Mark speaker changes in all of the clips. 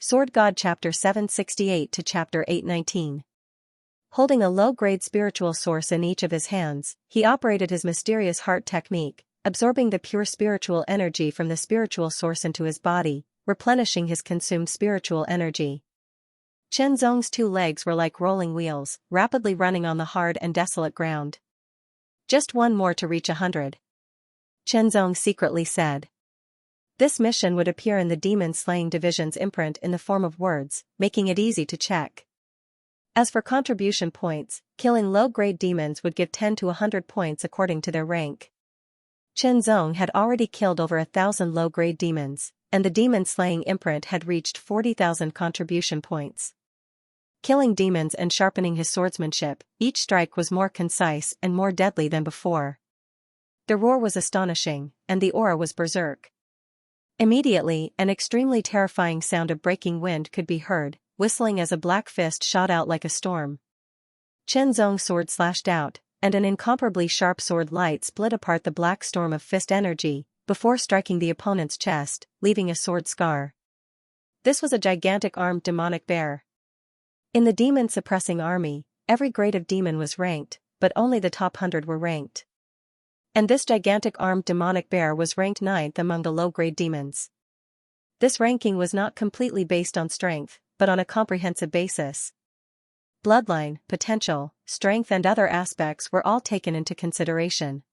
Speaker 1: Sword God Chapter 768 to Chapter 819. Holding a low-grade spiritual source in each of his hands, he operated his mysterious heart technique, absorbing the pure spiritual energy from the spiritual source into his body, replenishing his consumed spiritual energy. Chen Zong's two legs were like rolling wheels, rapidly running on the hard and desolate ground. Just one more to reach 100. Chen Zong secretly said. This mission would appear in the demon-slaying division's imprint in the form of words, making it easy to check. As for contribution points, killing low-grade demons would give 10 to 100 points according to their rank. Chen Zong had already killed over 1,000 low-grade demons, and the demon-slaying imprint had reached 40,000 contribution points. Killing demons and sharpening his swordsmanship, each strike was more concise and more deadly than before. The roar was astonishing, and the aura was berserk. Immediately, an extremely terrifying sound of breaking wind could be heard, whistling as a black fist shot out like a storm. Chen Zong's sword slashed out, and an incomparably sharp sword light split apart the black storm of fist energy, before striking the opponent's chest, leaving a sword scar. This was a gigantic armed demonic bear. In the demon-suppressing army, every grade of demon was ranked, but only the top 100 were ranked. And this gigantic armed demonic bear was ranked 9th among the low-grade demons. This ranking was not completely based on strength, but on a comprehensive basis. Bloodline, potential, strength and other aspects were all taken into consideration.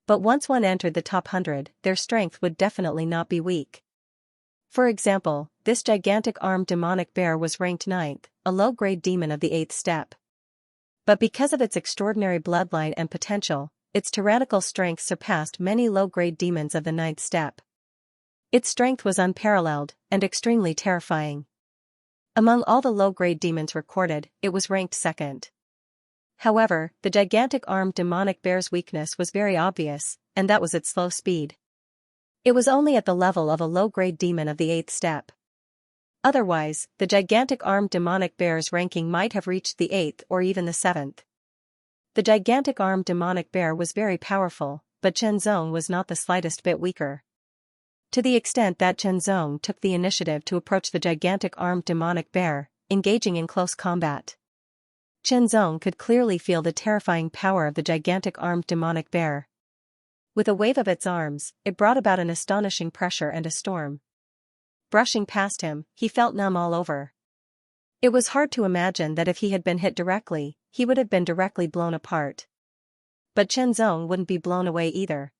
Speaker 1: But once one entered the top 100, their strength would definitely not be weak. For example, this gigantic armed demonic bear was ranked 9th, a low-grade demon of the 8th step. But because of its extraordinary bloodline and potential, its tyrannical strength surpassed many low-grade demons of the 9th step. Its strength was unparalleled, and extremely terrifying. Among all the low-grade demons recorded, it was ranked 2nd. However, the gigantic armed demonic bear's weakness was very obvious, and that was its slow speed. It was only at the level of a low-grade demon of the 8th step. Otherwise, the gigantic armed demonic bear's ranking might have reached the 8th or even the 7th. The gigantic armed demonic bear was very powerful, but Chen Zong was not the slightest bit weaker. To the extent that Chen Zong took the initiative to approach the gigantic armed demonic bear, engaging in close combat. Chen Zong could clearly feel the terrifying power of the gigantic armed demonic bear. With a wave of its arms, it brought about an astonishing pressure and a storm. Brushing past him, he felt numb all over. It was hard to imagine that if he had been hit directly, he would have been directly blown apart. But Chen Zong wouldn't be blown away either.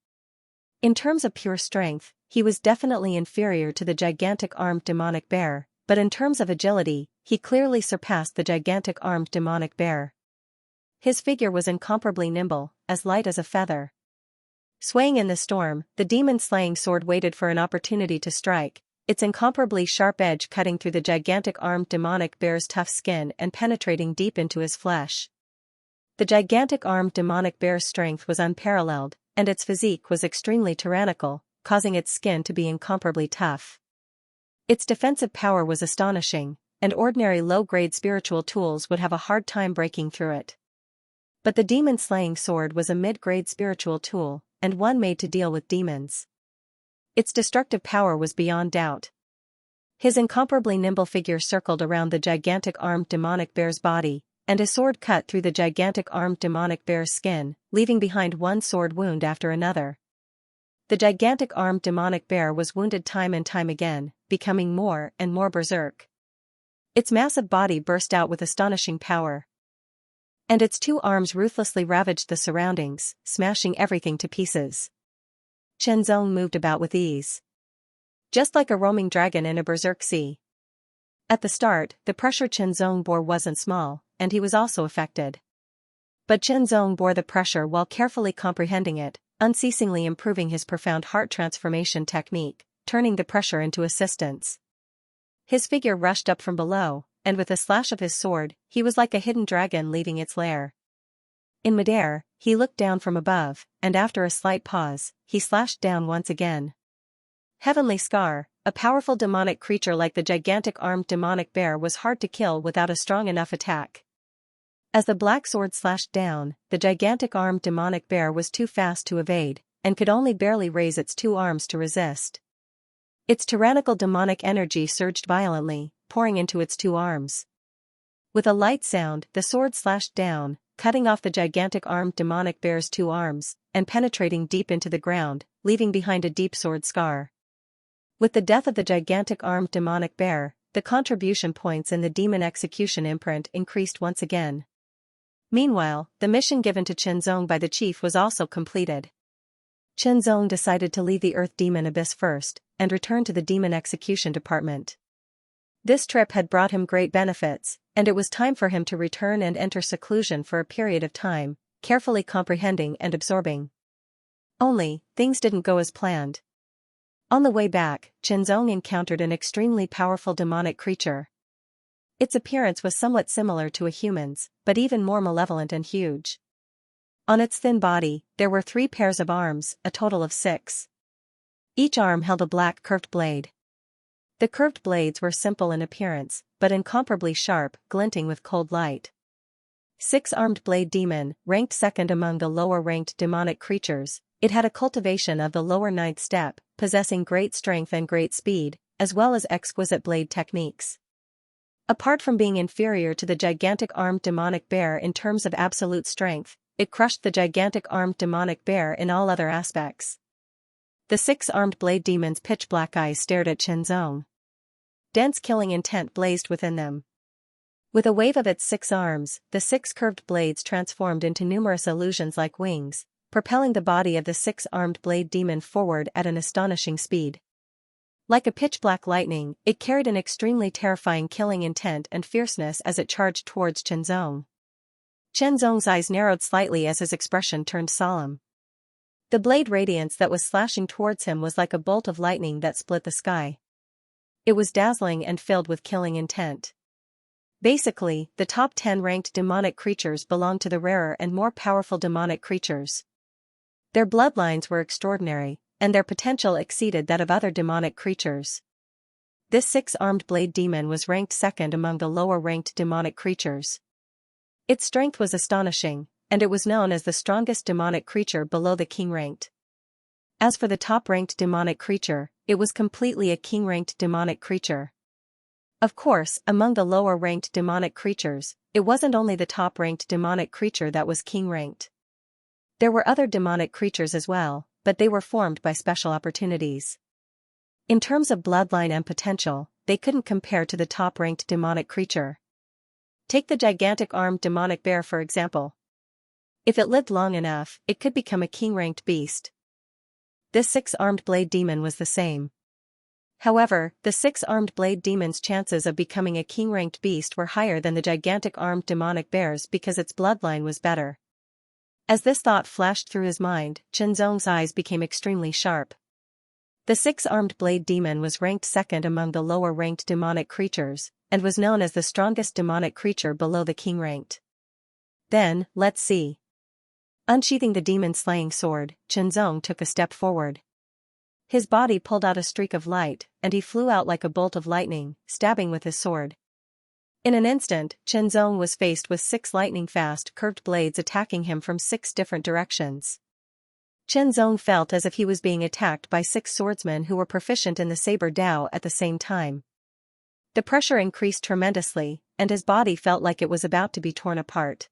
Speaker 1: In terms of pure strength, he was definitely inferior to the gigantic armed demonic bear, but in terms of agility, he clearly surpassed the gigantic armed demonic bear. His figure was incomparably nimble, as light as a feather. Swaying in the storm, the demon-slaying sword waited for an opportunity to strike, its incomparably sharp edge cutting through the gigantic armed demonic bear's tough skin and penetrating deep into his flesh. The gigantic armed demonic bear's strength was unparalleled, and its physique was extremely tyrannical, causing its skin to be incomparably tough. Its defensive power was astonishing, and ordinary low-grade spiritual tools would have a hard time breaking through it. But the demon-slaying sword was a mid-grade spiritual tool, and one made to deal with demons. Its destructive power was beyond doubt. His incomparably nimble figure circled around the gigantic armed demonic bear's body, and his sword cut through the gigantic armed demonic bear's skin, leaving behind one sword wound after another. The gigantic armed demonic bear was wounded time and time again, becoming more and more berserk. Its massive body burst out with astonishing power. And its two arms ruthlessly ravaged the surroundings, smashing everything to pieces. Chen Zong moved about with ease. Just like a roaming dragon in a berserk sea. At the start, the pressure Chen Zong bore wasn't small, and he was also affected. But Chen Zong bore the pressure while carefully comprehending it, unceasingly improving his profound heart transformation technique, turning the pressure into assistance. His figure rushed up from below, and with a slash of his sword, he was like a hidden dragon leaving its lair. In midair, he looked down from above, and after a slight pause, he slashed down once again. Heavenly Scar, a powerful demonic creature like the gigantic armed demonic bear was hard to kill without a strong enough attack. As the black sword slashed down, the gigantic armed demonic bear was too fast to evade, and could only barely raise its two arms to resist. Its tyrannical demonic energy surged violently, pouring into its two arms. With a light sound, the sword slashed down, cutting off the gigantic armed demonic bear's two arms, and penetrating deep into the ground, leaving behind a deep sword scar. With the death of the gigantic armed demonic bear, the contribution points in the demon execution imprint increased once again. Meanwhile, the mission given to Qianzong by the chief was also completed. Qianzong decided to leave the Earth Demon Abyss first, and return to the Demon Execution Department. This trip had brought him great benefits, and it was time for him to return and enter seclusion for a period of time, carefully comprehending and absorbing. Only, things didn't go as planned. On the way back, Qianzong encountered an extremely powerful demonic creature. Its appearance was somewhat similar to a human's, but even more malevolent and huge. On its thin body, there were 3 pairs of arms, a total of 6. Each arm held a black curved blade. The curved blades were simple in appearance, but incomparably sharp, glinting with cold light. 6-armed blade demon, ranked second among the lower-ranked demonic creatures, it had a cultivation of the lower 9th step, possessing great strength and great speed, as well as exquisite blade techniques. Apart from being inferior to the gigantic armed demonic bear in terms of absolute strength, it crushed the gigantic armed demonic bear in all other aspects. The 6-armed blade demon's pitch-black eyes stared at Qianzong. Dense killing intent blazed within them. With a wave of its 6 arms, the 6 curved blades transformed into numerous illusions like wings, propelling the body of the 6-armed blade demon forward at an astonishing speed. Like a pitch-black lightning, it carried an extremely terrifying killing intent and fierceness as it charged towards Qianzong. Qianzong's eyes narrowed slightly as his expression turned solemn. The blade radiance that was slashing towards him was like a bolt of lightning that split the sky. It was dazzling and filled with killing intent. Basically, the top 10 ranked demonic creatures belonged to the rarer and more powerful demonic creatures. Their bloodlines were extraordinary, and their potential exceeded that of other demonic creatures. This 6-armed blade demon was ranked second among the lower-ranked demonic creatures. Its strength was astonishing, and it was known as the strongest demonic creature below the king-ranked. As for the top-ranked demonic creature, it was completely a king-ranked demonic creature. Of course, among the lower-ranked demonic creatures, it wasn't only the top-ranked demonic creature that was king-ranked. There were other demonic creatures as well, but they were formed by special opportunities. In terms of bloodline and potential, they couldn't compare to the top-ranked demonic creature. Take the gigantic armed demonic bear for example. If it lived long enough, it could become a king-ranked beast. This 6-armed blade demon was the same. However, the 6-armed blade demon's chances of becoming a king-ranked beast were higher than the gigantic armed demonic bear's because its bloodline was better. As this thought flashed through his mind, Qianzong's eyes became extremely sharp. The 6-armed blade demon was ranked second among the lower-ranked demonic creatures, and was known as the strongest demonic creature below the king-ranked. Then, let's see. Unsheathing the demon-slaying sword, Qianzong took a step forward. His body pulled out a streak of light, and he flew out like a bolt of lightning, stabbing with his sword. In an instant, Qianzong was faced with 6 lightning-fast curved blades attacking him from 6 different directions. Qianzong felt as if he was being attacked by 6 swordsmen who were proficient in the saber Dao at the same time. The pressure increased tremendously, and his body felt like it was about to be torn apart.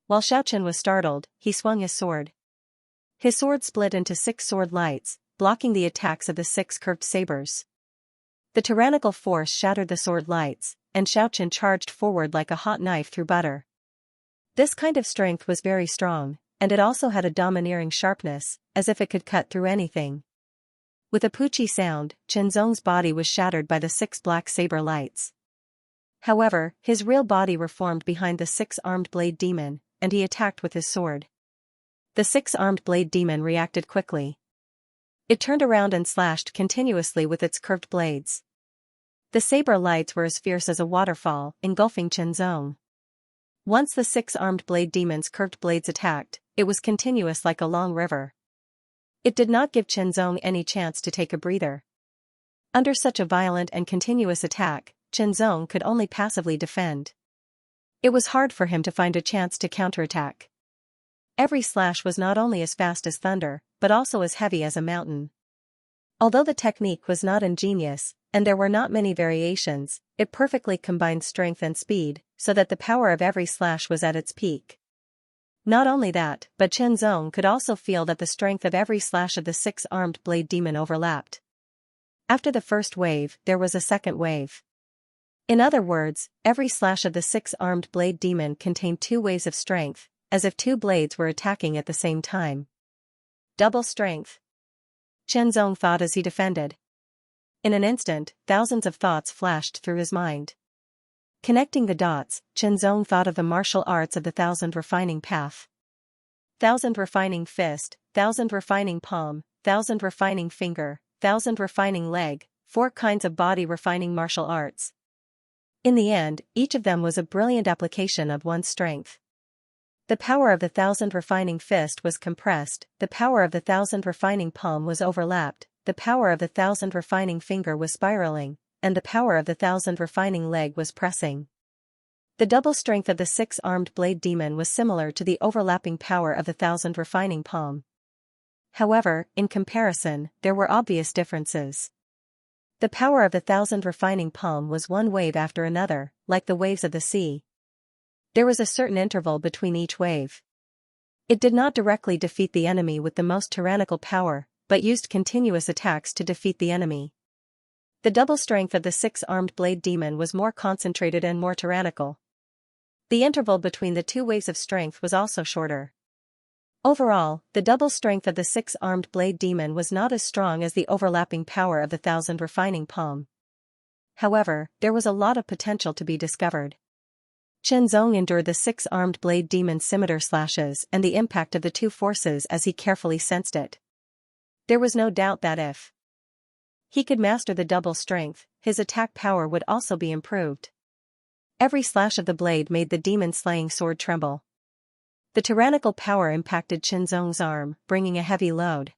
Speaker 1: While Xiaoqian was startled, he swung his sword. His sword split into 6 sword lights, blocking the attacks of the 6 curved sabers. The tyrannical force shattered the sword lights, and Xiaoqian charged forward like a hot knife through butter. This kind of strength was very strong, and it also had a domineering sharpness, as if it could cut through anything. With a poochie sound, Qianzong's body was shattered by the 6 black saber lights. However, his real body reformed behind the 6-armed blade demon, and he attacked with his sword. The 6-armed blade demon reacted quickly. It turned around and slashed continuously with its curved blades. The saber lights were as fierce as a waterfall, engulfing Qianzong. Once the 6-armed blade demon's curved blades attacked, it was continuous like a long river. It did not give Qianzong any chance to take a breather. Under such a violent and continuous attack, Qianzong could only passively defend. It was hard for him to find a chance to counterattack. Every slash was not only as fast as thunder, but also as heavy as a mountain. Although the technique was not ingenious, and there were not many variations, it perfectly combined strength and speed, so that the power of every slash was at its peak. Not only that, but Chen Zong could also feel that the strength of every slash of the six-armed blade demon overlapped. After the first wave, there was a second wave. In other words, every slash of the six-armed blade demon contained two waves of strength, as if two blades were attacking at the same time. Double strength, Chen Zong thought as he defended. In an instant, thousands of thoughts flashed through his mind. Connecting the dots, Chen Zong thought of the martial arts of the thousand refining path. Thousand refining fist, thousand refining palm, thousand refining finger, thousand refining leg, 4 kinds of body refining martial arts. In the end, each of them was a brilliant application of one's strength. The power of the thousand refining fist was compressed, the power of the thousand refining palm was overlapped, the power of the thousand refining finger was spiraling, and the power of the thousand refining leg was pressing. The double strength of the six-armed blade demon was similar to the overlapping power of the thousand refining palm. However, in comparison, there were obvious differences. The power of the thousand refining palm was one wave after another, like the waves of the sea. There was a certain interval between each wave. It did not directly defeat the enemy with the most tyrannical power, but used continuous attacks to defeat the enemy. The double strength of the six-armed blade demon was more concentrated and more tyrannical. The interval between the two waves of strength was also shorter. Overall, the double strength of the six-armed blade demon was not as strong as the overlapping power of the thousand refining palm. However, there was a lot of potential to be discovered. Chen Zong endured the six-armed blade demon's scimitar slashes and the impact of the two forces as he carefully sensed it. There was no doubt that if he could master the double strength, his attack power would also be improved. Every slash of the blade made the demon-slaying sword tremble. The tyrannical power impacted Chen Zong's arm, bringing a heavy load.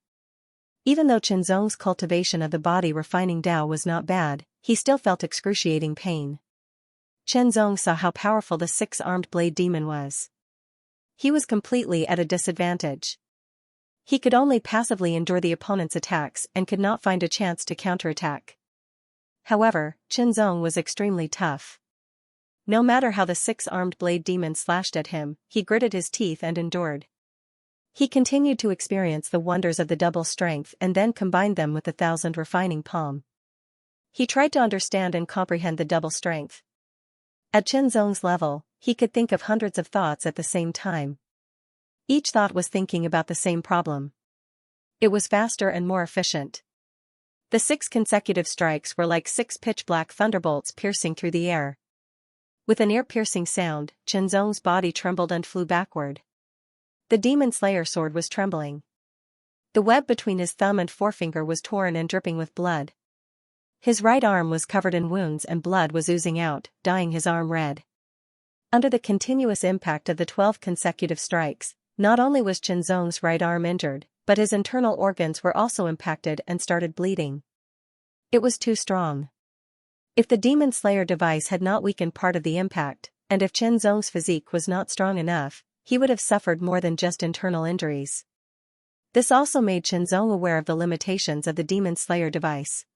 Speaker 1: Even though Chen Zong's cultivation of the body refining Dao was not bad, he still felt excruciating pain. Chen Zong saw how powerful the six-armed blade demon was. He was completely at a disadvantage. He could only passively endure the opponent's attacks and could not find a chance to counterattack. However, Chen Zong was extremely tough. No matter how the six-armed blade demon slashed at him, he gritted his teeth and endured. He continued to experience the wonders of the double strength and then combined them with the thousand refining palm. He tried to understand and comprehend the double strength. At Chen Zong's level, he could think of hundreds of thoughts at the same time. Each thought was thinking about the same problem. It was faster and more efficient. The 6 consecutive strikes were like 6 pitch-black thunderbolts piercing through the air. With an ear-piercing sound, Chen Zong's body trembled and flew backward. The demon slayer sword was trembling. The web between his thumb and forefinger was torn and dripping with blood. His right arm was covered in wounds and blood was oozing out, dyeing his arm red. Under the continuous impact of the 12 consecutive strikes, not only was Chen Zong's right arm injured, but his internal organs were also impacted and started bleeding. It was too strong. If the Demon Slayer device had not weakened part of the impact, and if Chen Zong's physique was not strong enough, he would have suffered more than just internal injuries. This also made Chen Zong aware of the limitations of the Demon Slayer device.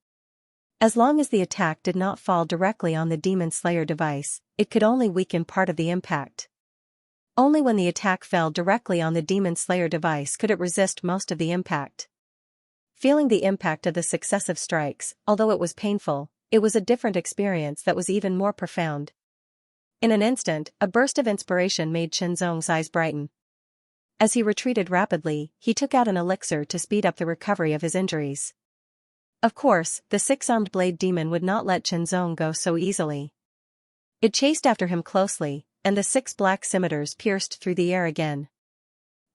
Speaker 1: As long as the attack did not fall directly on the Demon Slayer device, it could only weaken part of the impact. Only when the attack fell directly on the Demon Slayer device could it resist most of the impact. Feeling the impact of the successive strikes, although it was painful, it was a different experience that was even more profound. In an instant, a burst of inspiration made Chen Zong's eyes brighten. As he retreated rapidly, he took out an elixir to speed up the recovery of his injuries. Of course, the 6-armed blade demon would not let Chen Zong go so easily. It chased after him closely, and the 6 black scimitars pierced through the air again.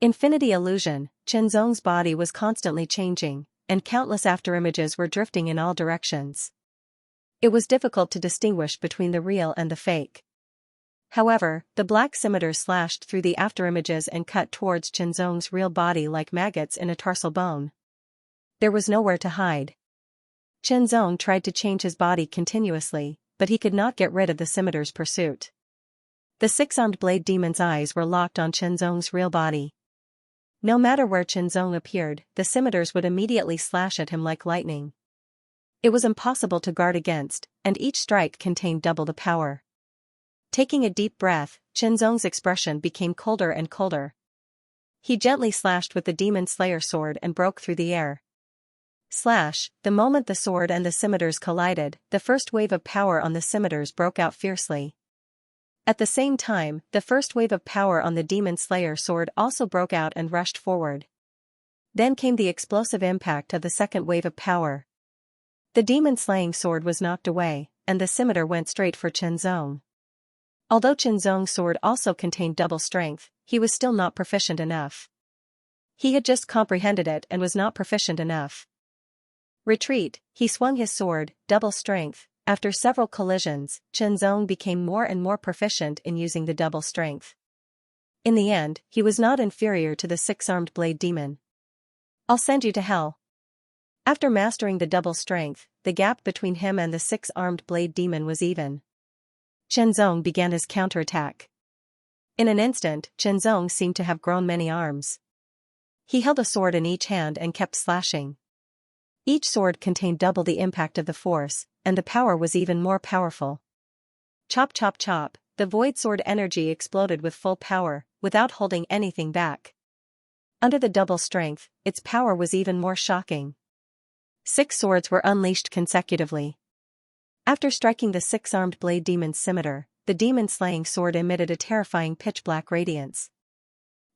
Speaker 1: Infinity illusion, Chen Zong's body was constantly changing, and countless afterimages were drifting in all directions. It was difficult to distinguish between the real and the fake. However, the black scimitars slashed through the afterimages and cut towards Chen Zong's real body like maggots in a tarsal bone. There was nowhere to hide. Chen Zong tried to change his body continuously, but he could not get rid of the scimitar's pursuit. The 6-armed blade demon's eyes were locked on Chen Zong's real body. No matter where Qianzong appeared, the scimitars would immediately slash at him like lightning. It was impossible to guard against, and each strike contained double the power. Taking a deep breath, Qianzong's expression became colder and colder. He gently slashed with the Demon Slayer sword and broke through the air. Slash! The moment the sword and the scimitars collided, the first wave of power on the scimitars broke out fiercely. At the same time, the first wave of power on the Demon Slayer sword also broke out and rushed forward. Then came the explosive impact of the second wave of power. The demon-slaying sword was knocked away, and the scimitar went straight for Qianzong. Although Qianzong's sword also contained double strength, he was still not proficient enough. He had just comprehended it and was not proficient enough. Retreat, he swung his sword, double strength. After several collisions, Qianzong became more and more proficient in using the double strength. In the end, he was not inferior to the six-armed blade demon. I'll send you to hell. After mastering the double strength, the gap between him and the six-armed blade demon was even. Qianzong began his counterattack. In an instant, Qianzong seemed to have grown many arms. He held a sword in each hand and kept slashing. Each sword contained double the impact of the force, and the power was even more powerful. Chop chop chop, the void sword energy exploded with full power, without holding anything back. Under the double strength, its power was even more shocking. 6 swords were unleashed consecutively. After striking the six-armed blade demon's scimitar, the demon-slaying sword emitted a terrifying pitch-black radiance.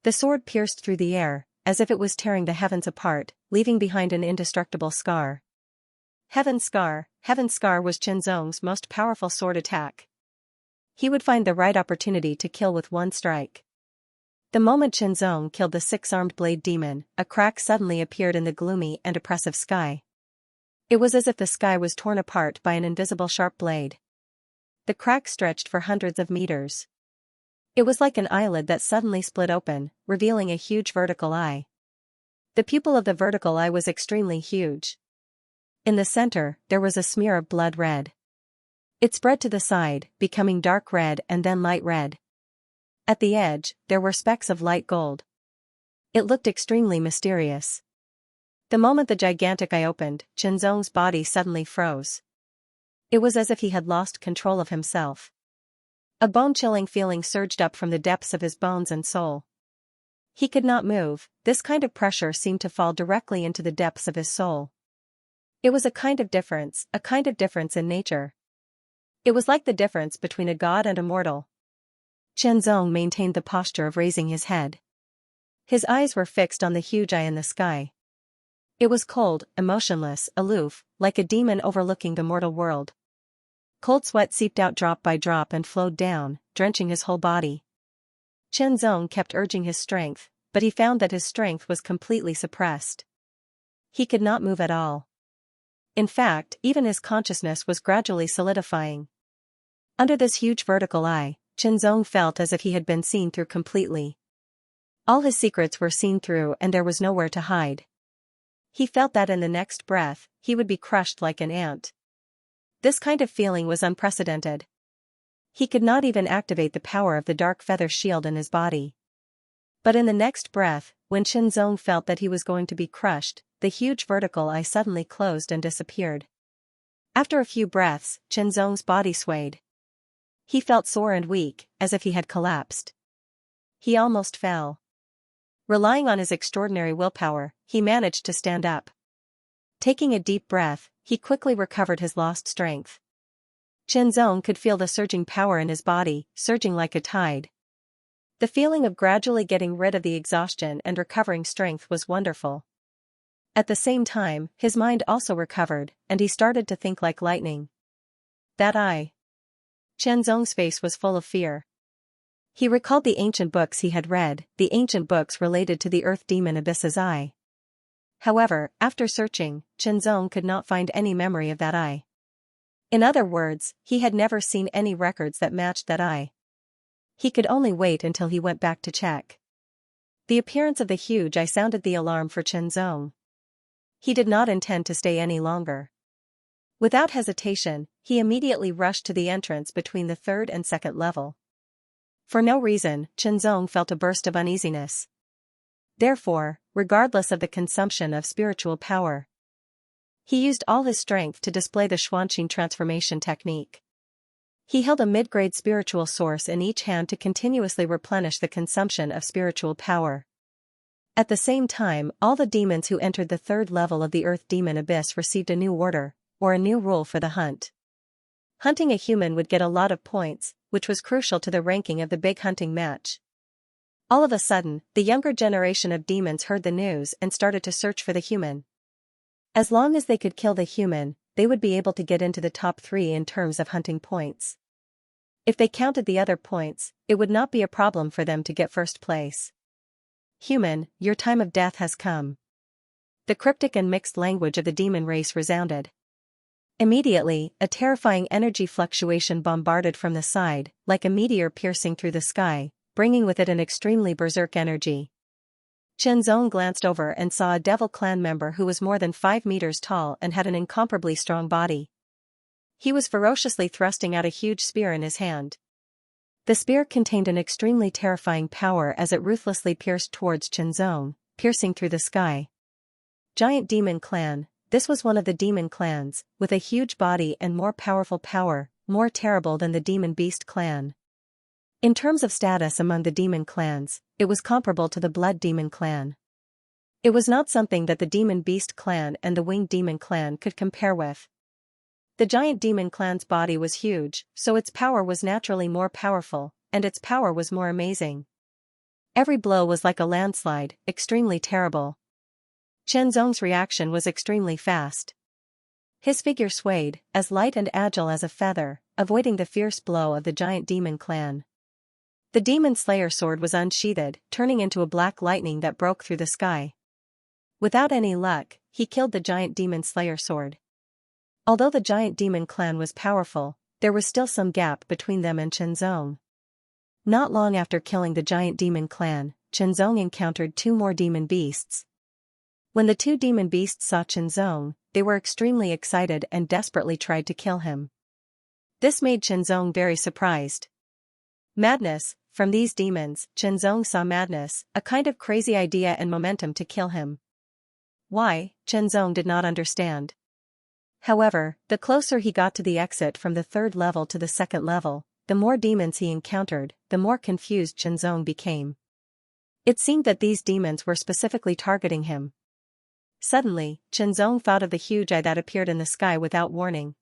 Speaker 1: The sword pierced through the air, as if it was tearing the heavens apart, leaving behind an indestructible scar. Heaven Scar was Qianzong's most powerful sword attack. He would find the right opportunity to kill with one strike. The moment Qianzong killed the six-armed blade demon, a crack suddenly appeared in the gloomy and oppressive sky. It was as if the sky was torn apart by an invisible sharp blade. The crack stretched for hundreds of meters. It was like an eyelid that suddenly split open, revealing a huge vertical eye. The pupil of the vertical eye was extremely huge. In the center, there was a smear of blood red. It spread to the side, becoming dark red and then light red. At the edge, there were specks of light gold. It looked extremely mysterious. The moment the gigantic eye opened, Qianzong's body suddenly froze. It was as if he had lost control of himself. A bone-chilling feeling surged up from the depths of his bones and soul. He could not move. This kind of pressure seemed to fall directly into the depths of his soul. It was a kind of difference in nature. It was like the difference between a god and a mortal. Qianzong maintained the posture of raising his head. His eyes were fixed on the huge eye in the sky. It was cold, emotionless, aloof, like a demon overlooking the mortal world. Cold sweat seeped out drop by drop and flowed down, drenching his whole body. Qianzong kept urging his strength, but he found that his strength was completely suppressed. He could not move at all. In fact, even his consciousness was gradually solidifying. Under this huge vertical eye, Qianzong felt as if he had been seen through completely. All his secrets were seen through and there was nowhere to hide. He felt that in the next breath, he would be crushed like an ant. This kind of feeling was unprecedented. He could not even activate the power of the dark feather shield in his body. But in the next breath, when Qianzong felt that he was going to be crushed, the huge vertical eye suddenly closed and disappeared. After a few breaths, Qianzong's body swayed. He felt sore and weak, as if he had collapsed. He almost fell. Relying on his extraordinary willpower, he managed to stand up. Taking a deep breath, he quickly recovered his lost strength. Qianzong could feel the surging power in his body, surging like a tide. The feeling of gradually getting rid of the exhaustion and recovering strength was wonderful. At the same time, his mind also recovered, and he started to think like lightning. That eye. Qianzong's face was full of fear. He recalled the ancient books he had read, the ancient books related to the earth demon Abyss's eye. However, after searching, Qianzong could not find any memory of that eye. In other words, he had never seen any records that matched that eye. He could only wait until he went back to check. The appearance of the huge eye sounded the alarm for Qianzong. He did not intend to stay any longer. Without hesitation, he immediately rushed to the entrance between the third and second level. For no reason, Qianzong felt a burst of uneasiness. Therefore, regardless of the consumption of spiritual power, he used all his strength to display the Xianxia transformation technique. He held a mid-grade spiritual source in each hand to continuously replenish the consumption of spiritual power. At the same time, all the demons who entered the third level of the Earth Demon Abyss received a new order, or a new rule for the hunt. Hunting a human would get a lot of points, which was crucial to the ranking of the big hunting match. All of a sudden, the younger generation of demons heard the news and started to search for the human. As long as they could kill the human, they would be able to get into the top 3 in terms of hunting points. If they counted the other points, it would not be a problem for them to get first place. Human, your time of death has come. The cryptic and mixed language of the demon race resounded. Immediately, a terrifying energy fluctuation bombarded from the side, like a meteor piercing through the sky, bringing with it an extremely berserk energy. Xianxia glanced over and saw a devil clan member who was more than 5 meters tall and had an incomparably strong body. He was ferociously thrusting out a huge spear in his hand. The spear contained an extremely terrifying power as it ruthlessly pierced towards Xianxia, piercing through the sky. Giant Demon Clan. This was one of the demon clans, with a huge body and more powerful power, more terrible than the Demon Beast clan. In terms of status among the demon clans, it was comparable to the Blood Demon clan. It was not something that the Demon Beast clan and the Winged Demon clan could compare with. The Giant Demon clan's body was huge, so its power was naturally more powerful, and its power was more amazing. Every blow was like a landslide, extremely terrible. Xianxia's reaction was extremely fast. His figure swayed, as light and agile as a feather, avoiding the fierce blow of the Giant Demon clan. The Demon Slayer sword was unsheathed, turning into a black lightning that broke through the sky. Without any luck, he killed the Giant Demon Slayer sword. Although the Giant Demon clan was powerful, there was still some gap between them and Xianxia. Not long after killing the Giant Demon clan, Xianxia encountered 2 more demon beasts. When the 2 demon beasts saw Xianxia, they were extremely excited and desperately tried to kill him. This made Xianxia very surprised. Madness. From these demons, Xianxia saw madness, a kind of crazy idea and momentum to kill him. Why, Xianxia did not understand. However, the closer he got to the exit from the third level to the second level, the more demons he encountered, the more confused Xianxia became. It seemed that these demons were specifically targeting him. Suddenly, Xianxia thought of the huge eye that appeared in the sky without warning.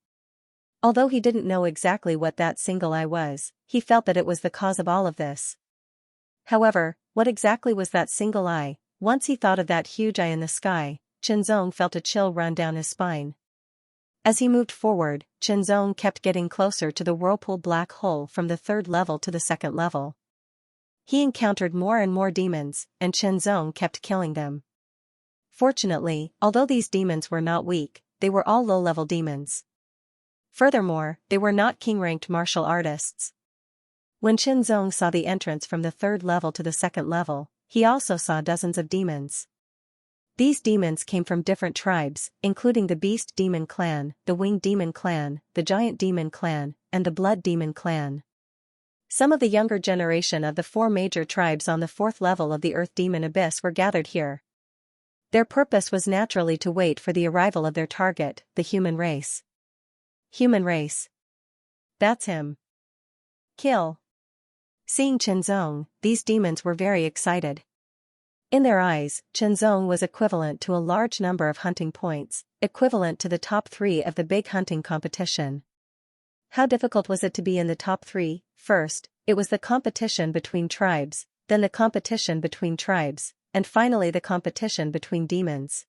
Speaker 1: Although he didn't know exactly what that single eye was, he felt that it was the cause of all of this. However, what exactly was that single eye? Once he thought of that huge eye in the sky, Xianxia felt a chill run down his spine. As he moved forward, Xianxia kept getting closer to the whirlpool black hole from the third level to the second level. He encountered more and more demons, and Xianxia kept killing them. Fortunately, although these demons were not weak, they were all low-level demons. Furthermore, they were not king-ranked martial artists. When Xianxia saw the entrance from the third level to the second level, he also saw dozens of demons. These demons came from different tribes, including the Beast Demon Clan, the Winged Demon Clan, the Giant Demon Clan, and the Blood Demon Clan. Some of the younger generation of the 4 major tribes on the 4th level of the Earth Demon Abyss were gathered here. Their purpose was naturally to wait for the arrival of their target, the human race. Human race. That's him. Kill. Seeing Xianxia, these demons were very excited. In their eyes, Xianxia was equivalent to a large number of hunting points, equivalent to the top 3 of the big hunting competition. How difficult was it to be in the top 3? First, it was the competition between tribes, then the competition between tribes, and finally the competition between demons.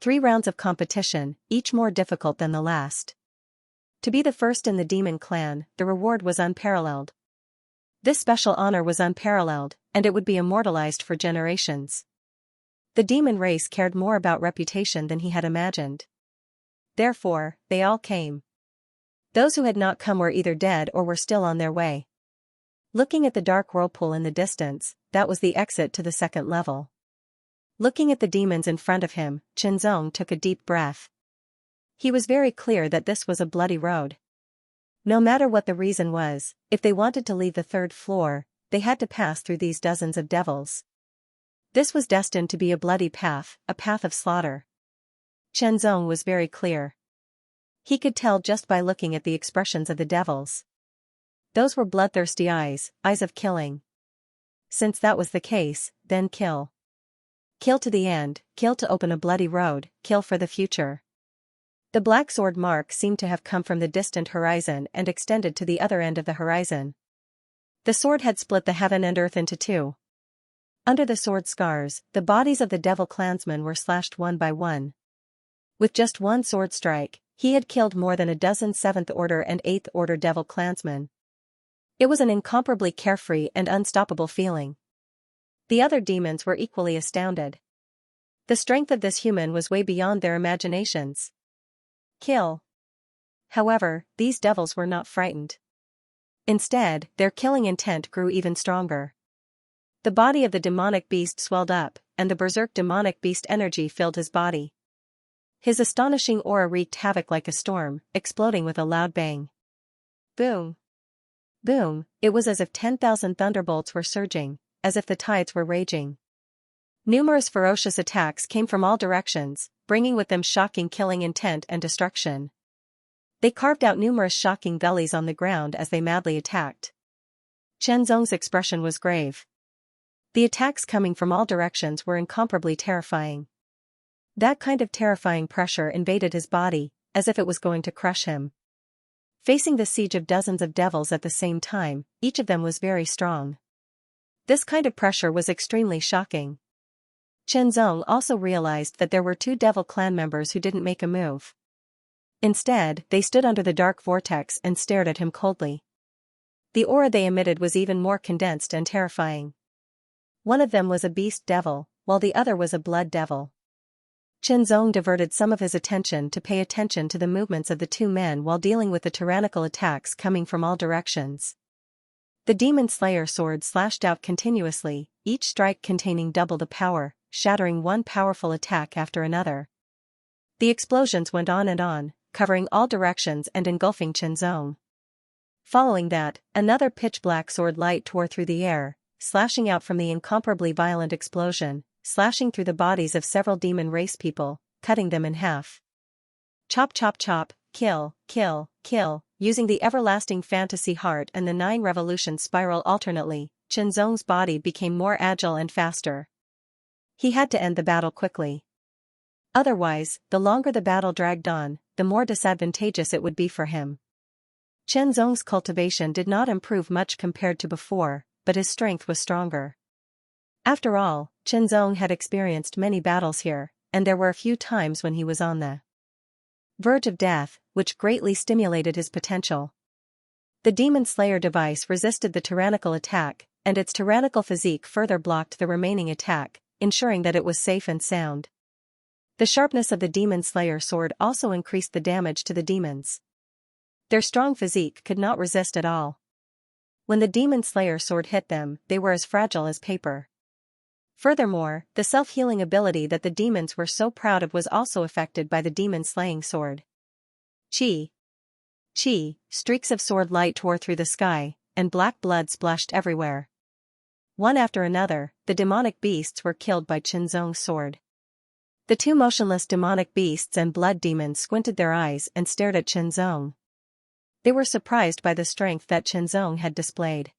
Speaker 1: 3 rounds of competition, each more difficult than the last. To be the first in the demon clan, the reward was unparalleled. This special honor was unparalleled, and it would be immortalized for generations. The demon race cared more about reputation than he had imagined. Therefore, they all came. Those who had not come were either dead or were still on their way. Looking at the dark whirlpool in the distance, that was the exit to the second level. Looking at the demons in front of him, Xianxia took a deep breath. He was very clear that this was a bloody road. No matter what the reason was, if they wanted to leave the third floor, they had to pass through these dozens of devils. This was destined to be a bloody path, a path of slaughter. Chenzong was very clear. He could tell just by looking at the expressions of the devils. Those were bloodthirsty eyes, eyes of killing. Since that was the case, then kill. Kill to the end, kill to open a bloody road, kill for the future. The black sword mark seemed to have come from the distant horizon and extended to the other end of the horizon. The sword had split the heaven and earth into two. Under the sword scars, the bodies of the devil clansmen were slashed one by one. With just one sword strike, he had killed more than a dozen 7th Order and 8th Order devil clansmen. It was an incomparably carefree and unstoppable feeling. The other demons were equally astounded. The strength of this human was way beyond their imaginations. Kill. However, these devils were not frightened. Instead, their killing intent grew even stronger. The body of the demonic beast swelled up, and the berserk demonic beast energy filled his body. His astonishing aura wreaked havoc like a storm, exploding with a loud bang. Boom. Boom, it was as if 10,000 thunderbolts were surging, as if the tides were raging. Numerous ferocious attacks came from all directions, bringing with them shocking killing intent and destruction. They carved out numerous shocking gullies on the ground as they madly attacked. Chenzong's expression was grave. The attacks coming from all directions were incomparably terrifying. That kind of terrifying pressure invaded his body, as if it was going to crush him. Facing the siege of dozens of devils at the same time, each of them was very strong. This kind of pressure was extremely shocking. Chenzong also realized that there were 2 devil clan members who didn't make a move. Instead, they stood under the dark vortex and stared at him coldly. The aura they emitted was even more condensed and terrifying. One of them was a beast devil, while the other was a blood devil. Chenzong diverted some of his attention to pay attention to the movements of the 2 men while dealing with the tyrannical attacks coming from all directions. The Demon Slayer sword slashed out continuously, each strike containing double the power, shattering one powerful attack after another. The explosions went on, covering all directions and engulfing Chenzong. Following that, another pitch-black sword light tore through the air, slashing out from the incomparably violent explosion, slashing through the bodies of several demon race people, cutting them in half. Chop chop chop, kill, kill, kill, using the everlasting fantasy heart and the 9 revolution spiral alternately, Chenzong's body became more agile and faster. He had to end the battle quickly. Otherwise, the longer the battle dragged on, the more disadvantageous it would be for him. Chenzong's cultivation did not improve much compared to before, but his strength was stronger. After all, Chenzong had experienced many battles here, and there were a few times when he was on the verge of death, which greatly stimulated his potential. The Demon Slayer device resisted the tyrannical attack, and its tyrannical physique further blocked the remaining attack, ensuring that it was safe and sound. The sharpness of the Demon Slayer sword also increased the damage to the demons. Their strong physique could not resist at all. When the Demon Slayer sword hit them, they were as fragile as paper. Furthermore, the self-healing ability that the demons were so proud of was also affected by the demon-slaying sword. Chi! Chi! Streaks of sword light tore through the sky, and black blood splashed everywhere. One after another, the demonic beasts were killed by Chenzong's sword. The 2 motionless demonic beasts and blood demons squinted their eyes and stared at Chenzong. They were surprised by the strength that Chenzong had displayed.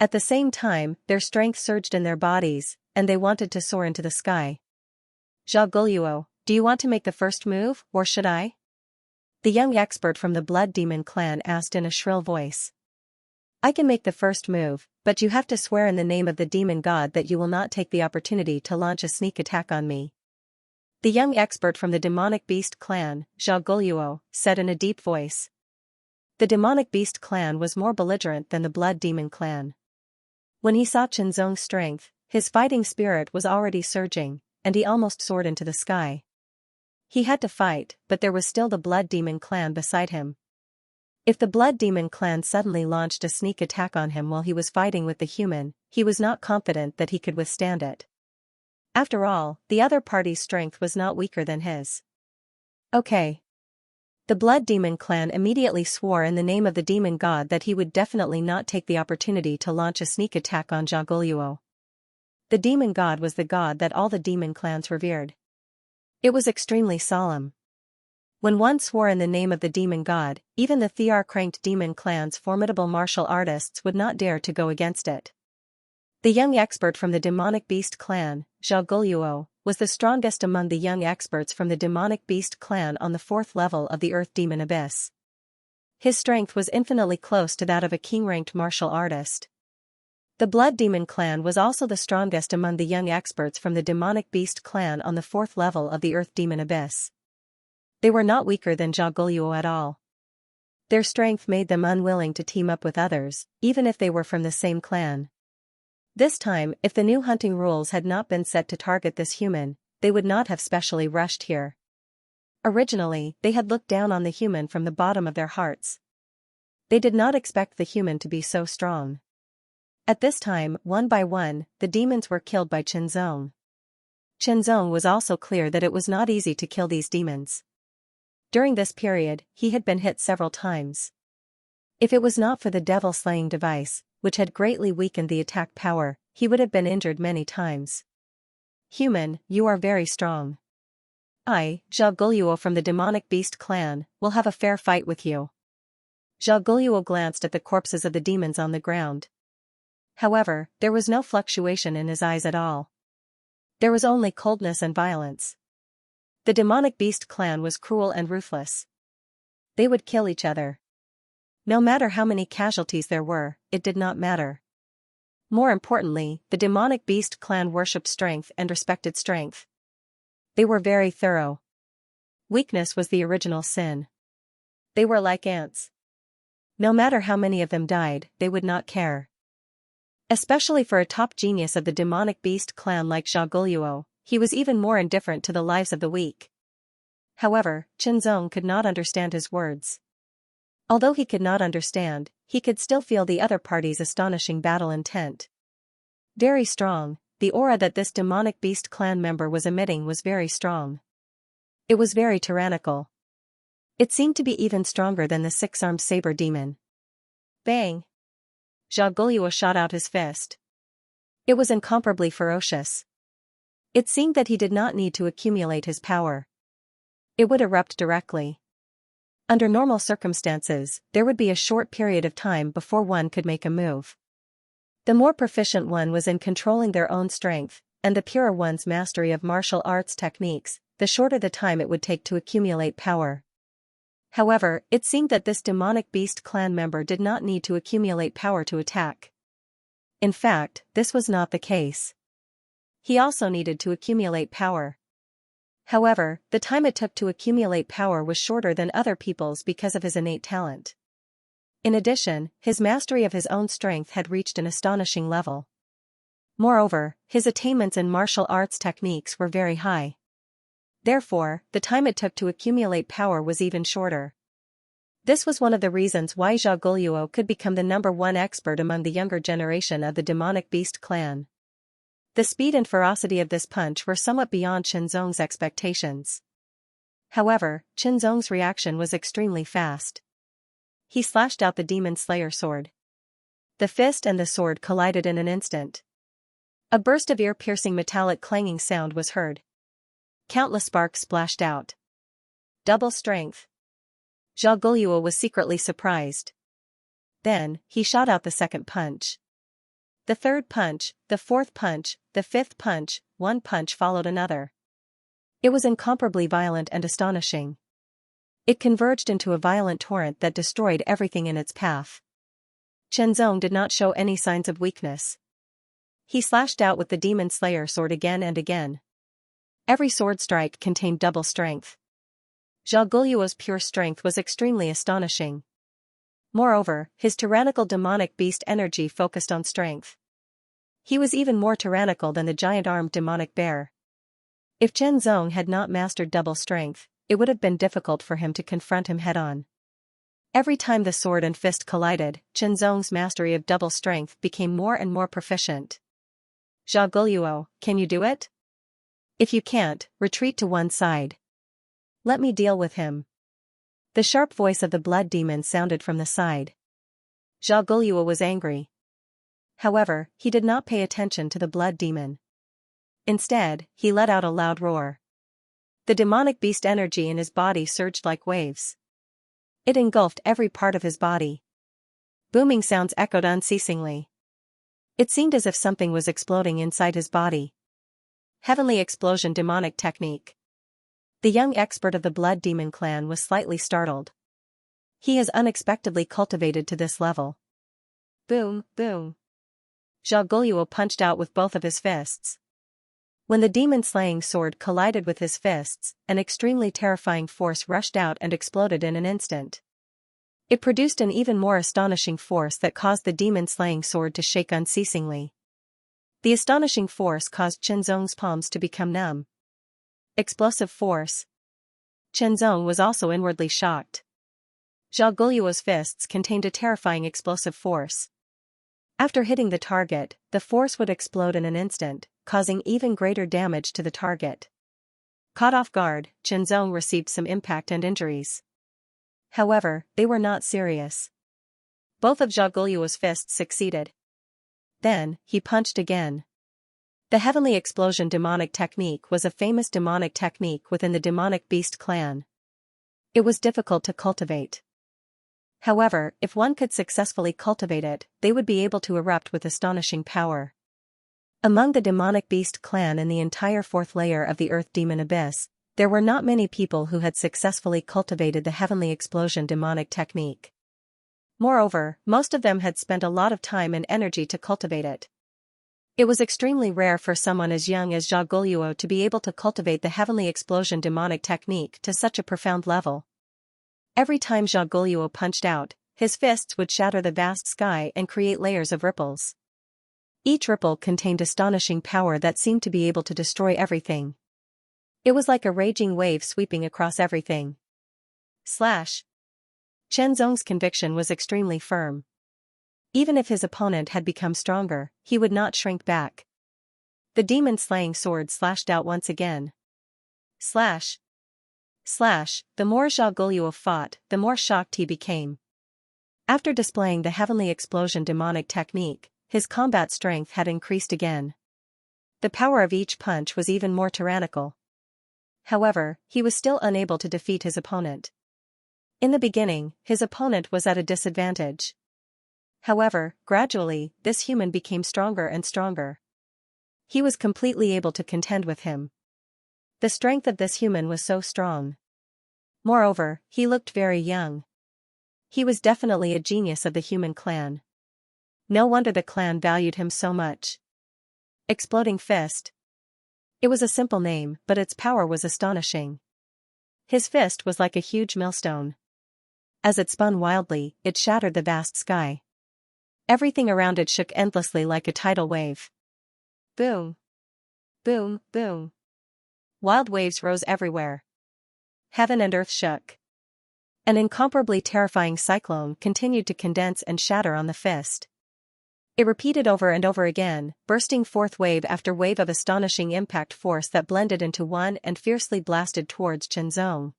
Speaker 1: At the same time, their strength surged in their bodies, and they wanted to soar into the sky. Zhao Guluo, do you want to make the first move, or should I? The young expert from the Blood Demon clan asked in a shrill voice. I can make the first move, but you have to swear in the name of the demon god that you will not take the opportunity to launch a sneak attack on me. The young expert from the Demonic Beast clan, Zhao Guluo, said in a deep voice. The Demonic Beast clan was more belligerent than the Blood Demon clan. When he saw Chenzong's strength, his fighting spirit was already surging, and he almost soared into the sky. He had to fight, but there was still the Blood Demon clan beside him. If the Blood Demon clan suddenly launched a sneak attack on him while he was fighting with the human, he was not confident that he could withstand it. After all, the other party's strength was not weaker than his. Okay. The Blood Demon clan immediately swore in the name of the demon god that he would definitely not take the opportunity to launch a sneak attack on Zhao Guluo. The demon god was the god that all the demon clans revered. It was extremely solemn. When one swore in the name of the demon god, even the Thear-cranked demon clan's formidable martial artists would not dare to go against it. The young expert from the demonic beast clan, Zhao Guluo, was the strongest among the young experts from the demonic beast clan on the 4th level of the earth demon abyss. His strength was infinitely close to that of a king-ranked martial artist. The blood demon clan was also the strongest among the young experts from the demonic beast clan on the 4th level of the earth demon abyss. They were not weaker than Zhao Guluo at all. Their strength made them unwilling to team up with others, even if they were from the same clan. This time, if the new hunting rules had not been set to target this human, they would not have specially rushed here. Originally, they had looked down on the human from the bottom of their hearts. They did not expect the human to be so strong. At this time, one by one, the demons were killed by Qinzong. Qinzong was also clear that it was not easy to kill these demons. During this period, he had been hit several times. If it was not for the devil-slaying device, which had greatly weakened the attack power, he would have been injured many times. Human, you are very strong. I, Zhao Guluo from the demonic beast clan, will have a fair fight with you. Zhao Guluo glanced at the corpses of the demons on the ground. However, there was no fluctuation in his eyes at all. There was only coldness and violence. The demonic beast clan was cruel and ruthless. They would kill each other. No matter how many casualties there were, it did not matter. More importantly, the demonic beast clan worshipped strength and respected strength. They were very thorough. Weakness was the original sin. They were like ants. No matter how many of them died, they would not care. Especially for a top genius of the demonic beast clan like Zhao Guluo, he was even more indifferent to the lives of the weak. However, Qinzong could not understand his words. Although he could not understand, he could still feel the other party's astonishing battle intent. Very strong, the aura that this demonic beast clan member was emitting was very strong. It was very tyrannical. It seemed to be even stronger than the 6-armed saber demon. Bang! Zhao Guluo shot out his fist. It was incomparably ferocious. It seemed that he did not need to accumulate his power. It would erupt directly. Under normal circumstances, there would be a short period of time before one could make a move. The more proficient one was in controlling their own strength, and the purer one's mastery of martial arts techniques, the shorter the time it would take to accumulate power. However, it seemed that this demonic beast clan member did not need to accumulate power to attack. In fact, this was not the case. He also needed to accumulate power. However, the time it took to accumulate power was shorter than other people's because of his innate talent. In addition, his mastery of his own strength had reached an astonishing level. Moreover, his attainments in martial arts techniques were very high. Therefore, the time it took to accumulate power was even shorter. This was one of the reasons why Zhao Guluo could become the #1 expert among the younger generation of the demonic beast clan. The speed and ferocity of this punch were somewhat beyond Qinzong's expectations. However, Qinzong's reaction was extremely fast. He slashed out the demon slayer sword. The fist and the sword collided in an instant. A burst of ear-piercing metallic clanging sound was heard. Countless sparks splashed out. Double strength. Zhao Guluo was secretly surprised. Then, he shot out the second punch. The third punch, the fourth punch, the fifth punch, one punch followed another. It was incomparably violent and astonishing. It converged into a violent torrent that destroyed everything in its path. Qinzong did not show any signs of weakness. He slashed out with the demon slayer sword again and again. Every sword strike contained double strength. Zhao Guluo's pure strength was extremely astonishing. Moreover, his tyrannical demonic beast energy focused on strength. He was even more tyrannical than the giant-armed demonic bear. If Qinzong had not mastered double strength, it would have been difficult for him to confront him head-on. Every time the sword and fist collided, Qinzong's mastery of double strength became more and more proficient. Zhao Guluo, can you do it? If you can't, retreat to one side. Let me deal with him. The sharp voice of the blood demon sounded from the side. Zhao Guluo was angry. However, he did not pay attention to the blood demon. Instead, he let out a loud roar. The demonic beast energy in his body surged like waves. It engulfed every part of his body. Booming sounds echoed unceasingly. It seemed as if something was exploding inside his body. Heavenly explosion demonic technique. The young expert of the blood demon clan was slightly startled. He has unexpectedly cultivated to this level. Boom, boom. Zhao Guluo punched out with both of his fists. When the demon-slaying sword collided with his fists, an extremely terrifying force rushed out and exploded in an instant. It produced an even more astonishing force that caused the demon-slaying sword to shake unceasingly. The astonishing force caused Chenzong's palms to become numb. Explosive force. Chenzong was also inwardly shocked. Zhao Guluo's fists contained a terrifying explosive force. After hitting the target, the force would explode in an instant, causing even greater damage to the target. Caught off guard, Chenzong received some impact and injuries. However, they were not serious. Both of Zhao Guluo's fists succeeded. Then, he punched again. The Heavenly Explosion demonic technique was a famous demonic technique within the demonic beast clan. It was difficult to cultivate. However, if one could successfully cultivate it, they would be able to erupt with astonishing power. Among the demonic beast clan in the entire fourth layer of the Earth Demon Abyss, there were not many people who had successfully cultivated the Heavenly Explosion demonic technique. Moreover, most of them had spent a lot of time and energy to cultivate it. It was extremely rare for someone as young as Zhao Guluo to be able to cultivate the Heavenly Explosion demonic technique to such a profound level. Every time Zhao Guluo punched out, his fists would shatter the vast sky and create layers of ripples. Each ripple contained astonishing power that seemed to be able to destroy everything. It was like a raging wave sweeping across everything. Slash. Chenzong's conviction was extremely firm. Even if his opponent had become stronger, he would not shrink back. The demon-slaying sword slashed out once again. Slash. Slash. The more Zhao Guluo fought, the more shocked he became. After displaying the Heavenly Explosion demonic technique, his combat strength had increased again. The power of each punch was even more tyrannical. However, he was still unable to defeat his opponent. In the beginning, his opponent was at a disadvantage. However, gradually, this human became stronger and stronger. He was completely able to contend with him. The strength of this human was so strong. Moreover, he looked very young. He was definitely a genius of the human clan. No wonder the clan valued him so much. Exploding Fist. It was a simple name, but its power was astonishing. His fist was like a huge millstone. As it spun wildly, it shattered the vast sky. Everything around it shook endlessly like a tidal wave. Boom. Boom, boom. Wild waves rose everywhere. Heaven and earth shook. An incomparably terrifying cyclone continued to condense and shatter on the fist. It repeated over and over again, bursting forth wave after wave of astonishing impact force that blended into one and fiercely blasted towards Chenzong.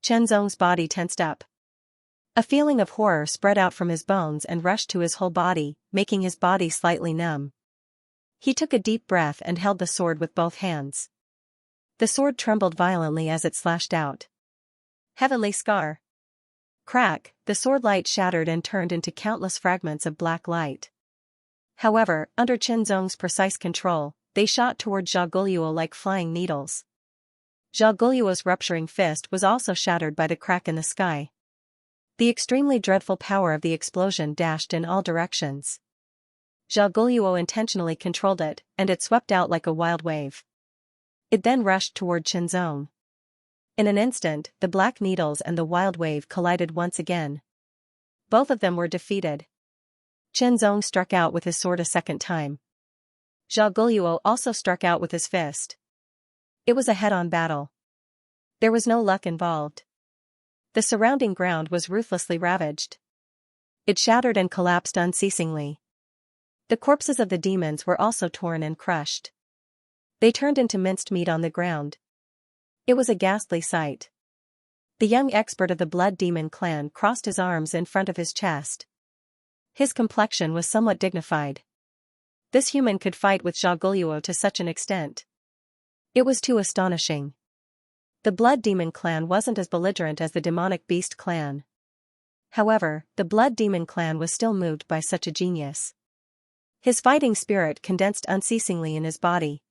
Speaker 1: Chenzong's body tensed up. A feeling of horror spread out from his bones and rushed to his whole body, making his body slightly numb. He took a deep breath and held the sword with both hands. The sword trembled violently as it slashed out. Heavenly Scar. Crack, the sword light shattered and turned into countless fragments of black light. However, under Chenzong's precise control, they shot toward Zhao Guluo like flying needles. Zhao Guluo's rupturing fist was also shattered by the crack in the sky. The extremely dreadful power of the explosion dashed in all directions. Zhao Guluo intentionally controlled it, and it swept out like a wild wave. It then rushed toward Chenzong. In an instant, the black needles and the wild wave collided once again. Both of them were defeated. Chenzong struck out with his sword a second time. Zhao Guluo also struck out with his fist. It was a head-on battle. There was no luck involved. The surrounding ground was ruthlessly ravaged. It shattered and collapsed unceasingly. The corpses of the demons were also torn and crushed. They turned into minced meat on the ground. It was a ghastly sight. The young expert of the Blood Demon clan crossed his arms in front of his chest. His complexion was somewhat dignified. This human could fight with Zhao Guluo to such an extent. It was too astonishing. The Blood Demon clan wasn't as belligerent as the Demonic Beast clan. However, the Blood Demon clan was still moved by such a genius. His fighting spirit condensed unceasingly in his body.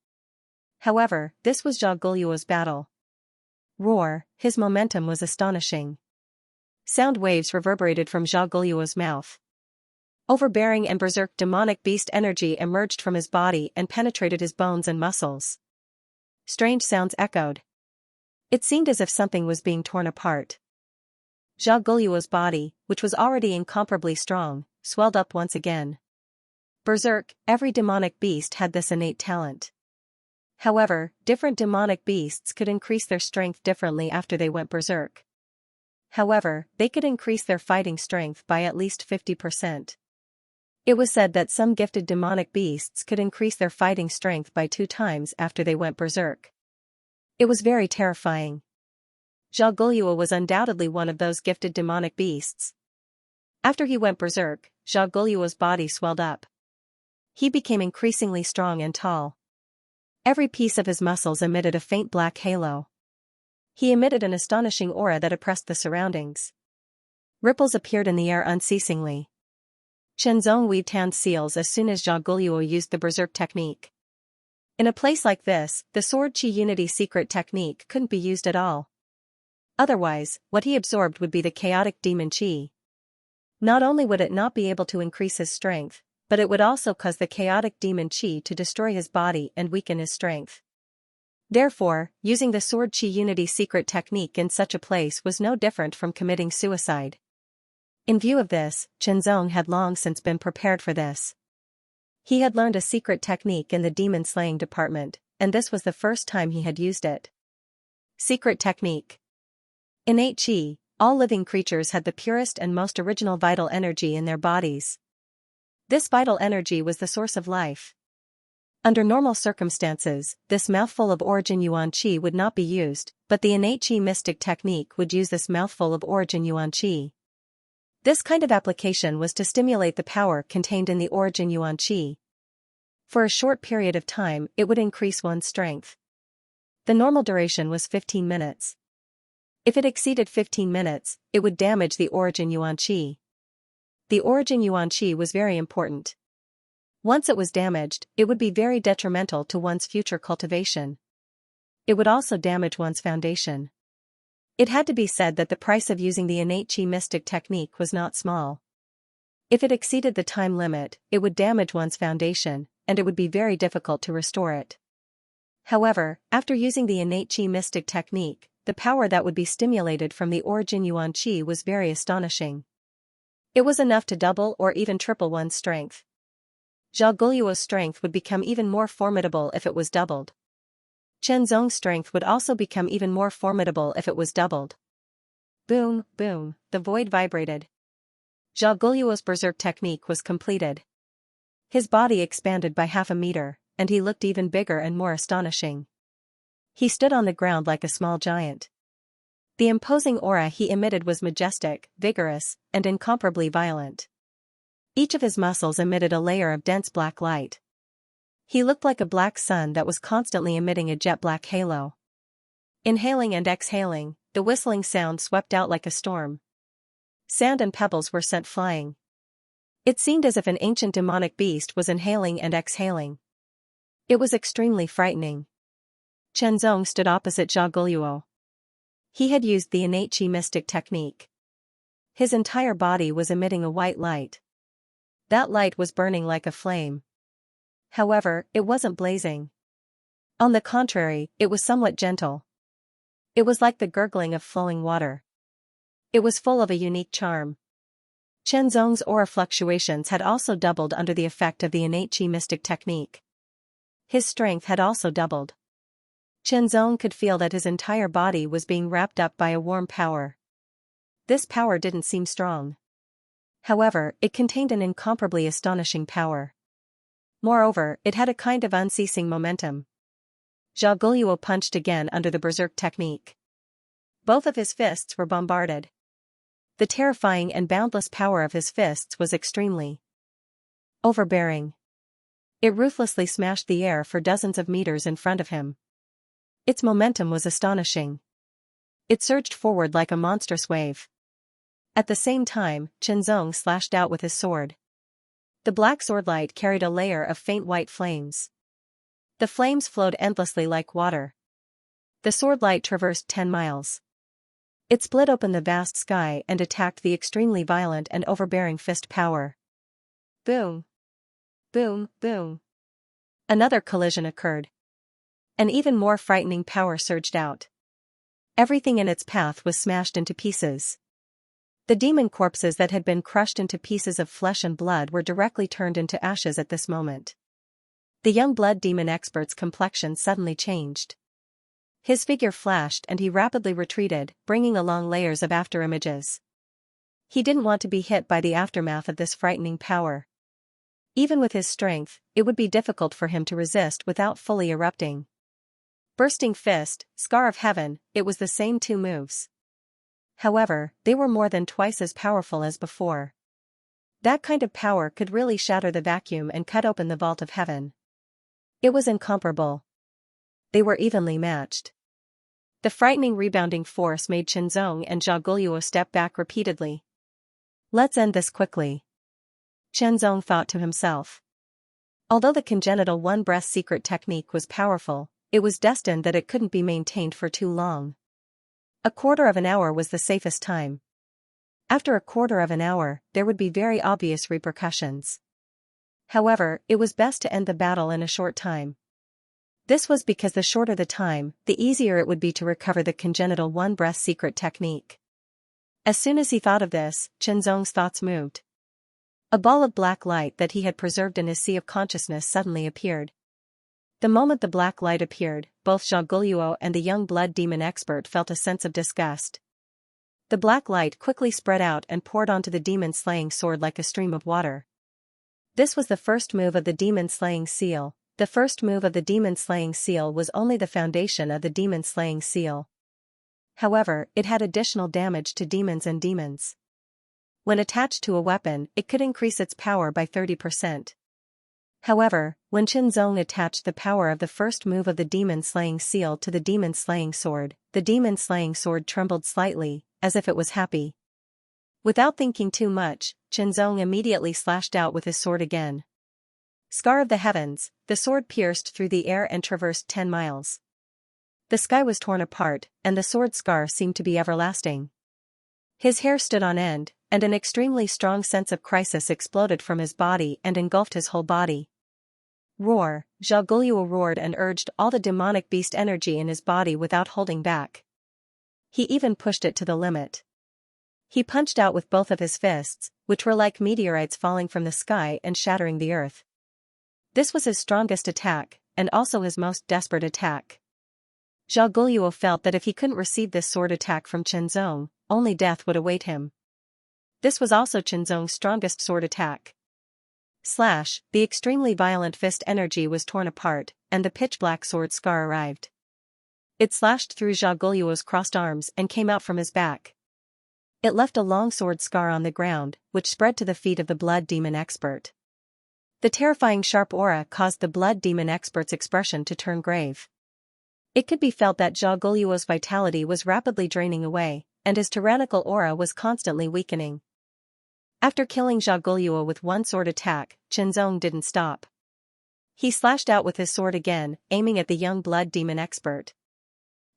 Speaker 1: However, this was Zhao Guluo's battle. Roar, his momentum was astonishing. Sound waves reverberated from Zhao Guluo's mouth. Overbearing and berserk demonic beast energy emerged from his body and penetrated his bones and muscles. Strange sounds echoed. It seemed as if something was being torn apart. Zhao Guluo's body, which was already incomparably strong, swelled up once again. Berserk, every demonic beast had this innate talent. However, different demonic beasts could increase their strength differently after they went berserk. However, they could increase their fighting strength by at least 50%. It was said that some gifted demonic beasts could increase their fighting strength by 2 times after they went berserk. It was very terrifying. Zhao Guluo was undoubtedly one of those gifted demonic beasts. After he went berserk, Zhao Guluo's body swelled up. He became increasingly strong and tall. Every piece of his muscles emitted a faint black halo. He emitted an astonishing aura that oppressed the surroundings. Ripples appeared in the air unceasingly. Shenzong weaved hand seals as soon as Zhao Guluo used the berserk technique. In a place like this, the sword chi unity secret technique couldn't be used at all. Otherwise, what he absorbed would be the chaotic demon chi. Not only would it not be able to increase his strength, but it would also cause the chaotic demon chi to destroy his body and weaken his strength. Therefore, using the sword chi unity secret technique in such a place was no different from committing suicide. In view of this, Shenzong had long since been prepared for this. He had learned a secret technique in the demon-slaying department, and this was the first time he had used it. Secret technique. Innate chi, all living creatures had the purest and most original vital energy in their bodies. This vital energy was the source of life. Under normal circumstances, this mouthful of origin yuan qi would not be used, but the innate qi mystic technique would use this mouthful of origin yuan qi. This kind of application was to stimulate the power contained in the origin yuan qi. For a short period of time, it would increase one's strength. The normal duration was 15 minutes. If it exceeded 15 minutes, it would damage the origin yuan qi. The origin yuan qi was very important. Once it was damaged, it would be very detrimental to one's future cultivation. It would also damage one's foundation. It had to be said that the price of using the innate chi mystic technique was not small. If it exceeded the time limit, it would damage one's foundation, and it would be very difficult to restore it. However, after using the innate chi mystic technique, the power that would be stimulated from the origin yuan qi was very astonishing. It was enough to double or even triple one's strength. Zhao Guluo's strength would become even more formidable if it was doubled. Shenzong's strength would also become even more formidable if it was doubled. Boom, boom, the void vibrated. Zhao Guluo's berserk technique was completed. His body expanded by half a meter, and he looked even bigger and more astonishing. He stood on the ground like a small giant. The imposing aura he emitted was majestic, vigorous, and incomparably violent. Each of his muscles emitted a layer of dense black light. He looked like a black sun that was constantly emitting a jet black halo. Inhaling and exhaling, the whistling sound swept out like a storm. Sand and pebbles were sent flying. It seemed as if an ancient demonic beast was inhaling and exhaling. It was extremely frightening. Shenzong stood opposite Zhao Guluo. He had used the innate chi mystic technique. His entire body was emitting a white light. That light was burning like a flame. However, it wasn't blazing. On the contrary, it was somewhat gentle. It was like the gurgling of flowing water. It was full of a unique charm. Shenzong's aura fluctuations had also doubled under the effect of the innate chi mystic technique. His strength had also doubled. Shenzong could feel that his entire body was being wrapped up by a warm power. This power didn't seem strong. However, it contained an incomparably astonishing power. Moreover, it had a kind of unceasing momentum. Zhao Guluo punched again under the berserk technique. Both of his fists were bombarded. The terrifying and boundless power of his fists was extremely overbearing. It ruthlessly smashed the air for dozens of meters in front of him. Its momentum was astonishing. It surged forward like a monstrous wave. At the same time, Qianzong slashed out with his sword. The black swordlight carried a layer of faint white flames. The flames flowed endlessly like water. The swordlight traversed 10 miles. It split open the vast sky and attacked the extremely violent and overbearing fist power. Boom! Boom, boom. Another collision occurred. An even more frightening power surged out. Everything in its path was smashed into pieces. The demon corpses that had been crushed into pieces of flesh and blood were directly turned into ashes at this moment. The young blood demon expert's complexion suddenly changed. His figure flashed and he rapidly retreated, bringing along layers of afterimages. He didn't want to be hit by the aftermath of this frightening power. Even with his strength, it would be difficult for him to resist without fully erupting. Bursting Fist, Scar of Heaven, it was the same 2 moves. However, they were more than twice as powerful as before. That kind of power could really shatter the vacuum and cut open the vault of heaven. It was incomparable. They were evenly matched. The frightening rebounding force made Qianzong and Zhao Guluo step back repeatedly. Let's end this quickly, Qianzong thought to himself. Although the congenital one-breath secret technique was powerful, it was destined that it couldn't be maintained for too long. A quarter of an hour was the safest time. After a quarter of an hour, there would be very obvious repercussions. However, it was best to end the battle in a short time. This was because the shorter the time, the easier it would be to recover the congenital one-breath secret technique. As soon as he thought of this, Qianzong's thoughts moved. A ball of black light that he had preserved in his sea of consciousness suddenly appeared. The moment the black light appeared, both Zhao Guluo and the young blood demon expert felt a sense of disgust. The black light quickly spread out and poured onto the demon-slaying sword like a stream of water. This was the first move of the demon-slaying seal. The first move of the demon-slaying seal was only the foundation of the demon-slaying seal. However, it had additional damage to demons and demons. When attached to a weapon, it could increase its power by 30%. However, when Qianzong attached the power of the first move of the demon-slaying seal to the demon-slaying sword, the demon-slaying sword trembled slightly, as if it was happy. Without thinking too much, Qianzong immediately slashed out with his sword again. Scar of the Heavens, the sword pierced through the air and traversed 10 miles. The sky was torn apart, and the sword scar seemed to be everlasting. His hair stood on end, and an extremely strong sense of crisis exploded from his body and engulfed his whole body. Roar! Zhao Guluo roared and urged all the demonic beast energy in his body without holding back. He even pushed it to the limit. He punched out with both of his fists, which were like meteorites falling from the sky and shattering the earth. This was his strongest attack, and also his most desperate attack. Zhao Guluo felt that if he couldn't receive this sword attack from Qianzong, only death would await him. This was also Qianzong's strongest sword attack. Slash, the extremely violent fist energy was torn apart, and the pitch-black sword scar arrived. It slashed through Zhao Guluo's crossed arms and came out from his back. It left a long sword scar on the ground, which spread to the feet of the blood demon expert. The terrifying sharp aura caused the blood demon expert's expression to turn grave. It could be felt that Zhao Guluo's vitality was rapidly draining away, and his tyrannical aura was constantly weakening. After killing Zhao Guluo with one sword attack, Qianzong didn't stop. He slashed out with his sword again, aiming at the young blood demon expert.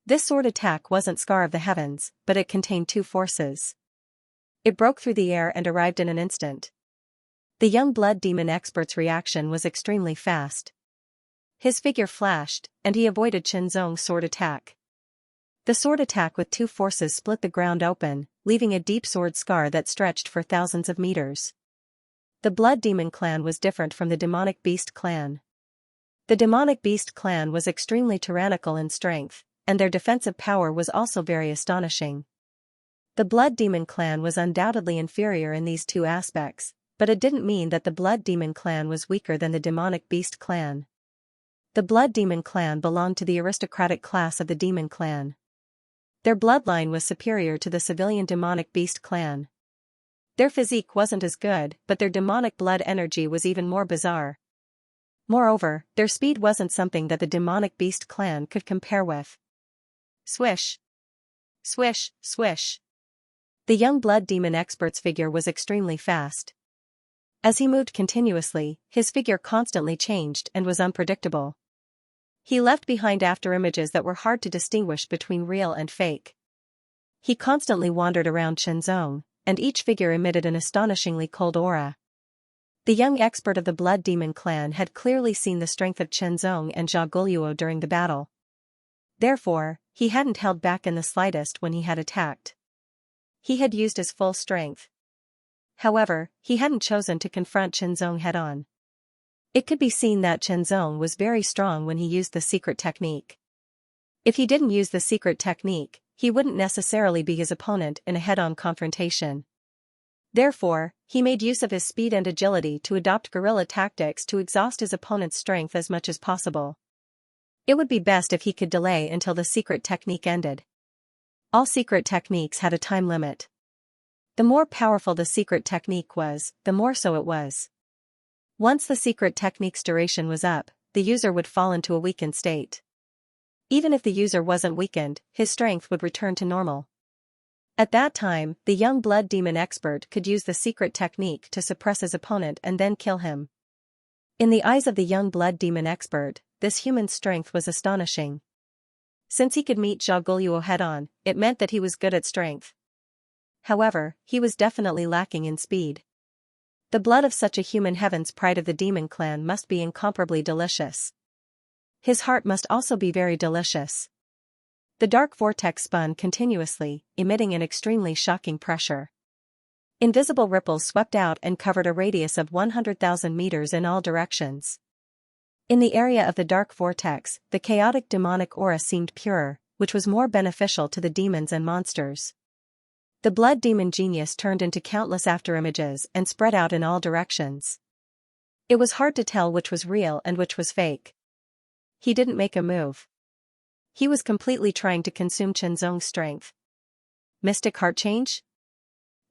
Speaker 1: This sword attack wasn't Scar of the Heavens, but it contained 2 forces. It broke through the air and arrived in an instant. The young blood demon expert's reaction was extremely fast. His figure flashed, and he avoided Qianzong's sword attack. The sword attack with 2 forces split the ground open, leaving a deep sword scar that stretched for thousands of meters. The Blood Demon clan was different from the Demonic Beast clan. The Demonic Beast clan was extremely tyrannical in strength, and their defensive power was also very astonishing. The Blood Demon clan was undoubtedly inferior in these 2 aspects, but it didn't mean that the Blood Demon clan was weaker than the Demonic Beast clan. The Blood Demon clan belonged to the aristocratic class of the Demon clan. Their bloodline was superior to the civilian Demonic Beast clan. Their physique wasn't as good, but their demonic blood energy was even more bizarre. Moreover, their speed wasn't something that the demonic beast clan could compare with. Swish! Swish, swish! The young blood demon expert's figure was extremely fast. As he moved continuously, his figure constantly changed and was unpredictable. He left behind afterimages that were hard to distinguish between real and fake. He constantly wandered around Shenzong, and each figure emitted an astonishingly cold aura. The young expert of the Blood Demon clan had clearly seen the strength of Shenzong and Zhao Guluo during the battle. Therefore, he hadn't held back in the slightest when he had attacked. He had used his full strength. However, he hadn't chosen to confront Shenzong head-on. It could be seen that Shenzong was very strong when he used the secret technique. If he didn't use the secret technique, he wouldn't necessarily be his opponent in a head-on confrontation. Therefore, he made use of his speed and agility to adopt guerrilla tactics to exhaust his opponent's strength as much as possible. It would be best if he could delay until the secret technique ended. All secret techniques had a time limit. The more powerful the secret technique was, the more so it was. Once the secret technique's duration was up, the user would fall into a weakened state. Even if the user wasn't weakened, his strength would return to normal. At that time, the young blood demon expert could use the secret technique to suppress his opponent and then kill him. In the eyes of the young blood demon expert, this human strength was astonishing. Since he could meet Zhao Guluo head-on, it meant that he was good at strength. However, he was definitely lacking in speed. The blood of such a human heaven's pride of the demon clan must be incomparably delicious. His heart must also be very delicious. The dark vortex spun continuously, emitting an extremely shocking pressure. Invisible ripples swept out and covered a radius of 100,000 meters in all directions. In the area of the dark vortex, the chaotic demonic aura seemed purer, which was more beneficial to the demons and monsters. The blood demon genius turned into countless afterimages and spread out in all directions. It was hard to tell which was real and which was fake. He didn't make a move. He was completely trying to consume Shenzong's strength. Mystic heart change?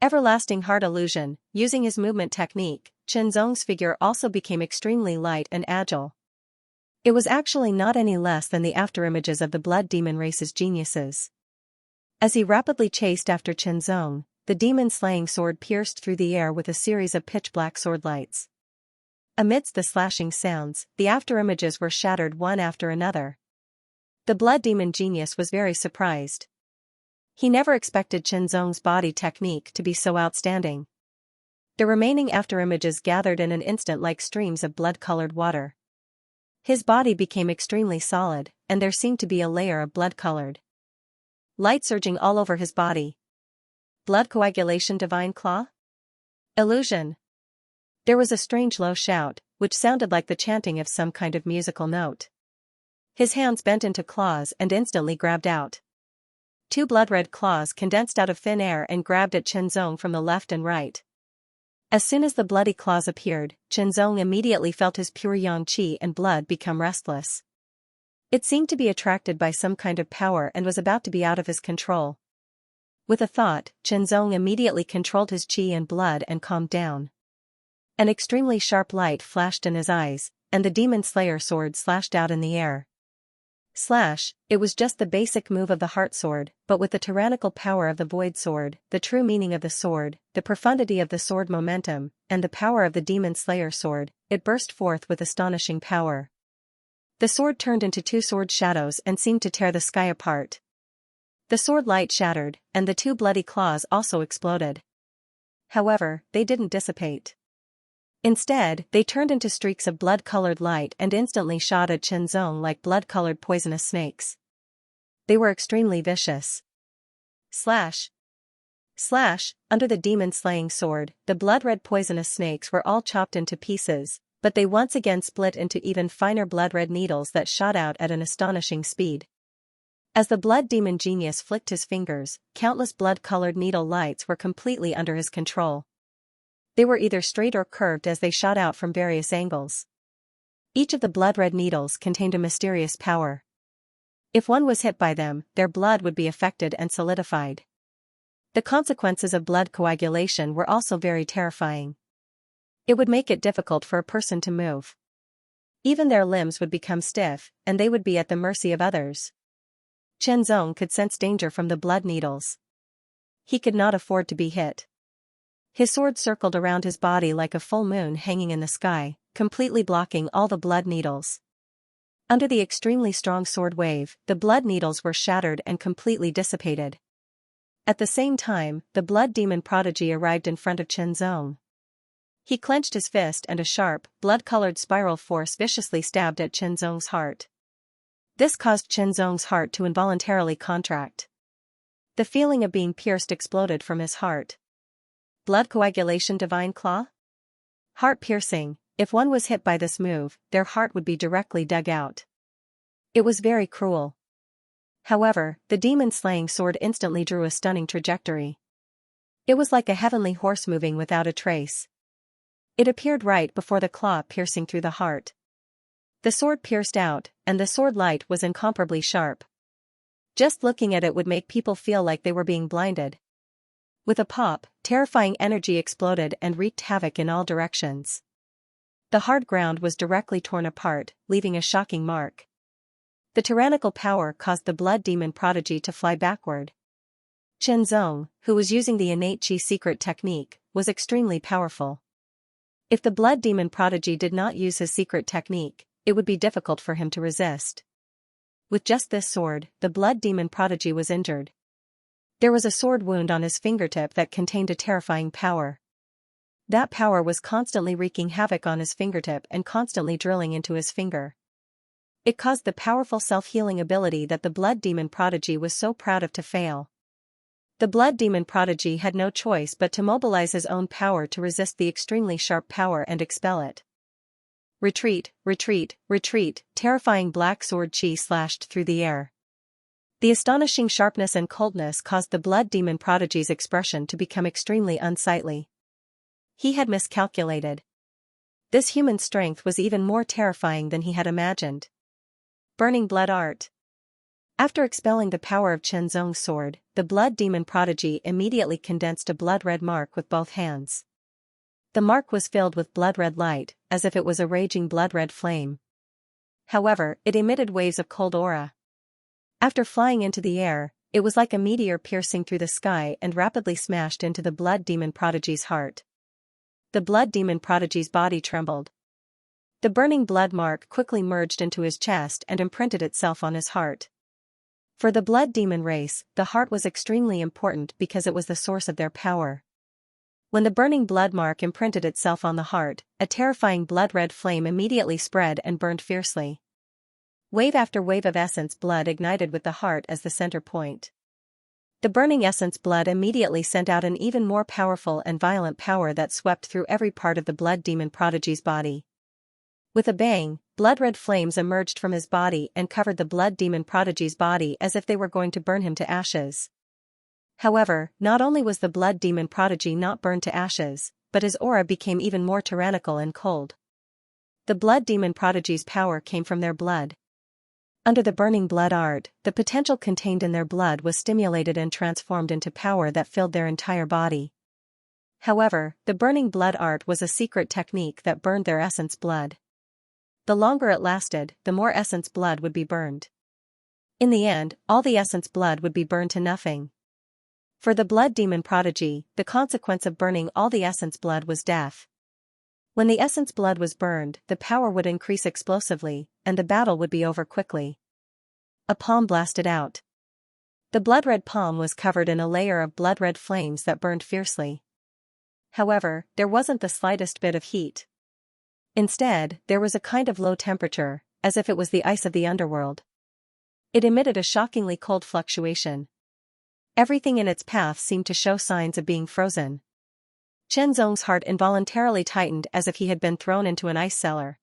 Speaker 1: Everlasting heart illusion. Using his movement technique, Shenzong's figure also became extremely light and agile. It was actually not any less than the afterimages of the blood demon race's geniuses. As he rapidly chased after Shenzong, the demon-slaying sword pierced through the air with a series of pitch-black sword lights. Amidst the slashing sounds, the afterimages were shattered one after another. The blood demon genius was very surprised. He never expected Shenzong's body technique to be so outstanding. The remaining afterimages gathered in an instant like streams of blood-colored water. His body became extremely solid, and there seemed to be a layer of blood-colored light surging all over his body. Blood coagulation divine claw? Illusion. There was a strange low shout, which sounded like the chanting of some kind of musical note. His hands bent into claws and instantly grabbed out. Two blood-red claws condensed out of thin air and grabbed at Shenzong from the left and right. As soon as the bloody claws appeared, Shenzong immediately felt his pure yang qi and blood become restless. It seemed to be attracted by some kind of power and was about to be out of his control. With a thought, Shenzong immediately controlled his qi and blood and calmed down. An extremely sharp light flashed in his eyes, and the demon slayer sword slashed out in the air. Slash, it was just the basic move of the heart sword, but with the tyrannical power of the void sword, the true meaning of the sword, the profundity of the sword momentum, and the power of the demon slayer sword, it burst forth with astonishing power. The sword turned into two sword shadows and seemed to tear the sky apart. The sword light shattered, and the two bloody claws also exploded. However, they didn't dissipate. Instead, they turned into streaks of blood-colored light and instantly shot at Shenzong like blood-colored poisonous snakes. They were extremely vicious. Slash. Slash, under the demon-slaying sword, the blood-red poisonous snakes were all chopped into pieces, but they once again split into even finer blood-red needles that shot out at an astonishing speed. As the blood demon genius flicked his fingers, countless blood-colored needle lights were completely under his control. They were either straight or curved as they shot out from various angles. Each of the blood-red needles contained a mysterious power. If one was hit by them, their blood would be affected and solidified. The consequences of blood coagulation were also very terrifying. It would make it difficult for a person to move. Even their limbs would become stiff, and they would be at the mercy of others. Chen Zong could sense danger from the blood needles. He could not afford to be hit. His sword circled around his body like a full moon hanging in the sky, completely blocking all the blood needles. Under the extremely strong sword wave, the blood needles were shattered and completely dissipated. At the same time, the blood demon prodigy arrived in front of Chen Zong. He clenched his fist and a sharp, blood-colored spiral force viciously stabbed at Chen Zong's heart. This caused Chen Zong's heart to involuntarily contract. The feeling of being pierced exploded from his heart. Blood coagulation divine claw? Heart piercing. If one was hit by this move, their heart would be directly dug out. It was very cruel. However, the demon-slaying sword instantly drew a stunning trajectory. It was like a heavenly horse moving without a trace. It appeared right before the claw piercing through the heart. The sword pierced out, and the sword light was incomparably sharp. Just looking at it would make people feel like they were being blinded. With a pop, terrifying energy exploded and wreaked havoc in all directions. The hard ground was directly torn apart, leaving a shocking mark. The tyrannical power caused the blood demon prodigy to fly backward. Chen Zong, who was using the innate Qi secret technique, was extremely powerful. If the blood demon prodigy did not use his secret technique, it would be difficult for him to resist. With just this sword, the blood demon prodigy was injured. There was a sword wound on his fingertip that contained a terrifying power. That power was constantly wreaking havoc on his fingertip and constantly drilling into his finger. It caused the powerful self-healing ability that the blood demon prodigy was so proud of to fail. The blood demon prodigy had no choice but to mobilize his own power to resist the extremely sharp power and expel it. Retreat, retreat, retreat, terrifying black sword chi slashed through the air. The astonishing sharpness and coldness caused the blood demon prodigy's expression to become extremely unsightly. He had miscalculated. This human strength was even more terrifying than he had imagined. Burning blood art. After expelling the power of Chen Zong's sword, the blood demon prodigy immediately condensed a blood-red mark with both hands. The mark was filled with blood-red light, as if it was a raging blood-red flame. However, it emitted waves of cold aura. After flying into the air, it was like a meteor piercing through the sky and rapidly smashed into the blood demon prodigy's heart. The blood demon prodigy's body trembled. The burning blood mark quickly merged into his chest and imprinted itself on his heart. For the blood demon race, the heart was extremely important because it was the source of their power. When the burning blood mark imprinted itself on the heart, a terrifying blood-red flame immediately spread and burned fiercely. Wave after wave of essence blood ignited with the heart as the center point. The burning essence blood immediately sent out an even more powerful and violent power that swept through every part of the blood demon prodigy's body. With a bang, blood-red flames emerged from his body and covered the blood demon prodigy's body as if they were going to burn him to ashes. However, not only was the blood demon prodigy not burned to ashes, but his aura became even more tyrannical and cold. The blood demon prodigy's power came from their blood. Under the burning blood art, the potential contained in their blood was stimulated and transformed into power that filled their entire body. However, the burning blood art was a secret technique that burned their essence blood. The longer it lasted, the more essence blood would be burned. In the end, all the essence blood would be burned to nothing. For the blood demon prodigy, the consequence of burning all the essence blood was death. When the essence blood was burned, the power would increase explosively, and the battle would be over quickly. A palm blasted out. The blood-red palm was covered in a layer of blood-red flames that burned fiercely. However, there wasn't the slightest bit of heat. Instead, there was a kind of low temperature, as if it was the ice of the underworld. It emitted a shockingly cold fluctuation. Everything in its path seemed to show signs of being frozen. Chen Zong's heart involuntarily tightened as if he had been thrown into an ice cellar.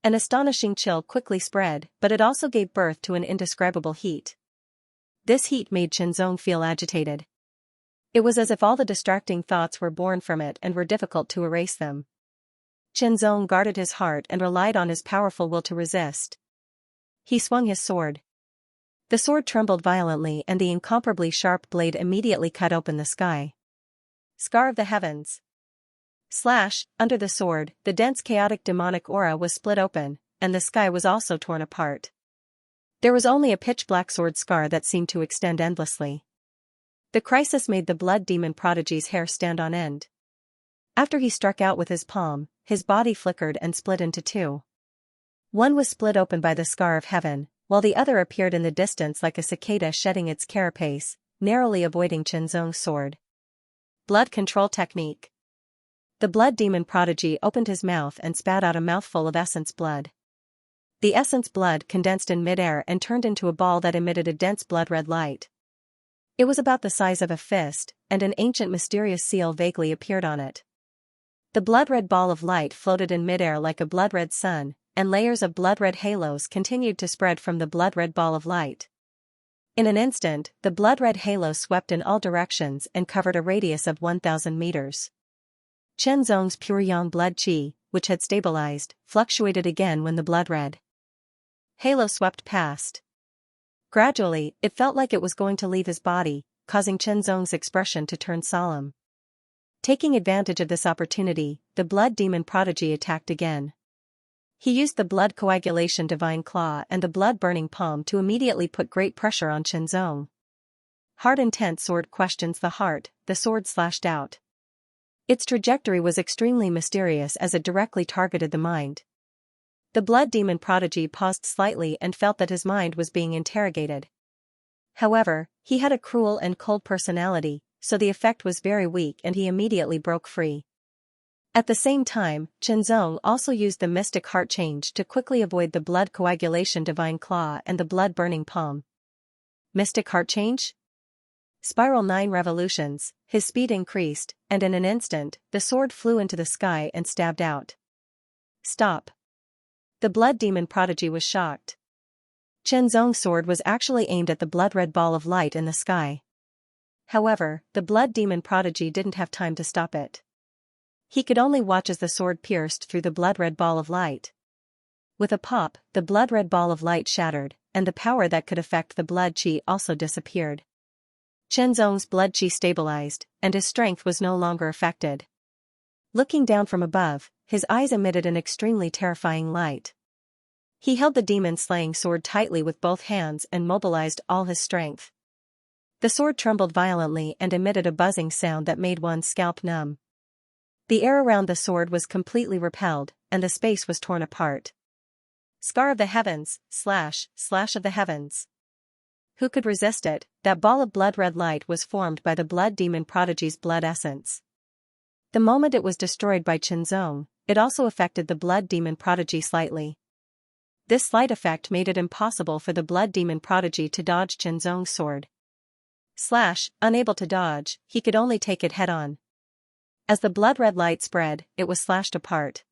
Speaker 1: An astonishing chill quickly spread, but it also gave birth to an indescribable heat. This heat made Chen Zong feel agitated. It was as if all the distracting thoughts were born from it and were difficult to erase them. Chen Zong guarded his heart and relied on his powerful will to resist. He swung his sword. The sword trembled violently and the incomparably sharp blade immediately cut open the sky. Scar of the heavens. Slash, under the sword, the dense chaotic demonic aura was split open, and the sky was also torn apart. There was only a pitch-black sword scar that seemed to extend endlessly. The crisis made the blood demon prodigy's hair stand on end. After he struck out with his palm, his body flickered and split into two. One was split open by the scar of heaven, while the other appeared in the distance like a cicada shedding its carapace, narrowly avoiding Qianzong's sword. Blood control technique. The blood demon prodigy opened his mouth and spat out a mouthful of essence blood. The essence blood condensed in midair and turned into a ball that emitted a dense blood-red light. It was about the size of a fist, and an ancient mysterious seal vaguely appeared on it. The blood-red ball of light floated in midair like a blood-red sun, and layers of blood-red halos continued to spread from the blood-red ball of light. In an instant, the blood-red halo swept in all directions and covered a radius of 1,000 meters. Qianzong's pure yang blood qi, which had stabilized, fluctuated again when the blood-red halo swept past. Gradually, it felt like it was going to leave his body, causing Qianzong's expression to turn solemn. Taking advantage of this opportunity, the blood demon prodigy attacked again. He used the blood coagulation divine claw and the blood-burning palm to immediately put great pressure on Qianzong. Hard intent sword questions the heart, the sword slashed out. Its trajectory was extremely mysterious as it directly targeted the mind. The blood demon prodigy paused slightly and felt that his mind was being interrogated. However, he had a cruel and cold personality, so the effect was very weak and he immediately broke free. At the same time, Qianzong also used the mystic heart change to quickly avoid the blood coagulation divine claw and the blood-burning palm. Mystic heart change? Spiral 9 revolutions, his speed increased, and in an instant, the sword flew into the sky and stabbed out. Stop. The blood demon prodigy was shocked. Qianzong's sword was actually aimed at the blood-red ball of light in the sky. However, the blood demon prodigy didn't have time to stop it. He could only watch as the sword pierced through the blood-red ball of light. With a pop, the blood-red ball of light shattered, and the power that could affect the blood qi also disappeared. Qianzong's blood qi stabilized, and his strength was no longer affected. Looking down from above, his eyes emitted an extremely terrifying light. He held the demon-slaying sword tightly with both hands and mobilized all his strength. The sword trembled violently and emitted a buzzing sound that made one's scalp numb. The air around the sword was completely repelled, and the space was torn apart. Scar of the heavens, slash of the heavens. Who could resist it? That ball of blood-red light was formed by the blood demon prodigy's blood essence. The moment it was destroyed by Qianzong, it also affected the blood demon prodigy slightly. This slight effect made it impossible for the blood demon prodigy to dodge Qianzong's sword. Unable to dodge, he could only take it head-on. As the blood-red light spread, it was slashed apart.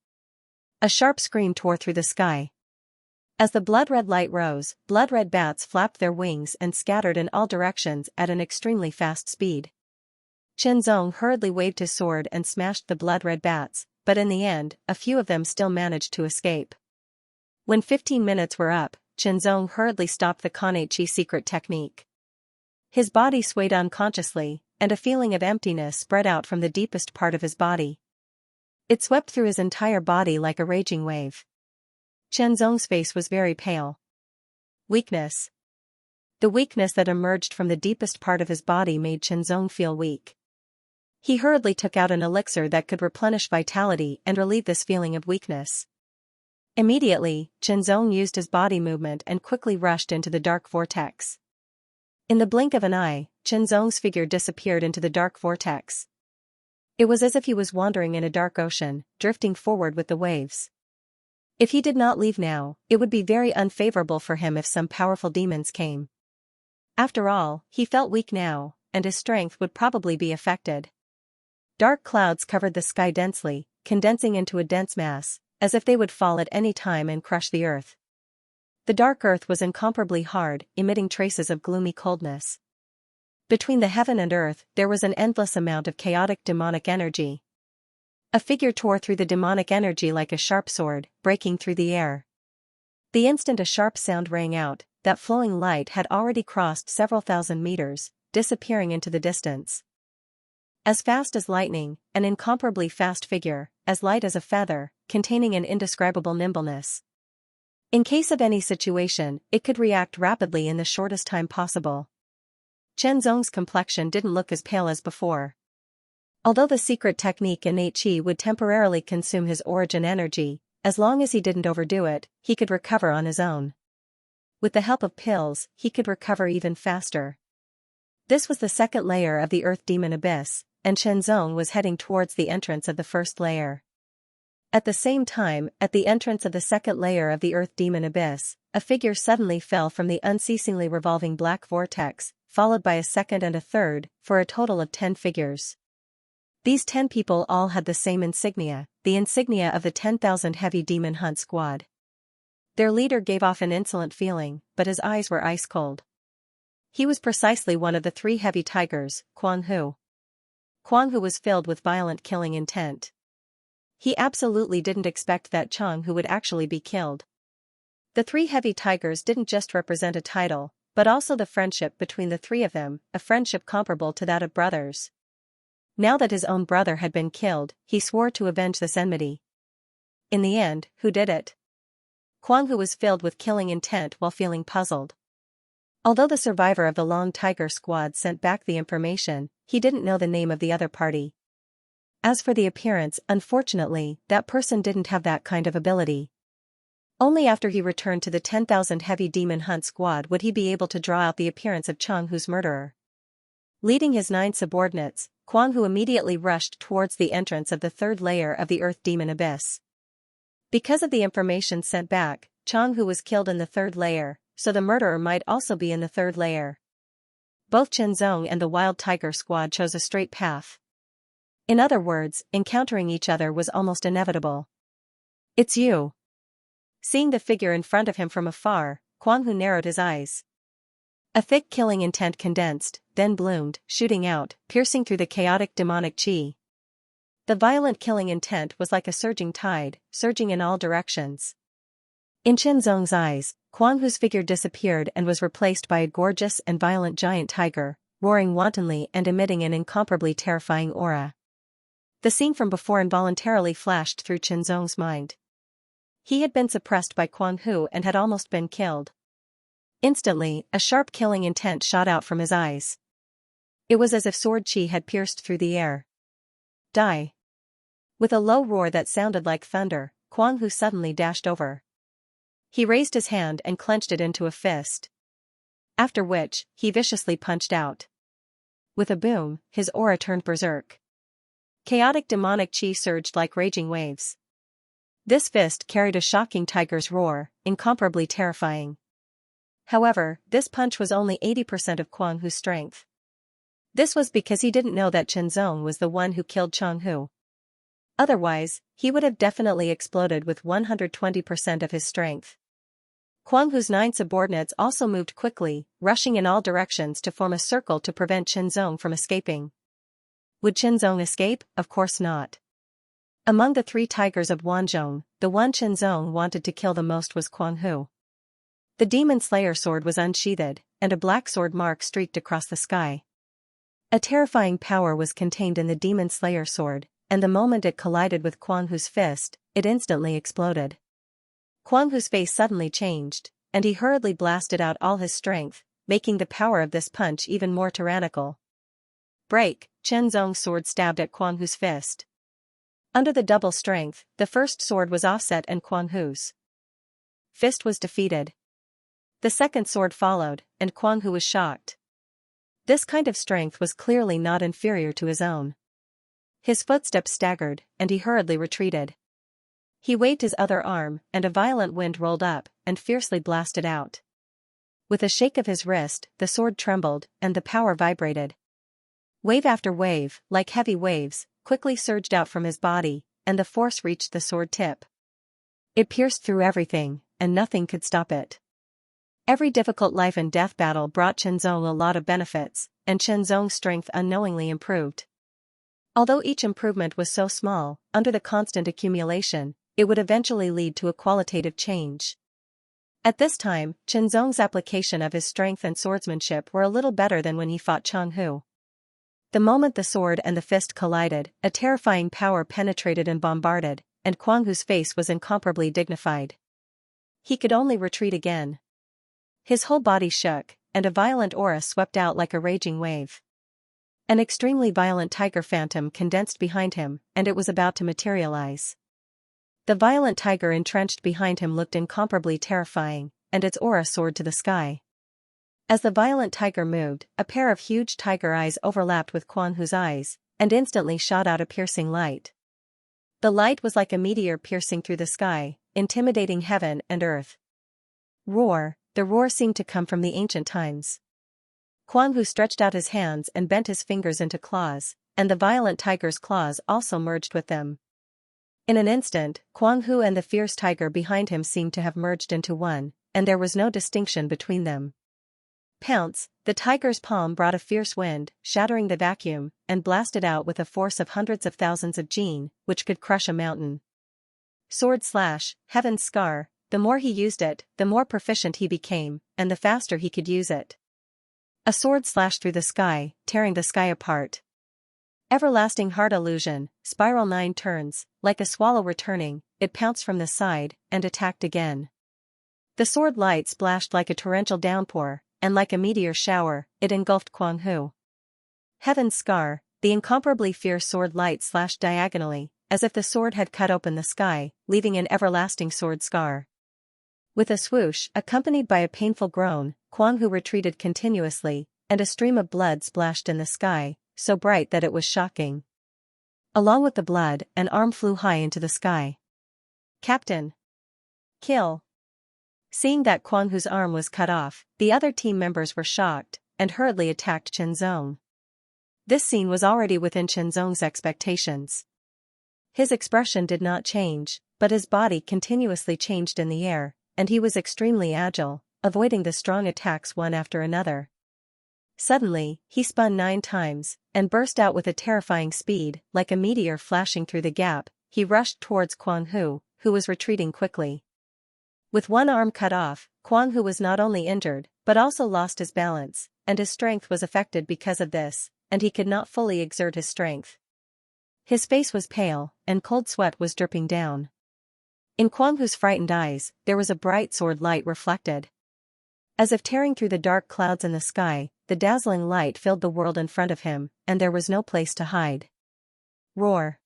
Speaker 1: A sharp scream tore through the sky. As the blood-red light rose, blood-red bats flapped their wings and scattered in all directions at an extremely fast speed. Qianzong hurriedly waved his sword and smashed the blood-red bats, but in the end, a few of them still managed to escape. When 15 minutes were up, Qianzong hurriedly stopped the Kanei-chi secret technique. His body swayed unconsciously, and a feeling of emptiness spread out from the deepest part of his body. It swept through his entire body like a raging wave. Qianzong's face was very pale. Weakness. The weakness that emerged from the deepest part of his body made Qianzong feel weak. He hurriedly took out an elixir that could replenish vitality and relieve this feeling of weakness. Immediately, Qianzong used his body movement and quickly rushed into the dark vortex. In the blink of an eye, Qianzong's figure disappeared into the dark vortex. It was as if he was wandering in a dark ocean, drifting forward with the waves. If he did not leave now, it would be very unfavorable for him if some powerful demons came. After all, he felt weak now, and his strength would probably be affected. Dark clouds covered the sky densely, condensing into a dense mass, as if they would fall at any time and crush the earth. The dark earth was incomparably hard, emitting traces of gloomy coldness. Between the heaven and earth, there was an endless amount of chaotic demonic energy. A figure tore through the demonic energy like a sharp sword, breaking through the air. The instant a sharp sound rang out, that flowing light had already crossed several thousand meters, disappearing into the distance. As fast as lightning, an incomparably fast figure, as light as a feather, containing an indescribable nimbleness. In case of any situation, it could react rapidly in the shortest time possible. Chen Zong's complexion didn't look as pale as before. Although the secret technique innate qi would temporarily consume his origin energy, as long as he didn't overdo it, he could recover on his own. With the help of pills, he could recover even faster. This was the second layer of the Earth Demon Abyss, and Chen Zong was heading towards the entrance of the first layer. At the same time, at the entrance of the second layer of the Earth Demon Abyss, a figure suddenly fell from the unceasingly revolving black vortex, followed by a second and a third, for a total of 10 figures. These 10 people all had the same insignia, the insignia of the 10,000 Heavy Demon Hunt Squad. Their leader gave off an insolent feeling, but his eyes were ice cold. He was precisely one of the 3 heavy tigers, Kuang Hu. Kuang Hu was filled with violent killing intent. He absolutely didn't expect that Chang Hu would actually be killed. The 3 heavy tigers didn't just represent a title, but also the friendship between the 3 of them, a friendship comparable to that of brothers. Now that his own brother had been killed, he swore to avenge this enmity. In the end, who did it? Kuang Hu was filled with killing intent while feeling puzzled. Although the survivor of the Long Tiger Squad sent back the information, he didn't know the name of the other party. As for the appearance, unfortunately, that person didn't have that kind of ability. Only after he returned to the 10,000 Heavy Demon Hunt Squad would he be able to draw out the appearance of Chang Hu's murderer. Leading his 9 subordinates, Kuang Hu immediately rushed towards the entrance of the third layer of the Earth Demon Abyss. Because of the information sent back, Chang Hu was killed in the third layer, so the murderer might also be in the third layer. Both Chen Zong and the Wild Tiger Squad chose a straight path. In other words, encountering each other was almost inevitable. "It's you." Seeing the figure in front of him from afar, Kuang Hu narrowed his eyes. A thick killing intent condensed, then bloomed, shooting out, piercing through the chaotic demonic qi. The violent killing intent was like a surging tide, surging in all directions. In Chen Zong's eyes, Kuang Hu's figure disappeared and was replaced by a gorgeous and violent giant tiger, roaring wantonly and emitting an incomparably terrifying aura. The scene from before involuntarily flashed through Chen Zong's mind. He had been suppressed by Kuang Hu and had almost been killed. Instantly, a sharp killing intent shot out from his eyes. It was as if sword qi had pierced through the air. "Die!" With a low roar that sounded like thunder, Kuang Hu suddenly dashed over. He raised his hand and clenched it into a fist. After which, he viciously punched out. With a boom, his aura turned berserk. Chaotic demonic qi surged like raging waves. This fist carried a shocking tiger's roar, incomparably terrifying. However, this punch was only 80% of Kuang Hu's strength. This was because he didn't know that Chen Zong was the one who killed Chang Hu. Otherwise, he would have definitely exploded with 120% of his strength. Kuang Hu's 9 subordinates also moved quickly, rushing in all directions to form a circle to prevent Chen Zong from escaping. Would Chen Zong escape? Of course not. Among the 3 tigers of Wanzhong, the one Chen Zong wanted to kill the most was Kuang Hu. The Demon Slayer sword was unsheathed, and a black sword mark streaked across the sky. A terrifying power was contained in the Demon Slayer sword, and the moment it collided with Kuang Hu's fist, it instantly exploded. Kuang Hu's face suddenly changed, and he hurriedly blasted out all his strength, making the power of this punch even more tyrannical. Break! Chen Zong's sword stabbed at Kuang Hu's fist. Under the double strength, the first sword was offset and Kuang Hu's fist was defeated. The second sword followed, and Kuang Hu was shocked. This kind of strength was clearly not inferior to his own. His footsteps staggered, and he hurriedly retreated. He waved his other arm, and a violent wind rolled up, and fiercely blasted out. With a shake of his wrist, the sword trembled, and the power vibrated. Wave after wave, like heavy waves, quickly surged out from his body, and the force reached the sword tip. It pierced through everything, and nothing could stop it. Every difficult life and death battle brought Chen Zong a lot of benefits, and Chen Zong's strength unknowingly improved. Although each improvement was so small, under the constant accumulation, it would eventually lead to a qualitative change. At this time, Chen Zong's application of his strength and swordsmanship were a little better than when he fought Chang Hu. The moment the sword and the fist collided, a terrifying power penetrated and bombarded, and Kuang Hu's face was incomparably dignified. he could only retreat again. His whole body shook, and a violent aura swept out like a raging wave. An extremely violent tiger phantom condensed behind him, and it was about to materialize. The violent tiger entrenched behind him looked incomparably terrifying, and its aura soared to the sky. As the violent tiger moved, a pair of huge tiger eyes overlapped with Quan Hu's eyes, and instantly shot out a piercing light. The light was like a meteor piercing through the sky, intimidating heaven and earth. Roar, the roar seemed to come from the ancient times. Quan Hu stretched out his hands and bent his fingers into claws, and the violent tiger's claws also merged with them. In an instant, Quan Hu and the fierce tiger behind him seemed to have merged into one, and there was no distinction between them. Pounce, the tiger's palm brought a fierce wind, shattering the vacuum, and blasted out with a force of hundreds of thousands of jin, which could crush a mountain. Sword slash, Heaven's Scar, the more he used it, the more proficient he became, and the faster he could use it. A sword slashed through the sky, tearing the sky apart. Everlasting Heart Illusion, Spiral 9 turns, like a swallow returning, it pounced from the side, and attacked again. The sword light splashed like a torrential downpour, and like a meteor shower, it engulfed Quan Hu. Heaven's Scar, the incomparably fierce sword light slashed diagonally, as if the sword had cut open the sky, leaving an everlasting sword scar. With a swoosh, accompanied by a painful groan, Quan Hu retreated continuously, and a stream of blood splashed in the sky, so bright that it was shocking. Along with the blood, an arm flew high into the sky. Captain! Kill! Seeing that Quan Hu's arm was cut off, the other team members were shocked, and hurriedly attacked Chenzong. This scene was already within Chenzong's expectations. His expression did not change, but his body continuously changed in the air, and he was extremely agile, avoiding the strong attacks one after another. Suddenly, he spun 9 times, and burst out with a terrifying speed, like a meteor flashing through the gap. He rushed towards Quan Hu, who was retreating quickly. With one arm cut off, Quan Hu was not only injured, but also lost his balance, and his strength was affected because of this, and he could not fully exert his strength. His face was pale, and cold sweat was dripping down. In Quan Hu's frightened eyes, there was a bright sword light reflected. As if tearing through the dark clouds in the sky, the dazzling light filled the world in front of him, and there was no place to hide. Roar!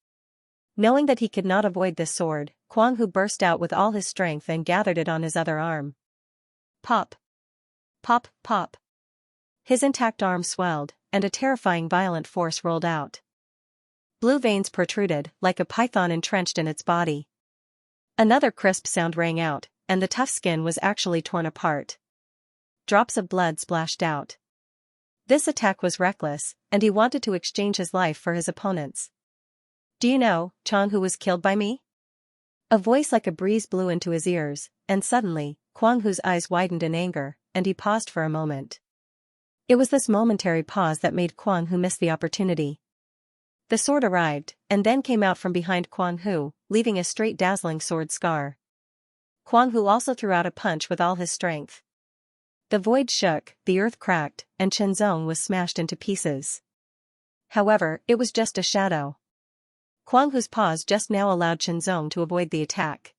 Speaker 1: Knowing that he could not avoid this sword, Quan Hu burst out with all his strength and gathered it on his other arm. Pop! Pop, pop! His intact arm swelled, and a terrifying violent force rolled out. Blue veins protruded, like a python entrenched in its body. Another crisp sound rang out, and the tough skin was actually torn apart. Drops of blood splashed out. This attack was reckless, and he wanted to exchange his life for his opponent's. Do you know, Quan Hu was killed by me? A voice like a breeze blew into his ears, and suddenly, Quan Hu's eyes widened in anger, and he paused for a moment. It was this momentary pause that made Quan Hu miss the opportunity. The sword arrived, and then came out from behind Quan Hu, leaving a straight dazzling sword scar. Quan Hu also threw out a punch with all his strength. The void shook, the earth cracked, and Chenzong was smashed into pieces. However, it was just a shadow. Quan Hu's pause just now allowed Chenzong to avoid the attack.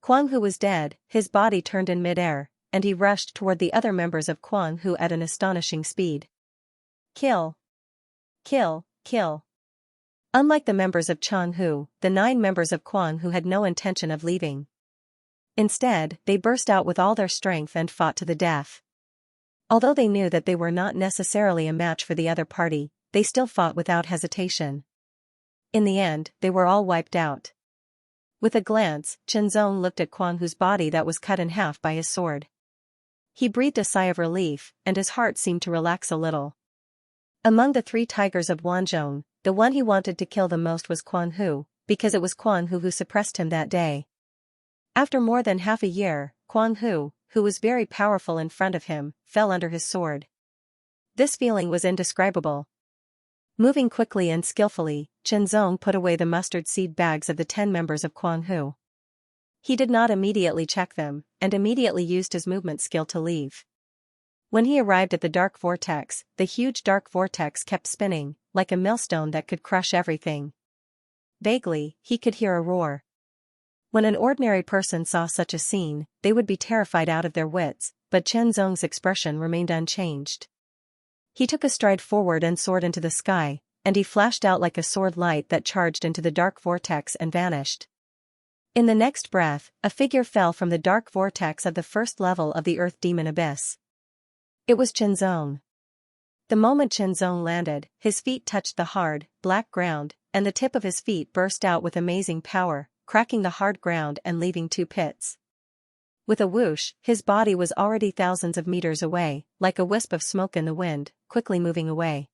Speaker 1: Quan Hu was dead, his body turned in midair, and he rushed toward the other members of Quan Hu at an astonishing speed. Kill! Kill! Kill! Unlike the members of Quan Hu, the 9 members of Quan Hu had no intention of leaving. Instead, they burst out with all their strength and fought to the death. Although they knew that they were not necessarily a match for the other party, they still fought without hesitation. In the end, they were all wiped out. With a glance, Chenzong looked at Quan Hu's body that was cut in half by his sword. He breathed a sigh of relief, and his heart seemed to relax a little. Among the 3 tigers of Wanzhong, the one he wanted to kill the most was Quan Hu, because it was Quan Hu who suppressed him that day. After more than half a year, Quan Hu, who was very powerful in front of him, fell under his sword. This feeling was indescribable. Moving quickly and skillfully, Chenzong put away the mustard seed bags of the 10 members of Quan Hu. He did not immediately check them, and immediately used his movement skill to leave. When he arrived at the dark vortex, the huge dark vortex kept spinning, like a millstone that could crush everything. Vaguely, he could hear a roar. When an ordinary person saw such a scene, they would be terrified out of their wits, but Chen Zong's expression remained unchanged. He took a stride forward and soared into the sky, and he flashed out like a sword light that charged into the dark vortex and vanished. In the next breath, a figure fell from the dark vortex of the first level of the Earth Demon Abyss. It was Chen Zong. The moment Chen Zong landed, his feet touched the hard, black ground, and the tip of his feet burst out with amazing power, cracking the hard ground and leaving two pits. With a whoosh, his body was already thousands of meters away, like a wisp of smoke in the wind, quickly moving away.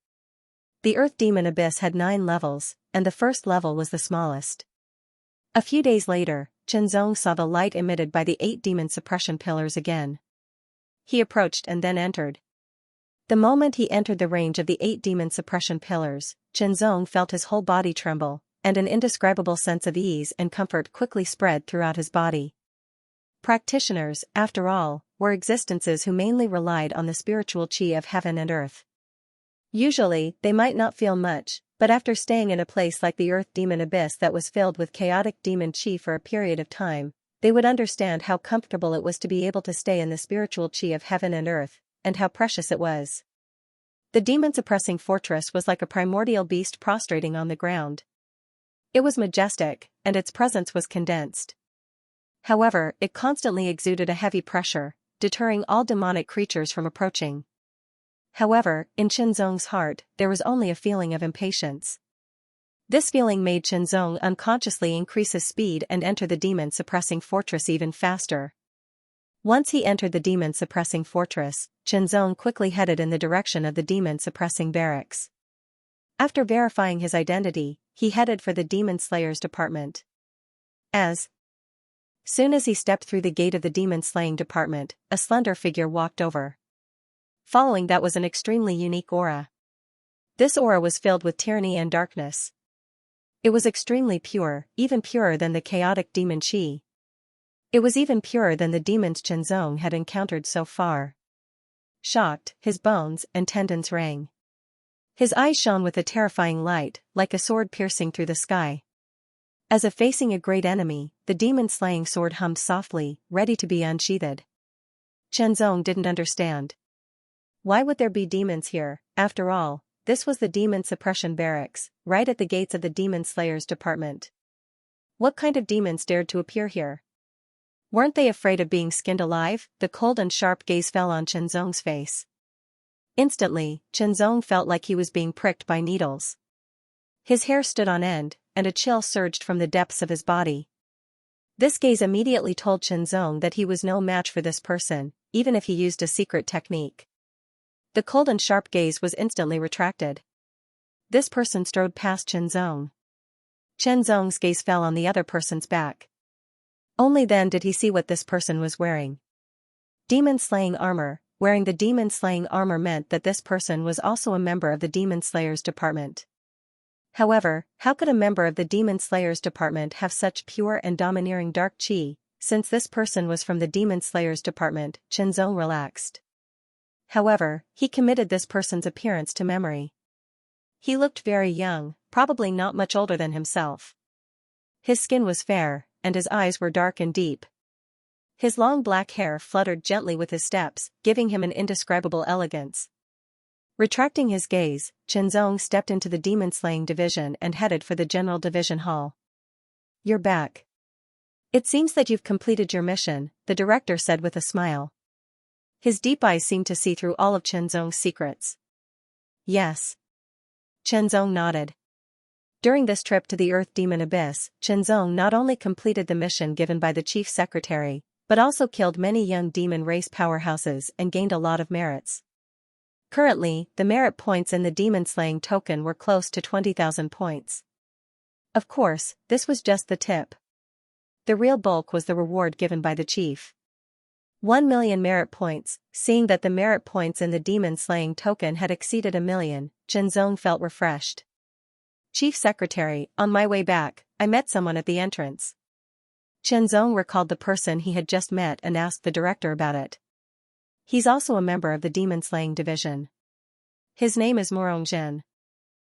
Speaker 1: The Earth Demon Abyss had 9 levels, and the first level was the smallest. A few days later, Chen Zong saw the light emitted by the 8 demon suppression pillars again. He approached and then entered. The moment he entered the range of the 8 demon suppression pillars, Chen Zong felt his whole body tremble, and an indescribable sense of ease and comfort quickly spread throughout his body. Practitioners, after all, were existences who mainly relied on the spiritual qi of heaven and earth. Usually, they might not feel much, but after staying in a place like the Earth Demon Abyss that was filled with chaotic demon qi for a period of time, they would understand how comfortable it was to be able to stay in the spiritual qi of heaven and earth, and how precious it was. The demon-suppressing fortress was like a primordial beast prostrating on the ground. It was majestic, and its presence was condensed. However, it constantly exuded a heavy pressure, deterring all demonic creatures from approaching. However, in Chen Zong's heart, there was only a feeling of impatience. This feeling made Chen Zong unconsciously increase his speed and enter the demon-suppressing fortress even faster. Once he entered the demon-suppressing fortress, Chen Zong quickly headed in the direction of the demon-suppressing barracks. After verifying his identity, he headed for the Demon Slayer's department. As soon as he stepped through the gate of the demon-slaying department, a slender figure walked over. Following that was an extremely unique aura. This aura was filled with tyranny and darkness. It was extremely pure, even purer than the chaotic demon qi. It was even purer than the demons Chen Zong had encountered so far. Shocked, his bones and tendons rang. His eyes shone with a terrifying light, like a sword piercing through the sky. As if facing a great enemy, the demon-slaying sword hummed softly, ready to be unsheathed. Chen Zong didn't understand. Why would there be demons here? After all, this was the demon suppression barracks, right at the gates of the Demon Slayer's department. What kind of demons dared to appear here? Weren't they afraid of being skinned alive? The cold and sharp gaze fell on Chen Zong's face. Instantly, Chen Zong felt like he was being pricked by needles. His hair stood on end, and a chill surged from the depths of his body. This gaze immediately told Chen Zong that he was no match for this person, even if he used a secret technique. The cold and sharp gaze was instantly retracted. This person strode past Chen Zong. Chen Zong's gaze fell on the other person's back. Only then did he see what this person was wearing. Demon-slaying armor. Wearing the demon-slaying armor meant that this person was also a member of the Demon Slayer's department. However, how could a member of the Demon Slayer's department have such pure and domineering dark qi? Since this person was from the Demon Slayer's department, Chen Zong relaxed. However, he committed this person's appearance to memory. He looked very young, probably not much older than himself. His skin was fair, and his eyes were dark and deep. His long black hair fluttered gently with his steps, giving him an indescribable elegance. Retracting his gaze, Chen Zong stepped into the demon-slaying division and headed for the general division hall. "You're back. It seems that you've completed your mission," the director said with a smile. His deep eyes seemed to see through all of Chen Zong's secrets. "Yes." Chen Zong nodded. During this trip to the Earth Demon Abyss, Chen Zong not only completed the mission given by the chief secretary, but also killed many young demon race powerhouses and gained a lot of merits. Currently, the merit points in the demon-slaying token were close to 20,000 points. Of course, this was just the tip. The real bulk was the reward given by the chief. 1 million merit points. Seeing that the merit points in the demon-slaying token had exceeded 1 million, Chen Zong felt refreshed. "Chief Secretary, on my way back, I met someone at the entrance." Chen Zong recalled the person he had just met and asked the director about it. He's also a member of the demon-slaying division. His name is Morong Zhen.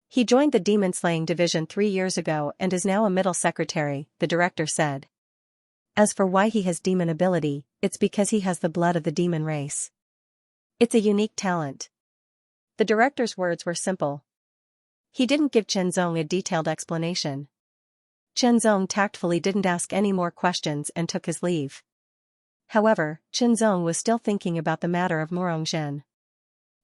Speaker 1: He joined the demon-slaying division 3 years ago and is now a middle secretary, the director said. As for why he has demon ability, it's because he has the blood of the demon race. It's a unique talent. The director's words were simple. He didn't give Chenzong a detailed explanation. Chenzong tactfully didn't ask any more questions and took his leave. However, Chenzong was still thinking about the matter of Murongzhen.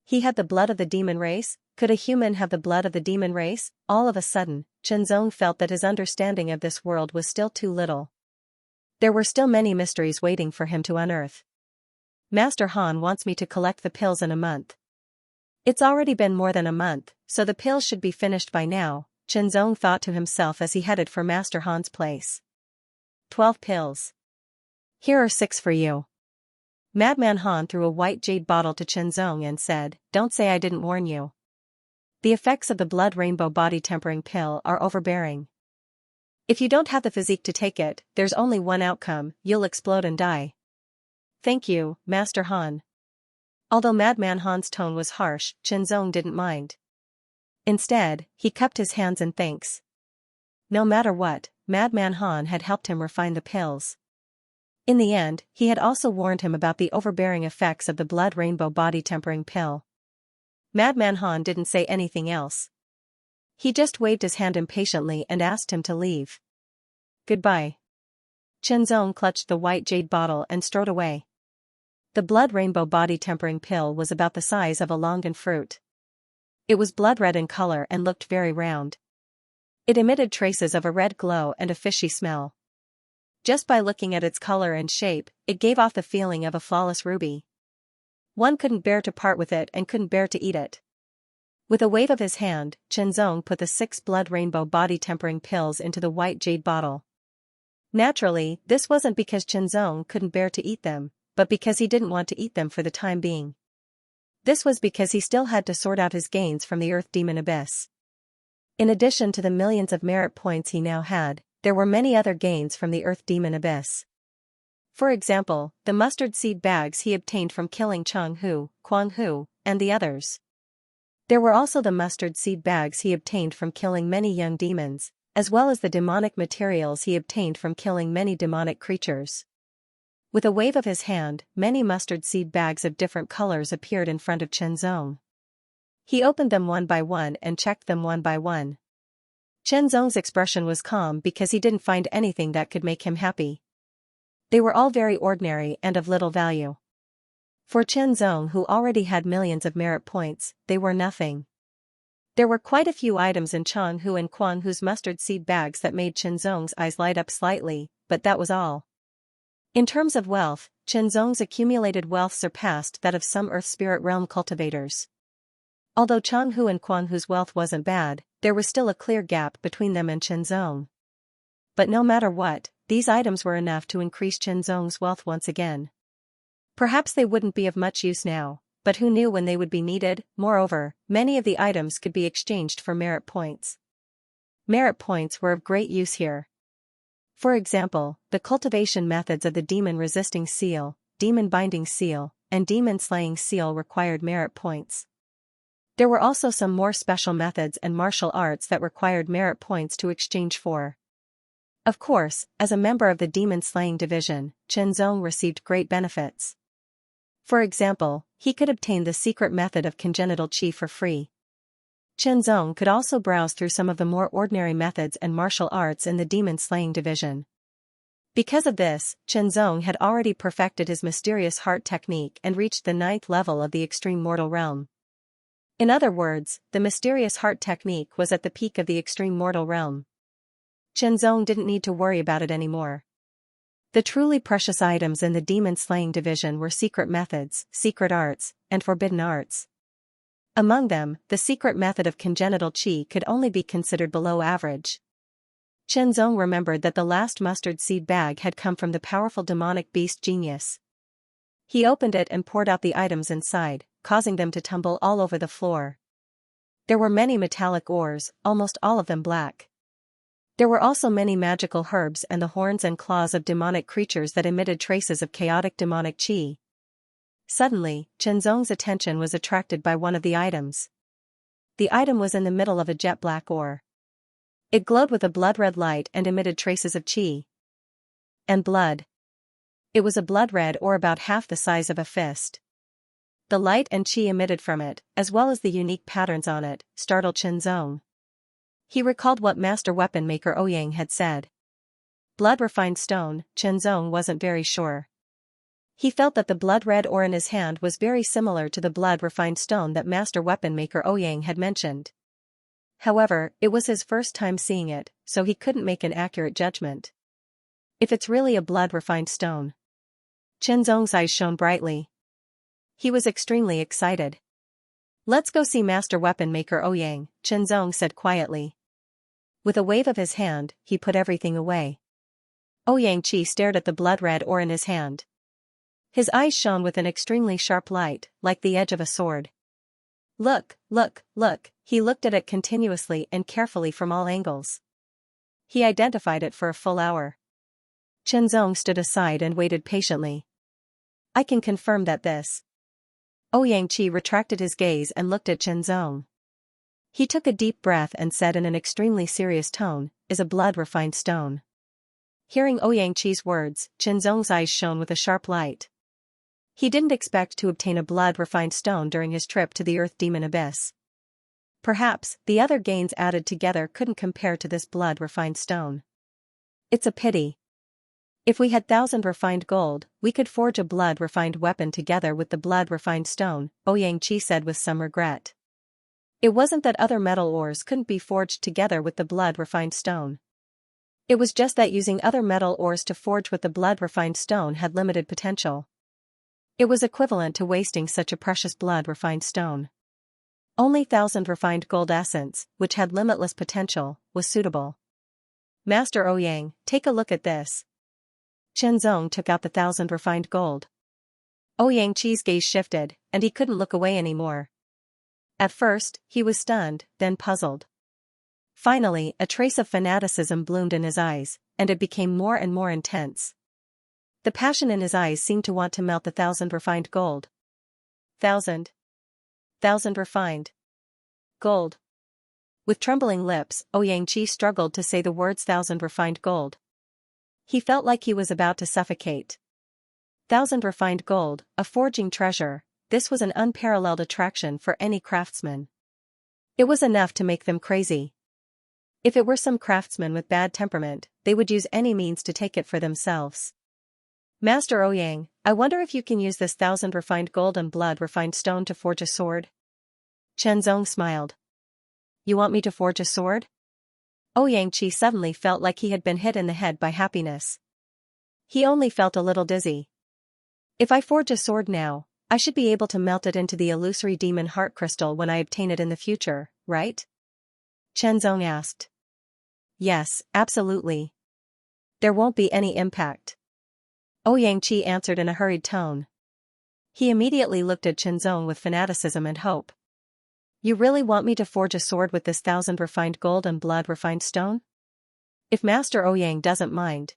Speaker 1: He had the blood of the demon race. Could a human have the blood of the demon race? All of a sudden, Chenzong felt that his understanding of this world was still too little. There were still many mysteries waiting for him to unearth. Master Han wants me to collect the pills in a month. It's already been more than a month, so the pills should be finished by now, Chenzong thought to himself as he headed for Master Han's place. 12 pills. Here are 6 for you. Madman Han threw a white jade bottle to Chenzong and said, "Don't say I didn't warn you. The effects of the blood rainbow body tempering pill are overbearing. If you don't have the physique to take it, there's only one outcome: you'll explode and die." "Thank you, Master Han." Although Madman Han's tone was harsh, Chenzong didn't mind. Instead, he cupped his hands in thanks. No matter what, Madman Han had helped him refine the pills. In the end, he had also warned him about the overbearing effects of the blood rainbow body tempering pill. Madman Han didn't say anything else. He just waved his hand impatiently and asked him to leave. "Goodbye." Chenzong clutched the white jade bottle and strode away. The blood rainbow body tempering pill was about the size of a longan fruit. It was blood red in color and looked very round. It emitted traces of a red glow and a fishy smell. Just by looking at its color and shape, it gave off the feeling of a flawless ruby. One couldn't bear to part with it and couldn't bear to eat it. With a wave of his hand, Chenzong put the 6 blood rainbow body tempering pills into the white jade bottle. Naturally, this wasn't because Chenzong couldn't bear to eat them, but because he didn't want to eat them for the time being. This was because he still had to sort out his gains from the Earth Demon Abyss. In addition to the millions of merit points he now had, there were many other gains from the Earth Demon Abyss. For example, the mustard seed bags he obtained from killing Chang Hu, Quang Hu, and the others. There were also the mustard seed bags he obtained from killing many young demons, as well as the demonic materials he obtained from killing many demonic creatures. With a wave of his hand, many mustard seed bags of different colors appeared in front of Chenzong. He opened them one by one and checked them one by one. Chenzong's expression was calm because he didn't find anything that could make him happy. They were all very ordinary and of little value. For Chenzong, who already had millions of merit points, they were nothing. There were quite a few items in Chang Hu and Quang Hu's mustard seed bags that made Chenzong's eyes light up slightly, but that was all. In terms of wealth, Chenzong's accumulated wealth surpassed that of some Earth Spirit Realm cultivators. Although Chang Hu and Quang Hu's wealth wasn't bad, there was still a clear gap between them and Chenzong. But no matter what, these items were enough to increase Chenzong's wealth once again. Perhaps they wouldn't be of much use now, but who knew when they would be needed? Moreover, many of the items could be exchanged for merit points. Merit points were of great use here. For example, the cultivation methods of the demon resisting seal, demon binding seal, and demon slaying seal required merit points. There were also some more special methods and martial arts that required merit points to exchange for. Of course, as a member of the demon slaying division, Chenzong received great benefits. For example, he could obtain the secret method of congenital qi for free. Chenzong could also browse through some of the more ordinary methods and martial arts in the demon slaying division. Because of this, Chenzong had already perfected his mysterious heart technique and reached the 9th level of the extreme mortal realm. In other words, the mysterious heart technique was at the peak of the extreme mortal realm. Chenzong didn't need to worry about it anymore. The truly precious items in the demon slaying division were secret methods, secret arts, and forbidden arts. Among them, the secret method of congenital qi could only be considered below average. Chenzong remembered that the last mustard seed bag had come from the powerful demonic beast Genius. He opened it and poured out the items inside, causing them to tumble all over the floor. There were many metallic ores, almost all of them black. There were also many magical herbs and the horns and claws of demonic creatures that emitted traces of chaotic demonic qi. Suddenly, Chenzong's attention was attracted by one of the items. The item was in the middle of a jet black ore. It glowed with a blood-red light and emitted traces of qi. And blood. It was a blood red or about half the size of a fist. The light and chi emitted from it, as well as the unique patterns on it, startled Qianzong. He recalled what master weapon maker Ouyang had said. Blood-refined stone. Qianzong wasn't very sure. He felt that the blood-red ore in his hand was very similar to the blood-refined stone that master weapon maker Ouyang had mentioned. However, it was his first time seeing it, so he couldn't make an accurate judgment. If it's really a blood-refined stone. Qianzong's eyes shone brightly. He was extremely excited. Let's go see master weapon maker Ouyang, Qianzong said quietly. With a wave of his hand, he put everything away. Ouyang Qi stared at the blood-red ore in his hand. His eyes shone with an extremely sharp light, like the edge of a sword. Look, look, look, he looked at it continuously and carefully from all angles. He identified it for a full hour. Qianzong stood aside and waited patiently. I can confirm that this. Ouyang Qi retracted his gaze and looked at Qianzong. He took a deep breath and said in an extremely serious tone, is a blood-refined stone. Hearing Ouyang Qi's words, Qianzong's eyes shone with a sharp light. He didn't expect to obtain a blood-refined stone during his trip to the Earth Demon Abyss. Perhaps, the other gains added together couldn't compare to this blood-refined stone. It's a pity. If we had 1,000 refined gold, we could forge a blood-refined weapon together with the blood-refined stone, Ouyang Qi said with some regret. It wasn't that other metal ores couldn't be forged together with the blood-refined stone. It was just that using other metal ores to forge with the blood-refined stone had limited potential. It was equivalent to wasting such a precious blood-refined stone. Only 1,000 refined gold essence, which had limitless potential, was suitable. Master Ouyang, take a look at this. Qianzong took out the 1,000 refined gold. Ouyang Qi's gaze shifted, and he couldn't look away anymore. At first, he was stunned, then puzzled. Finally, a trace of fanaticism bloomed in his eyes, and it became more and more intense. The passion in his eyes seemed to want to melt the 1,000 refined gold. 1,000 refined gold. With trembling lips, Ouyang Qi struggled to say the words 1,000 refined gold. He felt like he was about to suffocate. 1,000 refined gold, a forging treasure, this was an unparalleled attraction for any craftsman. It was enough to make them crazy. If it were some craftsman with bad temperament, they would use any means to take it for themselves. Master Ouyang, I wonder if you can use this 1,000 refined gold and blood-refined stone to forge a sword? Qianzong smiled. You want me to forge a sword? Ouyang Qi suddenly felt like he had been hit in the head by happiness. He only felt a little dizzy. If I forge a sword now, I should be able to melt it into the illusory demon heart crystal when I obtain it in the future, right? Qianzong asked. Yes, absolutely. There won't be any impact. Ouyang Qi answered in a hurried tone. He immediately looked at Qianzong with fanaticism and hope. You really want me to forge a sword with this 1,000 refined gold and blood-refined stone? If Master Ouyang doesn't mind.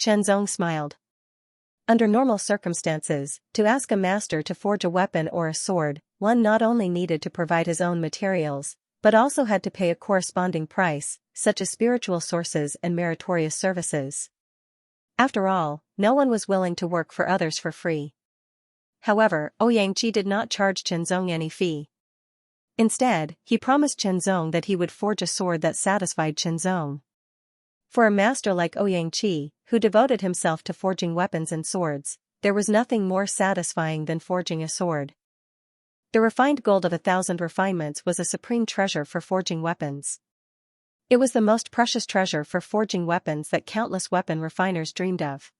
Speaker 1: Qianzong smiled. Under normal circumstances, to ask a master to forge a weapon or a sword, one not only needed to provide his own materials, but also had to pay a corresponding price, such as spiritual sources and meritorious services. After all, no one was willing to work for others for free. However, Ouyang Qi did not charge Qianzong any fee. Instead, he promised Qianzong that he would forge a sword that satisfied Qianzong. For a master like Ouyang Qi, who devoted himself to forging weapons and swords, there was nothing more satisfying than forging a sword. The refined gold of 1,000 refinements was a supreme treasure for forging weapons. It was the most precious treasure for forging weapons that countless weapon refiners dreamed of.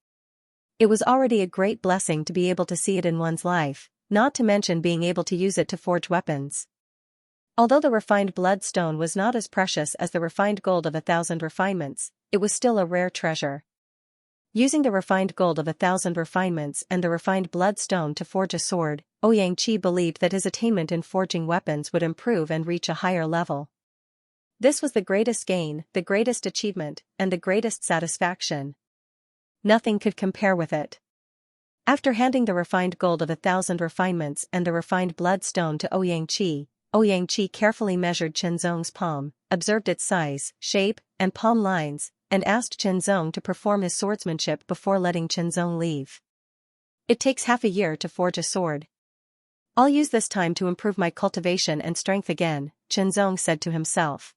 Speaker 1: It was already a great blessing to be able to see it in one's life, not to mention being able to use it to forge weapons. Although the refined bloodstone was not as precious as the refined gold of 1,000 refinements, it was still a rare treasure. Using the refined gold of 1,000 refinements and the refined bloodstone to forge a sword, Ouyang Qi believed that his attainment in forging weapons would improve and reach a higher level. This was the greatest gain, the greatest achievement, and the greatest satisfaction. Nothing could compare with it. After handing the refined gold of 1,000 refinements and the refined bloodstone to Ouyang Qi carefully measured Qianzong's palm, observed its size, shape, and palm lines, and asked Qinzong to perform his swordsmanship before letting Qinzong leave. It takes half a year to forge a sword. I'll use this time to improve my cultivation and strength again, Qinzong said to himself.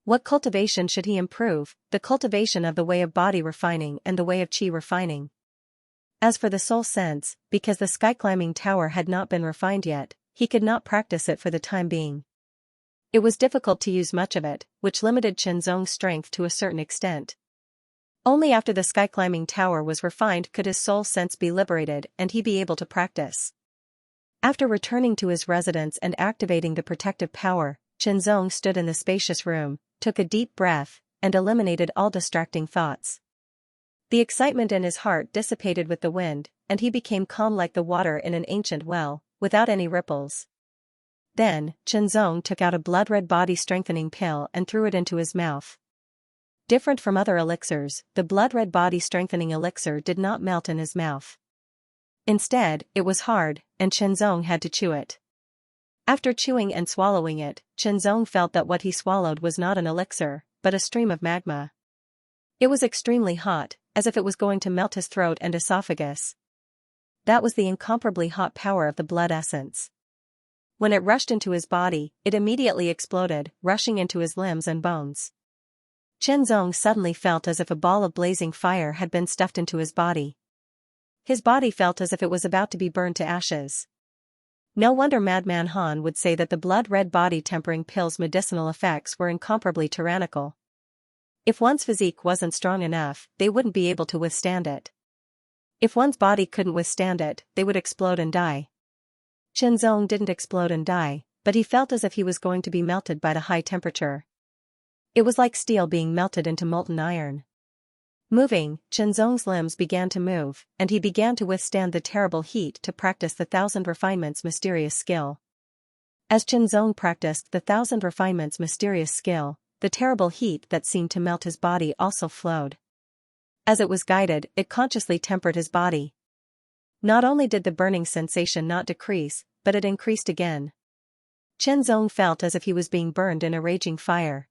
Speaker 1: What cultivation should he improve? The cultivation of the way of body refining and the way of qi refining. As for the soul sense, because the sky-climbing tower had not been refined yet, he could not practice it for the time being. It was difficult to use much of it, which limited Qinzong's strength to a certain extent. Only after the sky-climbing tower was refined could his soul sense be liberated and he be able to practice. After returning to his residence and activating the protective power, Qinzong stood in the spacious room, took a deep breath, and eliminated all distracting thoughts. The excitement in his heart dissipated with the wind, and he became calm like the water in an ancient well, without any ripples. Then, Qinzong took out a blood-red body-strengthening pill and threw it into his mouth. Different from other elixirs, the blood-red body-strengthening elixir did not melt in his mouth. Instead, it was hard, and Qinzong had to chew it. After chewing and swallowing it, Qinzong felt that what he swallowed was not an elixir, but a stream of magma. It was extremely hot, as if it was going to melt his throat and esophagus. That was the incomparably hot power of the blood essence. When it rushed into his body, it immediately exploded, rushing into his limbs and bones. Qinzong suddenly felt as if a ball of blazing fire had been stuffed into his body. His body felt as if it was about to be burned to ashes. No wonder Madman Han would say that the blood-red body-tempering pill's medicinal effects were incomparably tyrannical. If one's physique wasn't strong enough, they wouldn't be able to withstand it. If one's body couldn't withstand it, they would explode and die. Qinzong didn't explode and die, but he felt as if he was going to be melted by the high temperature. It was like steel being melted into molten iron. Moving, Qinzong's limbs began to move, and he began to withstand the terrible heat to practice the Thousand Refinements' mysterious skill. As Qinzong practiced the Thousand Refinements' mysterious skill, the terrible heat that seemed to melt his body also flowed. As it was guided, it consciously tempered his body. Not only did the burning sensation not decrease, but it increased again. Qinzong felt as if he was being burned in a raging fire.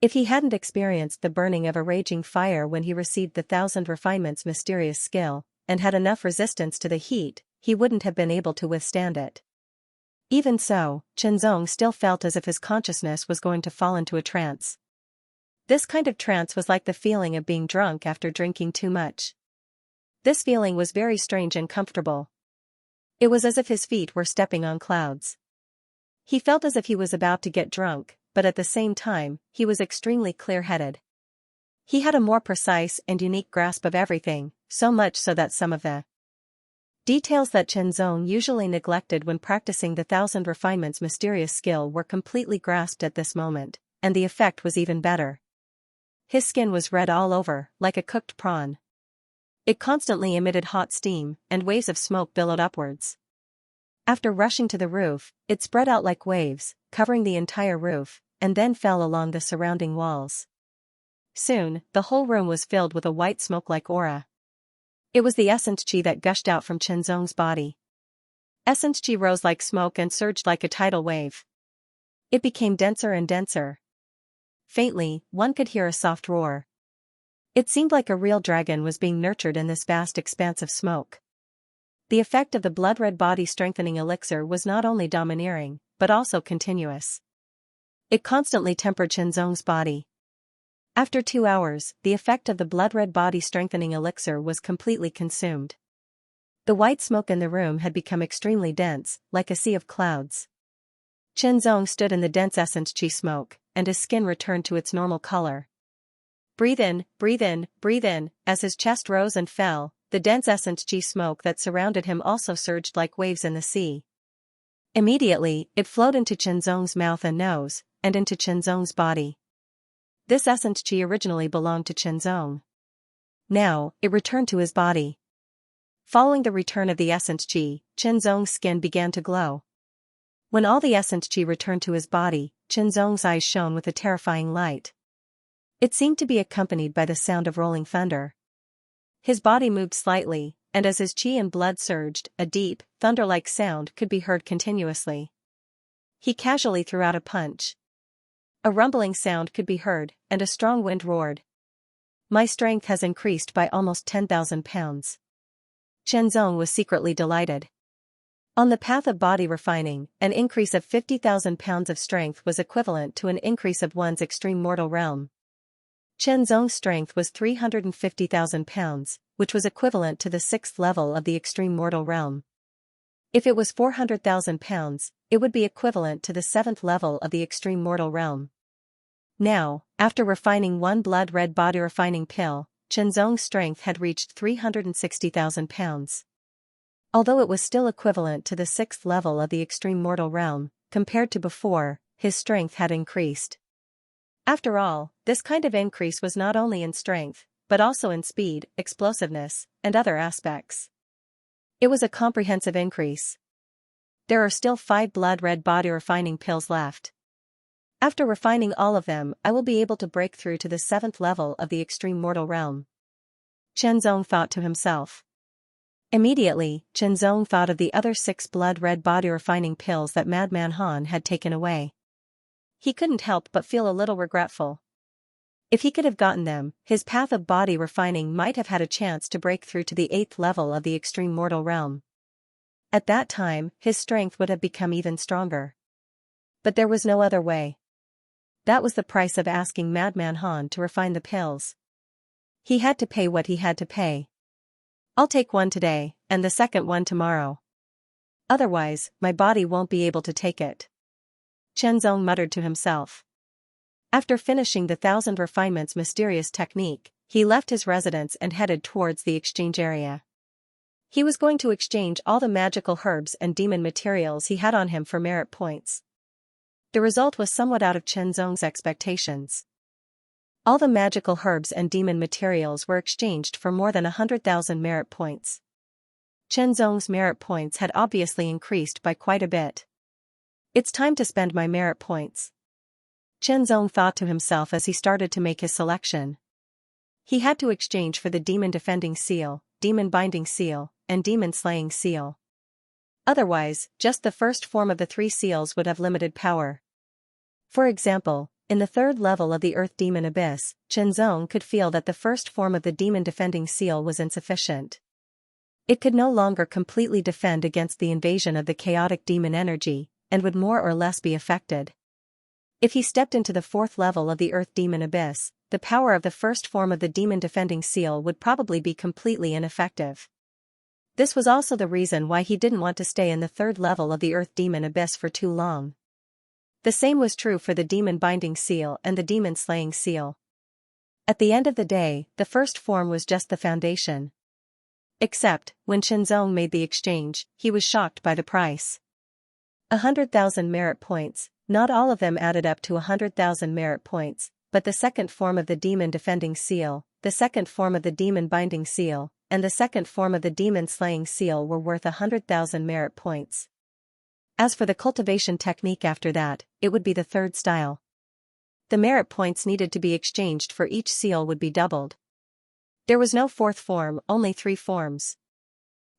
Speaker 1: If he hadn't experienced the burning of a raging fire when he received the Thousand Refinements' mysterious skill, and had enough resistance to the heat, he wouldn't have been able to withstand it. Even so, Qinzong still felt as if his consciousness was going to fall into a trance. This kind of trance was like the feeling of being drunk after drinking too much. This feeling was very strange and comfortable. It was as if his feet were stepping on clouds. He felt as if he was about to get drunk, but at the same time, he was extremely clear-headed. He had a more precise and unique grasp of everything, so much so that some of the details that Qinzong usually neglected when practicing the Thousand Refinements' mysterious skill were completely grasped at this moment, and the effect was even better. His skin was red all over, like a cooked prawn. It constantly emitted hot steam, and waves of smoke billowed upwards. After rushing to the roof, it spread out like waves, covering the entire roof, and then fell along the surrounding walls. Soon, the whole room was filled with a white smoke-like aura. It was the essence qi that gushed out from Qinzong's body. Essence qi rose like smoke and surged like a tidal wave. It became denser and denser. Faintly, one could hear a soft roar. It seemed like a real dragon was being nurtured in this vast expanse of smoke. The effect of the blood-red body-strengthening elixir was not only domineering, but also continuous. It constantly tempered Qinzong's body. After 2 hours, the effect of the blood-red body-strengthening elixir was completely consumed. The white smoke in the room had become extremely dense, like a sea of clouds. Qinzong stood in the dense essence qi smoke, and his skin returned to its normal color. Breathe in, breathe in, breathe in. As his chest rose and fell, the dense essence qi smoke that surrounded him also surged like waves in the sea. Immediately, it flowed into Qinzong's mouth and nose, and into Qinzong's body. This essence qi originally belonged to Qinzong. Now, it returned to his body. Following the return of the essence qi, Qinzong's skin began to glow. When all the essence qi returned to his body, Qinzong's eyes shone with a terrifying light. It seemed to be accompanied by the sound of rolling thunder. His body moved slightly, and as his qi and blood surged, a deep, thunder-like sound could be heard continuously. He casually threw out a punch. A rumbling sound could be heard, and a strong wind roared. My strength has increased by almost 10,000 pounds. Xianxia was secretly delighted. On the path of body refining, an increase of 50,000 pounds of strength was equivalent to an increase of one's extreme mortal realm. Xianxia's strength was 350,000 pounds, which was equivalent to the 6th level of the extreme mortal realm. If it was 400,000 pounds, it would be equivalent to the 7th level of the extreme mortal realm. Now, after refining one blood-red body refining pill, Xianxia's strength had reached 360,000 pounds. Although it was still equivalent to the 6th level of the extreme mortal realm, compared to before, his strength had increased. After all, this kind of increase was not only in strength, but also in speed, explosiveness, and other aspects. It was a comprehensive increase. There are still 5 blood-red body refining pills left. After refining all of them, I will be able to break through to the 7th level of the extreme mortal realm. Xianxia thought to himself. Immediately, Xianxia thought of the other 6 blood-red body refining pills that Madman Han had taken away. He couldn't help but feel a little regretful. If he could have gotten them, his path of body refining might have had a chance to break through to the 8th level of the extreme mortal realm. At that time, his strength would have become even stronger. But there was no other way. That was the price of asking Madman Han to refine the pills. He had to pay what he had to pay. I'll take one today, and the second one tomorrow. Otherwise, my body won't be able to take it. Xianxia muttered to himself. After finishing the 1,000 refinements mysterious technique, he left his residence and headed towards the exchange area. He was going to exchange all the magical herbs and demon materials he had on him for merit points. The result was somewhat out of Xianxia's expectations. All the magical herbs and demon materials were exchanged for more than 100,000 merit points. Xianxia's merit points had obviously increased by quite a bit. It's time to spend my merit points. Xianxia thought to himself as he started to make his selection. He had to exchange for the demon defending seal, demon binding seal, and demon slaying seal. Otherwise, just the first form of the 3 seals would have limited power. For example, in the 3rd level of the Earth Demon Abyss, Xianxia could feel that the first form of the demon defending seal was insufficient. It could no longer completely defend against the invasion of the chaotic demon energy, and would more or less be affected. If he stepped into the 4th level of the Earth Demon Abyss, the power of the first form of the demon defending seal would probably be completely ineffective. This was also the reason why he didn't want to stay in the 3rd level of the Earth Demon Abyss for too long. The same was true for the demon binding seal and the demon slaying seal. At the end of the day, the first form was just the foundation. Except, when Xianxia made the exchange, he was shocked by the price. 100,000 merit points, not all of them added up to 100,000 merit points, but the second form of the demon defending seal, the second form of the demon binding seal, and the second form of the demon slaying seal were worth 100,000 merit points. As for the cultivation technique after that, it would be the 3rd style. The merit points needed to be exchanged for each seal would be doubled. There was no 4th form, only 3 forms.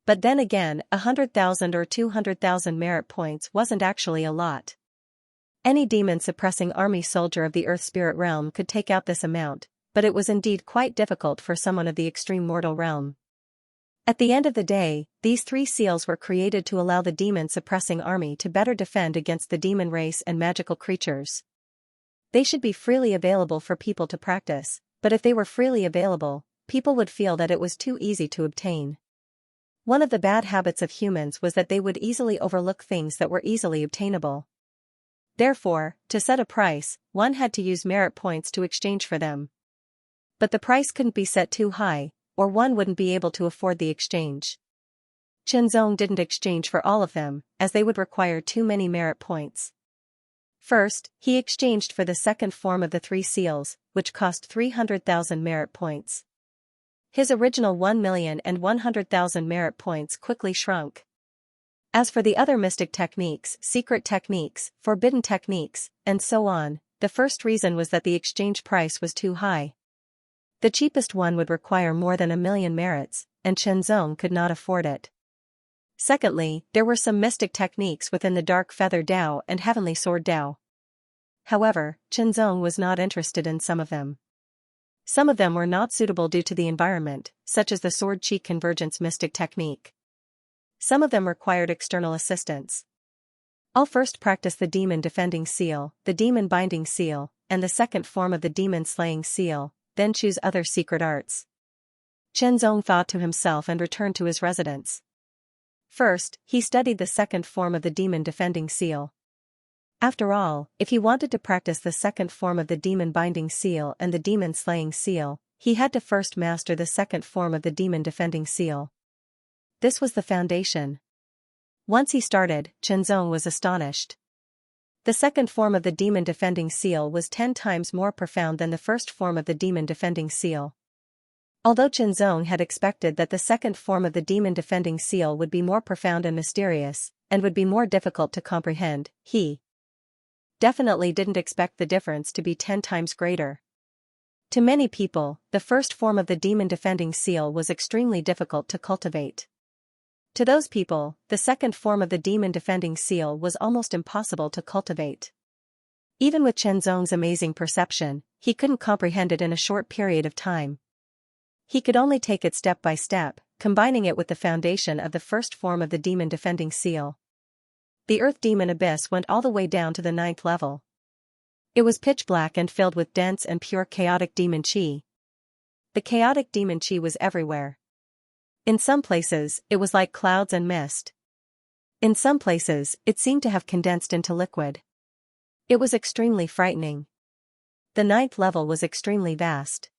Speaker 1: But then again, 100,000 or 200,000 merit points wasn't actually a lot. Any demon-suppressing army soldier of the Earth Spirit realm could take out this amount, but it was indeed quite difficult for someone of the extreme mortal realm. At the end of the day, these 3 seals were created to allow the demon-suppressing army to better defend against the demon race and magical creatures. They should be freely available for people to practice, but if they were freely available, people would feel that it was too easy to obtain. One of the bad habits of humans was that they would easily overlook things that were easily obtainable. Therefore, to set a price, one had to use merit points to exchange for them. But the price couldn't be set too high, or one wouldn't be able to afford the exchange. Xianxia didn't exchange for all of them, as they would require too many merit points. First, he exchanged for the second form of the 3 seals, which cost 300,000 merit points. His original 1,100,000 merit points quickly shrunk. As for the other mystic techniques, secret techniques, forbidden techniques, and so on, the first reason was that the exchange price was too high. The cheapest one would require more than 1,000,000 merits, and Xianxia could not afford it. Secondly, there were some mystic techniques within the Dark Feather Dao and Heavenly Sword Dao. However, Xianxia was not interested in some of them. Some of them were not suitable due to the environment, such as the sword-chi convergence mystic technique. Some of them required external assistance. I'll first practice the demon defending seal, the demon binding seal, and the second form of the demon slaying seal, then choose other secret arts. Chen Zong thought to himself and returned to his residence. First, he studied the second form of the demon defending seal. After all, if he wanted to practice the second form of the demon binding seal and the demon slaying seal, he had to first master the second form of the demon defending seal. This was the foundation. Once he started, Chen Zong was astonished. The second form of the demon defending seal was 10 times more profound than the first form of the demon defending seal. Although Chen Zong had expected that the second form of the demon defending seal would be more profound and mysterious, and would be more difficult to comprehend, he definitely didn't expect the difference to be 10 times greater. To many people, the first form of the demon defending seal was extremely difficult to cultivate. To those people, the second form of the demon defending seal was almost impossible to cultivate. Even with Chen Zong's amazing perception, he couldn't comprehend it in a short period of time. He could only take it step by step, combining it with the foundation of the first form of the demon defending seal. The earth demon abyss went all the way down to the 9th level. It was pitch black and filled with dense and pure chaotic demon chi. The chaotic demon chi was everywhere. In some places, it was like clouds and mist. In some places, it seemed to have condensed into liquid. It was extremely frightening. The 9th level was extremely vast.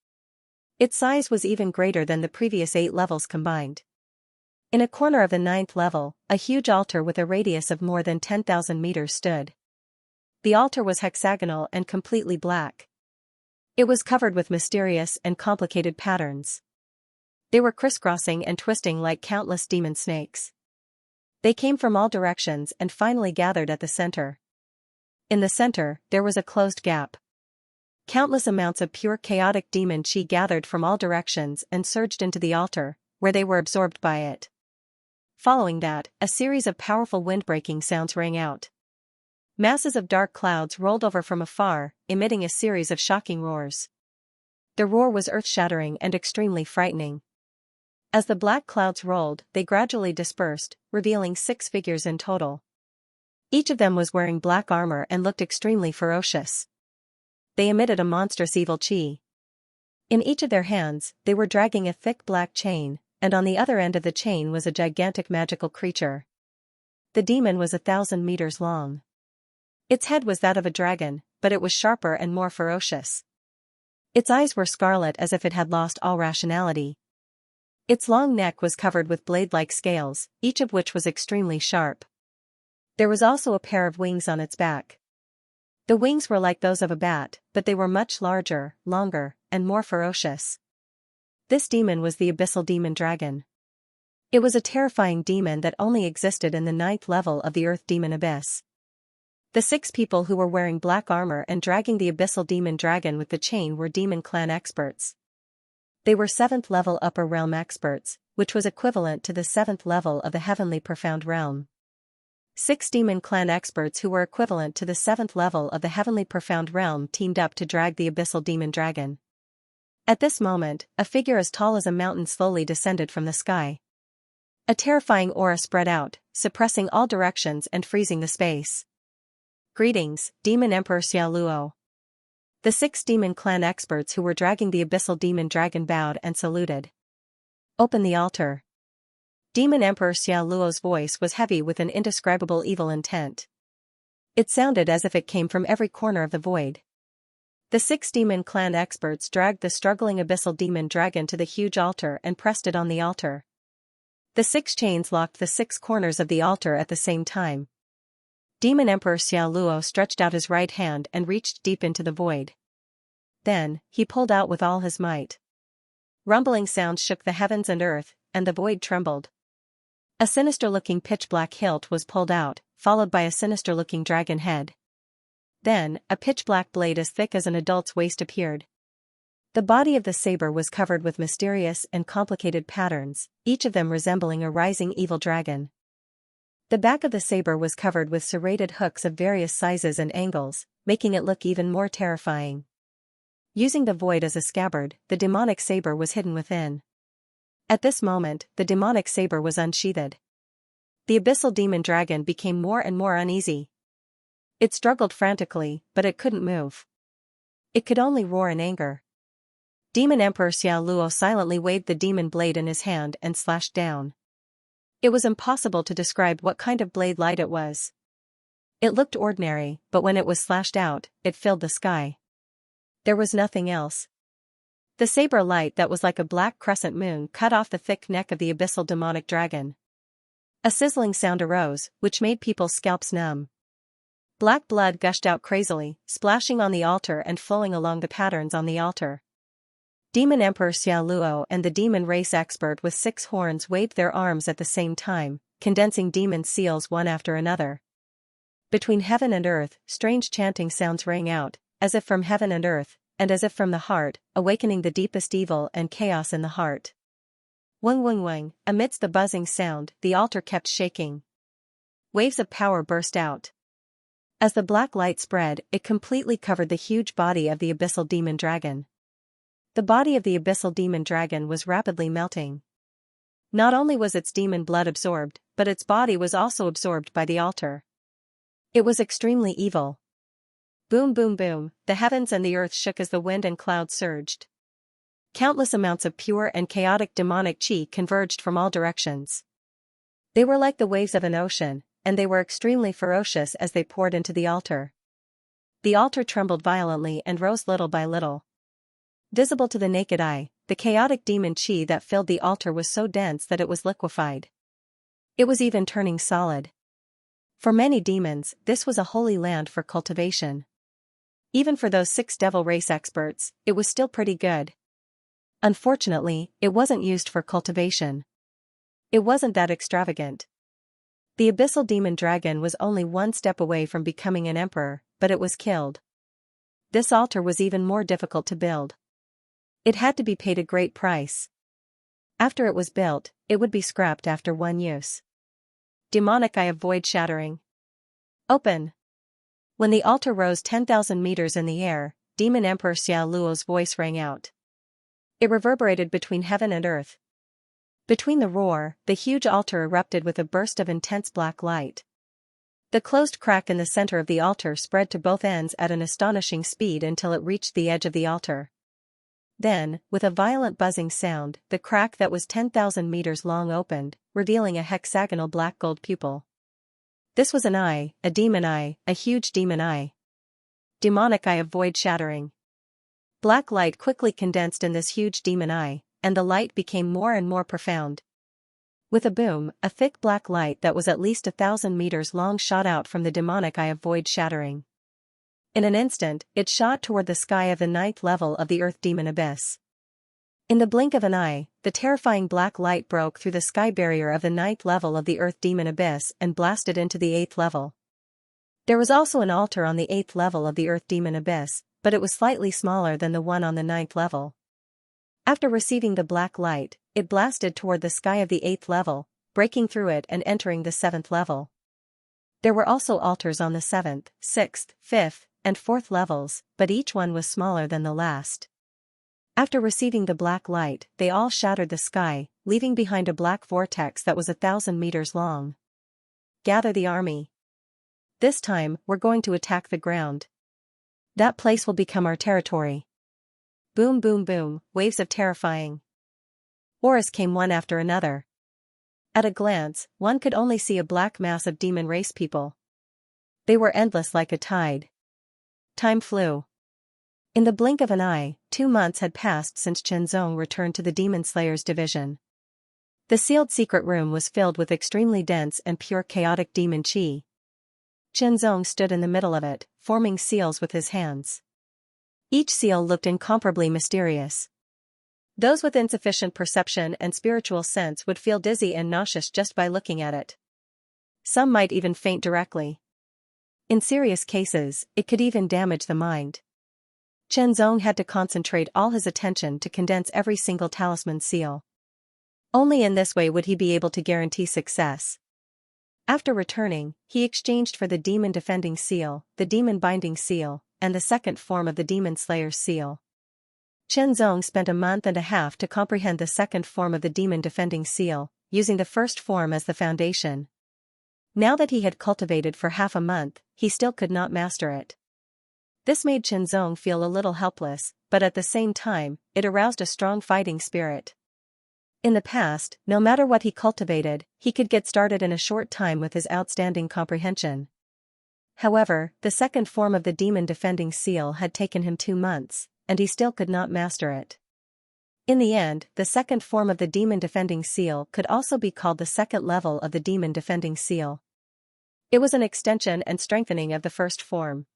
Speaker 1: Its size was even greater than the previous 8 levels combined. In a corner of the 9th level, a huge altar with a radius of more than 10,000 meters stood. The altar was hexagonal and completely black. It was covered with mysterious and complicated patterns. They were crisscrossing and twisting like countless demon snakes. They came from all directions and finally gathered at the center. In the center, there was a closed gap. Countless amounts of pure chaotic demon chi gathered from all directions and surged into the altar, where they were absorbed by it. Following that, a series of powerful wind-breaking sounds rang out. Masses of dark clouds rolled over from afar, emitting a series of shocking roars. The roar was earth-shattering and extremely frightening. As the black clouds rolled, they gradually dispersed, revealing 6 figures in total. Each of them was wearing black armor and looked extremely ferocious. They emitted a monstrous evil chi. In each of their hands, they were dragging a thick black chain, and on the other end of the chain was a gigantic magical creature. The demon was 1,000 meters long. Its head was that of a dragon, but it was sharper and more ferocious. Its eyes were scarlet as if it had lost all rationality. Its long neck was covered with blade-like scales, each of which was extremely sharp. There was also a pair of wings on its back. The wings were like those of a bat, but they were much larger, longer, and more ferocious. This demon was the Abyssal Demon Dragon. It was a terrifying demon that only existed in the 9th level of the Earth Demon Abyss. The 6 people who were wearing black armor and dragging the Abyssal Demon Dragon with the chain were Demon Clan experts. They were 7th level Upper Realm experts, which was equivalent to the 7th level of the Heavenly Profound Realm. 6 Demon Clan experts who were equivalent to the 7th level of the Heavenly Profound Realm teamed up to drag the Abyssal Demon Dragon. At this moment, a figure as tall as a mountain slowly descended from the sky. A terrifying aura spread out, suppressing all directions and freezing the space. Greetings, Demon Emperor Xiao Luo. The 6 Demon Clan experts who were dragging the Abyssal Demon Dragon bowed and saluted. Open the altar. Demon Emperor Xiao Luo's voice was heavy with an indescribable evil intent. It sounded as if it came from every corner of the void. The 6 Demon Clan experts dragged the struggling Abyssal Demon Dragon to the huge altar and pressed it on the altar. The 6 chains locked the 6 corners of the altar at the same time. Demon Emperor Xiao Luo stretched out his right hand and reached deep into the void. Then, he pulled out with all his might. Rumbling sounds shook the heavens and earth, and the void trembled. A sinister-looking pitch-black hilt was pulled out, followed by a sinister-looking dragon head. Then, a pitch-black blade as thick as an adult's waist appeared. The body of the saber was covered with mysterious and complicated patterns, each of them resembling a rising evil dragon. The back of the saber was covered with serrated hooks of various sizes and angles, making it look even more terrifying. Using the void as a scabbard, the demonic saber was hidden within. At this moment, the demonic saber was unsheathed. The abyssal demon dragon became more and more uneasy. It struggled frantically, but it couldn't move. It could only roar in anger. Demon Emperor Xiao Luo silently waved the demon blade in his hand and slashed down. It was impossible to describe what kind of blade light it was. It looked ordinary, but when it was slashed out, it filled the sky. There was nothing else. The saber light that was like a black crescent moon cut off the thick neck of the abyssal demonic dragon. A sizzling sound arose, which made people's scalps numb. Black blood gushed out crazily, splashing on the altar and flowing along the patterns on the altar. Demon Emperor Xiao Luo and the demon race expert with 6 horns waved their arms at the same time, condensing demon seals one after another. Between heaven and earth, strange chanting sounds rang out, as if from heaven and earth, and as if from the heart, awakening the deepest evil and chaos in the heart. Wang wang wang, amidst the buzzing sound, the altar kept shaking. Waves of power burst out. As the black light spread, it completely covered the huge body of the abyssal demon dragon. The body of the abyssal demon dragon was rapidly melting. Not only was its demon blood absorbed, but its body was also absorbed by the altar. It was extremely evil. Boom boom boom, the heavens and the earth shook as the wind and clouds surged. Countless amounts of pure and chaotic demonic chi converged from all directions. They were like the waves of an ocean, and they were extremely ferocious as they poured into the altar. The altar trembled violently and rose little by little. Visible to the naked eye, the chaotic demon chi that filled the altar was so dense that it was liquefied. It was even turning solid. For many demons, this was a holy land for cultivation. Even for those 6 devil race experts, it was still pretty good. Unfortunately, it wasn't used for cultivation. It wasn't that extravagant. The abyssal demon dragon was only 1 step away from becoming an emperor, but it was killed. This altar was even more difficult to build. It had to be paid a great price. After it was built, it would be scrapped after 1 use. Demonic eye of void shattering. Open! When the altar rose 10,000 meters in the air, Demon Emperor Xiao Luo's voice rang out. It reverberated between heaven and earth. Between the roar, the huge altar erupted with a burst of intense black light. The closed crack in the center of the altar spread to both ends at an astonishing speed until it reached the edge of the altar. Then, with a violent buzzing sound, the crack that was 10,000 meters long opened, revealing a hexagonal black gold pupil. This was an eye, a demon eye, a huge demon eye. Demonic eye of void shattering. Black light quickly condensed in this huge demon eye, and the light became more and more profound. With a boom, a thick black light that was at least 1,000 meters long shot out from the demonic eye of void shattering. In an instant, it shot toward the sky of the 9th level of the Earth Demon Abyss. In the blink of an eye, the terrifying black light broke through the sky barrier of the 9th level of the Earth Demon Abyss and blasted into the 8th level. There was also an altar on the 8th level of the Earth Demon Abyss, but it was slightly smaller than the one on the 9th level. After receiving the black light, it blasted toward the sky of the 8th level, breaking through it and entering the 7th level. There were also altars on the 7th, 6th, 5th, and 4th levels, but each one was smaller than the last. After receiving the black light, they all shattered the sky, leaving behind a black vortex that was 1,000 meters long. Gather the army. This time, we're going to attack the ground. That place will become our territory. Boom boom boom, waves of terrifying auras came one after another. At a glance, one could only see a black mass of demon race people. They were endless like a tide. Time flew. In the blink of an eye, 2 months had passed since Chenzong returned to the Demon Slayer's division. The sealed secret room was filled with extremely dense and pure chaotic demon chi. Chenzong stood in the middle of it, forming seals with his hands. Each seal looked incomparably mysterious. Those with insufficient perception and spiritual sense would feel dizzy and nauseous just by looking at it. Some might even faint directly. In serious cases, it could even damage the mind. Chenzong had to concentrate all his attention to condense every single talisman seal. Only in this way would he be able to guarantee success. After returning, he exchanged for the Demon Defending Seal, the Demon Binding Seal, and the second form of the Demon Slayer's Seal. Chen Zong spent a month and a half to comprehend the second form of the demon defending seal, using the first form as the foundation. Now that he had cultivated for half a month, he still could not master it. This made Chen Zong feel a little helpless, but at the same time, it aroused a strong fighting spirit. In the past, no matter what he cultivated, he could get started in a short time with his outstanding comprehension. However, the second form of the demon defending seal had taken him 2 months, and he still could not master it. In the end, the second form of the demon defending seal could also be called the second level of the demon defending seal. It was an extension and strengthening of the first form.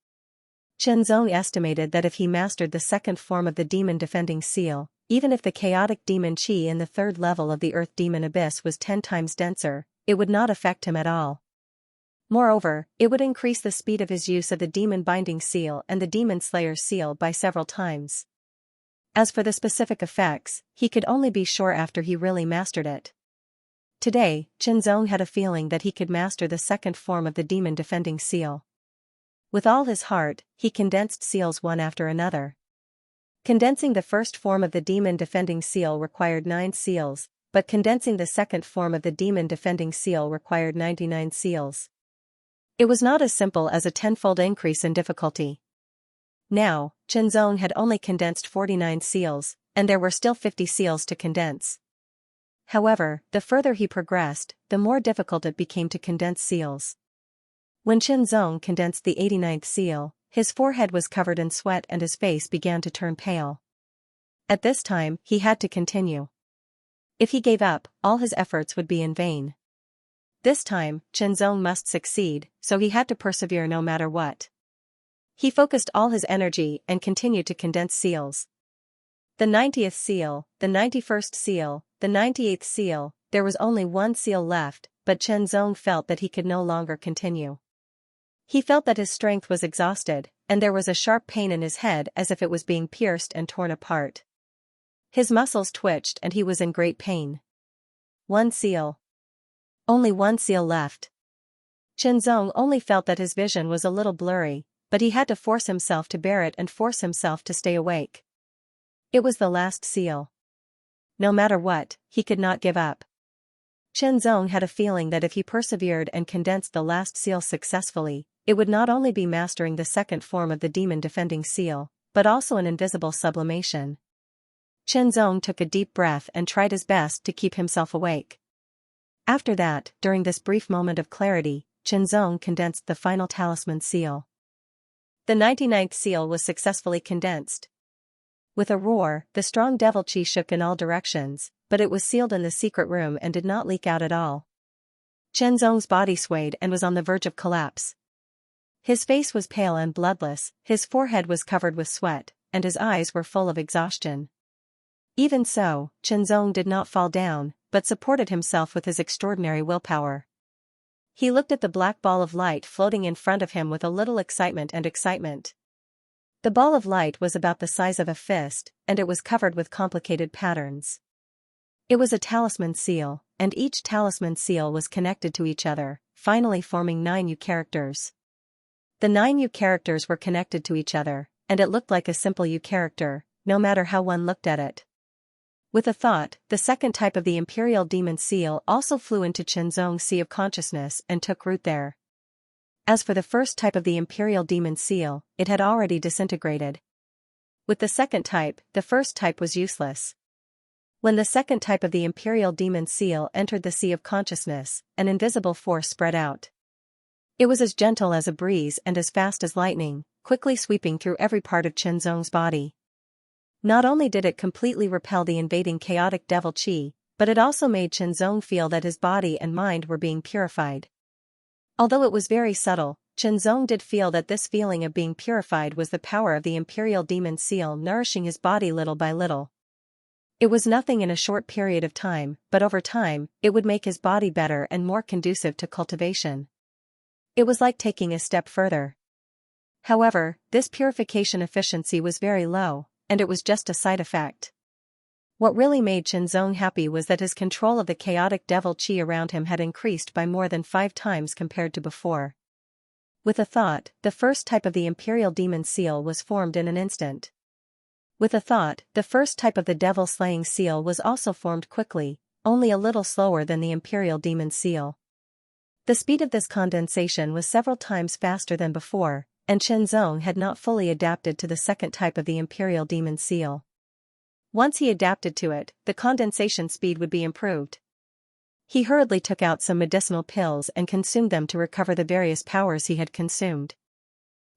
Speaker 1: Chen Zong estimated that if he mastered the second form of the demon defending seal, even if the chaotic demon qi in the third level of the earth demon abyss was 10 times denser, it would not affect him at all. Moreover, it would increase the speed of his use of the demon binding seal and the demon slayer seal by several times. As for the specific effects, he could only be sure after he really mastered it. Today, Chen Zong had a feeling that he could master the second form of the demon defending seal. With all his heart, he condensed seals one after another. Condensing the first form of the demon defending seal required 9 seals, but condensing the second form of the demon defending seal required 99 seals. It was not as simple as a 10-fold increase in difficulty. Now, Chen Zong had only condensed 49 seals, and there were still 50 seals to condense. However, the further he progressed, the more difficult it became to condense seals. When Chen Zong condensed the 89th seal, his forehead was covered in sweat and his face began to turn pale. At this time, he had to continue. If he gave up, all his efforts would be in vain. This time, Chen Zong must succeed, so he had to persevere no matter what. He focused all his energy and continued to condense seals. The 90th seal, the 91st seal, the 98th seal, there was only 1 seal left, but Chen Zong felt that he could no longer continue. He felt that his strength was exhausted, and there was a sharp pain in his head as if it was being pierced and torn apart. His muscles twitched and he was in great pain. 1 seal. Only 1 seal left. Chen Zong only felt that his vision was a little blurry, but he had to force himself to bear it and force himself to stay awake. It was the last seal. No matter what, he could not give up. Chen Zong had a feeling that if he persevered and condensed the last seal successfully, it would not only be mastering the second form of the demon defending seal, but also an invisible sublimation. Chen Zong took a deep breath and tried his best to keep himself awake. After that, during this brief moment of clarity, Chen Zong condensed the final talisman seal. The 99th seal was successfully condensed. With a roar, the strong devil qi shook in all directions, but it was sealed in the secret room and did not leak out at all. Chen Zong's body swayed and was on the verge of collapse. His face was pale and bloodless, his forehead was covered with sweat, and his eyes were full of exhaustion. Even so, Chen Zong did not fall down, but supported himself with his extraordinary willpower. He looked at the black ball of light floating in front of him with a little excitement. The ball of light was about the size of a fist, and it was covered with complicated patterns. It was a talisman seal, and each talisman seal was connected to each other, finally forming 9 new characters. The 9 new characters were connected to each other, and it looked like a simple U character, no matter how one looked at it. With a thought, the second type of the Imperial Demon Seal also flew into Chen Zong's sea of consciousness and took root there. As for the first type of the Imperial Demon Seal, it had already disintegrated. With the second type, the first type was useless. When the second type of the Imperial Demon Seal entered the sea of consciousness, an invisible force spread out. It was as gentle as a breeze and as fast as lightning, quickly sweeping through every part of Chen Zong's body. Not only did it completely repel the invading chaotic devil qi, but it also made Chen Zong feel that his body and mind were being purified. Although it was very subtle, Chen Zong did feel that this feeling of being purified was the power of the Imperial Demon Seal nourishing his body little by little. It was nothing in a short period of time, but over time, it would make his body better and more conducive to cultivation. It was like taking a step further. However, this purification efficiency was very low, and it was just a side effect. What really made Chen Zong happy was that his control of the chaotic devil qi around him had increased by more than 5 times compared to before. With a thought, the first type of the Imperial Demon Seal was formed in an instant. With a thought, the first type of the devil-slaying seal was also formed quickly, only a little slower than the imperial demon seal. The speed of this condensation was several times faster than before, and Shenzong had not fully adapted to the second type of the imperial demon seal. Once he adapted to it, the condensation speed would be improved. He hurriedly took out some medicinal pills and consumed them to recover the various powers he had consumed.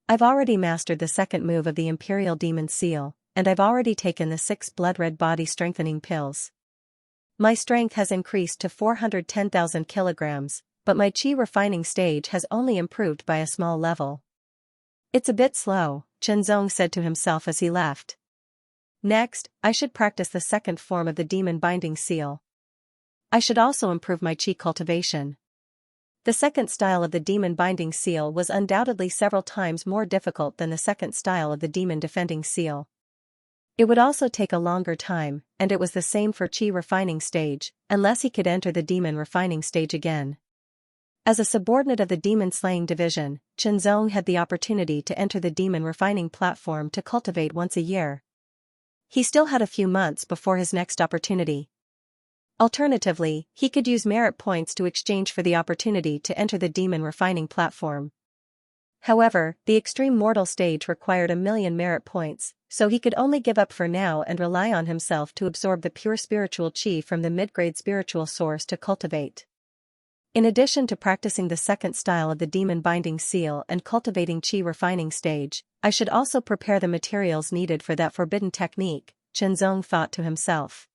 Speaker 1: I've already mastered the second move of the imperial demon seal, and I've already taken the 6 blood-red body strengthening pills. My strength has increased to 410,000 kilograms, but my chi refining stage has only improved by a small level. It's a bit slow, Shenzong said to himself as he left. Next, I should practice the second form of the demon binding seal. I should also improve my chi cultivation. The second style of the demon binding seal was undoubtedly several times more difficult than the second style of the demon defending seal. It would also take a longer time, and it was the same for chi refining stage, unless he could enter the demon refining stage again. As a subordinate of the demon slaying division, Shenzong had the opportunity to enter the demon refining platform to cultivate once a year. He still had a few months before his next opportunity. Alternatively, he could use merit points to exchange for the opportunity to enter the demon refining platform. However, the extreme mortal stage required 1,000,000 merit points, so he could only give up for now and rely on himself to absorb the pure spiritual chi from the mid-grade spiritual source to cultivate. In addition to practicing the second style of the demon binding seal and cultivating chi refining stage, I should also prepare the materials needed for that forbidden technique, Shenzong thought to himself.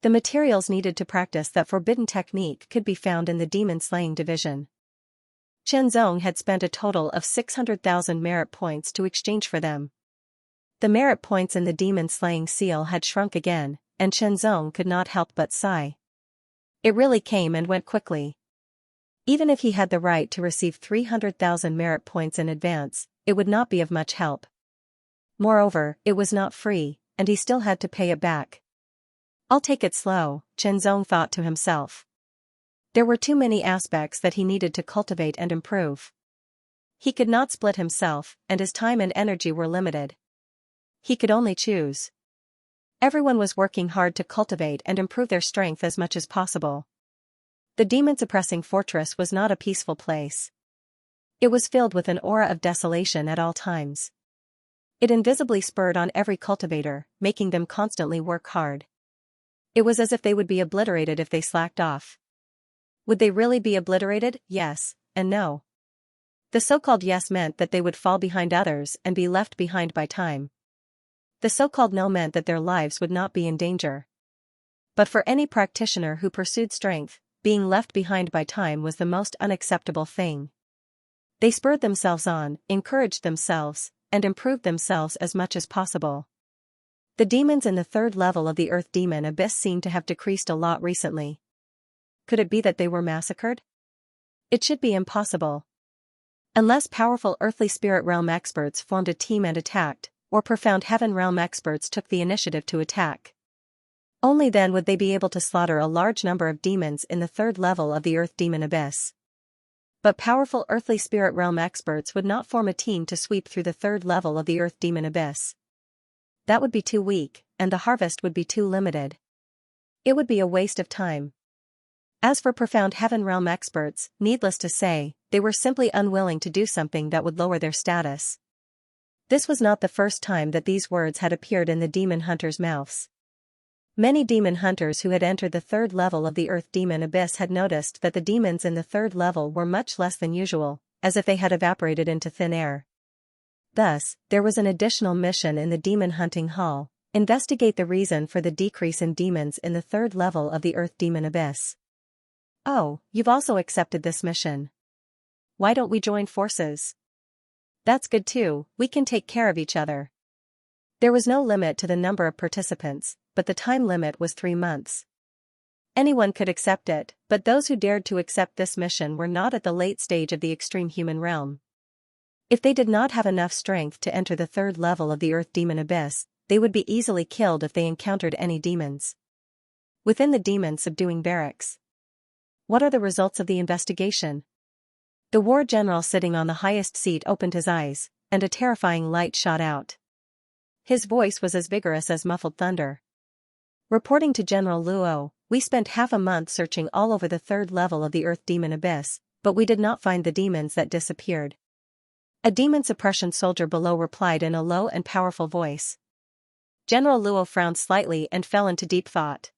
Speaker 1: The materials needed to practice that forbidden technique could be found in the demon slaying division. Shenzong had spent a total of 600,000 merit points to exchange for them. The merit points in the demon slaying seal had shrunk again, and Shenzong could not help but sigh. It really came and went quickly. Even if he had the right to receive 300,000 merit points in advance, it would not be of much help. Moreover, it was not free, and he still had to pay it back. I'll take it slow, Shenzong thought to himself. There were too many aspects that he needed to cultivate and improve. He could not split himself, and his time and energy were limited. He could only choose. Everyone was working hard to cultivate and improve their strength as much as possible. The demon-suppressing fortress was not a peaceful place. It was filled with an aura of desolation at all times. It invisibly spurred on every cultivator, making them constantly work hard. It was as if they would be obliterated if they slacked off. Would they really be obliterated? Yes, and no. The so-called yes meant that they would fall behind others and be left behind by time. The so-called no meant that their lives would not be in danger. But for any practitioner who pursued strength, being left behind by time was the most unacceptable thing. They spurred themselves on, encouraged themselves, and improved themselves as much as possible. The demons in the third level of the Earth Demon Abyss seemed to have decreased a lot recently. Could it be that they were massacred? It should be impossible. Unless powerful earthly spirit realm experts formed a team and attacked, or profound heaven realm experts took the initiative to attack. Only then would they be able to slaughter a large number of demons in the third level of the Earth Demon Abyss. But powerful earthly spirit realm experts would not form a team to sweep through the third level of the Earth Demon Abyss. That would be too weak, and the harvest would be too limited. It would be a waste of time. As for profound heaven realm experts, needless to say, they were simply unwilling to do something that would lower their status. This was not the first time that these words had appeared in the demon hunters' mouths. Many demon hunters who had entered the third level of the Earth Demon Abyss had noticed that the demons in the third level were much less than usual, as if they had evaporated into thin air. Thus, there was an additional mission in the demon hunting hall: investigate the reason for the decrease in demons in the third level of the Earth Demon Abyss. Oh, you've also accepted this mission. Why don't we join forces? That's good too, we can take care of each other. There was no limit to the number of participants, but the time limit was 3 months. Anyone could accept it, but those who dared to accept this mission were not at the late stage of the extreme human realm. If they did not have enough strength to enter the third level of the Earth Demon Abyss, they would be easily killed if they encountered any demons. Within the demon subduing barracks. What are the results of the investigation? The war general sitting on the highest seat opened his eyes, and a terrifying light shot out. His voice was as vigorous as muffled thunder. Reporting to General Luo, we spent half a month searching all over the third level of the Earth Demon Abyss, but we did not find the demons that disappeared. A demon suppression soldier below replied in a low and powerful voice. General Luo frowned slightly and fell into deep thought.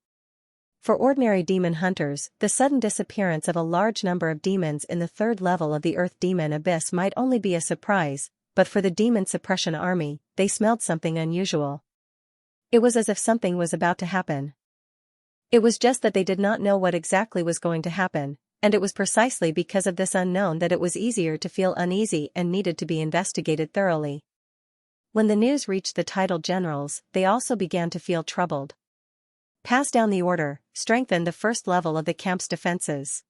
Speaker 1: For ordinary demon hunters, the sudden disappearance of a large number of demons in the third level of the Earth Demon Abyss might only be a surprise, but for the demon suppression army, they smelled something unusual. It was as if something was about to happen. It was just that they did not know what exactly was going to happen, and it was precisely because of this unknown that it was easier to feel uneasy and needed to be investigated thoroughly. When the news reached the titled generals, they also began to feel troubled. Pass down the order, strengthen the first level of the camp's defenses.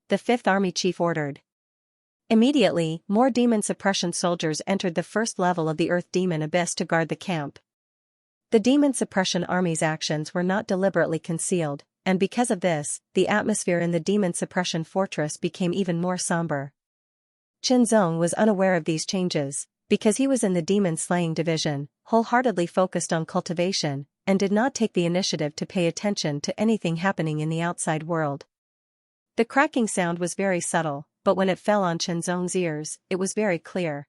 Speaker 1: The Fifth Army Chief ordered. Immediately, more demon suppression soldiers entered the first level of the Earth Demon Abyss to guard the camp. The demon suppression army's actions were not deliberately concealed, and because of this, the atmosphere in the demon suppression fortress became even more somber. Qinzong was unaware of these changes, because he was in the demon slaying division, wholeheartedly focused on cultivation, and did not take the initiative to pay attention to anything happening in the outside world. The cracking sound was very subtle, but when it fell on Qinzong's ears, it was very clear.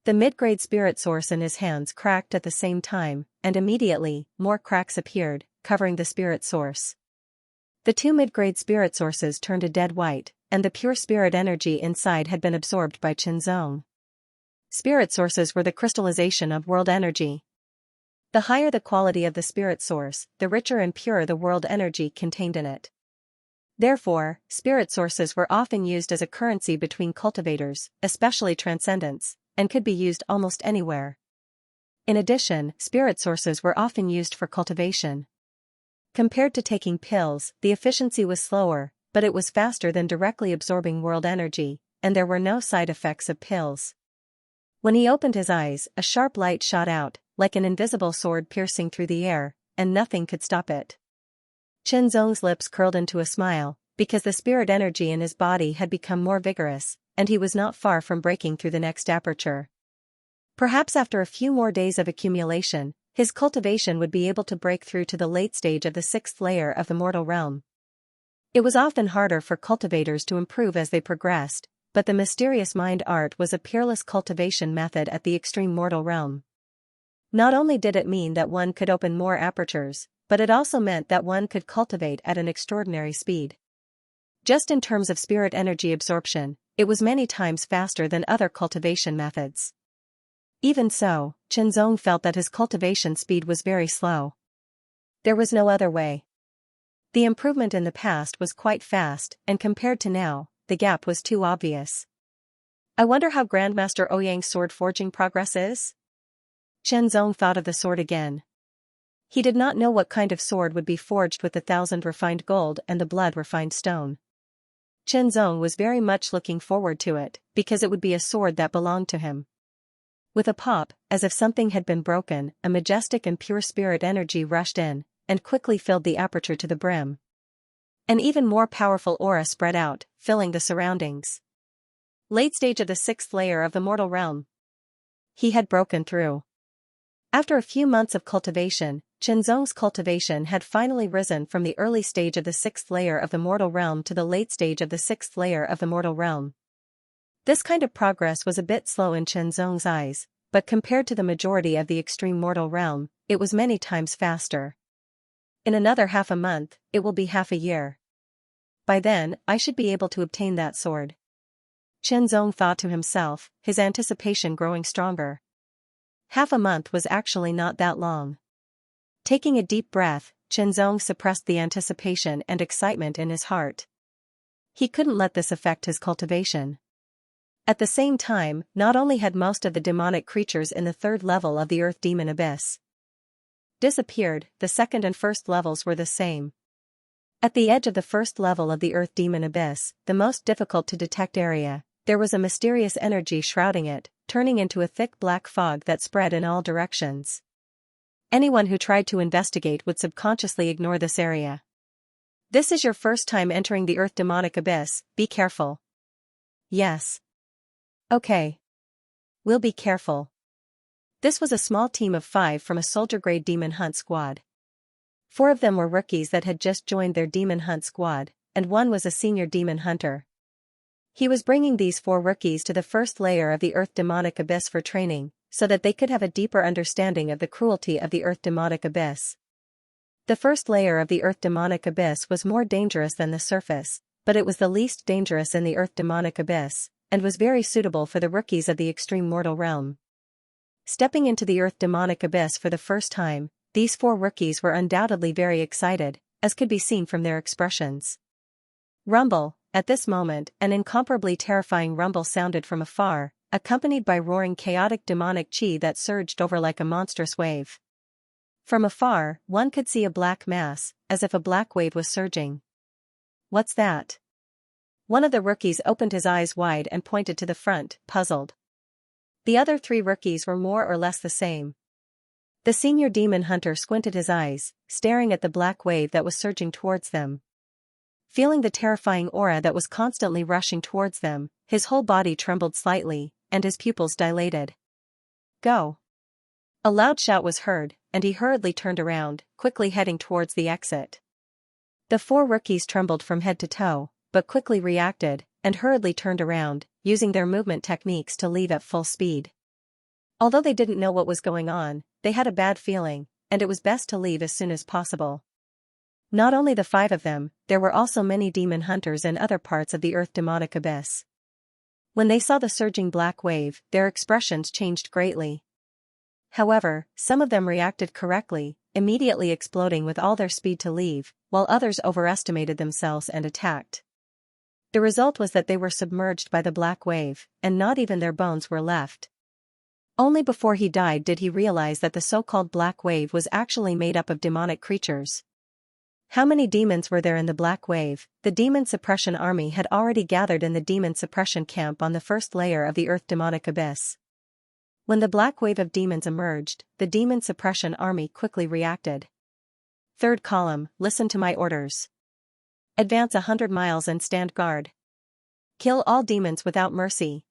Speaker 1: The mid-grade spirit source in his hands cracked at the same time, and immediately, more cracks appeared, covering the spirit source. The two mid-grade spirit sources turned a dead white, and the pure spirit energy inside had been absorbed by Qinzong. Spirit sources were the crystallization of world energy. The higher the quality of the spirit source, the richer and purer the world energy contained in it. Therefore, spirit sources were often used as a currency between cultivators, especially transcendents, and could be used almost anywhere. In addition, spirit sources were often used for cultivation. Compared to taking pills, the efficiency was slower, but it was faster than directly absorbing world energy, and there were no side effects of pills. When he opened his eyes, a sharp light shot out, like an invisible sword piercing through the air, and nothing could stop it. Qinzong's lips curled into a smile, because the spirit energy in his body had become more vigorous, and he was not far from breaking through the next aperture. Perhaps after a few more days of accumulation, his cultivation would be able to break through to the late stage of the sixth layer of the mortal realm. It was often harder for cultivators to improve as they progressed, but the mysterious mind art was a peerless cultivation method at the extreme mortal realm. Not only did it mean that one could open more apertures, but it also meant that one could cultivate at an extraordinary speed. Just in terms of spirit energy absorption, it was many times faster than other cultivation methods. Even so, Qinzong felt that his cultivation speed was very slow. There was no other way. The improvement in the past was quite fast, and compared to now, the gap was too obvious. I wonder how Grandmaster Ouyang's sword forging progress is? Qinzong thought of the sword again. He did not know what kind of sword would be forged with the 1,000 refined gold and the blood refined stone. Qinzong was very much looking forward to it, because it would be a sword that belonged to him. With a pop, as if something had been broken, a majestic and pure spirit energy rushed in, and quickly filled the aperture to the brim. An even more powerful aura spread out, filling the surroundings. Late stage of the sixth layer of the mortal realm. He had broken through. After a few months of cultivation, Qinzong's cultivation had finally risen from the early stage of the sixth layer of the mortal realm to the late stage of the sixth layer of the mortal realm. This kind of progress was a bit slow in Qinzong's eyes, but compared to the majority of the extreme mortal realm, it was many times faster. In another half a month, it will be half a year. By then, I should be able to obtain that sword. Qinzong thought to himself, his anticipation growing stronger. Half a month was actually not that long. Taking a deep breath, Qinzong suppressed the anticipation and excitement in his heart. He couldn't let this affect his cultivation. At the same time, not only had most of the demonic creatures in the third level of the Earth Demon Abyss disappeared, the second and first levels were the same. At the edge of the first level of the Earth Demon Abyss, the most difficult to detect area, there was a mysterious energy shrouding it, turning into a thick black fog that spread in all directions. Anyone who tried to investigate would subconsciously ignore this area. This is your first time entering the Earth Demonic Abyss, be careful. Yes. Okay. We'll be careful. This was a small team of 5 from a soldier-grade demon hunt squad. 4 of them were rookies that had just joined their demon hunt squad, and 1 was a senior demon hunter. He was bringing these 4 rookies to the first layer of the Earth Demonic Abyss for training, so that they could have a deeper understanding of the cruelty of the Earth Demonic Abyss. The first layer of the Earth Demonic Abyss was more dangerous than the surface, but it was the least dangerous in the Earth Demonic Abyss, and was very suitable for the rookies of the extreme mortal realm. Stepping into the Earth Demonic Abyss for the first time, these 4 rookies were undoubtedly very excited, as could be seen from their expressions. Rumble. At this moment, an incomparably terrifying rumble sounded from afar, accompanied by roaring chaotic demonic chi that surged over like a monstrous wave. From afar, one could see a black mass, as if a black wave was surging. What's that? One of the rookies opened his eyes wide and pointed to the front, puzzled. The other 3 rookies were more or less the same. The senior demon hunter squinted his eyes, staring at the black wave that was surging towards them. Feeling the terrifying aura that was constantly rushing towards them, his whole body trembled slightly, and his pupils dilated. Go! A loud shout was heard, and he hurriedly turned around, quickly heading towards the exit. The 4 rookies trembled from head to toe, but quickly reacted, and hurriedly turned around, using their movement techniques to leave at full speed. Although they didn't know what was going on, they had a bad feeling, and it was best to leave as soon as possible. Not only the 5 of them, there were also many demon hunters in other parts of the Earth Demonic Abyss. When they saw the surging black wave, their expressions changed greatly. However, some of them reacted correctly, immediately exploding with all their speed to leave, while others overestimated themselves and attacked. The result was that they were submerged by the black wave, and not even their bones were left. Only before he died did he realize that the so-called black wave was actually made up of demonic creatures. How many demons were there in the black wave? The demon suppression army had already gathered in the demon suppression camp on the first layer of the Earth Demonic Abyss. When the black wave of demons emerged, the demon suppression army quickly reacted. Third column, listen to my orders. Advance 100 miles and stand guard. Kill all demons without mercy.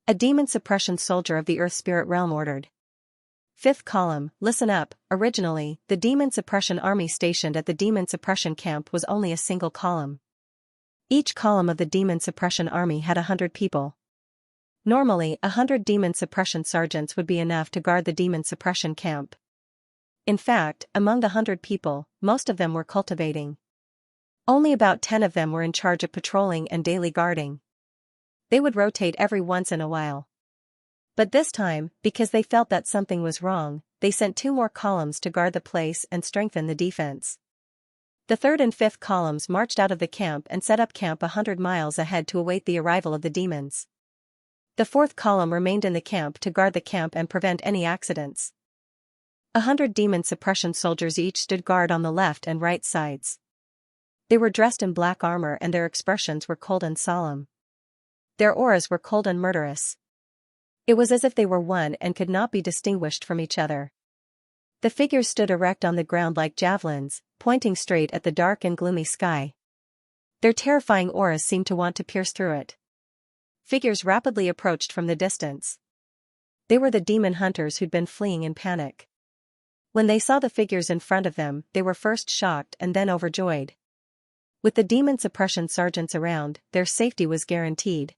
Speaker 1: A demon suppression soldier of the Earth Spirit Realm ordered. Fifth column, listen up. Originally, the demon suppression army stationed at the demon suppression camp was only a single column. Each column of the demon suppression army had 100 people. Normally, 100 demon suppression sergeants would be enough to guard the demon suppression camp. In fact, among the 100 people, most of them were cultivating. Only about 10 of them were in charge of patrolling and daily guarding. They would rotate every once in a while. But this time, because they felt that something was wrong, they sent 2 more columns to guard the place and strengthen the defense. The third and fifth columns marched out of the camp and set up camp 100 miles ahead to await the arrival of the demons. The fourth column remained in the camp to guard the camp and prevent any accidents. 100 demon suppression soldiers each stood guard on the left and right sides. They were dressed in black armor and their expressions were cold and solemn. Their auras were cold and murderous. It was as if they were one and could not be distinguished from each other. The figures stood erect on the ground like javelins, pointing straight at the dark and gloomy sky. Their terrifying auras seemed to want to pierce through it. Figures rapidly approached from the distance. They were the demon hunters who'd been fleeing in panic. When they saw the figures in front of them, they were first shocked and then overjoyed. With the demon suppression sergeants around, their safety was guaranteed.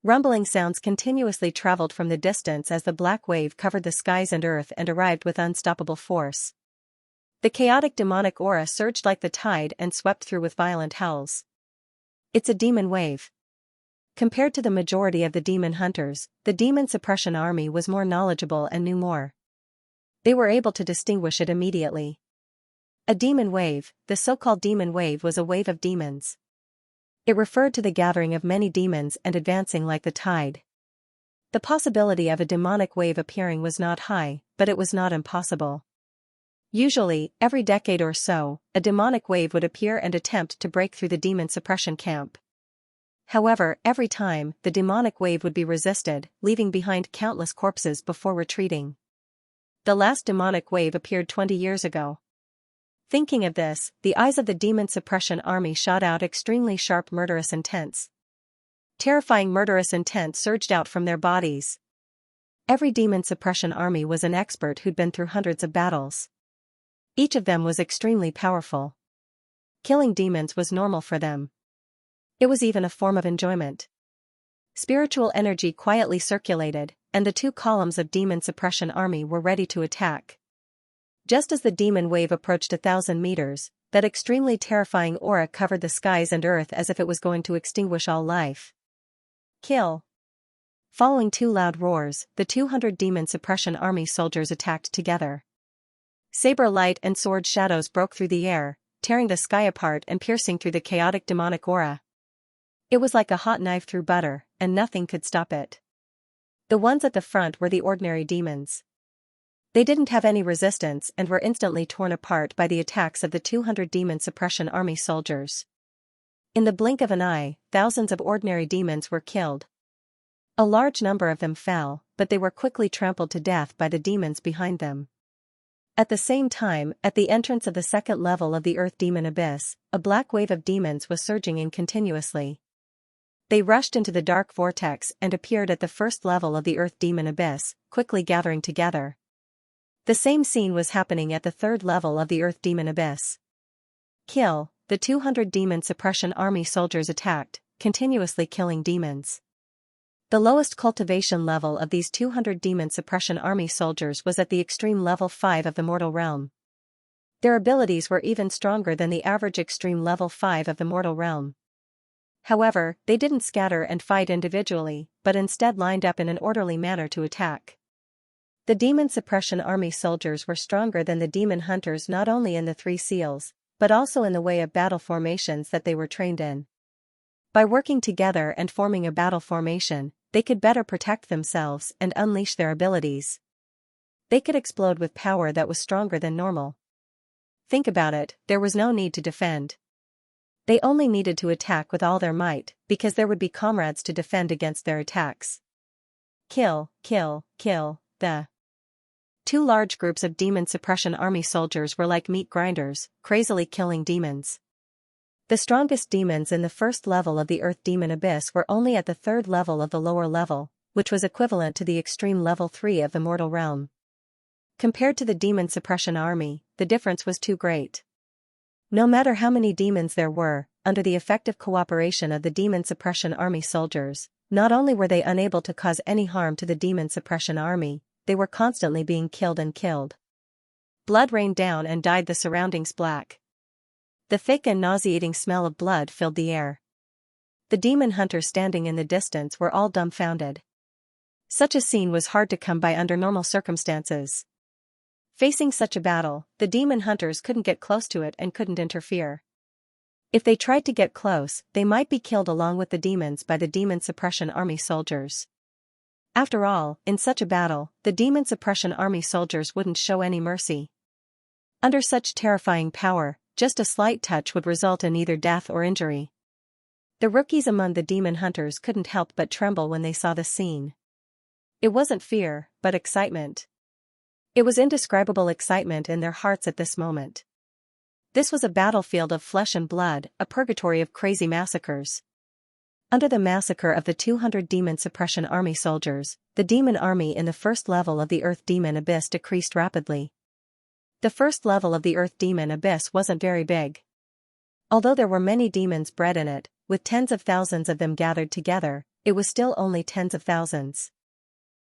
Speaker 1: Rumbling sounds continuously traveled from the distance as the black wave covered the skies and earth and arrived with unstoppable force. The chaotic demonic aura surged like the tide and swept through with violent howls. It's a demon wave. Compared to the majority of the demon hunters, the demon suppression army was more knowledgeable and knew more. They were able to distinguish it immediately. A demon wave, the so-called demon wave, was a wave of demons. It referred to the gathering of many demons and advancing like the tide. The possibility of a demonic wave appearing was not high, but it was not impossible. Usually, every decade or so, a demonic wave would appear and attempt to break through the demon suppression camp. However, every time, the demonic wave would be resisted, leaving behind countless corpses before retreating. The last demonic wave appeared 20 years ago. Thinking of this, the eyes of the demon suppression army shot out extremely sharp murderous intents. Terrifying murderous intent surged out from their bodies. Every demon suppression army was an expert who'd been through hundreds of battles. Each of them was extremely powerful. Killing demons was normal for them. It was even a form of enjoyment. Spiritual energy quietly circulated, and the two columns of demon suppression army were ready to attack. Just as the demon wave approached 1,000 meters, that extremely terrifying aura covered the skies and earth as if it was going to extinguish all life. Kill. Following two loud roars, the 200 demon suppression army soldiers attacked together. Saber light and sword shadows broke through the air, tearing the sky apart and piercing through the chaotic demonic aura. It was like a hot knife through butter, and nothing could stop it. The ones at the front were the ordinary demons. They didn't have any resistance and were instantly torn apart by the attacks of the 200 demon suppression army soldiers. In the blink of an eye, thousands of ordinary demons were killed. A large number of them fell, but they were quickly trampled to death by the demons behind them. At the same time, at the entrance of the second level of the Earth Demon Abyss, a black wave of demons was surging in continuously. They rushed into the dark vortex and appeared at the first level of the Earth Demon Abyss, quickly gathering together. The same scene was happening at the third level of the Earth Demon Abyss. Kill. The 200 demon suppression army soldiers attacked, continuously killing demons. The lowest cultivation level of these 200 demon suppression army soldiers was at the extreme level 5 of the mortal realm. Their abilities were even stronger than the average extreme level 5 of the mortal realm. However, they didn't scatter and fight individually, but instead lined up in an orderly manner to attack. The demon suppression army soldiers were stronger than the demon hunters not only in the three seals, but also in the way of battle formations that they were trained in. By working together and forming a battle formation, they could better protect themselves and unleash their abilities. They could explode with power that was stronger than normal. Think about it, there was no need to defend. They only needed to attack with all their might, because there would be comrades to defend against their attacks. Kill, kill, kill. The two large groups of demon suppression army soldiers were like meat grinders, crazily killing demons. The strongest demons in the first level of the Earth Demon Abyss were only at the third level of the lower level, which was equivalent to the extreme level 3 of the mortal realm. Compared to the demon suppression army, the difference was too great. No matter how many demons there were, under the effective cooperation of the demon suppression army soldiers, not only were they unable to cause any harm to the demon suppression army, they were constantly being killed and killed. Blood rained down and dyed the surroundings black. The thick and nauseating smell of blood filled the air. The demon hunters standing in the distance were all dumbfounded. Such a scene was hard to come by under normal circumstances. Facing such a battle, the demon hunters couldn't get close to it and couldn't interfere. If they tried to get close, they might be killed along with the demons by the demon suppression army soldiers. After all, in such a battle, the demon suppression army soldiers wouldn't show any mercy. Under such terrifying power, just a slight touch would result in either death or injury. The rookies among the demon hunters couldn't help but tremble when they saw the scene. It wasn't fear, but excitement. It was indescribable excitement in their hearts at this moment. This was a battlefield of flesh and blood, a purgatory of crazy massacres. Under the massacre of the 200 demon suppression army soldiers, the demon army in the first level of the Earth Demon Abyss decreased rapidly. The first level of the Earth Demon Abyss wasn't very big. Although there were many demons bred in it, with tens of thousands of them gathered together, it was still only tens of thousands.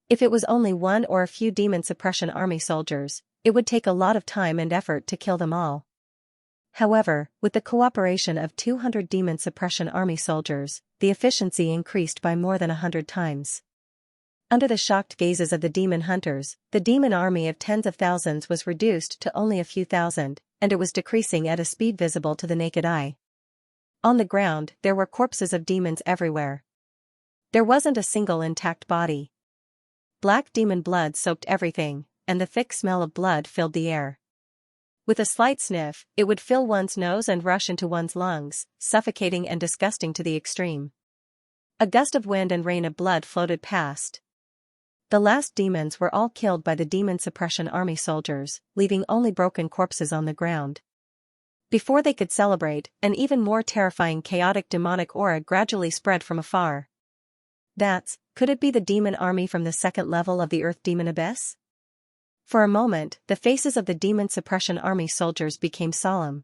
Speaker 1: If it was only one or a few demon suppression army soldiers, it would take a lot of time and effort to kill them all. However, with the cooperation of 200 demon suppression army soldiers, the efficiency increased by more than 100 times. Under the shocked gazes of the demon hunters, the demon army of tens of thousands was reduced to only a few thousand, and it was decreasing at a speed visible to the naked eye. On the ground, there were corpses of demons everywhere. There wasn't a single intact body. Black demon blood soaked everything, and the thick smell of blood filled the air. With a slight sniff, it would fill one's nose and rush into one's lungs, suffocating and disgusting to the extreme. A gust of wind and rain of blood floated past. The last demons were all killed by the demon suppression army soldiers, leaving only broken corpses on the ground. Before they could celebrate, an even more terrifying chaotic demonic aura gradually spread from afar. Could it be the demon army from the second level of the Earth Demon Abyss? For a moment, the faces of the demon suppression army soldiers became solemn.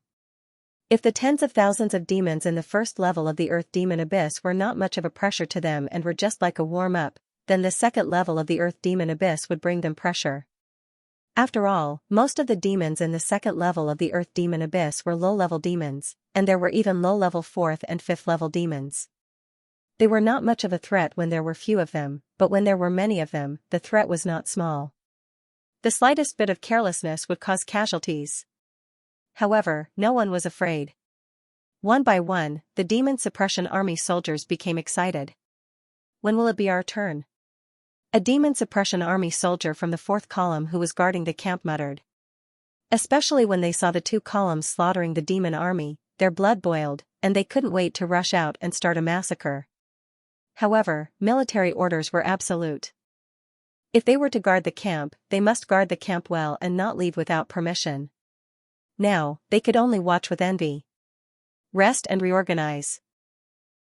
Speaker 1: If the tens of thousands of demons in the first level of the Earth Demon Abyss were not much of a pressure to them and were just like a warm-up, then the second level of the Earth Demon Abyss would bring them pressure. After all, most of the demons in the second level of the Earth Demon Abyss were low-level demons, and there were even low-level 4th and 5th level demons. They were not much of a threat when there were few of them, but when there were many of them, the threat was not small. The slightest bit of carelessness would cause casualties. However, no one was afraid. One by one, the demon suppression army soldiers became excited. When will it be our turn? A demon suppression army soldier from the 4th column who was guarding the camp muttered. Especially when they saw the 2 columns slaughtering the demon army, their blood boiled, and they couldn't wait to rush out and start a massacre. However, military orders were absolute. If they were to guard the camp, they must guard the camp well and not leave without permission. Now, they could only watch with envy. Rest and reorganize.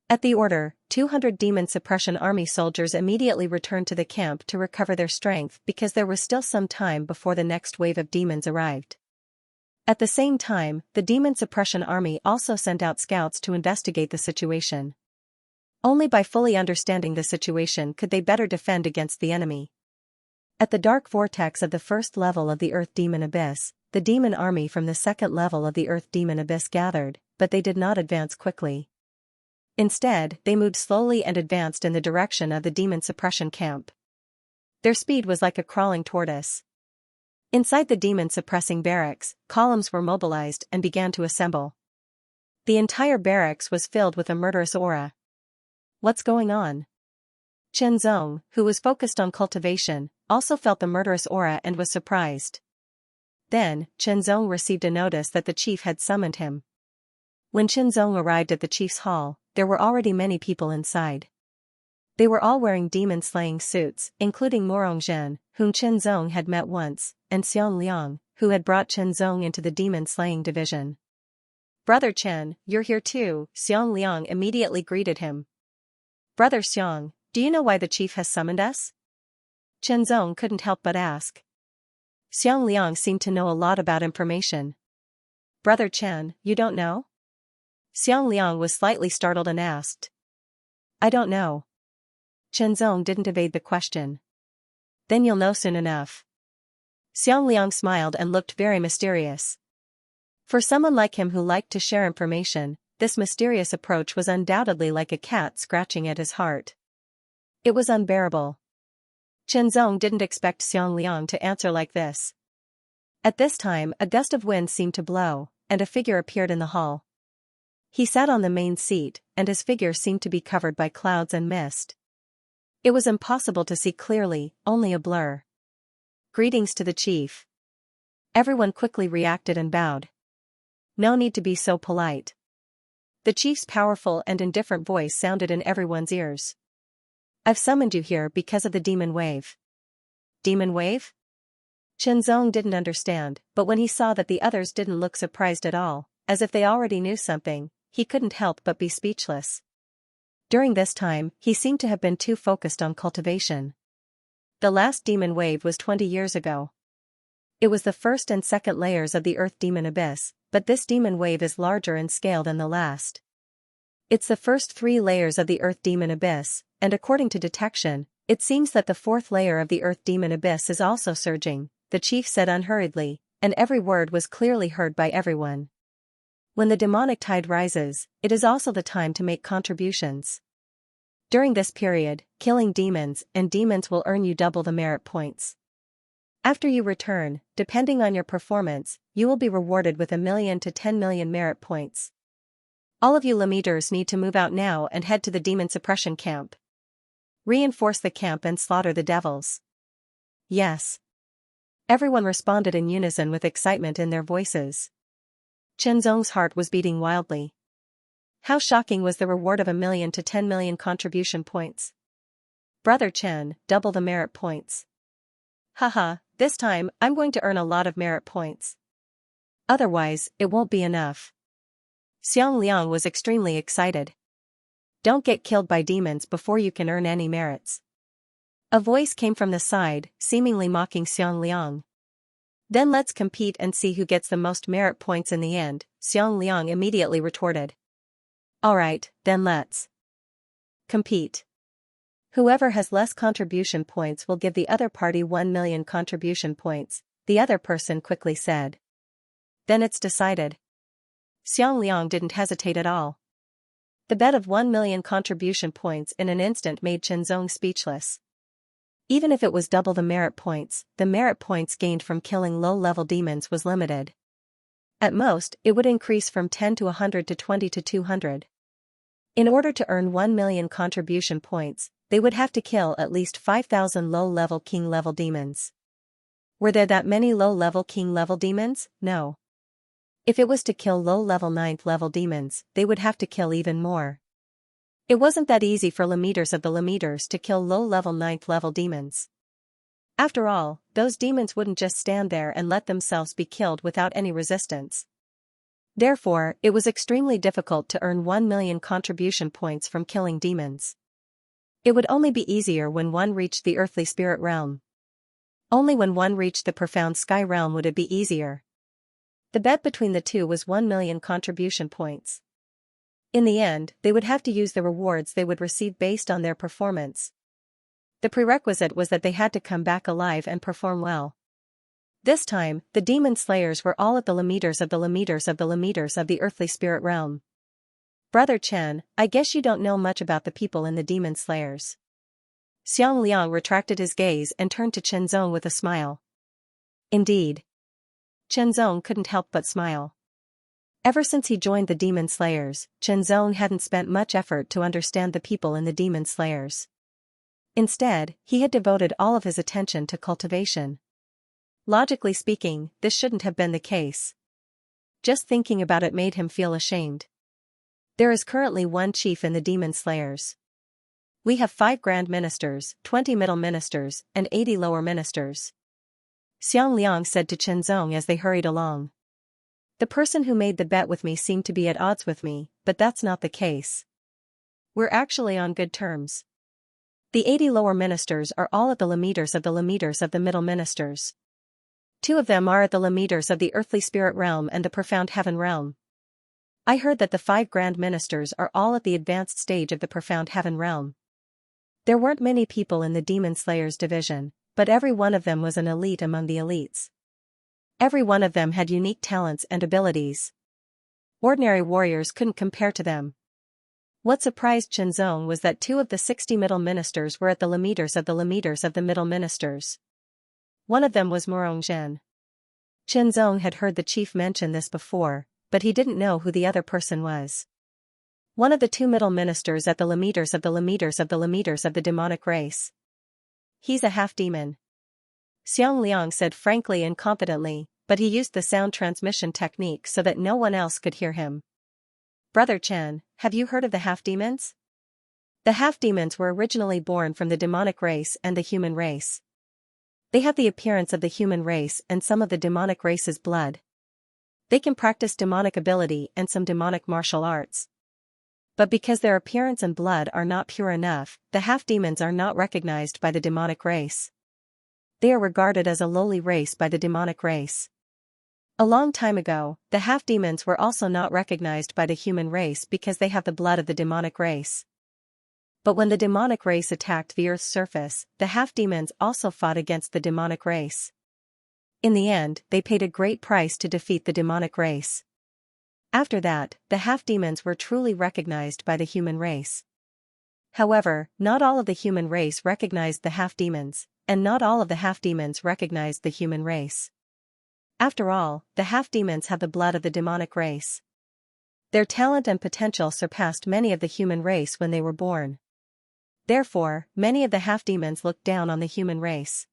Speaker 1: At the order, 200 demon suppression army soldiers immediately returned to the camp to recover their strength because there was still some time before the next wave of demons arrived. At the same time, the demon suppression army also sent out scouts to investigate the situation. Only by fully understanding the situation could they better defend against the enemy. At the dark vortex of the first level of the Earth Demon Abyss, the demon army from the second level of the Earth Demon Abyss gathered, but they did not advance quickly. Instead, they moved slowly and advanced in the direction of the demon suppression camp. Their speed was like a crawling tortoise. Inside the demon suppressing barracks, columns were mobilized and began to assemble. The entire barracks was filled with a murderous aura. What's going on? Chen Zong, who was focused on cultivation, also felt the murderous aura and was surprised. Then, Chen Zong received a notice that the chief had summoned him. When Chen Zong arrived at the chief's hall, there were already many people inside. They were all wearing demon-slaying suits, including Morong Zhen, whom Chen Zong had met once, and Xiang Liang, who had brought Chen Zong into the demon-slaying division. "Brother Chen, you're here too," Xiang Liang immediately greeted him. "Brother Xiang, do you know why the chief has summoned us?" Chen Zong couldn't help but ask. Xiang Liang seemed to know a lot about information. "Brother Chen, you don't know?" Xiang Liang was slightly startled and asked. "I don't know." Chen Zong didn't evade the question. "Then you'll know soon enough." Xiang Liang smiled and looked very mysterious. For someone like him who liked to share information, this mysterious approach was undoubtedly like a cat scratching at his heart. It was unbearable. Chen Zong didn't expect Xiang Liang to answer like this. At this time, a gust of wind seemed to blow, and a figure appeared in the hall. He sat on the main seat, and his figure seemed to be covered by clouds and mist. It was impossible to see clearly, only a blur. "Greetings to the chief." Everyone quickly reacted and bowed. No need to be so polite. The chief's powerful and indifferent voice sounded in everyone's ears. "I've summoned you here because of the demon wave." "Demon wave?" Chen Zong didn't understand, but when he saw that the others didn't look surprised at all, as if they already knew something, he couldn't help but be speechless. During this time, he seemed to have been too focused on cultivation. The last demon wave was 20 years ago. It was the first and second layers of the Earth Demon Abyss, but this demon wave is larger in scale than the last. It's the first 3 layers of the Earth Demon Abyss, and according to detection, it seems that the 4th layer of the Earth Demon Abyss is also surging, the chief said unhurriedly, and every word was clearly heard by everyone. When the demonic tide rises, it is also the time to make contributions. During this period, killing demons and demons will earn you double the merit points. After you return, depending on your performance, you will be rewarded with 1 million to 10 million merit points. All of you leaders need to move out now and head to the demon suppression camp. Reinforce the camp and slaughter the devils. Yes. Everyone responded in unison with excitement in their voices. Chen Zong's heart was beating wildly. How shocking was the reward of 1 million to 10 million contribution points. "Brother Chen, double the merit points." "Haha, this time I'm going to earn a lot of merit points. Otherwise, it won't be enough." Xiang Liang was extremely excited. Don't get killed by demons before you can earn any merits. A voice came from the side, seemingly mocking Xianxia. Then let's compete and see who gets the most merit points in the end, Xianxia immediately retorted. Alright, then let's compete. Whoever has less contribution points will give the other party 1 million contribution points, the other person quickly said. Then it's decided. Xianxia didn't hesitate at all. The bet of 1 million contribution points in an instant made Xianxia speechless. Even if it was double the merit points gained from killing low-level demons was limited. At most, it would increase from 10 to 100 to 20 to 200. In order to earn 1 million contribution points, they would have to kill at least 5,000 low-level king-level demons. Were there that many low-level king-level demons? No. If it was to kill low-level 9th-level demons, they would have to kill even more. It wasn't that easy for leaders of the leaders to kill low-level 9th-level demons. After all, those demons wouldn't just stand there and let themselves be killed without any resistance. Therefore, it was extremely difficult to earn 1 million contribution points from killing demons. It would only be easier when one reached the earthly spirit realm. Only when one reached the profound sky realm would it be easier. The bet between the two was 1 million contribution points. In the end, they would have to use the rewards they would receive based on their performance. The prerequisite was that they had to come back alive and perform well. This time, the demon slayers were all at the leaders of the earthly spirit realm. Brother Chen, I guess you don't know much about the people in the demon slayers. Xianxia retracted his gaze and turned to Qianzong with a smile. Indeed. Qianzong couldn't help but smile. Ever since he joined the demon slayers, Qianzong hadn't spent much effort to understand the people in the demon slayers. Instead, he had devoted all of his attention to cultivation. Logically speaking, this shouldn't have been the case. Just thinking about it made him feel ashamed. There is currently one chief in the demon slayers. We have 5 grand ministers, 20 middle ministers, and 80 lower ministers. Xianxia said to Qianzong as they hurried along. The person who made the bet with me seemed to be at odds with me, but that's not the case. We're actually on good terms. The 80 lower ministers are all at the leaders of the middle ministers. 2 of them are at the leaders of the earthly spirit realm and the profound heaven realm. I heard that the 5 grand ministers are all at the advanced stage of the profound heaven realm. There weren't many people in the demon slayers division, but every one of them was an elite among the elites. Every one of them had unique talents and abilities. Ordinary warriors couldn't compare to them. What surprised Qianzong was that 2 of the 60 middle ministers were at the leaders of the middle ministers. One of them was Murongzhen. Qianzong had heard the chief mention this before, but he didn't know who the other person was. One of the 2 middle ministers at the leaders of the demonic race. He's a half-demon. Xianxia said frankly and confidently, but he used the sound transmission technique so that no one else could hear him. Brother Chen, have you heard of the half-demons? The half-demons were originally born from the demonic race and the human race. They have the appearance of the human race and some of the demonic race's blood. They can practice demonic ability and some demonic martial arts. But because their appearance and blood are not pure enough, the half-demons are not recognized by the demonic race. They are regarded as a lowly race by the demonic race. A long time ago, the half-demons were also not recognized by the human race because they have the blood of the demonic race. But when the demonic race attacked the Earth's surface, the half-demons also fought against the demonic race. In the end, they paid a great price to defeat the demonic race. After that, the half-demons were truly recognized by the human race. However, not all of the human race recognized the half-demons, and not all of the half-demons recognized the human race. After all, the half-demons have the blood of the demonic race. Their talent and potential surpassed many of the human race when they were born. Therefore, many of the half-demons looked down on the human race.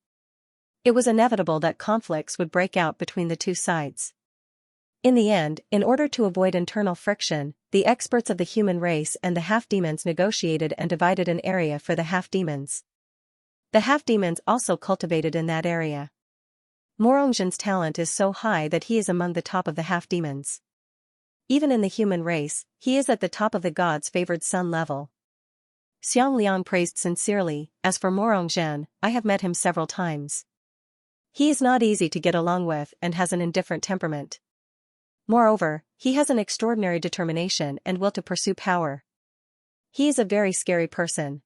Speaker 1: It was inevitable that conflicts would break out between the 2 sides. In the end, in order to avoid internal friction, the experts of the human race and the half-demons negotiated and divided an area for the half-demons. The half-demons also cultivated in that area. Murongzhen's talent is so high that he is among the top of the half-demons. Even in the human race, he is at the top of the gods' favored son level, Xiangliang praised sincerely. As for Morongzhen, I have met him several times. He is not easy to get along with and has an indifferent temperament. Moreover, he has an extraordinary determination and will to pursue power. He is a very scary person.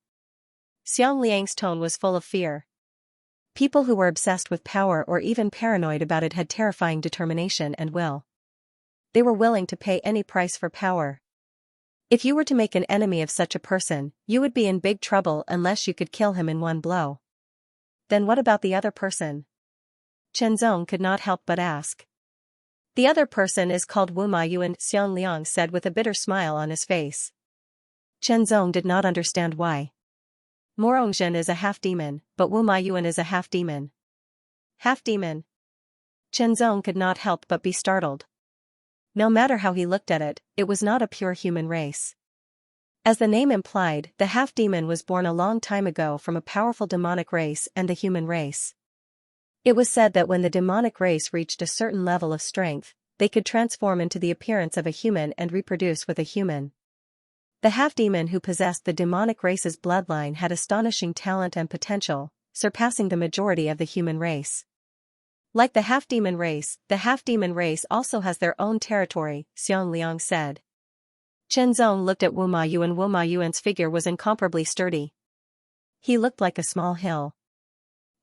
Speaker 1: Xiang Liang's tone was full of fear. People who were obsessed with power or even paranoid about it had terrifying determination and will. They were willing to pay any price for power. If you were to make an enemy of such a person, you would be in big trouble unless you could kill him in one blow. Then what about the other person? Chen Zong could not help but ask. The other person is called Wu Maiyuan, Xiang Liang said with a bitter smile on his face. Chen Zong did not understand why. Morongzhen is a half-demon, but Wu Maiyuan is a half-demon. Half-demon? Chen Zong could not help but be startled. No matter how he looked at it, it was not a pure human race. As the name implied, the half-demon was born a long time ago from a powerful demonic race and the human race. It was said that when the demonic race reached a certain level of strength, they could transform into the appearance of a human and reproduce with a human. The half-demon who possessed the demonic race's bloodline had astonishing talent and potential, surpassing the majority of the human race. Like the half-demon race also has their own territory, Xiang Liang said. Chen Zong looked at Wu Maiyuan. Wu Maiyuan's figure was incomparably sturdy. He looked like a small hill.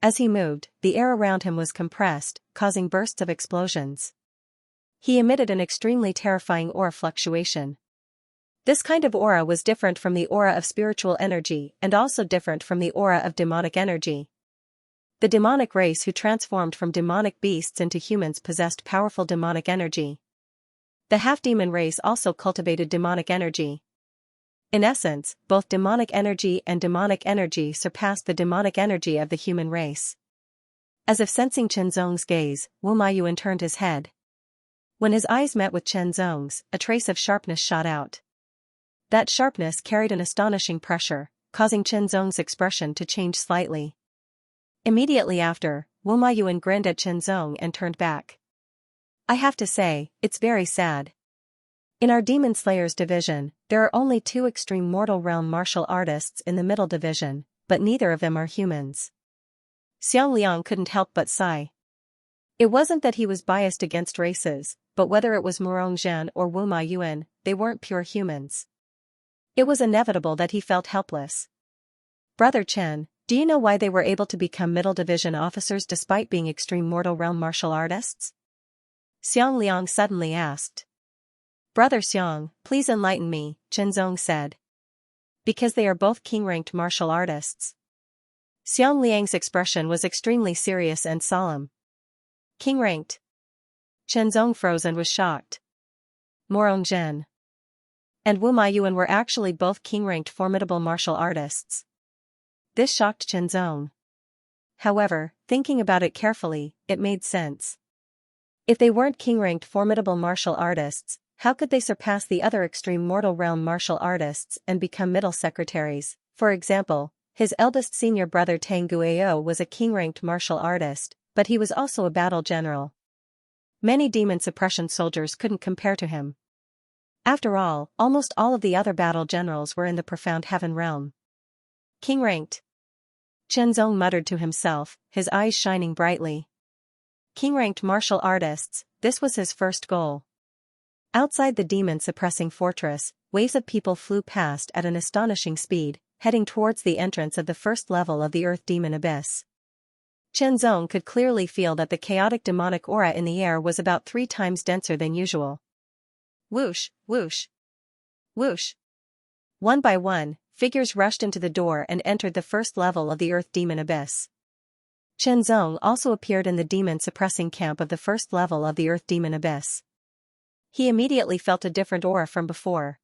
Speaker 1: As he moved, the air around him was compressed, causing bursts of explosions. He emitted an extremely terrifying aura fluctuation. This kind of aura was different from the aura of spiritual energy and also different from the aura of demonic energy. The demonic race who transformed from demonic beasts into humans possessed powerful demonic energy. The half-demon race also cultivated demonic energy. In essence, both demonic energy and demonic energy surpassed the demonic energy of the human race. As if sensing Chen Zong's gaze, Wu Maiyuan turned his head. When his eyes met with Chen Zong's, a trace of sharpness shot out. That sharpness carried an astonishing pressure, causing Chen Zong's expression to change slightly. Immediately after, Wu Maiyuan grinned at Chen Zong and turned back. I have to say, it's very sad. In our Demon Slayers division, there are only 2 extreme mortal realm martial artists in the middle division, but neither of them are humans. Xiang Liang couldn't help but sigh. It wasn't that he was biased against races, but whether it was Morongzhen or Wu Maiyuan, they weren't pure humans. It was inevitable that he felt helpless. Brother Chen, do you know why they were able to become middle division officers despite being extreme mortal realm martial artists? Xiang Liang suddenly asked. Brother Xiang, please enlighten me, Chen Zong said. Because they are both king-ranked martial artists. Xiang Liang's expression was extremely serious and solemn. King-ranked? Chen Zong froze and was shocked. Morongzhen and Wu Maiyuan were actually both king-ranked formidable martial artists. This shocked Chen Zong. However, thinking about it carefully, it made sense. If they weren't king-ranked formidable martial artists, how could they surpass the other extreme mortal realm martial artists and become middle secretaries? For example, his eldest senior brother Tang Guiyou was a king-ranked martial artist, but he was also a battle general. Many demon suppression soldiers couldn't compare to him. After all, almost all of the other battle generals were in the profound heaven realm. King-ranked? Chen Zong muttered to himself, his eyes shining brightly. King-ranked martial artists, this was his first goal. Outside the demon-suppressing fortress, waves of people flew past at an astonishing speed, heading towards the entrance of the first level of the Earth Demon Abyss. Chen Zong could clearly feel that the chaotic demonic aura in the air was about 3 times denser than usual. Whoosh, whoosh, whoosh. One by one, figures rushed into the door and entered the first level of the Earth Demon Abyss. Chen Zong also appeared in the demon-suppressing camp of the first level of the Earth Demon Abyss. He immediately felt a different aura from before.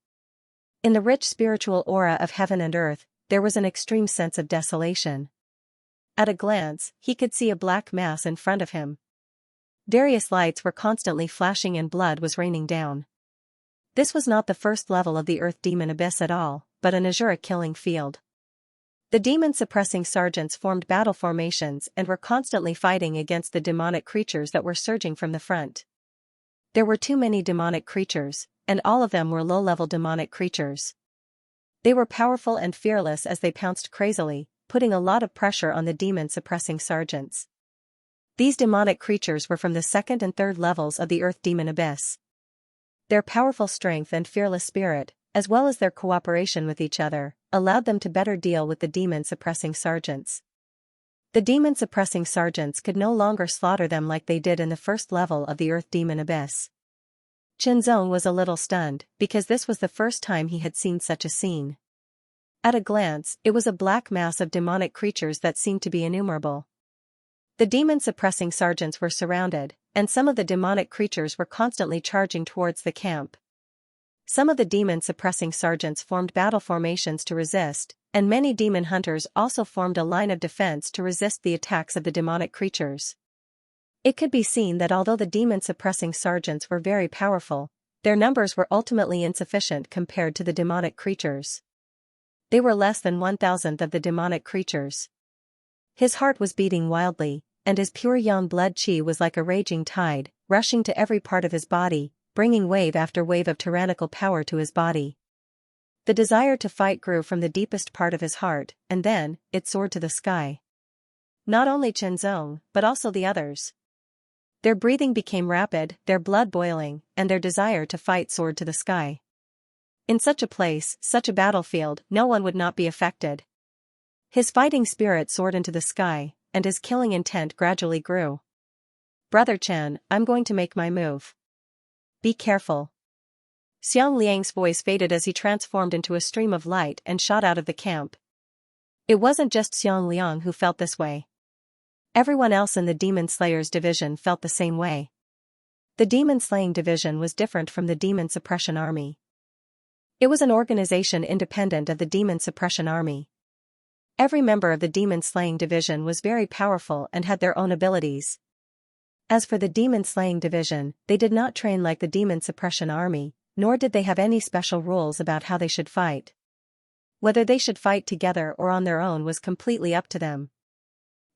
Speaker 1: In the rich spiritual aura of heaven and earth, there was an extreme sense of desolation. At a glance, he could see a black mass in front of him. Various lights were constantly flashing and blood was raining down. This was not the first level of the Earth Demon Abyss at all, but an Azura killing field. The demon-suppressing sergeants formed battle formations and were constantly fighting against the demonic creatures that were surging from the front. There were too many demonic creatures, and all of them were low-level demonic creatures. They were powerful and fearless as they pounced crazily, putting a lot of pressure on the demon-suppressing sergeants. These demonic creatures were from the second and third levels of the Earth Demon Abyss. Their powerful strength and fearless spirit, as well as their cooperation with each other, allowed them to better deal with the demon-suppressing sergeants. The demon-suppressing sergeants could no longer slaughter them like they did in the first level of the Earth Demon Abyss. Qianzong was a little stunned, because this was the first time he had seen such a scene. At a glance, it was a black mass of demonic creatures that seemed to be innumerable. The demon-suppressing sergeants were surrounded, and some of the demonic creatures were constantly charging towards the camp. Some of the demon-suppressing sergeants formed battle formations to resist, and many demon hunters also formed a line of defense to resist the attacks of the demonic creatures. It could be seen that although the demon-suppressing sergeants were very powerful, their numbers were ultimately insufficient compared to the demonic creatures. They were less than 1,000th of the demonic creatures. His heart was beating wildly, and his pure yang blood qi was like a raging tide, rushing to every part of his body, bringing wave after wave of tyrannical power to his body. The desire to fight grew from the deepest part of his heart, and then, it soared to the sky. Not only Qianzong, but also the others. Their breathing became rapid, their blood boiling, and their desire to fight soared to the sky. In such a place, such a battlefield, no one would not be affected. His fighting spirit soared into the sky, and his killing intent gradually grew. "Brother Chen, I'm going to make my move. Be careful." Xiang Liang's voice faded as he transformed into a stream of light and shot out of the camp. It wasn't just Xiang Liang who felt this way. Everyone else in the Demon Slayers division felt the same way. The Demon Slaying division was different from the Demon Suppression Army. It was an organization independent of the Demon Suppression Army. Every member of the Demon Slaying division was very powerful and had their own abilities. As for the Demon Slaying division, they did not train like the Demon Suppression Army, nor did they have any special rules about how they should fight. Whether they should fight together or on their own was completely up to them.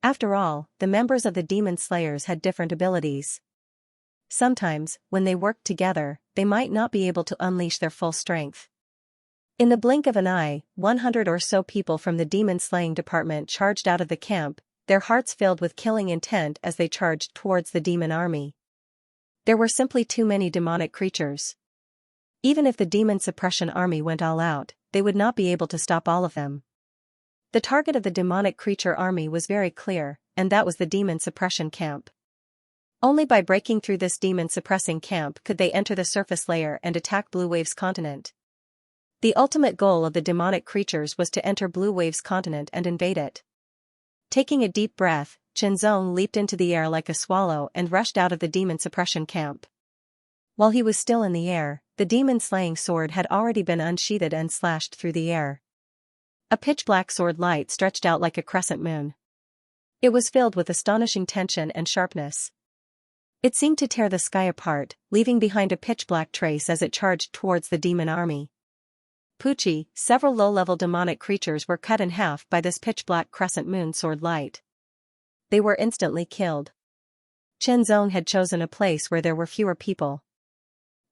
Speaker 1: After all, the members of the Demon Slayers had different abilities. Sometimes, when they worked together, they might not be able to unleash their full strength. In the blink of an eye, 100 or so people from the Demon Slaying department charged out of the camp, their hearts filled with killing intent as they charged towards the demon army. There were simply too many demonic creatures. Even if the Demon Suppression Army went all out, they would not be able to stop all of them. The target of the demonic creature army was very clear, and that was the Demon Suppression camp. Only by breaking through this demon suppressing camp could they enter the surface layer and attack Blue Wave's continent. The ultimate goal of the demonic creatures was to enter Blue Wave's continent and invade it. Taking a deep breath, Qianzong leaped into the air like a swallow and rushed out of the demon suppression camp. While he was still in the air, the demon-slaying sword had already been unsheathed and slashed through the air. A pitch-black sword light stretched out like a crescent moon. It was filled with astonishing tension and sharpness. It seemed to tear the sky apart, leaving behind a pitch-black trace as it charged towards the demon army. Pucci, several low-level demonic creatures were cut in half by this pitch-black crescent moon sword light. They were instantly killed. Qianzong had chosen a place where there were fewer people.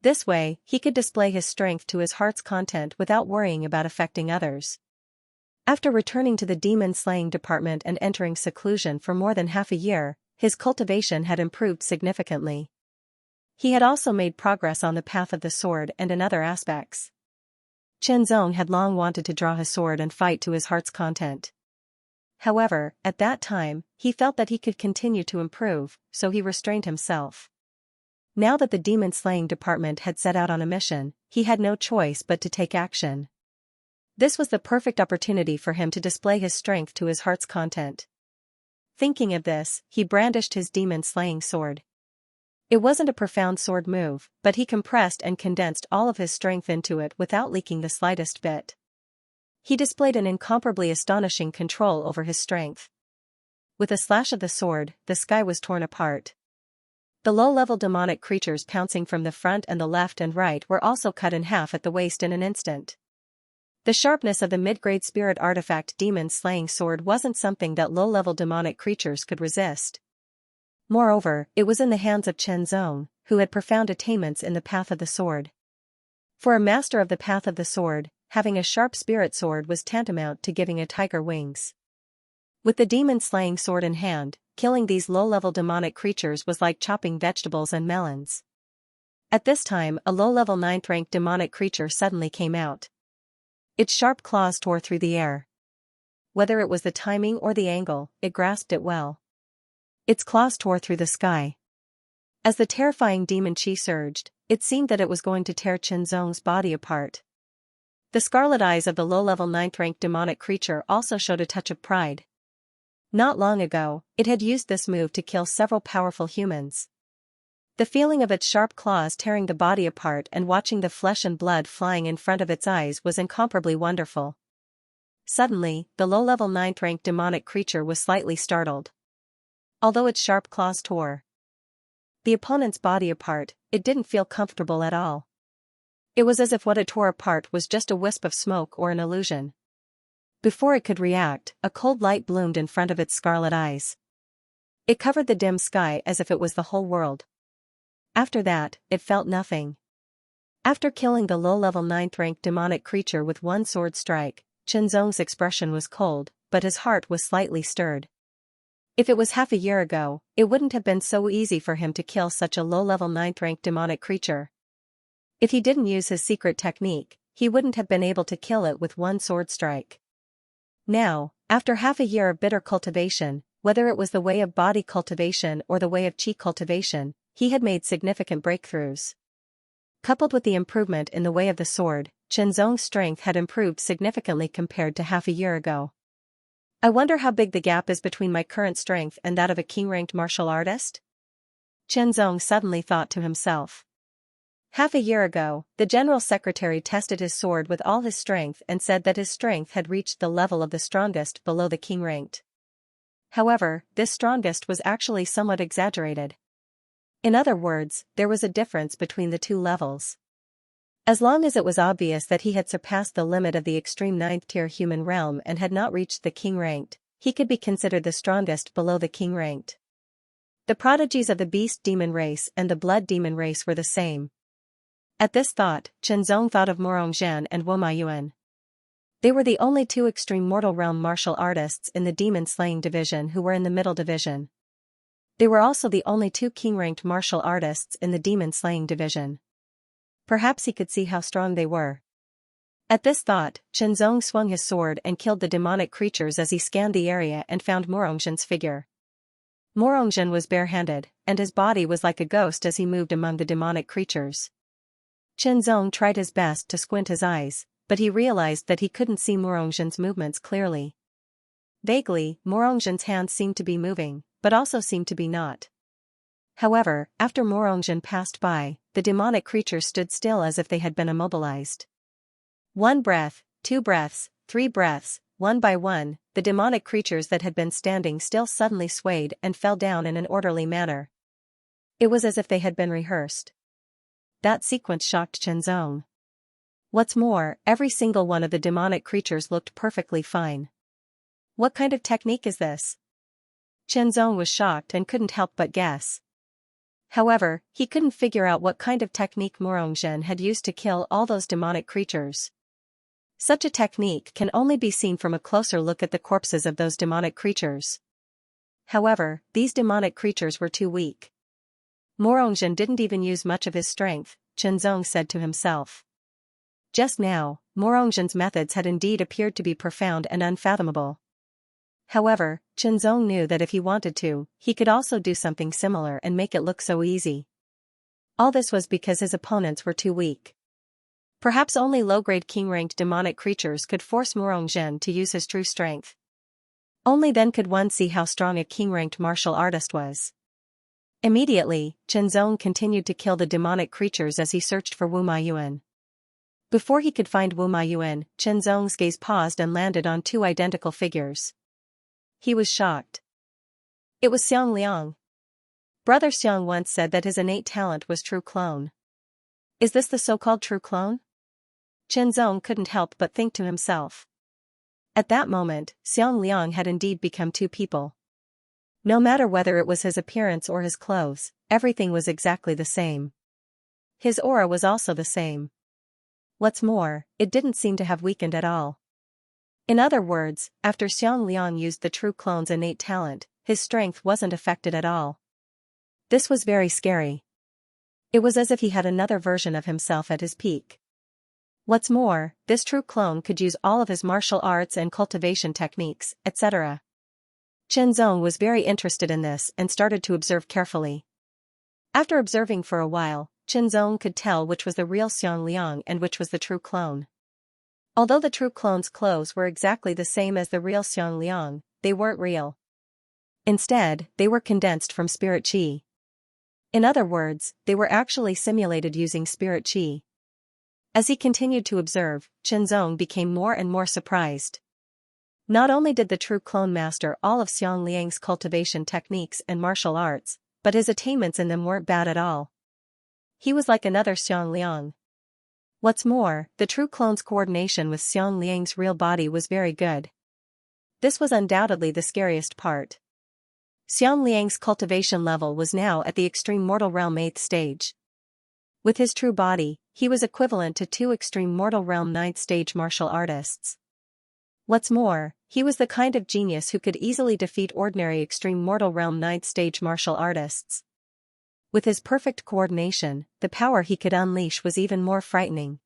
Speaker 1: This way, he could display his strength to his heart's content without worrying about affecting others. After returning to the demon-slaying department and entering seclusion for more than half a year, his cultivation had improved significantly. He had also made progress on the path of the sword and in other aspects. Qianzong had long wanted to draw his sword and fight to his heart's content. However, at that time, he felt that he could continue to improve, so he restrained himself. Now that the demon-slaying department had set out on a mission, he had no choice but to take action. This was the perfect opportunity for him to display his strength to his heart's content. Thinking of this, he brandished his demon-slaying sword. It wasn't a profound sword move, but he compressed and condensed all of his strength into it without leaking the slightest bit. He displayed an incomparably astonishing control over his strength. With a slash of the sword, the sky was torn apart. The low-level demonic creatures pouncing from the front and the left and right were also cut in half at the waist in an instant. The sharpness of the mid-grade spirit artifact demon-slaying sword wasn't something that low-level demonic creatures could resist. Moreover, it was in the hands of Qianzong, who had profound attainments in the path of the sword. For a master of the path of the sword, having a sharp spirit sword was tantamount to giving a tiger wings. With the demon-slaying sword in hand, killing these low-level demonic creatures was like chopping vegetables and melons. At this time, a low-level 9th-rank demonic creature suddenly came out. Its sharp claws tore through the air. Whether it was the timing or the angle, it grasped it well. Its claws tore through the sky. As the terrifying demon chi surged, it seemed that it was going to tear Qianzong's body apart. The scarlet eyes of the low-level 9th-rank demonic creature also showed a touch of pride. Not long ago, it had used this move to kill several powerful humans. The feeling of its sharp claws tearing the body apart and watching the flesh and blood flying in front of its eyes was incomparably wonderful. Suddenly, the low-level 9th-rank demonic creature was slightly startled. Although its sharp claws tore the opponent's body apart, it didn't feel comfortable at all. It was as if what it tore apart was just a wisp of smoke or an illusion. Before it could react, a cold light bloomed in front of its scarlet eyes. It covered the dim sky as if it was the whole world. After that, it felt nothing. After killing the low-level 9th-rank demonic creature with one sword strike, Qianzong's expression was cold, but his heart was slightly stirred. If it was half a year ago, it wouldn't have been so easy for him to kill such a low-level 9th-rank demonic creature. If he didn't use his secret technique, he wouldn't have been able to kill it with one sword strike. Now, after half a year of bitter cultivation, whether it was the way of body cultivation or the way of chi cultivation, he had made significant breakthroughs. Coupled with the improvement in the way of the sword, Qianzong's strength had improved significantly compared to half a year ago. I wonder how big the gap is between my current strength and that of a king-ranked martial artist? Qianzong suddenly thought to himself. Half a year ago, the general secretary tested his sword with all his strength and said that his strength had reached the level of the strongest below the king-ranked. However, this strongest was actually somewhat exaggerated. In other words, there was a difference between the two levels. As long as it was obvious that he had surpassed the limit of the extreme 9th-tier human realm and had not reached the king-ranked, he could be considered the strongest below the king-ranked. The prodigies of the beast demon race and the blood demon race were the same. At this thought, Qianzong thought of Morongzhen and Womayuan. They were the only two extreme mortal realm martial artists in the demon-slaying division who were in the middle division. They were also the only two king-ranked martial artists in the demon-slaying division. Perhaps he could see how strong they were. At this thought, Qianzong swung his sword and killed the demonic creatures as he scanned the area and found Morongzhen's figure. Morongzhen was barehanded, and his body was like a ghost as he moved among the demonic creatures. Qianzong tried his best to squint his eyes, but he realized that he couldn't see Morongzhen's movements clearly. Vaguely, Morongzhen's hands seemed to be moving, but also seemed to be not. However, after Morongzhen passed by, the demonic creatures stood still as if they had been immobilized. 1 breath, 2 breaths, 3 breaths, one by one, the demonic creatures that had been standing still suddenly swayed and fell down in an orderly manner. It was as if they had been rehearsed. That sequence shocked Qianzong. What's more, every single one of the demonic creatures looked perfectly fine. What kind of technique is this? Qianzong was shocked and couldn't help but guess. However, he couldn't figure out what kind of technique Morongzhen had used to kill all those demonic creatures. Such a technique can only be seen from a closer look at the corpses of those demonic creatures. However, these demonic creatures were too weak. Morongzhen didn't even use much of his strength, Qianzong said to himself. Just now, Morongzhen's methods had indeed appeared to be profound and unfathomable. However, Qianzong knew that if he wanted to, he could also do something similar and make it look so easy. All this was because his opponents were too weak. Perhaps only low-grade king-ranked demonic creatures could force Morongzhen to use his true strength. Only then could one see how strong a king-ranked martial artist was. Immediately, Qianzong continued to kill the demonic creatures as he searched for Wu Maiyuan. Before he could find Wu Maiyuan, Qianzong's gaze paused and landed on two identical figures. He was shocked. It was Xiang Liang. Brother Xiang once said that his innate talent was true clone. Is this the so-called true clone? Qianzong couldn't help but think to himself. At that moment, Xiang Liang had indeed become two people. No matter whether it was his appearance or his clothes, everything was exactly the same. His aura was also the same. What's more, it didn't seem to have weakened at all. In other words, after Xiang Liang used the true clone's innate talent, his strength wasn't affected at all. This was very scary. It was as if he had another version of himself at his peak. What's more, this true clone could use all of his martial arts and cultivation techniques, etc. Chen Zong was very interested in this and started to observe carefully. After observing for a while, Chen Zong could tell which was the real Xiang Liang and which was the true clone. Although the true clone's clothes were exactly the same as the real Xiang Liang, they weren't real. Instead, they were condensed from spirit qi. In other words, they were actually simulated using spirit qi. As he continued to observe, Chen Zong became more and more surprised. Not only did the true clone master all of Xiang Liang's cultivation techniques and martial arts, but his attainments in them weren't bad at all. He was like another Xiang Liang. What's more, the true clone's coordination with Xiang Liang's real body was very good. This was undoubtedly the scariest part. Xiang Liang's cultivation level was now at the extreme mortal realm 8th stage. With his true body, he was equivalent to 2 extreme mortal realm 9th stage martial artists. What's more, he was the kind of genius who could easily defeat ordinary extreme mortal realm 9th stage martial artists. With his perfect coordination, the power he could unleash was even more frightening.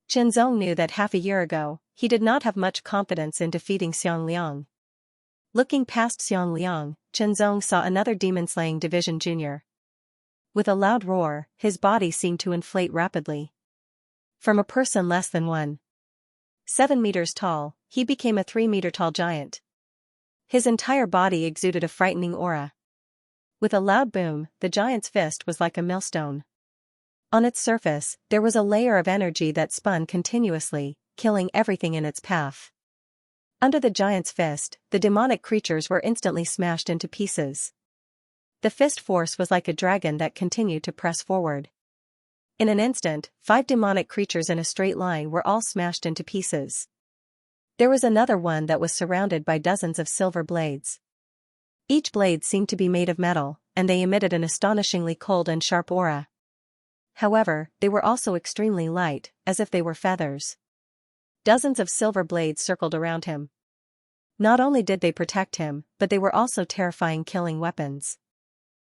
Speaker 1: Chen Zong knew that half a year ago, he did not have much confidence in defeating Xiang Liang. Looking past Xiang Liang, Chen Zong saw another demon-slaying division junior. With a loud roar, his body seemed to inflate rapidly. From a person less than 1.7 meters tall, he became a 3-meter-tall giant. His entire body exuded a frightening aura. With a loud boom, the giant's fist was like a millstone. On its surface, there was a layer of energy that spun continuously, killing everything in its path. Under the giant's fist, the demonic creatures were instantly smashed into pieces. The fist force was like a dragon that continued to press forward. In an instant, 5 demonic creatures in a straight line were all smashed into pieces. There was another one that was surrounded by dozens of silver blades. Each blade seemed to be made of metal, and they emitted an astonishingly cold and sharp aura. However, they were also extremely light, as if they were feathers. Dozens of silver blades circled around him. Not only did they protect him, but they were also terrifying killing weapons.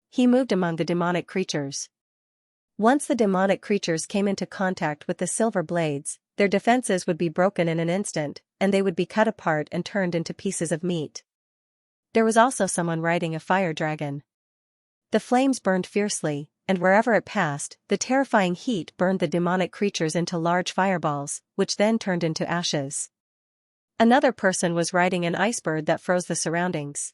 Speaker 1: He moved among the demonic creatures. Once the demonic creatures came into contact with the silver blades, their defenses would be broken in an instant, and they would be cut apart and turned into pieces of meat. There was also someone riding a fire dragon. The flames burned fiercely, and wherever it passed, the terrifying heat burned the demonic creatures into large fireballs, which then turned into ashes. Another person was riding an iceberg that froze the surroundings.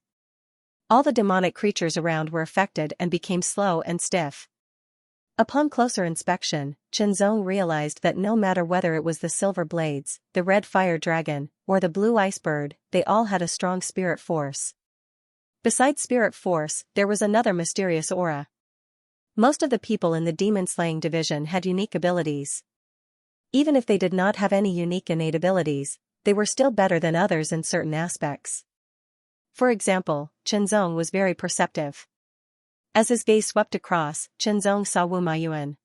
Speaker 1: All the demonic creatures around were affected and became slow and stiff. Upon closer inspection, Chen Zong realized that no matter whether it was the silver blades, the red fire dragon, or the blue iceberg, they all had a strong spirit force. Besides spirit force, there was another mysterious aura. Most of the people in the demon-slaying division had unique abilities. Even if they did not have any unique innate abilities, they were still better than others in certain aspects. For example, Chen Zong was very perceptive. As his gaze swept across, Chen Zong saw Wu Maiyuan,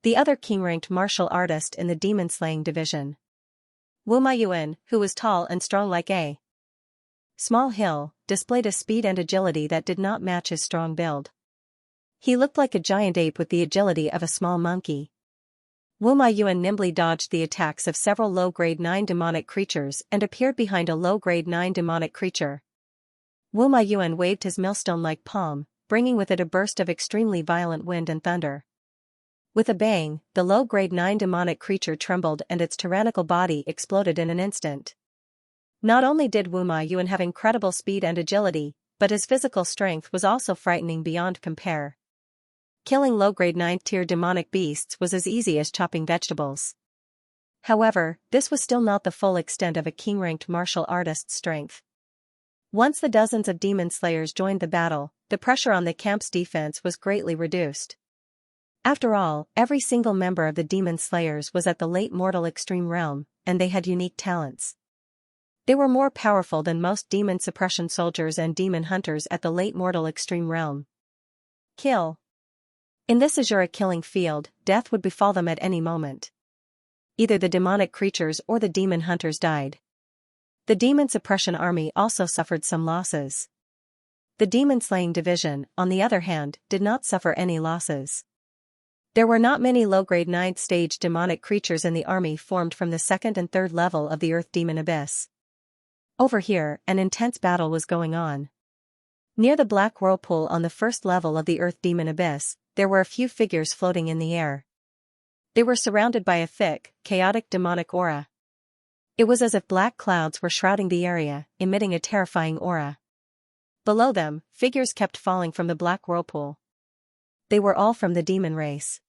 Speaker 1: the other king-ranked martial artist in the demon-slaying division. Wu Maiyuan, who was tall and strong like a small hill, displayed a speed and agility that did not match his strong build. He looked like a giant ape with the agility of a small monkey. Wu Maiyuan nimbly dodged the attacks of several low-grade 9 demonic creatures and appeared behind a low-grade 9 demonic creature. Wu Maiyuan waved his millstone-like palm, bringing with it a burst of extremely violent wind and thunder. With a bang, the low-grade 9 demonic creature trembled and its tyrannical body exploded in an instant. Not only did Wu Maiyuan have incredible speed and agility, but his physical strength was also frightening beyond compare. Killing low-grade 9th-tier demonic beasts was as easy as chopping vegetables. However, this was still not the full extent of a king-ranked martial artist's strength. Once the dozens of demon slayers joined the battle, the pressure on the camp's defense was greatly reduced. After all, every single member of the demon slayers was at the late mortal extreme realm, and they had unique talents. They were more powerful than most demon suppression soldiers and demon hunters at the late mortal extreme realm. Kill. In this azure killing field, death would befall them at any moment. either the demonic creatures or the demon hunters died. The demon suppression army also suffered some losses. The demon-slaying division, on the other hand, did not suffer any losses. There were not many low-grade 9th-stage demonic creatures in the army formed from the 2nd and 3rd level of the Earth Demon Abyss. Over here, an intense battle was going on. Near the black whirlpool on the 1st level of the Earth Demon Abyss, there were a few figures floating in the air. They were surrounded by a thick, chaotic demonic aura. It was as if black clouds were shrouding the area, emitting a terrifying aura. Below them, figures kept falling from the black whirlpool. They were all from the demon race.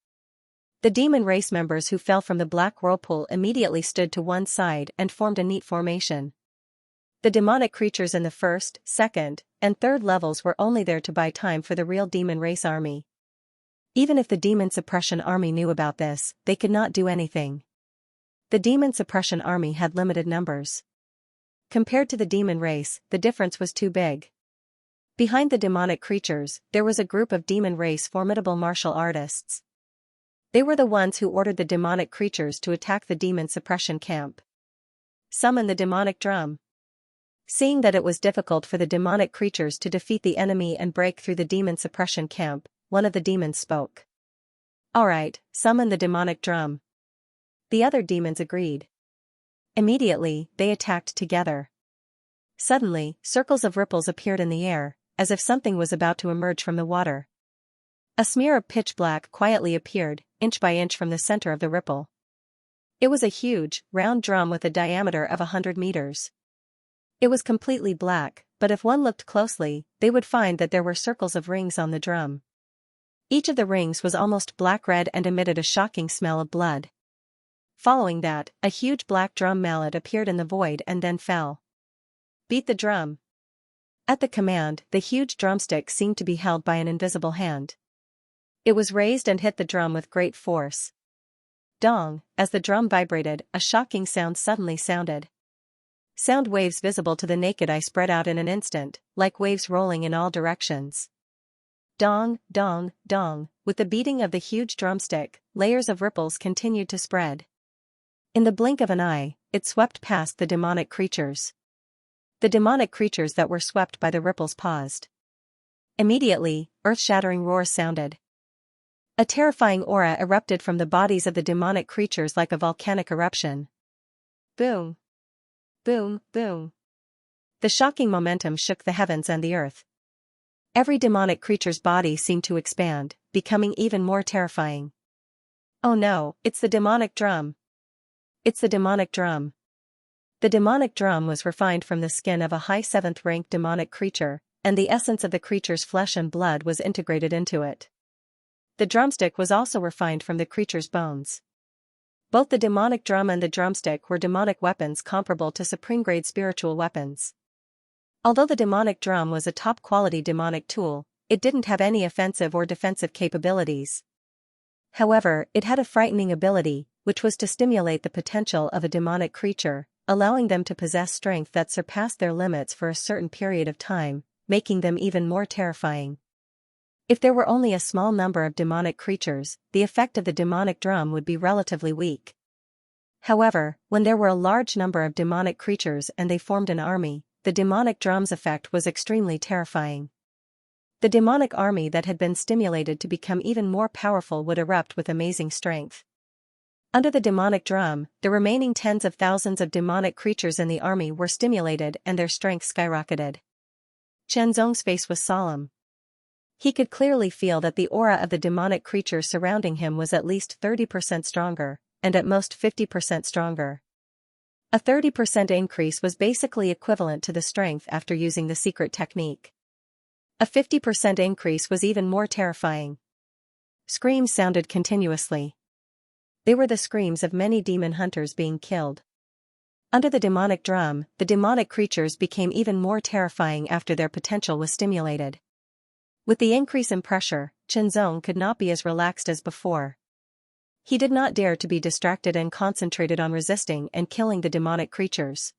Speaker 1: The demon race members who fell from the black whirlpool immediately stood to one side and formed a neat formation. The demonic creatures in the 1st, 2nd, and 3rd levels were only there to buy time for the real demon race army. Even if the demon suppression army knew about this, they could not do anything. The demon suppression army had limited numbers. Compared to the demon race, the difference was too big. Behind the demonic creatures, there was a group of demon race formidable martial artists. They were the ones who ordered the demonic creatures to attack the demon suppression camp. Summon the demonic drum. Seeing that it was difficult for the demonic creatures to defeat the enemy and break through the demon suppression camp, one of the demons spoke. "Alright, summon the demonic drum." The other demons agreed. Immediately, they attacked together. Suddenly, circles of ripples appeared in the air, as if something was about to emerge from the water. A smear of pitch black quietly appeared, inch by inch from the center of the ripple. It was a huge, round drum with a diameter of 100 meters. It was completely black, but if one looked closely, they would find that there were circles of rings on the drum. Each of the rings was almost black-red and emitted a shocking smell of blood. Following that, a huge black drum mallet appeared in the void and then fell. "Beat the drum." At the command, the huge drumstick seemed to be held by an invisible hand. It was raised and hit the drum with great force. Dong, as the drum vibrated, a shocking sound suddenly sounded. Sound waves visible to the naked eye spread out in an instant, like waves rolling in all directions. Dong, dong, dong, with the beating of the huge drumstick, layers of ripples continued to spread. In the blink of an eye, it swept past the demonic creatures. The demonic creatures that were swept by the ripples paused. Immediately, earth-shattering roars sounded. A terrifying aura erupted from the bodies of the demonic creatures like a volcanic eruption. Boom! Boom, boom! The shocking momentum shook the heavens and the earth. Every demonic creature's body seemed to expand, becoming even more terrifying. "Oh no, it's the demonic drum! It's the demonic drum!" The demonic drum was refined from the skin of a high 7th-rank demonic creature, and the essence of the creature's flesh and blood was integrated into it. The drumstick was also refined from the creature's bones. Both the demonic drum and the drumstick were demonic weapons comparable to supreme-grade spiritual weapons. Although the demonic drum was a top-quality demonic tool, it didn't have any offensive or defensive capabilities. However, it had a frightening ability, which was to stimulate the potential of a demonic creature, allowing them to possess strength that surpassed their limits for a certain period of time, making them even more terrifying. If there were only a small number of demonic creatures, the effect of the demonic drum would be relatively weak. However, when there were a large number of demonic creatures and they formed an army, the demonic drum's effect was extremely terrifying. The demonic army that had been stimulated to become even more powerful would erupt with amazing strength. Under the demonic drum, the remaining tens of thousands of demonic creatures in the army were stimulated and their strength skyrocketed. Qianzong's face was solemn. He could clearly feel that the aura of the demonic creature surrounding him was at least 30% stronger, and at most 50% stronger. A 30% increase was basically equivalent to the strength after using the secret technique. A 50% increase was even more terrifying. Screams sounded continuously. They were the screams of many demon hunters being killed. Under the demonic drum, the demonic creatures became even more terrifying after their potential was stimulated. With the increase in pressure, Qianzong could not be as relaxed as before. He did not dare to be distracted and concentrated on resisting and killing the demonic creatures.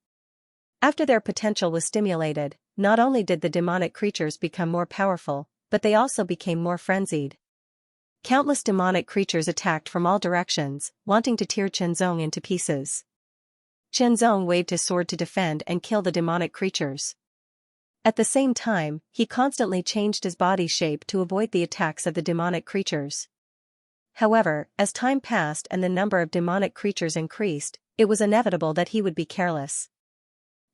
Speaker 1: After their potential was stimulated, not only did the demonic creatures become more powerful, but they also became more frenzied. Countless demonic creatures attacked from all directions, wanting to tear Chenzong into pieces. Chenzong waved his sword to defend and kill the demonic creatures. At the same time, he constantly changed his body shape to avoid the attacks of the demonic creatures. However, as time passed and the number of demonic creatures increased, it was inevitable that he would be careless.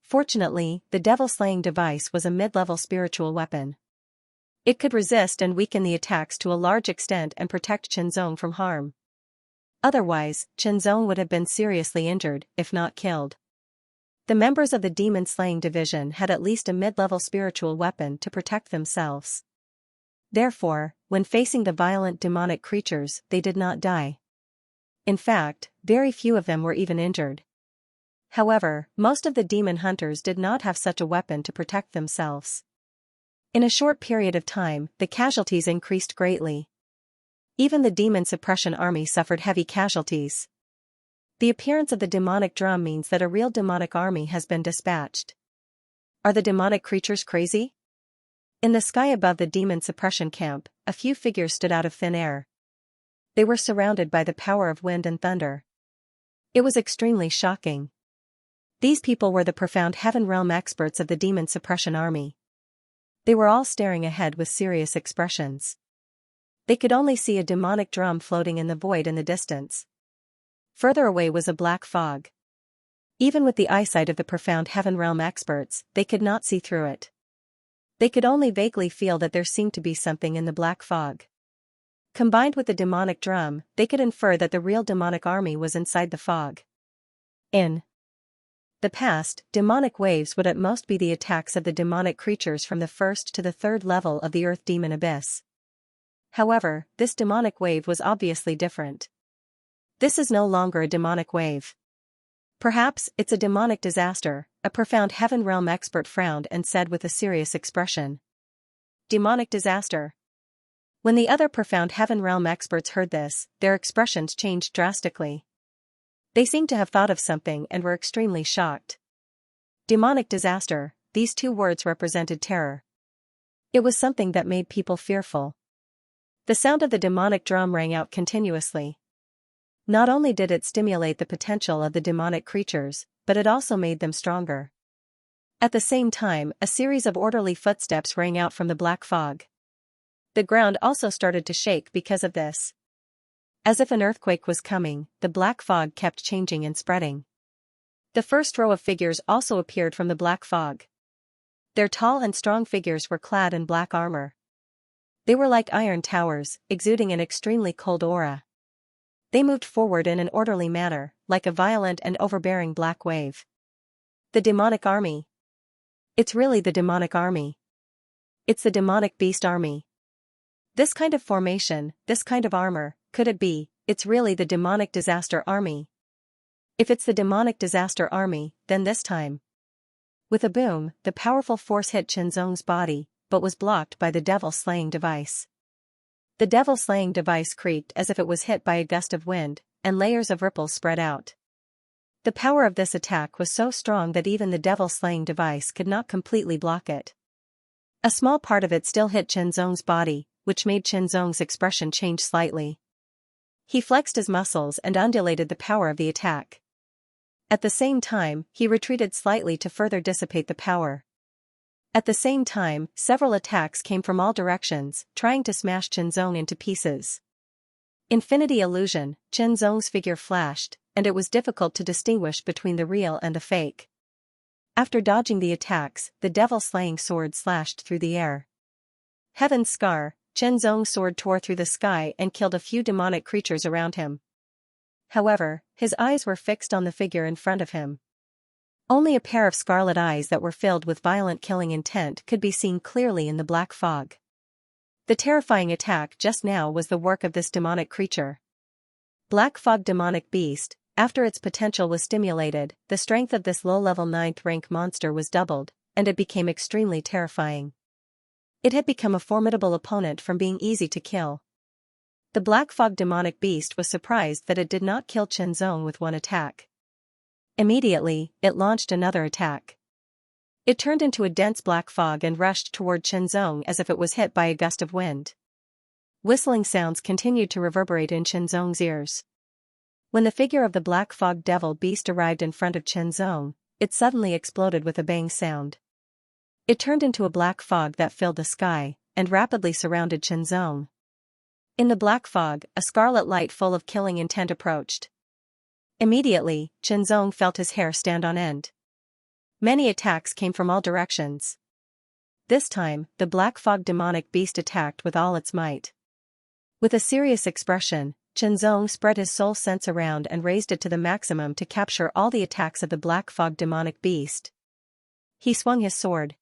Speaker 1: Fortunately, the devil-slaying device was a mid-level spiritual weapon. It could resist and weaken the attacks to a large extent and protect Chenzong from harm. Otherwise, Chenzong would have been seriously injured, if not killed. The members of the demon-slaying division had at least a mid-level spiritual weapon to protect themselves. Therefore, when facing the violent demonic creatures, they did not die. In fact, very few of them were even injured. However, most of the demon hunters did not have such a weapon to protect themselves. In a short period of time, the casualties increased greatly. Even the demon suppression army suffered heavy casualties. The appearance of the demonic drum means that a real demonic army has been dispatched. Are the demonic creatures crazy? In the sky above the demon suppression camp, a few figures stood out of thin air. They were surrounded by the power of wind and thunder. It was extremely shocking. These people were the profound heaven realm experts of the demon suppression army. They were all staring ahead with serious expressions. They could only see a demonic drum floating in the void in the distance. Further away was a black fog. Even with the eyesight of the profound heaven realm experts, they could not see through it. They could only vaguely feel that there seemed to be something in the black fog. Combined with the demonic drum, they could infer that the real demonic army was inside the fog. In the past, demonic waves would at most be the attacks of the demonic creatures from the first to the third level of the earth demon abyss. However, this demonic wave was obviously different. This is no longer a demonic wave. Perhaps it's a demonic disaster, a profound heaven realm expert frowned and said with a serious expression. Demonic disaster. When the other profound heaven realm experts heard this, their expressions changed drastically. They seemed to have thought of something and were extremely shocked. Demonic disaster, these two words represented terror. It was something that made people fearful. The sound of the demonic drum rang out continuously. Not only did it stimulate the potential of the demonic creatures, but it also made them stronger. At the same time, a series of orderly footsteps rang out from the black fog. The ground also started to shake because of this. As if an earthquake was coming, the black fog kept changing and spreading. The first row of figures also appeared from the black fog. Their tall and strong figures were clad in black armor. They were like iron towers, exuding an extremely cold aura. They moved forward in an orderly manner, like a violent and overbearing black wave. The demonic army. It's really the demonic army. It's the demonic beast army. This kind of formation, this kind of armor, could it be, it's really the demonic disaster army? If it's the demonic disaster army, then this time. With a boom, the powerful force hit Chenzong's body, but was blocked by the devil-slaying device. The devil-slaying device creaked as if it was hit by a gust of wind, and layers of ripples spread out. The power of this attack was so strong that even the devil-slaying device could not completely block it. A small part of it still hit Chenzong's body, which made Chenzong's expression change slightly. He flexed his muscles and undulated the power of the attack. At the same time, he retreated slightly to further dissipate the power. At the same time, several attacks came from all directions, trying to smash Chenzong into pieces. Infinity illusion, Chenzong's figure flashed, and it was difficult to distinguish between the real and the fake. After dodging the attacks, the devil-slaying sword slashed through the air. Heaven's scar, Chenzong's sword tore through the sky and killed a few demonic creatures around him. However, his eyes were fixed on the figure in front of him. Only a pair of scarlet eyes that were filled with violent killing intent could be seen clearly in the black fog. The terrifying attack just now was the work of this demonic creature. Black fog demonic beast, after its potential was stimulated, the strength of this low-level 9th rank monster was doubled, and it became extremely terrifying. It had become a formidable opponent from being easy to kill. The black fog demonic beast was surprised that it did not kill Chenzong with one attack. Immediately, it launched another attack. It turned into a dense black fog and rushed toward Chenzong as if it was hit by a gust of wind. Whistling sounds continued to reverberate in Qianzong's ears. When the figure of the black fog devil beast arrived in front of Qianzong, it suddenly exploded with a bang sound. It turned into a black fog that filled the sky, and rapidly surrounded Qianzong. In the black fog, a scarlet light full of killing intent approached. Immediately, Qianzong felt his hair stand on end. Many attacks came from all directions. This time, the black fog demonic beast attacked with all its might. With a serious expression, Qianzong spread his soul sense around and raised it to the maximum to capture all the attacks of the black fog demonic beast. He swung his sword.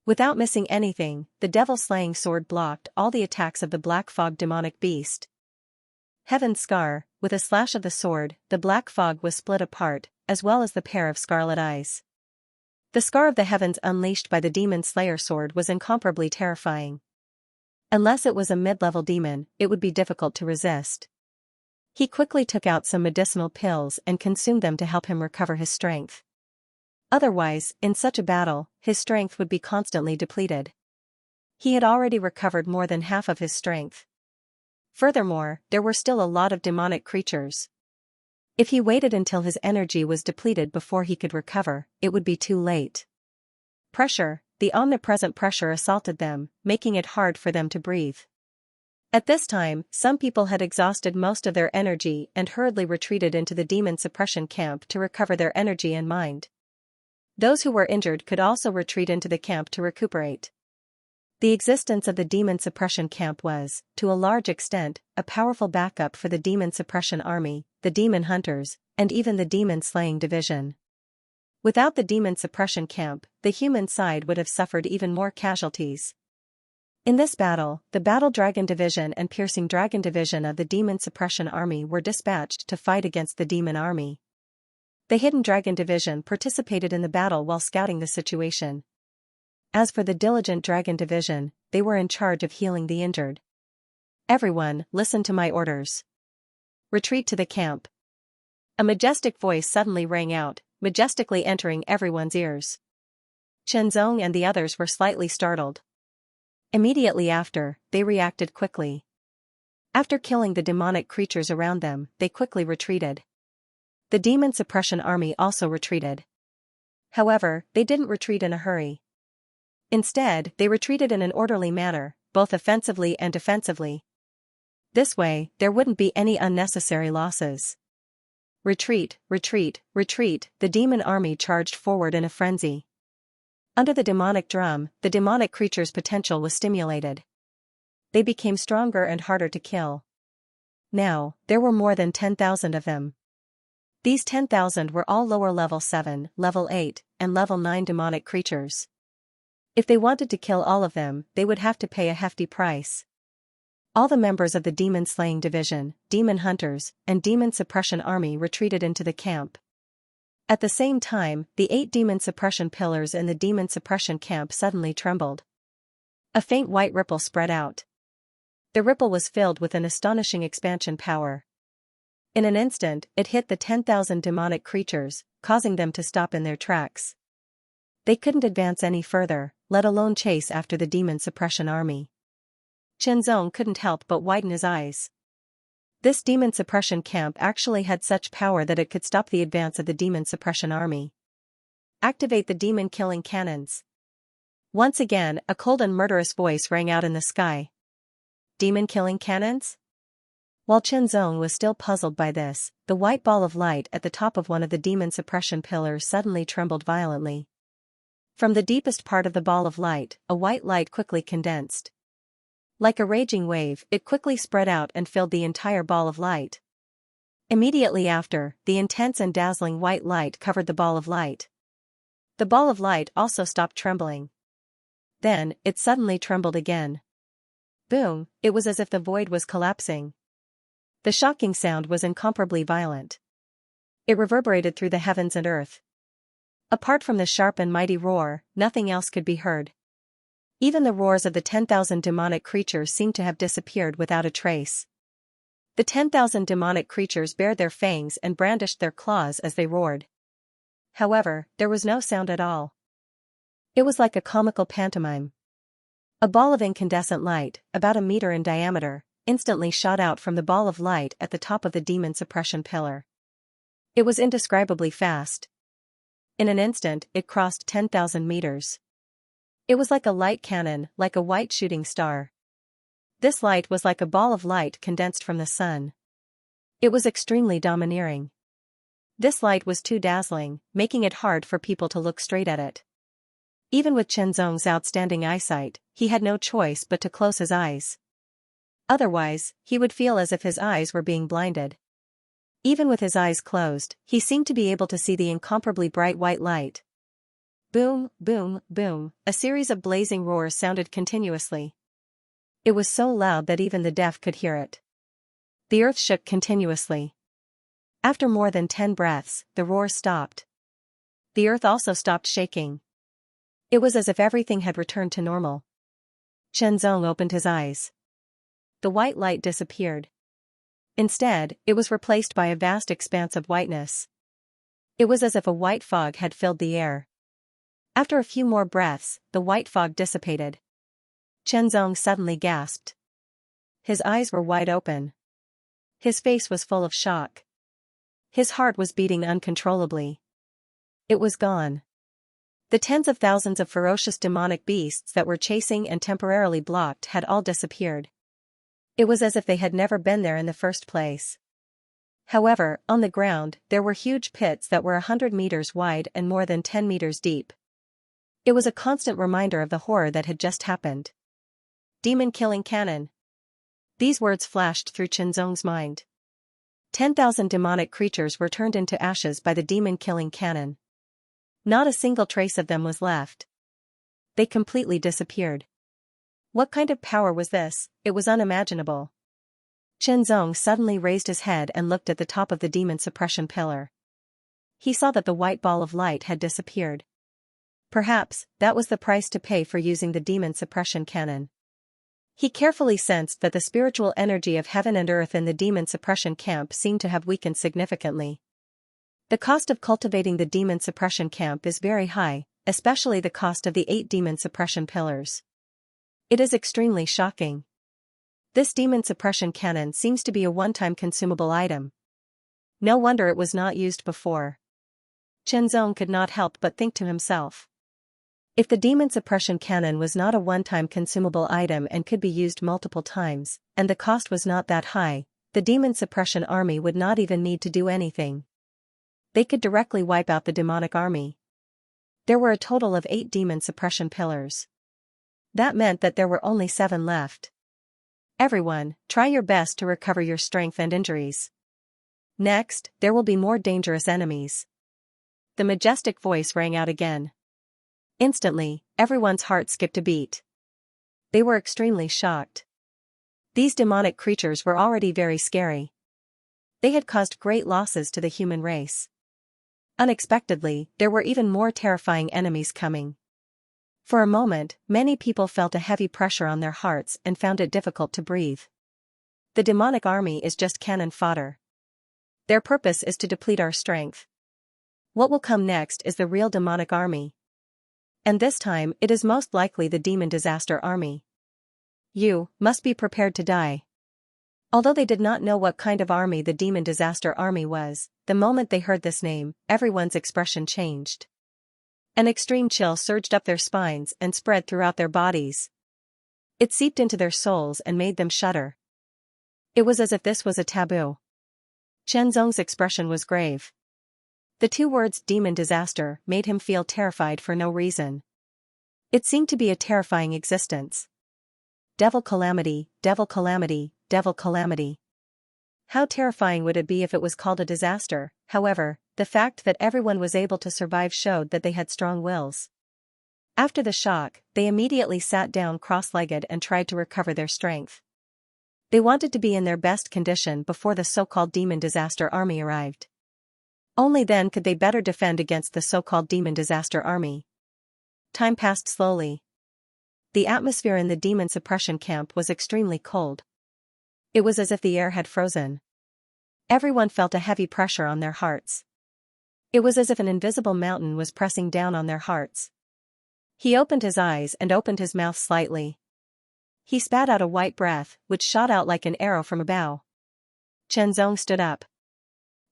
Speaker 1: Without missing anything, the devil-slaying sword blocked all the attacks of the black fog demonic beast. Heaven's Scar, with a slash of the sword, the black fog was split apart, as well as the pair of scarlet eyes. The scar of the heavens unleashed by the demon slayer sword was incomparably terrifying. Unless it was a mid-level demon, it would be difficult to resist. He quickly took out some medicinal pills and consumed them to help him recover his strength. Otherwise, in such a battle, his strength would be constantly depleted. He had already recovered more than half of his strength. Furthermore, there were still a lot of demonic creatures. If he waited until his energy was depleted before he could recover, it would be too late. Pressure, the omnipresent pressure assaulted them, making it hard for them to breathe. At this time, some people had exhausted most of their energy and hurriedly retreated into the demon suppression camp to recover their energy and mind. Those who were injured could also retreat into the camp to recuperate. The existence of the demon suppression camp was, to a large extent, a powerful backup for the demon suppression army, the demon hunters, and even the demon slaying division. Without the demon suppression camp, the human side would have suffered even more casualties. In this battle, the Battle Dragon Division and Piercing Dragon Division of the Demon Suppression Army were dispatched to fight against the Demon Army. The Hidden Dragon Division participated in the battle while scouting the situation. As for the Diligent Dragon Division, they were in charge of healing the injured. Everyone, listen to my orders. Retreat to the camp. A majestic voice suddenly rang out, majestically entering everyone's ears. Qianzong and the others were slightly startled. Immediately after, they reacted quickly. After killing the demonic creatures around them, they quickly retreated. The Demon Suppression Army also retreated. However, they didn't retreat in a hurry. Instead, they retreated in an orderly manner, both offensively and defensively. This way, there wouldn't be any unnecessary losses. Retreat, retreat, retreat, the demon army charged forward in a frenzy. Under the demonic drum, the demonic creature's potential was stimulated. They became stronger and harder to kill. Now, there were more than 10,000 of them. These 10,000 were all lower level 7, level 8, and level 9 demonic creatures. If they wanted to kill all of them, they would have to pay a hefty price. All the members of the Demon Slaying Division, Demon Hunters, and Demon Suppression Army retreated into the camp. At the same time, the 8 Demon Suppression pillars in the Demon Suppression camp suddenly trembled. A faint white ripple spread out. The ripple was filled with an astonishing expansion power. In an instant, it hit the 10,000 demonic creatures, causing them to stop in their tracks. They couldn't advance any further, let alone chase after the Demon Suppression Army. Qianzong couldn't help but widen his eyes. This demon suppression camp actually had such power that it could stop the advance of the demon suppression army. Activate the demon-killing cannons. Once again, a cold and murderous voice rang out in the sky. Demon-killing cannons? While Qianzong was still puzzled by this, the white ball of light at the top of one of the demon suppression pillars suddenly trembled violently. From the deepest part of the ball of light, a white light quickly condensed. Like a raging wave, it quickly spread out and filled the entire ball of light. Immediately after, the intense and dazzling white light covered the ball of light. The ball of light also stopped trembling. Then, it suddenly trembled again. Boom, it was as if the void was collapsing. The shocking sound was incomparably violent. It reverberated through the heavens and earth. Apart from the sharp and mighty roar, nothing else could be heard. Even the roars of the 10,000 demonic creatures seemed to have disappeared without a trace. The 10,000 demonic creatures bared their fangs and brandished their claws as they roared. However, there was no sound at all. It was like a comical pantomime. A ball of incandescent light, about a meter in diameter, instantly shot out from the ball of light at the top of the demon suppression pillar. It was indescribably fast. In an instant, it crossed 10,000 meters. It was like a light cannon, like a white shooting star. This light was like a ball of light condensed from the sun. It was extremely domineering. This light was too dazzling, making it hard for people to look straight at it. Even with Qianzong's outstanding eyesight, he had no choice but to close his eyes. Otherwise, he would feel as if his eyes were being blinded. Even with his eyes closed, he seemed to be able to see the incomparably bright white light. Boom, boom, boom, a series of blazing roars sounded continuously. It was so loud that even the deaf could hear it. The earth shook continuously. After more than 10 breaths, the roar stopped. The earth also stopped shaking. It was as if everything had returned to normal. Qianzong opened his eyes. The white light disappeared. Instead, it was replaced by a vast expanse of whiteness. It was as if a white fog had filled the air. After a few more breaths, the white fog dissipated. Qianzong suddenly gasped. His eyes were wide open. His face was full of shock. His heart was beating uncontrollably. It was gone. The tens of thousands of ferocious demonic beasts that were chasing and temporarily blocked had all disappeared. It was as if they had never been there in the first place. However, on the ground, there were huge pits that were 100 meters wide and more than 10 meters deep. It was a constant reminder of the horror that had just happened. Demon-killing cannon. These words flashed through Qianzong's mind. 10,000 demonic creatures were turned into ashes by the demon-killing cannon. Not a single trace of them was left. They completely disappeared. What kind of power was this? It was unimaginable. Qianzong suddenly raised his head and looked at the top of the demon suppression pillar. He saw that the white ball of light had disappeared. Perhaps, that was the price to pay for using the demon suppression cannon. He carefully sensed that the spiritual energy of heaven and earth in the demon suppression camp seemed to have weakened significantly. The cost of cultivating the demon suppression camp is very high, especially the cost of the 8 demon suppression pillars. It is extremely shocking. This demon suppression cannon seems to be a one-time consumable item. No wonder it was not used before. Qianzong could not help but think to himself. If the demon suppression cannon was not a one-time consumable item and could be used multiple times, and the cost was not that high, the demon suppression army would not even need to do anything. They could directly wipe out the demonic army. There were a total of 8 demon suppression pillars. That meant that there were only 7 left. Everyone, try your best to recover your strength and injuries. Next, there will be more dangerous enemies. The majestic voice rang out again. Instantly, everyone's heart skipped a beat. They were extremely shocked. These demonic creatures were already very scary. They had caused great losses to the human race. Unexpectedly, there were even more terrifying enemies coming. For a moment, many people felt a heavy pressure on their hearts and found it difficult to breathe. The demonic army is just cannon fodder. Their purpose is to deplete our strength. What will come next is the real demonic army. And this time, it is most likely the demon disaster army. You must be prepared to die. Although they did not know what kind of army the demon disaster army was, the moment they heard this name, everyone's expression changed. An extreme chill surged up their spines and spread throughout their bodies. It seeped into their souls and made them shudder. It was as if this was a taboo. Qianzong's expression was grave. The 2 words demon disaster made him feel terrified for no reason. It seemed to be a terrifying existence. Devil calamity, devil calamity, devil calamity. How terrifying would it be if it was called a disaster? However, the fact that everyone was able to survive showed that they had strong wills. After the shock, they immediately sat down cross-legged and tried to recover their strength. They wanted to be in their best condition before the so-called demon disaster army arrived. Only then could they better defend against the so-called demon disaster army. Time passed slowly. The atmosphere in the demon suppression camp was extremely cold. It was as if the air had frozen. Everyone felt a heavy pressure on their hearts. It was as if an invisible mountain was pressing down on their hearts. He opened his eyes and opened his mouth slightly. He spat out a white breath, which shot out like an arrow from a bow. Chenzong stood up.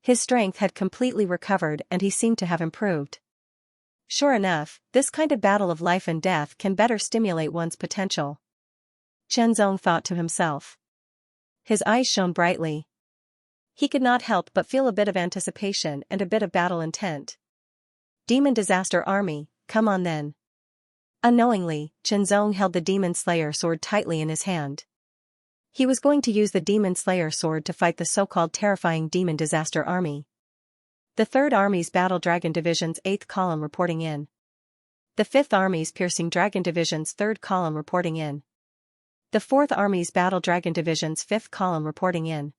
Speaker 1: His strength had completely recovered and he seemed to have improved. Sure enough, this kind of battle of life and death can better stimulate one's potential. Chenzong thought to himself. His eyes shone brightly. He could not help but feel a bit of anticipation and a bit of battle intent. Demon Disaster Army, come on then. Unknowingly, Chenzong held the Demon Slayer sword tightly in his hand. He was going to use the Demon Slayer sword to fight the so-called terrifying Demon Disaster Army. The 3rd Army's Battle Dragon Division's 8th column reporting in. The 5th Army's Piercing Dragon Division's 3rd column reporting in. The 4th Army's Battle Dragon Division's 5th column reporting in.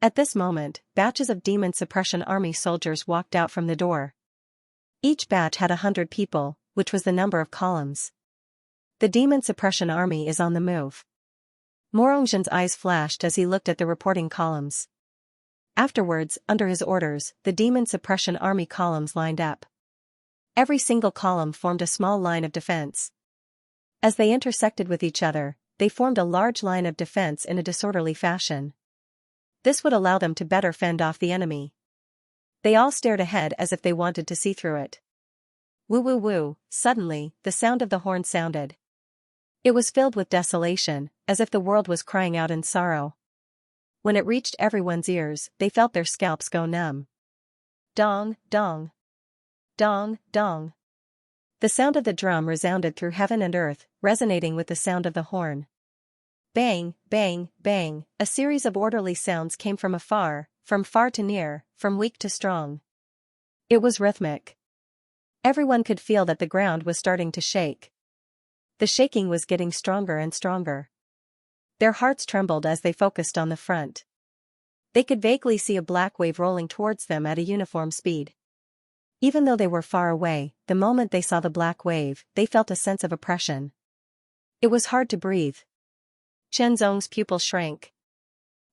Speaker 1: At this moment, batches of Demon Suppression Army soldiers walked out from the door. Each batch had 100 people, which was the number of columns. The Demon Suppression Army is on the move. Morongzhen's eyes flashed as he looked at the reporting columns. Afterwards, under his orders, the Demon Suppression Army columns lined up. Every single column formed a small line of defense. As they intersected with each other, they formed a large line of defense in a disorderly fashion. This would allow them to better fend off the enemy. They all stared ahead as if they wanted to see through it. Woo woo woo, suddenly, the sound of the horn sounded. It was filled with desolation, as if the world was crying out in sorrow. When it reached everyone's ears, they felt their scalps go numb. Dong, dong. Dong, dong. The sound of the drum resounded through heaven and earth, resonating with the sound of the horn. Bang, bang, bang, a series of orderly sounds came from afar, from far to near, from weak to strong. It was rhythmic. Everyone could feel that the ground was starting to shake. The shaking was getting stronger and stronger. Their hearts trembled as they focused on the front. They could vaguely see a black wave rolling towards them at a uniform speed. Even though they were far away, the moment they saw the black wave, they felt a sense of oppression. It was hard to breathe. Chenzong's pupil shrank.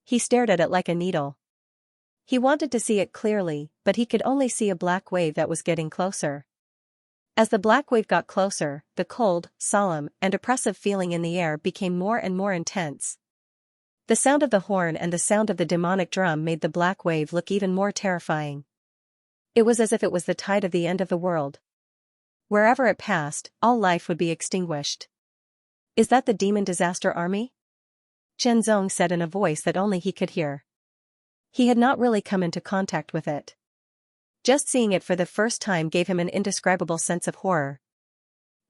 Speaker 1: He stared at it like a needle. He wanted to see it clearly, but he could only see a black wave that was getting closer. As the black wave got closer, the cold, solemn, and oppressive feeling in the air became more and more intense. The sound of the horn and the sound of the demonic drum made the black wave look even more terrifying. It was as if it was the tide of the end of the world. Wherever it passed, all life would be extinguished. Is that the Demon Disaster Army? Chenzong said in a voice that only he could hear. He had not really come into contact with it. Just seeing it for the first time gave him an indescribable sense of horror.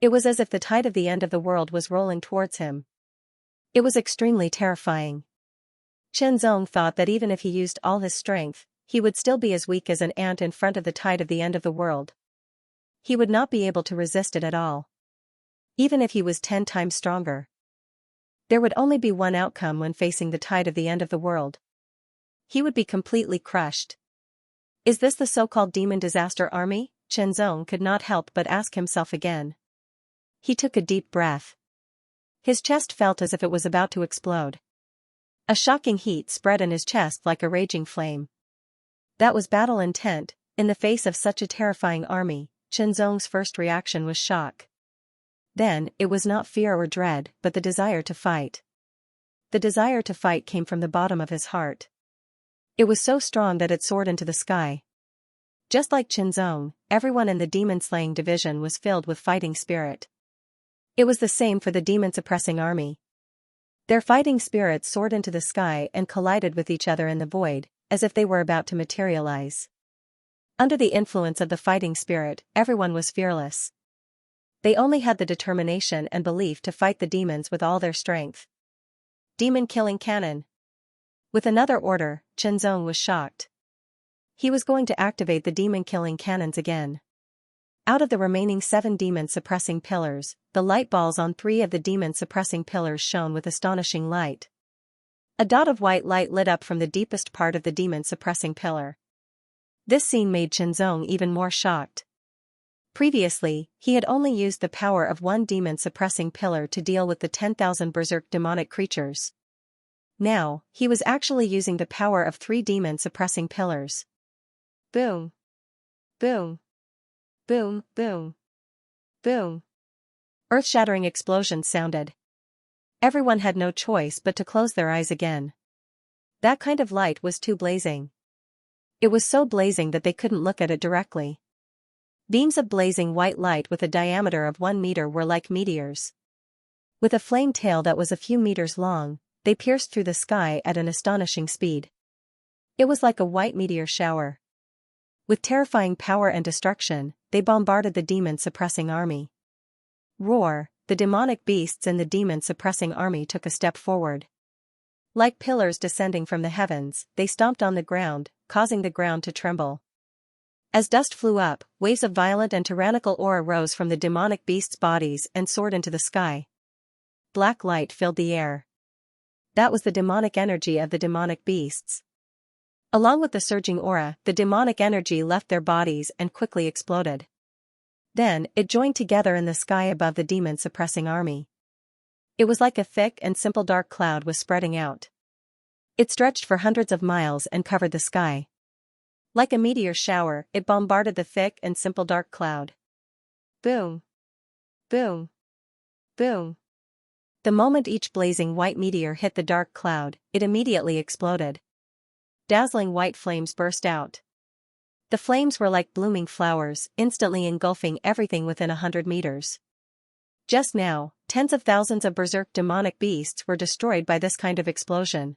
Speaker 1: It was as if the tide of the end of the world was rolling towards him. It was extremely terrifying. Chenzong thought that even if he used all his strength, he would still be as weak as an ant in front of the tide of the end of the world. He would not be able to resist it at all. Even if he was 10 times stronger. There would only be one outcome when facing the tide of the end of the world. He would be completely crushed. Is this the so-called Demon Disaster Army? Chenzong could not help but ask himself again. He took a deep breath. His chest felt as if it was about to explode. A shocking heat spread in his chest like a raging flame. That was battle intent. In the face of such a terrifying army, Chenzong's first reaction was shock. Then, it was not fear or dread, but the desire to fight. The desire to fight came from the bottom of his heart. It was so strong that it soared into the sky. Just like Chenzong, everyone in the demon-slaying division was filled with fighting spirit. It was the same for the demon-suppressing army. Their fighting spirits soared into the sky and collided with each other in the void, as if they were about to materialize. Under the influence of the fighting spirit, everyone was fearless. They only had the determination and belief to fight the demons with all their strength. Demon-killing cannon. With another order, Chenzong was shocked. He was going to activate the demon-killing cannons again. Out of the remaining 7 demon-suppressing pillars, the light balls on 3 of the demon-suppressing pillars shone with astonishing light. A dot of white light lit up from the deepest part of the demon-suppressing pillar. This scene made Chenzong even more shocked. Previously, he had only used the power of one demon-suppressing pillar to deal with the 10,000 berserk demonic creatures. Now, he was actually using the power of 3 demon-suppressing pillars. Boom. Boom. Boom, boom. Boom. Earth-shattering explosions sounded. Everyone had no choice but to close their eyes again. That kind of light was too blazing. It was so blazing that they couldn't look at it directly. Beams of blazing white light with a diameter of 1 meter were like meteors. With a flame tail that was a few meters long, they pierced through the sky at an astonishing speed. It was like a white meteor shower. With terrifying power and destruction, they bombarded the demon-suppressing army. Roar! The demonic beasts in the demon-suppressing army took a step forward. Like pillars descending from the heavens, they stomped on the ground, causing the ground to tremble. As dust flew up, waves of violent and tyrannical aura rose from the demonic beasts' bodies and soared into the sky. Black light filled the air. That was the demonic energy of the demonic beasts. Along with the surging aura, the demonic energy left their bodies and quickly exploded. Then, it joined together in the sky above the demon-suppressing army. It was like a thick and simple dark cloud was spreading out. It stretched for hundreds of miles and covered the sky. Like a meteor shower, it bombarded the thick and simple dark cloud. Boom! Boom! Boom! The moment each blazing white meteor hit the dark cloud, it immediately exploded. Dazzling white flames burst out. The flames were like blooming flowers, instantly engulfing everything within 100 meters. Just now, tens of thousands of berserk demonic beasts were destroyed by this kind of explosion.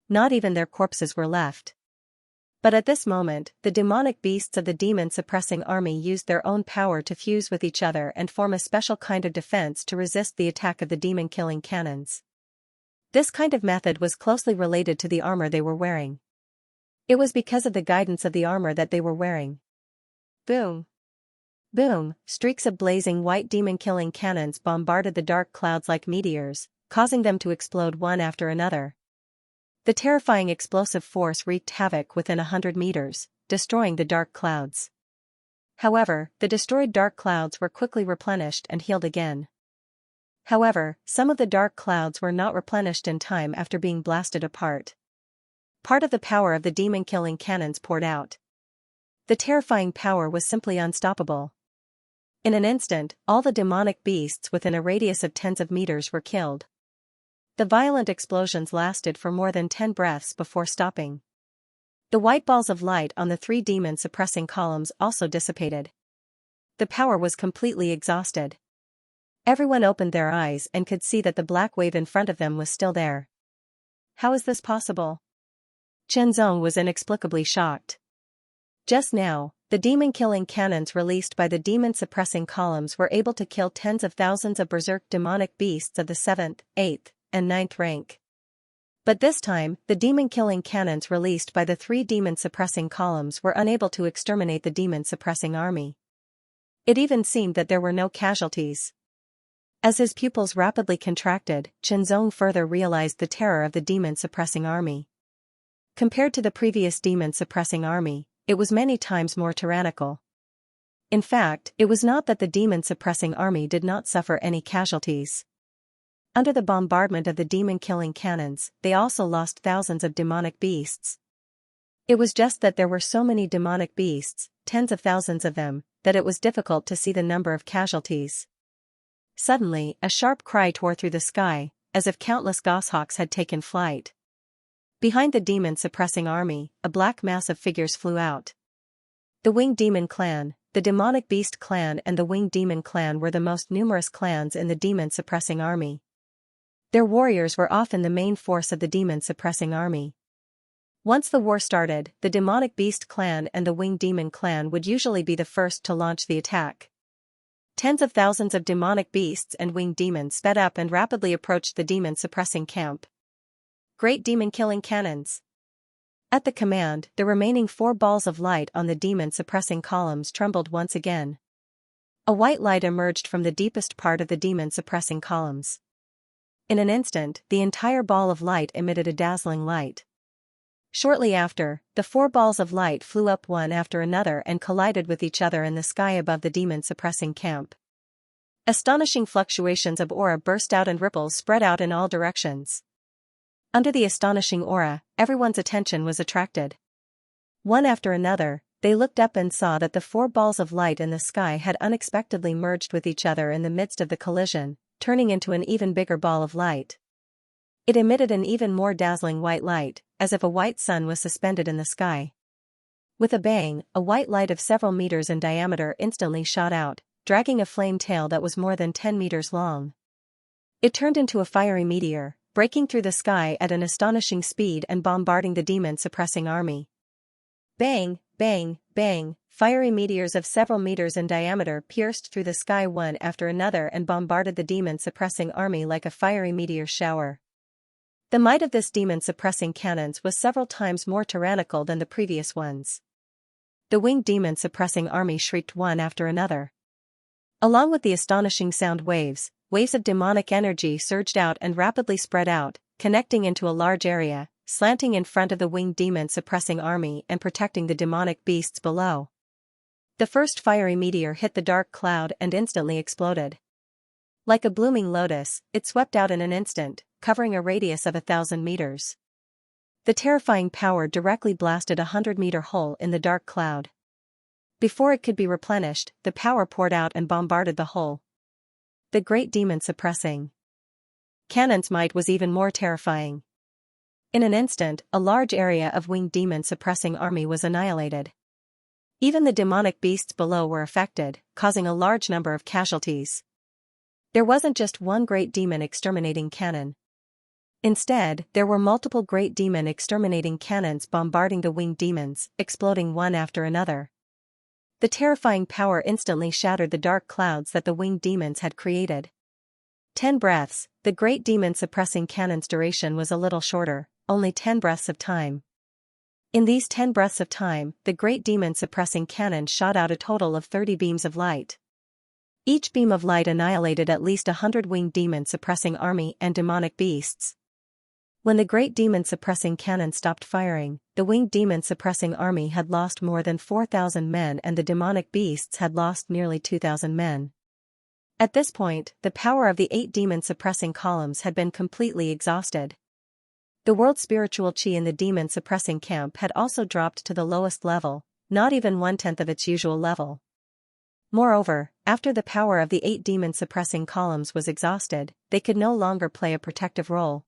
Speaker 1: Not even their corpses were left. But at this moment, the demonic beasts of the demon-suppressing army used their own power to fuse with each other and form a special kind of defense to resist the attack of the demon-killing cannons. This kind of method was closely related to the armor they were wearing. It was because of the guidance of the armor that they were wearing. Boom! Boom! Streaks of blazing white demon-killing cannons bombarded the dark clouds like meteors, causing them to explode one after another. The terrifying explosive force wreaked havoc within 100 meters, destroying the dark clouds. However, the destroyed dark clouds were quickly replenished and healed again. However, some of the dark clouds were not replenished in time after being blasted apart. Part of the power of the demon-killing cannons poured out. The terrifying power was simply unstoppable. In an instant, all the demonic beasts within a radius of tens of meters were killed. The violent explosions lasted for more than 10 breaths before stopping. The white balls of light on the 3 demon-suppressing columns also dissipated. The power was completely exhausted. Everyone opened their eyes and could see that the black wave in front of them was still there. How is this possible? Xianxia was inexplicably shocked. Just now, the demon-killing cannons released by the demon-suppressing columns were able to kill tens of thousands of berserk demonic beasts of the 7th, 8th, and 9th rank. But this time, the demon-killing cannons released by the 3 demon-suppressing columns were unable to exterminate the demon-suppressing army. It even seemed that there were no casualties. As his pupils rapidly contracted, Xianxia further realized the terror of the demon-suppressing army. Compared to the previous demon-suppressing army, it was many times more tyrannical. In fact, it was not that the demon-suppressing army did not suffer any casualties. Under the bombardment of the demon-killing cannons, they also lost thousands of demonic beasts. It was just that there were so many demonic beasts, tens of thousands of them, that it was difficult to see the number of casualties. Suddenly, a sharp cry tore through the sky, as if countless goshawks had taken flight. Behind the demon-suppressing army, a black mass of figures flew out. The Winged Demon Clan, the Demonic Beast Clan and the Winged Demon Clan were the most numerous clans in the demon-suppressing army. Their warriors were often the main force of the demon-suppressing army. Once the war started, the Demonic Beast Clan and the Winged Demon Clan would usually be the first to launch the attack. Tens of thousands of demonic beasts and winged demons sped up and rapidly approached the demon-suppressing camp. Great demon-killing cannons! At the command, the remaining 4 balls of light on the demon-suppressing columns trembled once again. A white light emerged from the deepest part of the demon-suppressing columns. In an instant, the entire ball of light emitted a dazzling light. Shortly after, the 4 balls of light flew up one after another and collided with each other in the sky above the demon-suppressing camp. Astonishing fluctuations of aura burst out and ripples spread out in all directions. Under the astonishing aura, everyone's attention was attracted. One after another, they looked up and saw that the 4 balls of light in the sky had unexpectedly merged with each other in the midst of the collision, turning into an even bigger ball of light. It emitted an even more dazzling white light, as if a white sun was suspended in the sky. With a bang, a white light of several meters in diameter instantly shot out, dragging a flame tail that was more than 10 meters long. It turned into a fiery meteor, breaking through the sky at an astonishing speed and bombarding the demon-suppressing army. Bang, bang, bang, fiery meteors of several meters in diameter pierced through the sky one after another and bombarded the demon-suppressing army like a fiery meteor shower. The might of this demon-suppressing cannons was several times more tyrannical than the previous ones. The winged demon-suppressing army shrieked one after another. Along with the astonishing sound waves, waves of demonic energy surged out and rapidly spread out, connecting into a large area, slanting in front of the winged demon-suppressing army and protecting the demonic beasts below. The first fiery meteor hit the dark cloud and instantly exploded. Like a blooming lotus, it swept out in an instant, covering a radius of 1,000 meters. The terrifying power directly blasted a 100-meter hole in the dark cloud. Before it could be replenished, the power poured out and bombarded the hole. The great demon-suppressing cannon's might was even more terrifying. In an instant, a large area of winged demon-suppressing army was annihilated. Even the demonic beasts below were affected, causing a large number of casualties. There wasn't just one great demon-exterminating cannon. Instead, there were multiple great demon-exterminating cannons bombarding the winged demons, exploding one after another. The terrifying power instantly shattered the dark clouds that the winged demons had created. 10 breaths, the great demon-suppressing cannon's duration was a little shorter, only 10 breaths of time. In these 10 breaths of time, the great demon-suppressing cannon shot out a total of 30 beams of light. Each beam of light annihilated at least 100 winged demon-suppressing army and demonic beasts. When the great demon-suppressing cannon stopped firing, the winged demon-suppressing army had lost more than 4,000 men and the demonic beasts had lost nearly 2,000 men. At this point, the power of the 8 demon-suppressing columns had been completely exhausted. The world spiritual chi in the demon-suppressing camp had also dropped to the lowest level, not even 1/10 of its usual level. Moreover, after the power of the 8 demon-suppressing columns was exhausted, they could no longer play a protective role.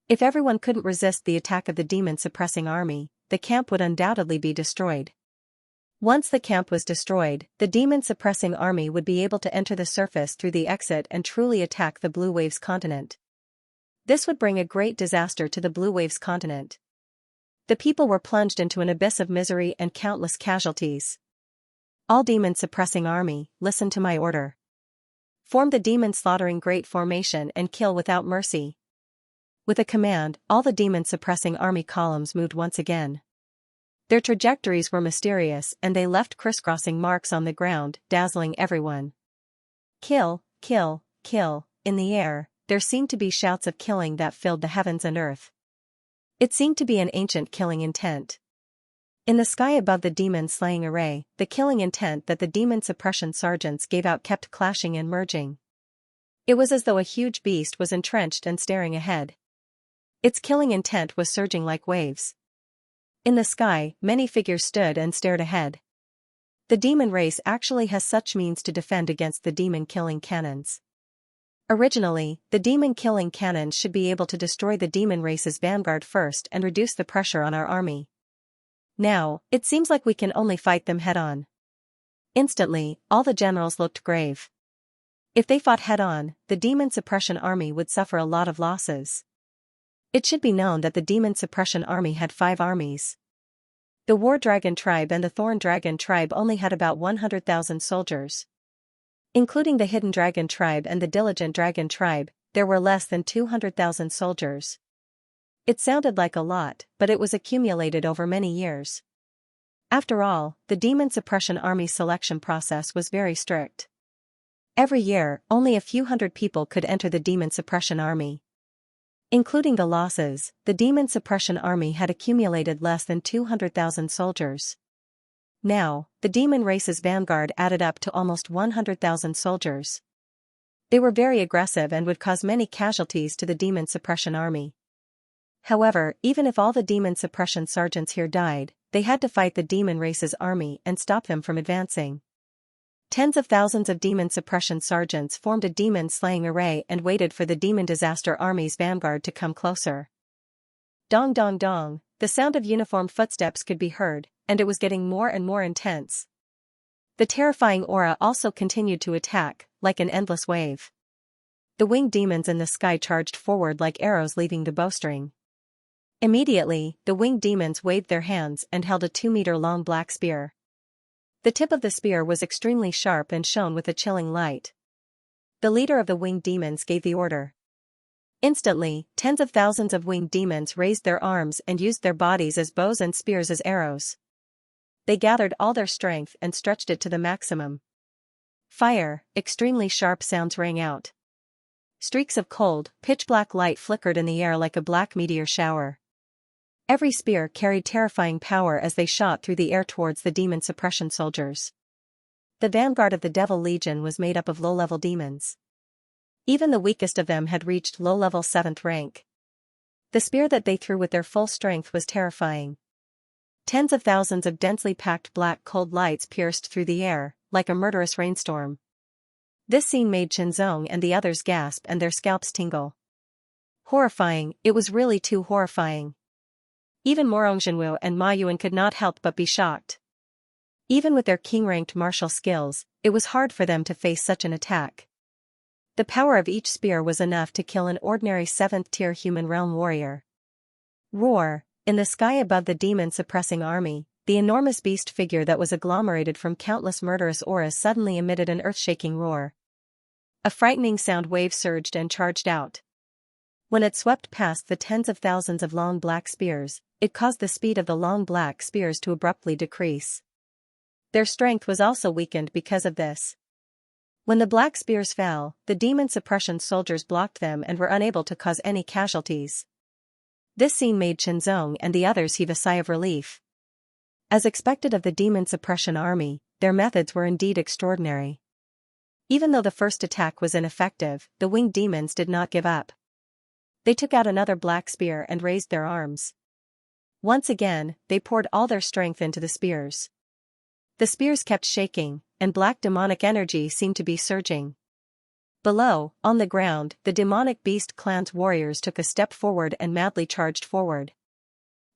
Speaker 1: If everyone couldn't resist the attack of the demon-suppressing army, the camp would undoubtedly be destroyed. Once the camp was destroyed, the demon-suppressing army would be able to enter the surface through the exit and truly attack the Blue Waves continent. This would bring a great disaster to the Blue Waves continent. The people were plunged into an abyss of misery and countless casualties. All demon-suppressing army, listen to my order. Form the demon-slaughtering great formation and kill without mercy. With a command, all the demon-suppressing army columns moved once again. Their trajectories were mysterious and they left crisscrossing marks on the ground, dazzling everyone. Kill, kill, kill. In the air, there seemed to be shouts of killing that filled the heavens and earth. It seemed to be an ancient killing intent. In the sky above the demon-slaying array, the killing intent that the demon suppression sergeants gave out kept clashing and merging. It was as though a huge beast was entrenched and staring ahead. Its killing intent was surging like waves. In the sky, many figures stood and stared ahead. The demon race actually has such means to defend against the demon-killing cannons. Originally, the demon-killing cannons should be able to destroy the demon race's vanguard first and reduce the pressure on our army. Now, it seems like we can only fight them head-on. Instantly, all the generals looked grave. If they fought head-on, the demon suppression army would suffer a lot of losses. It should be known that the demon suppression army had 5 armies. The War Dragon tribe and the Thorn Dragon tribe only had about 100,000 soldiers. Including the Hidden Dragon tribe and the Diligent Dragon tribe, there were less than 200,000 soldiers. It sounded like a lot, but it was accumulated over many years. After all, the demon suppression army selection process was very strict. Every year, only a few hundred people could enter the demon suppression army. Including the losses, the demon suppression army had accumulated less than 200,000 soldiers. Now, the demon race's vanguard added up to almost 100,000 soldiers. They were very aggressive and would cause many casualties to the demon suppression army. However, even if all the demon suppression sergeants here died, they had to fight the demon race's army and stop them from advancing. Tens of thousands of demon suppression sergeants formed a demon-slaying array and waited for the demon disaster army's vanguard to come closer. Dong dong dong, the sound of uniformed footsteps could be heard, and it was getting more and more intense. The terrifying aura also continued to attack, like an endless wave. The winged demons in the sky charged forward like arrows leaving the bowstring. Immediately, the winged demons waved their hands and held a 2-meter-long black spear. The tip of the spear was extremely sharp and shone with a chilling light. The leader of the winged demons gave the order. Instantly, tens of thousands of winged demons raised their arms and used their bodies as bows and spears as arrows. They gathered all their strength and stretched it to the maximum. Fire, extremely sharp sounds rang out. Streaks of cold, pitch-black light flickered in the air like a black meteor shower. Every spear carried terrifying power as they shot through the air towards the demon suppression soldiers. The vanguard of the Devil Legion was made up of low-level demons. Even the weakest of them had reached low-level 7th rank. The spear that they threw with their full strength was terrifying. Tens of thousands of densely packed black cold lights pierced through the air, like a murderous rainstorm. This scene made Xianxia and the others gasp and their scalps tingle. Horrifying, it was really too horrifying. Even Morongzhenwu and Ma Yuan could not help but be shocked. Even with their king-ranked martial skills, it was hard for them to face such an attack. The power of each spear was enough to kill an ordinary 7th-tier human realm warrior. Roar! In the sky above the demon-suppressing army, the enormous beast figure that was agglomerated from countless murderous auras suddenly emitted an earth-shaking roar. A frightening sound wave surged and charged out. When it swept past the tens of thousands of long black spears, it caused the speed of the long black spears to abruptly decrease. Their strength was also weakened because of this. When the black spears fell, the demon suppression soldiers blocked them and were unable to cause any casualties. This scene made Xianxia and the others heave a sigh of relief. As expected of the demon suppression army, their methods were indeed extraordinary. Even though the first attack was ineffective, the winged demons did not give up. They took out another black spear and raised their arms. Once again, they poured all their strength into the spears. The spears kept shaking, and black demonic energy seemed to be surging. Below, on the ground, the demonic beast clan's warriors took a step forward and madly charged forward.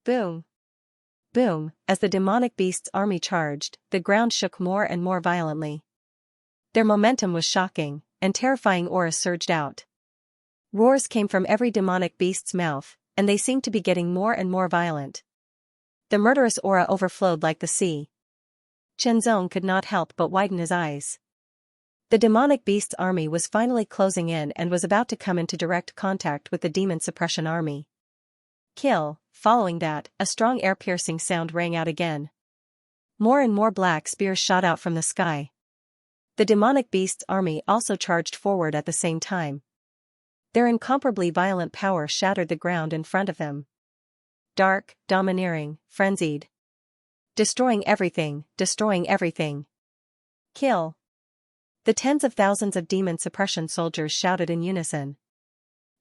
Speaker 1: Boom! Boom! As the demonic beast's army charged, the ground shook more and more violently. Their momentum was shocking, and terrifying auras surged out. Roars came from every demonic beast's mouth, and they seemed to be getting more and more violent. The murderous aura overflowed like the sea. Xianxia could not help but widen his eyes. The demonic beast's army was finally closing in and was about to come into direct contact with the demon suppression army. Kill! Following that, a strong air-piercing sound rang out again. More and more black spears shot out from the sky. The demonic beast's army also charged forward at the same time. Their incomparably violent power shattered the ground in front of them. Dark, domineering, frenzied. Destroying everything, destroying everything. Kill! The tens of thousands of demon suppression soldiers shouted in unison.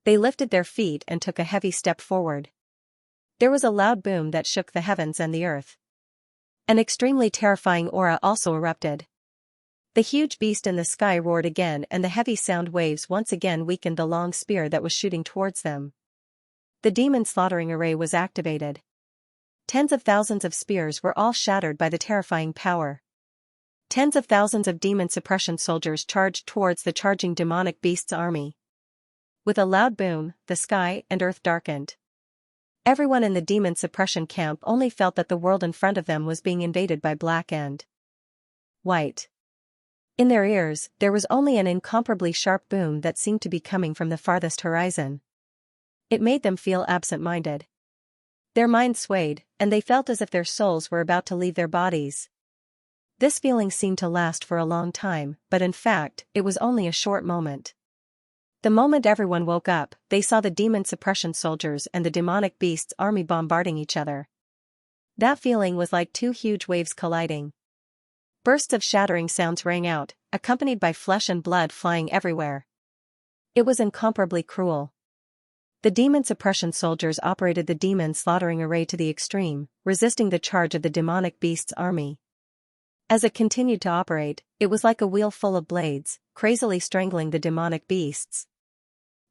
Speaker 1: They lifted their feet and took a heavy step forward. There was a loud boom that shook the heavens and the earth. An extremely terrifying aura also erupted. The huge beast in the sky roared again, and the heavy sound waves once again weakened the long spear that was shooting towards them. The demon slaughtering array was activated. Tens of thousands of spears were all shattered by the terrifying power. Tens of thousands of demon suppression soldiers charged towards the charging demonic beast's army. With a loud boom, the sky and earth darkened. Everyone in the demon suppression camp only felt that the world in front of them was being invaded by black and white. In their ears, there was only an incomparably sharp boom that seemed to be coming from the farthest horizon. It made them feel absent-minded. Their minds swayed, and they felt as if their souls were about to leave their bodies. This feeling seemed to last for a long time, but in fact, it was only a short moment. The moment everyone woke up, they saw the demon suppression soldiers and the demonic beast's army bombarding each other. That feeling was like two huge waves colliding. Bursts of shattering sounds rang out, accompanied by flesh and blood flying everywhere. It was incomparably cruel. The demon suppression soldiers operated the demon slaughtering array to the extreme, resisting the charge of the demonic beast's army. As it continued to operate, it was like a wheel full of blades, crazily strangling the demonic beasts.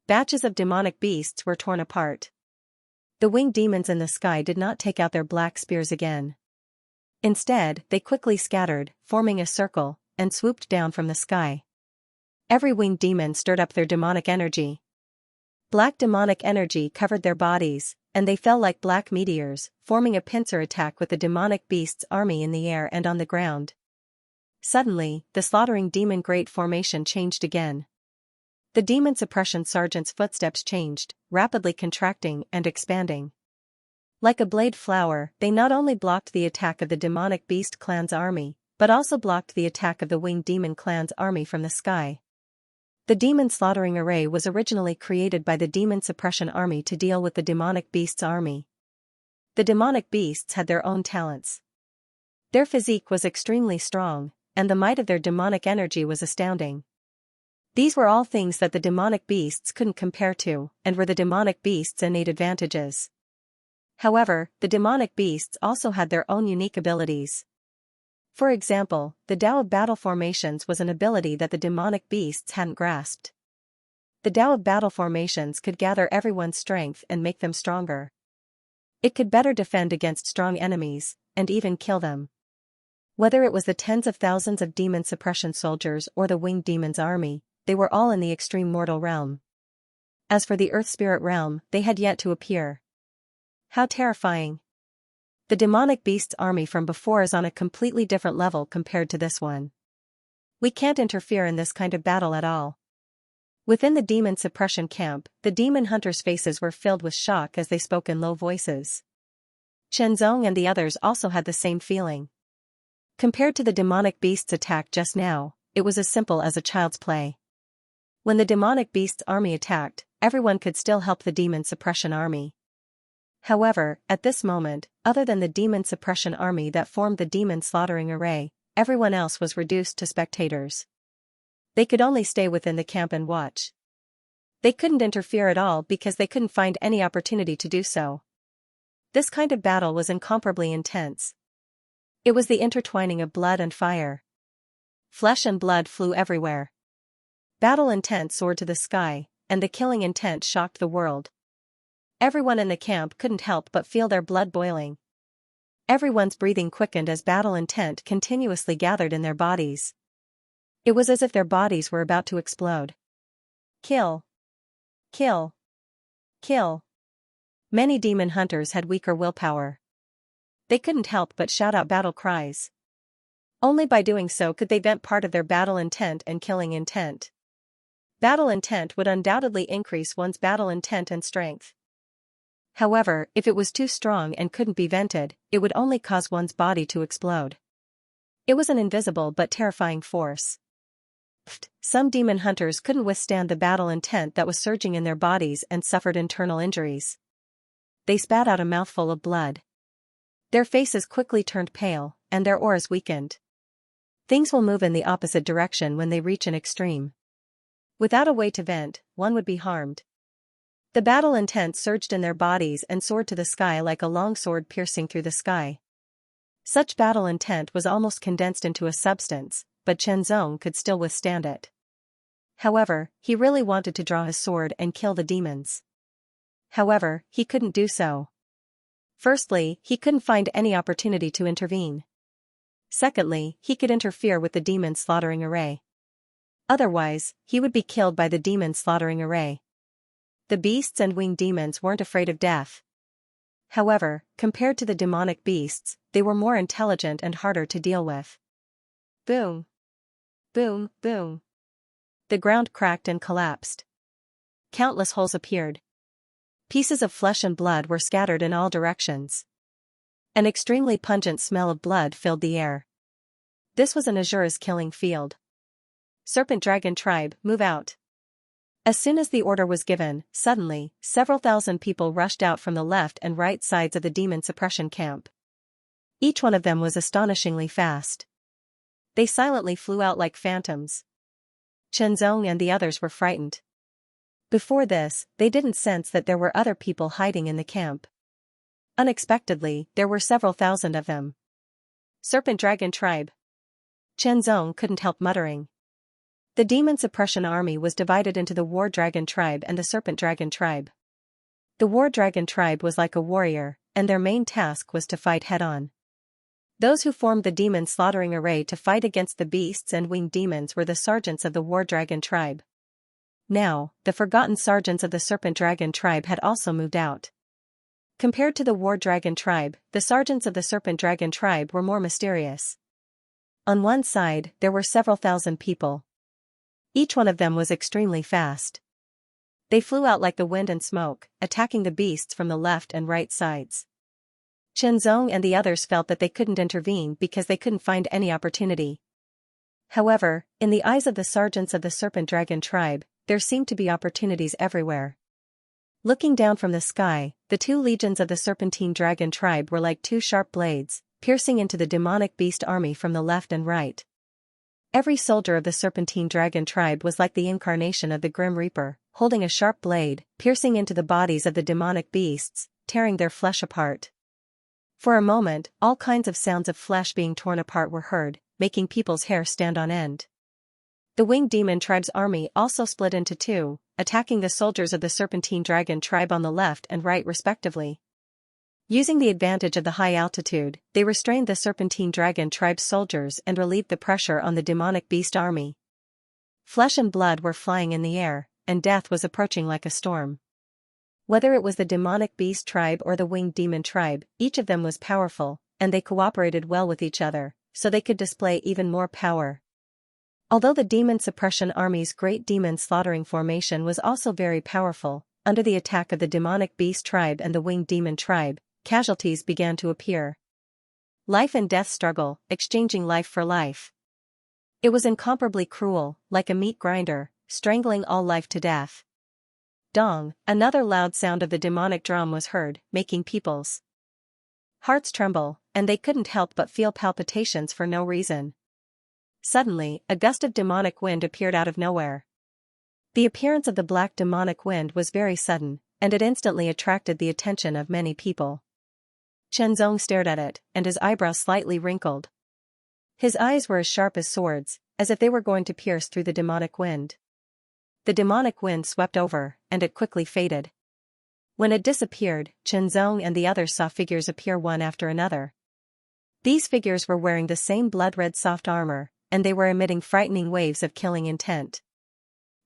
Speaker 1: Batches of demonic beasts were torn apart. The winged demons in the sky did not take out their black spears again. Instead, they quickly scattered, forming a circle, and swooped down from the sky. Every winged demon stirred up their demonic energy. Black demonic energy covered their bodies, and they fell like black meteors, forming a pincer attack with the demonic beast's army in the air and on the ground. Suddenly, the slaughtering demon great formation changed again. The demon suppression sergeant's footsteps changed, rapidly contracting and expanding. Like a blade flower, they not only blocked the attack of the demonic beast clan's army, but also blocked the attack of the winged demon clan's army from the sky. The demon slaughtering array was originally created by the demon suppression army to deal with the demonic beast's army. The demonic beasts had their own talents. Their physique was extremely strong, and the might of their demonic energy was astounding. These were all things that the demonic beasts couldn't compare to, and were the demonic beasts' innate advantages. However, the demonic beasts also had their own unique abilities. For example, the Tao of Battle Formations was an ability that the demonic beasts hadn't grasped. The Tao of Battle Formations could gather everyone's strength and make them stronger. It could better defend against strong enemies, and even kill them. Whether it was the tens of thousands of demon suppression soldiers or the winged demon's army, they were all in the extreme mortal realm. As for the earth spirit realm, they had yet to appear. How terrifying! The demonic beast's army from before is on a completely different level compared to this one. We can't interfere in this kind of battle at all. Within the demon suppression camp, the demon hunters' faces were filled with shock as they spoke in low voices. Shenzong and the others also had the same feeling. Compared to the demonic beast's attack just now, it was as simple as a child's play. When the demonic beast's army attacked, everyone could still help the demon suppression army. However, at this moment, other than the demon suppression army that formed the demon slaughtering array, everyone else was reduced to spectators. They could only stay within the camp and watch. They couldn't interfere at all because they couldn't find any opportunity to do so. This kind of battle was incomparably intense. It was the intertwining of blood and fire. Flesh and blood flew everywhere. Battle intent soared to the sky, and the killing intent shocked the world. Everyone in the camp couldn't help but feel their blood boiling. Everyone's breathing quickened as battle intent continuously gathered in their bodies. It was as if their bodies were about to explode. Kill! Kill! Kill! Many demon hunters had weaker willpower. They couldn't help but shout out battle cries. Only by doing so could they vent part of their battle intent and killing intent. Battle intent would undoubtedly increase one's battle intent and strength. However, if it was too strong and couldn't be vented, it would only cause one's body to explode. It was an invisible but terrifying force. Some demon hunters couldn't withstand the battle intent that was surging in their bodies and suffered internal injuries. They spat out a mouthful of blood. Their faces quickly turned pale, and their auras weakened. Things will move in the opposite direction when they reach an extreme. Without a way to vent, one would be harmed. The battle intent surged in their bodies and soared to the sky like a long sword piercing through the sky. Such battle intent was almost condensed into a substance, but Shenzong could still withstand it. However, he really wanted to draw his sword and kill the demons. However, he couldn't do so. Firstly, he couldn't find any opportunity to intervene. Secondly, he could interfere with the demon slaughtering array. Otherwise, he would be killed by the demon slaughtering array. The beasts and winged demons weren't afraid of death. However, compared to the demonic beasts, they were more intelligent and harder to deal with. Boom! Boom, boom! The ground cracked and collapsed. Countless holes appeared. Pieces of flesh and blood were scattered in all directions. An extremely pungent smell of blood filled the air. This was an Azura's killing field. Serpent Dragon Tribe, move out! As soon as the order was given, suddenly, several thousand people rushed out from the left and right sides of the demon suppression camp. Each one of them was astonishingly fast. They silently flew out like phantoms. Shenzong and the others were frightened. Before this, they didn't sense that there were other people hiding in the camp. Unexpectedly, there were several thousand of them. Serpent Dragon Tribe. Chen Zong couldn't help muttering. The Demon Suppression Army was divided into the War Dragon Tribe and the Serpent Dragon Tribe. The War Dragon Tribe was like a warrior, and their main task was to fight head-on. Those who formed the demon slaughtering array to fight against the beasts and winged demons were the sergeants of the War Dragon Tribe. Now, the forgotten sergeants of the Serpent Dragon Tribe had also moved out. Compared to the War Dragon Tribe, the sergeants of the Serpent Dragon Tribe were more mysterious. On one side, there were several thousand people. Each one of them was extremely fast. They flew out like the wind and smoke, attacking the beasts from the left and right sides. Chen Zong and the others felt that they couldn't intervene because they couldn't find any opportunity. However, in the eyes of the sergeants of the Serpent Dragon Tribe, there seemed to be opportunities everywhere. Looking down from the sky, the two legions of the Serpentine Dragon Tribe were like two sharp blades, piercing into the demonic beast army from the left and right. Every soldier of the Serpentine Dragon Tribe was like the incarnation of the Grim Reaper, holding a sharp blade, piercing into the bodies of the demonic beasts, tearing their flesh apart. For a moment, all kinds of sounds of flesh being torn apart were heard, making people's hair stand on end. The Winged Demon Tribe's army also split into two, attacking the soldiers of the Serpentine Dragon Tribe on the left and right respectively. Using the advantage of the high altitude, they restrained the Serpentine Dragon Tribe's soldiers and relieved the pressure on the demonic beast army. Flesh and blood were flying in the air, and death was approaching like a storm. Whether it was the demonic beast tribe or the Winged Demon Tribe, each of them was powerful, and they cooperated well with each other, so they could display even more power. Although the Demon Suppression Army's Great Demon Slaughtering Formation was also very powerful, under the attack of the Demonic Beast Tribe and the Winged Demon Tribe, casualties began to appear. Life and death struggle, exchanging life for life. It was incomparably cruel, like a meat grinder, strangling all life to death. Dong, another loud sound of the demonic drum was heard, making people's hearts tremble, and they couldn't help but feel palpitations for no reason. Suddenly, a gust of demonic wind appeared out of nowhere. The appearance of the black demonic wind was very sudden, and it instantly attracted the attention of many people. Chen Zong stared at it, and his eyebrows slightly wrinkled. His eyes were as sharp as swords, as if they were going to pierce through the demonic wind. The demonic wind swept over, and it quickly faded. When it disappeared, Chen Zong and the others saw figures appear one after another. These figures were wearing the same blood-red soft armor, and they were emitting frightening waves of killing intent.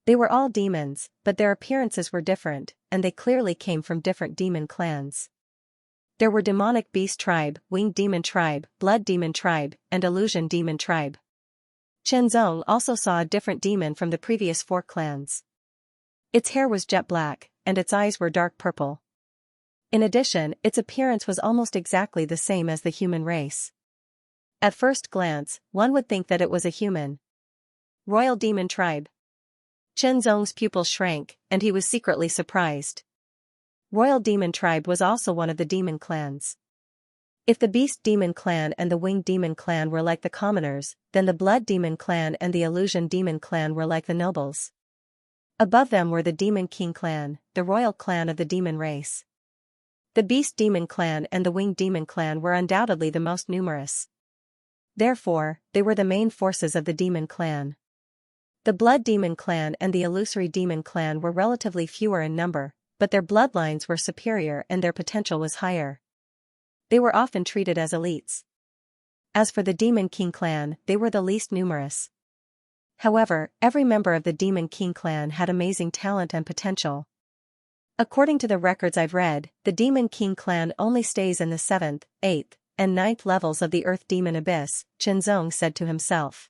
Speaker 1: They were all demons, but their appearances were different, and they clearly came from different demon clans. There were Demonic Beast Tribe, Winged Demon Tribe, Blood Demon Tribe, and Illusion Demon Tribe. Chen Zong also saw a different demon from the previous 4 clans. Its hair was jet black, and its eyes were dark purple. In addition, its appearance was almost exactly the same as the human race. At first glance, one would think that it was a human. Royal Demon Tribe. Chen Zong's pupils shrank, and he was secretly surprised. Royal Demon Tribe was also one of the demon clans. If the Beast Demon Clan and the Winged Demon Clan were like the commoners, then the Blood Demon Clan and the Illusion Demon Clan were like the nobles. Above them were the Demon King Clan, the royal clan of the demon race. The Beast Demon Clan and the Winged Demon Clan were undoubtedly the most numerous. Therefore, they were the main forces of the Demon Clan. The Blood Demon Clan and the Illusory Demon Clan were relatively fewer in number, but their bloodlines were superior and their potential was higher. They were often treated as elites. As for the Demon King Clan, they were the least numerous. However, every member of the Demon King Clan had amazing talent and potential. According to the records I've read, the Demon King Clan only stays in the 7th, 8th, and 9th levels of the Earth Demon Abyss, Chen Zong said to himself.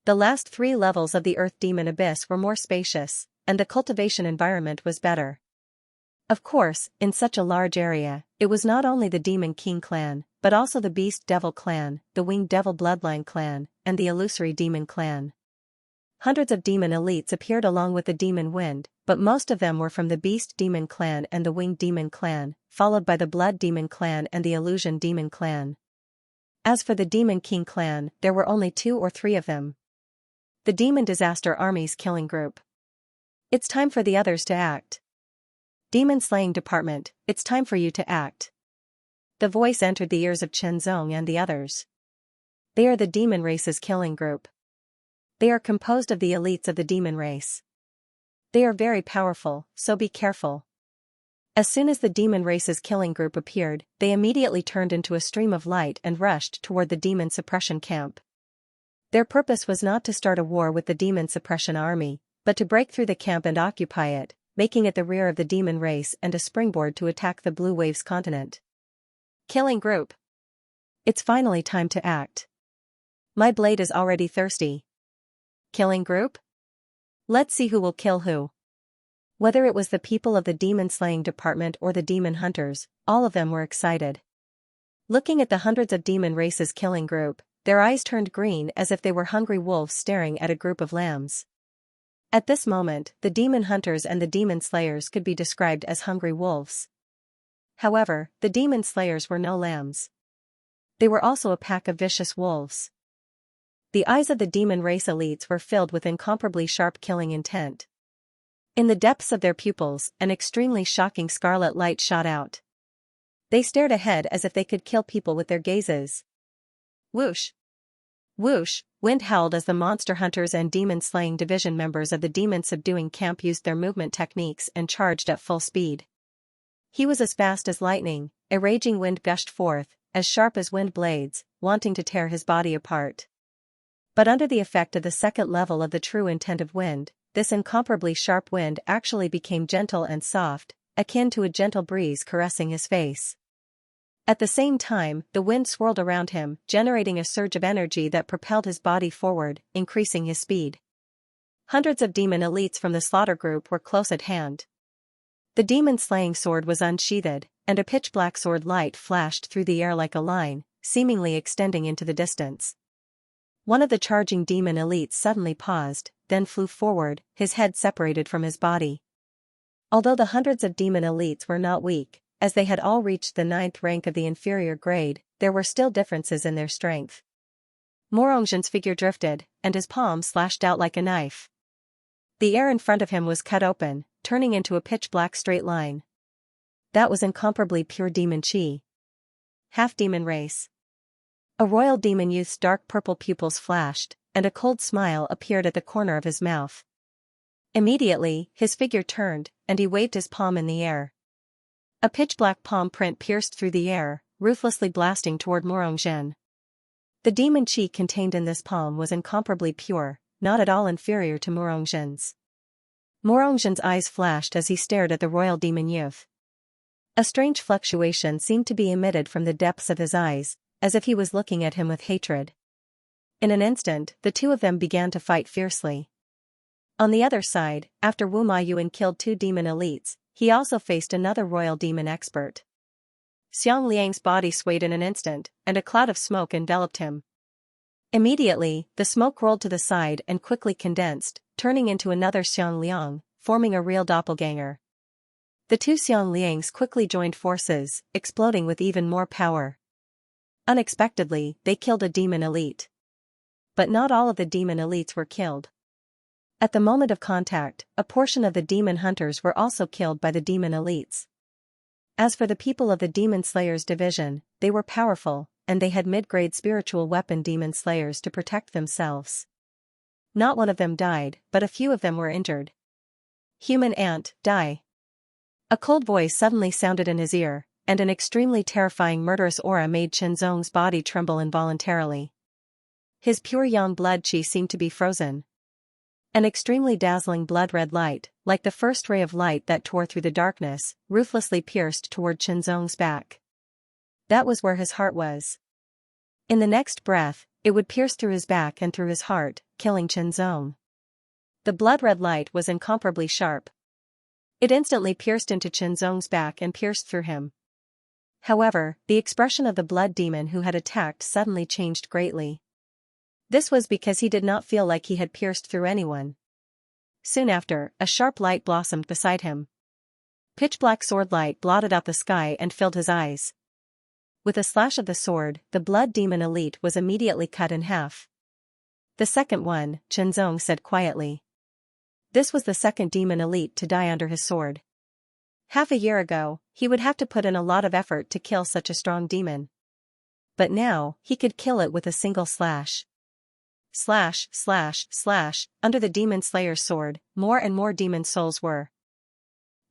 Speaker 1: The last 3 levels of the Earth Demon Abyss were more spacious, and the cultivation environment was better. Of course, in such a large area, it was not only the Demon King Clan, but also the Beast Devil Clan, the Winged Devil Bloodline Clan, and the Illusory Demon Clan. Hundreds of demon elites appeared along with the Demon Wind, but most of them were from the Beast Demon Clan and the Winged Demon Clan, followed by the Blood Demon Clan and the Illusion Demon Clan. As for the Demon King Clan, there were only 2 or 3 of them. The Demon Disaster Army's killing group. It's time for the others to act. Demon Slaying Department, it's time for you to act. The voice entered the ears of Chen Zong and the others. They are the demon race's killing group. They are composed of the elites of the demon race. They are very powerful, so be careful. As soon as the demon race's killing group appeared, they immediately turned into a stream of light and rushed toward the demon suppression camp. Their purpose was not to start a war with the demon suppression army, but to break through the camp and occupy it, making it the rear of the demon race and a springboard to attack the Blue Waves continent. Killing group. It's finally time to act. My blade is already thirsty. Killing group? Let's see who will kill who. Whether it was the people of the demon-slaying department or the demon hunters, all of them were excited. Looking at the hundreds of demon races killing group, their eyes turned green as if they were hungry wolves staring at a group of lambs. At this moment, the demon hunters and the demon slayers could be described as hungry wolves. However, the demon slayers were no lambs. They were also a pack of vicious wolves. The eyes of the demon race elites were filled with incomparably sharp killing intent. In the depths of their pupils, an extremely shocking scarlet light shot out. They stared ahead as if they could kill people with their gazes. Whoosh! Whoosh! Wind howled as the monster hunters and demon-slaying division members of the demon-subduing camp used their movement techniques and charged at full speed. He was as fast as lightning, a raging wind gushed forth, as sharp as wind blades, wanting to tear his body apart. But under the effect of the second level of the true intent of wind, this incomparably sharp wind actually became gentle and soft, akin to a gentle breeze caressing his face. At the same time, the wind swirled around him, generating a surge of energy that propelled his body forward, increasing his speed. Hundreds of demon elites from the slaughter group were close at hand. The demon-slaying sword was unsheathed, and a pitch-black sword light flashed through the air like a line, seemingly extending into the distance. One of the charging demon elites suddenly paused, then flew forward, his head separated from his body. Although the hundreds of demon elites were not weak, as they had all reached the 9th rank of the inferior grade, there were still differences in their strength. Morongzhen's figure drifted, and his palm slashed out like a knife. The air in front of him was cut open, turning into a pitch-black straight line. That was incomparably pure demon chi. Half-demon race. A royal demon youth's dark purple pupils flashed, and a cold smile appeared at the corner of his mouth. Immediately, his figure turned, and he waved his palm in the air. A pitch-black palm print pierced through the air, ruthlessly blasting toward Morongzhen. The demon chi contained in this palm was incomparably pure, not at all inferior to Morongzhen's. Morongzhen's eyes flashed as he stared at the royal demon youth. A strange fluctuation seemed to be emitted from the depths of his eyes, as if he was looking at him with hatred. In an instant, the two of them began to fight fiercely. On the other side, after Wu Maiyuan killed 2 demon elites, he also faced another royal demon expert. Xiangliang's body swayed in an instant, and a cloud of smoke enveloped him. Immediately, the smoke rolled to the side and quickly condensed, turning into another Xiangliang, forming a real doppelganger. The 2 Xiangliangs quickly joined forces, exploding with even more power. Unexpectedly, they killed a demon elite. But not all of the demon elites were killed. At the moment of contact, a portion of the demon hunters were also killed by the demon elites. As for the people of the demon slayers division, they were powerful, and they had mid-grade spiritual weapon demon slayers to protect themselves. Not one of them died, but a few of them were injured. Human ant, die. A cold voice suddenly sounded in his ear, and an extremely terrifying murderous aura made Qinzong's body tremble involuntarily. His pure yang blood qi seemed to be frozen. An extremely dazzling blood-red light, like the first ray of light that tore through the darkness, ruthlessly pierced toward Qinzong's back. That was where his heart was. In the next breath, it would pierce through his back and through his heart, killing Qinzong. The blood-red light was incomparably sharp. It instantly pierced into Qinzong's back and pierced through him. However, the expression of the blood demon who had attacked suddenly changed greatly. This was because he did not feel like he had pierced through anyone. Soon after, a sharp light blossomed beside him. Pitch-black sword light blotted out the sky and filled his eyes. With a slash of the sword, the blood demon elite was immediately cut in half. The second one, Qinzong said quietly. This was the second demon elite to die under his sword. Half a year ago, he would have to put in a lot of effort to kill such a strong demon. but now, he could kill it with a single slash. Slash, slash, slash, under the demon slayer's sword, more and more demon souls were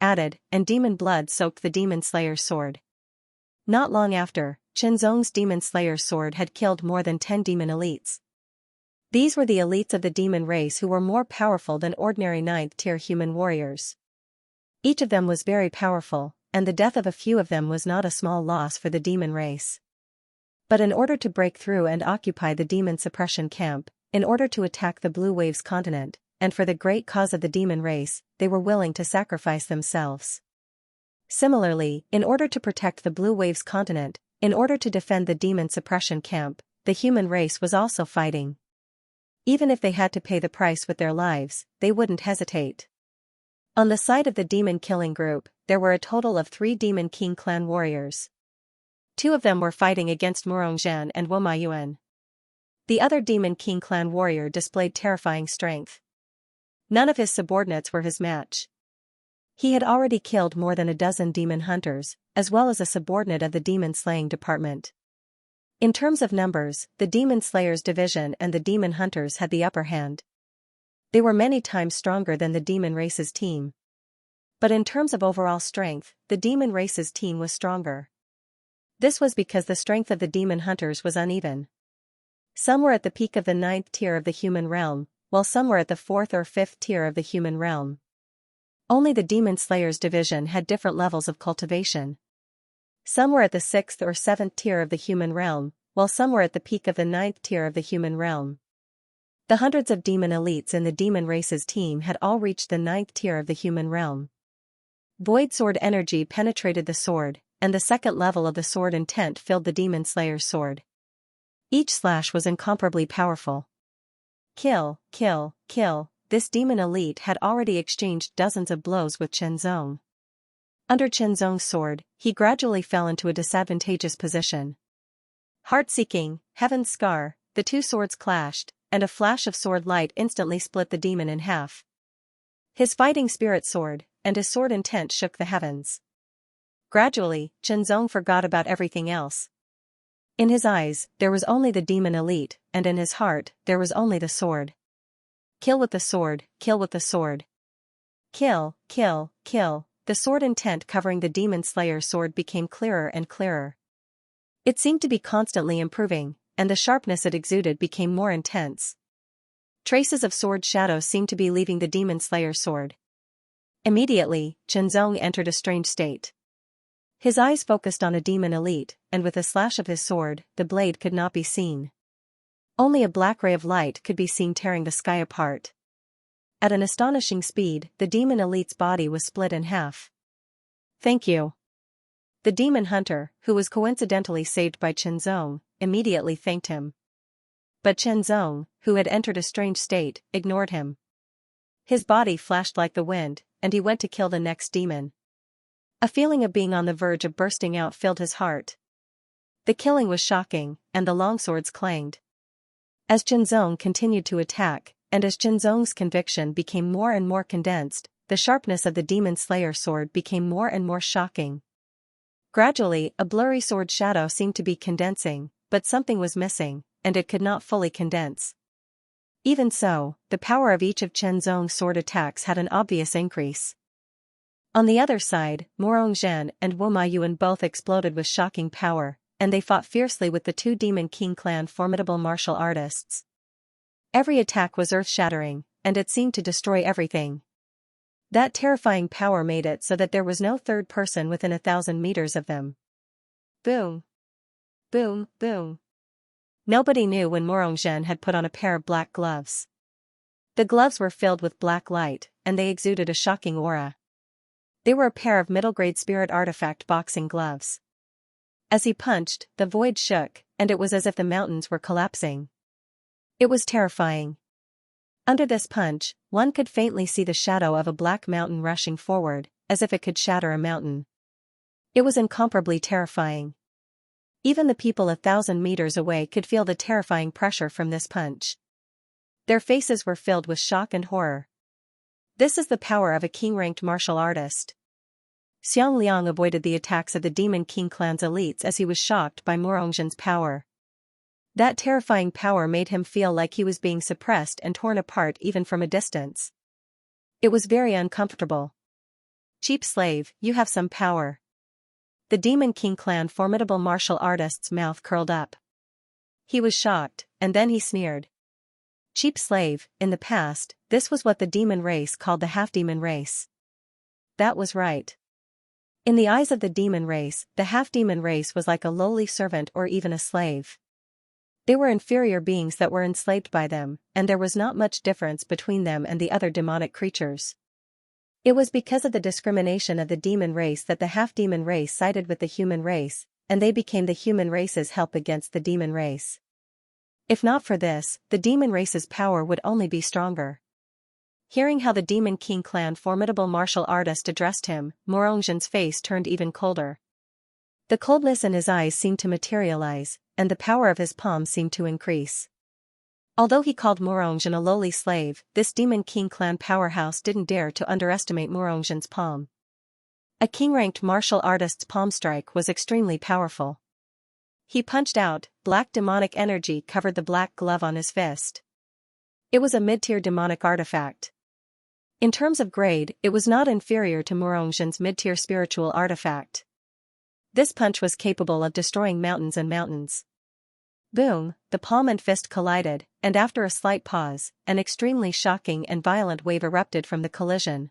Speaker 1: added, and demon blood soaked the demon slayer's sword. Not long after, Qianzong's demon slayer's sword had killed more than 10 demon elites. These were the elites of the demon race who were more powerful than ordinary 9th-tier human warriors. Each of them was very powerful, and the death of a few of them was not a small loss for the demon race. But in order to break through and occupy the demon suppression camp, in order to attack the Blue Waves continent, and for the great cause of the demon race, they were willing to sacrifice themselves. Similarly, in order to protect the Blue Waves continent, in order to defend the demon suppression camp, the human race was also fighting. Even if they had to pay the price with their lives, they wouldn't hesitate. On the side of the demon-killing group, there were a total of 3 Demon King clan warriors. 2 of them were fighting against Murongzhan and Womayuan. The other Demon King clan warrior displayed terrifying strength. None of his subordinates were his match. He had already killed more than a dozen demon hunters, as well as a subordinate of the demon-slaying department. In terms of numbers, the Demon Slayers division and the Demon Hunters had the upper hand. They were many times stronger than the Demon Race's team. But in terms of overall strength, the Demon Race's team was stronger. This was because the strength of the Demon Hunters was uneven. Some were at the peak of the 9th tier of the human realm, while some were at the 4th or 5th tier of the human realm. Only the Demon Slayers division had different levels of cultivation. Some were at the 6th or 7th tier of the human realm, while some were at the peak of the 9th tier of the human realm. The hundreds of demon elites in the demon race's team had all reached the 9th tier of the human realm. Void sword energy penetrated the sword, and the second level of the sword intent filled the demon slayer's sword. Each slash was incomparably powerful. Kill, kill, kill. This demon elite had already exchanged dozens of blows with Qianzong. Under Qianzong's sword, he gradually fell into a disadvantageous position. Heart-seeking, Heaven's Scar, the 2 swords clashed, and a flash of sword light instantly split the demon in half. His fighting spirit sword, and his sword intent shook the heavens. Gradually, Qianzong forgot about everything else. In his eyes, there was only the demon elite, and in his heart, there was only the sword. Kill with the sword, kill with the sword. Kill, kill, kill. The sword intent covering the demon slayer's sword became clearer and clearer. It seemed to be constantly improving, and the sharpness it exuded became more intense. Traces of sword shadow seemed to be leaving the demon slayer's sword. Immediately, Qianzong entered a strange state. His eyes focused on a demon elite, and with a slash of his sword, the blade could not be seen. Only a black ray of light could be seen tearing the sky apart. At an astonishing speed, the demon elite's body was split in half. Thank you. The demon hunter, who was coincidentally saved by Qianzong, immediately thanked him. But Qianzong, who had entered a strange state, ignored him. His body flashed like the wind, and he went to kill the next demon. A feeling of being on the verge of bursting out filled his heart. The killing was shocking, and the longswords clanged. As Qianzong continued to attack, and as Qianzong's conviction became more and more condensed, the sharpness of the demon slayer sword became more and more shocking. Gradually, a blurry sword shadow seemed to be condensing, but something was missing, and it could not fully condense. Even so, the power of each of Qianzong's sword attacks had an obvious increase. On the other side, Murongzhan and Womayuan both exploded with shocking power, and they fought fiercely with the 2 Demon King clan formidable martial artists. Every attack was earth-shattering, and it seemed to destroy everything. That terrifying power made it so that there was no third person within 1,000 meters of them. Boom. Boom, boom. Nobody knew when Murongzhan had put on a pair of black gloves. The gloves were filled with black light, and they exuded a shocking aura. They were a pair of middle-grade spirit artifact boxing gloves. As he punched, the void shook, and it was as if the mountains were collapsing. It was terrifying. Under this punch, one could faintly see the shadow of a black mountain rushing forward, as if it could shatter a mountain. It was incomparably terrifying. Even the people 1,000 meters away could feel the terrifying pressure from this punch. Their faces were filled with shock and horror. This is the power of a king-ranked martial artist. Xiang Liang avoided the attacks of the Demon King clan's elites as he was shocked by Morongzhen's power. That terrifying power made him feel like he was being suppressed and torn apart even from a distance. It was very uncomfortable. Cheap slave, you have some power. The Demon King clan formidable martial artist's mouth curled up. He was shocked, and then he sneered. Cheap slave, in the past, this was what the demon race called the half-demon race. That was right. In the eyes of the demon race, the half-demon race was like a lowly servant or even a slave. They were inferior beings that were enslaved by them, and there was not much difference between them and the other demonic creatures. It was because of the discrimination of the demon race that the half-demon race sided with the human race, and they became the human race's help against the demon race. If not for this, the demon race's power would only be stronger. Hearing how the Demon King clan formidable martial artist addressed him, Morongzhen's face turned even colder. The coldness in his eyes seemed to materialize, and the power of his palm seemed to increase. Although he called Morongzhen a lowly slave, this Demon King clan powerhouse didn't dare to underestimate Morongzhen's palm. A king-ranked martial artist's palm strike was extremely powerful. He punched out, black demonic energy covered the black glove on his fist. It was a mid-tier demonic artifact. In terms of grade, it was not inferior to Morongzhen's mid-tier spiritual artifact. This punch was capable of destroying mountains and mountains. Boom, the palm and fist collided, and after a slight pause, an extremely shocking and violent wave erupted from the collision.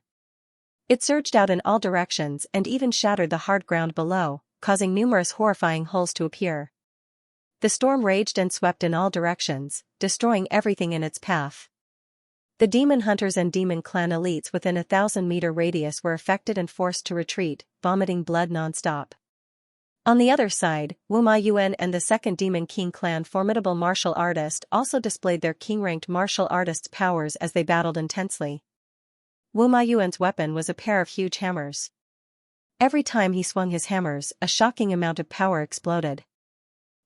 Speaker 1: It surged out in all directions and even shattered the hard ground below, causing numerous horrifying holes to appear. The storm raged and swept in all directions, destroying everything in its path. The demon hunters and demon clan elites within a 1,000-meter radius were affected and forced to retreat, vomiting blood non-stop. On the other side, Wu Ma Yuan and the second Demon King clan formidable martial artist also displayed their king-ranked martial artists' powers as they battled intensely. Wu Ma Yuan's weapon was a pair of huge hammers. Every time he swung his hammers, a shocking amount of power exploded.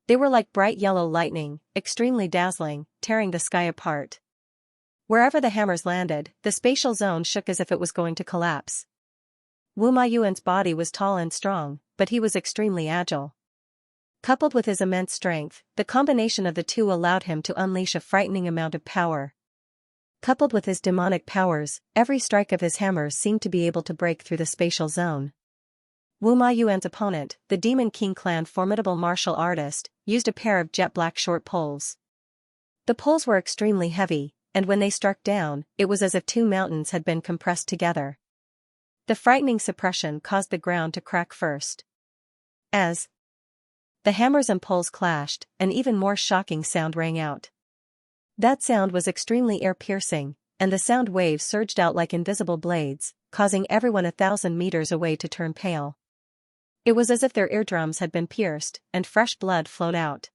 Speaker 1: They were like bright yellow lightning, extremely dazzling, tearing the sky apart. Wherever the hammers landed, the spatial zone shook as if it was going to collapse. Wu Ma Yuan's body was tall and strong, but he was extremely agile. Coupled with his immense strength, the combination of the two allowed him to unleash a frightening amount of power. Coupled with his demonic powers, every strike of his hammers seemed to be able to break through the spatial zone. Wu Ma Yuan's opponent, the Demon King clan formidable martial artist, used a pair of jet black short poles. The poles were extremely heavy, and when they struck down, it was as if two mountains had been compressed together. The frightening suppression caused the ground to crack first. As the hammers and poles clashed, an even more shocking sound rang out. That sound was extremely ear-piercing, and the sound waves surged out like invisible blades, causing everyone 1,000 meters away to turn pale. It was as if their eardrums had been pierced, and fresh blood flowed out.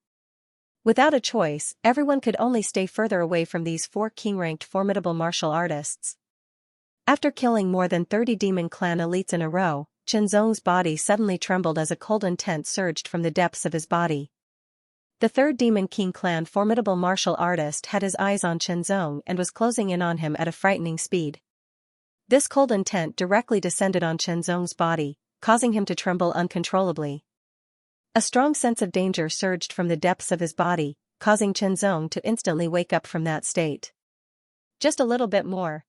Speaker 1: Without a choice, everyone could only stay further away from these four king-ranked formidable martial artists. After killing more than 30 demon clan elites in a row, Chen Zong's body suddenly trembled as a cold intent surged from the depths of his body. The third Demon King clan formidable martial artist had his eyes on Chen Zong and was closing in on him at a frightening speed. This cold intent directly descended on Chen Zong's body, causing him to tremble uncontrollably. A strong sense of danger surged from the depths of his body, causing Chen Zong to instantly wake up from that state. Just a little bit more.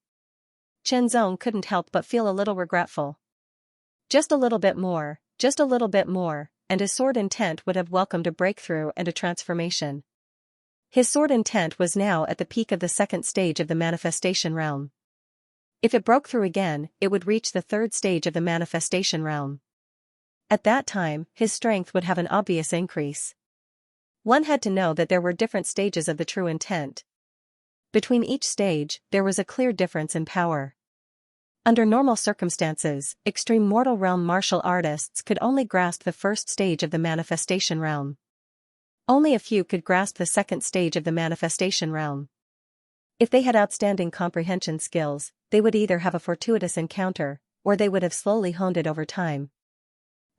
Speaker 1: Chen Zong couldn't help but feel a little regretful. Just a little bit more, and his sword intent would have welcomed a breakthrough and a transformation. His sword intent was now at the peak of the second stage of the manifestation realm. If it broke through again, it would reach the third stage of the manifestation realm. At that time, his strength would have an obvious increase. One had to know that there were different stages of the true intent. Between each stage, there was a clear difference in power. Under normal circumstances, extreme mortal realm martial artists could only grasp the first stage of the manifestation realm. Only a few could grasp the second stage of the manifestation realm. If they had outstanding comprehension skills, they would either have a fortuitous encounter, or they would have slowly honed it over time.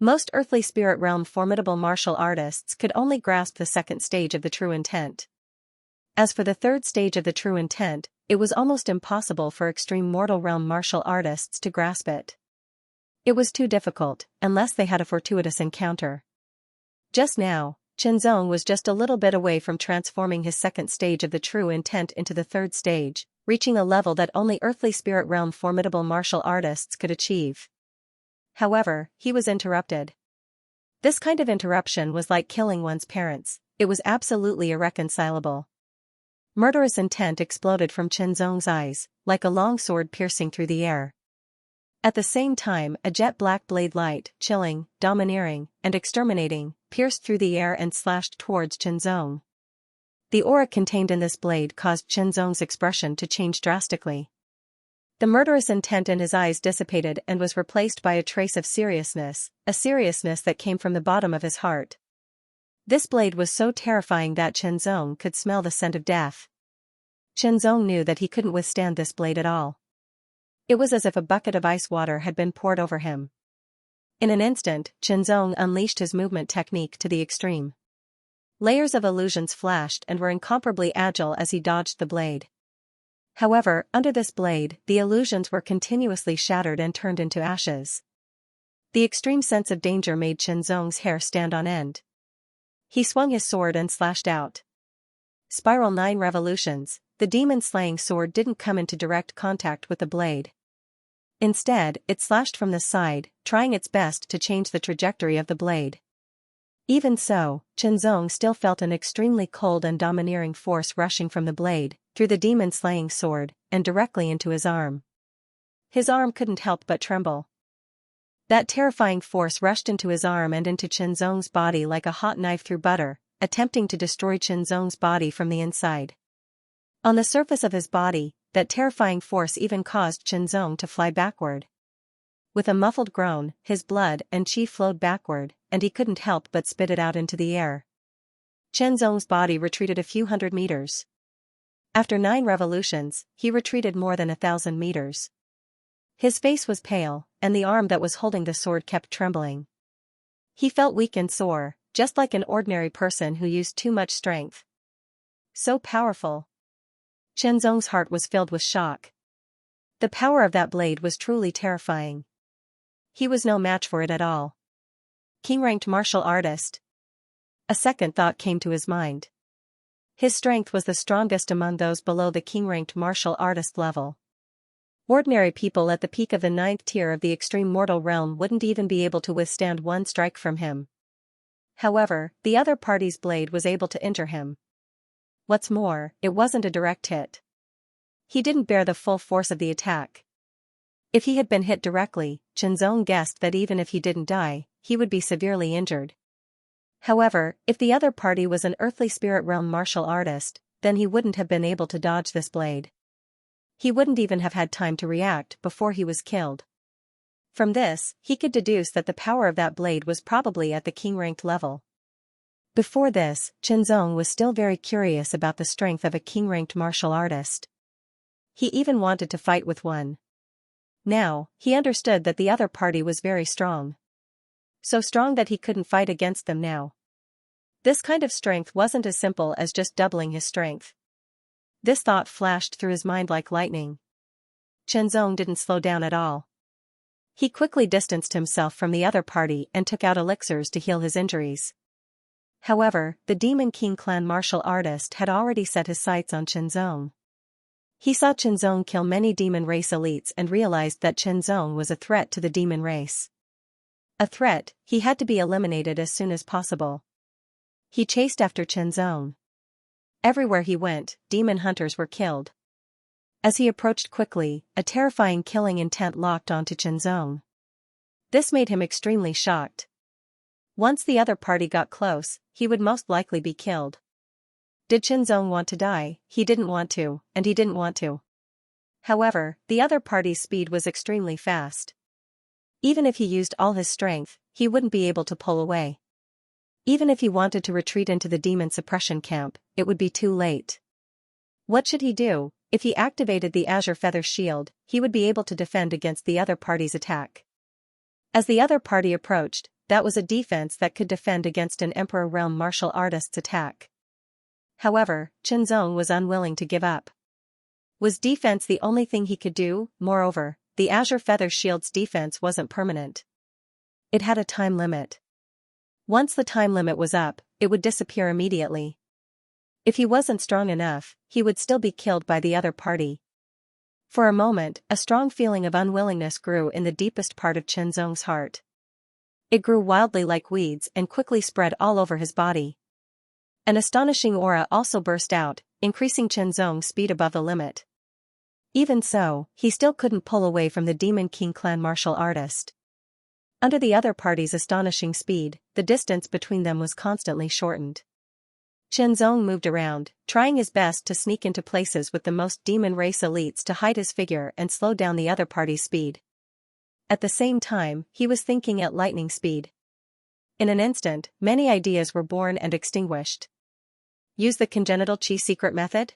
Speaker 1: Most earthly spirit realm formidable martial artists could only grasp the second stage of the true intent. As for the third stage of the true intent, it was almost impossible for extreme mortal realm martial artists to grasp it. It was too difficult, unless they had a fortuitous encounter. Just now, Qianzong was just a little bit away from transforming his second stage of the true intent into the third stage, reaching a level that only earthly spirit realm formidable martial artists could achieve. However, he was interrupted. This kind of interruption was like killing one's parents. It was absolutely irreconcilable. Murderous intent exploded from Qianzong's eyes, like a long sword piercing through the air. At the same time, a jet-black blade light, chilling, domineering, and exterminating, pierced through the air and slashed towards Qianzong. The aura contained in this blade caused Qianzong's expression to change drastically. The murderous intent in his eyes dissipated and was replaced by a trace of seriousness, a seriousness that came from the bottom of his heart. This blade was so terrifying that Qianzong could smell the scent of death. Qianzong knew that he couldn't withstand this blade at all. It was as if a bucket of ice water had been poured over him. In an instant, Qianzong unleashed his movement technique to the extreme. Layers of illusions flashed and were incomparably agile as he dodged the blade. However, under this blade, the illusions were continuously shattered and turned into ashes. The extreme sense of danger made Qianzong's hair stand on end. He swung his sword and slashed out. Spiral 9 revolutions. The demon-slaying sword didn't come into direct contact with the blade. Instead, it slashed from the side, trying its best to change the trajectory of the blade. Even so, Qianzong still felt an extremely cold and domineering force rushing from the blade, through the demon-slaying sword, and directly into his arm. His arm couldn't help but tremble. That terrifying force rushed into his arm and into Qianzong's body like a hot knife through butter, attempting to destroy Qianzong's body from the inside. On the surface of his body, that terrifying force even caused Qianzong to fly backward. With a muffled groan, his blood and qi flowed backward, and he couldn't help but spit it out into the air. Qianzong's body retreated a few hundred meters. After 9 revolutions, he retreated more than 1,000 meters. His face was pale, and the arm that was holding the sword kept trembling. He felt weak and sore, just like an ordinary person who used too much strength. So powerful. Qianzong's heart was filled with shock. The power of that blade was truly terrifying. He was no match for it at all. King-ranked martial artist. A second thought came to his mind. His strength was the strongest among those below the king-ranked martial artist level. Ordinary people at the peak of the 9th tier of the extreme mortal realm wouldn't even be able to withstand one strike from him. However, the other party's blade was able to injure him. What's more, it wasn't a direct hit. He didn't bear the full force of the attack. If he had been hit directly, Qianzong guessed that even if he didn't die, he would be severely injured. However, if the other party was an earthly spirit realm martial artist, then he wouldn't have been able to dodge this blade. He wouldn't even have had time to react before he was killed. From this, he could deduce that the power of that blade was probably at the king-ranked level. Before this, Qianzong was still very curious about the strength of a king-ranked martial artist. He even wanted to fight with one. Now, he understood that the other party was very strong. So strong that he couldn't fight against them now. This kind of strength wasn't as simple as just doubling his strength. This thought flashed through his mind like lightning. Qianzong didn't slow down at all. He quickly distanced himself from the other party and took out elixirs to heal his injuries. However, the Demon King clan martial artist had already set his sights on Qianzong. He saw Qianzong kill many demon race elites and realized that Qianzong was a threat to the demon race. A threat, he had to be eliminated as soon as possible. He chased after Qianzong. Everywhere he went, demon hunters were killed. As he approached quickly, a terrifying killing intent locked onto Qianzong. This made him extremely shocked. Once the other party got close, he would most likely be killed. Did Qianzong want to die? He didn't want to, and he didn't want to. However, the other party's speed was extremely fast. Even if he used all his strength, he wouldn't be able to pull away. Even if he wanted to retreat into the demon suppression camp, it would be too late. What should he do? If he activated the Azure Feather Shield, he would be able to defend against the other party's attack. As the other party approached, that was a defense that could defend against an Emperor Realm martial artist's attack. However, Qianzong was unwilling to give up. Was defense the only thing he could do? Moreover, the Azure Feather Shield's defense wasn't permanent. It had a time limit. Once the time limit was up, it would disappear immediately. If he wasn't strong enough, he would still be killed by the other party. For a moment, a strong feeling of unwillingness grew in the deepest part of Chenzong's heart. It grew wildly like weeds and quickly spread all over his body. An astonishing aura also burst out, increasing Chenzong's speed above the limit. Even so, he still couldn't pull away from the Demon King clan martial artist. Under the other party's astonishing speed, the distance between them was constantly shortened. Chenzong moved around, trying his best to sneak into places with the most demon race elites to hide his figure and slow down the other party's speed. At the same time, he was thinking at lightning speed. In an instant, many ideas were born and extinguished. Use the congenital chi secret method?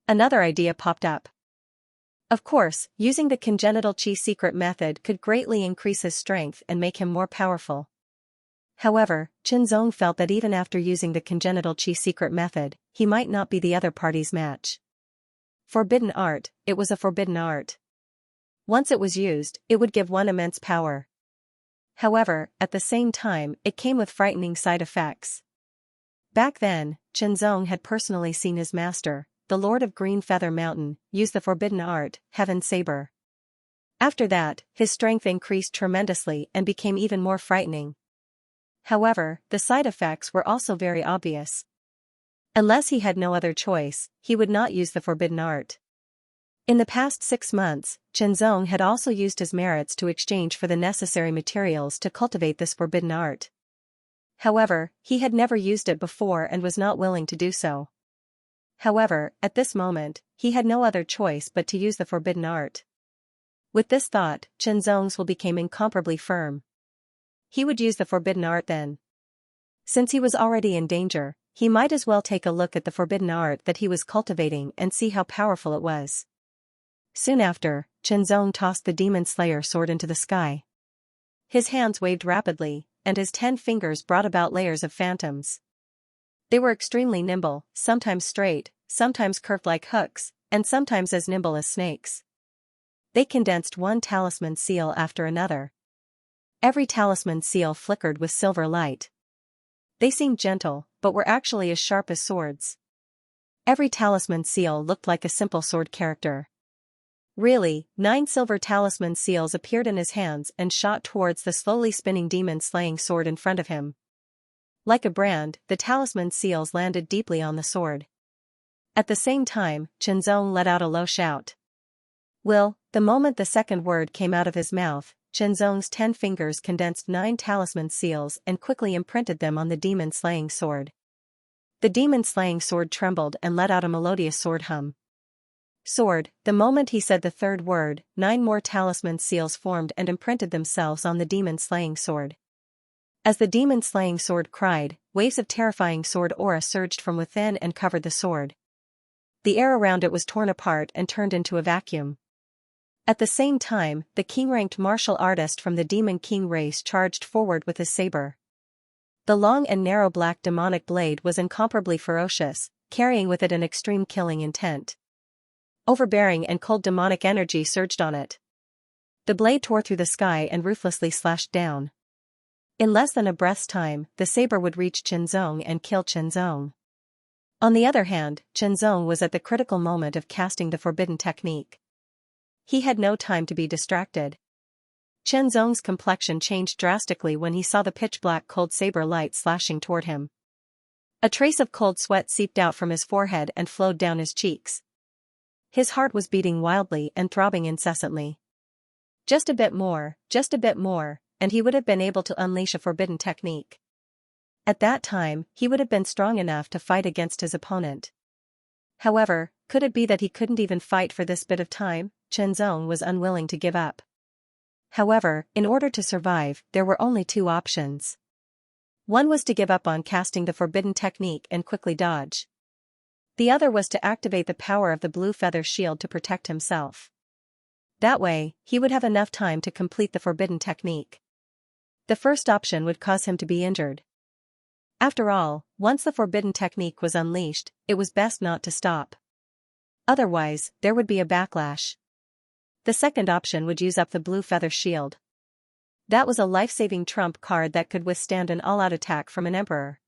Speaker 1: Another idea popped up. Of course, using the congenital chi secret method could greatly increase his strength and make him more powerful. However, Chenzong felt that even after using the congenital chi secret method, he might not be the other party's match. Forbidden art, it was a forbidden art. Once it was used, it would give one immense power. However, at the same time, it came with frightening side effects. Back then, Chenzong had personally seen his master, the Lord of Green Feather Mountain, use the forbidden art, Heaven Saber. After that, his strength increased tremendously and became even more frightening. However, the side effects were also very obvious. Unless he had no other choice, he would not use the forbidden art. In the past 6 months, Chenzong had also used his merits to exchange for the necessary materials to cultivate this forbidden art. However, he had never used it before and was not willing to do so. However, at this moment, he had no other choice but to use the forbidden art. With this thought, Chenzong's will became incomparably firm. He would use the forbidden art then. Since he was already in danger, he might as well take a look at the forbidden art that he was cultivating and see how powerful it was. Soon after, Chenzong tossed the Demon Slayer sword into the sky. His hands waved rapidly, and his 10 fingers brought about layers of phantoms. They were extremely nimble, sometimes straight, sometimes curved like hooks, and sometimes as nimble as snakes. They condensed one talisman seal after another. Every talisman seal flickered with silver light. They seemed gentle, but were actually as sharp as swords. Every talisman seal looked like a simple sword character. Really, 9 silver talisman seals appeared in his hands and shot towards the slowly spinning demon-slaying sword in front of him. Like a brand, the talisman seals landed deeply on the sword. At the same time, Chenzong let out a low shout. The moment the second word came out of his mouth, Chenzong's 10 fingers condensed 9 talisman seals and quickly imprinted them on the demon-slaying sword. The demon-slaying sword trembled and let out a melodious sword hum. Sword, the moment he said the third word, 9 more talisman seals formed and imprinted themselves on the demon-slaying sword. As the demon-slaying sword cried, waves of terrifying sword aura surged from within and covered the sword. The air around it was torn apart and turned into a vacuum. At the same time, the king-ranked martial artist from the Demon King race charged forward with his saber. The long and narrow black demonic blade was incomparably ferocious, carrying with it an extreme killing intent. Overbearing and cold demonic energy surged on it. The blade tore through the sky and ruthlessly slashed down. In less than a breath's time, the saber would reach Chenzong and kill Chenzong. On the other hand, Chenzong was at the critical moment of casting the forbidden technique. He had no time to be distracted. Chenzong's complexion changed drastically when he saw the pitch-black cold saber light slashing toward him. A trace of cold sweat seeped out from his forehead and flowed down his cheeks. His heart was beating wildly and throbbing incessantly. Just a bit more, and he would have been able to unleash a forbidden technique. At that time, he would have been strong enough to fight against his opponent. However, could it be that he couldn't even fight for this bit of time? Chenzong was unwilling to give up. However, in order to survive, there were only 2 options. One was to give up on casting the forbidden technique and quickly dodge. The other was to activate the power of the blue feather shield to protect himself. That way, he would have enough time to complete the forbidden technique. The first option would cause him to be injured. After all, once the forbidden technique was unleashed, it was best not to stop. Otherwise, there would be a backlash. The second option would use up the blue feather shield. That was a life-saving trump card that could withstand an all-out attack from an emperor.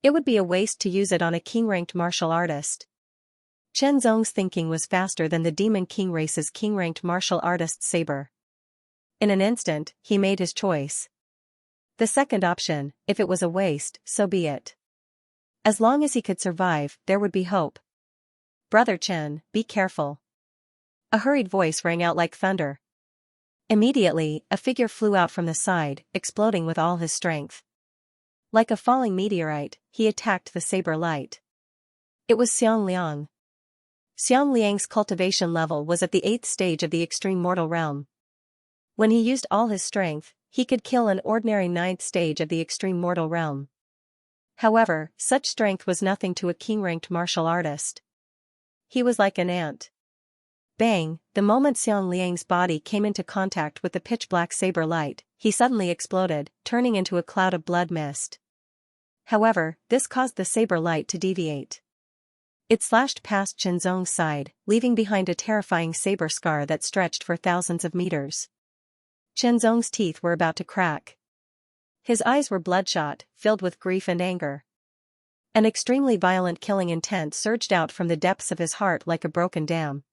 Speaker 1: It would be a waste to use it on a king-ranked martial artist. Chen Zong's thinking was faster than the Demon King race's king-ranked martial artist's saber. In an instant, he made his choice. The second option, if it was a waste, so be it. As long as he could survive, there would be hope. Brother Chen, be careful. A hurried voice rang out like thunder. Immediately, a figure flew out from the side, exploding with all his strength. Like a falling meteorite, he attacked the saber light. It was Xiang Liang. Xiang Liang's cultivation level was at the 8th stage of the extreme mortal realm. When he used all his strength, he could kill an ordinary 9th stage of the extreme mortal realm. However, such strength was nothing to a king-ranked martial artist. He was like an ant. Bang! The moment Xiang Liang's body came into contact with the pitch-black saber light, he suddenly exploded, turning into a cloud of blood mist. However, this caused the saber light to deviate. It slashed past Chen Zong's side, leaving behind a terrifying saber scar that stretched for thousands of meters. Chen Zong's teeth were about to crack. His eyes were bloodshot, filled with grief and anger. An extremely violent killing intent surged out from the depths of his heart like a broken dam.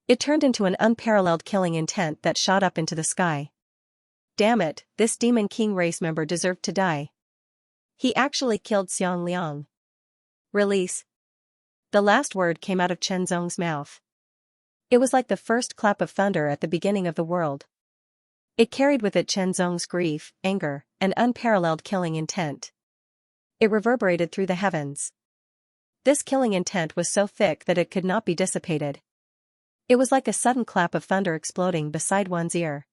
Speaker 1: It turned into an unparalleled killing intent that shot up into the sky. Damn it, this Demon King race member deserved to die. He actually killed Xiang Liang. Release. The last word came out of Chen Zong's mouth. It was like the first clap of thunder at the beginning of the world. It carried with it Chen Zong's grief, anger, and unparalleled killing intent. It reverberated through the heavens. This killing intent was so thick that it could not be dissipated. It was like a sudden clap of thunder exploding beside one's ear.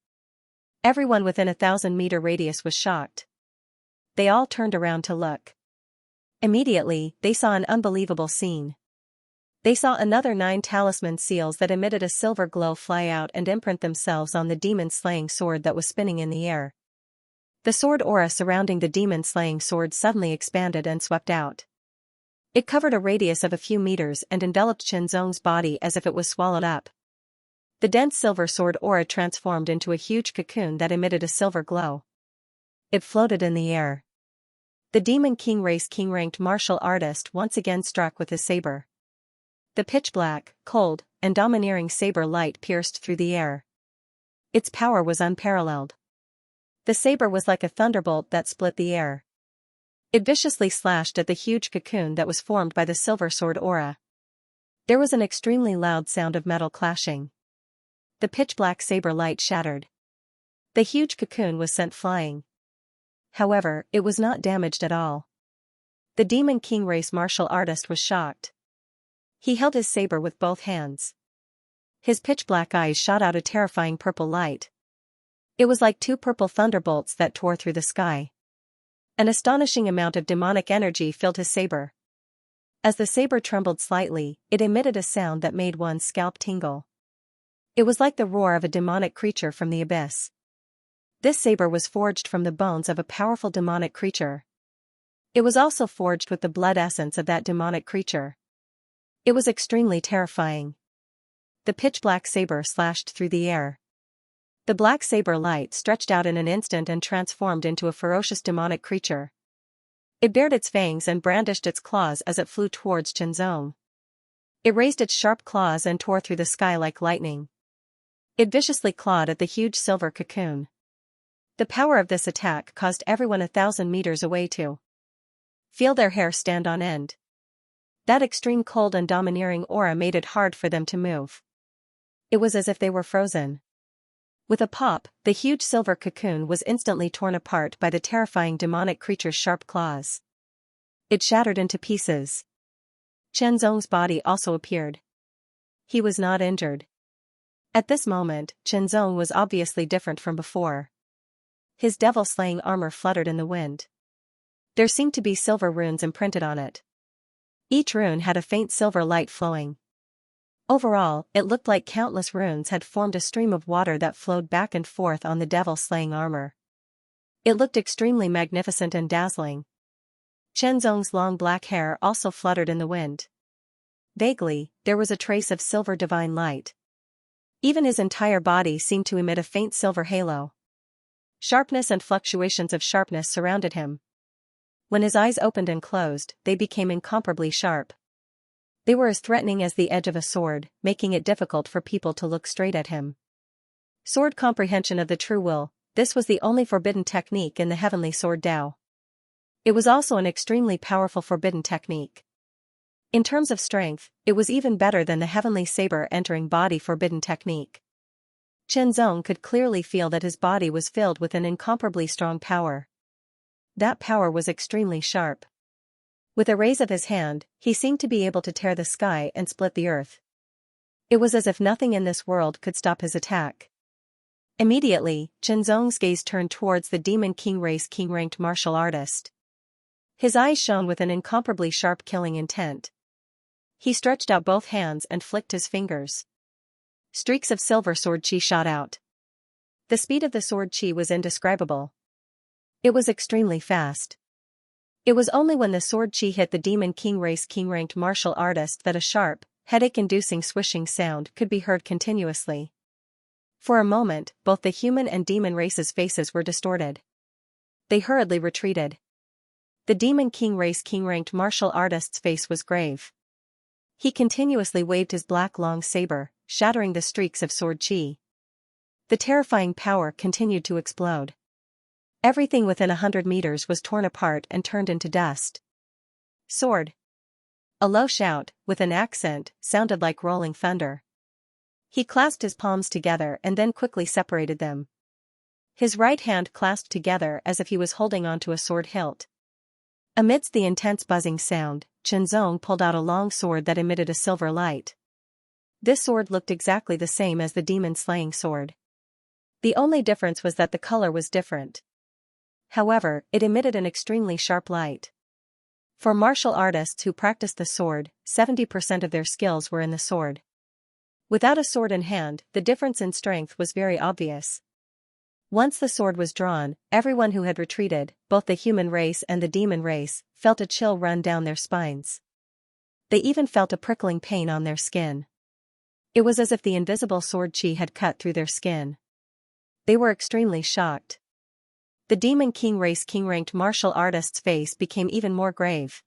Speaker 1: Everyone within a 1,000-meter radius was shocked. They all turned around to look. Immediately, they saw an unbelievable scene. They saw another 9 talisman seals that emitted a silver glow fly out and imprint themselves on the demon-slaying sword that was spinning in the air. The sword aura surrounding the demon-slaying sword suddenly expanded and swept out. It covered a radius of a few meters and enveloped Chen Zong's body as if it was swallowed up. The dense silver sword aura transformed into a huge cocoon that emitted a silver glow. It floated in the air. The Demon King race king-ranked martial artist once again struck with his saber. The pitch-black, cold, and domineering saber light pierced through the air. Its power was unparalleled. The saber was like a thunderbolt that split the air. It viciously slashed at the huge cocoon that was formed by the silver sword aura. There was an extremely loud sound of metal clashing. The pitch-black saber light shattered. The huge cocoon was sent flying. However, it was not damaged at all. The Demon King race martial artist was shocked. He held his saber with both hands. His pitch-black eyes shot out a terrifying purple light. It was like 2 purple thunderbolts that tore through the sky. An astonishing amount of demonic energy filled his saber. As the saber trembled slightly, it emitted a sound that made one's scalp tingle. It was like the roar of a demonic creature from the abyss. This saber was forged from the bones of a powerful demonic creature. It was also forged with the blood essence of that demonic creature. It was extremely terrifying. The pitch-black saber slashed through the air. The black saber light stretched out in an instant and transformed into a ferocious demonic creature. It bared its fangs and brandished its claws as it flew towards Chen Zong. It raised its sharp claws and tore through the sky like lightning. It viciously clawed at the huge silver cocoon. The power of this attack caused everyone 1,000 meters away to feel their hair stand on end. That extreme cold and domineering aura made it hard for them to move. It was as if they were frozen. With a pop, the huge silver cocoon was instantly torn apart by the terrifying demonic creature's sharp claws. It shattered into pieces. Chen Zong's body also appeared. He was not injured. At this moment, Chen Zong was obviously different from before. His devil-slaying armor fluttered in the wind. There seemed to be silver runes imprinted on it. Each rune had a faint silver light flowing. Overall, it looked like countless runes had formed a stream of water that flowed back and forth on the devil-slaying armor. It looked extremely magnificent and dazzling. Chen Zong's long black hair also fluttered in the wind. Vaguely, there was a trace of silver divine light. Even his entire body seemed to emit a faint silver halo. Sharpness and fluctuations of sharpness surrounded him. When his eyes opened and closed, they became incomparably sharp. They were as threatening as the edge of a sword, making it difficult for people to look straight at him. Sword comprehension of the true will. This was the only forbidden technique in the heavenly sword Tao. It was also an extremely powerful forbidden technique. In terms of strength, it was even better than the heavenly saber entering body forbidden technique. Chen Zong could clearly feel that his body was filled with an incomparably strong power. That power was extremely sharp. With a raise of his hand, he seemed to be able to tear the sky and split the earth. It was as if nothing in this world could stop his attack. Immediately, Chen Zong's gaze turned towards the Demon King race king-ranked martial artist. His eyes shone with an incomparably sharp killing intent. He stretched out both hands and flicked his fingers. Streaks of silver sword chi shot out. The speed of the sword chi was indescribable. It was extremely fast. It was only when the sword chi hit the Demon King race king-ranked martial artist that a sharp, headache-inducing swishing sound could be heard continuously. For a moment, both the human and demon races' faces were distorted. They hurriedly retreated. The Demon King race king-ranked martial artist's face was grave. He continuously waved his black long saber, shattering the streaks of sword chi. The terrifying power continued to explode. Everything within 100 meters was torn apart and turned into dust. Sword. A low shout, with an accent, sounded like rolling thunder. He clasped his palms together and then quickly separated them. His right hand clasped together as if he was holding onto a sword hilt. Amidst the intense buzzing sound, Chen Zong pulled out a long sword that emitted a silver light. This sword looked exactly the same as the demon-slaying sword. The only difference was that the color was different. However, it emitted an extremely sharp light. For martial artists who practiced the sword, 70% of their skills were in the sword. Without a sword in hand, the difference in strength was very obvious. Once the sword was drawn, everyone who had retreated, both the human race and the demon race, felt a chill run down their spines. They even felt a prickling pain on their skin. It was as if the invisible sword chi had cut through their skin. They were extremely shocked. The Demon King race king-ranked martial artist's face became even more grave.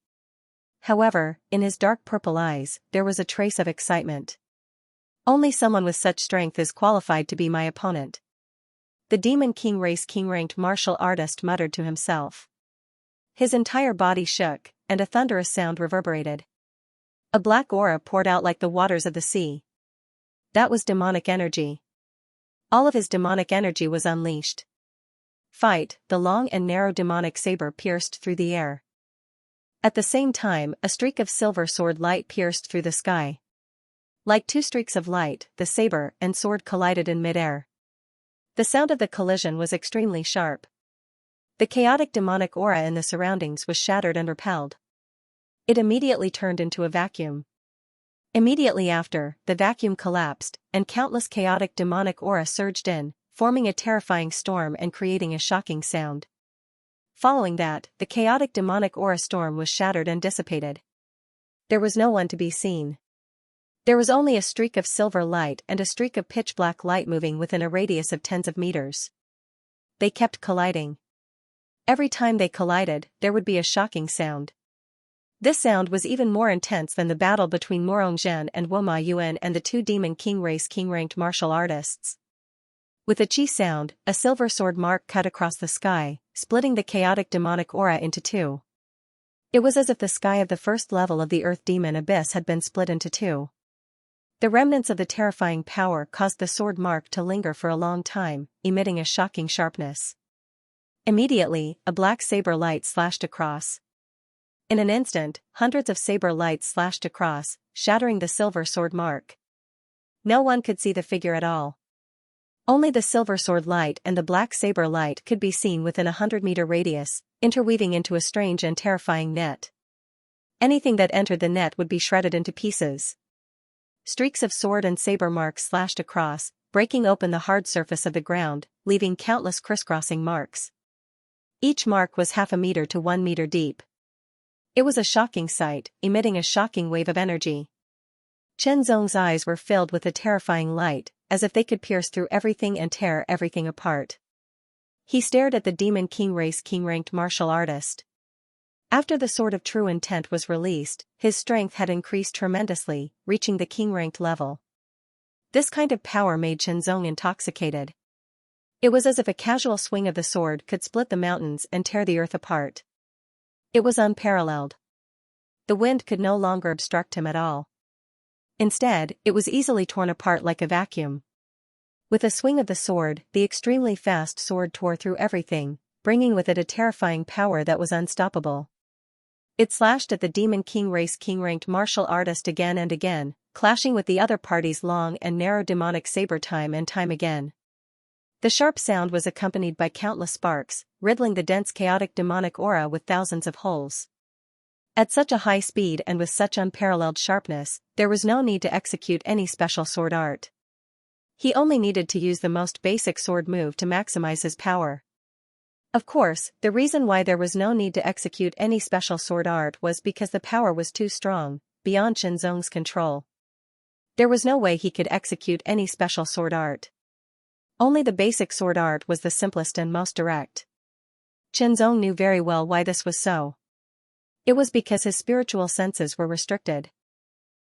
Speaker 1: However, in his dark purple eyes, there was a trace of excitement. Only someone with such strength is qualified to be my opponent. The Demon King race king-ranked martial artist muttered to himself. His entire body shook, and a thunderous sound reverberated. A black aura poured out like the waters of the sea. That was demonic energy. All of his demonic energy was unleashed. Fight, the long and narrow demonic saber pierced through the air. At the same time, a streak of silver sword light pierced through the sky. Like two streaks of light, the saber and sword collided in midair. The sound of the collision was extremely sharp. The chaotic demonic aura in the surroundings was shattered and repelled. It immediately turned into a vacuum. Immediately after, the vacuum collapsed, and countless chaotic demonic aura surged in, forming a terrifying storm and creating a shocking sound. Following that, the chaotic demonic aura storm was shattered and dissipated. There was no one to be seen. There was only a streak of silver light and a streak of pitch-black light moving within a radius of tens of meters. They kept colliding. Every time they collided, there would be a shocking sound. This sound was even more intense than the battle between Morong Zhen and Woma Yuan and the two Demon King race king-ranked martial artists. With a chi sound, a silver sword mark cut across the sky, splitting the chaotic demonic aura into two. It was as if the sky of the first level of the Earth Demon Abyss had been split into two. The remnants of the terrifying power caused the sword mark to linger for a long time, emitting a shocking sharpness. Immediately, a black saber light slashed across. In an instant, hundreds of saber lights slashed across, shattering the silver sword mark. No one could see the figure at all. Only the silver sword light and the black saber light could be seen within a 100-meter radius, interweaving into a strange and terrifying net. Anything that entered the net would be shredded into pieces. Streaks of sword and saber marks slashed across, breaking open the hard surface of the ground, leaving countless crisscrossing marks. Each mark was half a meter to 1 meter deep. It was a shocking sight, emitting a shocking wave of energy. Chen Zong's eyes were filled with a terrifying light, as if they could pierce through everything and tear everything apart. He stared at the Demon King race king-ranked martial artist. After the Sword of True Intent was released, his strength had increased tremendously, reaching the king-ranked level. This kind of power made Xianxia intoxicated. It was as if a casual swing of the sword could split the mountains and tear the earth apart. It was unparalleled. The wind could no longer obstruct him at all. Instead, it was easily torn apart like a vacuum. With a swing of the sword, the extremely fast sword tore through everything, bringing with it a terrifying power that was unstoppable. It slashed at the Demon King race king-ranked martial artist again and again, clashing with the other party's long and narrow demonic saber time and time again. The sharp sound was accompanied by countless sparks, riddling the dense chaotic demonic aura with thousands of holes. At such a high speed and with such unparalleled sharpness, there was no need to execute any special sword art. He only needed to use the most basic sword move to maximize his power. Of course, the reason why there was no need to execute any special sword art was because the power was too strong, beyond Xianxia's control. There was no way he could execute any special sword art. Only the basic sword art was the simplest and most direct. Xianxia knew very well why this was so. It was because his spiritual senses were restricted.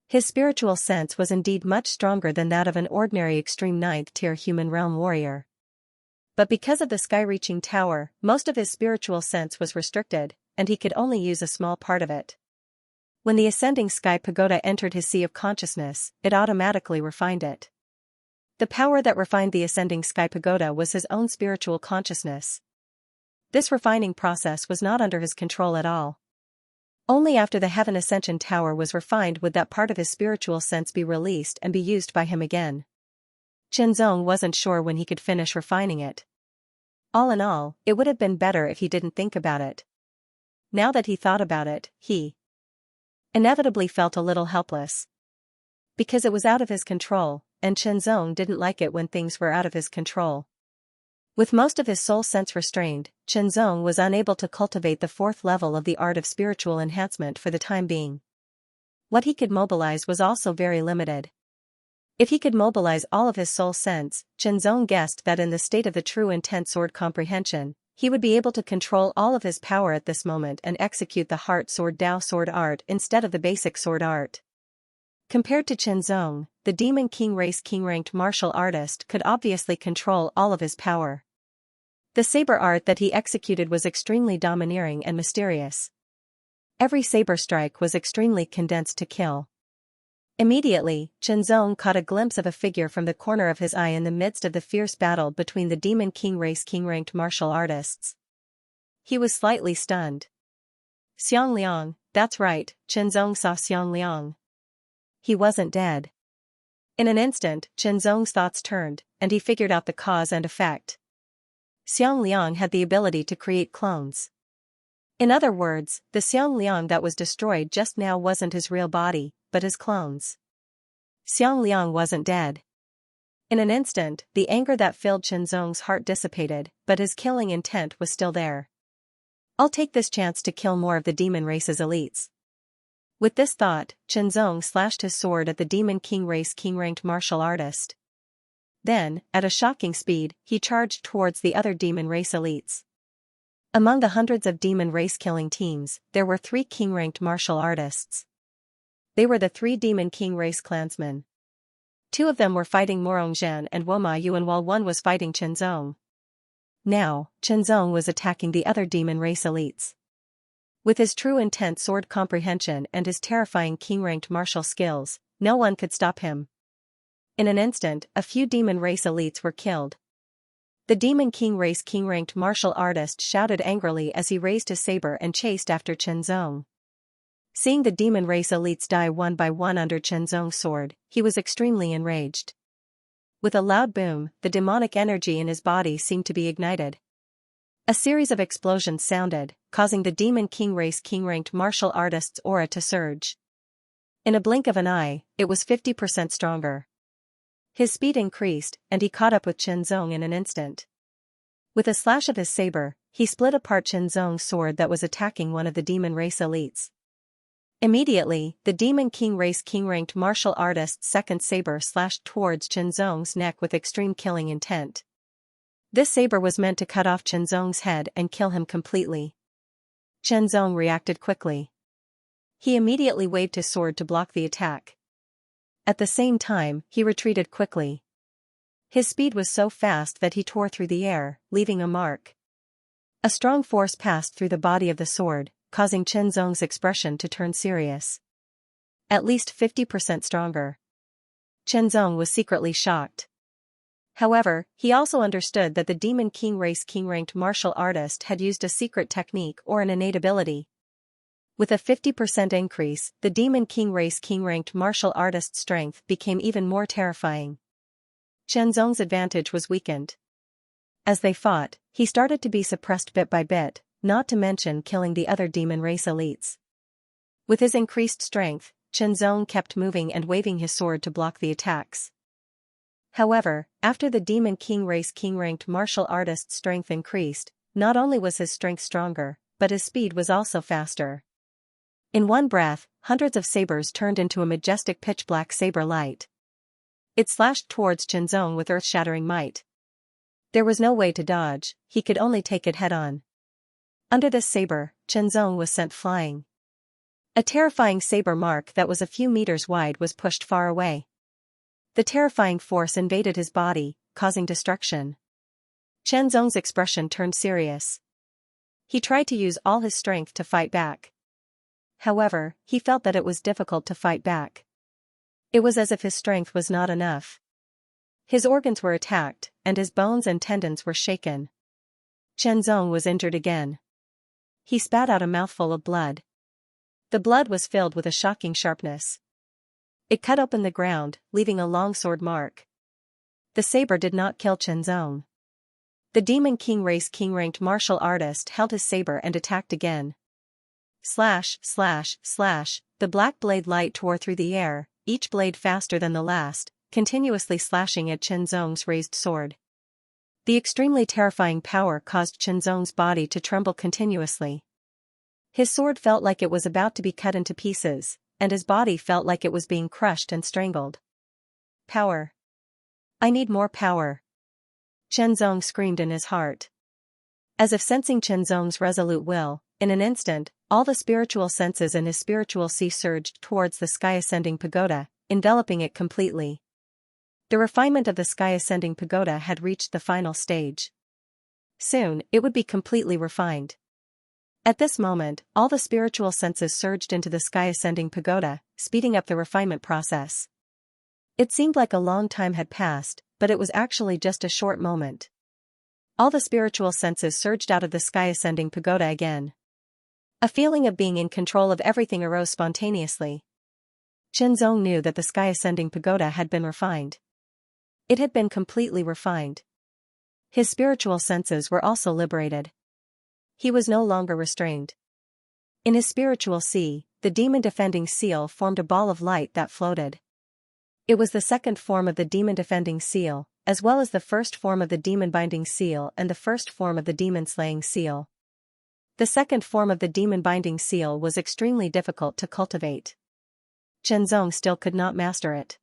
Speaker 1: His spiritual sense was indeed much stronger than that of an ordinary extreme 9th-tier human realm warrior. But because of the sky-reaching tower, most of his spiritual sense was restricted, and he could only use a small part of it. When the ascending sky pagoda entered his sea of consciousness, it automatically refined it. The power that refined the ascending sky pagoda was his own spiritual consciousness. This refining process was not under his control at all. Only after the Heaven Ascension Tower was refined would that part of his spiritual sense be released and be used by him again. Xianxia wasn't sure when he could finish refining it. All in all, it would have been better if he didn't think about it. Now that he thought about it, he inevitably felt a little helpless. Because it was out of his control, and Xianxia didn't like it when things were out of his control. With most of his soul sense restrained, Xianxia was unable to cultivate the 4th level of the art of spiritual enhancement for the time being. What he could mobilize was also very limited. If he could mobilize all of his soul sense, Xianxia guessed that in the state of the true intent sword comprehension, he would be able to control all of his power at this moment and execute the heart sword Dao sword art instead of the basic sword art. Compared to Xianxia, the Demon King race king-ranked martial artist could obviously control all of his power. The saber art that he executed was extremely domineering and mysterious. Every saber strike was extremely condensed to kill. Immediately, Xianxia caught a glimpse of a figure from the corner of his eye in the midst of the fierce battle between the Demon King race king-ranked martial artists. He was slightly stunned. Xiangliang, that's right, Xianxia saw Xiangliang. He wasn't dead. In an instant, Xianxia's thoughts turned, and he figured out the cause and effect. Xiangliang had the ability to create clones. In other words, the Xiangliang that was destroyed just now wasn't his real body, but his clones. Xiangliang wasn't dead. In an instant, the anger that filled Xianxia's heart dissipated, but his killing intent was still there. I'll take this chance to kill more of the demon race's elites. With this thought, Xianxia slashed his sword at the Demon King race king-ranked martial artist. Then, at a shocking speed, he charged towards the other demon race elites. Among the hundreds of demon race killing teams, there were 3 king-ranked martial artists. They were the 3 Demon King race clansmen. 2 of them were fighting Morongzhen and Woma Yuan while 1 was fighting Xianxia. Now, Xianxia was attacking the other demon race elites. With his true intent sword comprehension and his terrifying king-ranked martial skills, no one could stop him. In an instant, a few demon race elites were killed. The Demon King race king-ranked martial artist shouted angrily as he raised his saber and chased after Xianxia. Seeing the demon race elites die one by one under Xianxia's sword, he was extremely enraged. With a loud boom, the demonic energy in his body seemed to be ignited. A series of explosions sounded, causing the Demon King race king-ranked martial artist's aura to surge. In a blink of an eye, it was 50% stronger. His speed increased, and he caught up with Xianxia in an instant. With a slash of his saber, he split apart Xianxia's sword that was attacking one of the demon race elites. Immediately, the Demon King ranked martial artist's second saber slashed towards Chenzong's neck with extreme killing intent. This saber was meant to cut off Chenzong's head and kill him completely. Chenzong reacted quickly. He immediately waved his sword to block the attack. At the same time, he retreated quickly. His speed was so fast that he tore through the air, leaving a mark. A strong force passed through the body of the sword, causing Chenzong's expression to turn serious. At least 50% stronger. Chenzong was secretly shocked. However, he also understood that the Demon King ranked martial artist had used a secret technique or an innate ability. With a 50% increase, the Demon King ranked martial artist's strength became even more terrifying. Chenzong's advantage was weakened. As they fought, he started to be suppressed bit by bit, not to mention killing the other demon race elites. With his increased strength, Chenzong kept moving and waving his sword to block the attacks. However, after the Demon King ranked martial artist's strength increased, not only was his strength stronger, but his speed was also faster. In one breath, hundreds of sabers turned into a majestic pitch-black saber light. It slashed towards Chenzong with earth-shattering might. There was no way to dodge, he could only take it head-on. Under this saber, Chenzong was sent flying. A terrifying saber mark that was a few meters wide was pushed far away. The terrifying force invaded his body, causing destruction. Chenzong's expression turned serious. He tried to use all his strength to fight back. However, he felt that it was difficult to fight back. It was as if his strength was not enough. His organs were attacked, and his bones and tendons were shaken. Chenzong was injured again. He spat out a mouthful of blood. The blood was filled with a shocking sharpness. It cut open the ground, leaving a long sword mark. The saber did not kill Chenzong. The Demon King ranked martial artist held his saber and attacked again. Slash, slash, slash, the black blade light tore through the air, each blade faster than the last, continuously slashing at Chenzong's raised sword. The extremely terrifying power caused Chenzong's body to tremble continuously. His sword felt like it was about to be cut into pieces, and his body felt like it was being crushed and strangled. Power. I need more power. Chenzong screamed in his heart. As if sensing Chenzong's resolute will, in an instant, all the spiritual senses in his spiritual sea surged towards the sky-ascending pagoda, enveloping it completely. The refinement of the sky-ascending pagoda had reached the final stage. Soon, it would be completely refined. At this moment, all the spiritual senses surged into the sky-ascending pagoda, speeding up the refinement process. It seemed like a long time had passed, but it was actually just a short moment. All the spiritual senses surged out of the sky-ascending pagoda again. A feeling of being in control of everything arose spontaneously. Chenzong knew that the sky-ascending pagoda had been refined. It had been completely refined. His spiritual senses were also liberated. He was no longer restrained. In his spiritual sea, the demon-defending seal formed a ball of light that floated. It was the second form of the demon-defending seal, as well as the first form of the demon-binding seal and the first form of the demon-slaying seal. The second form of the demon-binding seal was extremely difficult to cultivate. Chenzong still could not master it.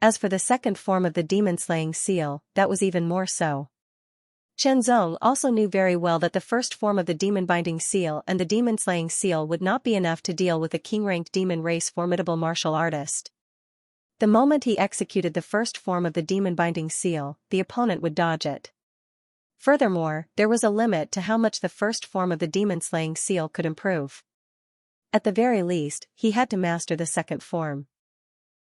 Speaker 1: As for the second form of the demon-slaying seal, that was even more so. Chenzong also knew very well that the first form of the demon-binding seal and the demon-slaying seal would not be enough to deal with a king-ranked demon race formidable martial artist. The moment he executed the first form of the demon-binding seal, the opponent would dodge it. Furthermore, there was a limit to how much the first form of the demon-slaying seal could improve. At the very least, he had to master the second form.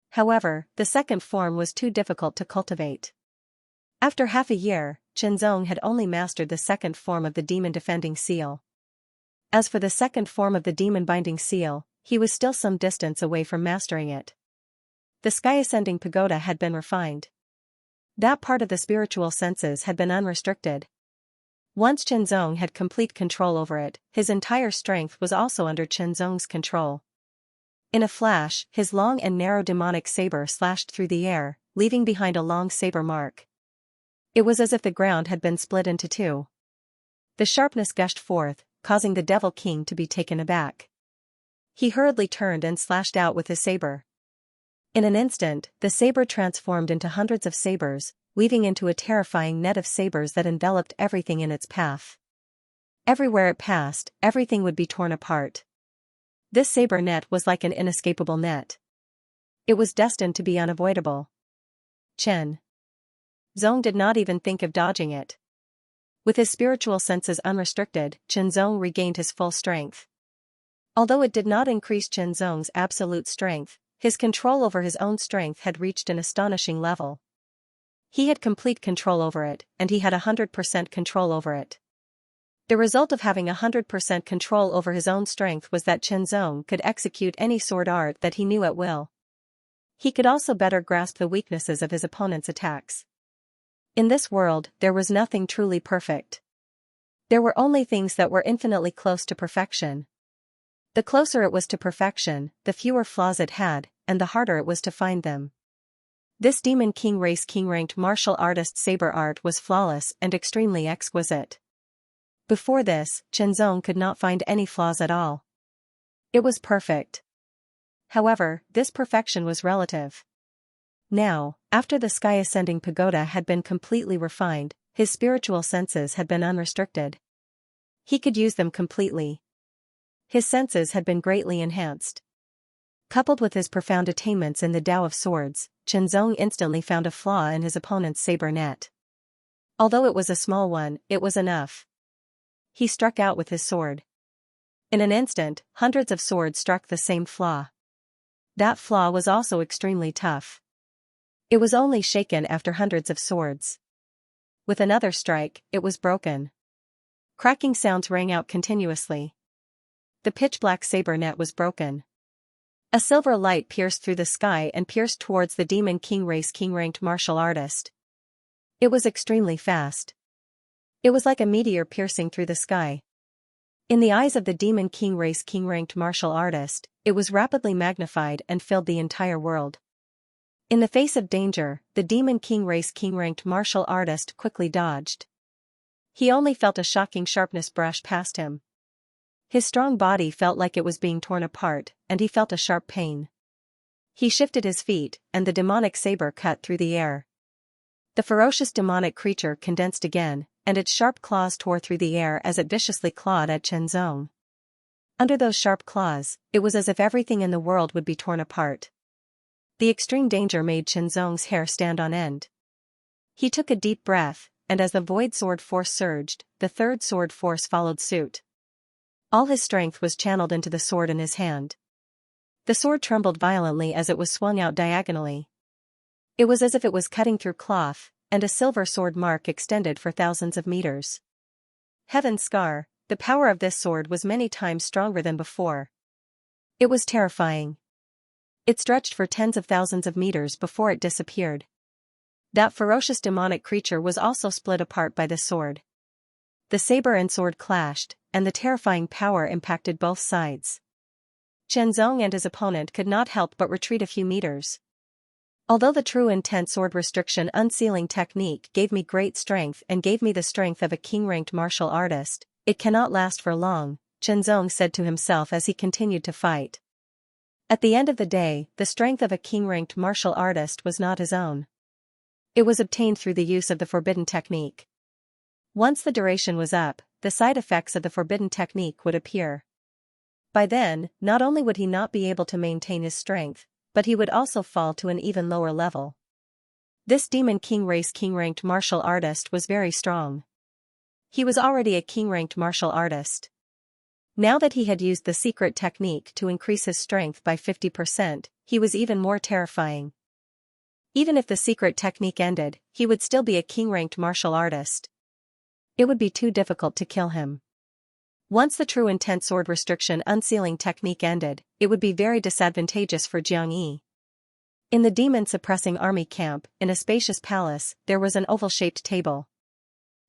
Speaker 1: However, the second form was too difficult to cultivate. After half a year, Chenzong had only mastered the second form of the demon-defending seal. As for the second form of the demon-binding seal, he was still some distance away from mastering it. The sky-ascending pagoda had been refined. That part of the spiritual senses had been unrestricted. Once Chenzong had complete control over it, his entire strength was also under Chenzong's control. In a flash, his long and narrow demonic saber slashed through the air, leaving behind a long saber mark. It was as if the ground had been split into two. The sharpness gushed forth, causing the Devil King to be taken aback. He hurriedly turned and slashed out with his saber. In an instant, the saber transformed into hundreds of sabers, weaving into a terrifying net of sabers that enveloped everything in its path. Everywhere it passed, everything would be torn apart. This saber net was like an inescapable net. It was destined to be unavoidable. Chen Zong did not even think of dodging it. With his spiritual senses unrestricted, Chen Zong regained his full strength. Although it did not increase Chen Zong's absolute strength, his control over his own strength had reached an astonishing level. He had complete control over it, and he had 100% control over it. The result of having 100% control over his own strength was that Chen Zong could execute any sword art that he knew at will. He could also better grasp the weaknesses of his opponent's attacks. In this world, there was nothing truly perfect. There were only things that were infinitely close to perfection. The closer it was to perfection, the fewer flaws it had, and the harder it was to find them. This Demon King race king-ranked martial artist saber art was flawless and extremely exquisite. Before this, Chen Zong could not find any flaws at all. It was perfect. However, this perfection was relative. Now, after the sky-ascending pagoda had been completely refined, his spiritual senses had been unrestricted. He could use them completely. His senses had been greatly enhanced. Coupled with his profound attainments in the Tao of Swords, Chen Zong instantly found a flaw in his opponent's saber net. Although it was a small one, it was enough. He struck out with his sword. In an instant, hundreds of swords struck the same flaw. That flaw was also extremely tough. It was only shaken after hundreds of swords. With another strike, it was broken. Cracking sounds rang out continuously. The pitch-black saber net was broken. A silver light pierced through the sky and pierced towards the Demon King race king-ranked martial artist. It was extremely fast. It was like a meteor piercing through the sky. In the eyes of the Demon King race king-ranked martial artist, it was rapidly magnified and filled the entire world. In the face of danger, the Demon King race king-ranked martial artist quickly dodged. He only felt a shocking sharpness brush past him. His strong body felt like it was being torn apart, and he felt a sharp pain. He shifted his feet, and the demonic saber cut through the air. The ferocious demonic creature condensed again, and its sharp claws tore through the air as it viciously clawed at Chen Zong. Under those sharp claws, it was as if everything in the world would be torn apart. The extreme danger made Chen Zong's hair stand on end. He took a deep breath, and as the void sword force surged, the third sword force followed suit. All his strength was channeled into the sword in his hand. The sword trembled violently as it was swung out diagonally. It was as if it was cutting through cloth, and a silver sword mark extended for thousands of meters. Heaven's Scar, the power of this sword was many times stronger than before. It was terrifying. It stretched for tens of thousands of meters before it disappeared. That ferocious demonic creature was also split apart by the sword. The saber and sword clashed, and the terrifying power impacted both sides. Chen Zong and his opponent could not help but retreat a few meters. Although the true intent sword restriction unsealing technique gave me great strength and gave me the strength of a king-ranked martial artist, it cannot last for long, Chen Zong said to himself as he continued to fight. At the end of the day, the strength of a king-ranked martial artist was not his own. It was obtained through the use of the forbidden technique. Once the duration was up, the side effects of the forbidden technique would appear. By then, not only would he not be able to maintain his strength, but he would also fall to an even lower level. This Demon King race king-ranked martial artist was very strong. He was already a king-ranked martial artist. Now that he had used the secret technique to increase his strength by 50%, he was even more terrifying. Even if the secret technique ended, he would still be a king-ranked martial artist. It would be too difficult to kill him. Once the true intent sword restriction unsealing technique ended, it would be very disadvantageous for Xianxia. In the demon-suppressing army camp, in a spacious palace, there was an oval-shaped table.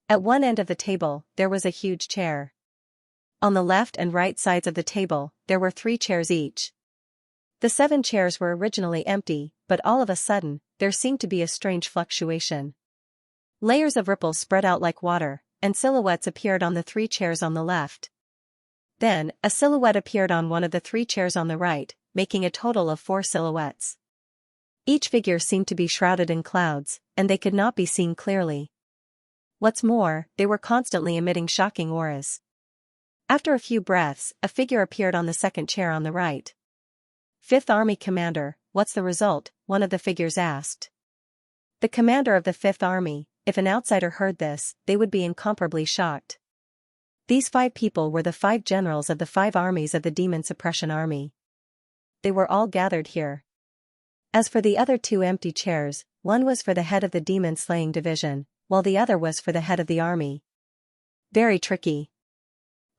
Speaker 1: At one end of the table, there was a huge chair. On the left and right sides of the table, there were 3 chairs each. The 7 chairs were originally empty, but all of a sudden, there seemed to be a strange fluctuation. Layers of ripples spread out like water, and silhouettes appeared on the 3 chairs on the left. Then, a silhouette appeared on one of the 3 chairs on the right, making a total of 4 silhouettes. Each figure seemed to be shrouded in clouds, and they could not be seen clearly. What's more, they were constantly emitting shocking auras. After a few breaths, a figure appeared on the 2nd chair on the right. "Fifth Army Commander, what's the result?" one of the figures asked. The commander of the 5th Army, if an outsider heard this, they would be incomparably shocked. These 5 people were the 5 generals of the 5 armies of the Demon Suppression Army. They were all gathered here. As for the other 2 empty chairs, one was for the head of the Demon Slaying Division, while the other was for the head of the army. Very tricky.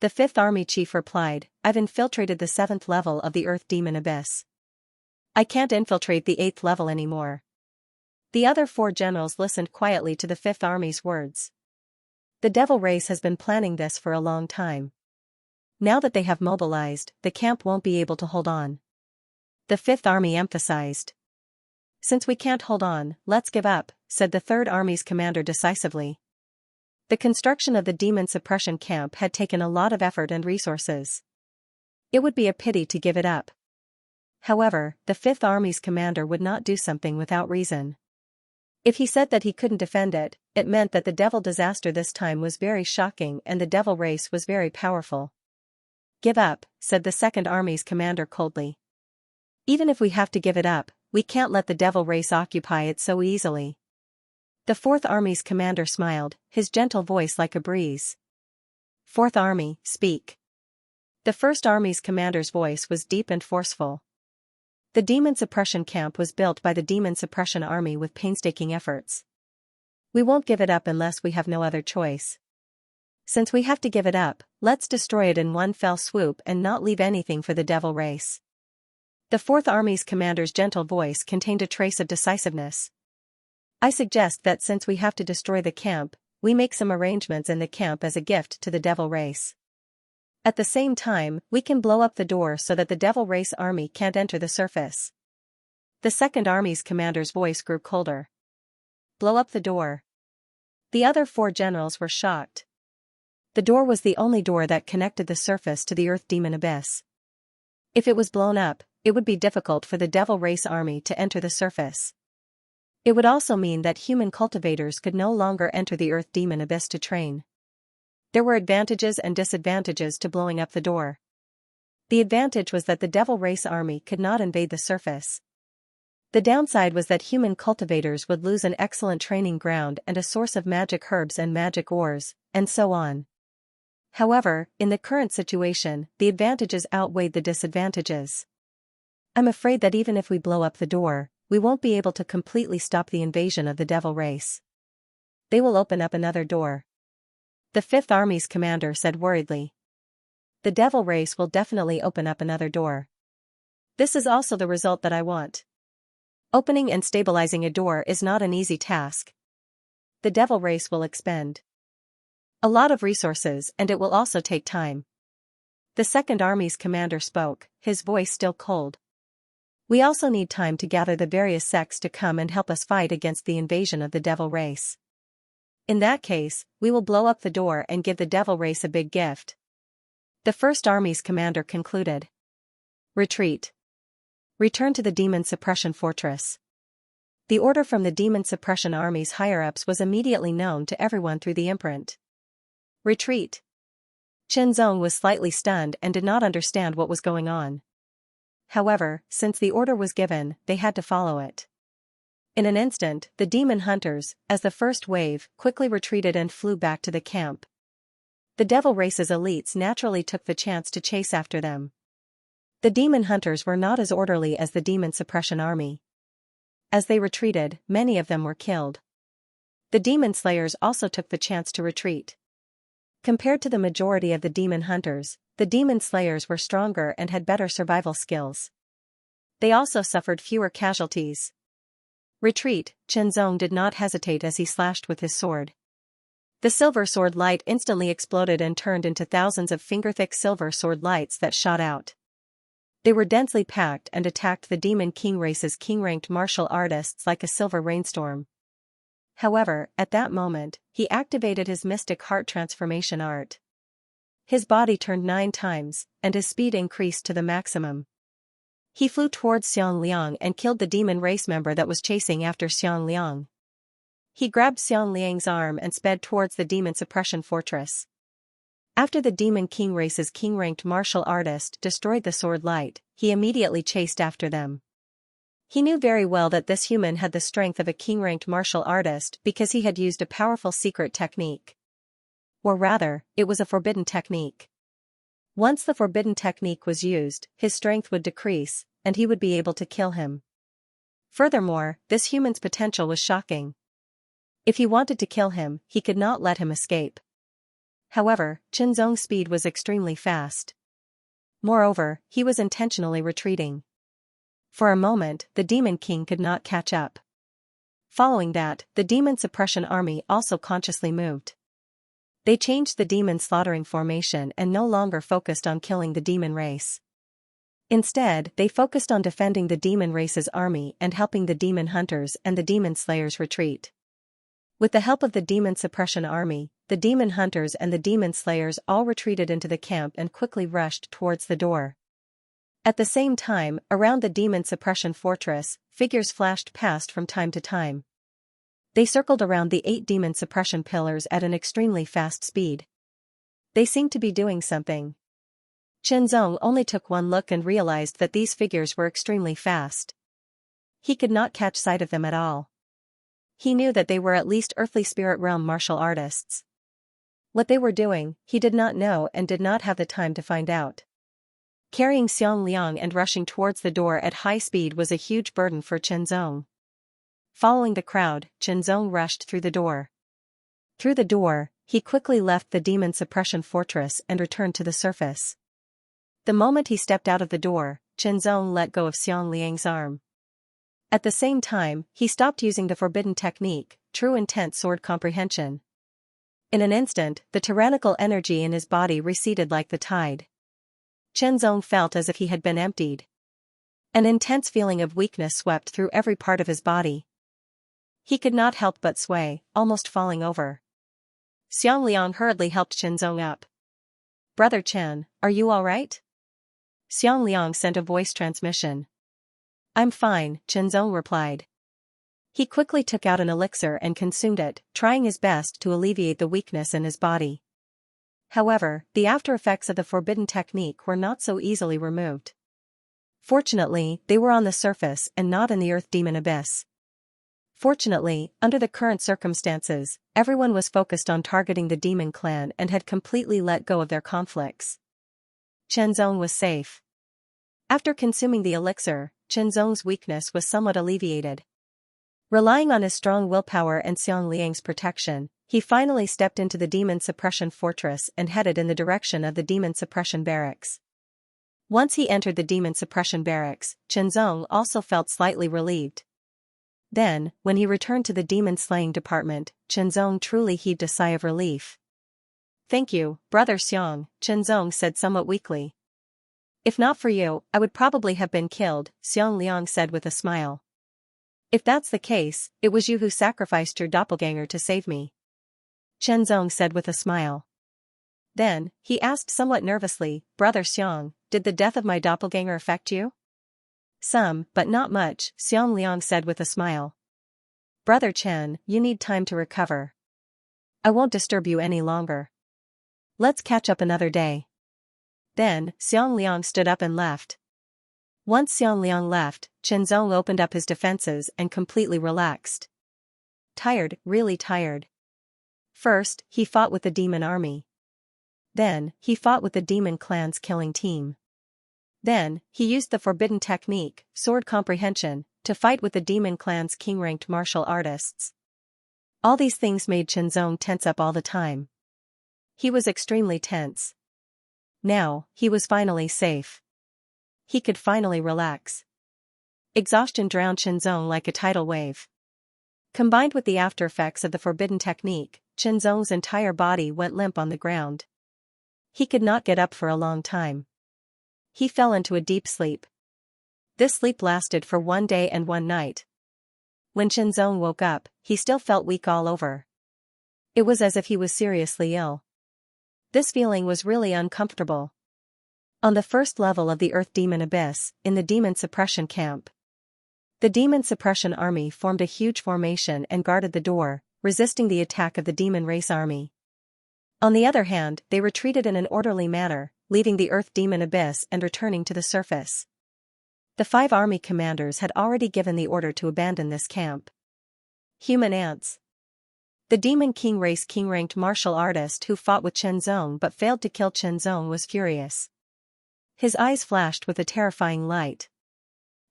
Speaker 1: The 5th Army chief replied, "I've infiltrated the 7th level of the Earth Demon Abyss. I can't infiltrate the 8th level anymore." The other 4 generals listened quietly to the 5th Army's words. The Devil Race has been planning this for a long time. Now that they have mobilized, the camp won't be able to hold on. The 5th Army emphasized. "Since we can't hold on, let's give up," said the 3rd Army's commander decisively. The construction of the Demon Suppression Camp had taken a lot of effort and resources. It would be a pity to give it up. However, the 5th Army's commander would not do something without reason. If he said that he couldn't defend it, it meant that the devil disaster this time was very shocking and the devil race was very powerful. "Give up," said the 2nd Army's commander coldly. "Even if we have to give it up, we can't let the devil race occupy it so easily." The 4th Army's commander smiled, his gentle voice like a breeze. "4th Army, speak." The 1st Army's commander's voice was deep and forceful. The Demon Suppression Camp was built by the Demon Suppression Army with painstaking efforts. "We won't give it up unless we have no other choice. Since we have to give it up, let's destroy it in one fell swoop and not leave anything for the devil race." The 4th Army's commander's gentle voice contained a trace of decisiveness. "I suggest that since we have to destroy the camp, we make some arrangements in the camp as a gift to the devil race. At the same time, we can blow up the door so that the devil race army can't enter the surface." The 2nd Army's commander's voice grew colder. "Blow up the door." The other 4 generals were shocked. The door was the only door that connected the surface to the Earth Demon Abyss. If it was blown up, it would be difficult for the devil race army to enter the surface. It would also mean that human cultivators could no longer enter the Earth Demon Abyss to train. There were advantages and disadvantages to blowing up the door. The advantage was that the devil race army could not invade the surface. The downside was that human cultivators would lose an excellent training ground and a source of magic herbs and magic ores, and so on. However, in the current situation, the advantages outweighed the disadvantages. "I'm afraid that even if we blow up the door, we won't be able to completely stop the invasion of the devil race. They will open up another door." The 5th Army's commander said worriedly. "The devil race will definitely open up another door. This is also the result that I want. Opening and stabilizing a door is not an easy task. The devil race will expend a lot of resources and it will also take time." The 2nd Army's commander spoke, his voice still cold. "We also need time to gather the various sects to come and help us fight against the invasion of the devil race. In that case, we will blow up the door and give the devil race a big gift." The 1st Army's commander concluded. "Retreat. Return to the Demon Suppression Fortress." The order from the Demon Suppression Army's higher-ups was immediately known to everyone through the imprint. "Retreat." Chen Zong was slightly stunned and did not understand what was going on. However, since the order was given, they had to follow it. In an instant, the demon hunters, as the first wave, quickly retreated and flew back to the camp. The devil race's elites naturally took the chance to chase after them. The demon hunters were not as orderly as the Demon Suppression Army. As they retreated, many of them were killed. The demon slayers also took the chance to retreat. Compared to the majority of the demon hunters, the demon slayers were stronger and had better survival skills. They also suffered fewer casualties. "Retreat," Chen Zong did not hesitate as he slashed with his sword. The silver sword light instantly exploded and turned into thousands of finger-thick silver sword lights that shot out. They were densely packed and attacked the Demon King race's king-ranked martial artists like a silver rainstorm. However, at that moment, he activated his mystic heart transformation art. His body turned 9 times, and his speed increased to the maximum. He flew towards Xiangliang and killed the demon race member that was chasing after Xiangliang. He grabbed Xiangliang's arm and sped towards the demon suppression fortress. After the Demon King race's king-ranked martial artist destroyed the sword light, he immediately chased after them. He knew very well that this human had the strength of a king-ranked martial artist because he had used a powerful secret technique. Or rather, it was a forbidden technique. Once the forbidden technique was used, his strength would decrease, and he would be able to kill him. Furthermore, this human's potential was shocking. If he wanted to kill him, he could not let him escape. However, Qinzong's speed was extremely fast. Moreover, he was intentionally retreating. For a moment, the Demon King could not catch up. Following that, the Demon Suppression Army also consciously moved. They changed the demon slaughtering formation and no longer focused on killing the demon race. Instead, they focused on defending the demon race's army and helping the demon hunters and the demon slayers retreat. With the help of the Demon Suppression Army, the demon hunters and the demon slayers all retreated into the camp and quickly rushed towards the door. At the same time, around the Demon Suppression Fortress, figures flashed past from time to time. They circled around the 8 demon suppression pillars at an extremely fast speed. They seemed to be doing something. Qinzong only took one look and realized that these figures were extremely fast. He could not catch sight of them at all. He knew that they were at least earthly spirit realm martial artists. What they were doing, he did not know and did not have the time to find out. Carrying Xiangliang and rushing towards the door at high speed was a huge burden for Qinzong. Following the crowd, Qinzong rushed through the door. Through the door, he quickly left the demon suppression fortress and returned to the surface. The moment he stepped out of the door, Qinzong let go of Xiangliang's arm. At the same time, he stopped using the forbidden technique, true intent sword comprehension. In an instant, the tyrannical energy in his body receded like the tide. Qinzong felt as if he had been emptied. An intense feeling of weakness swept through every part of his body. He could not help but sway, almost falling over. Xiangliang hurriedly helped Qinzong up. "Brother Chen, are you all right?" Xiangliang sent a voice transmission. "I'm fine," Qinzong replied. He quickly took out an elixir and consumed it, trying his best to alleviate the weakness in his body. However, the after effects of the forbidden technique were not so easily removed. Fortunately, they were on the surface and not in the Earth Demon Abyss. Fortunately, under the current circumstances, everyone was focused on targeting the Demon Clan and had completely let go of their conflicts. Qinzong was safe. After consuming the elixir, Qinzong's weakness was somewhat alleviated. Relying on his strong willpower and Xiangliang's protection, he finally stepped into the Demon Suppression Fortress and headed in the direction of the Demon Suppression Barracks. Once he entered the Demon Suppression Barracks, Qinzong also felt slightly relieved. Then, when he returned to the Demon Slaying Department, Qinzong truly heaved a sigh of relief. "Thank you, Brother Xiang," Qinzong said somewhat weakly. "If not for you, I would probably have been killed," Xiangliang said with a smile. "If that's the case, it was you who sacrificed your doppelganger to save me," Qinzong said with a smile. Then, he asked somewhat nervously, "Brother Xiang, did the death of my doppelganger affect you?" "Some, but not much," Xiangliang said with a smile. "Brother Chen, you need time to recover. I won't disturb you any longer. Let's catch up another day." Then, Xiangliang stood up and left. Once Xiangliang left, Qinzong opened up his defenses and completely relaxed. Tired, really tired. First, he fought with the demon army. Then, he fought with the demon clan's killing team. Then, he used the forbidden technique, sword comprehension, to fight with the demon clan's king-ranked martial artists. All these things made Qinzong tense up all the time. He was extremely tense. Now, he was finally safe. He could finally relax. Exhaustion drowned Qinzong like a tidal wave. Combined with the after effects of the forbidden technique, Qinzong's entire body went limp on the ground. He could not get up for a long time. He fell into a deep sleep. This sleep lasted for 1 day and 1 night. When Qinzong woke up, he still felt weak all over. It was as if he was seriously ill. This feeling was really uncomfortable. On the first level of the Earth Demon Abyss, in the Demon Suppression Camp, the Demon Suppression Army formed a huge formation and guarded the door, resisting the attack of the Demon Race Army. On the other hand, they retreated in an orderly manner, leaving the Earth Demon Abyss and returning to the surface. The 5 army commanders had already given the order to abandon this camp. Human ants. The Demon King Race King-ranked martial artist who fought with Chen Zong but failed to kill Chen Zong was furious. His eyes flashed with a terrifying light.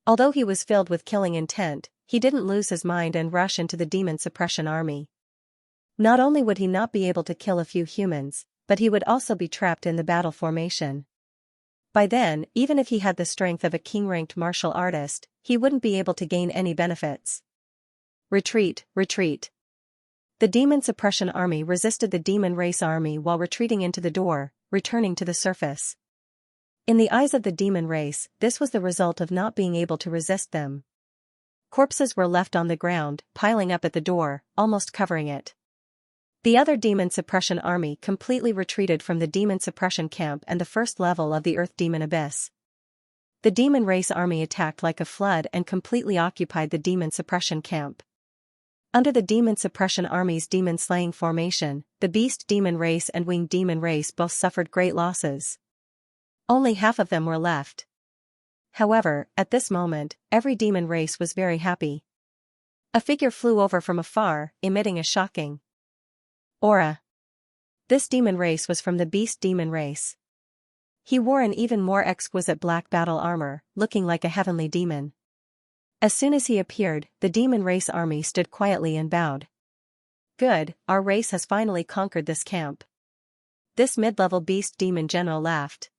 Speaker 1: Although he was filled with killing intent, he didn't lose his mind and rush into the Demon Suppression Army. Not only would he not be able to kill a few humans, but he would also be trapped in the battle formation. By then, even if he had the strength of a king-ranked martial artist, he wouldn't be able to gain any benefits. Retreat, retreat. The Demon Suppression Army resisted the Demon Race Army while retreating into the door, returning to the surface. In the eyes of the Demon Race, this was the result of not being able to resist them. Corpses were left on the ground, piling up at the door, almost covering it. The other Demon Suppression Army completely retreated from the Demon Suppression Camp and the first level of the Earth Demon Abyss. The Demon Race Army attacked like a flood and completely occupied the Demon Suppression Camp. Under the Demon Suppression Army's Demon Slaying formation, the Beast Demon Race and Winged Demon Race both suffered great losses. Only half of them were left. However, at this moment, every demon race was very happy. A figure flew over from afar, emitting a shocking aura. This demon race was from the Beast Demon Race. He wore an even more exquisite black battle armor, looking like a heavenly demon. As soon as he appeared, the Demon Race Army stood quietly and bowed. Good, our race has finally conquered this camp. This mid-level Beast Demon General laughed.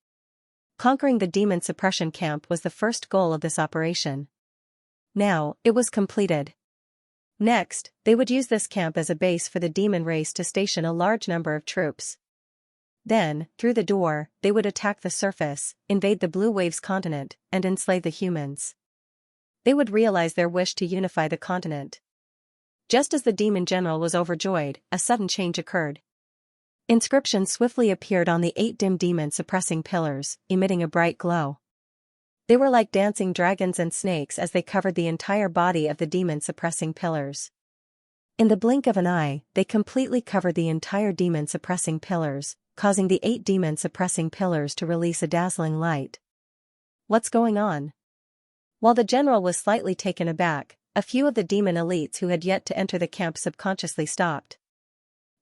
Speaker 1: Conquering the Demon Suppression Camp was the first goal of this operation. Now, it was completed. Next, they would use this camp as a base for the demon race to station a large number of troops. Then, through the door, they would attack the surface, invade the Blue Waves continent, and enslave the humans. They would realize their wish to unify the continent. Just as the Demon General was overjoyed, a sudden change occurred. Inscriptions swiftly appeared on the 8 dim demon suppressing pillars, emitting a bright glow. They were like dancing dragons and snakes as they covered the entire body of the demon suppressing pillars. In the blink of an eye, they completely covered the entire demon suppressing pillars, causing the 8 demon suppressing pillars to release a dazzling light. What's going on? While the general was slightly taken aback, a few of the demon elites who had yet to enter the camp subconsciously stopped.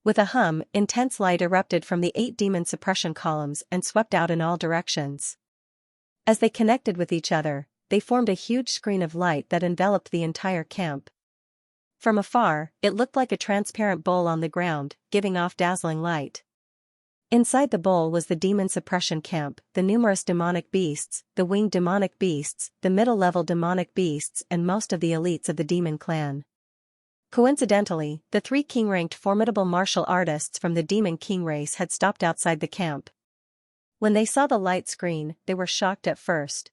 Speaker 1: With a hum, intense light erupted from the 8 demon suppression columns and swept out in all directions. As they connected with each other, they formed a huge screen of light that enveloped the entire camp. From afar, it looked like a transparent bowl on the ground, giving off dazzling light. Inside the bowl was the demon suppression camp, the numerous demonic beasts, the winged demonic beasts, the middle-level demonic beasts and most of the elites of the demon clan. Coincidentally, the 3 king-ranked formidable martial artists from the Demon King race had stopped outside the camp. When they saw the light screen, they were shocked at first.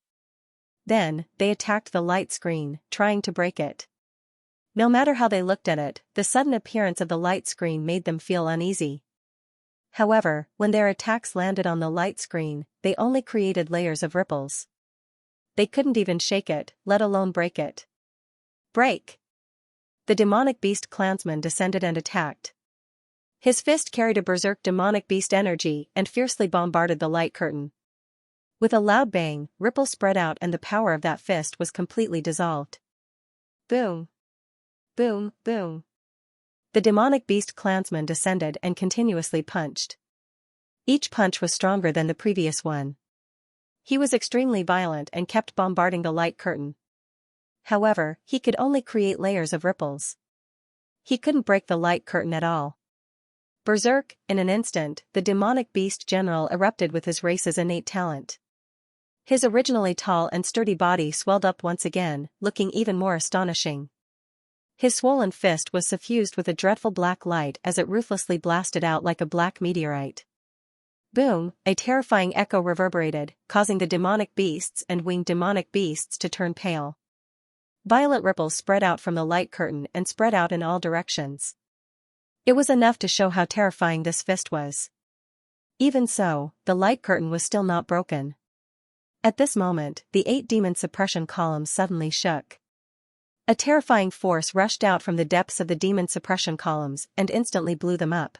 Speaker 1: Then, they attacked the light screen, trying to break it. No matter how they looked at it, the sudden appearance of the light screen made them feel uneasy. However, when their attacks landed on the light screen, they only created layers of ripples. They couldn't even shake it, let alone break it. Break! The demonic beast clansman descended and attacked. His fist carried a berserk demonic beast energy and fiercely bombarded the light curtain. With a loud bang, ripples spread out and the power of that fist was completely dissolved. Boom! Boom, boom. The demonic beast clansman descended and continuously punched. Each punch was stronger than the previous one. He was extremely violent and kept bombarding the light curtain. However, he could only create layers of ripples. He couldn't break the light curtain at all. Berserk, in an instant, the demonic beast general erupted with his race's innate talent. His originally tall and sturdy body swelled up once again, looking even more astonishing. His swollen fist was suffused with a dreadful black light as it ruthlessly blasted out like a black meteorite. Boom, a terrifying echo reverberated, causing the demonic beasts and winged demonic beasts to turn pale. Violet ripples spread out from the light curtain and spread out in all directions. It was enough to show how terrifying this fist was. Even so, the light curtain was still not broken. At this moment, the 8 demon suppression columns suddenly shook. A terrifying force rushed out from the depths of the demon suppression columns and instantly blew them up.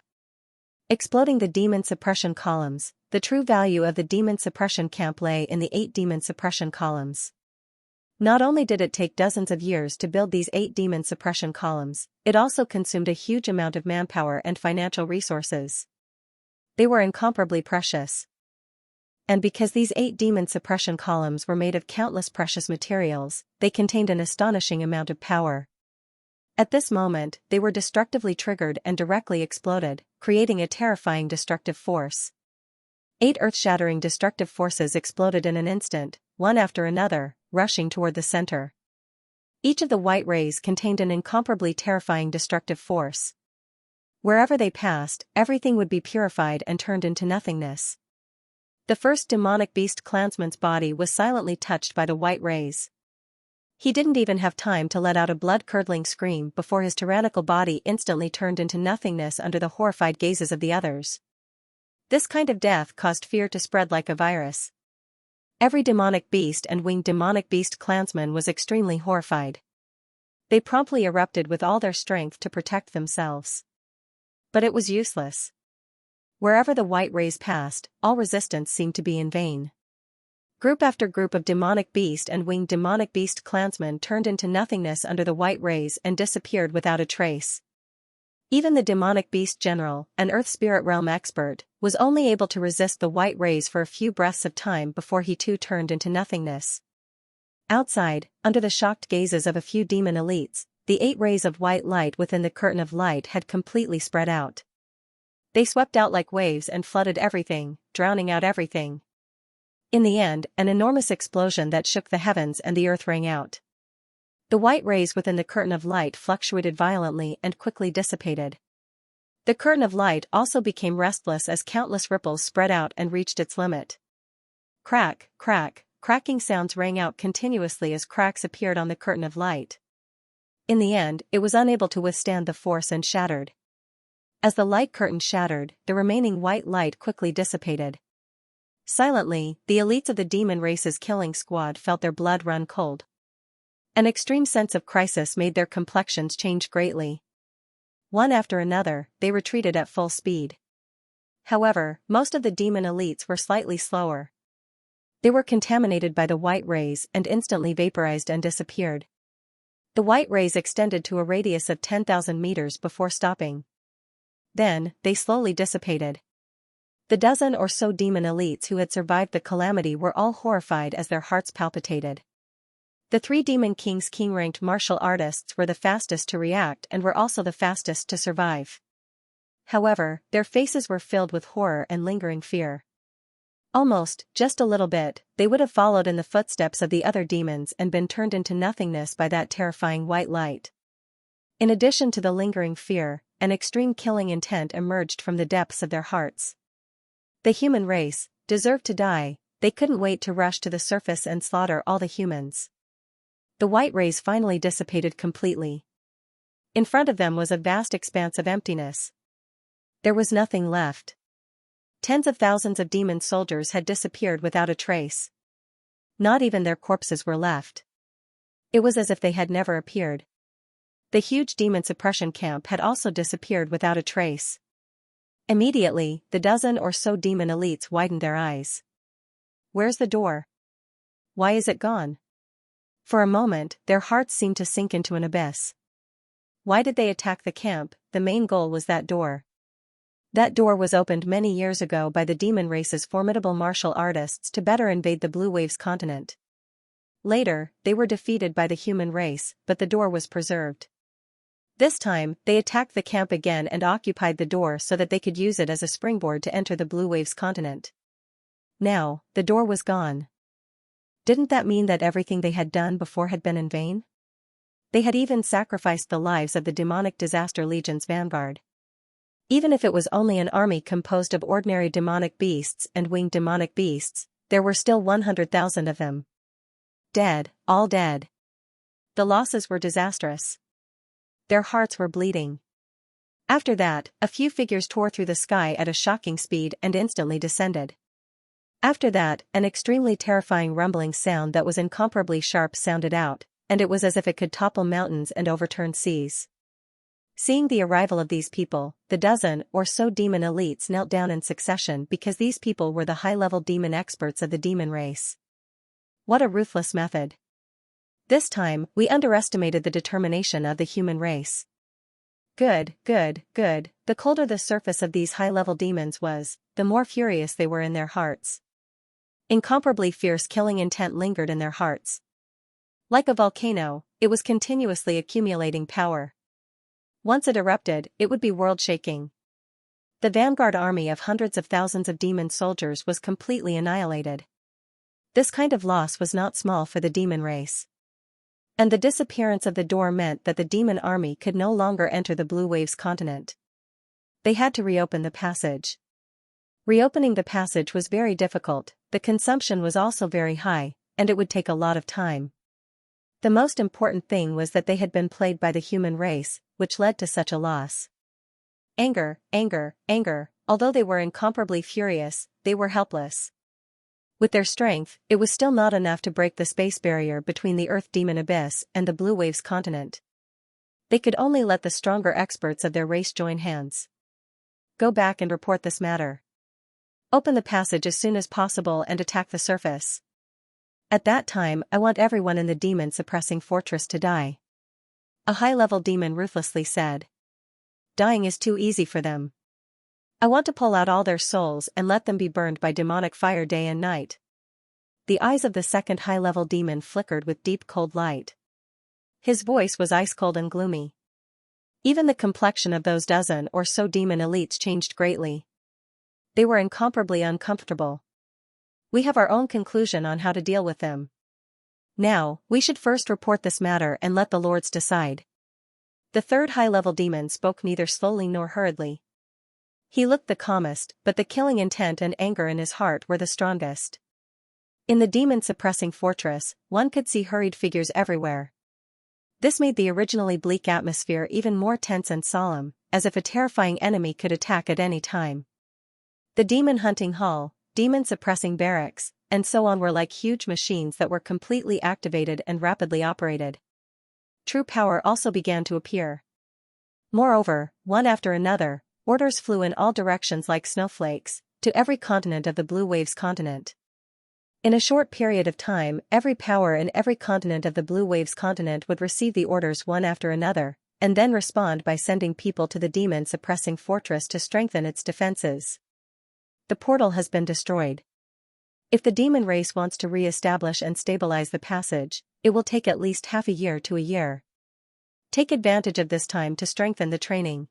Speaker 1: Exploding the demon suppression columns, the true value of the demon suppression camp lay in the 8 demon suppression columns. Not only did it take dozens of years to build these 8 demon suppression columns, it also consumed a huge amount of manpower and financial resources. They were incomparably precious. And because these 8 demon suppression columns were made of countless precious materials, they contained an astonishing amount of power. At this moment, they were destructively triggered and directly exploded, creating a terrifying destructive force. 8 earth-shattering destructive forces exploded in an instant, one after another, rushing toward the center. Each of the white rays contained an incomparably terrifying destructive force. Wherever they passed, everything would be purified and turned into nothingness. The first demonic beast clansman's body was silently touched by the white rays. He didn't even have time to let out a blood-curdling scream before his tyrannical body instantly turned into nothingness under the horrified gazes of the others. This kind of death caused fear to spread like a virus. Every demonic beast and winged demonic beast clansman was extremely horrified. They promptly erupted with all their strength to protect themselves. But it was useless. Wherever the white rays passed, all resistance seemed to be in vain. Group after group of demonic beast and winged demonic beast clansmen turned into nothingness under the white rays and disappeared without a trace. Even the demonic beast general, an earth spirit realm expert, was only able to resist the white rays for a few breaths of time before he too turned into nothingness. Outside, under the shocked gazes of a few demon elites, the 8 rays of white light within the curtain of light had completely spread out. They swept out like waves and flooded everything, drowning out everything. In the end, an enormous explosion that shook the heavens and the earth rang out. The white rays within the curtain of light fluctuated violently and quickly dissipated. The curtain of light also became restless as countless ripples spread out and reached its limit. Crack, crack, cracking sounds rang out continuously as cracks appeared on the curtain of light. In the end, it was unable to withstand the force and shattered. As the light curtain shattered, the remaining white light quickly dissipated. Silently, the elites of the demon race's killing squad felt their blood run cold. An extreme sense of crisis made their complexions change greatly. One after another, they retreated at full speed. However, most of the demon elites were slightly slower. They were contaminated by the white rays and instantly vaporized and disappeared. The white rays extended to a radius of 10,000 meters before stopping. Then, they slowly dissipated. The dozen or so demon elites who had survived the calamity were all horrified as their hearts palpitated. The 3 Demon King's king-ranked martial artists were the fastest to react and were also the fastest to survive. However, their faces were filled with horror and lingering fear. Almost, just a little bit, they would have followed in the footsteps of the other demons and been turned into nothingness by that terrifying white light. In addition to the lingering fear, an extreme killing intent emerged from the depths of their hearts. The human race deserved to die. They couldn't wait to rush to the surface and slaughter all the humans. The white rays finally dissipated completely. In front of them was a vast expanse of emptiness. There was nothing left. Tens of thousands of demon soldiers had disappeared without a trace. Not even their corpses were left. It was as if they had never appeared. The huge demon suppression camp had also disappeared without a trace. Immediately, the dozen or so demon elites widened their eyes. Where's the door? Why is it gone? For a moment, their hearts seemed to sink into an abyss. Why did they attack the camp? The main goal was that door. That door was opened many years ago by the demon race's formidable martial artists to better invade the Blue Waves continent. Later, they were defeated by the human race, but the door was preserved. This time, they attacked the camp again and occupied the door so that they could use it as a springboard to enter the Blue Waves continent. Now, the door was gone. Didn't that mean that everything they had done before had been in vain? They had even sacrificed the lives of the demonic disaster legion's vanguard. Even if it was only an army composed of ordinary demonic beasts and winged demonic beasts, there were still 100,000 of them. Dead, all dead. The losses were disastrous. Their hearts were bleeding. After that, a few figures tore through the sky at a shocking speed and instantly descended. After that, an extremely terrifying rumbling sound that was incomparably sharp sounded out, and it was as if it could topple mountains and overturn seas. Seeing the arrival of these people, the dozen or so demon elites knelt down in succession because these people were the high-level demon experts of the demon race. What a ruthless method. This time, we underestimated the determination of the human race. Good. The colder the surface of these high-level demons was, the more furious they were in their hearts. Incomparably fierce killing intent lingered in their hearts. Like a volcano, it was continuously accumulating power. Once it erupted, it would be world-shaking. The vanguard army of hundreds of thousands of demon soldiers was completely annihilated. This kind of loss was not small for the demon race. And the disappearance of the door meant that the demon army could no longer enter the Blue Waves continent. They had to reopen the passage. Reopening the passage was very difficult, the consumption was also very high, and it would take a lot of time. The most important thing was that they had been played by the human race, which led to such a loss. Anger. Although they were incomparably furious, they were helpless. With their strength, it was still not enough to break the space barrier between the Earth Demon Abyss and the Blue Waves continent. They could only let the stronger experts of their race join hands. Go back and report this matter. Open the passage as soon as possible and attack the surface. At that time, I want everyone in the demon-suppressing fortress to die. A high-level demon ruthlessly said. Dying is too easy for them. I want to pull out all their souls and let them be burned by demonic fire day and night. The eyes of the second high-level demon flickered with deep cold light. His voice was ice-cold and gloomy. Even the complexion of those dozen or so demon elites changed greatly. They were incomparably uncomfortable. We have our own conclusion on how to deal with them. Now, we should first report this matter and let the lords decide. The third high-level demon spoke neither slowly nor hurriedly. He looked the calmest, but the killing intent and anger in his heart were the strongest. In the demon-suppressing fortress, one could see hurried figures everywhere. This made the originally bleak atmosphere even more tense and solemn, as if a terrifying enemy could attack at any time. The demon-hunting hall, demon-suppressing barracks, and so on were like huge machines that were completely activated and rapidly operated. True power also began to appear. Moreover, one after another, orders flew in all directions like snowflakes, to every continent of the Blue Waves continent. In a short period of time, every power in every continent of the Blue Waves continent would receive the orders one after another, and then respond by sending people to the demon-suppressing fortress to strengthen its defenses. The portal has been destroyed. If the demon race wants to re-establish and stabilize the passage, it will take at least half a year to a year. Take advantage of this time to strengthen the training.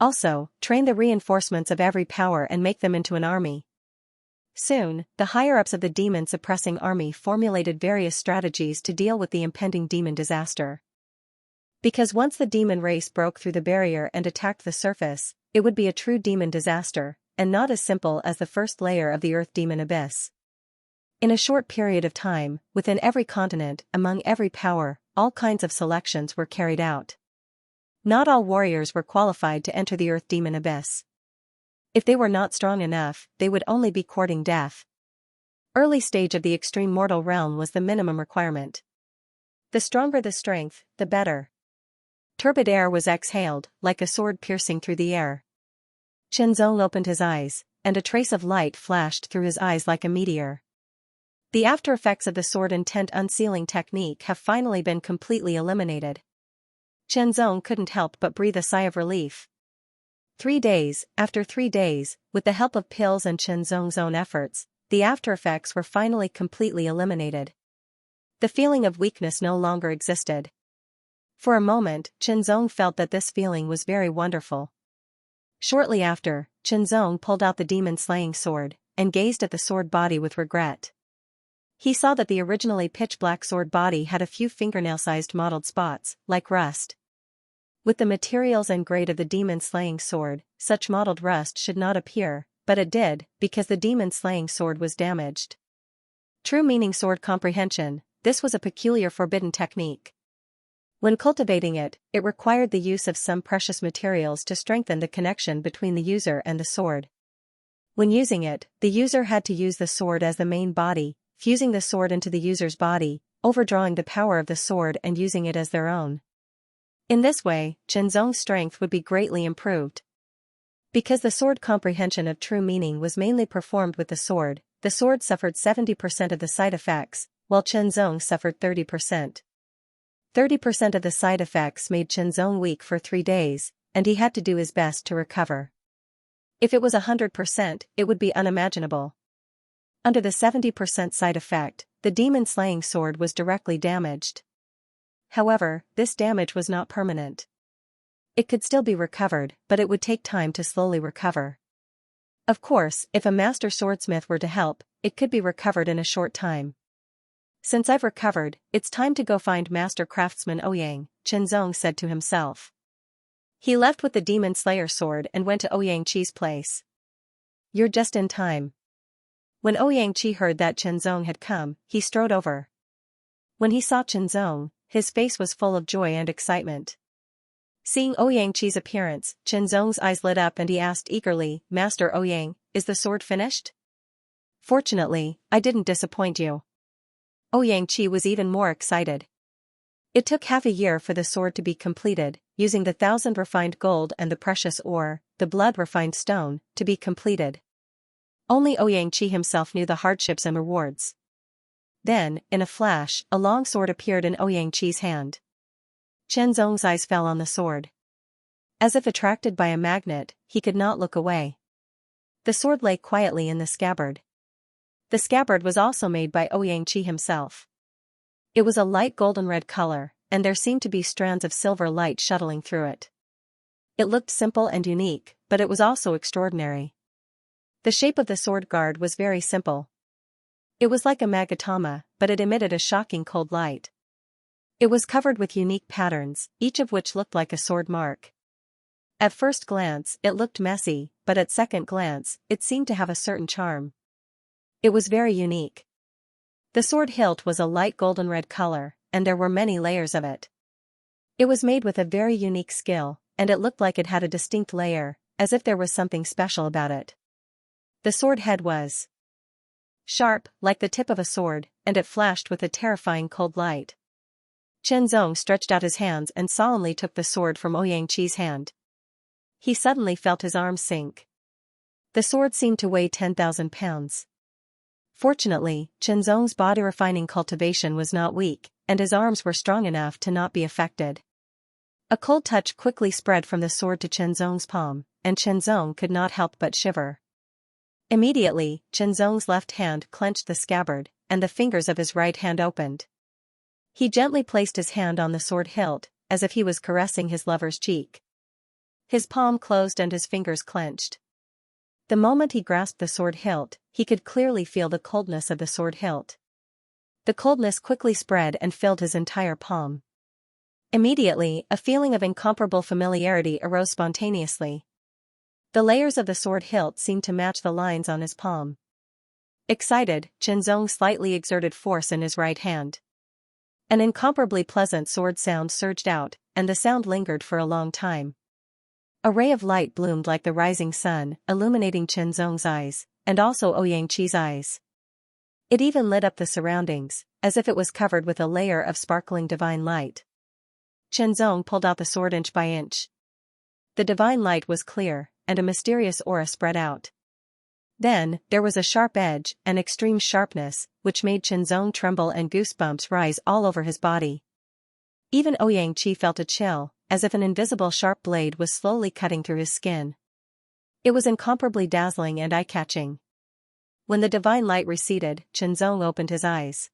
Speaker 1: Also, train the reinforcements of every power and make them into an army. Soon, the higher-ups of the demon-suppressing army formulated various strategies to deal with the impending demon disaster. Because once the demon race broke through the barrier and attacked the surface, it would be a true demon disaster, and not as simple as the first layer of the Earth Demon Abyss. In a short period of time, within every continent, among every power, all kinds of selections were carried out. Not all warriors were qualified to enter the Earth Demon Abyss. If they were not strong enough, they would only be courting death. Early stage of the extreme mortal realm was the minimum requirement. The stronger the strength, the better. Turbid air was exhaled, like a sword piercing through the air. Xianxia opened his eyes, and a trace of light flashed through his eyes like a meteor. The after effects of the sword intent unsealing technique have finally been completely eliminated. Xianxia couldn't help but breathe a sigh of relief. 3 days, after 3 days, with the help of pills and Xianxia's own efforts, the after effects were finally completely eliminated. The feeling of weakness no longer existed. For a moment, Xianxia felt that this feeling was very wonderful. Shortly after, Xianxia pulled out the demon-slaying sword, and gazed at the sword body with regret. He saw that the originally pitch-black sword body had a few fingernail-sized mottled spots, like rust. With the materials and grade of the demon-slaying sword, such mottled rust should not appear, but it did, because the demon-slaying sword was damaged. True meaning sword comprehension, this was a peculiar forbidden technique. When cultivating it, it required the use of some precious materials to strengthen the connection between the user and the sword. When using it, the user had to use the sword as the main body, fusing the sword into the user's body, overdrawing the power of the sword and using it as their own. In this way, Qianzong's strength would be greatly improved. Because the sword comprehension of true meaning was mainly performed with the sword suffered 70% of the side effects, while Qianzong suffered 30%. 30% of the side effects made Qianzong weak for 3 days, and he had to do his best to recover. If it was 100%, it would be unimaginable. Under the 70% side effect, the demon-slaying sword was directly damaged. However, this damage was not permanent. It could still be recovered, but it would take time to slowly recover. Of course, if a master swordsmith were to help, it could be recovered in a short time. Since I've recovered, it's time to go find master craftsman Ouyang, Qianzong said to himself. He left with the demon slayer sword and went to Ouyang Qi's place. You're just in time. When Ouyang Qi heard that Qianzong had come, he strode over. When he saw Qianzong, his face was full of joy and excitement. Seeing Ouyang Qi's appearance, Qianzong's eyes lit up and he asked eagerly, Master Ouyang, is the sword finished? Fortunately, I didn't disappoint you. Ouyang Qi was even more excited. It took half a year for the sword to be completed, using the 1,000 refined gold and the precious ore, the blood-refined stone, to be completed. Only Ouyang Qi himself knew the hardships and rewards. Then, in a flash, a long sword appeared in Ouyang Qi's hand. Qianzong's eyes fell on the sword. As if attracted by a magnet, he could not look away. The sword lay quietly in the scabbard. The scabbard was also made by Ouyang Qi himself. It was a light golden red color, and there seemed to be strands of silver light shuttling through it. It looked simple and unique, but it was also extraordinary. The shape of the sword guard was very simple. It was like a magatama, but it emitted a shocking cold light. It was covered with unique patterns, each of which looked like a sword mark. At first glance, it looked messy, but at second glance, it seemed to have a certain charm. It was very unique. The sword hilt was a light golden red color, and there were many layers of it. It was made with a very unique skill, and it looked like it had a distinct layer, as if there was something special about it. The sword head was sharp, like the tip of a sword, and it flashed with a terrifying cold light. Qianzong stretched out his hands and solemnly took the sword from Ouyang Qi's hand. He suddenly felt his arms sink. The sword seemed to weigh 10,000 pounds. Fortunately, Qianzong's body-refining cultivation was not weak, and his arms were strong enough to not be affected. A cold touch quickly spread from the sword to Qianzong's palm, and Qianzong could not help but shiver. Immediately, Qianzong's left hand clenched the scabbard, and the fingers of his right hand opened. He gently placed his hand on the sword hilt, as if he was caressing his lover's cheek. His palm closed and his fingers clenched. The moment he grasped the sword hilt, he could clearly feel the coldness of the sword hilt. The coldness quickly spread and filled his entire palm. Immediately, a feeling of incomparable familiarity arose spontaneously. The layers of the sword hilt seemed to match the lines on his palm. Excited, Qianzong slightly exerted force in his right hand. An incomparably pleasant sword sound surged out, and the sound lingered for a long time. A ray of light bloomed like the rising sun, illuminating Qianzong's eyes, and also Ouyang Qi's eyes. It even lit up the surroundings, as if it was covered with a layer of sparkling divine light. Qianzong pulled out the sword inch by inch. The divine light was clear, and a mysterious aura spread out. Then, there was a sharp edge, an extreme sharpness, which made Qianzong tremble and goosebumps rise all over his body. Even Ouyang Qi felt a chill, as if an invisible sharp blade was slowly cutting through his skin. It was incomparably dazzling and eye-catching. When the divine light receded, Qianzong opened his eyes.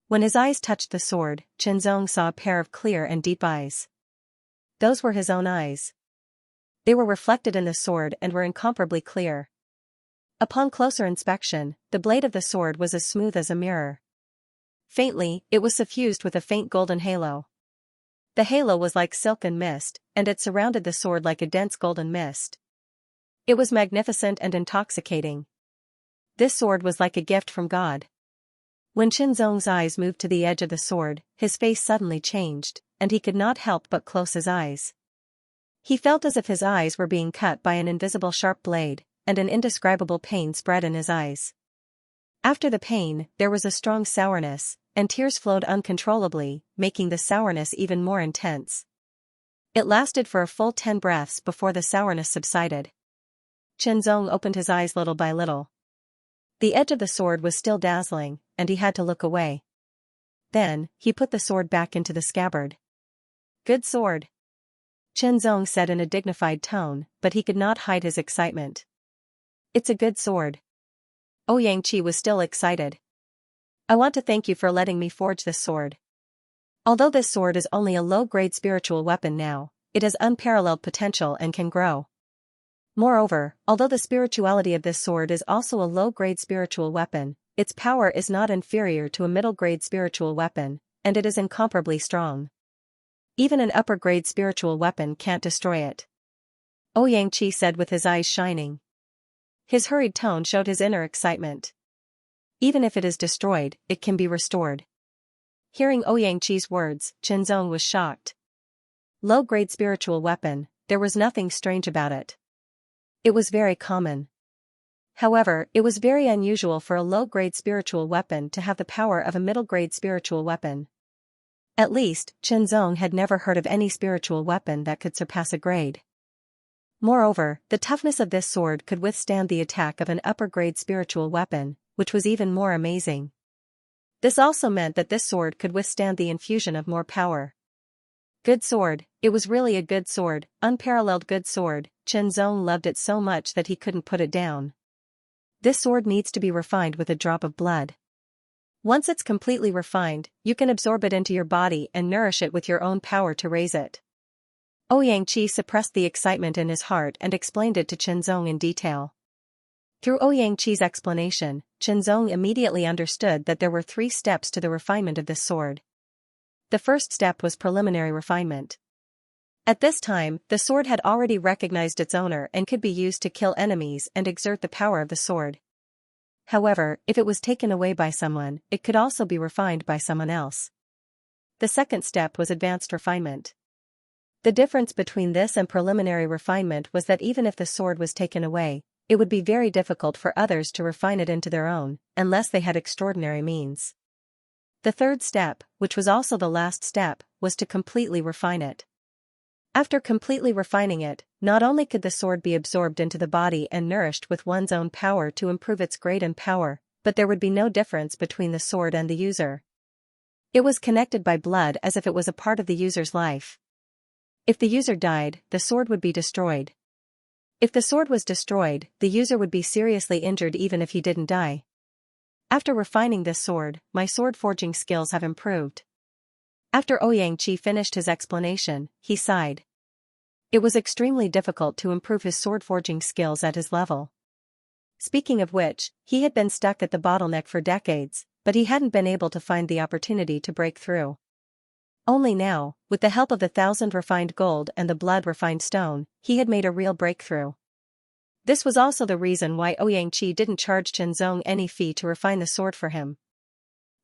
Speaker 1: When his eyes touched the sword, Qianzong saw a pair of clear and deep eyes. Those were his own eyes. They were reflected in the sword and were incomparably clear. Upon closer inspection, the blade of the sword was as smooth as a mirror. Faintly, it was suffused with a faint golden halo. The halo was like silk and mist, and it surrounded the sword like a dense golden mist. It was magnificent and intoxicating. This sword was like a gift from God. When Qianzong's eyes moved to the edge of the sword, his face suddenly changed, and he could not help but close his eyes. He felt as if his eyes were being cut by an invisible sharp blade, and an indescribable pain spread in his eyes. After the pain, there was a strong sourness, and tears flowed uncontrollably, making the sourness even more intense. It lasted for a full 10 breaths before the sourness subsided. Qianzong opened his eyes little by little. The edge of the sword was still dazzling, and he had to look away. Then, he put the sword back into the scabbard. "Good sword," Qianzong said in a dignified tone, but he could not hide his excitement. "It's a good sword." Xianxia was still excited. "I want to thank you for letting me forge this sword. Although this sword is only a low-grade spiritual weapon now, it has unparalleled potential and can grow. Moreover, although the spirituality of this sword is also a low-grade spiritual weapon, its power is not inferior to a middle-grade spiritual weapon, and it is incomparably strong. Even an upper-grade spiritual weapon can't destroy it," Xianxia said with his eyes shining. His hurried tone showed his inner excitement. "Even if it is destroyed, it can be restored." Hearing Xianxia's words, Qianzong was shocked. Low-grade spiritual weapon, there was nothing strange about it. It was very common. However, it was very unusual for a low-grade spiritual weapon to have the power of a middle-grade spiritual weapon. At least, Qianzong had never heard of any spiritual weapon that could surpass a grade. Moreover, the toughness of this sword could withstand the attack of an upper-grade spiritual weapon, which was even more amazing. This also meant that this sword could withstand the infusion of more power. Good sword, it was really a good sword, unparalleled good sword. Qianzong loved it so much that he couldn't put it down. This sword needs to be refined with a drop of blood. Once it's completely refined, you can absorb it into your body and nourish it with your own power to raise it. Xianxia suppressed the excitement in his heart and explained it to Qianzong in detail. Through Xianxia's explanation, Qianzong immediately understood that there were 3 steps to the refinement of this sword. The first step was preliminary refinement. At this time, the sword had already recognized its owner and could be used to kill enemies and exert the power of the sword. However, if it was taken away by someone, it could also be refined by someone else. The second step was advanced refinement. The difference between this and preliminary refinement was that even if the sword was taken away, it would be very difficult for others to refine it into their own, unless they had extraordinary means. The third step, which was also the last step, was to completely refine it. After completely refining it, not only could the sword be absorbed into the body and nourished with one's own power to improve its grade and power, but there would be no difference between the sword and the user. It was connected by blood as if it was a part of the user's life. If the user died, the sword would be destroyed. If the sword was destroyed, the user would be seriously injured even if he didn't die. After refining this sword, my sword forging skills have improved. After Xianxia finished his explanation, he sighed. It was extremely difficult to improve his sword forging skills at his level. Speaking of which, he had been stuck at the bottleneck for decades, but he hadn't been able to find the opportunity to break through. Only now, with the help of the 1,000 refined gold and the blood refined stone, he had made a real breakthrough. This was also the reason why Xianxia didn't charge Qianzong any fee to refine the sword for him.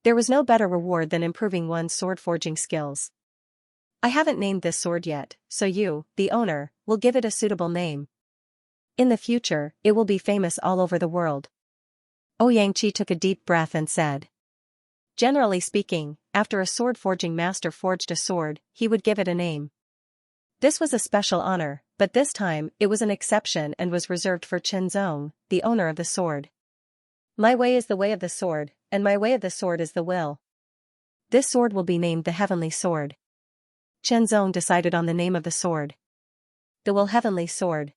Speaker 1: There was no better reward than improving one's sword forging skills. "I haven't named this sword yet, so you, the owner, will give it a suitable name. In the future, it will be famous all over the world." Xianxia took a deep breath and said. Generally speaking, after a sword forging master forged a sword, he would give it a name. This was a special honor, but this time it was an exception and was reserved for Qianzong, the owner of the sword. "My way is the way of the sword, and my way of the sword is the will. This sword will be named the Heavenly Sword." Qianzong decided on the name of the sword. The Will Heavenly Sword.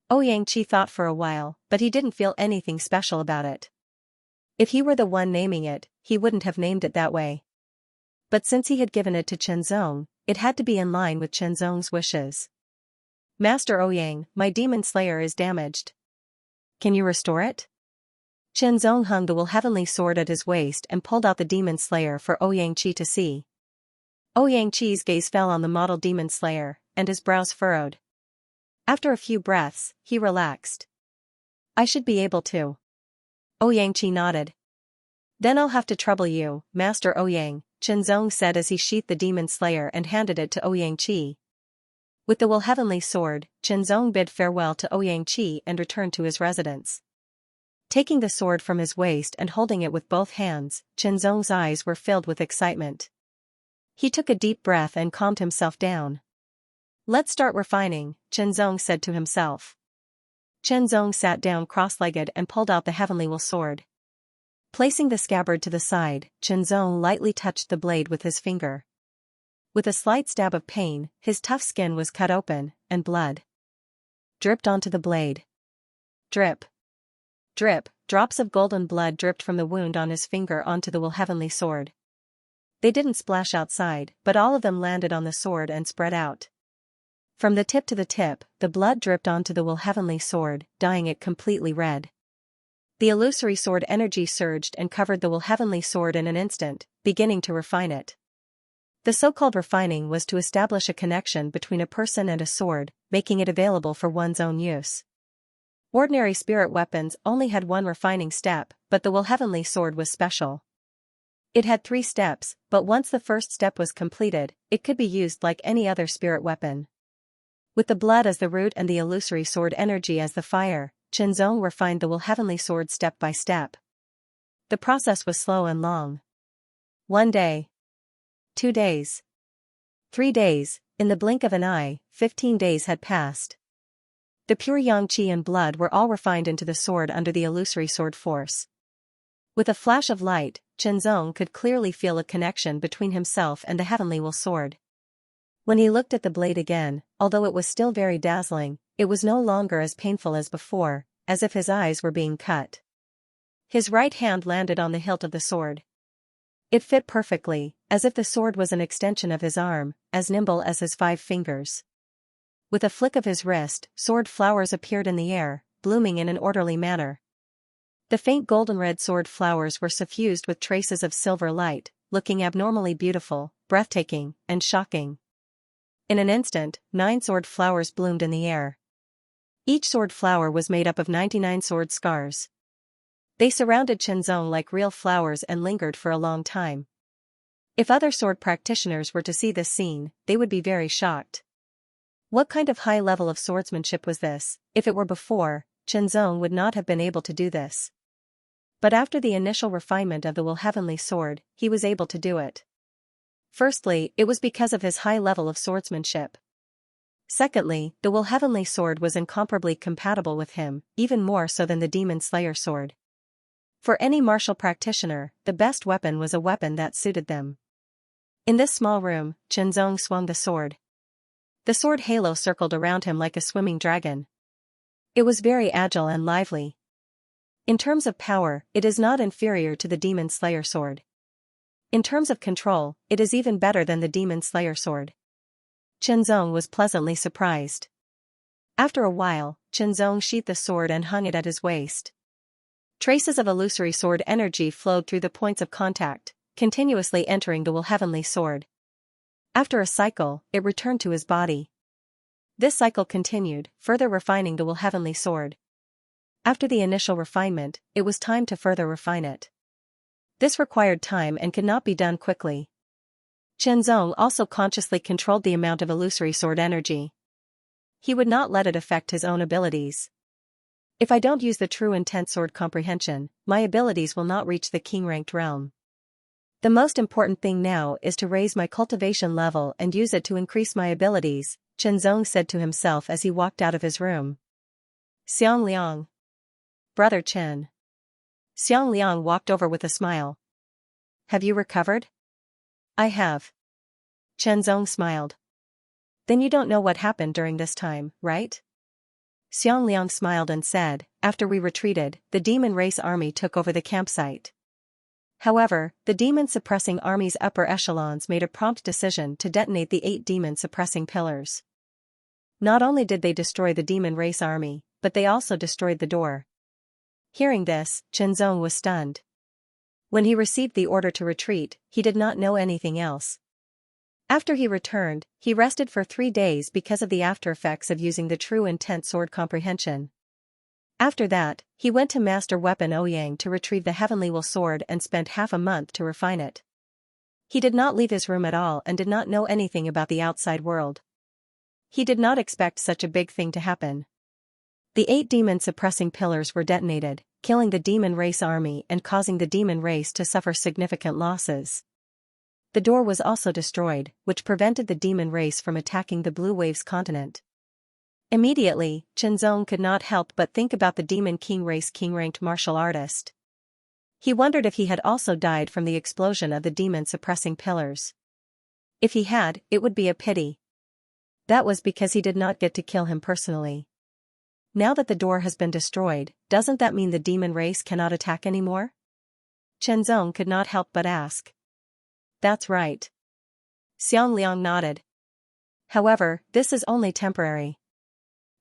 Speaker 1: Xianxia thought for a while, but he didn't feel anything special about it. If he were the one naming it, he wouldn't have named it that way. But since he had given it to Qianzong, it had to be in line with Qianzong's wishes. "Master Ouyang, my demon slayer is damaged. Can you restore it?" Qianzong hung the Will Heavenly Sword at his waist and pulled out the demon slayer for Xianxia to see. Xianxia's gaze fell on the model demon slayer, and his brows furrowed. After a few breaths, he relaxed. "I should be able to." Xianxia nodded. "Then I'll have to trouble you, Master Ouyang, Zhong said as he sheathed the demon slayer and handed it to Xianxia. With the heavenly sword, Zhong bid farewell to Xianxia and returned to his residence. Taking the sword from his waist and holding it with both hands, Zhong's eyes were filled with excitement. He took a deep breath and calmed himself down. "Let's start refining," Zhong said to himself. Zhong sat down cross-legged and pulled out the heavenly sword. Placing the scabbard to the side, Zhong lightly touched the blade with his finger. With a slight stab of pain, his tough skin was cut open, and blood dripped onto the blade. Drip. Drip, drops of golden blood dripped from the wound on his finger onto the heavenly sword. They didn't splash outside, but all of them landed on the sword and spread out. From the tip to the tip, the blood dripped onto the heavenly sword, dyeing it completely red. The illusory sword energy surged and covered the heavenly sword in an instant, beginning to refine it. The so-called refining was to establish a connection between a person and a sword, making it available for one's own use. Ordinary spirit weapons only had one refining step, but the heavenly sword was special. It had 3 steps, but once the first step was completed, it could be used like any other spirit weapon. With the blood as the root and the illusory sword energy as the fire, Zhong refined the heavenly sword step by step. The process was slow and long. 1 day. 2 days. 3 days, in the blink of an eye, 15 days had passed. The pure yang qi and blood were all refined into the sword under the illusory sword force. With a flash of light, Zhong could clearly feel a connection between himself and the heavenly sword. When he looked at the blade again, although it was still very dazzling, it was no longer as painful as before, as if his eyes were being cut. His right hand landed on the hilt of the sword. It fit perfectly, as if the sword was an extension of his arm, as nimble as his 5 fingers. With a flick of his wrist, sword flowers appeared in the air, blooming in an orderly manner. The faint golden-red sword flowers were suffused with traces of silver light, looking abnormally beautiful, breathtaking, and shocking. In an instant, 9 sword flowers bloomed in the air. Each sword flower was made up of 99 sword scars. They surrounded Zhong like real flowers and lingered for a long time. If other sword practitioners were to see this scene, they would be very shocked. What kind of high level of swordsmanship was this? If it were before, Zhong would not have been able to do this. But after the initial refinement of the heavenly sword, he was able to do it. Firstly, it was because of his high level of swordsmanship. Secondly, the heavenly sword was incomparably compatible with him, even more so than the demon slayer sword. For any martial practitioner, the best weapon was a weapon that suited them. In this small room, Zhong swung the sword. The sword halo circled around him like a swimming dragon. It was very agile and lively. In terms of power, it is not inferior to the demon slayer sword. In terms of control, it is even better than the demon slayer sword. Zhong was pleasantly surprised. After a while, Zhong sheathed the sword and hung it at his waist. Traces of illusory sword energy flowed through the points of contact, continuously entering the heavenly sword. After a cycle, it returned to his body. This cycle continued, further refining the heavenly sword. After the initial refinement, it was time to further refine it. This required time and could not be done quickly. Zhong also consciously controlled the amount of illusory sword energy. He would not let it affect his own abilities. If I don't use the true intent sword comprehension, my abilities will not reach the king-ranked realm. The most important thing now is to raise my cultivation level and use it to increase my abilities, Zhong said to himself as he walked out of his room. Xiangliang. Brother Chen. Xiangliang walked over with a smile. Have you recovered? I have. Zhong smiled. Then you don't know what happened during this time, right? Xiangliang smiled and said, after we retreated, the demon race army took over the campsite. However, the demon-suppressing army's upper echelons made a prompt decision to detonate the 8 demon-suppressing pillars. Not only did they destroy the demon race army, but they also destroyed the door. Hearing this, Zhong was stunned. When he received the order to retreat, he did not know anything else. After he returned, he rested for 3 days because of the after-effects of using the true intent sword comprehension. After that, he went to Master Weapon Ouyang to retrieve the heavenly sword and spent half a month to refine it. He did not leave his room at all and did not know anything about the outside world. He did not expect such a big thing to happen. The 8 demon-suppressing pillars were detonated, killing the demon race army and causing the demon race to suffer significant losses. The door was also destroyed, which prevented the demon race from attacking the Blue Waves continent. Immediately, Chenzong could not help but think about the Demon King race king-ranked martial artist. He wondered if he had also died from the explosion of the demon-suppressing pillars. If he had, it would be a pity. That was because he did not get to kill him personally. Now that the door has been destroyed, doesn't that mean the demon race cannot attack anymore? Chenzong could not help but ask. That's right. Xiangliang nodded. However, this is only temporary.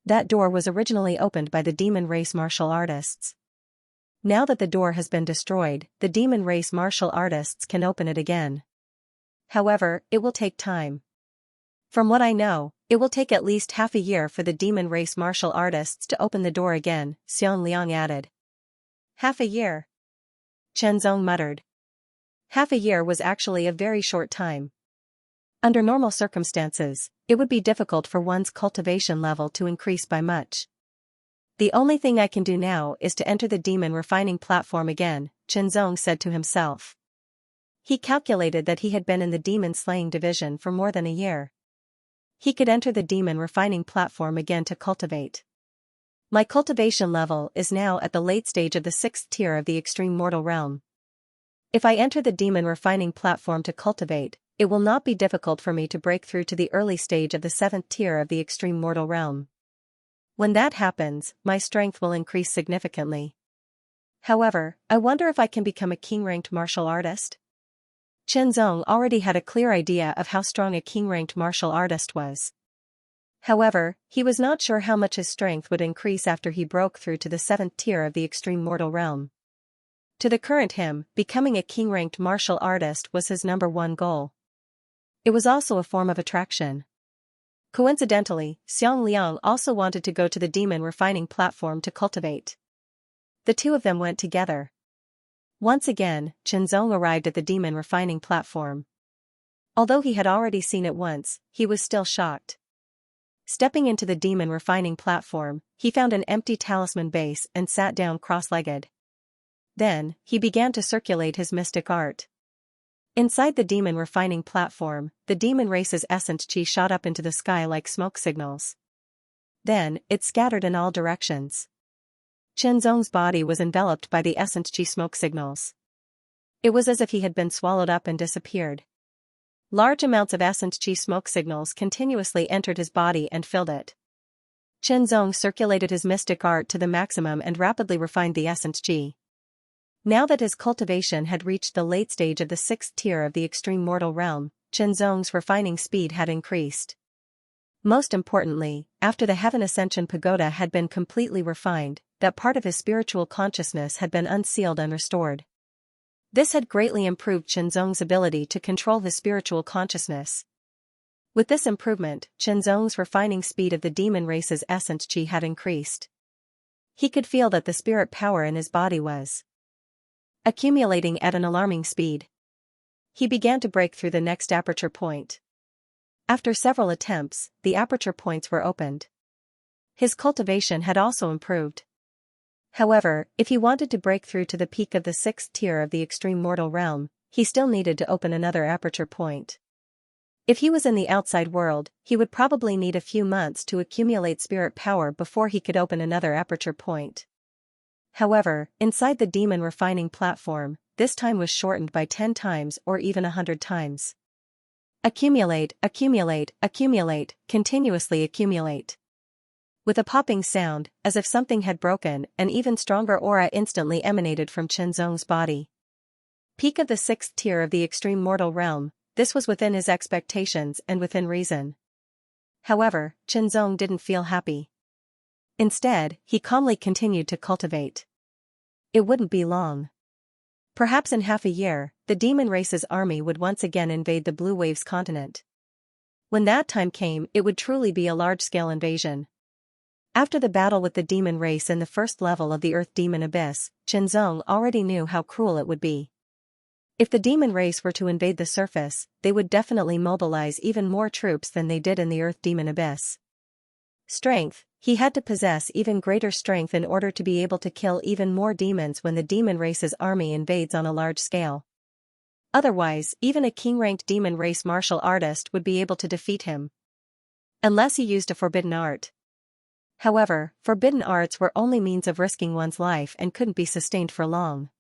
Speaker 1: That door was originally opened by the demon race martial artists. Now that the door has been destroyed, the demon race martial artists can open it again. However, it will take time. From what I know, it will take at least half a year for the demon race martial artists to open the door again, Xiangliang added. Half a year? Chenzong muttered. Half a year was actually a very short time. Under normal circumstances, it would be difficult for one's cultivation level to increase by much. The only thing I can do now is to enter the demon refining platform again, Chenzong said to himself. He calculated that he had been in the demon slaying division for more than a year. He could enter the demon refining platform again to cultivate. My cultivation level is now at the late stage of the 6th tier of the extreme mortal realm. If I enter the demon refining platform to cultivate, it will not be difficult for me to break through to the early stage of the 7th tier of the extreme mortal realm. When that happens, my strength will increase significantly. However, I wonder if I can become a king-ranked martial artist? Chenzong already had a clear idea of how strong a king-ranked martial artist was. However, he was not sure how much his strength would increase after he broke through to the 7th tier of the extreme mortal realm. To the current him, becoming a king-ranked martial artist was his #1 goal. It was also a form of attraction. Coincidentally, Xiangliang also wanted to go to the demon refining platform to cultivate. The two of them went together. Once again, Chenzong arrived at the demon refining platform. Although he had already seen it once, he was still shocked. Stepping into the demon refining platform, he found an empty talisman base and sat down cross-legged. Then, he began to circulate his mystic art. Inside the demon refining platform, the demon race's essence chi shot up into the sky like smoke signals. Then, it scattered in all directions. Chenzong's body was enveloped by the essence chi smoke signals. It was as if he had been swallowed up and disappeared. Large amounts of essence chi smoke signals continuously entered his body and filled it. Chenzong circulated his mystic art to the maximum and rapidly refined the essence chi. Now that his cultivation had reached the late stage of the 6th tier of the extreme mortal realm, Chenzong's refining speed had increased. Most importantly, after the Heaven Ascension Pagoda had been completely refined, that part of his spiritual consciousness had been unsealed and restored. This had greatly improved Chenzong's ability to control his spiritual consciousness. With this improvement, Chenzong's refining speed of the demon race's essence chi had increased. He could feel that the spirit power in his body was accumulating at an alarming speed. He began to break through the next aperture point. After several attempts, the aperture points were opened. His cultivation had also improved. However, if he wanted to break through to the peak of the 6th tier of the extreme mortal realm, he still needed to open another aperture point. If he was in the outside world, he would probably need a few months to accumulate spirit power before he could open another aperture point. However, inside the demon refining platform, this time was shortened by 10 times or even 100 times. Accumulate, accumulate, accumulate, continuously accumulate. With a popping sound, as if something had broken, an even stronger aura instantly emanated from Chenzong's body. Peak of the 6th tier of the extreme mortal realm, this was within his expectations and within reason. However, Chenzong didn't feel happy. Instead, he calmly continued to cultivate. It wouldn't be long. Perhaps in half a year, the demon race's army would once again invade the Blue Waves continent. When that time came, it would truly be a large-scale invasion. After the battle with the demon race in the first level of the Earth Demon Abyss, Chenzong already knew how cruel it would be. If the demon race were to invade the surface, they would definitely mobilize even more troops than they did in the Earth Demon Abyss. Strength. He had to possess even greater strength in order to be able to kill even more demons when the demon race's army invades on a large scale. Otherwise, even a king-ranked demon race martial artist would be able to defeat him. Unless he used a forbidden art. However, forbidden arts were only means of risking one's life and couldn't be sustained for long.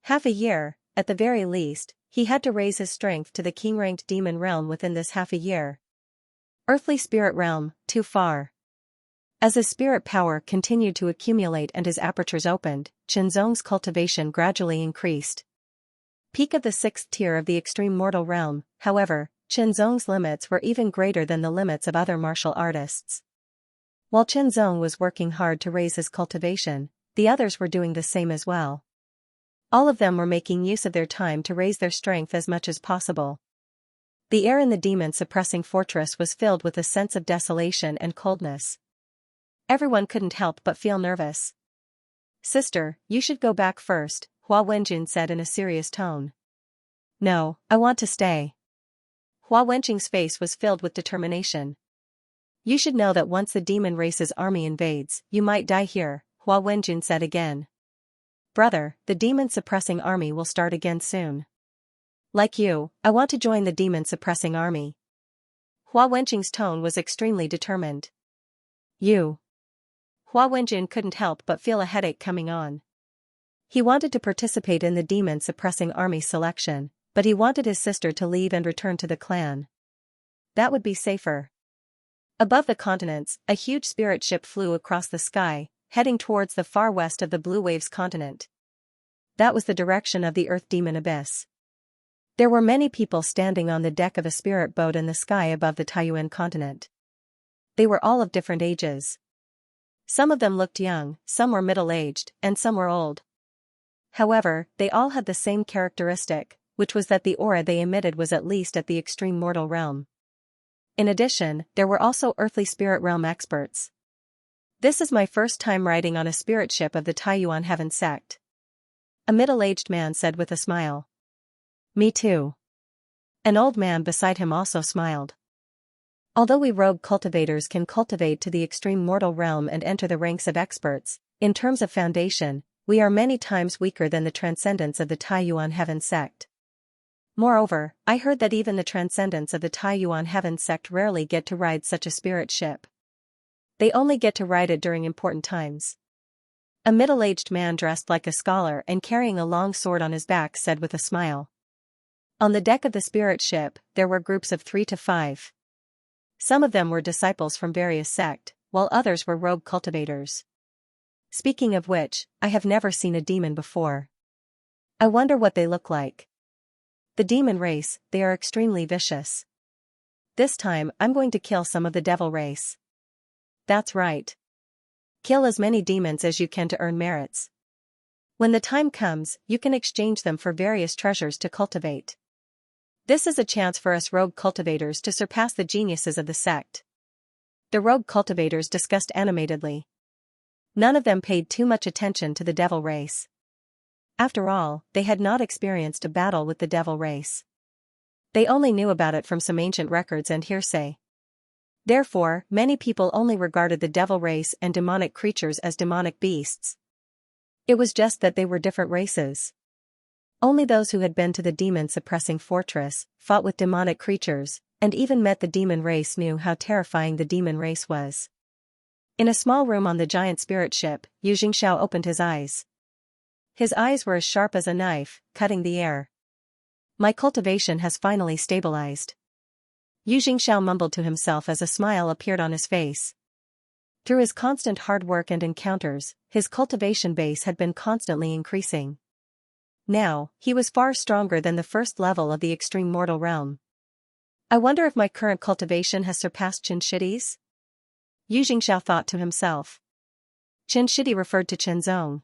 Speaker 1: Half a year, at the very least, he had to raise his strength to the king-ranked demon realm within this half a year. Earthly spirit realm, too far. As his spirit power continued to accumulate and his apertures opened, Xianxia's cultivation gradually increased. Peak of the 6th tier of the extreme mortal realm, however, Xianxia's limits were even greater than the limits of other martial artists. While Xianxia was working hard to raise his cultivation, the others were doing the same as well. All of them were making use of their time to raise their strength as much as possible. The air in the demon-suppressing fortress was filled with a sense of desolation and coldness. Everyone couldn't help but feel nervous. "Sister, you should go back first," Hua Wenjun said in a serious tone. "No, I want to stay." Hua Wenjing's face was filled with determination. "You should know that once the demon race's army invades, you might die here," Hua Wenjun said again. "Brother, the demon-suppressing army will start again soon. Like you, I want to join the demon-suppressing army." Hua Wenjing's tone was extremely determined. "You." Hua Wenjun couldn't help but feel a headache coming on. He wanted to participate in the demon-suppressing army selection, but he wanted his sister to leave and return to the clan. That would be safer. Above the continents, a huge spirit ship flew across the sky, heading towards the far west of the Blue Waves continent. That was the direction of the Earth Demon Abyss. There were many people standing on the deck of a spirit boat in the sky above the Taiyuan continent. They were all of different ages. Some of them looked young, some were middle-aged, and some were old. However, they all had the same characteristic, which was that the aura they emitted was at least at the extreme mortal realm. In addition, there were also earthly spirit realm experts. "This is my first time riding on a spirit ship of the Taiyuan Heaven sect," a middle-aged man said with a smile. "Me too." An old man beside him also smiled. "Although we rogue cultivators can cultivate to the extreme mortal realm and enter the ranks of experts, in terms of foundation, we are many times weaker than the transcendents of the Taiyuan Heaven sect. Moreover, I heard that even the transcendents of the Taiyuan Heaven sect rarely get to ride such a spirit ship. They only get to ride it during important times." A middle-aged man dressed like a scholar and carrying a long sword on his back said with a smile. On the deck of the spirit ship, there were groups of 3 to 5. Some of them were disciples from various sects, while others were rogue cultivators. Speaking of which, I have never seen a demon before. I wonder what they look like. The demon race, they are extremely vicious. This time, I'm going to kill some of the devil race. That's right. Kill as many demons as you can to earn merits. When the time comes, you can exchange them for various treasures to cultivate. This is a chance for us rogue cultivators to surpass the geniuses of the sect. The rogue cultivators discussed animatedly. None of them paid too much attention to the devil race. After all, they had not experienced a battle with the devil race. They only knew about it from some ancient records and hearsay. Therefore, many people only regarded the devil race and demonic creatures as demonic beasts. It was just that they were different races. Only those who had been to the demon-suppressing fortress, fought with demonic creatures, and even met the demon race knew how terrifying the demon race was. In a small room on the giant spirit ship, Xianxia opened his eyes. His eyes were as sharp as a knife, cutting the air. "My cultivation has finally stabilized." Xianxia mumbled to himself as a smile appeared on his face. Through his constant hard work and encounters, his cultivation base had been constantly increasing. Now, he was far stronger than the first level of the extreme mortal realm. "I wonder if my current cultivation has surpassed Xianxia's?" Xianxia thought to himself. Xianxia referred to Xianxiang.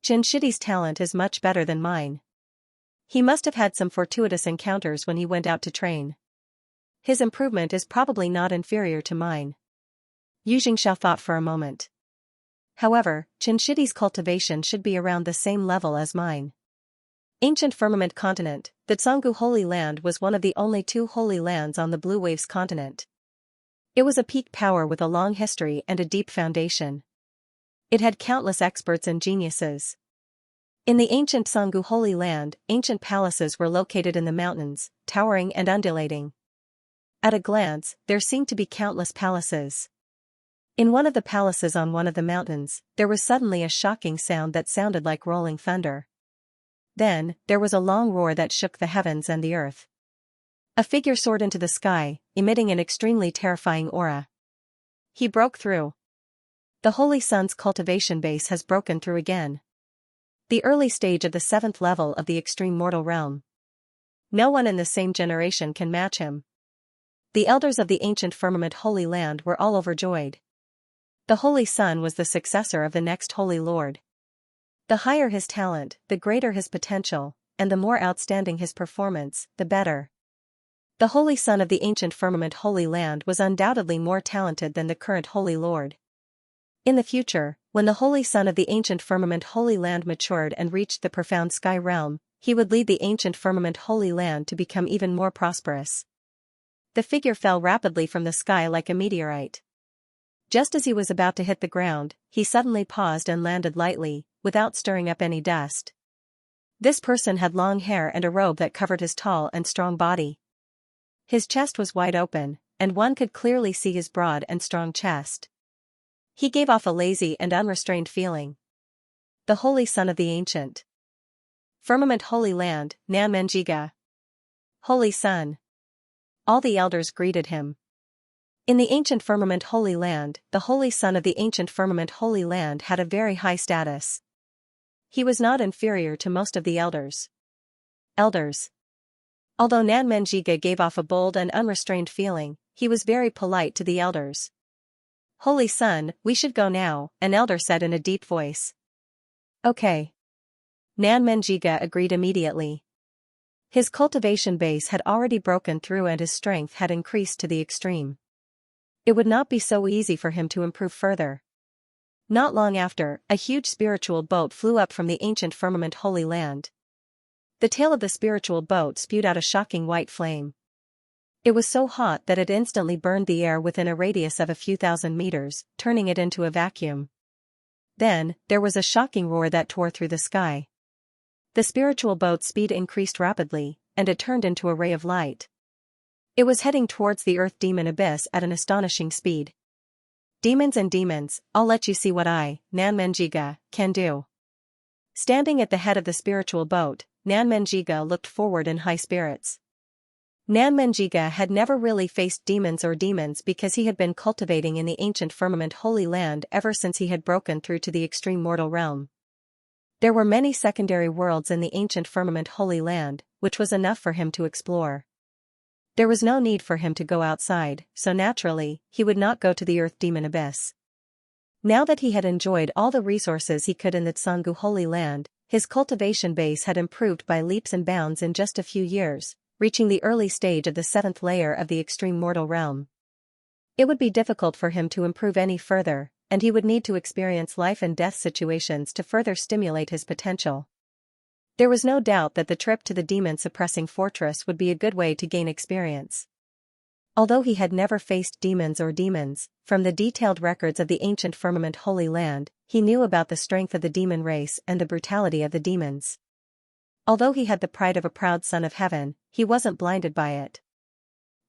Speaker 1: "Xianxia's talent is much better than mine. He must have had some fortuitous encounters when he went out to train. His improvement is probably not inferior to mine." Xianxia thought for a moment. "However, Xianxia's cultivation should be around the same level as mine. Ancient Firmament Continent. The Canggu Holy Land was one of the only two holy lands on the Blue Waves continent. It was a peak power with a long history and a deep foundation. It had countless experts and geniuses. In the ancient Canggu Holy Land, ancient palaces were located in the mountains, towering and undulating. At a glance, there seemed to be countless palaces. In one of the palaces on one of the mountains, there was suddenly a shocking sound that sounded like rolling thunder. Then, there was a long roar that shook the heavens and the earth. A figure soared into the sky, emitting an extremely terrifying aura. He broke through. The Holy Sun's cultivation base has broken through again. The early stage of the 7th level of the extreme mortal realm. No one in the same generation can match him. The elders of the ancient firmament Holy Land were all overjoyed. The Holy Sun was the successor of the next Holy Lord. The higher his talent, the greater his potential, and the more outstanding his performance, the better. The Holy Sun of the ancient firmament Holy Land was undoubtedly more talented than the current Holy Lord. In the future, when the Holy Sun of the ancient firmament Holy Land matured and reached the profound sky realm, he would lead the ancient firmament Holy Land to become even more prosperous. The figure fell rapidly from the sky like a meteorite. Just as he was about to hit the ground, he suddenly paused and landed lightly, without stirring up any dust. This person had long hair and a robe that covered his tall and strong body. His chest was wide open, and one could clearly see his broad and strong chest. He gave off a lazy and unrestrained feeling. The Holy Sun of the Ancient Firmament Holy Land, Nanmenjiga. Holy Sun. All the elders greeted him. In the ancient firmament Holy Land, the Holy Sun of the ancient firmament Holy Land had a very high status. He was not inferior to most of the elders. Although Nanmenjiga gave off a bold and unrestrained feeling, he was very polite to the elders. Holy Sun, we should go now, an elder said in a deep voice. Okay. Nanmenjiga agreed immediately. His cultivation base had already broken through and his strength had increased to the extreme. It would not be so easy for him to improve further. Not long after, a huge spiritual boat flew up from the ancient firmament Holy Land. The tail of the spiritual boat spewed out a shocking white flame. It was so hot that it instantly burned the air within a radius of a few thousand meters, turning it into a vacuum. Then, there was a shocking roar that tore through the sky. The spiritual boat's speed increased rapidly, and it turned into a ray of light. It was heading towards the Earth Demon Abyss at an astonishing speed. Demons and demons, I'll let you see what I, Nanmenjiga, can do. Standing at the head of the spiritual boat, Nanmenjiga looked forward in high spirits. Nanmenjiga had never really faced demons because he had been cultivating in the ancient firmament Holy Land ever since he had broken through to the extreme mortal realm. There were many secondary worlds in the ancient firmament Holy Land, which was enough for him to explore. There was no need for him to go outside, so naturally, he would not go to the Earth Demon Abyss. Now that he had enjoyed all the resources he could in the Canggu Holy Land, his cultivation base had improved by leaps and bounds in just a few years, reaching the early stage of the 7th layer of the extreme mortal realm. It would be difficult for him to improve any further, and he would need to experience life and death situations to further stimulate his potential. There was no doubt that the trip to the demon-suppressing fortress would be a good way to gain experience. Although he had never faced demons, from the detailed records of the ancient firmament Holy Land, he knew about the strength of the demon race and the brutality of the demons. Although he had the pride of a proud son of heaven, he wasn't blinded by it.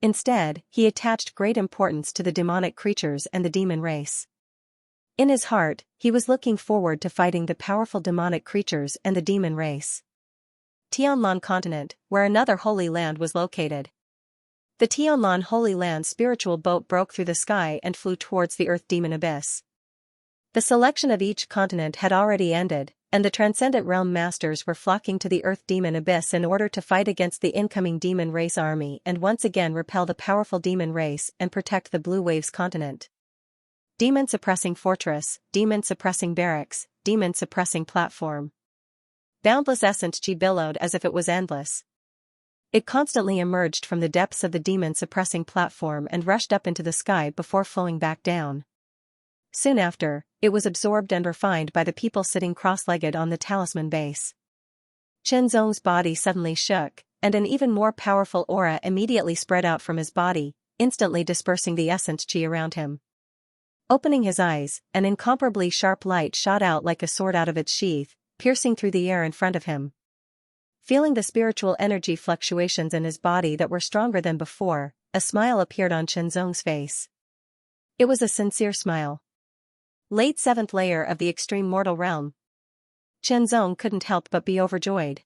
Speaker 1: Instead, he attached great importance to the demonic creatures and the demon race. In his heart, he was looking forward to fighting the powerful demonic creatures and the demon race. Tianlan Continent, where another holy land was located. The Tianlan Holy Land spiritual boat broke through the sky and flew towards the Earth Demon Abyss. The selection of each continent had already ended, and the Transcendent Realm Masters were flocking to the Earth Demon Abyss in order to fight against the incoming demon race army and once again repel the powerful demon race and protect the Blue Waves continent. Demon-suppressing fortress, demon-suppressing barracks, demon-suppressing platform. Boundless essence Chi billowed as if it was endless. It constantly emerged from the depths of the demon-suppressing platform and rushed up into the sky before flowing back down. Soon after, it was absorbed and refined by the people sitting cross-legged on the talisman base. Chen Zong's body suddenly shook, and an even more powerful aura immediately spread out from his body, instantly dispersing the essence qi around him. Opening his eyes, an incomparably sharp light shot out like a sword out of its sheath, piercing through the air in front of him. Feeling the spiritual energy fluctuations in his body that were stronger than before, a smile appeared on Chen Zong's face. It was a sincere smile. Late 7th layer of the extreme mortal realm. Chen Zong couldn't help but be overjoyed.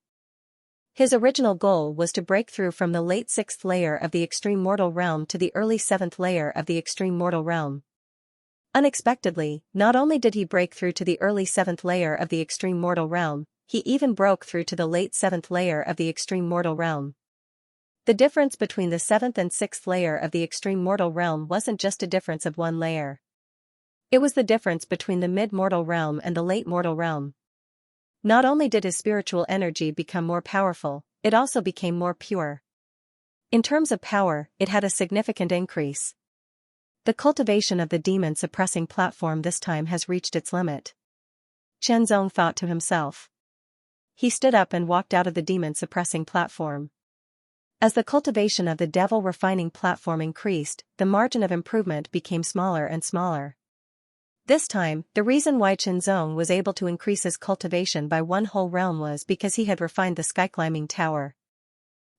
Speaker 1: His original goal was to break through from the late 6th layer of the extreme mortal realm to the early 7th layer of the extreme mortal realm. Unexpectedly, not only did he break through to the early 7th layer of the extreme mortal realm, he even broke through to the late 7th layer of the extreme mortal realm. The difference between the 7th and 6th layer of the extreme mortal realm wasn't just a difference of one layer. It was the difference between the mid-mortal realm and the late mortal realm. Not only did his spiritual energy become more powerful, it also became more pure. In terms of power, it had a significant increase. The cultivation of the demon-suppressing platform this time has reached its limit. Chen Zong thought to himself. He stood up and walked out of the demon-suppressing platform. As the cultivation of the devil-refining platform increased, the margin of improvement became smaller and smaller. This time, the reason why Chen Zong was able to increase his cultivation by one whole realm was because he had refined the sky-climbing tower.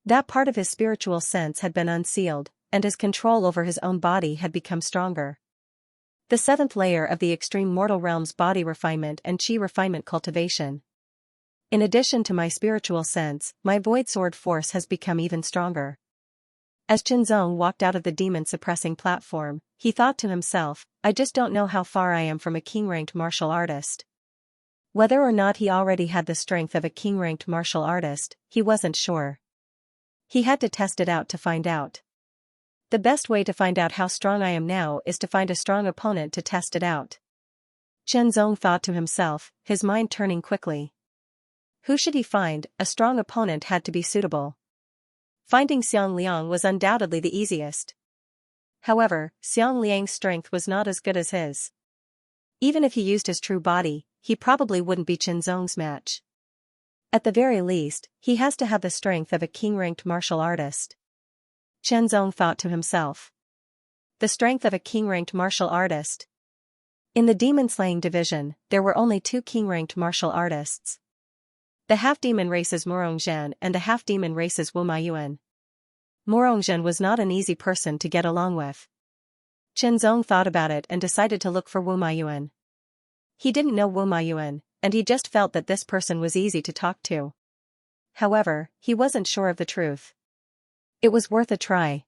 Speaker 1: That part of his spiritual sense had been unsealed, and his control over his own body had become stronger. The 7th layer of the extreme mortal realm's body refinement and qi refinement cultivation. In addition to my spiritual sense, my void sword force has become even stronger. As Chen Zong walked out of the demon-suppressing platform, he thought to himself, I just don't know how far I am from a king-ranked martial artist. Whether or not he already had the strength of a king-ranked martial artist, he wasn't sure. He had to test it out to find out. The best way to find out how strong I am now is to find a strong opponent to test it out. Chen Zong thought to himself, his mind turning quickly. Who should he find? A strong opponent had to be suitable. Finding Xiang Liang was undoubtedly the easiest. However, Xiang Liang's strength was not as good as his. Even if he used his true body, he probably wouldn't be Chen Zong's match. At the very least, he has to have the strength of a king-ranked martial artist. Chen Zong thought to himself. The strength of a king-ranked martial artist. In the demon-slaying division, there were only 2 king-ranked martial artists. The half-demon race's Murongzhan and the half-demon race's Wu Maiyuan. Murongzhan was not an easy person to get along with. Chen Zong thought about it and decided to look for Wu Maiyuan. He didn't know Wu Maiyuan, and he just felt that this person was easy to talk to. However, he wasn't sure of the truth. It was worth a try.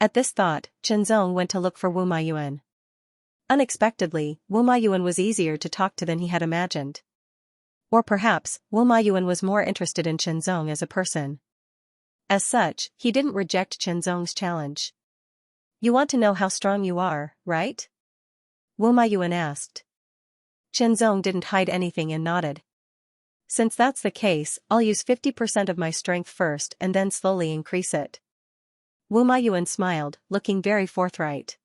Speaker 1: At this thought, Chen Zong went to look for Wu Maiyuan. Unexpectedly, Wu Maiyuan was easier to talk to than he had imagined. Or perhaps, Wu Maiyuan was more interested in Chen Zong as a person. As such, he didn't reject Chen Zong's challenge. You want to know how strong you are, right? Wu Maiyuan asked. Chen Zong didn't hide anything and nodded. Since that's the case, I'll use 50% of my strength first and then slowly increase it. Wu Maiyuan smiled, looking very forthright.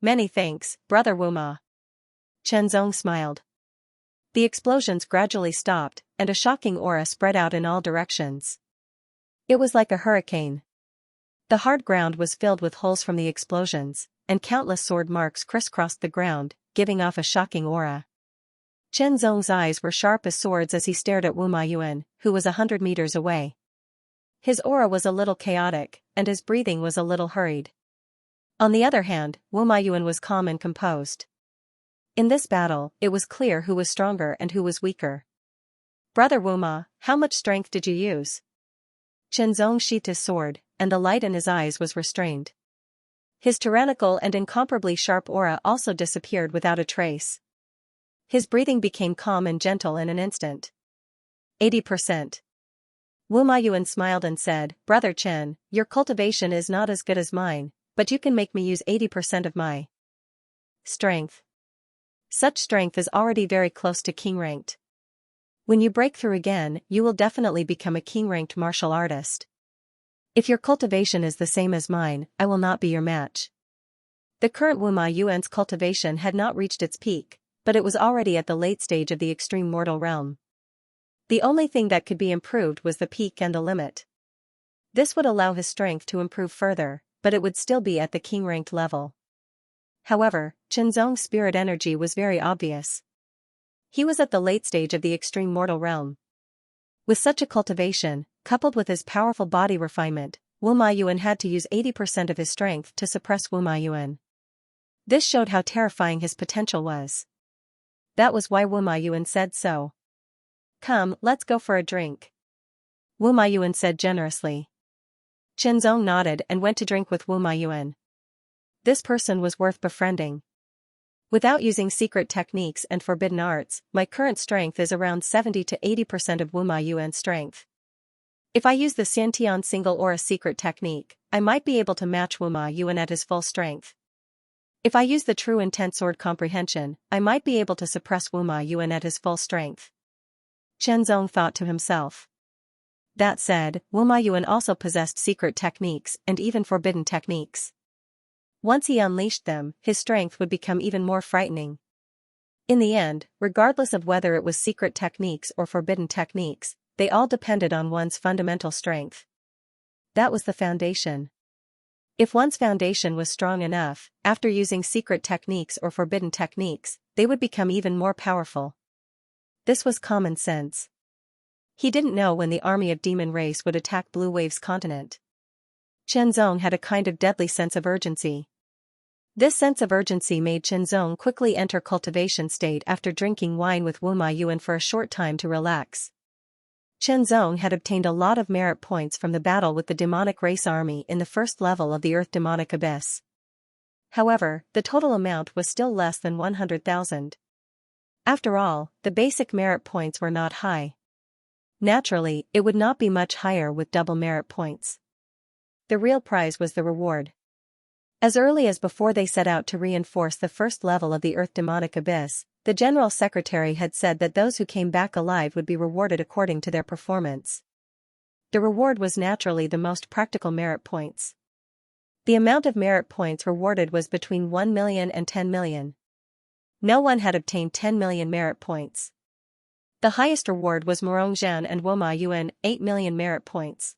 Speaker 1: Many thanks, brother Wu Ma. Chen Zong smiled. The explosions gradually stopped, and a shocking aura spread out in all directions. It was like a hurricane. The hard ground was filled with holes from the explosions, and countless sword marks crisscrossed the ground, giving off a shocking aura. Chen Zong's eyes were sharp as swords as he stared at Wu Maiyuan, who was 100 meters away. His aura was a little chaotic, and his breathing was a little hurried. On the other hand, Wu Maiyuan was calm and composed. In this battle, it was clear who was stronger and who was weaker. Brother Wu Ma, how much strength did you use? Chen Zong sheathed his sword, and the light in his eyes was restrained. His tyrannical and incomparably sharp aura also disappeared without a trace. His breathing became calm and gentle in an instant. 80%. Wu Maiyuan smiled and said, Brother Chen, your cultivation is not as good as mine, but you can make me use 80% of my strength. Such strength is already very close to king-ranked. When you break through again, you will definitely become a king-ranked martial artist. If your cultivation is the same as mine, I will not be your match. The current Wu Maiyuan's cultivation had not reached its peak, but it was already at the late stage of the extreme mortal realm. The only thing that could be improved was the peak and the limit. This would allow his strength to improve further, but it would still be at the king-ranked level. However, Chenzong's spirit energy was very obvious. He was at the late stage of the extreme mortal realm. With such a cultivation, coupled with his powerful body refinement, Wu Maiyuan had to use 80% of his strength to suppress Wu Maiyuan. This showed how terrifying his potential was. That was why Wu Maiyuan said so. "Come, let's go for a drink," Wu Maiyuan said generously. Chenzong nodded and went to drink with Wu Maiyuan. This person was worth befriending. Without using secret techniques and forbidden arts, my current strength is around 70 to 80% of Wu Maiyuan's strength. If I use the Xiantian single or a secret technique, I might be able to match Wu Maiyuan at his full strength. If I use the true intent sword comprehension, I might be able to suppress Wu Maiyuan at his full strength. Chenzong thought to himself. That said, Wu Maiyuan also possessed secret techniques and even forbidden techniques. Once he unleashed them, his strength would become even more frightening. In the end, regardless of whether it was secret techniques or forbidden techniques, they all depended on one's fundamental strength. That was the foundation. If one's foundation was strong enough, after using secret techniques or forbidden techniques, they would become even more powerful. This was common sense. He didn't know when the army of demon race would attack Blue Wave's continent. Chenzong had a kind of deadly sense of urgency. This sense of urgency made Chenzong quickly enter cultivation state after drinking wine with Wu Maiyuan for a short time to relax. Chenzong had obtained a lot of merit points from the battle with the demonic race army in the first level of the Earth Demonic Abyss. However, the total amount was still less than 100,000. After all, the basic merit points were not high. Naturally, it would not be much higher with double merit points. The real prize was the reward. As early as before they set out to reinforce the first level of the Earth Demonic Abyss, the General Secretary had said that those who came back alive would be rewarded according to their performance. The reward was naturally the most practical merit points. The amount of merit points rewarded was between 1 million and 10 million. No one had obtained 10 million merit points. The highest reward was Morongzhan and Wu Maiyuan, 8 million merit points.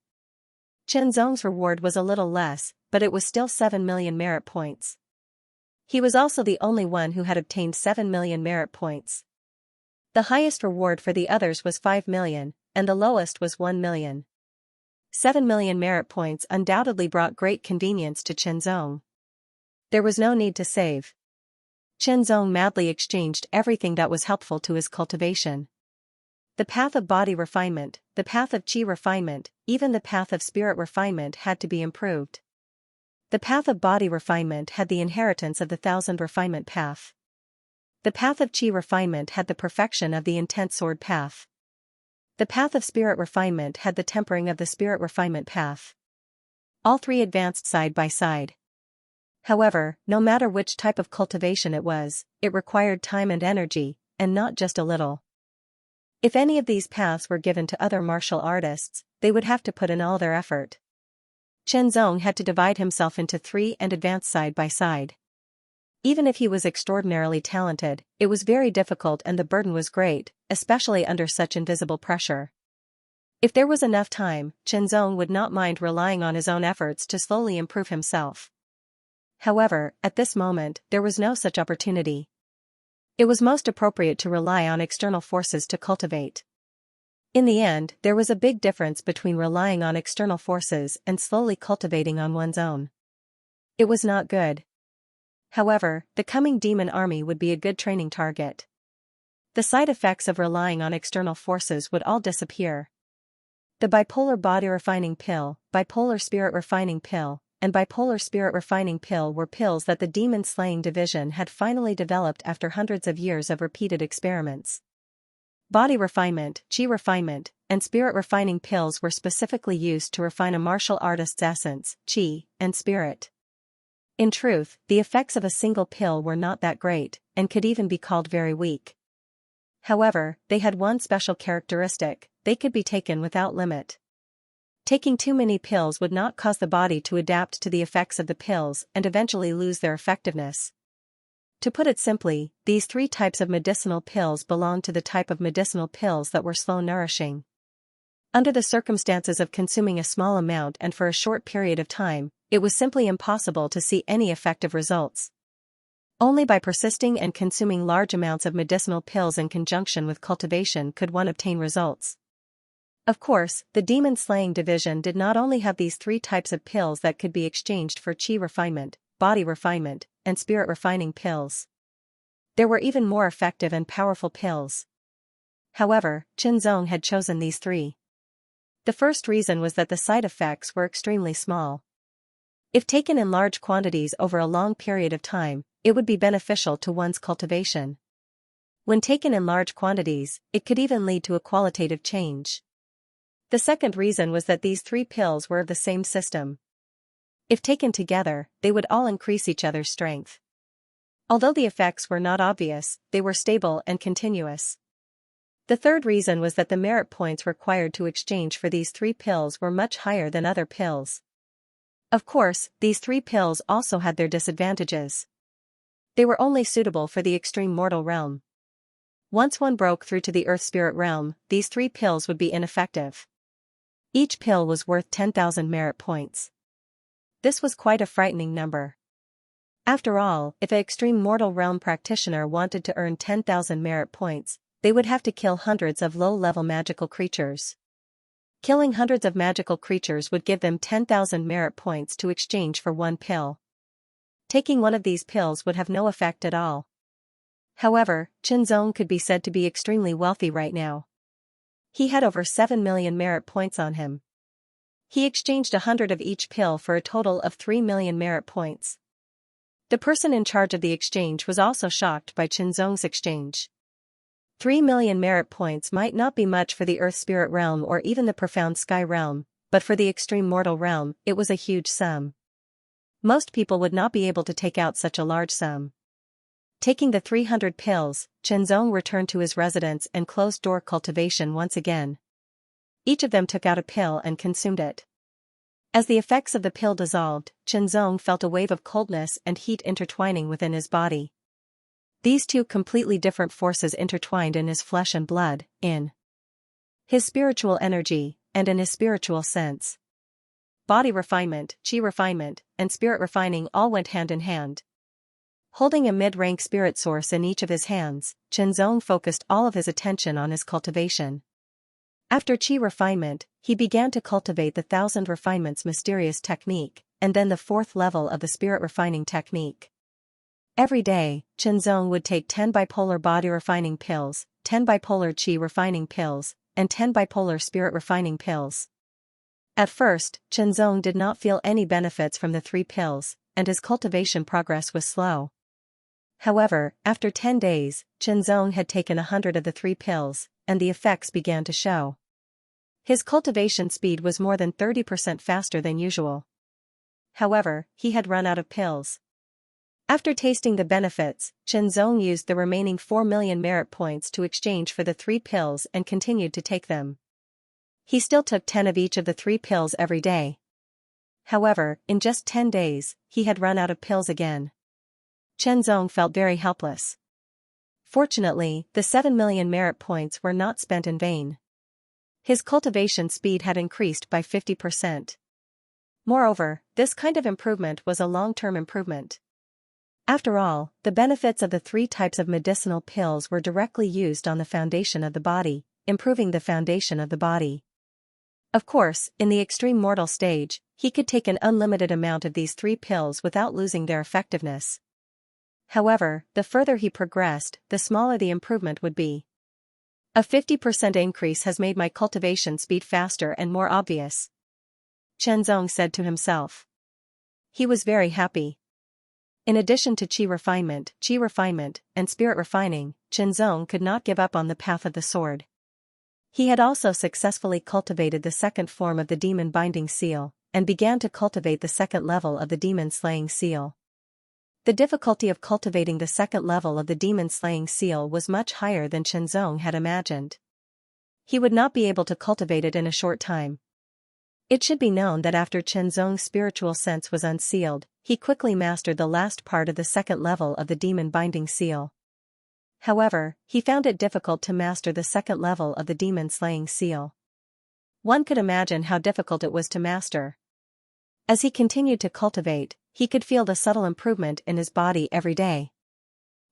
Speaker 1: Chenzong's reward was a little less, but it was still 7 million merit points. He was also the only one who had obtained 7 million merit points. The highest reward for the others was 5 million, and the lowest was 1 million. 7 million merit points undoubtedly brought great convenience to Chenzong. There was no need to save. Chenzong madly exchanged everything that was helpful to his cultivation. The path of body refinement, the path of chi refinement, even the path of spirit refinement had to be improved. The path of body refinement had the inheritance of the 1000 refinement path. The path of chi refinement had the perfection of the intent sword path. The path of spirit refinement had the tempering of the spirit refinement path. All three advanced side by side. However, no matter which type of cultivation it was, it required time and energy, and not just a little. If any of these paths were given to other martial artists, they would have to put in all their effort. Chenzong had to divide himself into three and advance side by side. Even if he was extraordinarily talented, it was very difficult and the burden was great, especially under such invisible pressure. If there was enough time, Chenzong would not mind relying on his own efforts to slowly improve himself. However, at this moment, there was no such opportunity. It was most appropriate to rely on external forces to cultivate. In the end, there was a big difference between relying on external forces and slowly cultivating on one's own. It was not good. However, the coming demon army would be a good training target. The side effects of relying on external forces would all disappear. The bipolar body refining pill, bipolar spirit refining pill, and bipolar spirit refining pill were pills that the demon slaying division had finally developed after hundreds of years of repeated experiments. Body refinement, chi refinement, and spirit refining pills were specifically used to refine a martial artist's essence, chi, and spirit. In truth, the effects of a single pill were not that great, and could even be called very weak. However, they had one special characteristic: they could be taken without limit. Taking too many pills would not cause the body to adapt to the effects of the pills and eventually lose their effectiveness. To put it simply, these three types of medicinal pills belonged to the type of medicinal pills that were slow nourishing. Under the circumstances of consuming a small amount and for a short period of time, it was simply impossible to see any effective results. Only by persisting and consuming large amounts of medicinal pills in conjunction with cultivation could one obtain results. Of course, the demon-slaying division did not only have these three types of pills that could be exchanged for chi refinement, body refinement, and spirit refining pills. There were even more effective and powerful pills. However, Qinzong had chosen these three. The first reason was that the side effects were extremely small. If taken in large quantities over a long period of time, it would be beneficial to one's cultivation. When taken in large quantities, it could even lead to a qualitative change. The second reason was that these three pills were of the same system. If taken together, they would all increase each other's strength. Although the effects were not obvious, they were stable and continuous. The third reason was that the merit points required to exchange for these three pills were much higher than other pills. Of course, these three pills also had their disadvantages. They were only suitable for the extreme mortal realm. Once one broke through to the earth spirit realm, these three pills would be ineffective. Each pill was worth 10,000 merit points. This was quite a frightening number. After all, if an extreme mortal realm practitioner wanted to earn 10,000 merit points, they would have to kill hundreds of low-level magical creatures. Killing hundreds of magical creatures would give them 10,000 merit points to exchange for one pill. Taking one of these pills would have no effect at all. However, Qinzong could be said to be extremely wealthy right now. He had over 7 million merit points on him. He exchanged 100 of each pill for a total of 3 million merit points. The person in charge of the exchange was also shocked by Qinzong's exchange. 3 million merit points might not be much for the earth spirit realm or even the profound sky realm, but for the extreme mortal realm, it was a huge sum. Most people would not be able to take out such a large sum. Taking the 300 pills, Qinzong returned to his residence and closed door cultivation once again. Each of them took out a pill and consumed it. As the effects of the pill dissolved, Qinzong felt a wave of coldness and heat intertwining within his body. These two completely different forces intertwined in his flesh and blood, in his spiritual energy, and in his spiritual sense. Body refinement, chi refinement, and spirit refining all went hand in hand. Holding a mid-rank spirit source in each of his hands, Qinzong focused all of his attention on his cultivation. After chi refinement, he began to cultivate the 1,000 refinements mysterious technique, and then the fourth level of the spirit refining technique. Every day, Qinzong would take 10 bipolar body refining pills, 10 bipolar chi refining pills, and 10 bipolar spirit refining pills. At first, Qinzong did not feel any benefits from the three pills, and his cultivation progress was slow. However, after 10 days, Qinzong had taken 100 of the three pills, and the effects began to show. His cultivation speed was more than 30% faster than usual. However, he had run out of pills. After tasting the benefits, Qinzong used the remaining 4 million merit points to exchange for the three pills and continued to take them. He still took 10 of each of the three pills every day. However, in just 10 days, he had run out of pills again. Qinzong felt very helpless. Fortunately, the 7 million merit points were not spent in vain. His cultivation speed had increased by 50%. Moreover, this kind of improvement was a long-term improvement. After all, the benefits of the three types of medicinal pills were directly used on the foundation of the body, improving the foundation of the body. Of course, in the extreme mortal stage, he could take an unlimited amount of these three pills without losing their effectiveness. However, the further he progressed, the smaller the improvement would be. A 50% increase has made my cultivation speed faster and more obvious, Qinzong said to himself. He was very happy. In addition to chi refinement, and spirit refining, Qinzong could not give up on the path of the sword. He had also successfully cultivated the second form of the demon binding seal, and began to cultivate the second level of the demon slaying seal. The difficulty of cultivating the second level of the demon slaying seal was much higher than Qinzong had imagined. He would not be able to cultivate it in a short time. It should be known that after Qinzong's spiritual sense was unsealed, he quickly mastered the last part of the second level of the demon binding seal. However, he found it difficult to master the second level of the demon slaying seal. One could imagine how difficult it was to master. As he continued to cultivate, he could feel the subtle improvement in his body every day.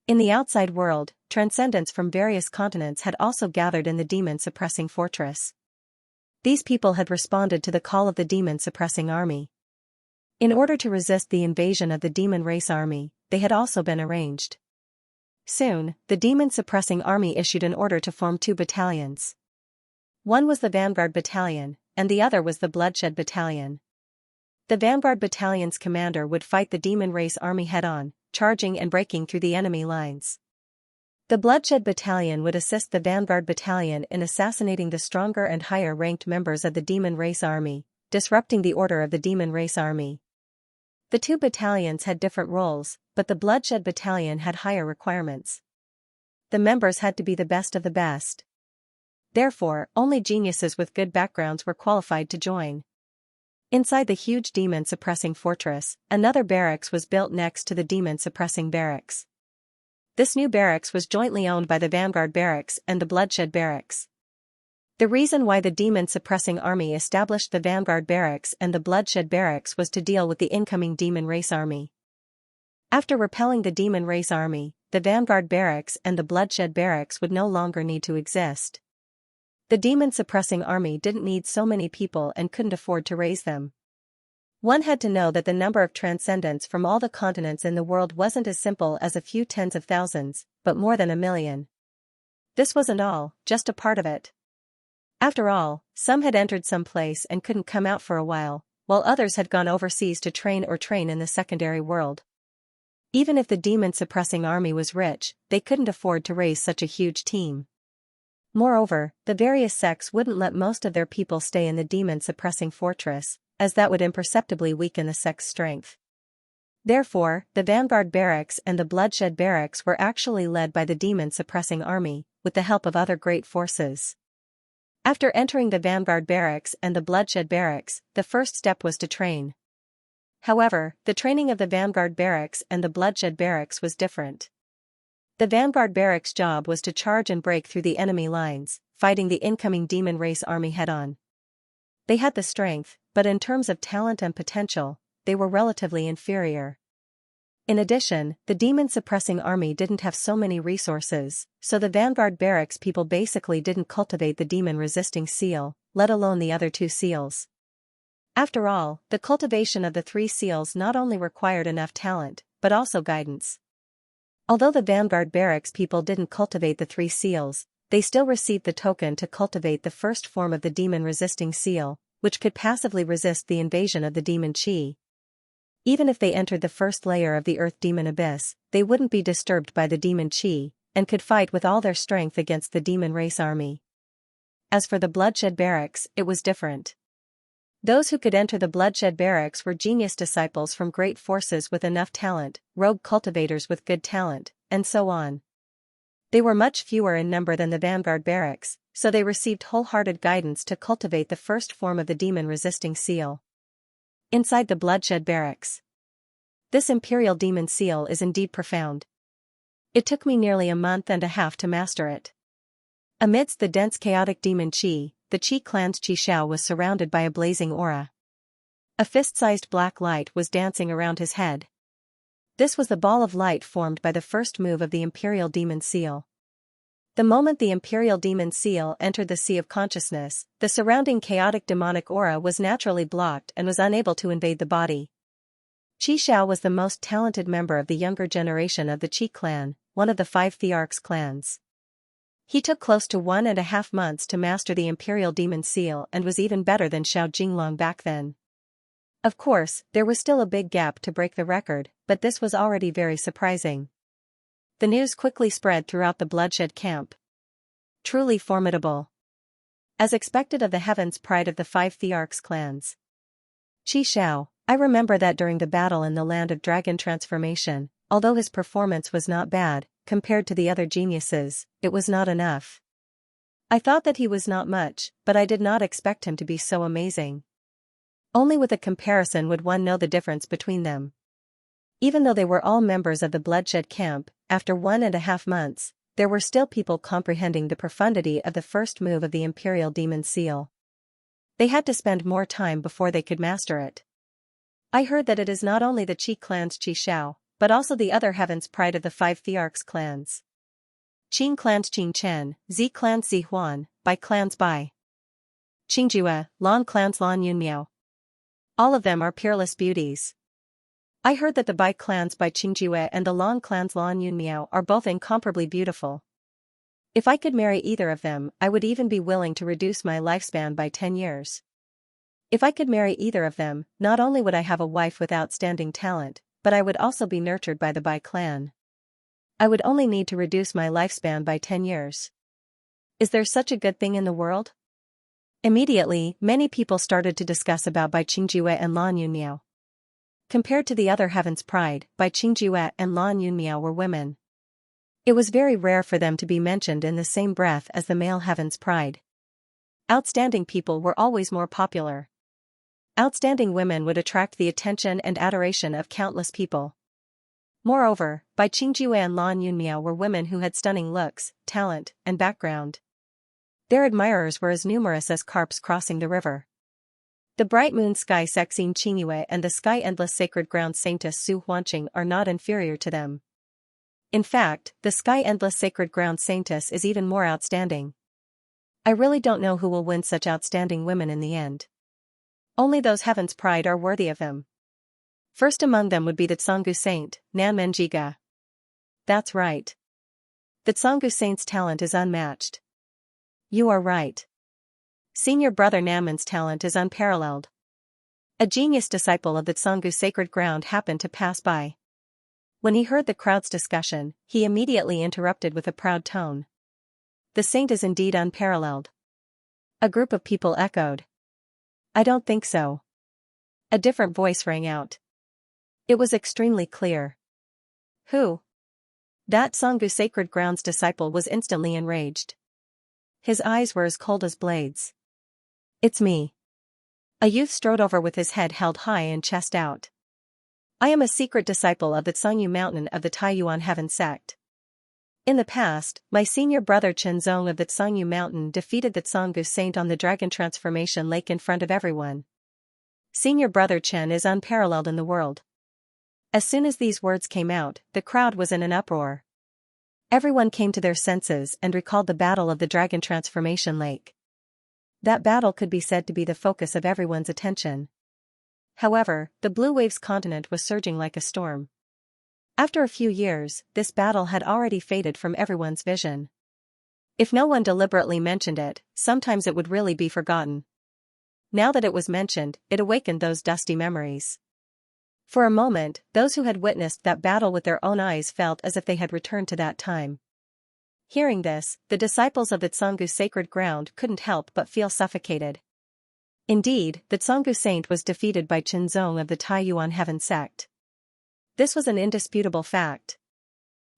Speaker 1: In the outside world, transcendents from various continents had also gathered in the demon-suppressing fortress. These people had responded to the call of the demon-suppressing army. In order to resist the invasion of the demon race army, they had also been arranged. Soon, the demon-suppressing army issued an order to form 2 battalions. One was the Vanguard Battalion, and the other was the Bloodshed Battalion. The Vanguard Battalion's commander would fight the demon race army head-on, charging and breaking through the enemy lines. The Bloodshed Battalion would assist the Vanguard Battalion in assassinating the stronger and higher-ranked members of the demon race army, disrupting the order of the demon race army. The 2 battalions had different roles, but the Bloodshed Battalion had higher requirements. The members had to be the best of the best. Therefore, only geniuses with good backgrounds were qualified to join. Inside the huge demon-suppressing fortress, another barracks was built next to the demon-suppressing barracks. This new barracks was jointly owned by the Vanguard Barracks and the Bloodshed Barracks. The reason why the demon-suppressing army established the Vanguard Barracks and the Bloodshed Barracks was to deal with the incoming demon race army. After repelling the demon race army, the Vanguard Barracks and the Bloodshed Barracks would no longer need to exist. The demon-suppressing army didn't need so many people and couldn't afford to raise them. One had to know that the number of transcendents from all the continents in the world wasn't as simple as a few tens of thousands, but more than 1 million. This wasn't all, just a part of it. After all, some had entered some place and couldn't come out for a while others had gone overseas to train in the secondary world. Even if the demon-suppressing army was rich, they couldn't afford to raise such a huge team. Moreover, the various sects wouldn't let most of their people stay in the demon-suppressing fortress, as that would imperceptibly weaken the sect's strength. Therefore, the Vanguard Barracks and the Bloodshed Barracks were actually led by the demon-suppressing army, with the help of other great forces. After entering the Vanguard Barracks and the Bloodshed Barracks, the first step was to train. However, the training of the Vanguard Barracks and the Bloodshed Barracks was different. The Vanguard Barracks' job was to charge and break through the enemy lines, fighting the incoming demon race army head-on. They had the strength, but in terms of talent and potential, they were relatively inferior. In addition, the demon-suppressing army didn't have so many resources, so the Vanguard Barracks people basically didn't cultivate the demon-resisting seal, let alone the other 2 seals. After all, the cultivation of the 3 seals not only required enough talent, but also guidance. Although the Vanguard Barracks people didn't cultivate the 3 seals, they still received the token to cultivate the first form of the demon-resisting seal, which could passively resist the invasion of the demon chi. Even if they entered the first layer of the Earth Demon Abyss, they wouldn't be disturbed by the demon chi, and could fight with all their strength against the demon race army. As for the Bloodshed Barracks, it was different. Those who could enter the Bloodshed Barracks were genius disciples from great forces with enough talent, rogue cultivators with good talent, and so on. They were much fewer in number than the Vanguard Barracks, so they received wholehearted guidance to cultivate the first form of the demon-resisting seal. Inside the Bloodshed Barracks. This Imperial Demon Seal is indeed profound. It took me nearly a month and a half to master it. Amidst the dense chaotic demon chi, the Qi clan's Xianxia was surrounded by a blazing aura. A fist-sized black light was dancing around his head. This was the ball of light formed by the first move of the Imperial Demon Seal. The moment the Imperial Demon Seal entered the Sea of Consciousness, the surrounding chaotic demonic aura was naturally blocked and was unable to invade the body. Xianxia was the most talented member of the younger generation of the Qi clan, one of the 5 Thearchs clans. He took close to 1.5 months to master the Imperial Demon Seal and was even better than Xiao Jinglong back then. Of course, there was still a big gap to break the record, but this was already very surprising. The news quickly spread throughout the Bloodshed camp. Truly formidable. As expected of the Heaven's Pride of the 5 Thearchs clans. Xiao, I remember that during the battle in the Land of Dragon Transformation, although his performance was not bad, compared to the other geniuses, it was not enough. I thought that he was not much, but I did not expect him to be so amazing. Only with a comparison would one know the difference between them. Even though they were all members of the bloodshed camp, after 1.5 months, there were still people comprehending the profundity of the first move of the Imperial Demon Seal. They had to spend more time before they could master it. I heard that it is not only the Qi clan's Qi Shao, but also the other heaven's pride of the 5 Thearchs clans. Qing clan's Qing Chen, Zi clan's Zi Huan, Bai clan's Bai. Qingjue, Lan clan's Lan Yunmiao. All of them are peerless beauties. I heard that the Bai clans Bai Qingjue and the Lan clans Lan Yunmiao are both incomparably beautiful. If I could marry either of them, I would even be willing to reduce my lifespan by 10 years. If I could marry either of them, not only would I have a wife with outstanding talent, but I would also be nurtured by the Bai clan. I would only need to reduce my lifespan by 10 years. Is there such a good thing in the world? Immediately, many people started to discuss about Bai Qingjue and Lan Yunmiao. Compared to the other heaven's pride, Bai Qingjue and Lan Yunmiao were women. It was very rare for them to be mentioned in the same breath as the male heaven's pride. Outstanding people were always more popular. Outstanding women would attract the attention and adoration of countless people. Moreover, Bai Qingjue and Lan Yunmiao were women who had stunning looks, talent, and background. Their admirers were as numerous as carps crossing the river. The bright moon sky Sexine Qingyue and the sky endless sacred ground Saintess Su Huanqing are not inferior to them. In fact, the sky endless sacred ground Saintess is even more outstanding. I really don't know who will win such outstanding women in the end. Only those heaven's pride are worthy of them. First among them would be the Tsangu Saint, Nanmen Jiga. That's right. The Tsangu Saint's talent is unmatched. You are right. Senior brother Nanmen's talent is unparalleled. A genius disciple of the Tsangu sacred ground happened to pass by. When he heard the crowd's discussion, he immediately interrupted with a proud tone. The saint is indeed unparalleled. A group of people echoed. I don't think so. A different voice rang out. It was extremely clear. Who? That Tsangu sacred ground's disciple was instantly enraged. His eyes were as cold as blades. It's me. A youth strode over with his head held high and chest out. I am a secret disciple of the Tsangyu Mountain of the Taiyuan Heaven sect. In the past, my senior brother Chenzong of the Tsangyu Mountain defeated the Tsangu Saint on the Dragon Transformation Lake in front of everyone. Senior brother Chen is unparalleled in the world. As soon as these words came out, the crowd was in an uproar. Everyone came to their senses and recalled the battle of the Dragon Transformation Lake. That battle could be said to be the focus of everyone's attention. However, the Blue Waves continent was surging like a storm. After a few years, this battle had already faded from everyone's vision. If no one deliberately mentioned it, sometimes it would really be forgotten. Now that it was mentioned, it awakened those dusty memories. For a moment, those who had witnessed that battle with their own eyes felt as if they had returned to that time. Hearing this, the disciples of the Tsangu sacred ground couldn't help but feel suffocated. Indeed, the Tsangu saint was defeated by Chenzong of the Taiyuan Heaven sect. This was an indisputable fact.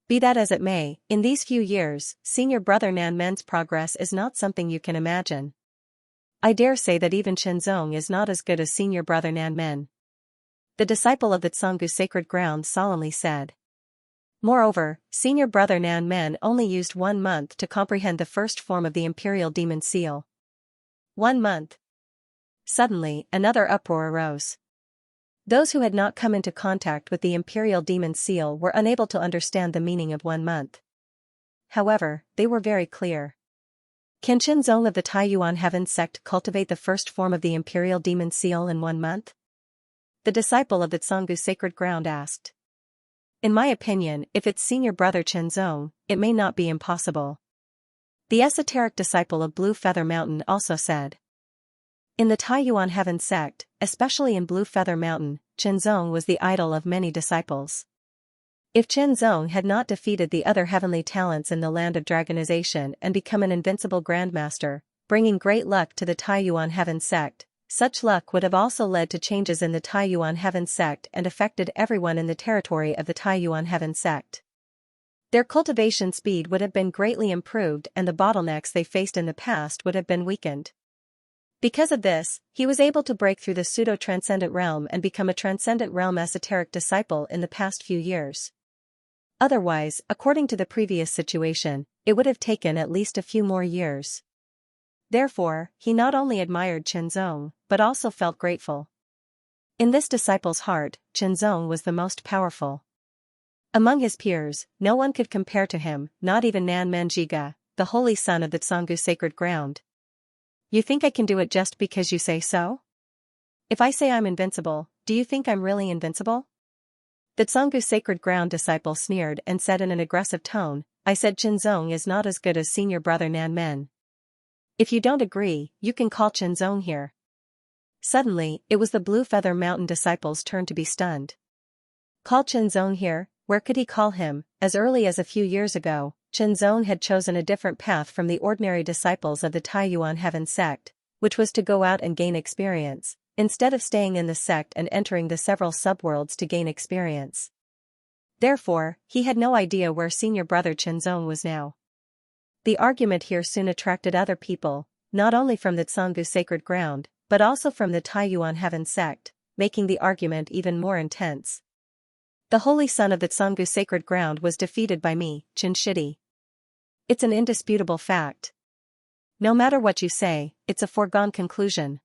Speaker 1: Be that as it may, in these few years, senior brother Nanmen's progress is not something you can imagine. I dare say that even Chenzong is not as good as senior brother Nanmen. The disciple of the Tsangu sacred ground solemnly said. Moreover, senior brother Nanmen only used 1 month to comprehend the first form of the Imperial Demon Seal. 1 month. Suddenly, another uproar arose. Those who had not come into contact with the Imperial Demon Seal were unable to understand the meaning of 1 month. However, they were very clear. Can Chenzong of the Taiyuan Heaven sect cultivate the first form of the Imperial Demon Seal in 1 month? The disciple of the Tsangu sacred ground asked. In my opinion, if it's senior brother Chenzong, it may not be impossible. The esoteric disciple of Blue Feather Mountain also said. In the Taiyuan Heaven sect, especially in Blue Feather Mountain, Chenzong was the idol of many disciples. If Chenzong had not defeated the other heavenly talents in the land of dragonization and become an invincible grandmaster, bringing great luck to the Taiyuan Heaven sect, such luck would have also led to changes in the Taiyuan Heaven sect and affected everyone in the territory of the Taiyuan Heaven sect. Their cultivation speed would have been greatly improved and the bottlenecks they faced in the past would have been weakened. Because of this, he was able to break through the pseudo-transcendent realm and become a transcendent realm esoteric disciple in the past few years. Otherwise, according to the previous situation, it would have taken at least a few more years. Therefore, he not only admired Chenzong, but also felt grateful. In this disciple's heart, Chenzong was the most powerful. Among his peers, no one could compare to him, not even Nan Menjiga, the holy son of the Tsangu sacred ground. You think I can do it just because you say so? If I say I'm invincible, do you think I'm really invincible? The Tsangu sacred ground disciple sneered and said in an aggressive tone, I said Chenzong is not as good as senior brother Nan Men. If you don't agree, you can call Chenzong here. Suddenly, it was the Blue Feather Mountain disciple's turn to be stunned. Call Chenzong here? Where could he call him? As early as a few years ago, Chenzong had chosen a different path from the ordinary disciples of the Taiyuan Heaven sect, which was to go out and gain experience, instead of staying in the sect and entering the several subworlds to gain experience. Therefore, he had no idea where senior brother Chenzong was now. The argument here soon attracted other people, not only from the Tsangu sacred ground, but also from the Taiyuan Heaven sect, making the argument even more intense. The holy son of the Tsangu sacred ground was defeated by me, Qin Shidi. It's an indisputable fact. No matter what you say, it's a foregone conclusion.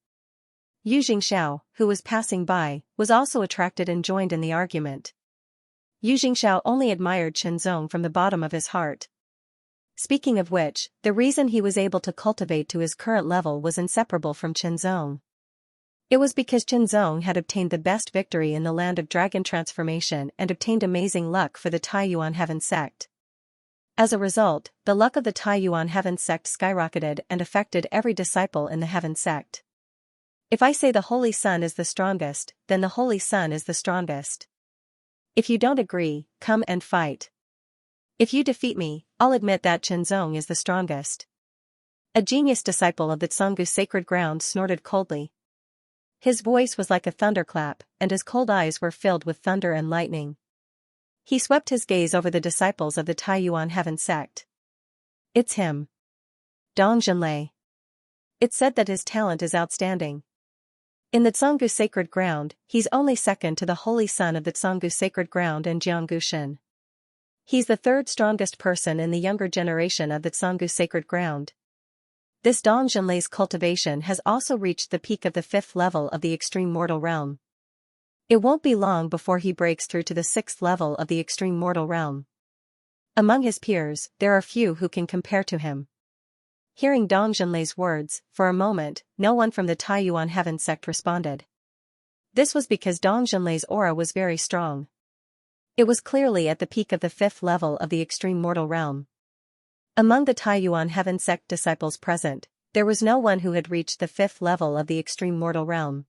Speaker 1: Yu Jingxiao, who was passing by, was also attracted and joined in the argument. Yu Jingxiao only admired Chenzong from the bottom of his heart. Speaking of which, the reason he was able to cultivate to his current level was inseparable from Chenzong. It was because Chenzong had obtained the best victory in the land of dragon transformation and obtained amazing luck for the Taiyuan Heaven sect. As a result, the luck of the Taiyuan Heaven sect skyrocketed and affected every disciple in the Heaven sect. If I say the Holy Sun is the strongest, then the Holy Sun is the strongest. If you don't agree, come and fight. If you defeat me, I'll admit that Chenzong is the strongest. A genius disciple of the Tsangu sacred ground snorted coldly. His voice was like a thunderclap, and his cold eyes were filled with thunder and lightning. He swept his gaze over the disciples of the Taiyuan Heaven sect. It's him. Dong Zhenlei. It's said that his talent is outstanding. In the Tsangu sacred ground, he's only second to the holy son of the Tsangu sacred ground and Jianggu Shen. He's the third strongest person in the younger generation of the Tsangu sacred ground. This Dong Zhenlei's cultivation has also reached the peak of the 5th level of the extreme mortal realm. It won't be long before he breaks through to the 6th level of the extreme mortal realm. Among his peers, there are few who can compare to him. Hearing Dong Zhenlei's words, for a moment, no one from the Taiyuan Heaven sect responded. This was because Dong Zhenlei's aura was very strong. It was clearly at the peak of the 5th level of the extreme mortal realm. Among the Taiyuan Heaven sect disciples present, there was no one who had reached the 5th level of the extreme mortal realm.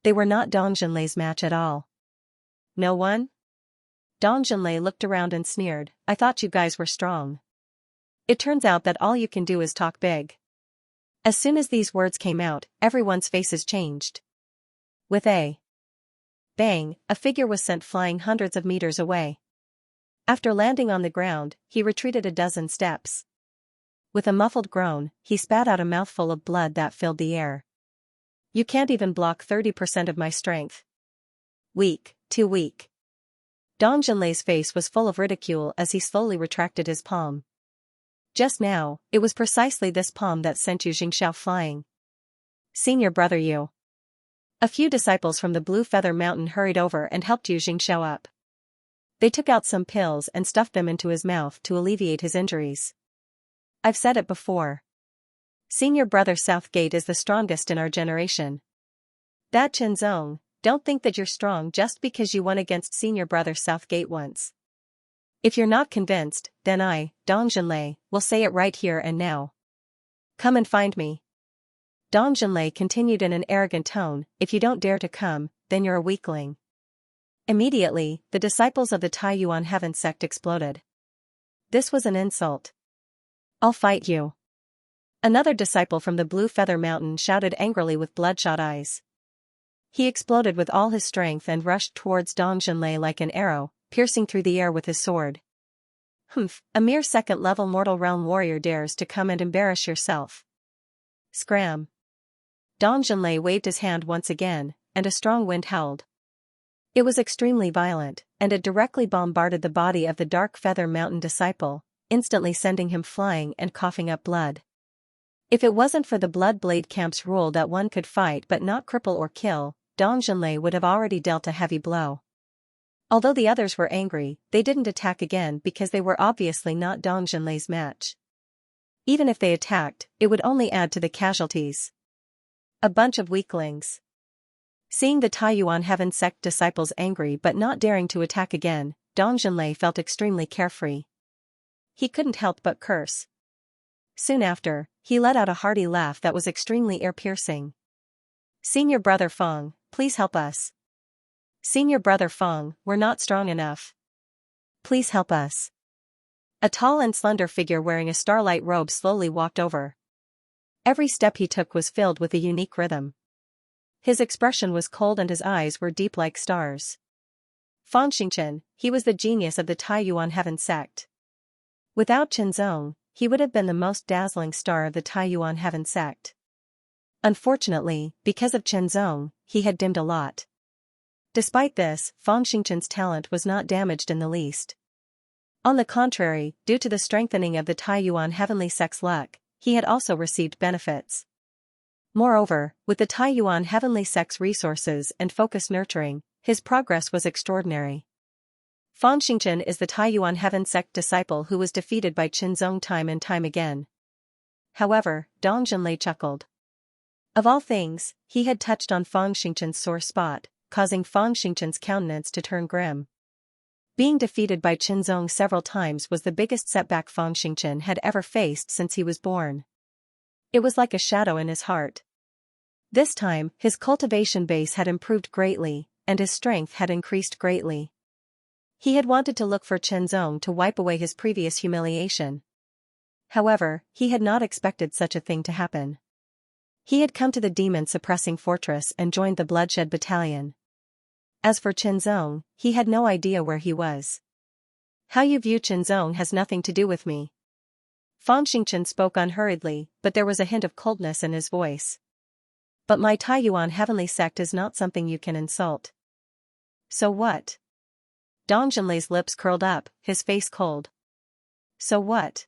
Speaker 1: They were not Dong Zhenlei's match at all. No one? Dong Zhenlei looked around and sneered, I thought you guys were strong. It turns out that all you can do is talk big. As soon as these words came out, everyone's faces changed. With a bang, a figure was sent flying hundreds of meters away. After landing on the ground, he retreated a dozen steps. With a muffled groan, he spat out a mouthful of blood that filled the air. You can't even block 30% of my strength. Weak, too weak. Dong Zhenlei's face was full of ridicule as he slowly retracted his palm. Just now, it was precisely this palm that sent Yu Jingxiao flying. Senior brother Yu. A few disciples from the Blue Feather Mountain hurried over and helped Yu Jingxiao up. They took out some pills and stuffed them into his mouth to alleviate his injuries. I've said it before. Senior brother Southgate is the strongest in our generation. That Chenzong, don't think that you're strong just because you won against senior brother Southgate once. If you're not convinced, then I, Dong Zhenlei, will say it right here and now. Come and find me. Dong Zhenlei continued in an arrogant tone, if you don't dare to come, then you're a weakling. Immediately, the disciples of the Taiyuan Heaven sect exploded. This was an insult. I'll fight you. Another disciple from the Blue Feather Mountain shouted angrily with bloodshot eyes. He exploded with all his strength and rushed towards Dong Zhenlei like an arrow, piercing through the air with his sword. Humph, a mere second-level mortal realm warrior dares to come and embarrass yourself. Scram. Dong Junlei waved his hand once again, and a strong wind howled. It was extremely violent, and it directly bombarded the body of the Dark Feather Mountain disciple, instantly sending him flying and coughing up blood. If it wasn't for the Blood Blade Camp's rule that one could fight but not cripple or kill, Dong Junlei would have already dealt a heavy blow. Although the others were angry, they didn't attack again because they were obviously not Dong Junlei's match. Even if they attacked, it would only add to the casualties. A bunch of weaklings. Seeing the Taiyuan Heaven Sect disciples angry but not daring to attack again, Dong Junlei felt extremely carefree. He couldn't help but curse. Soon after, he let out a hearty laugh that was extremely ear-piercing. "Senior Brother Feng, please help us. Senior Brother Feng, we're not strong enough. Please help us." A tall and slender figure wearing a starlight robe slowly walked over. Every step he took was filled with a unique rhythm. His expression was cold and his eyes were deep like stars. Feng Xingchen, he was the genius of the Taiyuan Heaven Sect. Without Qinzong, he would have been the most dazzling star of the Taiyuan Heaven Sect. Unfortunately, because of Qinzong, he had dimmed a lot. Despite this, Feng Xingchen's talent was not damaged in the least. On the contrary, due to the strengthening of the Taiyuan Heavenly Sect's luck, he had also received benefits. Moreover, with the Taiyuan Heavenly Sect's resources and focused nurturing, his progress was extraordinary. Feng Xingchen is the Taiyuan Heaven Sect disciple who was defeated by Qinzong time and time again. However, Dong Junlei chuckled. Of all things, he had touched on Feng Xingchen's sore spot, causing Feng Xingchen's countenance to turn grim. Being defeated by Qinzong several times was the biggest setback Feng Xingchen had ever faced since he was born. It was like a shadow in his heart. This time, his cultivation base had improved greatly, and his strength had increased greatly. He had wanted to look for Qinzong to wipe away his previous humiliation. However, he had not expected such a thing to happen. He had come to the demon-suppressing fortress and joined the Bloodshed Battalion. As for Qinzong, he had no idea where he was. "How you view Qinzong has nothing to do with me." Feng Xingchen spoke unhurriedly, but there was a hint of coldness in his voice. "But my Taiyuan Heavenly Sect is not something you can insult." "So what?" Dong Junlei's lips curled up, his face cold. "So what?"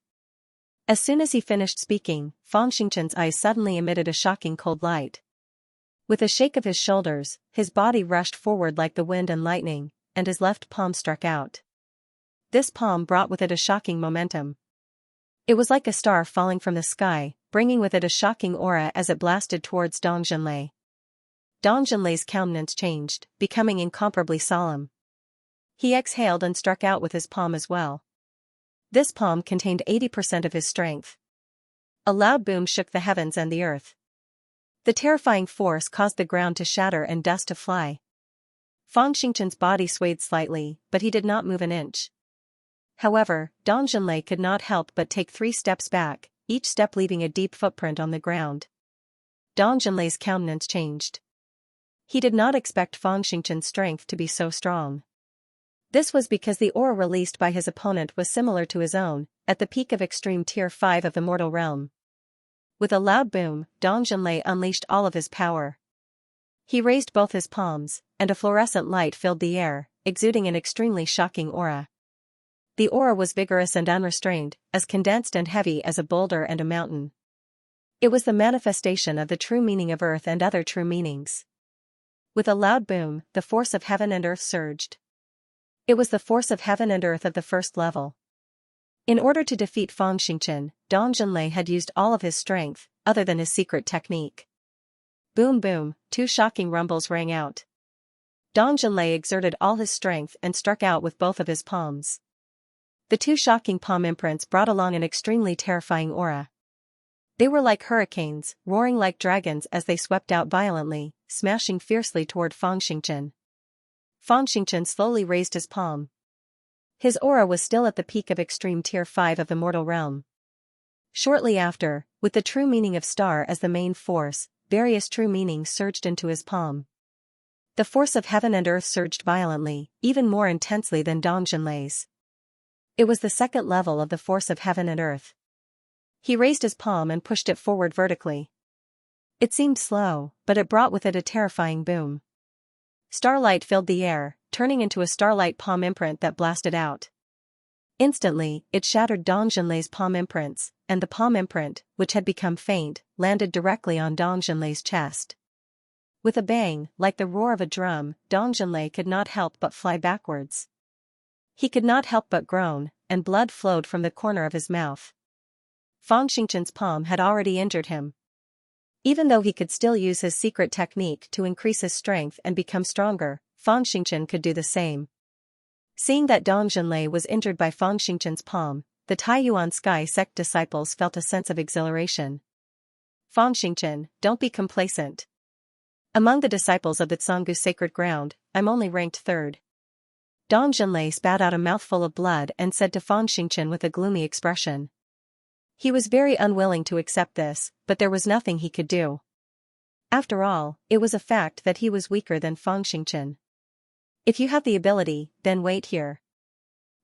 Speaker 1: As soon as he finished speaking, Feng Xingchen's eyes suddenly emitted a shocking cold light. With a shake of his shoulders, his body rushed forward like the wind and lightning, and his left palm struck out. This palm brought with it a shocking momentum. It was like a star falling from the sky, bringing with it a shocking aura as it blasted towards Dong Junlei. Dong Junlei's countenance changed, becoming incomparably solemn. He exhaled and struck out with his palm as well. This palm contained 80% of his strength. A loud boom shook the heavens and the earth. The terrifying force caused the ground to shatter and dust to fly. Feng Xingchen's body swayed slightly, but he did not move an inch. However, Dong Junlei could not help but take 3 steps back, each step leaving a deep footprint on the ground. Dong Junlei's countenance changed. He did not expect Feng Xingchen's strength to be so strong. This was because the aura released by his opponent was similar to his own, at the peak of extreme Tier 5 of the mortal realm. With a loud boom, Dong Junlei unleashed all of his power. He raised both his palms, and a fluorescent light filled the air, exuding an extremely shocking aura. The aura was vigorous and unrestrained, as condensed and heavy as a boulder and a mountain. It was the manifestation of the true meaning of earth and other true meanings. With a loud boom, the force of heaven and earth surged. It was the force of heaven and earth at the first level. In order to defeat Feng Xingchen, Dong Junlei had used all of his strength, other than his secret technique. Boom boom, 2 shocking rumbles rang out. Dong Junlei exerted all his strength and struck out with both of his palms. The 2 shocking palm imprints brought along an extremely terrifying aura. They were like hurricanes, roaring like dragons as they swept out violently, smashing fiercely toward Feng Xingchen. Feng Xingchen slowly raised his palm. His aura was still at the peak of extreme Tier 5 of the mortal realm. Shortly after, with the true meaning of star as the main force, various true meanings surged into his palm. The force of heaven and earth surged violently, even more intensely than Dong Junlei's. It was the second level of the force of heaven and earth. He raised his palm and pushed it forward vertically. It seemed slow, but it brought with it a terrifying boom. Starlight filled the air, turning into a starlight palm imprint that blasted out. Instantly, it shattered Dong Junlei's palm imprints, and the palm imprint, which had become faint, landed directly on Dong Junlei's chest. With a bang, like the roar of a drum, Dong Junlei could not help but fly backwards. He could not help but groan, and blood flowed from the corner of his mouth. Fang Xingchen's palm had already injured him. Even though he could still use his secret technique to increase his strength and become stronger, Fang Xingchen could do the same. Seeing that Dong Junlei was injured by Fang Xingchen's palm, the Taiyuan Sky sect disciples felt a sense of exhilaration. Fang Xingchen, don't be complacent. Among the disciples of the Xianxia sacred ground, I'm only ranked third. Dong Junlei spat out a mouthful of blood and said to Fang Xingchen with a gloomy expression. He was very unwilling to accept this, but there was nothing he could do. After all, it was a fact that he was weaker than Fang Xingchen. If you have the ability, then wait here.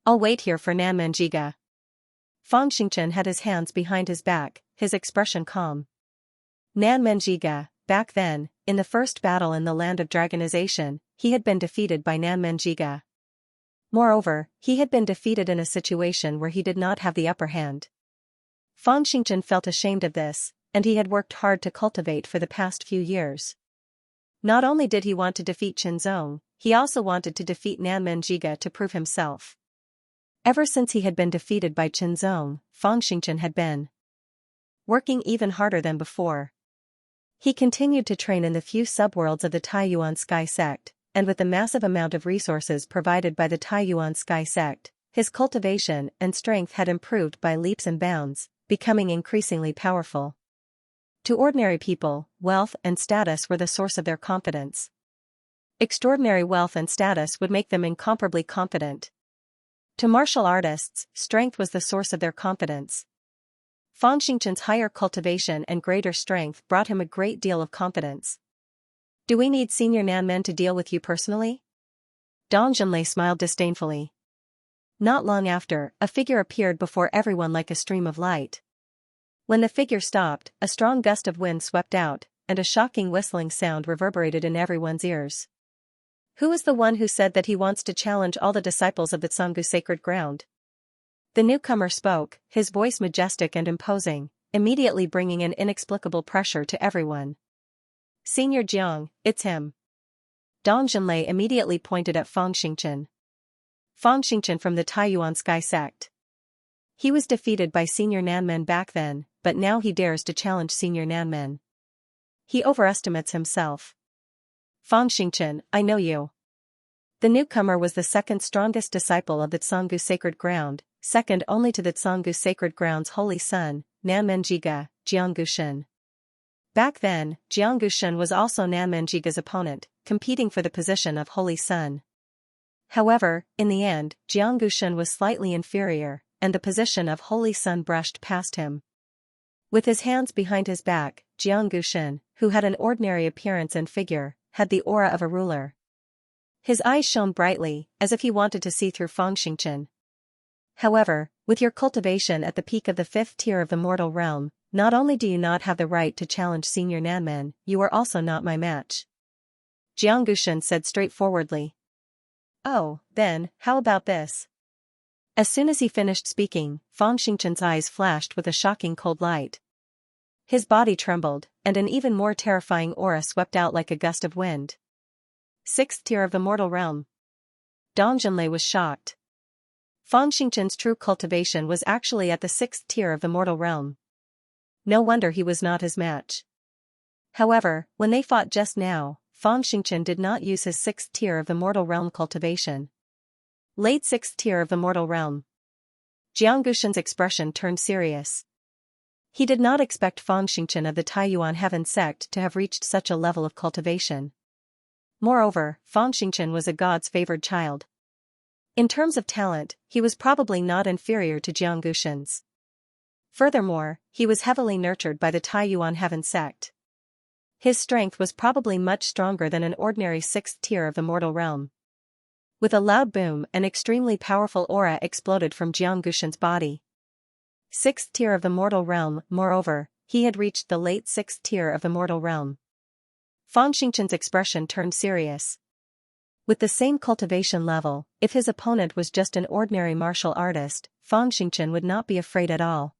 Speaker 1: I'll wait here for Nanmen Jiga. Fang Xingchen had his hands behind his back, his expression calm. Nanmen Jiga, back then, in the first battle in the land of dragonization, he had been defeated by Nanmen Jiga. Moreover, he had been defeated in a situation where he did not have the upper hand. Fang Xingchen felt ashamed of this, and he had worked hard to cultivate for the past few years. Not only did he want to defeat Qinzong, he also wanted to defeat Nanmen Jiga to prove himself. Ever since he had been defeated by Qinzong, Fang Xingchen had been working even harder than before. He continued to train in the few subworlds of the Taiyuan Sky sect, and with the massive amount of resources provided by the Taiyuan Sky sect, his cultivation and strength had improved by leaps and bounds, becoming increasingly powerful. To ordinary people, wealth and status were the source of their confidence. Extraordinary wealth and status would make them incomparably confident. To martial artists, strength was the source of their confidence. Fang Xingchen's higher cultivation and greater strength brought him a great deal of confidence. Do we need senior Nanmen to deal with you personally? Dong Junlei smiled disdainfully. Not long after, a figure appeared before everyone like a stream of light. When the figure stopped, a strong gust of wind swept out, and a shocking whistling sound reverberated in everyone's ears. Who is the one who said that he wants to challenge all the disciples of the Xianxia sacred ground? The newcomer spoke, his voice majestic and imposing, immediately bringing an inexplicable pressure to everyone. Senior Jiang, it's him. Dong Junlei immediately pointed at Fang Xingchen. Fang Xingchen from the Taiyuan Sky sect. He was defeated by Senior Nanmen back then, but now he dares to challenge Senior Nanmen. He overestimates himself. Fang Xingchen, I know you. The newcomer was the second strongest disciple of the Xianxia sacred ground, second only to the Xianxia sacred ground's holy son, Nanmen Jiga, Jiangushen. Back then, Jiangushen was also Nanmen Jiga's opponent, competing for the position of holy son. However, in the end, Jiangushen was slightly inferior, and the position of holy son brushed past him. With his hands behind his back, Jiangushen, who had an ordinary appearance and figure, had the aura of a ruler. His eyes shone brightly, as if he wanted to see through Fang Xingchen. However, with your cultivation at the peak of the 5th tier of the mortal realm, not only do you not have the right to challenge Senior Nanmen, you are also not my match. Jiangushen said straightforwardly. Oh, then, how about this? As soon as he finished speaking, Fang Xingchen's eyes flashed with a shocking cold light. His body trembled, and an even more terrifying aura swept out like a gust of wind. 6th tier of the mortal realm. Dong Junlei was shocked. Fang Xingchen's true cultivation was actually at the 6th tier of the mortal realm. No wonder he was not his match. However, when they fought just now, Fang Xingchen did not use his 6th tier of the mortal realm cultivation. Late 6th tier of the mortal realm. Jiangushen's expression turned serious. He did not expect Fang Xingchen of the Taiyuan Heaven sect to have reached such a level of cultivation. Moreover, Fang Xingchen was a god's favored child. In terms of talent, he was probably not inferior to Jiangushen's. Furthermore, he was heavily nurtured by the Taiyuan Heaven sect. His strength was probably much stronger than an ordinary 6th tier of the mortal realm. With a loud boom, an extremely powerful aura exploded from Jiangushen's body. 6th tier of the mortal realm, moreover, he had reached the late 6th tier of the mortal realm. Fang Xingqian's expression turned serious. With the same cultivation level, if his opponent was just an ordinary martial artist, Fang Xingqian would not be afraid at all.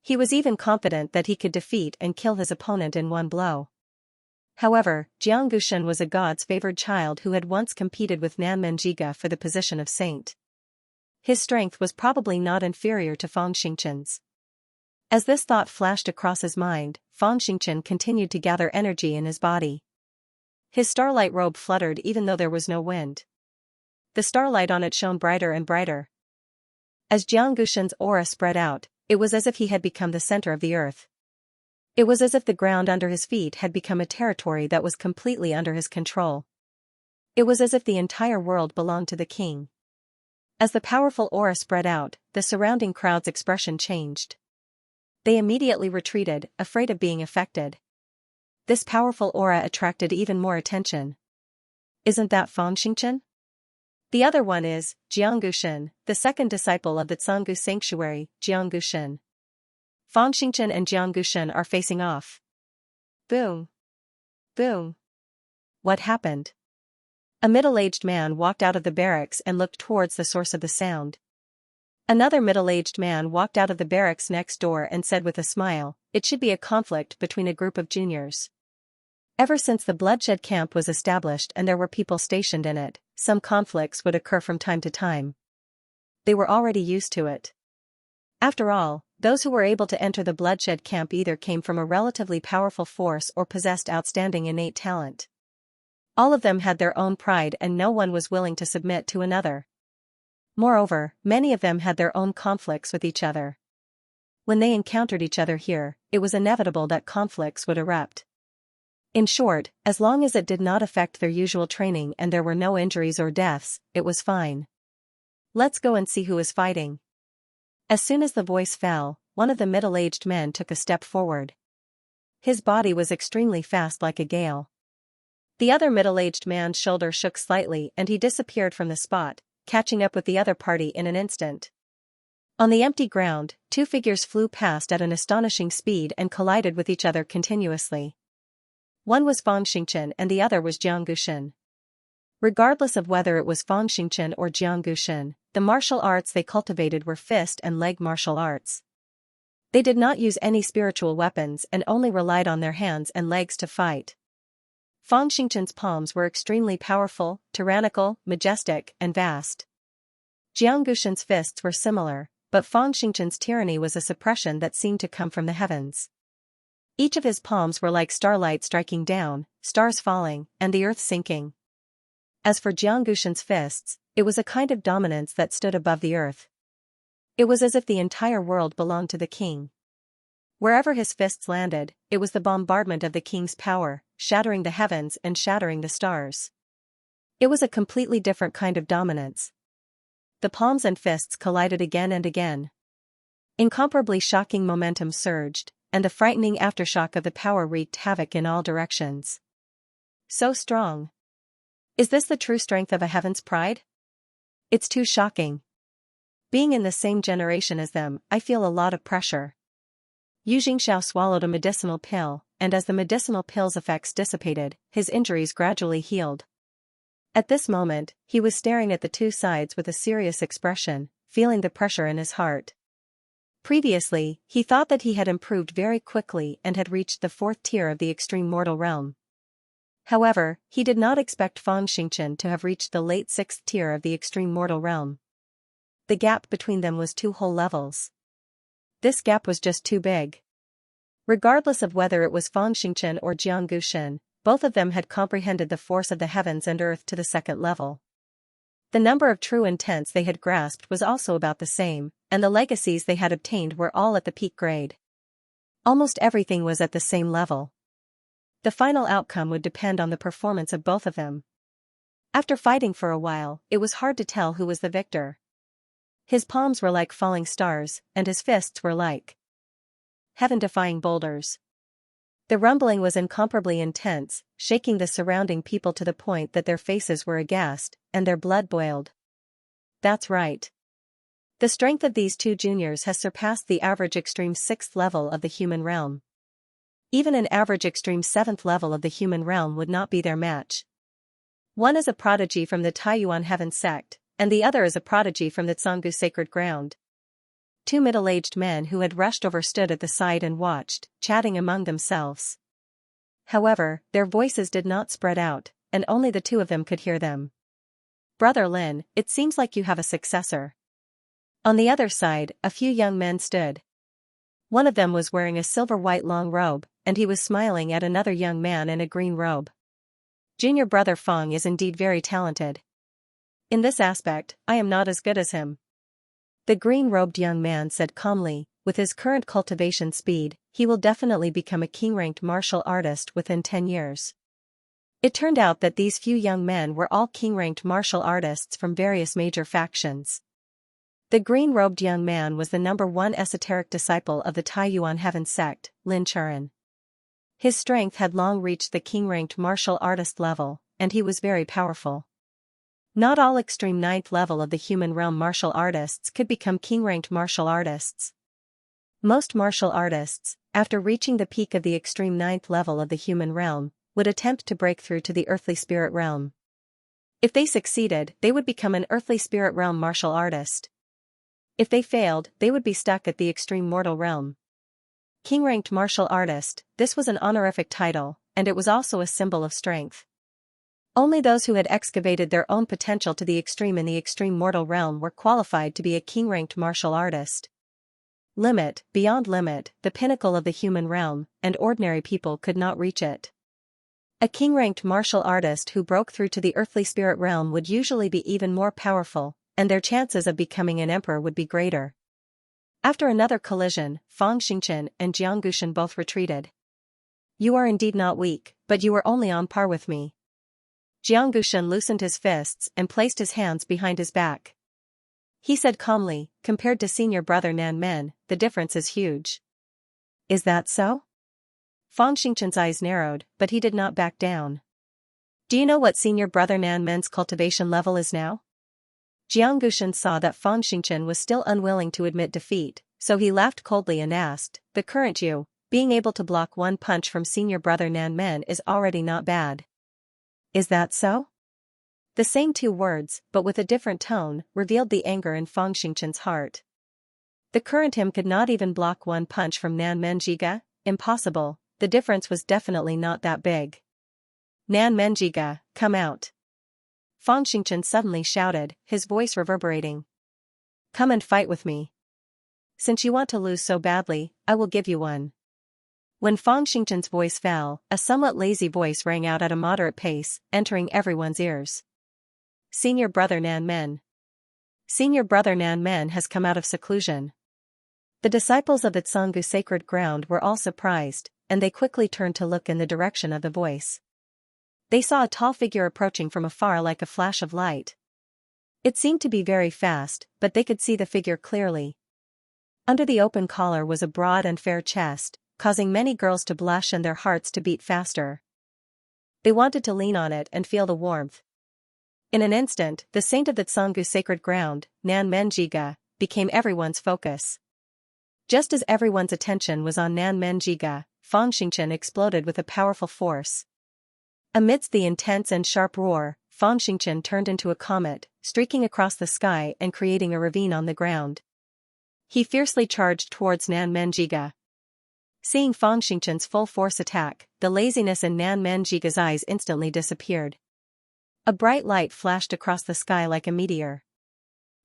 Speaker 1: He was even confident that he could defeat and kill his opponent in one blow. However, Jiang Guxin was a god's favored child who had once competed with Nan Menjiga for the position of saint. His strength was probably not inferior to Fang Xingqian's. As this thought flashed across his mind, Fang Xingqian continued to gather energy in his body. His starlight robe fluttered even though there was no wind. The starlight on it shone brighter and brighter. As Jiang Guxin's aura spread out, it was as if he had become the center of the earth. It was as if the ground under his feet had become a territory that was completely under his control. It was as if the entire world belonged to the king. As the powerful aura spread out, the surrounding crowd's expression changed. They immediately retreated, afraid of being affected. This powerful aura attracted even more attention. Isn't that Fang Xingqian? The other one is Jiang Guxin, the second disciple of the Canggu sanctuary, Jiang Guxin. Fang Xingqian and Jiang Guxin are facing off. Boom. Boom. What happened? A middle-aged man walked out of the barracks and looked towards the source of the sound. Another middle-aged man walked out of the barracks next door and said with a smile, "It should be a conflict between a group of juniors." Ever since the bloodshed camp was established and there were people stationed in it, some conflicts would occur from time to time. They were already used to it. After all, those who were able to enter the bloodshed camp either came from a relatively powerful force or possessed outstanding innate talent. All of them had their own pride and no one was willing to submit to another. Moreover, many of them had their own conflicts with each other. When they encountered each other here, it was inevitable that conflicts would erupt. In short, as long as it did not affect their usual training and there were no injuries or deaths, it was fine. Let's go and see who is fighting. As soon as the voice fell, one of the middle-aged men took a step forward. His body was extremely fast like a gale. The other middle-aged man's shoulder shook slightly and he disappeared from the spot, catching up with the other party in an instant. On the empty ground, two figures flew past at an astonishing speed and collided with each other continuously. One was Fang Xingqian and the other was Jiang Guxin. Regardless of whether it was Fang Xingqian or Jiang Guxin, the martial arts they cultivated were fist and leg martial arts. They did not use any spiritual weapons and only relied on their hands and legs to fight. Fang Xingqian's palms were extremely powerful, tyrannical, majestic, and vast. Jiang Guxin's fists were similar, but Fang Xingqian's tyranny was a suppression that seemed to come from the heavens. Each of his palms were like starlight striking down, stars falling, and the earth sinking. As for Jiang Guxin's fists, it was a kind of dominance that stood above the earth. It was as if the entire world belonged to the king. Wherever his fists landed, it was the bombardment of the king's power, shattering the heavens and shattering the stars. It was a completely different kind of dominance. The palms and fists collided again and again. Incomparably shocking momentum surged, and the frightening aftershock of the power wreaked havoc in all directions. So strong. Is this the true strength of a heaven's pride? It's too shocking. Being in the same generation as them, I feel a lot of pressure. Yu Jingxiao swallowed a medicinal pill, and as the medicinal pill's effects dissipated, his injuries gradually healed. At this moment, he was staring at the two sides with a serious expression, feeling the pressure in his heart. Previously, he thought that he had improved very quickly and had reached the 4th tier of the extreme mortal realm. However, he did not expect Fang Xingqian to have reached the late 6th tier of the extreme mortal realm. The gap between them was 2 whole levels. This gap was just too big. Regardless of whether it was Fang Xingqian or Jiang Guxin, both of them had comprehended the force of the heavens and earth to the 2nd level. The number of true intents they had grasped was also about the same, and the legacies they had obtained were all at the peak grade. Almost everything was at the same level. The final outcome would depend on the performance of both of them. After fighting for a while, it was hard to tell who was the victor. His palms were like falling stars, and his fists were like heaven-defying boulders. The rumbling was incomparably intense, shaking the surrounding people to the point that their faces were aghast, and their blood boiled. That's right. The strength of these two juniors has surpassed the average extreme 6th level of the human realm. Even an average extreme 7th level of the human realm would not be their match. One is a prodigy from the Taiyuan Heaven sect, and the other is a prodigy from the Xianxia sacred ground. Two middle-aged men who had rushed over stood at the side and watched, chatting among themselves. However, their voices did not spread out, and only the two of them could hear them. "Brother Lin, it seems like you have a successor." On the other side, a few young men stood. One of them was wearing a silver-white long robe, and he was smiling at another young man in a green robe. "Junior brother Feng is indeed very talented. In this aspect, I am not as good as him," the green-robed young man said calmly. "With his current cultivation speed, he will definitely become a king-ranked martial artist within 10 years. It turned out that these few young men were all king-ranked martial artists from various major factions. The green-robed young man was the #1 esoteric disciple of the Taiyuan Heaven sect, Lin Churan. His strength had long reached the king-ranked martial artist level, and he was very powerful. Not all extreme 9th level of the human realm martial artists could become king-ranked martial artists. Most martial artists, after reaching the peak of the extreme 9th level of the human realm, would attempt to break through to the earthly spirit realm. If they succeeded, they would become an earthly spirit realm martial artist. If they failed, they would be stuck at the extreme mortal realm. King-ranked martial artist, this was an honorific title, and it was also a symbol of strength. Only those who had excavated their own potential to the extreme in the extreme mortal realm were qualified to be a king-ranked martial artist. Limit, beyond limit, the pinnacle of the human realm, and ordinary people could not reach it. A king-ranked martial artist who broke through to the earthly spirit realm would usually be even more powerful, and their chances of becoming an emperor would be greater. After another collision, Fang Xingchen and Jiang Gushan both retreated. "You are indeed not weak, but you are only on par with me." Jiang Gushan loosened his fists and placed his hands behind his back. He said calmly, "Compared to senior brother Nan Men, the difference is huge." "Is that so?" Fang Xingchen's eyes narrowed, but he did not back down. "Do you know what senior brother Nan Men's cultivation level is now?" Jiang Gushan saw that Fang Xingchen was still unwilling to admit defeat, so he laughed coldly and asked, "The current you, being able to block one punch from senior brother Nan Men is already not bad." "Is that so?" The same two words, but with a different tone, revealed the anger in Fang Xingchen's heart. The current him could not even block one punch from Nan Menjiga? Impossible, the difference was definitely not that big. "Nan Menjiga, come out!" Fang Xingchen suddenly shouted, his voice reverberating. "Come and fight with me. Since you want to lose so badly, I will give you one." When Fang Xingchen's voice fell, a somewhat lazy voice rang out at a moderate pace, entering everyone's ears. "Senior brother Nan Men. Senior brother Nan Men has come out of seclusion." The disciples of the Xianxia sacred ground were all surprised, and they quickly turned to look in the direction of the voice. They saw a tall figure approaching from afar like a flash of light. It seemed to be very fast, but they could see the figure clearly. Under the open collar was a broad and fair chest, causing many girls to blush and their hearts to beat faster. They wanted to lean on it and feel the warmth. In an instant, the saint of the Xianxia sacred ground, Nan Menjiga, became everyone's focus. Just as everyone's attention was on Nan Menjiga, Fang Xingchen exploded with a powerful force. Amidst the intense and sharp roar, Fang Xingchen turned into a comet, streaking across the sky and creating a ravine on the ground. He fiercely charged towards Nan Menjiga. Seeing Fang Xingchen's full force attack, the laziness in Nan Menjiga's eyes instantly disappeared. A bright light flashed across the sky like a meteor.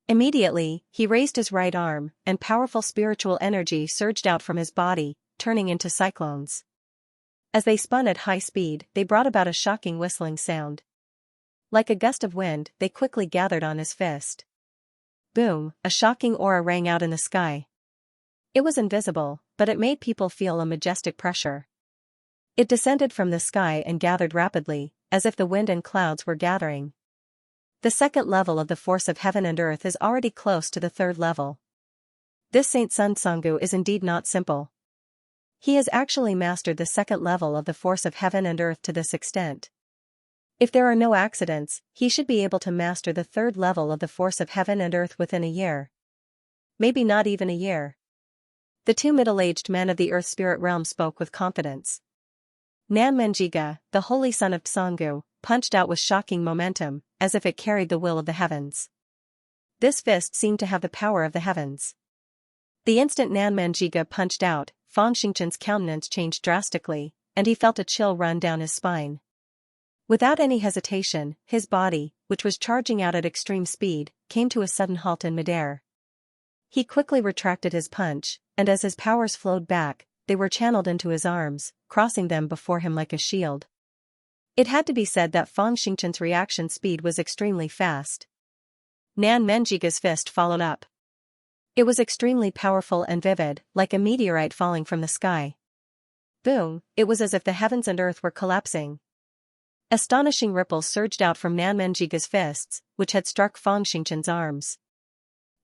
Speaker 1: Immediately, he raised his right arm, and powerful spiritual energy surged out from his body, turning into cyclones. As they spun at high speed, they brought about a shocking whistling sound. Like a gust of wind, they quickly gathered on his fist. Boom, a shocking aura rang out in the sky. It was invisible, but it made people feel a majestic pressure. It descended from the sky and gathered rapidly, as if the wind and clouds were gathering. The second level of the force of heaven and earth is already close to the third level. This Saint Sun Tsungu is indeed not simple. He has actually mastered the second level of the force of heaven and earth to this extent. If there are no accidents, he should be able to master the third level of the force of heaven and earth within a year. Maybe not even a year. The two middle-aged men of the earth spirit realm spoke with confidence. Nanmenjiga, the holy son of Tsangu, punched out with shocking momentum, as if it carried the will of the heavens. This fist seemed to have the power of the heavens. The instant Nanmenjiga punched out, Fang Xingchen's countenance changed drastically, and he felt a chill run down his spine. Without any hesitation, his body, which was charging out at extreme speed, came to a sudden halt in midair. He quickly retracted his punch, and as his powers flowed back, they were channeled into his arms, crossing them before him like a shield. It had to be said that Fang Xingchen's reaction speed was extremely fast. Nanmenjiga's fist followed up. It was extremely powerful and vivid, like a meteorite falling from the sky. Boom, it was as if the heavens and earth were collapsing. Astonishing ripples surged out from Nanmenjiga's fists, which had struck Fang Xingchen's arms.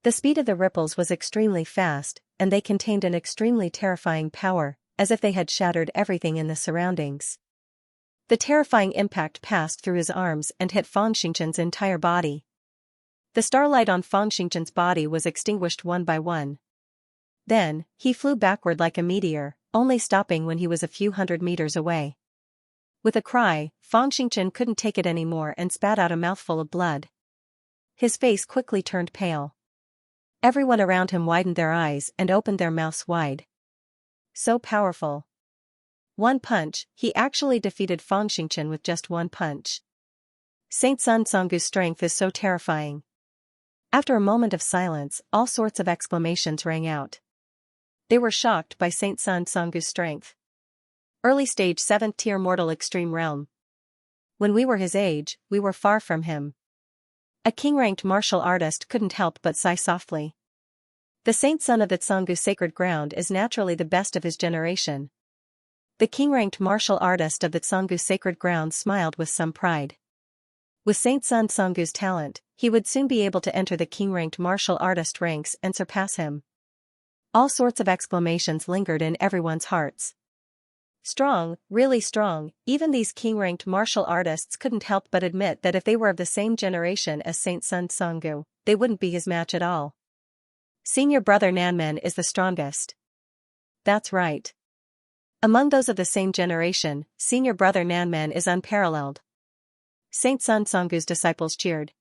Speaker 1: The speed of the ripples was extremely fast, and they contained an extremely terrifying power, as if they had shattered everything in the surroundings. The terrifying impact passed through his arms and hit Fang Xingchen's entire body. The starlight on Fang Xingchen's body was extinguished one by one. Then, he flew backward like a meteor, only stopping when he was a few hundred meters away. With a cry, Fang Xingchen couldn't take it anymore and spat out a mouthful of blood. His face quickly turned pale. Everyone around him widened their eyes and opened their mouths wide. So powerful. One punch, he actually defeated Fang Xingchen with just one punch. Saint Sun Tsangu's strength is so terrifying. After a moment of silence, all sorts of exclamations rang out. They were shocked by Saint Sun Tsangu's strength. Early stage 7th tier mortal extreme realm. When we were his age, we were far from him. A king-ranked martial artist couldn't help but sigh softly. The Saint Son of the Tsangu sacred ground is naturally the best of his generation. The king-ranked martial artist of the Tsangu sacred ground smiled with some pride. With Saint Sun Tsangu's talent, he would soon be able to enter the king-ranked martial artist ranks and surpass him. All sorts of exclamations lingered in everyone's hearts. Strong, really strong, even these king-ranked martial artists couldn't help but admit that if they were of the same generation as Saint Sun Tsangu, they wouldn't be his match at all. Senior brother Nanmen is the strongest. That's right. Among those of the same generation, senior brother Nanmen is unparalleled. Saint Sun Tsangu's disciples cheered.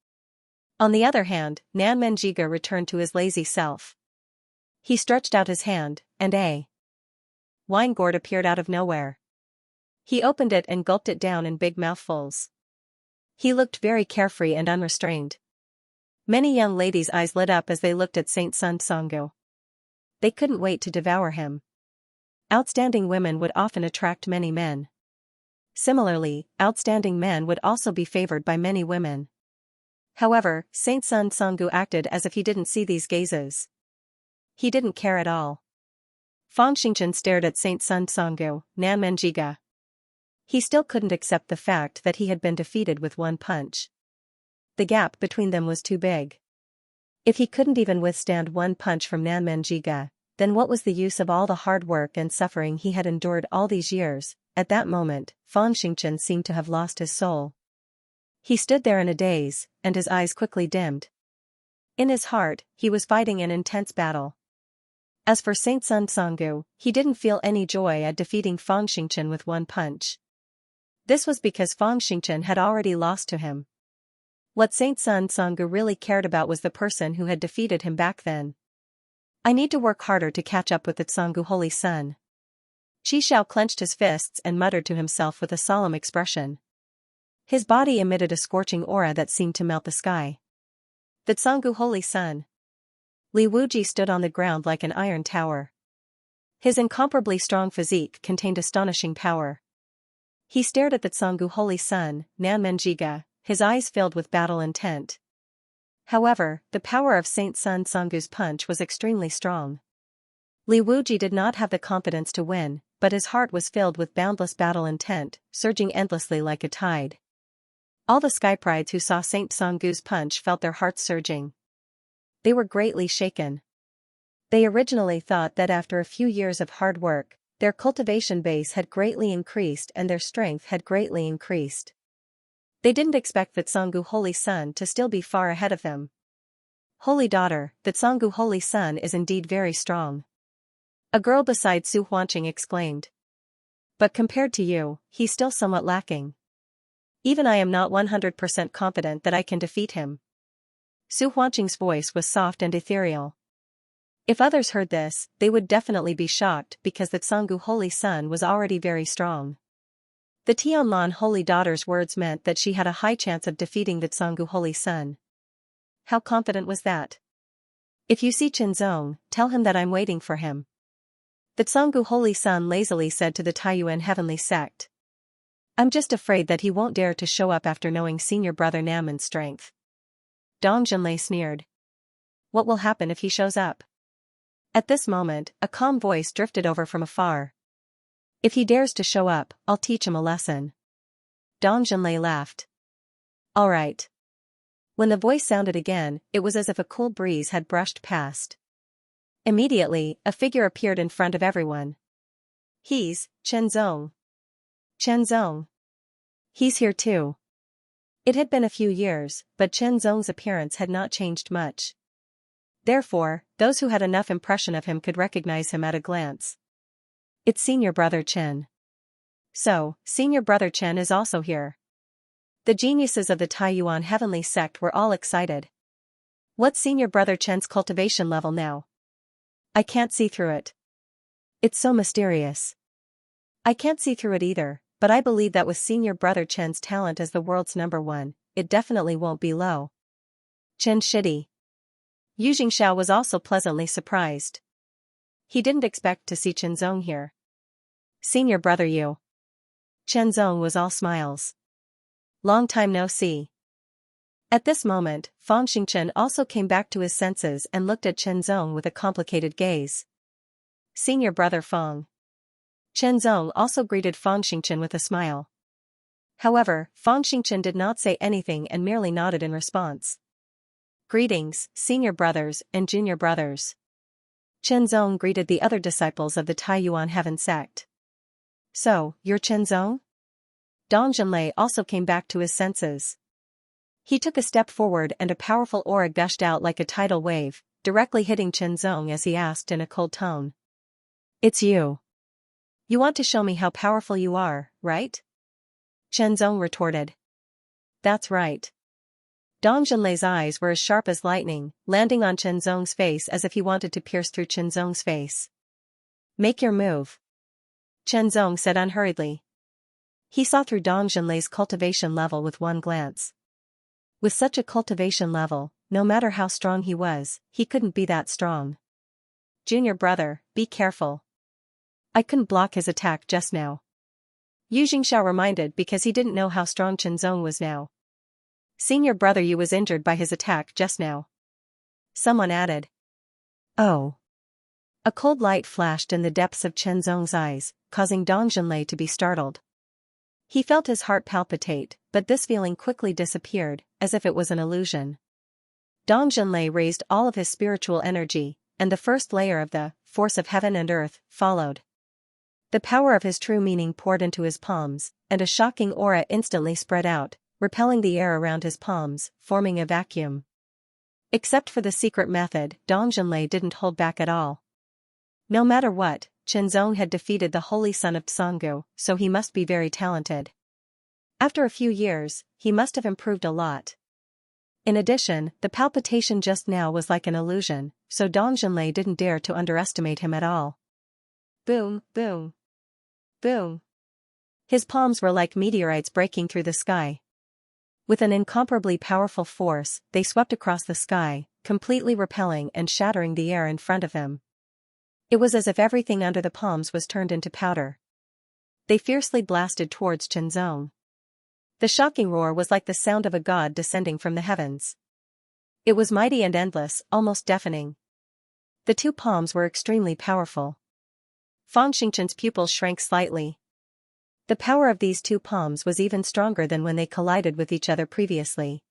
Speaker 1: On the other hand, Nanmenjiga returned to his lazy self. He stretched out his hand, and a wine gourd appeared out of nowhere. He opened it and gulped it down in big mouthfuls. He looked very carefree and unrestrained. Many young ladies' eyes lit up as they looked at Saint Sun Tsangu. They couldn't wait to devour him. Outstanding women would often attract many men. Similarly, outstanding men would also be favored by many women. However, Saint Sun Tsangu acted as if he didn't see these gazes. He didn't care at all. Fang Xingchen stared at Saint Sun Tsangu, Nanmenjiga. He still couldn't accept the fact that he had been defeated with one punch. The gap between them was too big. If he couldn't even withstand one punch from Nanmenjiga, then what was the use of all the hard work and suffering he had endured all these years? At that moment, Fang Xingchen seemed to have lost his soul. He stood there in a daze, and his eyes quickly dimmed. In his heart, he was fighting an intense battle. As for Saint Sun Tsangu, he didn't feel any joy at defeating Fang Xingchen with one punch. This was because Fang Xingchen had already lost to him. What Saint Sun Tsangu really cared about was the person who had defeated him back then. I need to work harder to catch up with the Tsangu holy son. Chi Xiao clenched his fists and muttered to himself with a solemn expression. His body emitted a scorching aura that seemed to melt the sky. The Tsangu holy son. Li Wuji stood on the ground like an iron tower. His incomparably strong physique contained astonishing power. He stared at the Tsangu holy son, Nanmenjiga, his eyes filled with battle intent. However, the power of Saint Sun Tsangu's punch was extremely strong. Li Wuji did not have the confidence to win, but his heart was filled with boundless battle intent, surging endlessly like a tide. All the skyprides who saw Saint Tsangu's punch felt their hearts surging. They were greatly shaken. They originally thought that after a few years of hard work, their cultivation base had greatly increased and their strength had greatly increased. They didn't expect the Tsangu holy son to still be far ahead of them. Holy daughter, that Sanggu holy son is indeed very strong. A girl beside Su Huanqing exclaimed. But compared to you, he's still somewhat lacking. Even I am not 100% confident that I can defeat him. Su Huanqing's voice was soft and ethereal. If others heard this, they would definitely be shocked because that Sanggu holy son was already very strong. The Tianlan holy daughter's words meant that she had a high chance of defeating that Sanggu holy son. How confident was that? If you see Qinzong, tell him that I'm waiting for him. The Sanggu holy son lazily said to the Taiyuan heavenly sect. I'm just afraid that he won't dare to show up after knowing senior brother Namon's strength. Dong Junlei sneered. What will happen if he shows up? At this moment, a calm voice drifted over from afar. If he dares to show up, I'll teach him a lesson. Dong Junlei laughed. All right. When the voice sounded again, it was as if a cool breeze had brushed past. Immediately, a figure appeared in front of everyone. He's Qinzong. Qinzong. He's here too. It had been a few years, but Qinzong's appearance had not changed much. Therefore, those who had enough impression of him could recognize him at a glance. It's senior brother Chen. So, senior brother Chen is also here. The geniuses of the Taiyuan heavenly sect were all excited. What's senior brother Chen's cultivation level now? I can't see through it. It's so mysterious. I can't see through it either, but I believe that with senior brother Chen's talent as the world's #1, it definitely won't be low. Chen Shidi. Yu Xianxia was also pleasantly surprised. He didn't expect to see Qinzong here. Senior brother Yu. Qinzong was all smiles. Long time no see. At this moment, Fang Xingchen also came back to his senses and looked at Qinzong with a complicated gaze. Senior brother Fang. Qinzong also greeted Fang Xingchen with a smile. However, Fang Xingchen did not say anything and merely nodded in response. Greetings, senior brothers and junior brothers. Qinzong greeted the other disciples of the Taiyuan Heaven sect. So, you're Qinzong? Dong Junlei also came back to his senses. He took a step forward and a powerful aura gushed out like a tidal wave, directly hitting Qinzong as he asked in a cold tone. It's you. You want to show me how powerful you are, right? Qinzong retorted. That's right. Dong Junlei's eyes were as sharp as lightning, landing on Qinzong's face as if he wanted to pierce through Qinzong's face. Make your move. Qinzong said unhurriedly. He saw through Dong Junlei's cultivation level with one glance. With such a cultivation level, no matter how strong he was, he couldn't be that strong. Junior brother, be careful. I couldn't block his attack just now. Yu Xianxia reminded because he didn't know how strong Qinzong was now. Senior brother Yu was injured by his attack just now. Someone added. Oh. A cold light flashed in the depths of Qinzong's eyes, causing Dong Junlei to be startled. He felt his heart palpitate, but this feeling quickly disappeared, as if it was an illusion. Dong Junlei raised all of his spiritual energy, and the first layer of the force of heaven and earth followed. The power of his true meaning poured into his palms, and a shocking aura instantly spread out, repelling the air around his palms, forming a vacuum. Except for the secret method, Dong Junlei didn't hold back at all. No matter what, Qinzong had defeated the holy son of Sanggu, so he must be very talented. After a few years, he must have improved a lot. In addition, the palpitation just now was like an illusion, so Dong Junlei didn't dare to underestimate him at all. Boom, boom. Boom. His palms were like meteorites breaking through the sky. With an incomparably powerful force, they swept across the sky, completely repelling and shattering the air in front of him. It was as if everything under the palms was turned into powder. They fiercely blasted towards Qinzong. The shocking roar was like the sound of a god descending from the heavens. It was mighty and endless, almost deafening. The two palms were extremely powerful. Fang Xingchen's pupils shrank slightly. The power of these two palms was even stronger than when they collided with each other previously.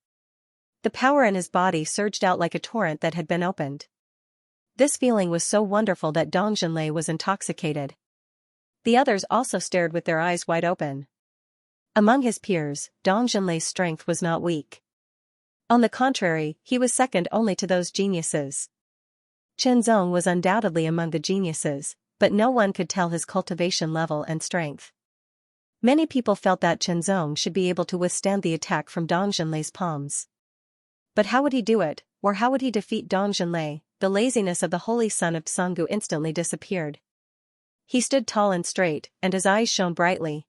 Speaker 1: The power in his body surged out like a torrent that had been opened. This feeling was so wonderful that Dong Junlei was intoxicated. The others also stared with their eyes wide open. Among his peers, Dong Junlei's strength was not weak. On the contrary, he was second only to those geniuses. Chenzong was undoubtedly among the geniuses, but no one could tell his cultivation level and strength. Many people felt that Chenzong should be able to withstand the attack from Dong Zhenlei's palms. But how would he do it, or how would he defeat Dong Zhenlei? The laziness of the holy son of Tsungu instantly disappeared. He stood tall and straight, and his eyes shone brightly.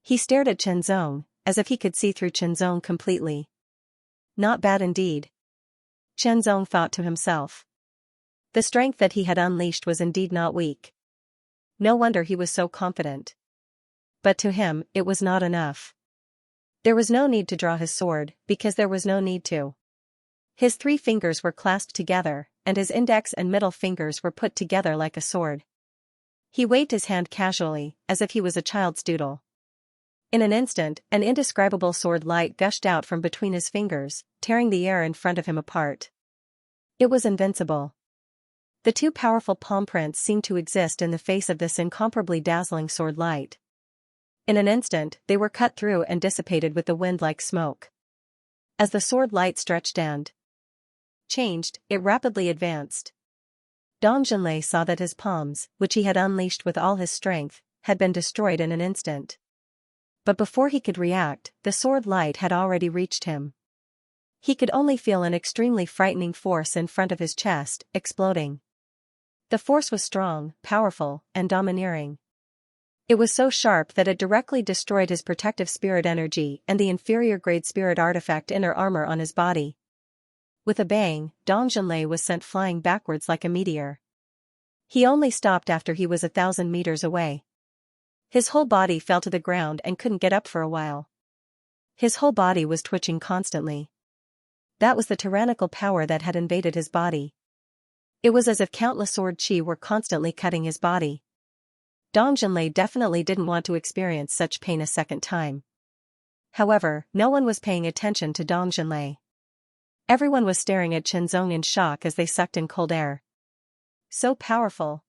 Speaker 1: He stared at Chenzong, as if he could see through Chenzong completely. Not bad indeed. Chenzong thought to himself. The strength that he had unleashed was indeed not weak. No wonder he was so confident. But to him, it was not enough. There was no need to draw his sword, because there was no need to. His 3 fingers were clasped together, and his index and middle fingers were put together like a sword. He waved his hand casually, as if he was a child's doodle. In an instant, an indescribable sword light gushed out from between his fingers, tearing the air in front of him apart. It was invincible. The 2 powerful palm prints seemed to exist in the face of this incomparably dazzling sword light. In an instant, they were cut through and dissipated with the wind like smoke. As the sword light stretched and changed, it rapidly advanced. Dong Zhenlei saw that his palms, which he had unleashed with all his strength, had been destroyed in an instant. But before he could react, the sword light had already reached him. He could only feel an extremely frightening force in front of his chest, exploding. The force was strong, powerful, and domineering. It was so sharp that it directly destroyed his protective spirit energy and the inferior-grade spirit artifact inner armor on his body. With a bang, Dong Zhenlei was sent flying backwards like a meteor. He only stopped after he was 1,000 meters away. His whole body fell to the ground and couldn't get up for a while. His whole body was twitching constantly. That was the tyrannical power that had invaded his body. It was as if countless sword chi were constantly cutting his body. Dong Zhenlei definitely didn't want to experience such pain a second time. However, no one was paying attention to Dong Zhenlei. Everyone was staring at Chenzong in shock as they sucked in cold air. So powerful.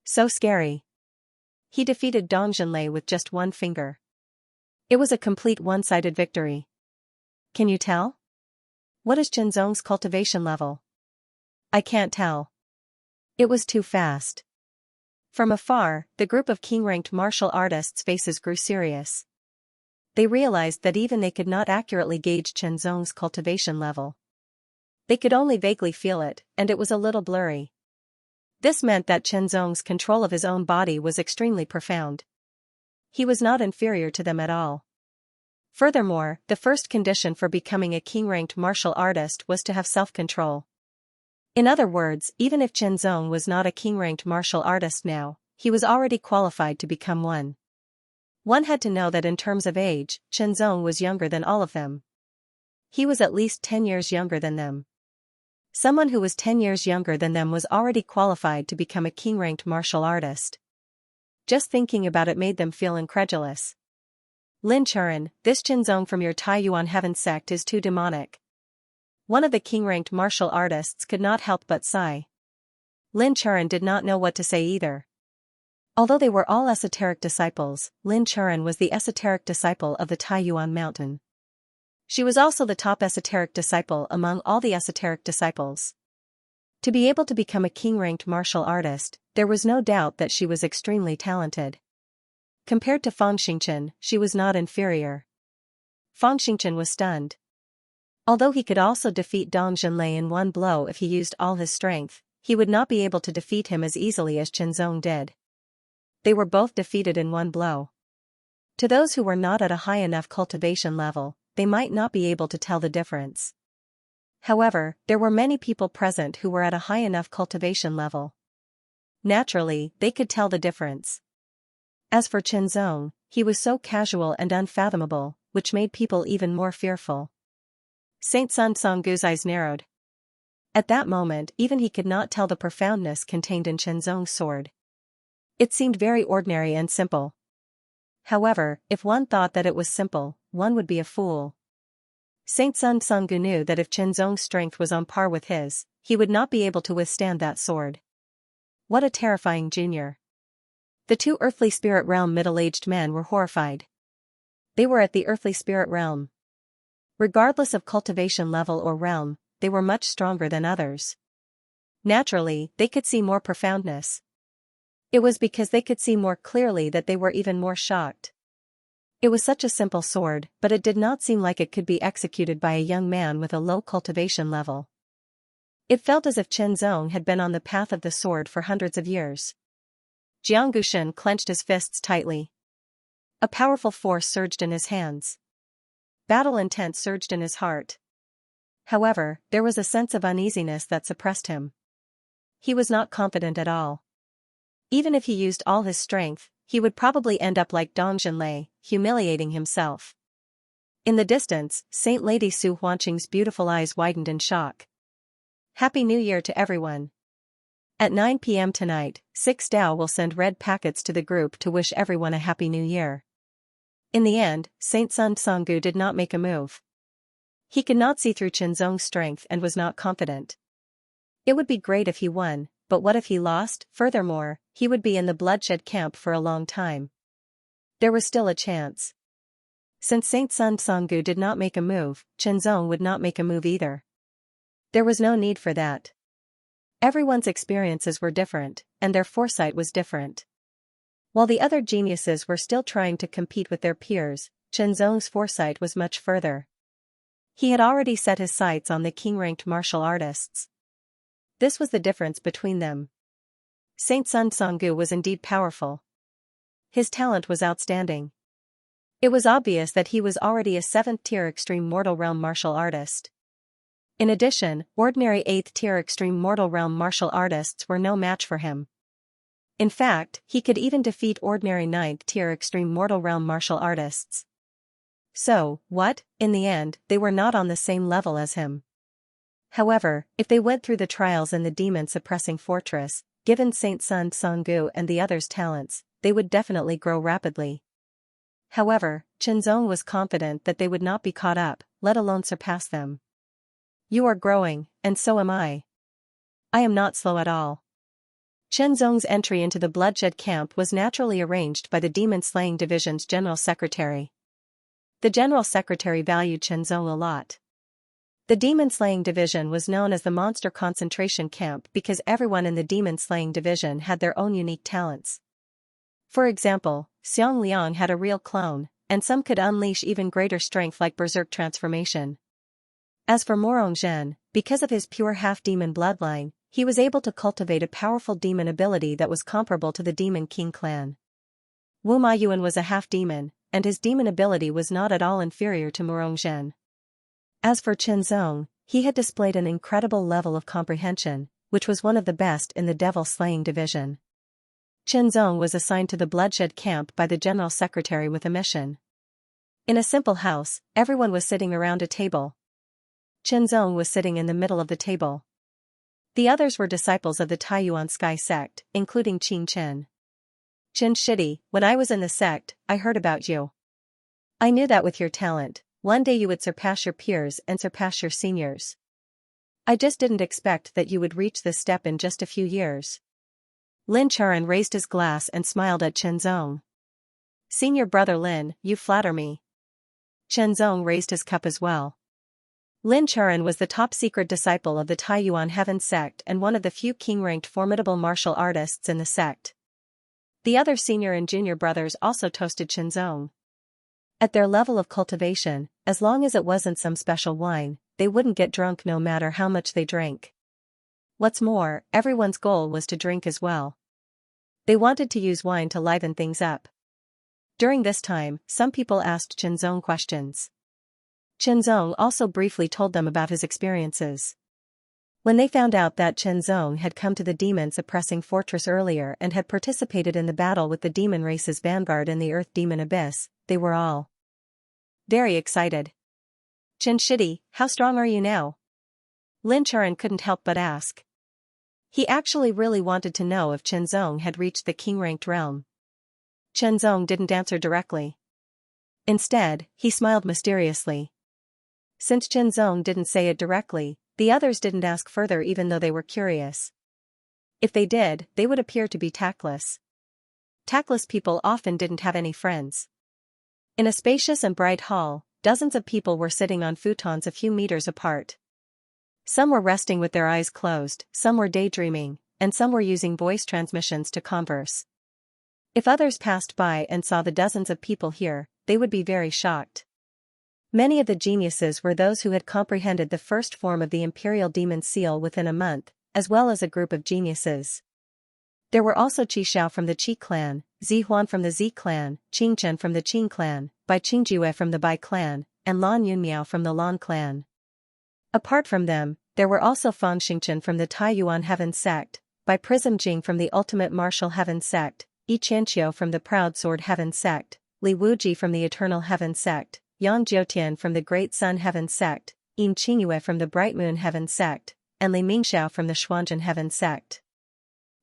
Speaker 1: So scary. He defeated Dong Zhenlei with just 1 finger. It was a complete one-sided victory. Can you tell? What is Chenzong's cultivation level? I can't tell. It was too fast. From afar, the group of king-ranked martial artists' faces grew serious. They realized that even they could not accurately gauge Chenzong's cultivation level. They could only vaguely feel it, and it was a little blurry. This meant that Chenzong's control of his own body was extremely profound. He was not inferior to them at all. Furthermore, the first condition for becoming a king-ranked martial artist was to have self-control. In other words, even if Chenzong was not a king-ranked martial artist now, he was already qualified to become one. One had to know that in terms of age, Chenzong was younger than all of them. He was at least 10 years younger than them. Someone who was 10 years younger than them was already qualified to become a king-ranked martial artist. Just thinking about it made them feel incredulous. Lin Churen, this Chenzong from your Taiyuan Heaven sect is too demonic. One of the king-ranked martial artists could not help but sigh. Lin Churen did not know what to say either. Although they were all esoteric disciples, Lin Churen was the esoteric disciple of the Taiyuan mountain. She was also the top esoteric disciple among all the esoteric disciples. To be able to become a king-ranked martial artist, there was no doubt that she was extremely talented. Compared to Fang Xingchen, she was not inferior. Fang Xingchen was stunned. Although he could also defeat Dong Zhenlei in 1 blow if he used all his strength, he would not be able to defeat him as easily as Chenzong did. They were both defeated in 1 blow. To those who were not at a high enough cultivation level, they might not be able to tell the difference. However, there were many people present who were at a high enough cultivation level. Naturally, they could tell the difference. As for Chenzong, he was so casual and unfathomable, which made people even more fearful. Saint Sun Songgu's eyes narrowed. At that moment, even he could not tell the profoundness contained in Chenzong's sword. It seemed very ordinary and simple. However, if one thought that it was simple, one would be a fool. Saint Sun Songgu knew that if Chenzong's strength was on par with his, he would not be able to withstand that sword. What a terrifying junior. The 2 earthly spirit realm middle-aged men were horrified. They were at the earthly spirit realm. Regardless of cultivation level or realm, they were much stronger than others. Naturally, they could see more profoundness. It was because they could see more clearly that they were even more shocked. It was such a simple sword, but it did not seem like it could be executed by a young man with a low cultivation level. It felt as if Chen Zong had been on the path of the sword for hundreds of years. Jiang Guxin clenched his fists tightly. A powerful force surged in his hands. Battle intent surged in his heart. However, there was a sense of uneasiness that suppressed him. He was not confident at all. Even if he used all his strength, he would probably end up like Dong Zhenlei, humiliating himself. In the distance, Saint Lady Su Huanqing's beautiful eyes widened in shock. Happy New Year to everyone. At 9 p.m. tonight, 6 Dao will send red packets to the group to wish everyone a Happy New Year. In the end, Saint Sun Songgu did not make a move. He could not see through Chen Zong's strength and was not confident. It would be great if he won, but what if he lost? Furthermore, he would be in the bloodshed camp for a long time. There was still a chance. Since Saint Sun Songgu did not make a move, Chen Zong would not make a move either. There was no need for that. Everyone's experiences were different, and their foresight was different. While the other geniuses were still trying to compete with their peers, Chen Zong's foresight was much further. He had already set his sights on the king-ranked martial artists. This was the difference between them. Saint Sun Songgu was indeed powerful. His talent was outstanding. It was obvious that he was already a 7th-tier extreme mortal realm martial artist. In addition, ordinary 8th-tier extreme mortal realm martial artists were no match for him. In fact, he could even defeat ordinary 9th-tier extreme mortal realm martial artists. So, what? In the end, they were not on the same level as him. However, if they went through the trials in the demon-suppressing fortress, given Saint Sun Songgu and the others' talents, they would definitely grow rapidly. However, Chen Zong was confident that they would not be caught up, let alone surpass them. You are growing, and so am I. I am not slow at all. Chen Zong's entry into the bloodshed camp was naturally arranged by the demon-slaying division's general secretary. The general secretary valued Chen Zong a lot. The demon-slaying division was known as the monster concentration camp because everyone in the demon-slaying division had their own unique talents. For example, Xiang Liang had a real clone, and some could unleash even greater strength like berserk transformation. As for Morong Zhen, because of his pure half-demon bloodline, he was able to cultivate a powerful demon ability that was comparable to the Demon King clan. Wu Maiyuan was a half-demon, and his demon ability was not at all inferior to Morong Zhen. As for Chen Zong, he had displayed an incredible level of comprehension, which was one of the best in the devil-slaying division. Chen Zong was assigned to the bloodshed camp by the general secretary with a mission. In a simple house, everyone was sitting around a table. Chen Zong was sitting in the middle of the table. The others were disciples of the Taiyuan Sky sect, including Qin Chen. Qin Shidi, when I was in the sect, I heard about you. I knew that with your talent, one day you would surpass your peers and surpass your seniors. I just didn't expect that you would reach this step in just a few years. Lin Charan raised his glass and smiled at Chen Zong. Senior brother Lin, you flatter me. Chen Zong raised his cup as well. Lin Charan was the top-secret disciple of the Taiyuan Heaven sect and one of the few king-ranked formidable martial artists in the sect. The other senior and junior brothers also toasted Chen Zong. At their level of cultivation, as long as it wasn't some special wine, they wouldn't get drunk no matter how much they drank. What's more, everyone's goal was to drink as well. They wanted to use wine to liven things up. During this time, some people asked Chen Zong questions. Chen Zong also briefly told them about his experiences. When they found out that Chen Zong had come to the demon-suppressing fortress earlier and had participated in the battle with the demon race's vanguard in the Earth Demon Abyss, they were all very excited. Chen Shidi, how strong are you now? Lin Charan couldn't help but ask. He actually really wanted to know if Chen Zong had reached the king-ranked realm. Chen Zong didn't answer directly. Instead, he smiled mysteriously. Since Chen Zong didn't say it directly, the others didn't ask further even though they were curious. If they did, they would appear to be tactless. Tactless people often didn't have any friends. In a spacious and bright hall, dozens of people were sitting on futons a few meters apart. Some were resting with their eyes closed, some were daydreaming, and some were using voice transmissions to converse. If others passed by and saw the dozens of people here, they would be very shocked. Many of the geniuses were those who had comprehended the first form of the imperial demon seal within a month, as well as a group of geniuses. There were also Qi Xiao from the Qi clan, Zi Huan from the Zi clan, Qing Chen from the Qing clan, Bai Qingjue from the Bai clan, and Lan Yunmiao from the Lan clan. Apart from them, there were also Fang Xingchen from the Taiyuan Heaven sect, Bai Prism Jing from the Ultimate Martial Heaven sect, Yi Qianqiu from the Proud Sword Heaven sect, Li Wuji from the Eternal Heaven sect, Yang Jiutian from the Great Sun Heaven sect, Yin Qingyue from the Bright Moon Heaven sect, and Li Mingxiao from the Xuanzhen Heaven sect.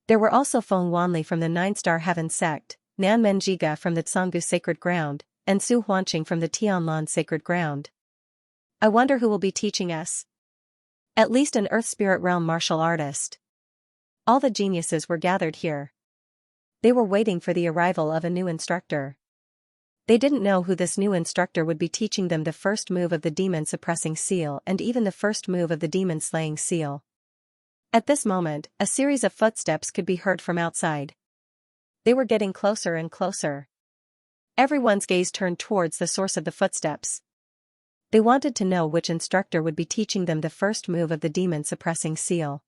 Speaker 1: There were also Feng Wanli from the Nine Star Heaven sect, Nan Menjiga from the Tsanggu Sacred Ground, and Su Huanqing from the Tianlan Sacred Ground. I wonder who will be teaching us. At least an Earth Spirit Realm martial artist. All the geniuses were gathered here. They were waiting for the arrival of a new instructor. They didn't know who this new instructor would be teaching them the first move of the demon suppressing seal and even the first move of the demon slaying seal. At this moment, a series of footsteps could be heard from outside. They were getting closer and closer. Everyone's gaze turned towards the source of the footsteps. They wanted to know which instructor would be teaching them the first move of the demon suppressing seal.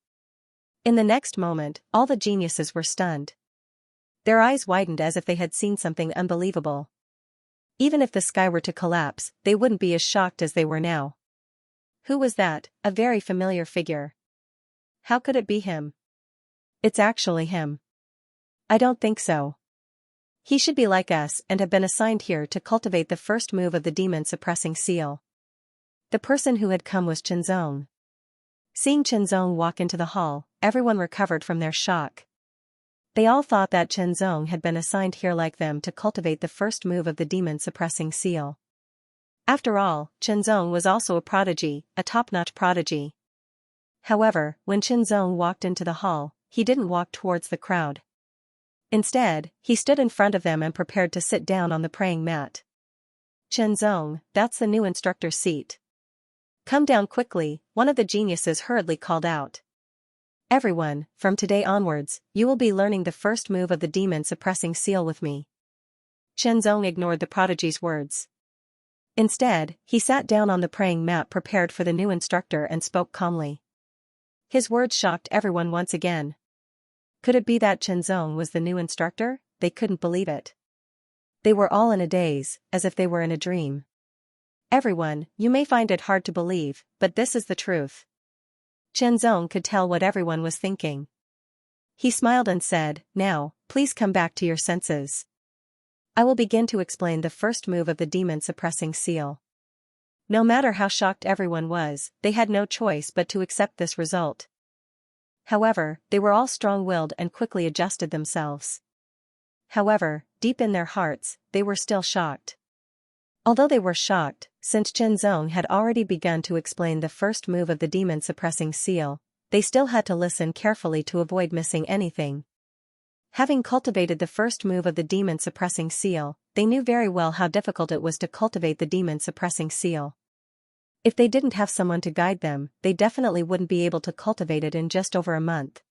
Speaker 1: In the next moment, all the geniuses were stunned. Their eyes widened as if they had seen something unbelievable. Even if the sky were to collapse, they wouldn't be as shocked as they were now. Who was that? A very familiar figure. How could it be him? It's actually him. I don't think so. He should be like us and have been assigned here to cultivate the first move of the demon suppressing seal. The person who had come was Qinzong. Seeing Qinzong walk into the hall, everyone recovered from their shock. They all thought that Qinzong had been assigned here like them to cultivate the first move of the demon suppressing seal. After all, Qinzong was also a prodigy, a top-notch prodigy. However, when Qinzong walked into the hall, he didn't walk towards the crowd. Instead, he stood in front of them and prepared to sit down on the praying mat. Qinzong, that's the new instructor's seat. Come down quickly, one of the geniuses hurriedly called out. Everyone, from today onwards, you will be learning the first move of the demon suppressing seal with me. Qinzong ignored the prodigy's words. Instead, he sat down on the praying mat prepared for the new instructor and spoke calmly. His words shocked everyone once again. Could it be that Qinzong was the new instructor? They couldn't believe it. They were all in a daze, as if they were in a dream. Everyone, you may find it hard to believe, but this is the truth. Qinzong could tell what everyone was thinking. He smiled and said, "Now, please come back to your senses. I will begin to explain the first move of the demon suppressing seal." No matter how shocked everyone was, they had no choice but to accept this result. However, they were all strong-willed and quickly adjusted themselves. However, deep in their hearts, they were still shocked. Although they were shocked, since Qinzong had already begun to explain the first move of the demon suppressing seal, they still had to listen carefully to avoid missing anything. Having cultivated the first move of the demon suppressing seal, they knew very well how difficult it was to cultivate the demon suppressing seal. If they didn't have someone to guide them, they definitely wouldn't be able to cultivate it in just over a month.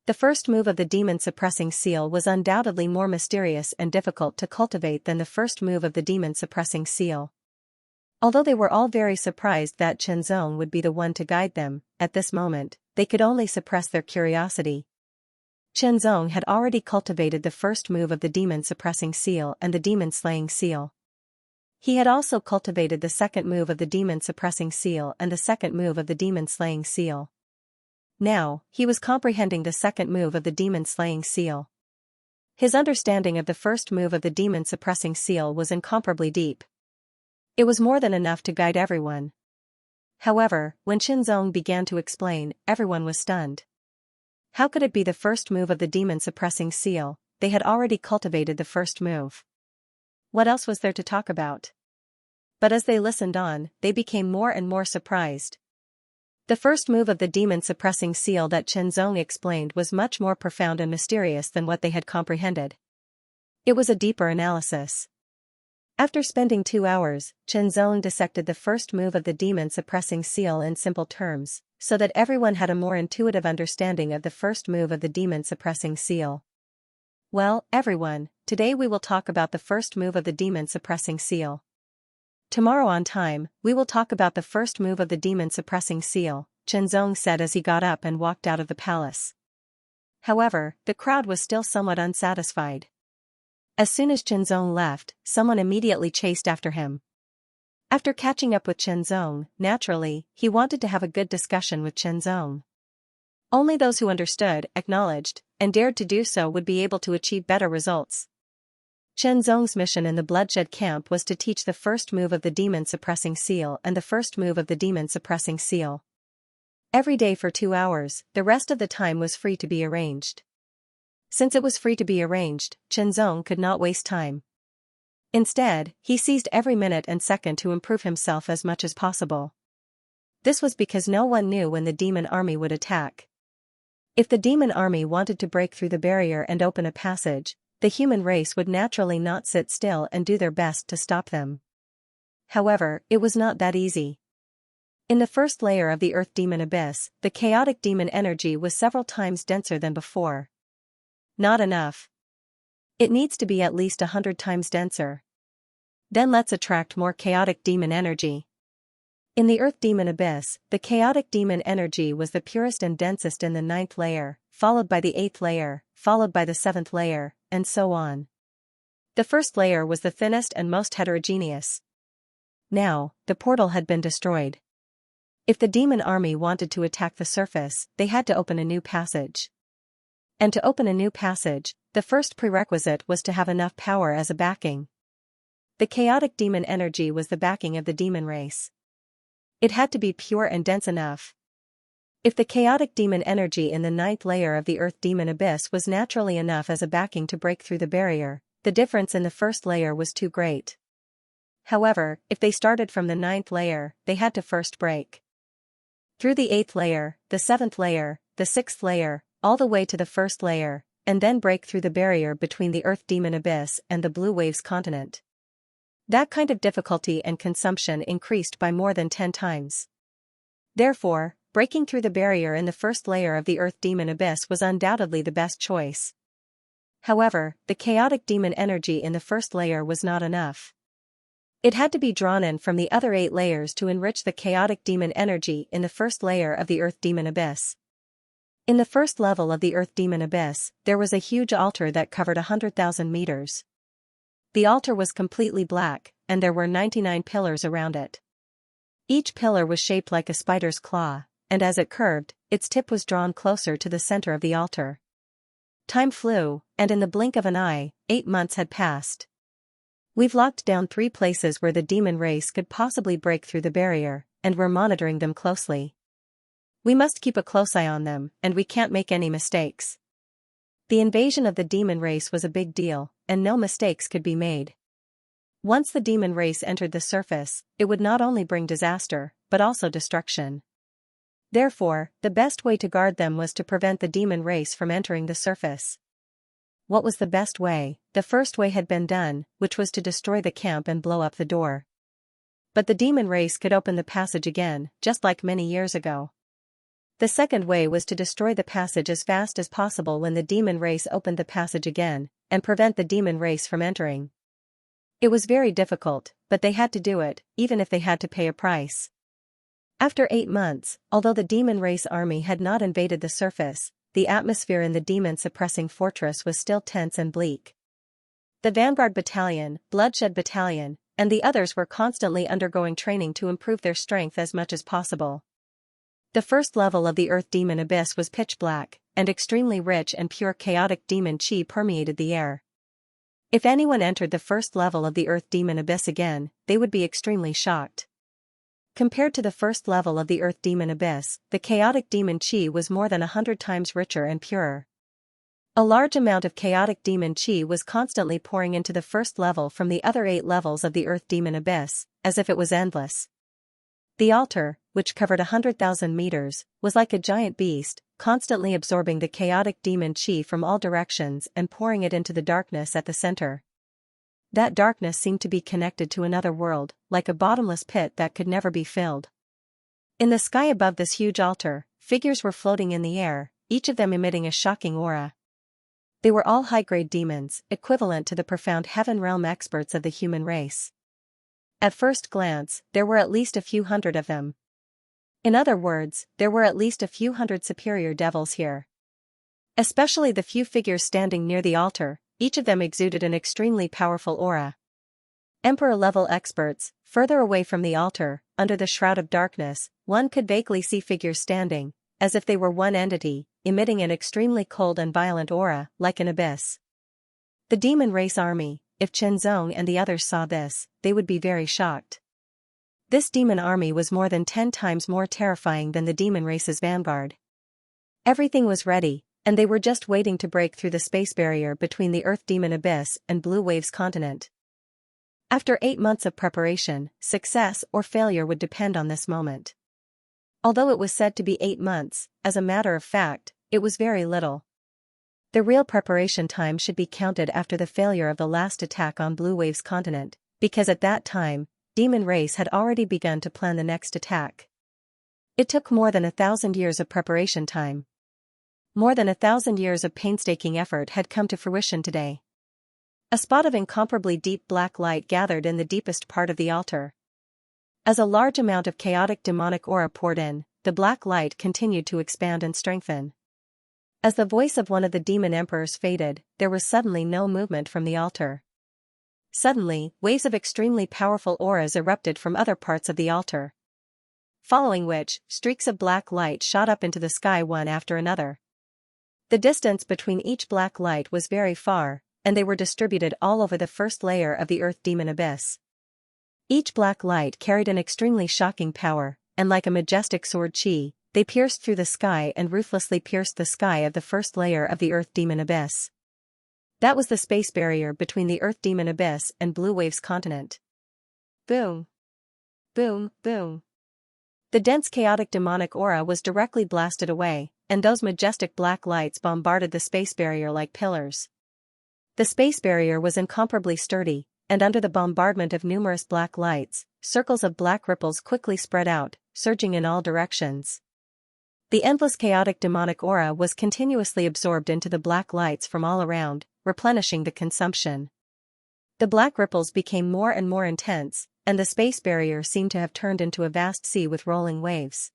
Speaker 1: The first move of the demon suppressing seal was undoubtedly more mysterious and difficult to cultivate than the first move of the demon suppressing seal. Although they were all very surprised that Qinzong would be the one to guide them, at this moment, they could only suppress their curiosity. Qinzong had already cultivated the first move of the demon suppressing seal and the demon slaying seal. He had also cultivated the second move of the demon suppressing seal and the second move of the demon slaying seal. Now, he was comprehending the second move of the demon slaying seal. His understanding of the first move of the demon suppressing seal was incomparably deep. It was more than enough to guide everyone. However, when Qinzong began to explain, everyone was stunned. How could it be the first move of the demon suppressing seal? They had already cultivated the first move. What else was there to talk about? But as they listened on, they became more and more surprised. The first move of the demon suppressing seal that Qinzong explained was much more profound and mysterious than what they had comprehended. It was a deeper analysis. After spending 2 hours, Qianzong dissected the first move of the demon-suppressing seal in simple terms, so that everyone had a more intuitive understanding of the first move of the demon-suppressing seal. Well, everyone, today we will talk about the first move of the demon-suppressing seal. Tomorrow on time, we will talk about the first move of the demon-suppressing seal, Qianzong said as he got up and walked out of the palace. However, the crowd was still somewhat unsatisfied. As soon as Qianzong left, someone immediately chased after him. After catching up with Qianzong, naturally, he wanted to have a good discussion with Qianzong. Only those who understood, acknowledged, and dared to do so would be able to achieve better results. Qianzong's mission in the bloodshed camp was to teach the first move of the demon-suppressing seal and the first move of the demon-suppressing seal. Every day for 2 hours, the rest of the time was free to be arranged. Since it was free to be arranged, Qianzong could not waste time. Instead, he seized every minute and second to improve himself as much as possible. This was because no one knew when the demon army would attack. If the demon army wanted to break through the barrier and open a passage, the human race would naturally not sit still and do their best to stop them. However, it was not that easy. In the first layer of the Earth Demon Abyss, the chaotic demon energy was several times denser than before. Not enough. It needs to be at least 100 times denser. Then let's attract more chaotic demon energy. In the Earth Demon Abyss, the chaotic demon energy was the purest and densest in the 9th layer, followed by the 8th layer, followed by the 7th layer, and so on. The first layer was the thinnest and most heterogeneous. Now, the portal had been destroyed. If the demon army wanted to attack the surface, they had to open a new passage. And to open a new passage, the first prerequisite was to have enough power as a backing. The chaotic demon energy was the backing of the demon race. It had to be pure and dense enough. If the chaotic demon energy in the 9th layer of the Earth Demon Abyss was naturally enough as a backing to break through the barrier, the difference in the first layer was too great. However, if they started from the 9th layer, they had to first break through the 8th layer, the 7th layer, the 6th layer, all the way to the 1st layer, and then break through the barrier between the Earth Demon Abyss and the Blue Waves continent. That kind of difficulty and consumption increased by more than 10 times. Therefore, breaking through the barrier in the first layer of the Earth Demon Abyss was undoubtedly the best choice. However, the chaotic demon energy in the first layer was not enough. It had to be drawn in from the other 8 layers to enrich the chaotic demon energy in the first layer of the Earth Demon Abyss. In the first level of the Earth Demon Abyss, there was a huge altar that covered 100,000 meters. The altar was completely black, and there were 99 pillars around it. Each pillar was shaped like a spider's claw, and as it curved, its tip was drawn closer to the center of the altar. Time flew, and in the blink of an eye, 8 months had passed. We've locked down 3 places where the demon race could possibly break through the barrier, and we're monitoring them closely. We must keep a close eye on them, and we can't make any mistakes. The invasion of the demon race was a big deal, and no mistakes could be made. Once the demon race entered the surface, it would not only bring disaster, but also destruction. Therefore, the best way to guard them was to prevent the demon race from entering the surface. What was the best way? The first way had been done, which was to destroy the camp and blow up the door. But the demon race could open the passage again, just like many years ago. The second way was to destroy the passage as fast as possible when the demon race opened the passage again, and prevent the demon race from entering. It was very difficult, but they had to do it, even if they had to pay a price. After 8 months, although the demon race army had not invaded the surface, the atmosphere in the demon-suppressing fortress was still tense and bleak. The Vanguard Battalion, Bloodshed Battalion, and the others were constantly undergoing training to improve their strength as much as possible. The first level of the Earth Demon Abyss was pitch black, and extremely rich and pure chaotic demon chi permeated the air. If anyone entered the first level of the Earth Demon Abyss again, they would be extremely shocked. Compared to the first level of the Earth Demon Abyss, the chaotic demon chi was more than 100 times richer and purer. A large amount of chaotic demon chi was constantly pouring into the first level from the other 8 levels of the Earth Demon Abyss, as if it was endless. The altar, which covered 100,000 meters, was like a giant beast, constantly absorbing the chaotic demon chi from all directions and pouring it into the darkness at the center. That darkness seemed to be connected to another world, like a bottomless pit that could never be filled. In the sky above this huge altar, figures were floating in the air, each of them emitting a shocking aura. They were all high-grade demons, equivalent to the profound heaven realm experts of the human race. At first glance, there were at least a few hundred of them. In other words, there were at least a few hundred superior devils here. Especially the few figures standing near the altar, each of them exuded an extremely powerful aura. Emperor-level experts, further away from the altar, under the shroud of darkness, one could vaguely see figures standing, as if they were one entity, emitting an extremely cold and violent aura, like an abyss. The demon race army, if Chenzong and the others saw this, they would be very shocked. This demon army was more than 10 times more terrifying than the demon race's vanguard. Everything was ready, and they were just waiting to break through the space barrier between the Earth Demon Abyss and Blue Waves continent. After 8 months of preparation, success or failure would depend on this moment. Although it was said to be 8 months, as a matter of fact, it was very little. The real preparation time should be counted after the failure of the last attack on Blue Waves continent, because at that time, Demon Race had already begun to plan the next attack. It took more than 1,000 years of preparation time. More than 1,000 years of painstaking effort had come to fruition today. A spot of incomparably deep black light gathered in the deepest part of the altar. As a large amount of chaotic demonic aura poured in, the black light continued to expand and strengthen. As the voice of one of the demon emperors faded, there was suddenly no movement from the altar. Suddenly, waves of extremely powerful auras erupted from other parts of the altar. Following which, streaks of black light shot up into the sky one after another. The distance between each black light was very far, and they were distributed all over the first layer of the Earth Demon Abyss. Each black light carried an extremely shocking power, and like a majestic sword chi, they pierced through the sky and ruthlessly pierced the sky of the first layer of the Earth Demon Abyss. That was the space barrier between the Earth Demon Abyss and Blue Waves continent. Boom. Boom, boom. The dense chaotic demonic aura was directly blasted away, and those majestic black lights bombarded the space barrier like pillars. The space barrier was incomparably sturdy, and under the bombardment of numerous black lights, circles of black ripples quickly spread out, surging in all directions. The endless chaotic demonic aura was continuously absorbed into the black lights from all around, replenishing the consumption. The black ripples became more and more intense, and the space barrier seemed to have turned into a vast sea with rolling waves.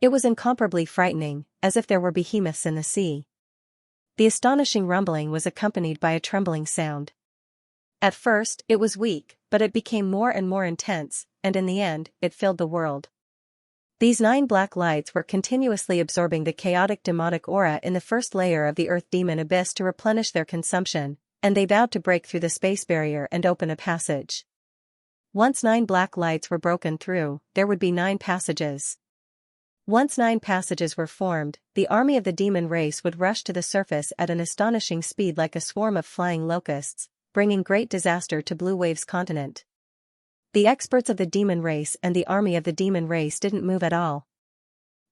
Speaker 1: It was incomparably frightening, as if there were behemoths in the sea. The astonishing rumbling was accompanied by a trembling sound. At first, it was weak, but it became more and more intense, and in the end, it filled the world. These 9 black lights were continuously absorbing the chaotic demonic aura in the first layer of the Earth Demon Abyss to replenish their consumption, and they vowed to break through the space barrier and open a passage. Once 9 black lights were broken through, there would be 9 passages. Once 9 passages were formed, the army of the demon race would rush to the surface at an astonishing speed like a swarm of flying locusts, bringing great disaster to Blue Waves continent. The experts of the demon race and the army of the demon race didn't move at all.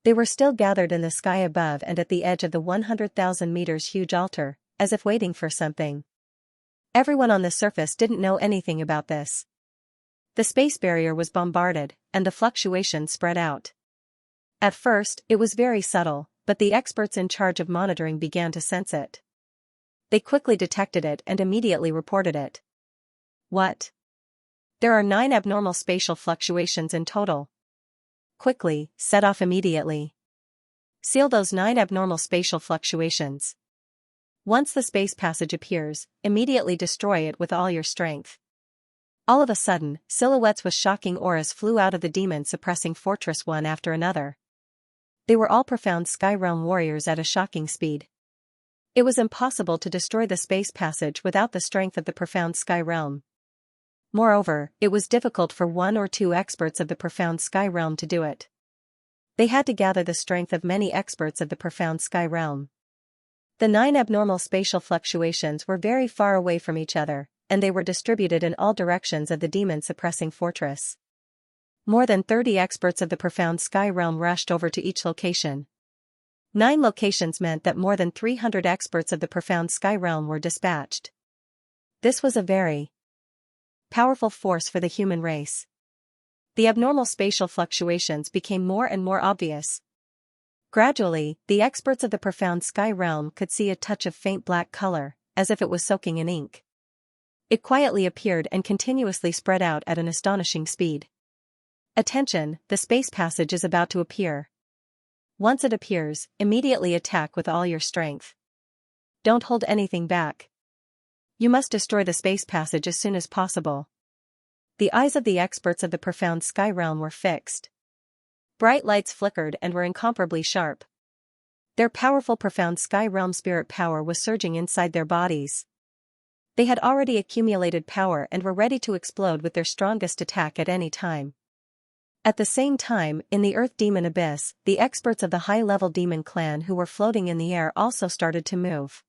Speaker 1: They were still gathered in the sky above and at the edge of the 100,000 meters huge altar, as if waiting for something. Everyone on the surface didn't know anything about this. The space barrier was bombarded, and the fluctuation spread out. At first, it was very subtle, but the experts in charge of monitoring began to sense it. They quickly detected it and immediately reported it. What? There are 9 abnormal spatial fluctuations in total. Quickly, set off immediately. Seal those 9 abnormal spatial fluctuations. Once the space passage appears, immediately destroy it with all your strength. All of a sudden, silhouettes with shocking auras flew out of the demon-suppressing fortress one after another. They were all profound Sky Realm warriors at a shocking speed. It was impossible to destroy the space passage without the strength of the profound Sky Realm. Moreover, it was difficult for 1 or 2 experts of the profound Sky Realm to do it. They had to gather the strength of many experts of the profound Sky Realm. The 9 abnormal spatial fluctuations were very far away from each other, and they were distributed in all directions of the demon-suppressing fortress. More than 30 experts of the profound Sky Realm rushed over to each location. 9 locations meant that more than 300 experts of the profound Sky Realm were dispatched. This was a very powerful force for the human race. The abnormal spatial fluctuations became more and more obvious. Gradually, the experts of the profound sky realm could see a touch of faint black color, as if it was soaking in ink. It quietly appeared and continuously spread out at an astonishing speed. Attention, the space passage is about to appear. Once it appears, immediately attack with all your strength. Don't hold anything back. You must destroy the space passage as soon as possible. The eyes of the experts of the profound sky realm were fixed. Bright lights flickered and were incomparably sharp. Their powerful profound sky realm spirit power was surging inside their bodies. They had already accumulated power and were ready to explode with their strongest attack at any time. At the same time, in the Earth Demon Abyss, the experts of the high-level demon clan who were floating in the air also started to move.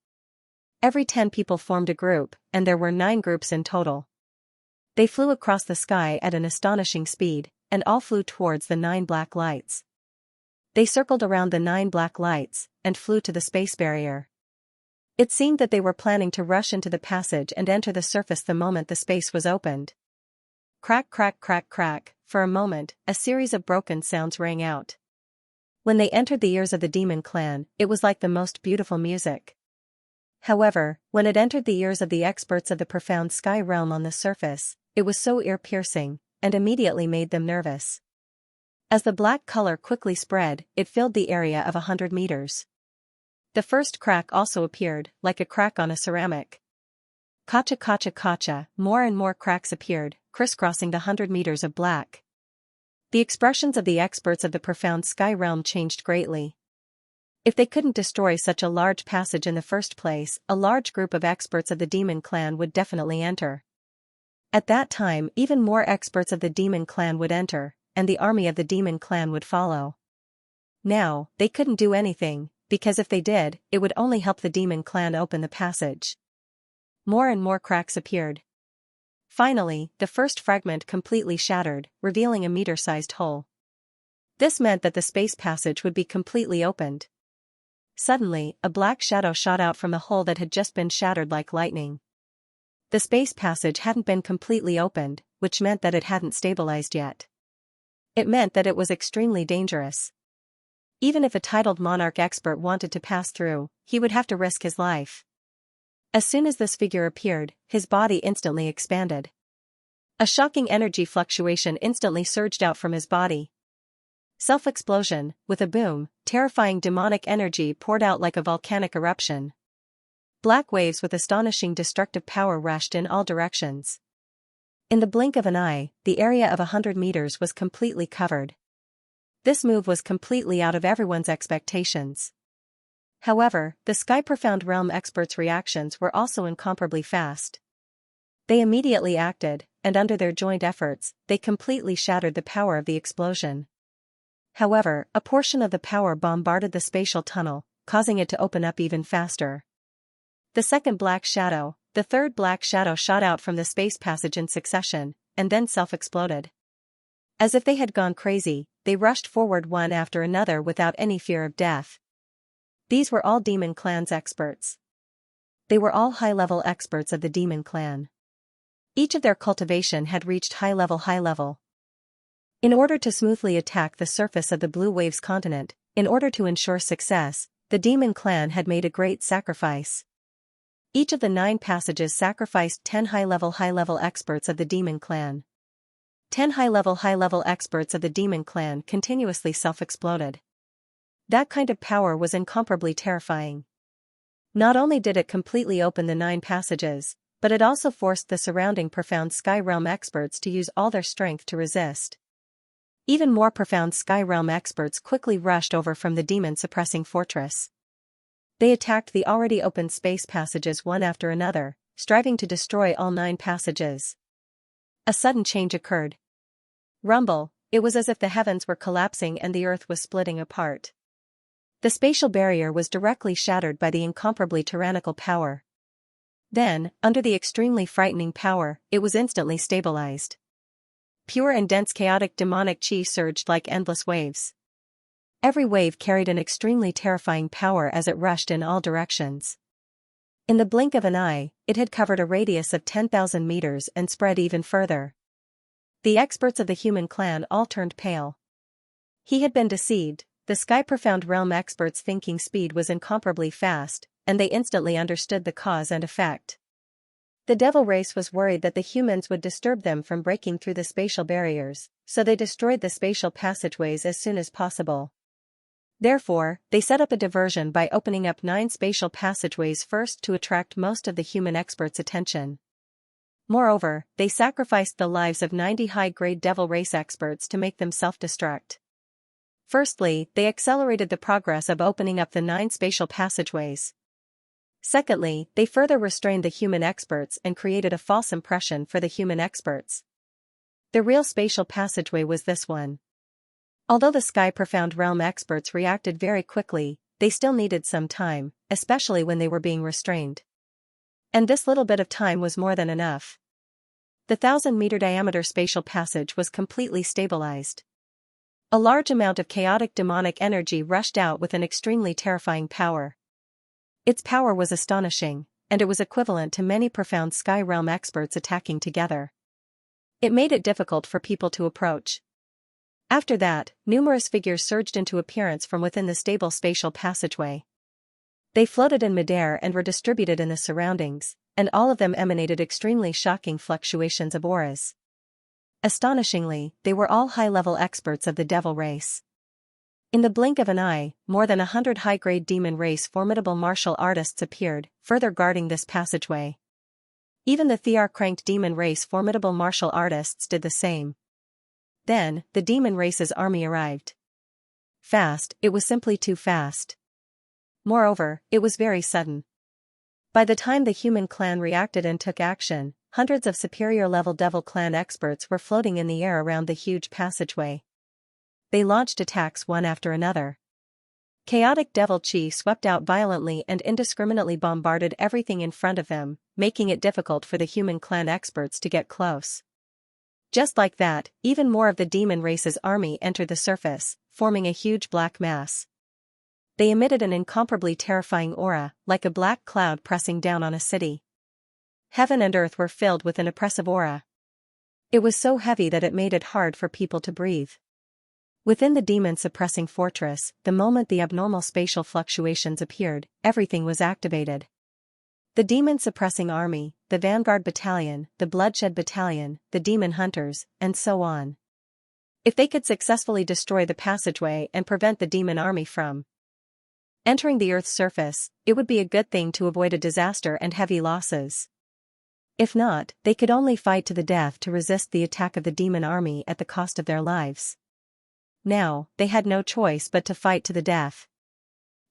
Speaker 1: Every 10 people formed a group, and there were 9 groups in total. They flew across the sky at an astonishing speed, and all flew towards the 9 black lights. They circled around the 9 black lights, and flew to the space barrier. It seemed that they were planning to rush into the passage and enter the surface the moment the space was opened. Crack, crack, crack, crack. For a moment, a series of broken sounds rang out. When they entered the ears of the demon clan, it was like the most beautiful music. However, when it entered the ears of the experts of the profound sky realm on the surface, it was so ear-piercing, and immediately made them nervous. As the black color quickly spread, it filled the area of 100 meters. The first crack also appeared, like a crack on a ceramic. Kacha kacha kacha, more and more cracks appeared, crisscrossing the 100 meters of black. The expressions of the experts of the profound sky realm changed greatly. If they couldn't destroy such a large passage in the first place, a large group of experts of the demon clan would definitely enter. At that time, even more experts of the demon clan would enter, and the army of the demon clan would follow. Now, they couldn't do anything, because if they did, it would only help the demon clan open the passage. More and more cracks appeared. Finally, the first fragment completely shattered, revealing a meter-sized hole. This meant that the space passage would be completely opened. Suddenly, a black shadow shot out from the hole that had just been shattered like lightning. The space passage hadn't been completely opened, which meant that it hadn't stabilized yet. It meant that it was extremely dangerous. Even if a titled monarch expert wanted to pass through, he would have to risk his life. As soon as this figure appeared, his body instantly expanded. A shocking energy fluctuation instantly surged out from his body. Self-explosion, with a boom, terrifying demonic energy poured out like a volcanic eruption. Black waves with astonishing destructive power rushed in all directions. In the blink of an eye, the area of 100 meters was completely covered. This move was completely out of everyone's expectations. However, the Sky Profound Realm experts' reactions were also incomparably fast. They immediately acted, and under their joint efforts, they completely shattered the power of the explosion. However, a portion of the power bombarded the spatial tunnel, causing it to open up even faster. The second black shadow, the third black shadow shot out from the space passage in succession, and then self-exploded. As if they had gone crazy, they rushed forward one after another without any fear of death. These were all Demon Clan's experts. They were all high-level experts of the Demon Clan. Each of their cultivation had reached high level. In order to smoothly attack the surface of the Blue Waves continent, in order to ensure success, the Demon Clan had made a great sacrifice. Each of the 9 passages sacrificed 10 high-level experts of the Demon Clan. 10 high-level experts of the Demon Clan continuously self-exploded. That kind of power was incomparably terrifying. Not only did it completely open the 9 passages, but it also forced the surrounding profound Sky Realm experts to use all their strength to resist. Even more profound Sky Realm experts quickly rushed over from the demon-suppressing fortress. They attacked the already opened space passages one after another, striving to destroy all 9 passages. A sudden change occurred. Rumble, it was as if the heavens were collapsing and the earth was splitting apart. The spatial barrier was directly shattered by the incomparably tyrannical power. Then, under the extremely frightening power, it was instantly stabilized. Pure and dense chaotic demonic chi surged like endless waves. Every wave carried an extremely terrifying power as it rushed in all directions. In the blink of an eye, it had covered a radius of 10,000 meters and spread even further. The experts of the human clan all turned pale. He had been deceived. The Sky Profound Realm experts' thinking speed was incomparably fast, and they instantly understood the cause and effect. The devil race was worried that the humans would disturb them from breaking through the spatial barriers, so they destroyed the spatial passageways as soon as possible. Therefore, they set up a diversion by opening up 9 spatial passageways first to attract most of the human experts' attention. Moreover, they sacrificed the lives of 90 high-grade devil race experts to make them self-destruct. Firstly, they accelerated the progress of opening up the 9 spatial passageways. Secondly, they further restrained the human experts and created a false impression for the human experts. The real spatial passageway was this one. Although the Sky Profound Realm experts reacted very quickly, they still needed some time, especially when they were being restrained. And this little bit of time was more than enough. The 1,000-meter diameter spatial passage was completely stabilized. A large amount of chaotic demonic energy rushed out with an extremely terrifying power. Its power was astonishing, and it was equivalent to many profound Sky Realm experts attacking together. It made it difficult for people to approach. After that, numerous figures surged into appearance from within the stable spatial passageway. They floated in midair and were distributed in the surroundings, and all of them emanated extremely shocking fluctuations of auras. Astonishingly, they were all high-level experts of the devil race. In the blink of an eye, more than 100 high-grade demon race formidable martial artists appeared, further guarding this passageway. Even the Thear-cranked demon race formidable martial artists did the same. Then, the demon race's army arrived. Fast, it was simply too fast. Moreover, it was very sudden. By the time the human clan reacted and took action, hundreds of superior-level devil clan experts were floating in the air around the huge passageway. They launched attacks one after another. Chaotic devil chi swept out violently and indiscriminately bombarded everything in front of them, making it difficult for the human clan experts to get close. Just like that, even more of the demon race's army entered the surface, forming a huge black mass. They emitted an incomparably terrifying aura, like a black cloud pressing down on a city. Heaven and earth were filled with an oppressive aura. It was so heavy that it made it hard for people to breathe. Within the demon-suppressing fortress, the moment the abnormal spatial fluctuations appeared, everything was activated. The demon-suppressing army, the vanguard battalion, the bloodshed battalion, the demon hunters, and so on. If they could successfully destroy the passageway and prevent the demon army from entering the Earth's surface, it would be a good thing to avoid a disaster and heavy losses. If not, they could only fight to the death to resist the attack of the demon army at the cost of their lives. Now, they had no choice but to fight to the death.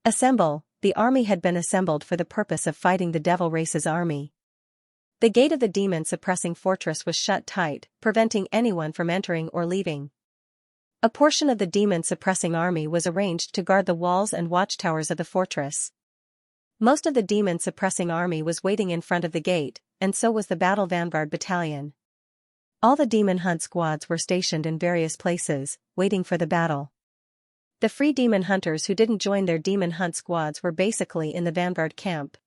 Speaker 1: Assemble. The army had been assembled for the purpose of fighting the devil race's army. The gate of the demon-suppressing fortress was shut tight, preventing anyone from entering or leaving. A portion of the demon-suppressing army was arranged to guard the walls and watchtowers of the fortress. Most of the demon-suppressing army was waiting in front of the gate, and so was the battle vanguard battalion. All the demon hunt squads were stationed in various places, waiting for the battle. The free demon hunters who didn't join their demon hunt squads were basically in the vanguard camp.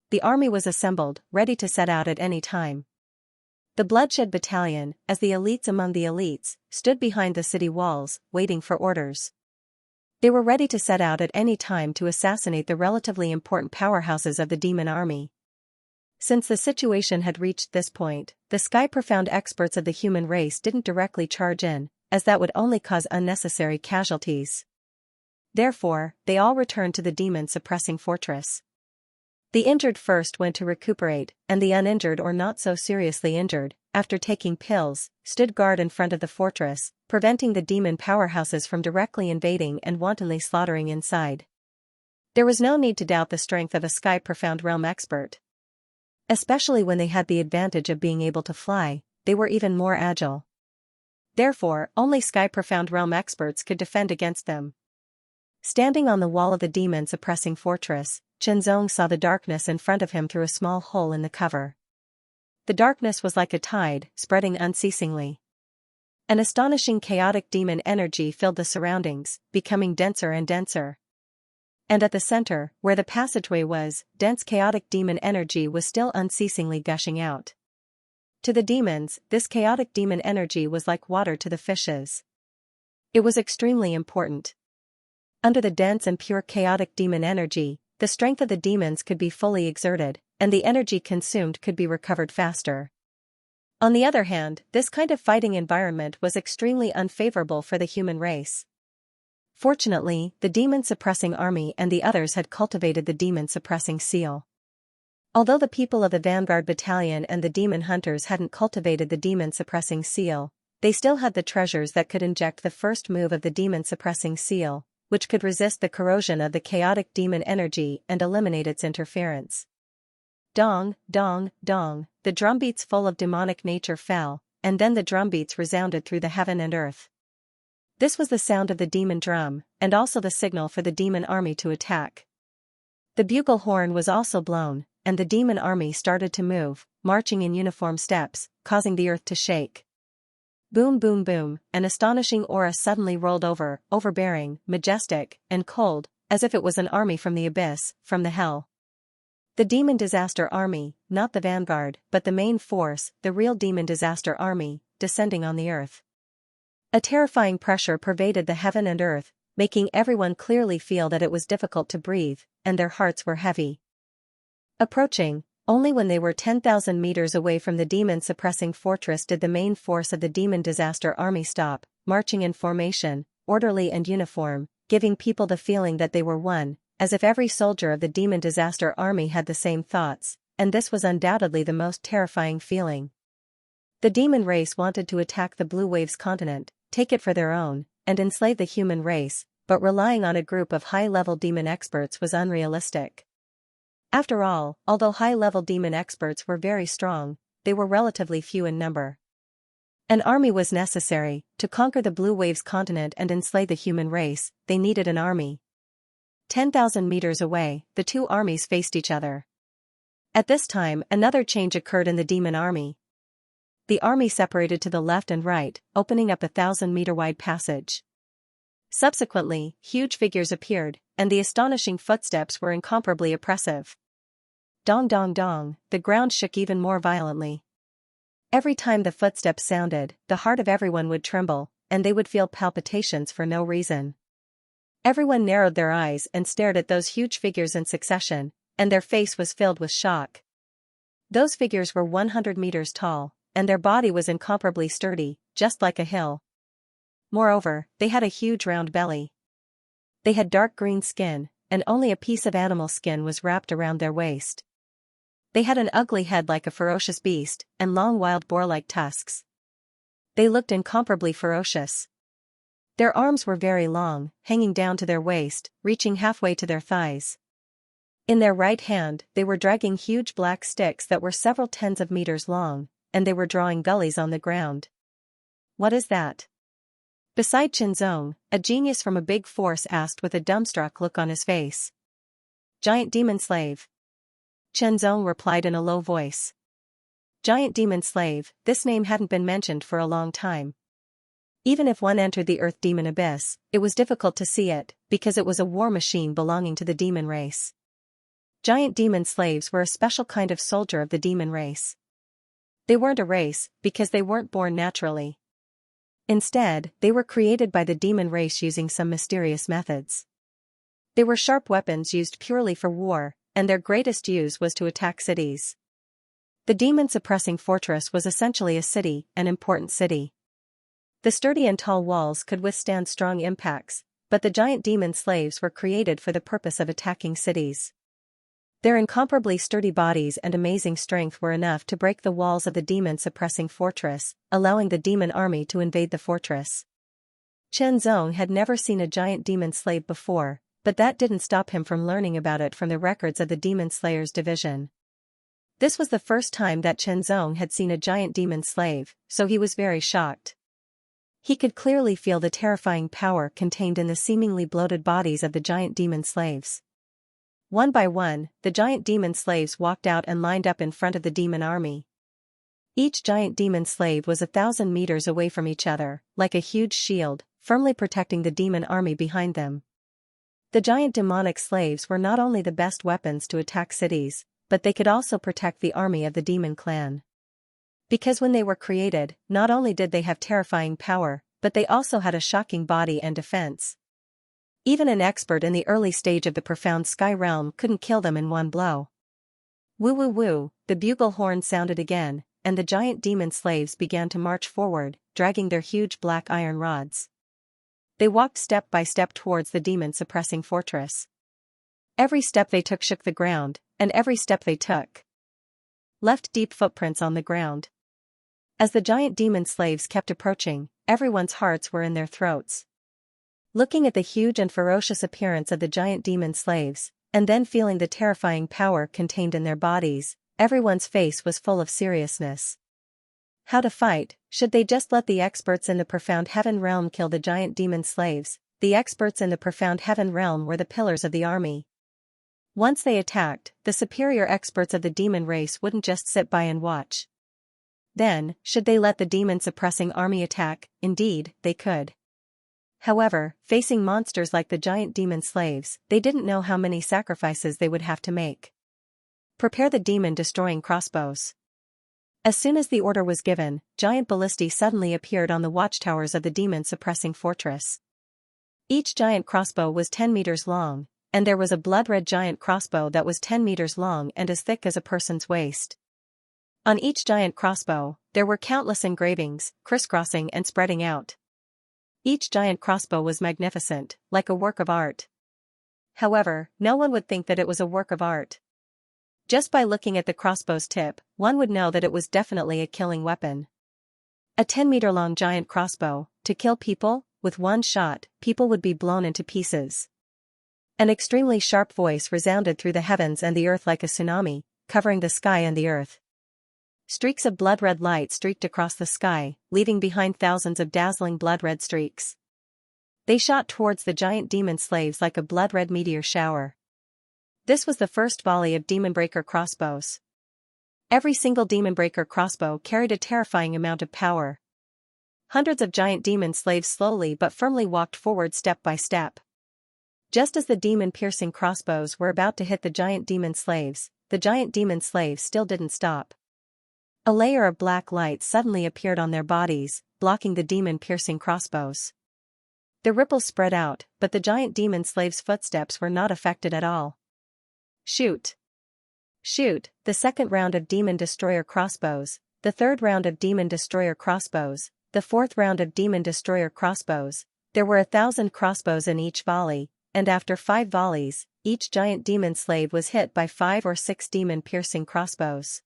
Speaker 1: The army was assembled, ready to set out at any time. The bloodshed battalion, as the elites among the elites, stood behind the city walls, waiting for orders. They were ready to set out at any time to assassinate the relatively important powerhouses of the demon army. Since the situation had reached this point, the Sky Profound experts of the human race didn't directly charge in, as that would only cause unnecessary casualties. Therefore, they all returned to the demon-suppressing fortress. The injured first went to recuperate, and the uninjured or not so seriously injured, after taking pills, stood guard in front of the fortress, preventing the demon powerhouses from directly invading and wantonly slaughtering inside. There was no need to doubt the strength of a Sky Profound Realm expert. Especially when they had the advantage of being able to fly, they were even more agile. Therefore, only Sky Profound Realm experts could defend against them. Standing on the wall of the demon-suppressing fortress, Chenzong saw the darkness in front of him through a small hole in the cover. The darkness was like a tide, spreading unceasingly. An astonishing chaotic demon energy filled the surroundings, becoming denser and denser. And at the center, where the passageway was, dense chaotic demon energy was still unceasingly gushing out. To the demons, this chaotic demon energy was like water to the fishes. It was extremely important. Under the dense and pure chaotic demon energy, the strength of the demons could be fully exerted, and the energy consumed could be recovered faster. On the other hand, this kind of fighting environment was extremely unfavorable for the human race. Fortunately, the demon-suppressing army and the others had cultivated the demon-suppressing seal. Although the people of the Vanguard Battalion and the demon hunters hadn't cultivated the demon-suppressing seal, they still had the treasures that could inject the first move of the demon-suppressing seal, which could resist the corrosion of the chaotic demon energy and eliminate its interference. Dong, dong, dong, the drumbeats full of demonic nature fell, and then the drumbeats resounded through the heaven and earth. This was the sound of the demon drum, and also the signal for the demon army to attack. The bugle horn was also blown, and the demon army started to move, marching in uniform steps, causing the earth to shake. Boom boom boom, an astonishing aura suddenly rolled over, overbearing, majestic, and cold, as if it was an army from the abyss, from the hell. The demon disaster army, not the vanguard, but the main force, the real demon disaster army, descending on the earth. A terrifying pressure pervaded the heaven and earth, making everyone clearly feel that it was difficult to breathe, and their hearts were heavy. Approaching, only when they were 10,000 meters away from the demon-suppressing fortress did the main force of the demon disaster army stop, marching in formation, orderly and uniform, giving people the feeling that they were one, as if every soldier of the demon disaster army had the same thoughts, and this was undoubtedly the most terrifying feeling. The demon race wanted to attack the Blue Waves continent, take it for their own, and enslave the human race, but relying on a group of high-level demon experts was unrealistic. After all, although high-level demon experts were very strong, they were relatively few in number. An army was necessary. To conquer the Blue Waves continent and enslave the human race, they needed an army. 10,000 meters away, the two armies faced each other. At this time, another change occurred in the demon army. The army separated to the left and right, opening up a 1,000-meter-wide passage. Subsequently, huge figures appeared, and the astonishing footsteps were incomparably oppressive. Dong dong dong, the ground shook even more violently. Every time the footsteps sounded, the heart of everyone would tremble, and they would feel palpitations for no reason. Everyone narrowed their eyes and stared at those huge figures in succession, and their face was filled with shock. Those figures were 100 meters tall, and their body was incomparably sturdy, just like a hill. Moreover, they had a huge round belly. They had dark green skin, and only a piece of animal skin was wrapped around their waist. They had an ugly head like a ferocious beast, and long wild boar-like tusks. They looked incomparably ferocious. Their arms were very long, hanging down to their waist, reaching halfway to their thighs. In their right hand, they were dragging huge black sticks that were several tens of meters long, and they were drawing gullies on the ground. What is that? Beside Qianzong, a genius from a big force asked with a dumbstruck look on his face. Giant demon slave. Qianzong replied in a low voice. Giant demon slave, this name hadn't been mentioned for a long time. Even if one entered the Earth demon abyss, it was difficult to see it, because it was a war machine belonging to the demon race. Giant demon slaves were a special kind of soldier of the demon race. They weren't a race, because they weren't born naturally. Instead, they were created by the demon race using some mysterious methods. They were sharp weapons used purely for war, and their greatest use was to attack cities. The demon-suppressing fortress was essentially a city, an important city. The sturdy and tall walls could withstand strong impacts, but the giant demon slaves were created for the purpose of attacking cities. Their incomparably sturdy bodies and amazing strength were enough to break the walls of the demon-suppressing fortress, allowing the demon army to invade the fortress. Qianzong had never seen a giant demon slave before, but that didn't stop him from learning about it from the records of the Demon Slayers division. This was the first time that Qianzong had seen a giant demon slave, so he was very shocked. He could clearly feel the terrifying power contained in the seemingly bloated bodies of the giant demon slaves. One by one, the giant demon slaves walked out and lined up in front of the demon army. Each giant demon slave was 1,000 meters away from each other, like a huge shield, firmly protecting the demon army behind them. The giant demonic slaves were not only the best weapons to attack cities, but they could also protect the army of the demon clan. Because when they were created, not only did they have terrifying power, but they also had a shocking body and defense. Even an expert in the early stage of the profound sky realm couldn't kill them in one blow. Woo woo woo, the bugle horn sounded again, and the giant demon slaves began to march forward, dragging their huge black iron rods. They walked step by step towards the demon-suppressing fortress. Every step they took shook the ground, and every step they took left deep footprints on the ground. As the giant demon slaves kept approaching, everyone's hearts were in their throats. Looking at the huge and ferocious appearance of the giant demon slaves, and then feeling the terrifying power contained in their bodies, everyone's face was full of seriousness. How to fight? Should they just let the experts in the profound heaven realm kill the giant demon slaves? The experts in the profound heaven realm were the pillars of the army. Once they attacked, the superior experts of the demon race wouldn't just sit by and watch. Then, should they let the demon-suppressing army attack? Indeed, they could. However, facing monsters like the giant demon slaves, they didn't know how many sacrifices they would have to make. Prepare the demon-destroying crossbows. As soon as the order was given, giant ballistae suddenly appeared on the watchtowers of the demon-suppressing fortress. Each giant crossbow was 10 meters long, and there was a blood-red giant crossbow that was 10 meters long and as thick as a person's waist. On each giant crossbow, there were countless engravings, crisscrossing and spreading out. Each giant crossbow was magnificent, like a work of art. However, no one would think that it was a work of art. Just by looking at the crossbow's tip, one would know that it was definitely a killing weapon. A 10-meter-long giant crossbow, to kill people, with one shot, people would be blown into pieces. An extremely sharp voice resounded through the heavens and the earth like a tsunami, covering the sky and the earth. Streaks of blood-red light streaked across the sky, leaving behind thousands of dazzling blood-red streaks. They shot towards the giant demon slaves like a blood-red meteor shower. This was the first volley of demon-breaker crossbows. Every single demon-breaker crossbow carried a terrifying amount of power. Hundreds of giant demon slaves slowly but firmly walked forward step by step. Just as the demon-piercing crossbows were about to hit the giant demon slaves still didn't stop. A layer of black light suddenly appeared on their bodies, blocking the demon-piercing crossbows. The ripples spread out, but the giant demon slaves' footsteps were not affected at all. Shoot! Shoot! The second round of demon destroyer crossbows, the third round of demon destroyer crossbows, the fourth round of demon destroyer crossbows. There were 1,000 crossbows in each volley, and after 5 volleys, each giant demon slave was hit by 5 or 6 demon-piercing crossbows.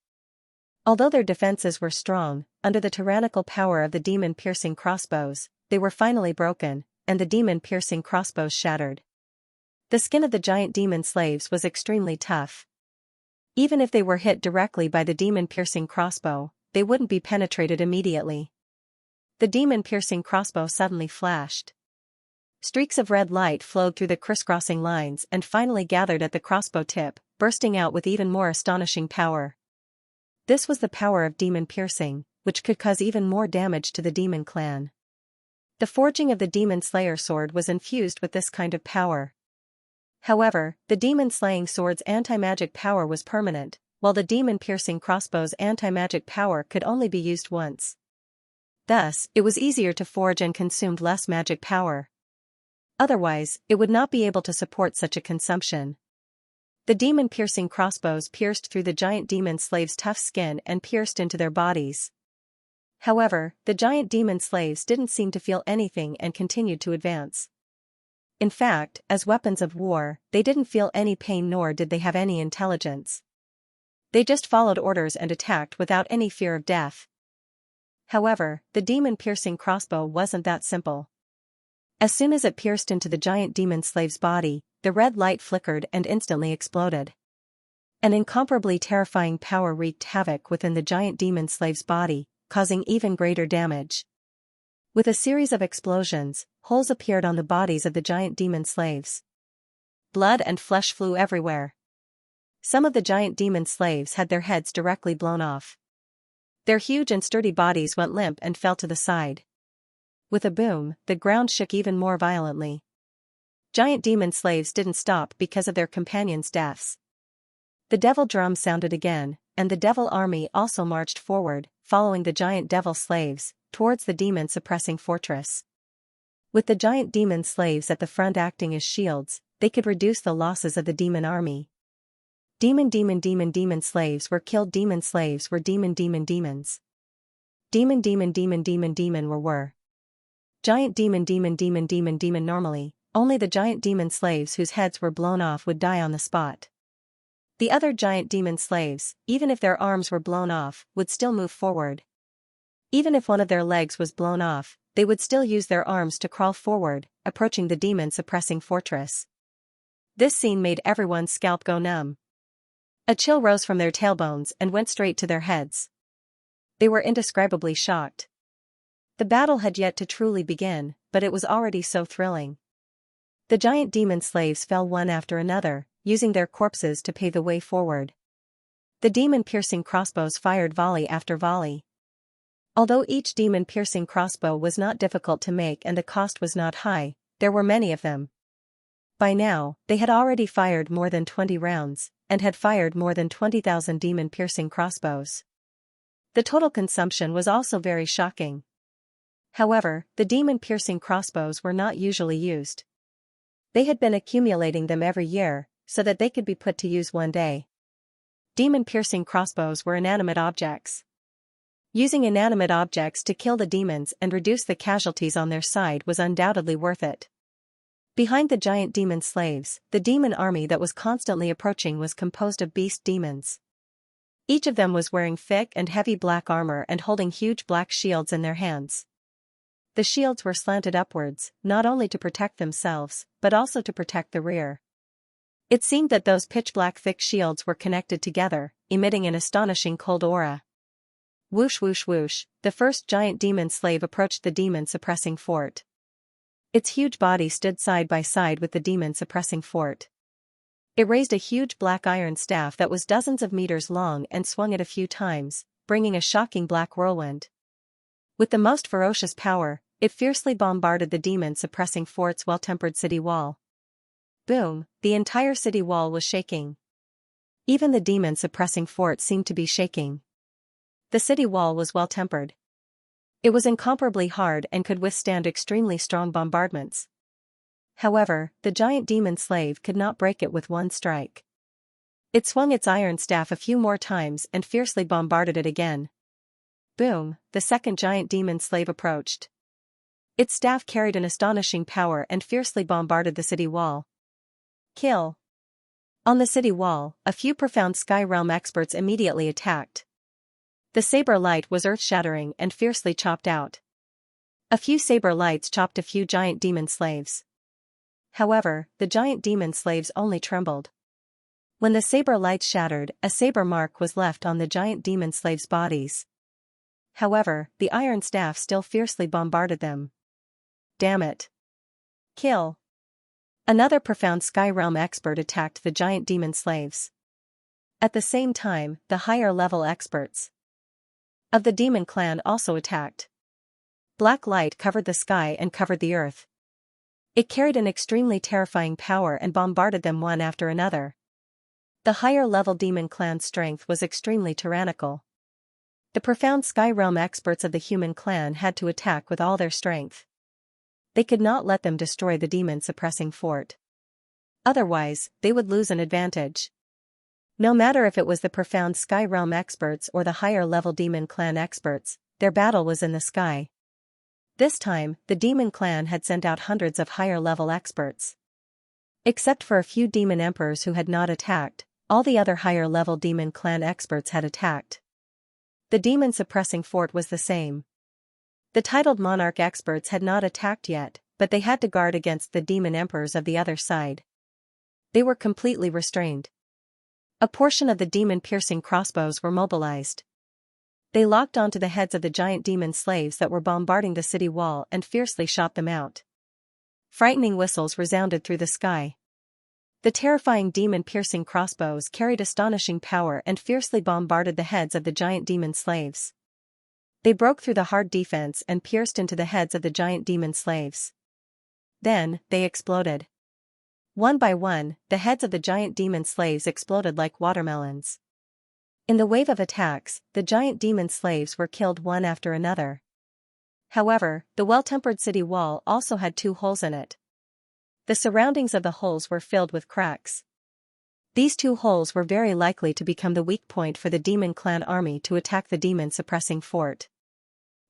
Speaker 1: Although their defenses were strong, under the tyrannical power of the demon-piercing crossbows, they were finally broken, and the demon-piercing crossbows shattered. The skin of the giant demon slaves was extremely tough. Even if they were hit directly by the demon-piercing crossbow, they wouldn't be penetrated immediately. The demon-piercing crossbow suddenly flashed. Streaks of red light flowed through the crisscrossing lines and finally gathered at the crossbow tip, bursting out with even more astonishing power. This was the power of demon piercing, which could cause even more damage to the demon clan. The forging of the demon slayer sword was infused with this kind of power. However, the demon-slaying sword's anti-magic power was permanent, while the demon-piercing crossbow's anti-magic power could only be used once. Thus, it was easier to forge and consumed less magic power. Otherwise, it would not be able to support such a consumption. The demon-piercing crossbows pierced through the giant demon slaves' tough skin and pierced into their bodies. However, the giant demon slaves didn't seem to feel anything and continued to advance. In fact, as weapons of war, they didn't feel any pain nor did they have any intelligence. They just followed orders and attacked without any fear of death. However, the demon-piercing crossbow wasn't that simple. As soon as it pierced into the giant demon slave's body, the red light flickered and instantly exploded. An incomparably terrifying power wreaked havoc within the giant demon slave's body, causing even greater damage. With a series of explosions, holes appeared on the bodies of the giant demon slaves. Blood and flesh flew everywhere. Some of the giant demon slaves had their heads directly blown off. Their huge and sturdy bodies went limp and fell to the side. With a boom, the ground shook even more violently. Giant demon slaves didn't stop because of their companions' deaths. The devil drum sounded again, and the devil army also marched forward, following the giant devil slaves, towards the demon-suppressing fortress. With the giant demon slaves at the front acting as shields, they could reduce the losses of the demon army. Demon slaves were killed. Demon slaves were demons. Demon were. Giant demon normally, only the giant demon slaves whose heads were blown off would die on the spot. The other giant demon slaves, even if their arms were blown off, would still move forward. Even if one of their legs was blown off, they would still use their arms to crawl forward, approaching the demon-suppressing fortress. This scene made everyone's scalp go numb. A chill rose from their tailbones and went straight to their heads. They were indescribably shocked. The battle had yet to truly begin, but it was already so thrilling. The giant demon slaves fell one after another, using their corpses to pave the way forward. The demon-piercing crossbows fired volley after volley. Although each demon-piercing crossbow was not difficult to make and the cost was not high, there were many of them. By now, they had already fired more than 20 rounds, and had fired more than 20,000 demon-piercing crossbows. The total consumption was also very shocking. However, the demon-piercing crossbows were not usually used. They had been accumulating them every year, so that they could be put to use one day. Demon-piercing crossbows were inanimate objects. Using inanimate objects to kill the demons and reduce the casualties on their side was undoubtedly worth it. Behind the giant demon slaves, the demon army that was constantly approaching was composed of beast demons. Each of them was wearing thick and heavy black armor and holding huge black shields in their hands. The shields were slanted upwards, not only to protect themselves, but also to protect the rear. It seemed that those pitch-black thick shields were connected together, emitting an astonishing cold aura. Whoosh whoosh whoosh, the first giant demon slave approached the demon-suppressing fort. Its huge body stood side by side with the demon-suppressing fort. It raised a huge black iron staff that was dozens of meters long and swung it a few times, bringing a shocking black whirlwind. With the most ferocious power, it fiercely bombarded the demon-suppressing fort's well-tempered city wall. Boom, the entire city wall was shaking. Even the demon-suppressing fort seemed to be shaking. The city wall was well-tempered. It was incomparably hard and could withstand extremely strong bombardments. However, the giant demon slave could not break it with one strike. It swung its iron staff a few more times and fiercely bombarded it again. Boom, the second giant demon slave approached. Its staff carried an astonishing power and fiercely bombarded the city wall. Kill. On the city wall, a few profound Sky Realm experts immediately attacked. The saber light was earth-shattering and fiercely chopped out. A few saber lights chopped a few giant demon slaves. However, the giant demon slaves only trembled. When the saber lights shattered, a saber mark was left on the giant demon slaves' bodies. However, the iron staff still fiercely bombarded them. Damn it. Kill. Another profound Sky Realm expert attacked the giant demon slaves. At the same time, the higher-level experts of the demon clan also attacked. Black light covered the sky and covered the earth. It carried an extremely terrifying power and bombarded them one after another. The higher-level demon clan's strength was extremely tyrannical. The profound Sky Realm experts of the human clan had to attack with all their strength. They could not let them destroy the demon-suppressing fort. Otherwise, they would lose an advantage. No matter if it was the profound Sky Realm experts or the higher-level demon clan experts, their battle was in the sky. This time, the demon clan had sent out hundreds of higher-level experts. Except for a few demon emperors who had not attacked, all the other higher-level demon clan experts had attacked. The demon-suppressing fort was the same. The titled monarch experts had not attacked yet, but they had to guard against the demon emperors of the other side. They were completely restrained. A portion of the demon-piercing crossbows were mobilized. They locked onto the heads of the giant demon slaves that were bombarding the city wall and fiercely shot them out. Frightening whistles resounded through the sky. The terrifying demon-piercing crossbows carried astonishing power and fiercely bombarded the heads of the giant demon slaves. They broke through the hard defense and pierced into the heads of the giant demon slaves. Then, they exploded. One by one, the heads of the giant demon slaves exploded like watermelons. In the wave of attacks, the giant demon slaves were killed one after another. However, the well-tempered city wall also had 2 holes in it. The surroundings of the holes were filled with cracks. These 2 holes were very likely to become the weak point for the demon clan army to attack the demon-suppressing fort.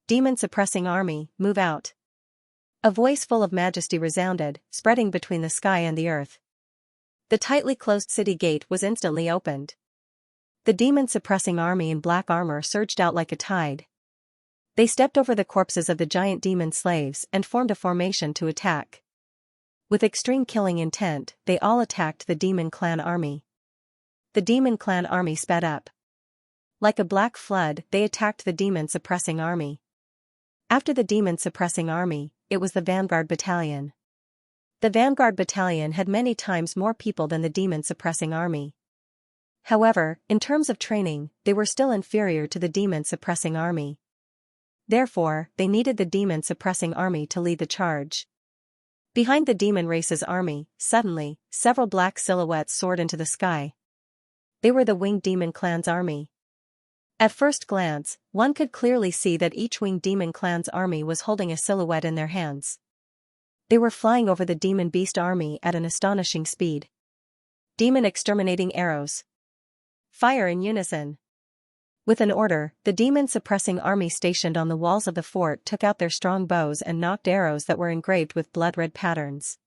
Speaker 1: Demon-suppressing army, move out. A voice full of majesty resounded, spreading between the sky and the earth. The tightly closed city gate was instantly opened. The demon-suppressing army in black armor surged out like a tide. They stepped over the corpses of the giant demon slaves and formed a formation to attack. With extreme killing intent, they all attacked the demon clan army. The demon clan army sped up. Like a black flood, they attacked the demon-suppressing army. After the demon-suppressing army, it was the vanguard battalion. The vanguard battalion had many times more people than the demon-suppressing army. However, in terms of training, they were still inferior to the demon-suppressing army. Therefore, they needed the demon-suppressing army to lead the charge. Behind the demon race's army, suddenly, several black silhouettes soared into the sky. They were the winged demon clan's army. At first glance, one could clearly see that each winged demon clan's army was holding a silhouette in their hands. They were flying over the demon beast army at an astonishing speed. Demon exterminating arrows. Fire in unison. With an order, the demon-suppressing army stationed on the walls of the fort took out their strong bows and nocked arrows that were engraved with blood-red patterns.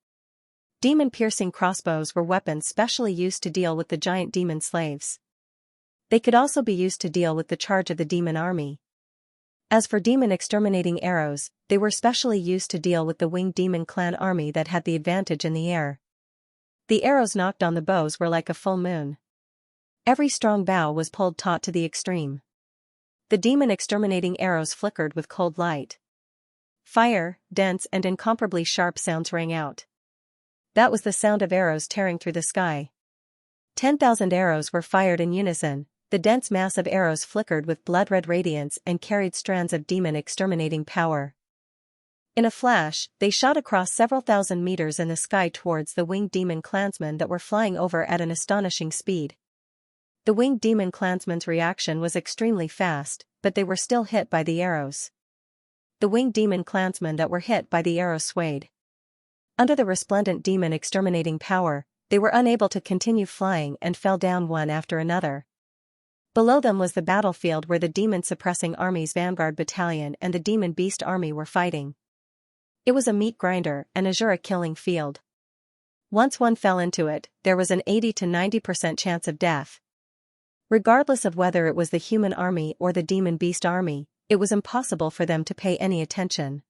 Speaker 1: Demon-piercing crossbows were weapons specially used to deal with the giant demon slaves. They could also be used to deal with the charge of the demon army. As for demon-exterminating arrows, they were specially used to deal with the winged demon clan army that had the advantage in the air. The arrows knocked on the bows were like a full moon. Every strong bow was pulled taut to the extreme. The demon-exterminating arrows flickered with cold light. Fire, dense and incomparably sharp sounds rang out. That was the sound of arrows tearing through the sky. 10,000 arrows were fired in unison. The dense mass of arrows flickered with blood-red radiance and carried strands of demon-exterminating power. In a flash, they shot across several thousand meters in the sky towards the winged demon clansmen that were flying over at an astonishing speed. The winged demon clansmen's reaction was extremely fast, but they were still hit by the arrows. The winged demon clansmen that were hit by the arrows swayed. Under the resplendent demon-exterminating power, they were unable to continue flying and fell down one after another. Below them was the battlefield where the demon-suppressing army's vanguard battalion and the demon beast army were fighting. It was a meat grinder, an azura-killing field. Once one fell into it, there was an 80 to 90% chance of death. Regardless of whether it was the human army or the demon beast army, it was impossible for them to pay any attention.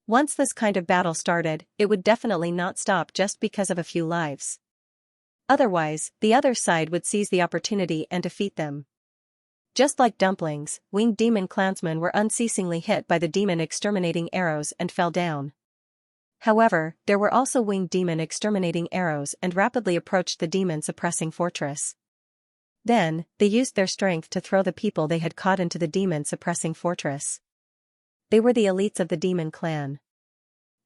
Speaker 1: Once this kind of battle started, it would definitely not stop just because of a few lives. Otherwise, the other side would seize the opportunity and defeat them. Just like dumplings, winged demon clansmen were unceasingly hit by the demon-exterminating arrows and fell down. However, there were also winged demon-exterminating arrows and rapidly approached the demon-suppressing fortress. Then, they used their strength to throw the people they had caught into the demon-suppressing fortress. They were the elites of the demon clan.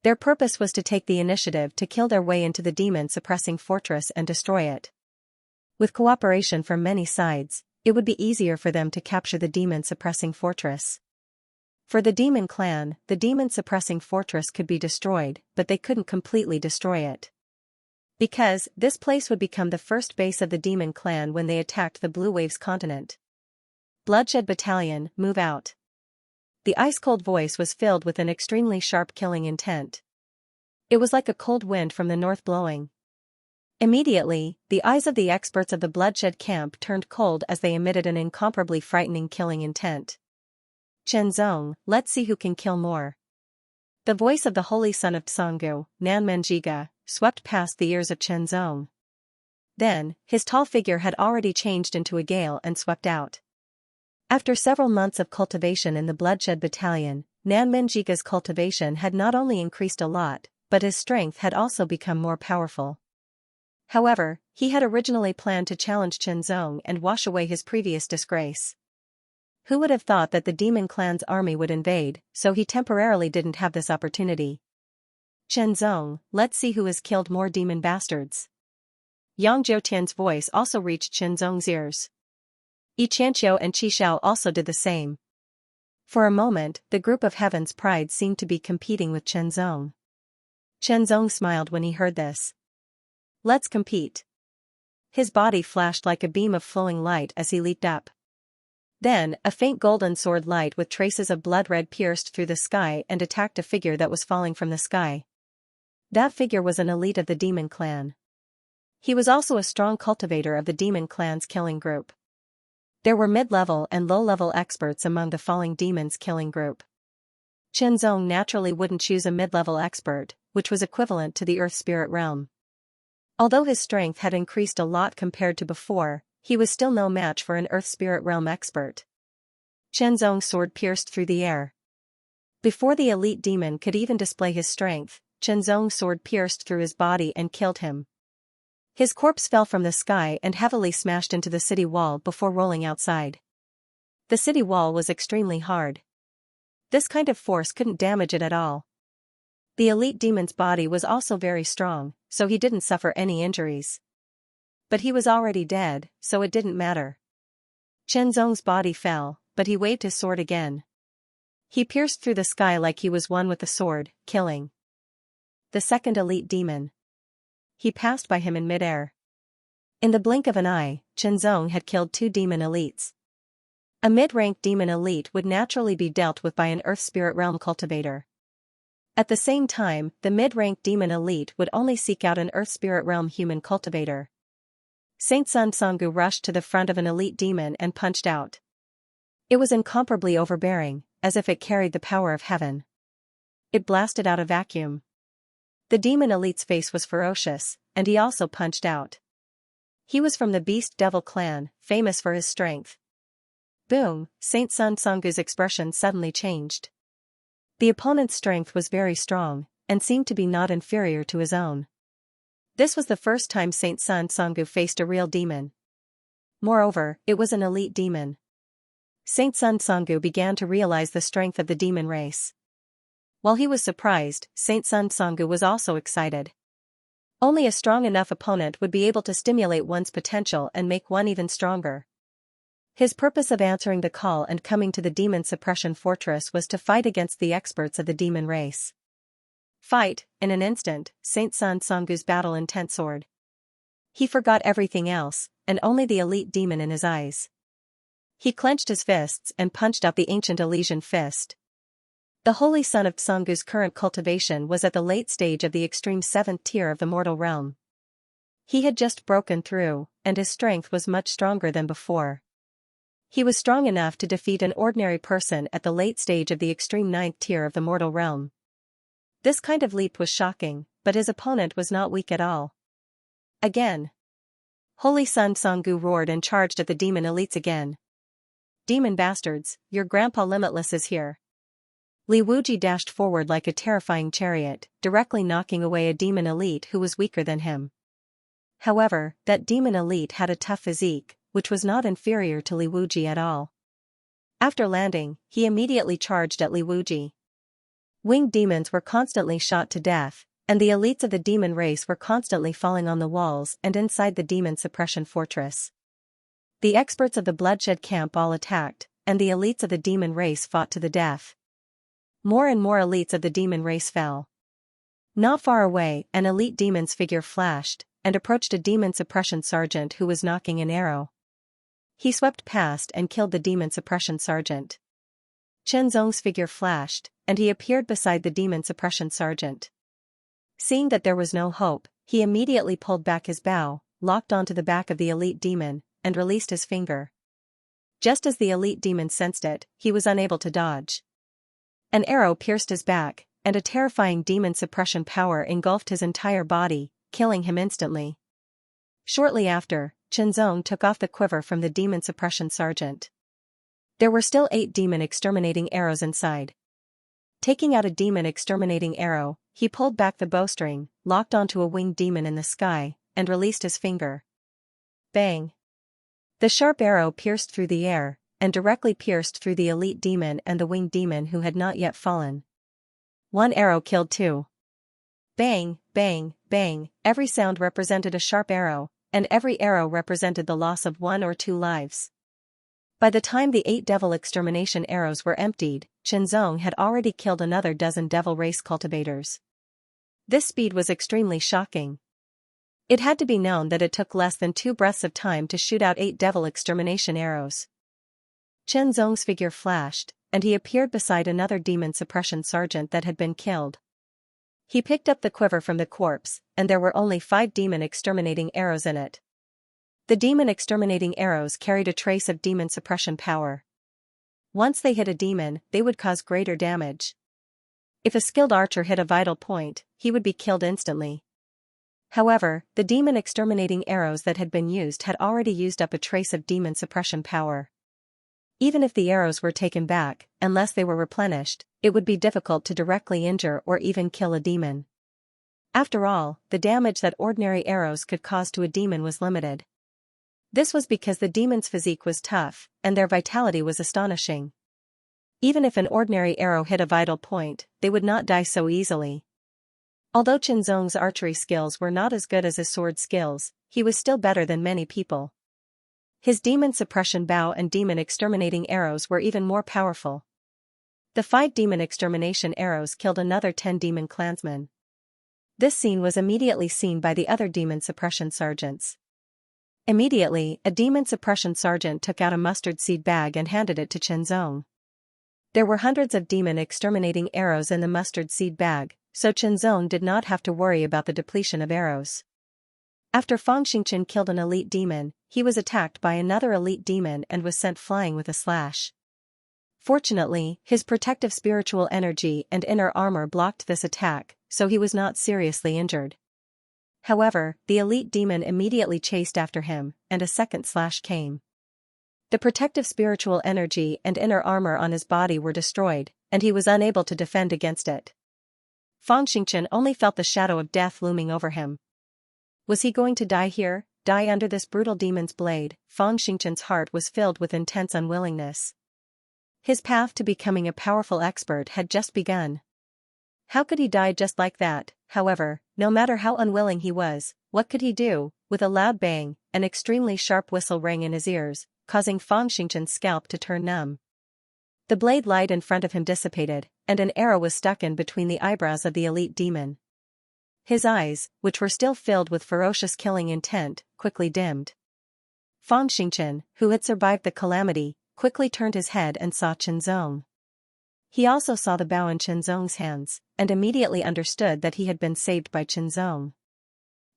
Speaker 1: Their purpose was to take the initiative to kill their way into the demon-suppressing fortress and destroy it. With cooperation from many sides, it would be easier for them to capture the demon-suppressing fortress. For the demon clan, the demon-suppressing fortress could be destroyed, but they couldn't completely destroy it. Because, this place would become the first base of the demon clan when they attacked the Blue Waves continent. Bloodshed Battalion, move out. The ice-cold voice was filled with an extremely sharp killing intent. It was like a cold wind from the north blowing. Immediately, the eyes of the experts of the bloodshed camp turned cold as they emitted an incomparably frightening killing intent. Chenzong, let's see who can kill more. The voice of the holy son of Tsangu, Nanmenjiga, swept past the ears of Chenzong. Then, his tall figure had already changed into a gale and swept out. After several months of cultivation in the Bloodshed Battalion, Nanmenjiga's cultivation had not only increased a lot, but his strength had also become more powerful. However, he had originally planned to challenge Chenzong and wash away his previous disgrace. Who would have thought that the demon clan's army would invade, so he temporarily didn't have this opportunity. Zong, let's see who has killed more demon bastards. Yang Jiutian's voice also reached Zong's ears. Xianxia and Qishao also did the same. For a moment, the group of Heaven's Pride seemed to be competing with Zong. Zong smiled when he heard this. Let's compete. His body flashed like a beam of flowing light as he leaped up. Then, a faint golden sword light with traces of blood red pierced through the sky and attacked a figure that was falling from the sky. That figure was an elite of the demon clan. He was also a strong cultivator of the demon clan's killing group. There were mid-level and low-level experts among the falling demons killing group. Zong naturally wouldn't choose a mid-level expert, which was equivalent to the earth spirit realm. Although his strength had increased a lot compared to before, he was still no match for an earth spirit realm expert. Zong's sword pierced through the air. Before the elite demon could even display his strength, Zong's sword pierced through his body and killed him. His corpse fell from the sky and heavily smashed into the city wall before rolling outside. The city wall was extremely hard. This kind of force couldn't damage it at all. The elite demon's body was also very strong, so he didn't suffer any injuries. But he was already dead, so it didn't matter. Zong's body fell, but he waved his sword again. He pierced through the sky like he was one with the sword, killing the second elite demon. He passed by him in midair. In the blink of an eye, Zong had killed 2 demon elites. A mid-rank demon elite would naturally be dealt with by an earth spirit realm cultivator. At the same time, the mid-rank demon elite would only seek out an earth spirit realm human cultivator. Saint Sun Sanggu rushed to the front of an elite demon and punched out. It was incomparably overbearing, as if it carried the power of heaven. It blasted out a vacuum. The demon elite's face was ferocious, and he also punched out. He was from the Beast Devil clan, famous for his strength. Boom, Saint Sun Sanggu's expression suddenly changed. The opponent's strength was very strong, and seemed to be not inferior to his own. This was the first time Saint Sun Sanggu faced a real demon. Moreover, it was an elite demon. Saint Sun Sanggu began to realize the strength of the demon race. While he was surprised, Saint Sun Sanggu was also excited. Only a strong enough opponent would be able to stimulate one's potential and make one even stronger. His purpose of answering the call and coming to the demon suppression fortress was to fight against the experts of the demon race. Fight, in an instant, Saint Sun Sanggu's battle-intent sword. He forgot everything else, and only the elite demon in his eyes. He clenched his fists and punched out the ancient Elysian fist. The holy son of Sanggu's current cultivation was at the late stage of the extreme 7th tier of the mortal realm. He had just broken through, and his strength was much stronger than before. He was strong enough to defeat an ordinary person at the late stage of the extreme 9th tier of the mortal realm. This kind of leap was shocking, but his opponent was not weak at all. Again. Holy Sun Sanggu roared and charged at the demon elites again. Demon bastards, your grandpa Limitless is here. Li Wuji dashed forward like a terrifying chariot, directly knocking away a demon elite who was weaker than him. However, that demon elite had a tough physique, which was not inferior to Li Wuji at all. After landing, he immediately charged at Li Wuji. Winged demons were constantly shot to death, and the elites of the demon race were constantly falling on the walls and inside the demon suppression fortress. The experts of the bloodshed camp all attacked, and the elites of the demon race fought to the death. More and more elites of the demon race fell. Not far away, an elite demon's figure flashed, and approached a demon suppression sergeant who was knocking an arrow. He swept past and killed the demon suppression sergeant. Zong's figure flashed, and he appeared beside the demon suppression sergeant. Seeing that there was no hope, he immediately pulled back his bow, locked onto the back of the elite demon, and released his finger. Just as the elite demon sensed it, he was unable to dodge. An arrow pierced his back, and a terrifying demon suppression power engulfed his entire body, killing him instantly. Shortly after, Zong took off the quiver from the demon suppression sergeant. There were still 8 demon exterminating arrows inside. Taking out a demon exterminating arrow, he pulled back the bowstring, locked onto a winged demon in the sky, and released his finger. Bang! The sharp arrow pierced through the air, and directly pierced through the elite demon and the winged demon who had not yet fallen. One arrow killed 2. Bang, bang, bang, every sound represented a sharp arrow, and every arrow represented the loss of 1 or 2 lives. By the time the 8 devil extermination arrows were emptied, Xianxia had already killed another dozen devil race cultivators. This speed was extremely shocking. It had to be known that it took less than 2 breaths of time to shoot out 8 devil extermination arrows. Xianxia's figure flashed, and he appeared beside another demon suppression sergeant that had been killed. He picked up the quiver from the corpse, and there were only 5 demon exterminating arrows in it. The demon exterminating arrows carried a trace of demon suppression power. Once they hit a demon, they would cause greater damage. If a skilled archer hit a vital point, he would be killed instantly. However, the demon exterminating arrows that had been used had already used up a trace of demon suppression power. Even if the arrows were taken back, unless they were replenished, it would be difficult to directly injure or even kill a demon. After all, the damage that ordinary arrows could cause to a demon was limited. This was because the demon's physique was tough, and their vitality was astonishing. Even if an ordinary arrow hit a vital point, they would not die so easily. Although Xianxia's archery skills were not as good as his sword skills, he was still better than many people. His demon suppression bow and demon exterminating arrows were even more powerful. The 5 demon extermination arrows killed another 10 demon clansmen. This scene was immediately seen by the other demon suppression sergeants. Immediately, a demon suppression sergeant took out a mustard seed bag and handed it to Xianxia. There were hundreds of demon exterminating arrows in the mustard seed bag, so Xianxia did not have to worry about the depletion of arrows. After Xianxia killed an elite demon, he was attacked by another elite demon and was sent flying with a slash. Fortunately, his protective spiritual energy and inner armor blocked this attack, so he was not seriously injured. However, the elite demon immediately chased after him, and a second slash came. The protective spiritual energy and inner armor on his body were destroyed, and he was unable to defend against it. Xianxia only felt the shadow of death looming over him. Was he going to die here, die under this brutal demon's blade? Xianxia's heart was filled with intense unwillingness. His path to becoming a powerful expert had just begun. How could he die just like that? However, no matter how unwilling he was, what could he do? With a loud bang, an extremely sharp whistle rang in his ears, causing Xianxia's scalp to turn numb. The blade light in front of him dissipated, and an arrow was stuck in between the eyebrows of the elite demon. His eyes, which were still filled with ferocious killing intent, quickly dimmed. Xianxia, who had survived the calamity, quickly turned his head and saw Xianxia. He also saw the bow in Xianxia's hands, and immediately understood that he had been saved by Xianxia.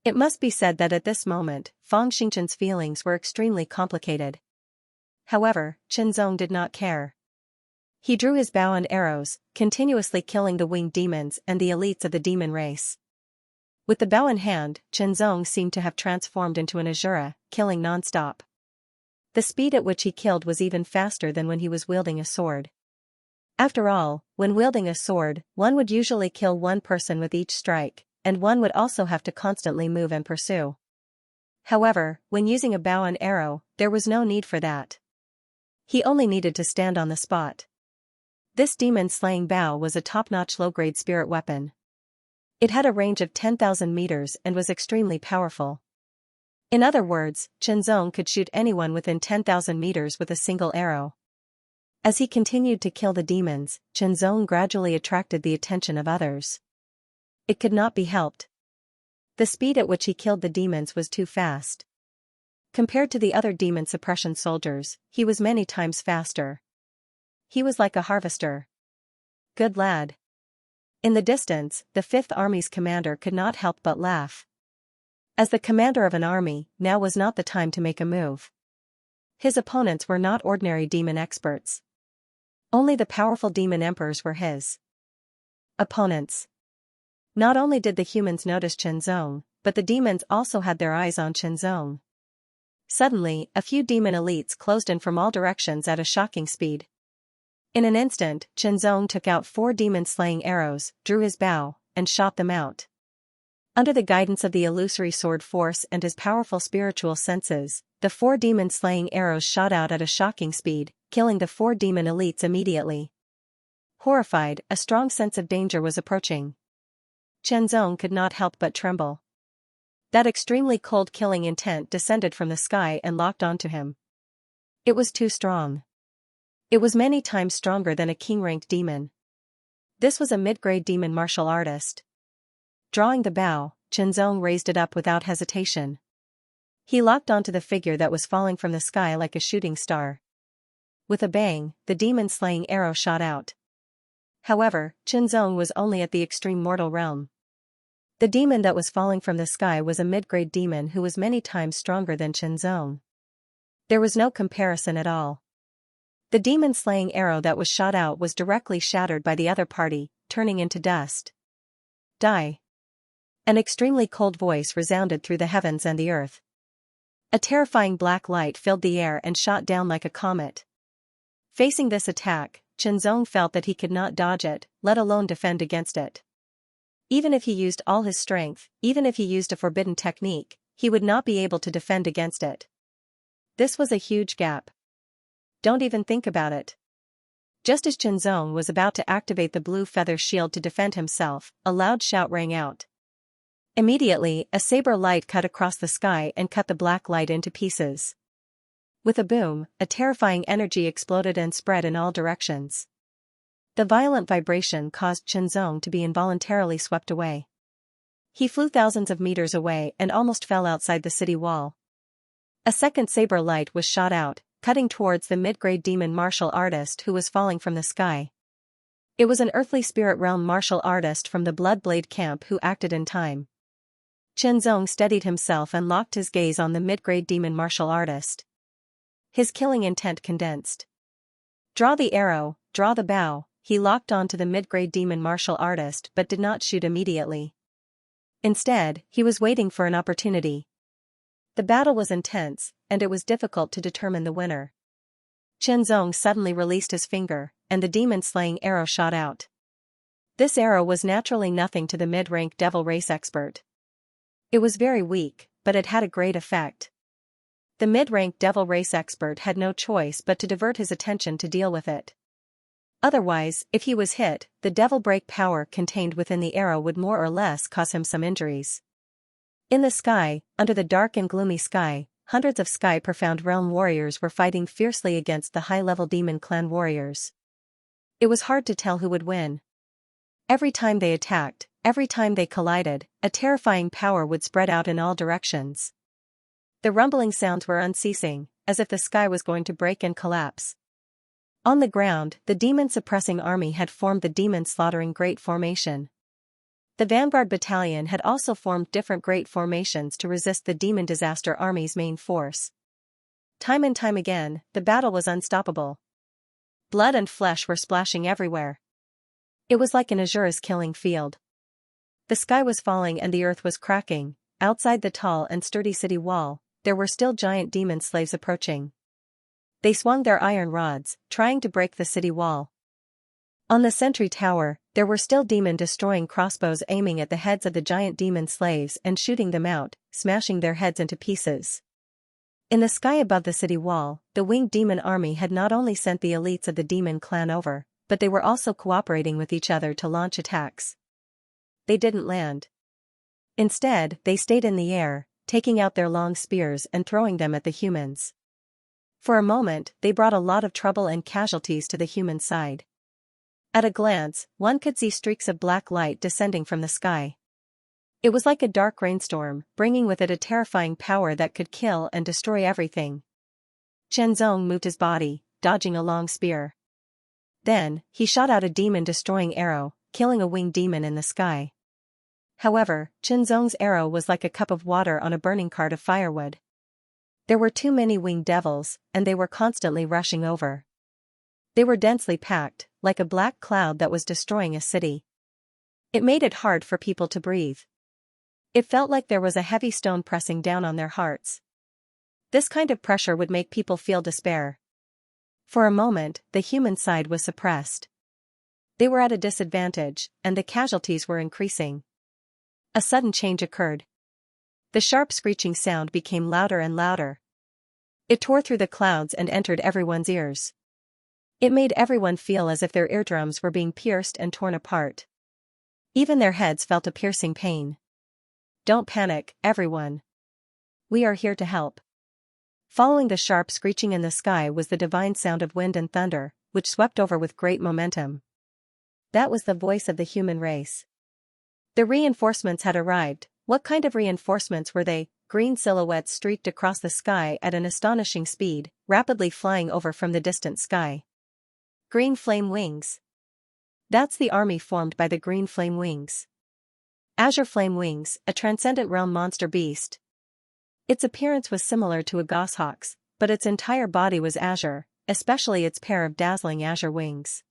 Speaker 1: It must be said that at this moment, Xianxia's feelings were extremely complicated. However, Xianxia did not care. He drew his bow and arrows, continuously killing the winged demons and the elites of the demon race. With the bow in hand, Xianxia seemed to have transformed into an Asura, killing non-stop. The speed at which he killed was even faster than when he was wielding a sword. After all, when wielding a sword, one would usually kill one person with each strike, and one would also have to constantly move and pursue. However, when using a bow and arrow, there was no need for that. He only needed to stand on the spot. This demon-slaying bow was a top-notch low-grade spirit weapon. It had a range of 10,000 meters and was extremely powerful. In other words, Xianxia could shoot anyone within 10,000 meters with a single arrow. As he continued to kill the demons, Xianxia gradually attracted the attention of others. It could not be helped. The speed at which he killed the demons was too fast. Compared to the other demon suppression soldiers, he was many times faster. He was like a harvester. Good lad. In the distance, the Fifth Army's commander could not help but laugh. As the commander of an army, now was not the time to make a move. His opponents were not ordinary demon experts. Only the powerful demon emperors were his opponents. Not only did the humans notice Xianxia, but the demons also had their eyes on Xianxia. Suddenly, a few demon elites closed in from all directions at a shocking speed. In an instant, Xianxia took out 4 demon-slaying arrows, drew his bow, and shot them out. Under the guidance of the illusory sword force and his powerful spiritual senses, the 4 demon-slaying arrows shot out at a shocking speed, killing the 4 demon elites immediately. Horrified, a strong sense of danger was approaching. Chenzong could not help but tremble. That extremely cold killing intent descended from the sky and locked onto him. It was too strong. It was many times stronger than a king-ranked demon. This was a mid-grade demon martial artist. Drawing the bow, Chenzong raised it up without hesitation. He locked onto the figure that was falling from the sky like a shooting star. With a bang, the demon-slaying arrow shot out. However, Chenzong was only at the extreme mortal realm. The demon that was falling from the sky was a mid-grade demon who was many times stronger than Chenzong. There was no comparison at all. The demon-slaying arrow that was shot out was directly shattered by the other party, turning into dust. Die. An extremely cold voice resounded through the heavens and the earth. A terrifying black light filled the air and shot down like a comet. Facing this attack, Chenzong felt that he could not dodge it, let alone defend against it. Even if he used all his strength, even if he used a forbidden technique, he would not be able to defend against it. This was a huge gap. Don't even think about it. Just as Chenzong was about to activate the blue feather shield to defend himself, a loud shout rang out. Immediately, a saber light cut across the sky and cut the black light into pieces. With a boom, a terrifying energy exploded and spread in all directions. The violent vibration caused Chenzong to be involuntarily swept away. He flew thousands of meters away and almost fell outside the city wall. A second saber light was shot out, cutting towards the mid-grade demon martial artist who was falling from the sky. It was an earthly spirit realm martial artist from the Bloodblade camp who acted in time. Chenzong steadied himself and locked his gaze on the mid-grade demon martial artist. His killing intent condensed. Draw the arrow, draw the bow. He locked onto the mid-grade demon martial artist but did not shoot immediately. Instead, he was waiting for an opportunity. The battle was intense, and it was difficult to determine the winner. Chenzong suddenly released his finger, and the demon-slaying arrow shot out. This arrow was naturally nothing to the mid-rank devil race expert. It was very weak, but it had a great effect. The mid-rank devil race expert had no choice but to divert his attention to deal with it. Otherwise, if he was hit, the devil break power contained within the arrow would more or less cause him some injuries. In the sky, under the dark and gloomy sky, hundreds of Sky Profound Realm warriors were fighting fiercely against the high-level demon clan warriors. It was hard to tell who would win. Every time they attacked, every time they collided, a terrifying power would spread out in all directions. The rumbling sounds were unceasing, as if the sky was going to break and collapse. On the ground, the demon-suppressing army had formed the demon-slaughtering Great Formation. The Vanguard Battalion had also formed different Great Formations to resist the Demon Disaster Army's main force. Time and time again, the battle was unstoppable. Blood and flesh were splashing everywhere. It was like an Azura's killing field. The sky was falling and the earth was cracking. Outside the tall and sturdy city wall, there were still giant demon slaves approaching. They swung their iron rods, trying to break the city wall. On the sentry tower, there were still demon-destroying crossbows aiming at the heads of the giant demon slaves and shooting them out, smashing their heads into pieces. In the sky above the city wall, the winged demon army had not only sent the elites of the demon clan over, but they were also cooperating with each other to launch attacks. They didn't land. Instead, they stayed in the air, taking out their long spears and throwing them at the humans. For a moment, they brought a lot of trouble and casualties to the human side. At a glance, one could see streaks of black light descending from the sky. It was like a dark rainstorm, bringing with it a terrifying power that could kill and destroy everything. Chenzong moved his body, dodging a long spear. Then, he shot out a demon-destroying arrow, killing a winged demon in the sky. However, Chenzong's arrow was like a cup of water on a burning cart of firewood. There were too many winged devils, and they were constantly rushing over. They were densely packed, like a black cloud that was destroying a city. It made it hard for people to breathe. It felt like there was a heavy stone pressing down on their hearts. This kind of pressure would make people feel despair. For a moment, the human side was suppressed. They were at a disadvantage, and the casualties were increasing. A sudden change occurred. The sharp screeching sound became louder and louder. It tore through the clouds and entered everyone's ears. It made everyone feel as if their eardrums were being pierced and torn apart. Even their heads felt a piercing pain. "Don't panic, everyone. We are here to help." Following the sharp screeching in the sky was the divine sound of wind and thunder, which swept over with great momentum. That was the voice of the human race. The reinforcements had arrived. What kind of reinforcements were they? Green silhouettes streaked across the sky at an astonishing speed, rapidly flying over from the distant sky. Green flame wings. That's the army formed by the green flame wings. Azure flame wings, a transcendent realm monster beast. Its appearance was similar to a goshawk's, but its entire body was azure, especially its pair of dazzling azure wings.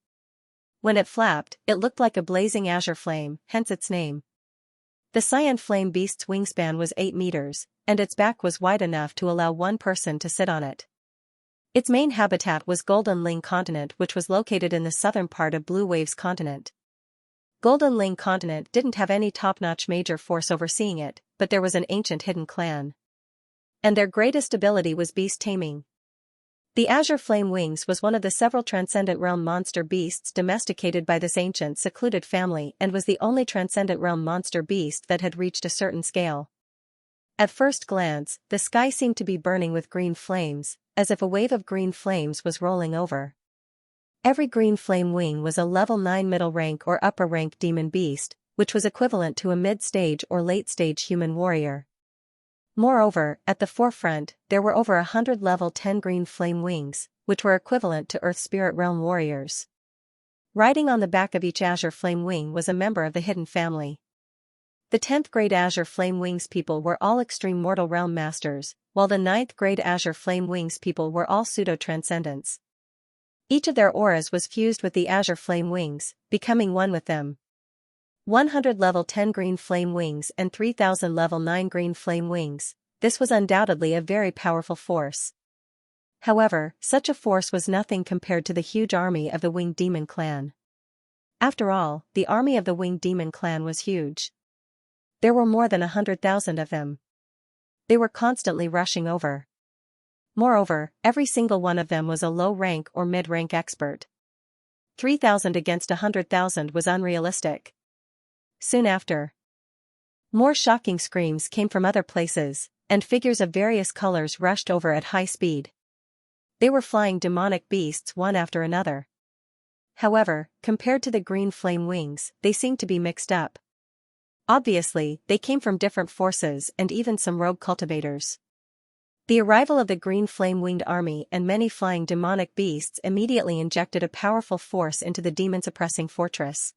Speaker 1: When it flapped, it looked like a blazing azure flame, hence its name. The cyan flame beast's wingspan was 8 meters, and its back was wide enough to allow one person to sit on it. Its main habitat was Golden Ling Continent, which was located in the southern part of Blue Waves Continent. Golden Ling Continent didn't have any top-notch major force overseeing it, but there was an ancient hidden clan. And their greatest ability was beast taming. The Azure Flame Wings was one of the several Transcendent Realm monster beasts domesticated by this ancient secluded family and was the only Transcendent Realm monster beast that had reached a certain scale. At first glance, the sky seemed to be burning with green flames, as if a wave of green flames was rolling over. Every green flame wing was a level 9 middle rank or upper rank demon beast, which was equivalent to a mid-stage or late-stage human warrior. Moreover, at the forefront, there were over 100 level 10 green flame wings, which were equivalent to Earth Spirit Realm warriors. Riding on the back of each Azure Flame Wing was a member of the Hidden Family. The 10th grade Azure Flame Wings people were all extreme mortal realm masters, while the 9th grade Azure Flame Wings people were all pseudo-transcendents. Each of their auras was fused with the Azure Flame Wings, becoming one with them. 100 level 10 green flame wings and 3,000 level 9 green flame wings. This was undoubtedly a very powerful force. However, such a force was nothing compared to the huge army of the Winged Demon Clan. After all, the army of the Winged Demon Clan was huge. There were more than 100,000 of them. They were constantly rushing over. Moreover, every single one of them was a low-rank or mid-rank expert. 3,000 against 100,000 was unrealistic. Soon after, more shocking screams came from other places, and figures of various colors rushed over at high speed. They were flying demonic beasts one after another. However, compared to the green flame wings, they seemed to be mixed up. Obviously, they came from different forces and even some rogue cultivators. The arrival of the green flame-winged army and many flying demonic beasts immediately injected a powerful force into the demon-suppressing fortress.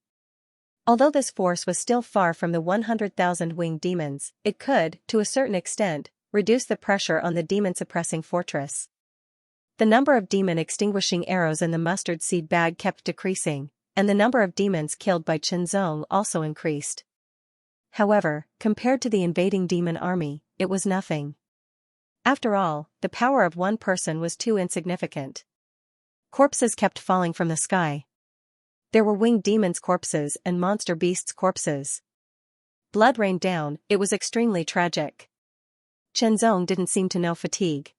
Speaker 1: Although this force was still far from the 100,000 winged demons, it could, to a certain extent, reduce the pressure on the demon-suppressing fortress. The number of demon-extinguishing arrows in the mustard seed bag kept decreasing, and the number of demons killed by Qianzong also increased. However, compared to the invading demon army, it was nothing. After all, the power of one person was too insignificant. Corpses kept falling from the sky. There were winged demons' corpses and monster beasts' corpses. Blood rained down. It was extremely tragic. Qianzong didn't seem to know fatigue.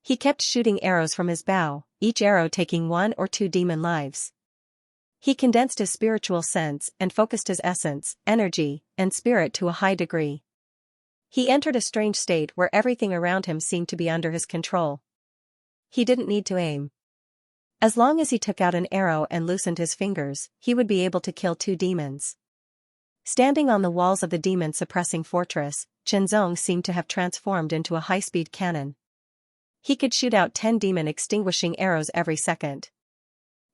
Speaker 1: He kept shooting arrows from his bow, each arrow taking 1 or 2 demon lives. He condensed his spiritual sense and focused his essence, energy, and spirit to a high degree. He entered a strange state where everything around him seemed to be under his control. He didn't need to aim. As long as he took out an arrow and loosened his fingers, he would be able to kill 2 demons. Standing on the walls of the demon-suppressing fortress, Qianzong seemed to have transformed into a high-speed cannon. He could shoot out 10 demon-extinguishing arrows every second.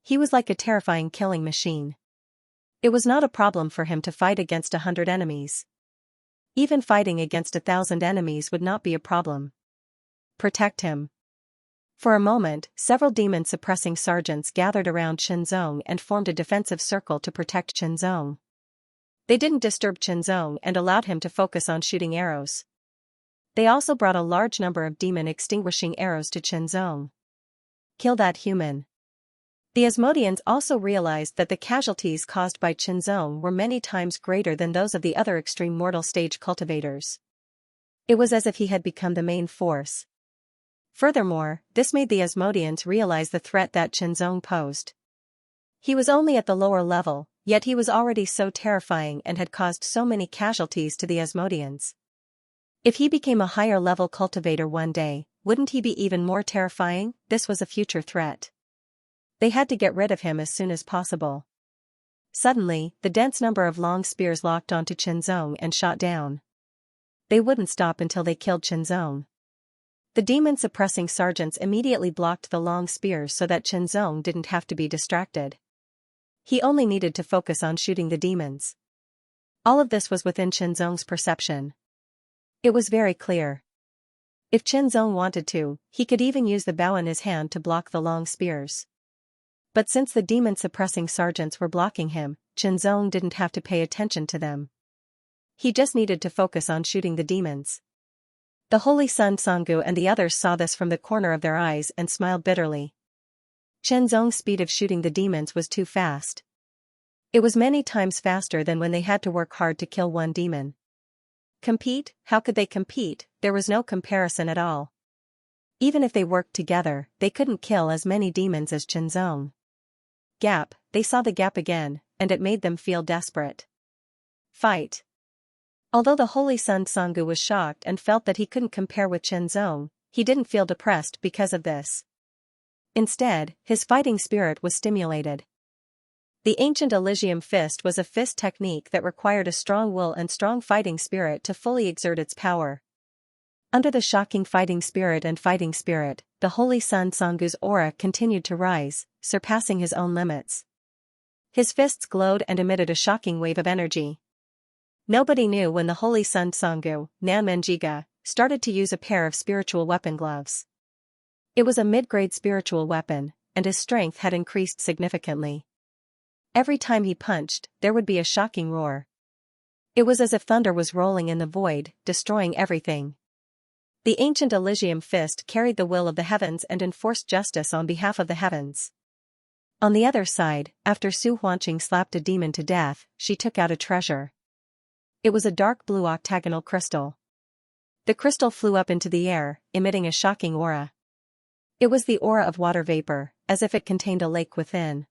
Speaker 1: He was like a terrifying killing machine. It was not a problem for him to fight against 100 enemies. Even fighting against 1,000 enemies would not be a problem. Protect him. For a moment, several demon-suppressing sergeants gathered around Qianzong and formed a defensive circle to protect Qianzong. They didn't disturb Qianzong and allowed him to focus on shooting arrows. They also brought a large number of demon-extinguishing arrows to Qianzong. Kill that human. The Asmodeans also realized that the casualties caused by Qianzong were many times greater than those of the other extreme mortal stage cultivators. It was as if he had become the main force. Furthermore, this made the Asmodeans realize the threat that Qianzong posed. He was only at the lower level, Yet he was already so terrifying and had caused so many casualties to the Asmodeans. If he became a higher-level cultivator one day, wouldn't he be even more terrifying? This was a future threat. They had to get rid of him as soon as possible. Suddenly, the dense number of long spears locked onto Qinzong and shot down. They wouldn't stop until they killed Qinzong. The demon-suppressing sergeants immediately blocked the long spears so that Qinzong didn't have to be distracted. He only needed to focus on shooting the demons. All of this was within Qinzong's perception. It was very clear. If Qinzong wanted to, he could even use the bow in his hand to block the long spears. But since the demon-suppressing sergeants were blocking him, Qinzong didn't have to pay attention to them. He just needed to focus on shooting the demons. The Holy Sun Sanggu and the others saw this from the corner of their eyes and smiled bitterly. Qinzong's speed of shooting the demons was too fast. It was many times faster than when they had to work hard to kill one demon. Compete? How could they compete? There was no comparison at all. Even if they worked together, they couldn't kill as many demons as Qinzong. Gap, they saw the gap again, and it made them feel desperate. Fight. Although the Holy Sun Sanggu was shocked and felt that he couldn't compare with Qinzong, he didn't feel depressed because of this. Instead, his fighting spirit was stimulated. The ancient Elysium fist was a fist technique that required a strong will and strong fighting spirit to fully exert its power. Under the shocking fighting spirit, the Holy Sun Sanggu's aura continued to rise, surpassing his own limits. His fists glowed and emitted a shocking wave of energy. Nobody knew when the Holy Sun Sanggu, Nanmenjiga, started to use a pair of spiritual weapon gloves. It was a mid-grade spiritual weapon, and his strength had increased significantly. Every time he punched, there would be a shocking roar. It was as if thunder was rolling in the void, destroying everything. The ancient Elysium fist carried the will of the heavens and enforced justice on behalf of the heavens. On the other side, after Su Huanqing slapped a demon to death, she took out a treasure. It was a dark blue octagonal crystal. The crystal flew up into the air, emitting a shocking aura. It was the aura of water vapor, as if it contained a lake within.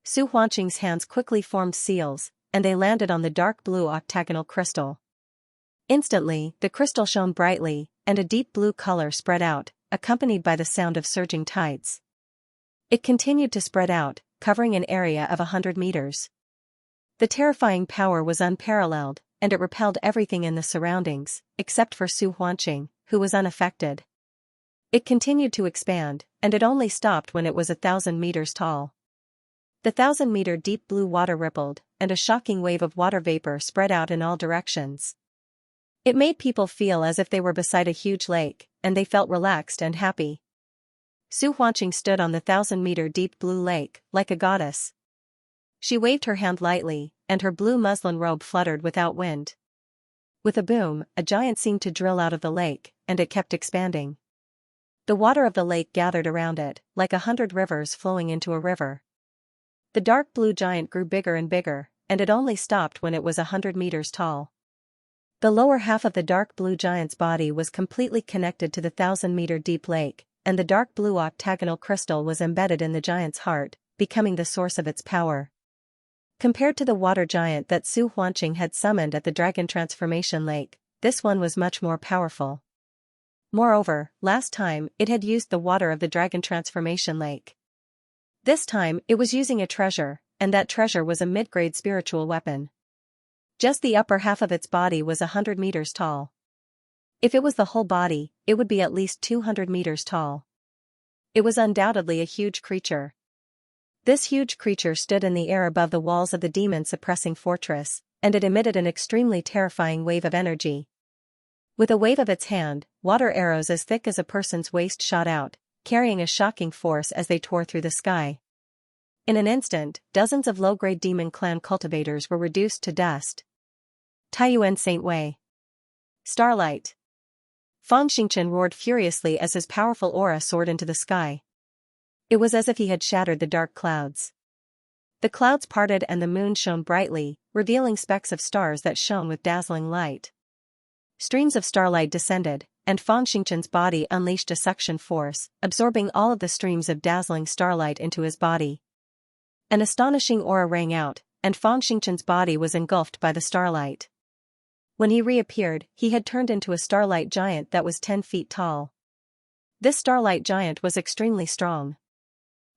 Speaker 1: Su Huanqing's hands quickly formed seals, and they landed on the dark blue octagonal crystal. Instantly, the crystal shone brightly, and a deep blue color spread out, accompanied by the sound of surging tides. It continued to spread out, covering an area of 100 meters. The terrifying power was unparalleled, and it repelled everything in the surroundings, except for Su Huanqing, who was unaffected. It continued to expand, and it only stopped when it was 1,000 meters tall. The 1,000-meter deep blue water rippled, and a shocking wave of water vapor spread out in all directions. It made people feel as if they were beside a huge lake, and they felt relaxed and happy. Su Huanqing stood on the 1,000-meter deep blue lake, like a goddess. She waved her hand lightly, and her blue muslin robe fluttered without wind. With a boom, a giant seemed to drill out of the lake, and it kept expanding. The water of the lake gathered around it, like 100 rivers flowing into a river. The dark blue giant grew bigger and bigger, and it only stopped when it was 100 meters tall. The lower half of the dark blue giant's body was completely connected to the 1,000-meter deep lake, and the dark blue octagonal crystal was embedded in the giant's heart, becoming the source of its power. Compared to the water giant that Su Huanqing had summoned at the Dragon Transformation Lake, this one was much more powerful. Moreover, last time, it had used the water of the Dragon Transformation Lake. This time, it was using a treasure, and that treasure was a mid-grade spiritual weapon. Just the upper half of its body was 100 meters tall. If it was the whole body, it would be at least 200 meters tall. It was undoubtedly a huge creature. This huge creature stood in the air above the walls of the demon-suppressing fortress, and it emitted an extremely terrifying wave of energy. With a wave of its hand, water arrows as thick as a person's waist shot out, carrying a shocking force as they tore through the sky. In an instant, dozens of low-grade demon clan cultivators were reduced to dust. Taiyuan Saint Wei. Starlight. Fang Xingchen roared furiously as his powerful aura soared into the sky. It was as if he had shattered the dark clouds. The clouds parted and the moon shone brightly, revealing specks of stars that shone with dazzling light. Streams of starlight descended, and Fang Xingchen's body unleashed a suction force, absorbing all of the streams of dazzling starlight into his body. An astonishing aura rang out, and Fang Xingchen's body was engulfed by the starlight. When he reappeared, he had turned into a starlight giant that was 10 feet tall. This starlight giant was extremely strong.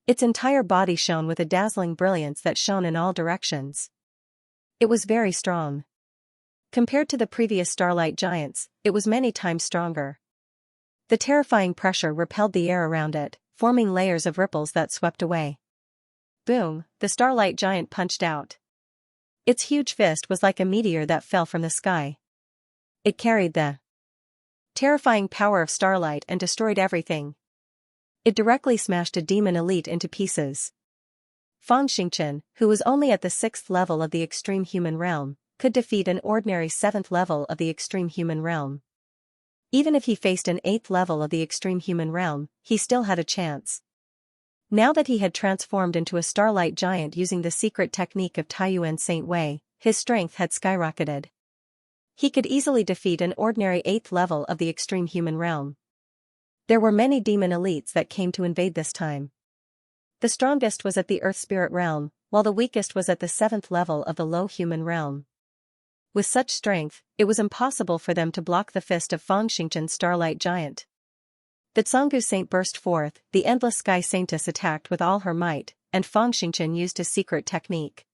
Speaker 1: Its entire body shone with a dazzling brilliance that shone in all directions. It was very strong. Compared to the previous starlight giants, it was many times stronger. The terrifying pressure repelled the air around it, forming layers of ripples that swept away. Boom, the starlight giant punched out. Its huge fist was like a meteor that fell from the sky. It carried the terrifying power of starlight and destroyed everything. It directly smashed a demon elite into pieces. Fang Xingchen, who was only at the 6th level of the extreme human realm, could defeat an ordinary 7th level of the extreme human realm. Even if he faced an 8th level of the extreme human realm, he still had a chance. Now that he had transformed into a starlight giant using the secret technique of Taiyuan Saint Wei, his strength had skyrocketed. He could easily defeat an ordinary 8th level of the extreme human realm. There were many demon elites that came to invade this time. The strongest was at the Earth Spirit realm, while the weakest was at the 7th level of the low human realm. With such strength, it was impossible for them to block the fist of Fang Xingchen's starlight giant. The Zhonggu Saint burst forth, the Endless Sky Saintess attacked with all her might, and Fang Xingchen used his secret technique.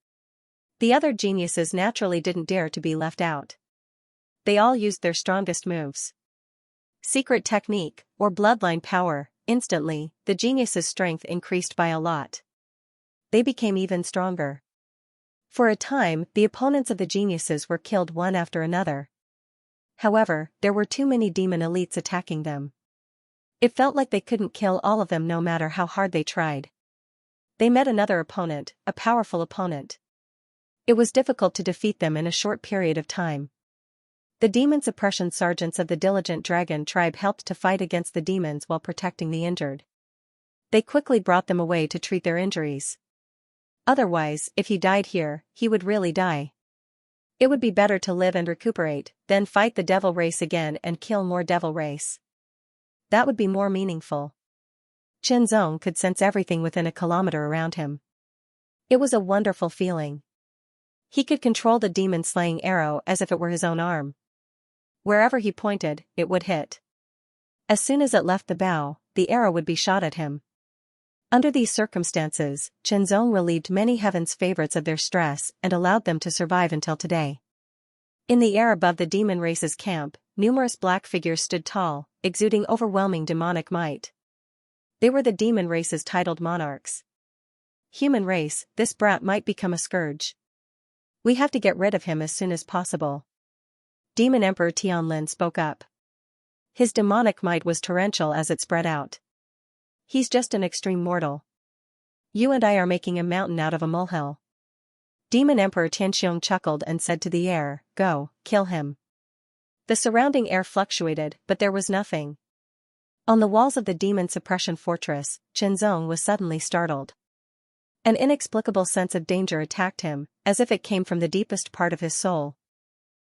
Speaker 1: The other geniuses naturally didn't dare to be left out. They all used their strongest moves. Secret technique, or bloodline power, instantly, the geniuses' strength increased by a lot. They became even stronger. For a time, the opponents of the geniuses were killed one after another. However, there were too many demon elites attacking them. It felt like they couldn't kill all of them no matter how hard they tried. They met another opponent, a powerful opponent. It was difficult to defeat them in a short period of time. The demon suppression sergeants of the Diligent Dragon tribe helped to fight against the demons while protecting the injured. They quickly brought them away to treat their injuries. Otherwise, if he died here, he would really die. It would be better to live and recuperate, then fight the devil race again and kill more devil race. That would be more meaningful. Chen Zong could sense everything within a kilometer around him. It was a wonderful feeling. He could control the demon-slaying arrow as if it were his own arm. Wherever he pointed, it would hit. As soon as it left the bow, the arrow would be shot at him. Under these circumstances, Chen Zong relieved many heaven's favorites of their stress and allowed them to survive until today. In the air above the demon race's camp, numerous black figures stood tall, exuding overwhelming demonic might. They were the demon race's titled monarchs. Human race, this brat might become a scourge. We have to get rid of him as soon as possible. Demon Emperor Tianlin spoke up. His demonic might was torrential as it spread out. He's just an extreme mortal. You and I are making a mountain out of a molehill. Demon Emperor Tianxiong chuckled and said to the air, "Go, kill him." The surrounding air fluctuated, but there was nothing. On the walls of the demon suppression fortress, Chen Zong was suddenly startled. An inexplicable sense of danger attacked him, as if it came from the deepest part of his soul.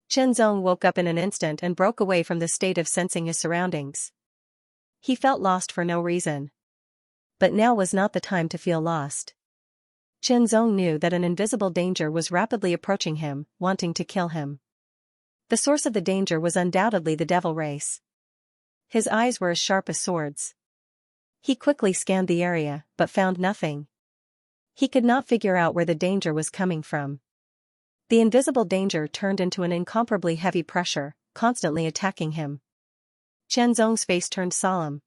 Speaker 1: Chen Zong woke up in an instant and broke away from the state of sensing his surroundings. He felt lost for no reason. But now was not the time to feel lost. Chen Zong knew that an invisible danger was rapidly approaching him, wanting to kill him. The source of the danger was undoubtedly the devil race. His eyes were as sharp as swords. He quickly scanned the area, but found nothing. He could not figure out where the danger was coming from. The invisible danger turned into an incomparably heavy pressure, constantly attacking him. Chen Zong's face turned solemn.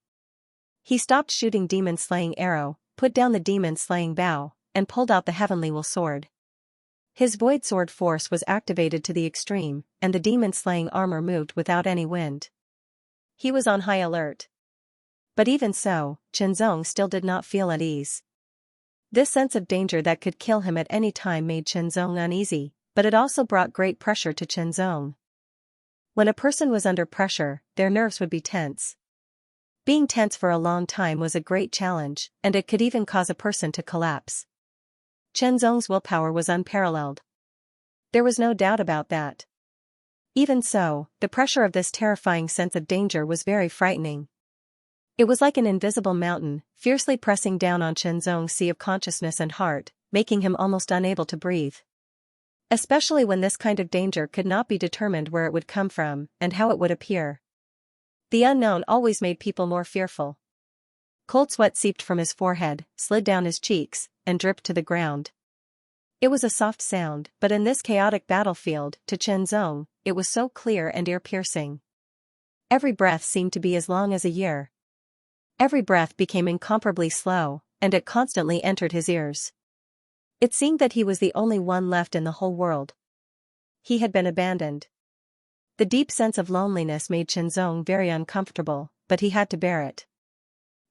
Speaker 1: He stopped shooting demon-slaying arrow, put down the demon-slaying bow, and pulled out the heavenly will sword. His void sword force was activated to the extreme, and the demon-slaying armor moved without any wind. He was on high alert. But even so, Chen Zong still did not feel at ease. This sense of danger that could kill him at any time made Chen Zong uneasy, but it also brought great pressure to Chen Zong. When a person was under pressure, their nerves would be tense. Being tense for a long time was a great challenge, and it could even cause a person to collapse. Chen Zong's willpower was unparalleled. There was no doubt about that. Even so, the pressure of this terrifying sense of danger was very frightening. It was like an invisible mountain, fiercely pressing down on Chen Zong's sea of consciousness and heart, making him almost unable to breathe. Especially when this kind of danger could not be determined where it would come from and how it would appear. The unknown always made people more fearful. Cold sweat seeped from his forehead, slid down his cheeks, and dripped to the ground. It was a soft sound, but in this chaotic battlefield, to Chenzong, it was so clear and ear-piercing. Every breath seemed to be as long as a year. Every breath became incomparably slow, and it constantly entered his ears. It seemed that he was the only one left in the whole world. He had been abandoned. The deep sense of loneliness made Chenzong very uncomfortable, but he had to bear it.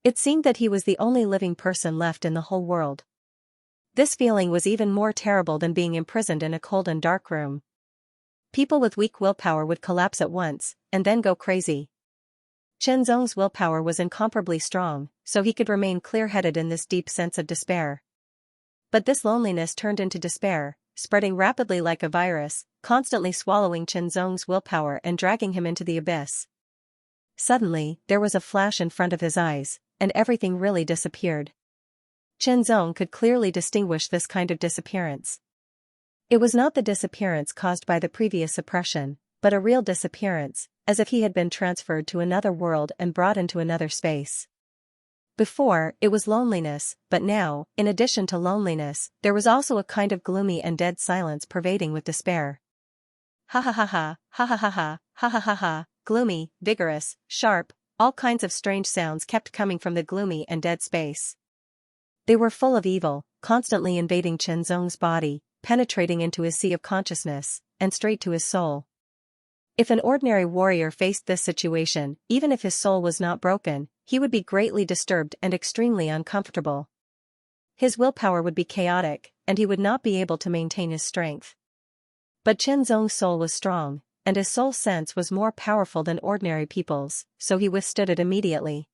Speaker 1: It seemed that he was the only living person left in the whole world. This feeling was even more terrible than being imprisoned in a cold and dark room. People with weak willpower would collapse at once, and then go crazy. Chenzong's willpower was incomparably strong, so he could remain clear-headed in this deep sense of despair. But this loneliness turned into despair, spreading rapidly like a virus, constantly swallowing Chenzong's willpower and dragging him into the abyss. Suddenly, there was a flash in front of his eyes, and everything really disappeared. Chenzong could clearly distinguish this kind of disappearance. It was not the disappearance caused by the previous suppression, but a real disappearance, as if he had been transferred to another world and brought into another space. Before, it was loneliness, but now, in addition to loneliness, there was also a kind of gloomy and dead silence pervading with despair. Ha ha ha ha, ha ha ha ha, ha ha ha ha, gloomy, vigorous, sharp, all kinds of strange sounds kept coming from the gloomy and dead space. They were full of evil, constantly invading Chenzong's body, penetrating into his sea of consciousness, and straight to his soul. If an ordinary warrior faced this situation, even if his soul was not broken, he would be greatly disturbed and extremely uncomfortable. His willpower would be chaotic, and he would not be able to maintain his strength. But Chenzong's soul was strong, and his soul sense was more powerful than ordinary people's, so he withstood it immediately.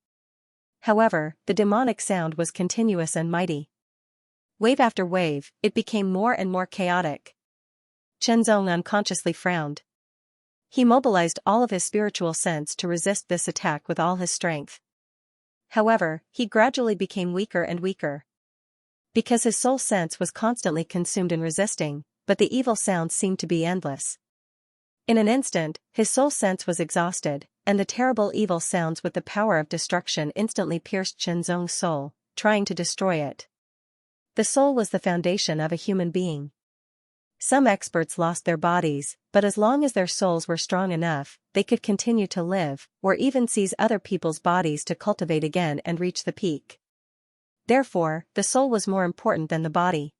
Speaker 1: However, the demonic sound was continuous and mighty. Wave after wave, it became more and more chaotic. Chenzong unconsciously frowned. He mobilized all of his spiritual sense to resist this attack with all his strength. However, he gradually became weaker and weaker. Because his soul sense was constantly consumed in resisting, but the evil sounds seemed to be endless. In an instant, his soul sense was exhausted, and the terrible evil sounds with the power of destruction instantly pierced Chenzong's soul, trying to destroy it. The soul was the foundation of a human being. Some experts lost their bodies, but as long as their souls were strong enough, they could continue to live, or even seize other people's bodies to cultivate again and reach the peak. Therefore, the soul was more important than the body.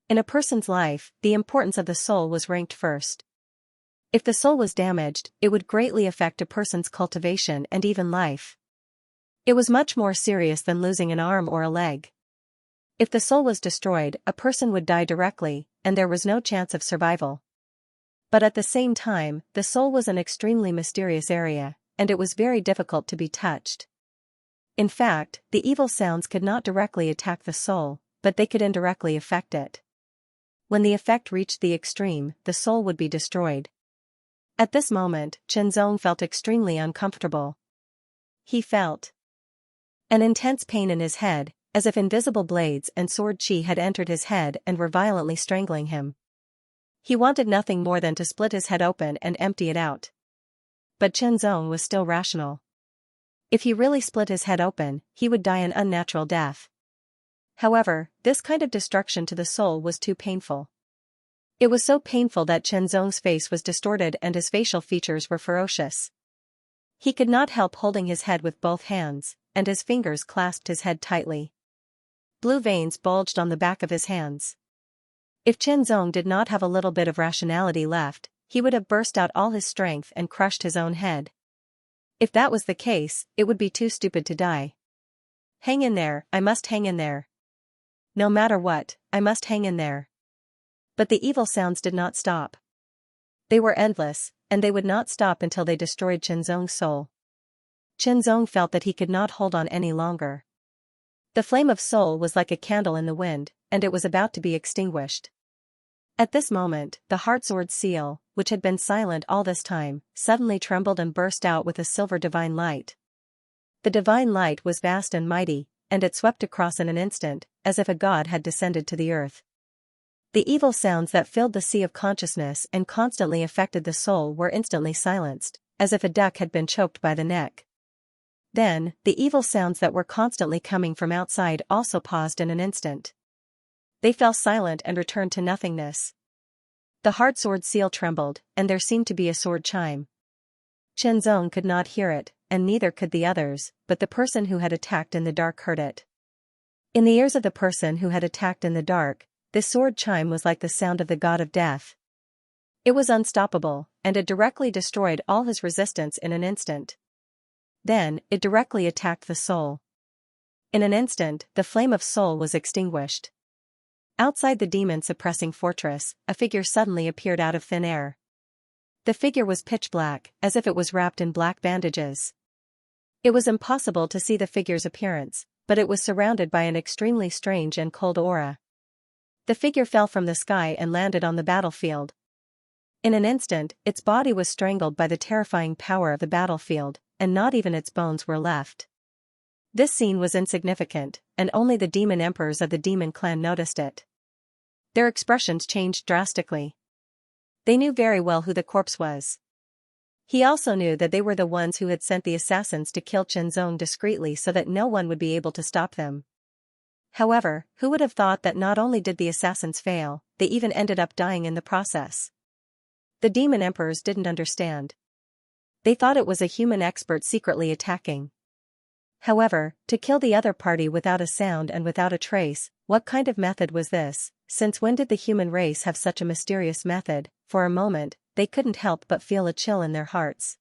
Speaker 1: In a person's life, the importance of the soul was ranked first. If the soul was damaged, it would greatly affect a person's cultivation and even life. It was much more serious than losing an arm or a leg. If the soul was destroyed, a person would die directly, and there was no chance of survival. But at the same time, the soul was an extremely mysterious area, and it was very difficult to be touched. In fact, the evil sounds could not directly attack the soul, but they could indirectly affect it. When the effect reached the extreme, the soul would be destroyed. At this moment, Chenzong felt extremely uncomfortable. He felt an intense pain in his head, as if invisible blades and sword chi had entered his head and were violently strangling him. He wanted nothing more than to split his head open and empty it out. But Chenzong was still rational. If he really split his head open, he would die an unnatural death. However, this kind of destruction to the soul was too painful. It was so painful that Chenzong's face was distorted and his facial features were ferocious. He could not help holding his head with both hands, and his fingers clasped his head tightly. Blue veins bulged on the back of his hands. If Chenzong did not have a little bit of rationality left, he would have burst out all his strength and crushed his own head. If that was the case, it would be too stupid to die. Hang in there, I must hang in there. No matter what, I must hang in there. But the evil sounds did not stop. They were endless, and they would not stop until they destroyed Chenzong's soul. Chenzong felt that he could not hold on any longer. The flame of soul was like a candle in the wind, and it was about to be extinguished. At this moment, the heart sword seal, which had been silent all this time, suddenly trembled and burst out with a silver divine light. The divine light was vast and mighty, and it swept across in an instant, as if a god had descended to the earth. The evil sounds that filled the sea of consciousness and constantly affected the soul were instantly silenced, as if a duck had been choked by the neck. Then, the evil sounds that were constantly coming from outside also paused in an instant. They fell silent and returned to nothingness. The hard sword seal trembled, and there seemed to be a sword chime. Qianzong could not hear it, and neither could the others, but the person who had attacked in the dark heard it. In the ears of the person who had attacked in the dark, this sword chime was like the sound of the god of death. It was unstoppable, and it directly destroyed all his resistance in an instant. Then, it directly attacked the soul. In an instant, the flame of soul was extinguished. Outside the demon-suppressing fortress, a figure suddenly appeared out of thin air. The figure was pitch black, as if it was wrapped in black bandages. It was impossible to see the figure's appearance, but it was surrounded by an extremely strange and cold aura. The figure fell from the sky and landed on the battlefield. In an instant, its body was strangled by the terrifying power of the battlefield, and not even its bones were left. This scene was insignificant, and only the demon emperors of the demon clan noticed it. Their expressions changed drastically. They knew very well who the corpse was. He also knew that they were the ones who had sent the assassins to kill Qianzong discreetly so that no one would be able to stop them. However, who would have thought that not only did the assassins fail, they even ended up dying in the process? The demon emperors didn't understand. They thought it was a human expert secretly attacking. However, to kill the other party without a sound and without a trace, what kind of method was this? Since when did the human race have such a mysterious method? For a moment, they couldn't help but feel a chill in their hearts.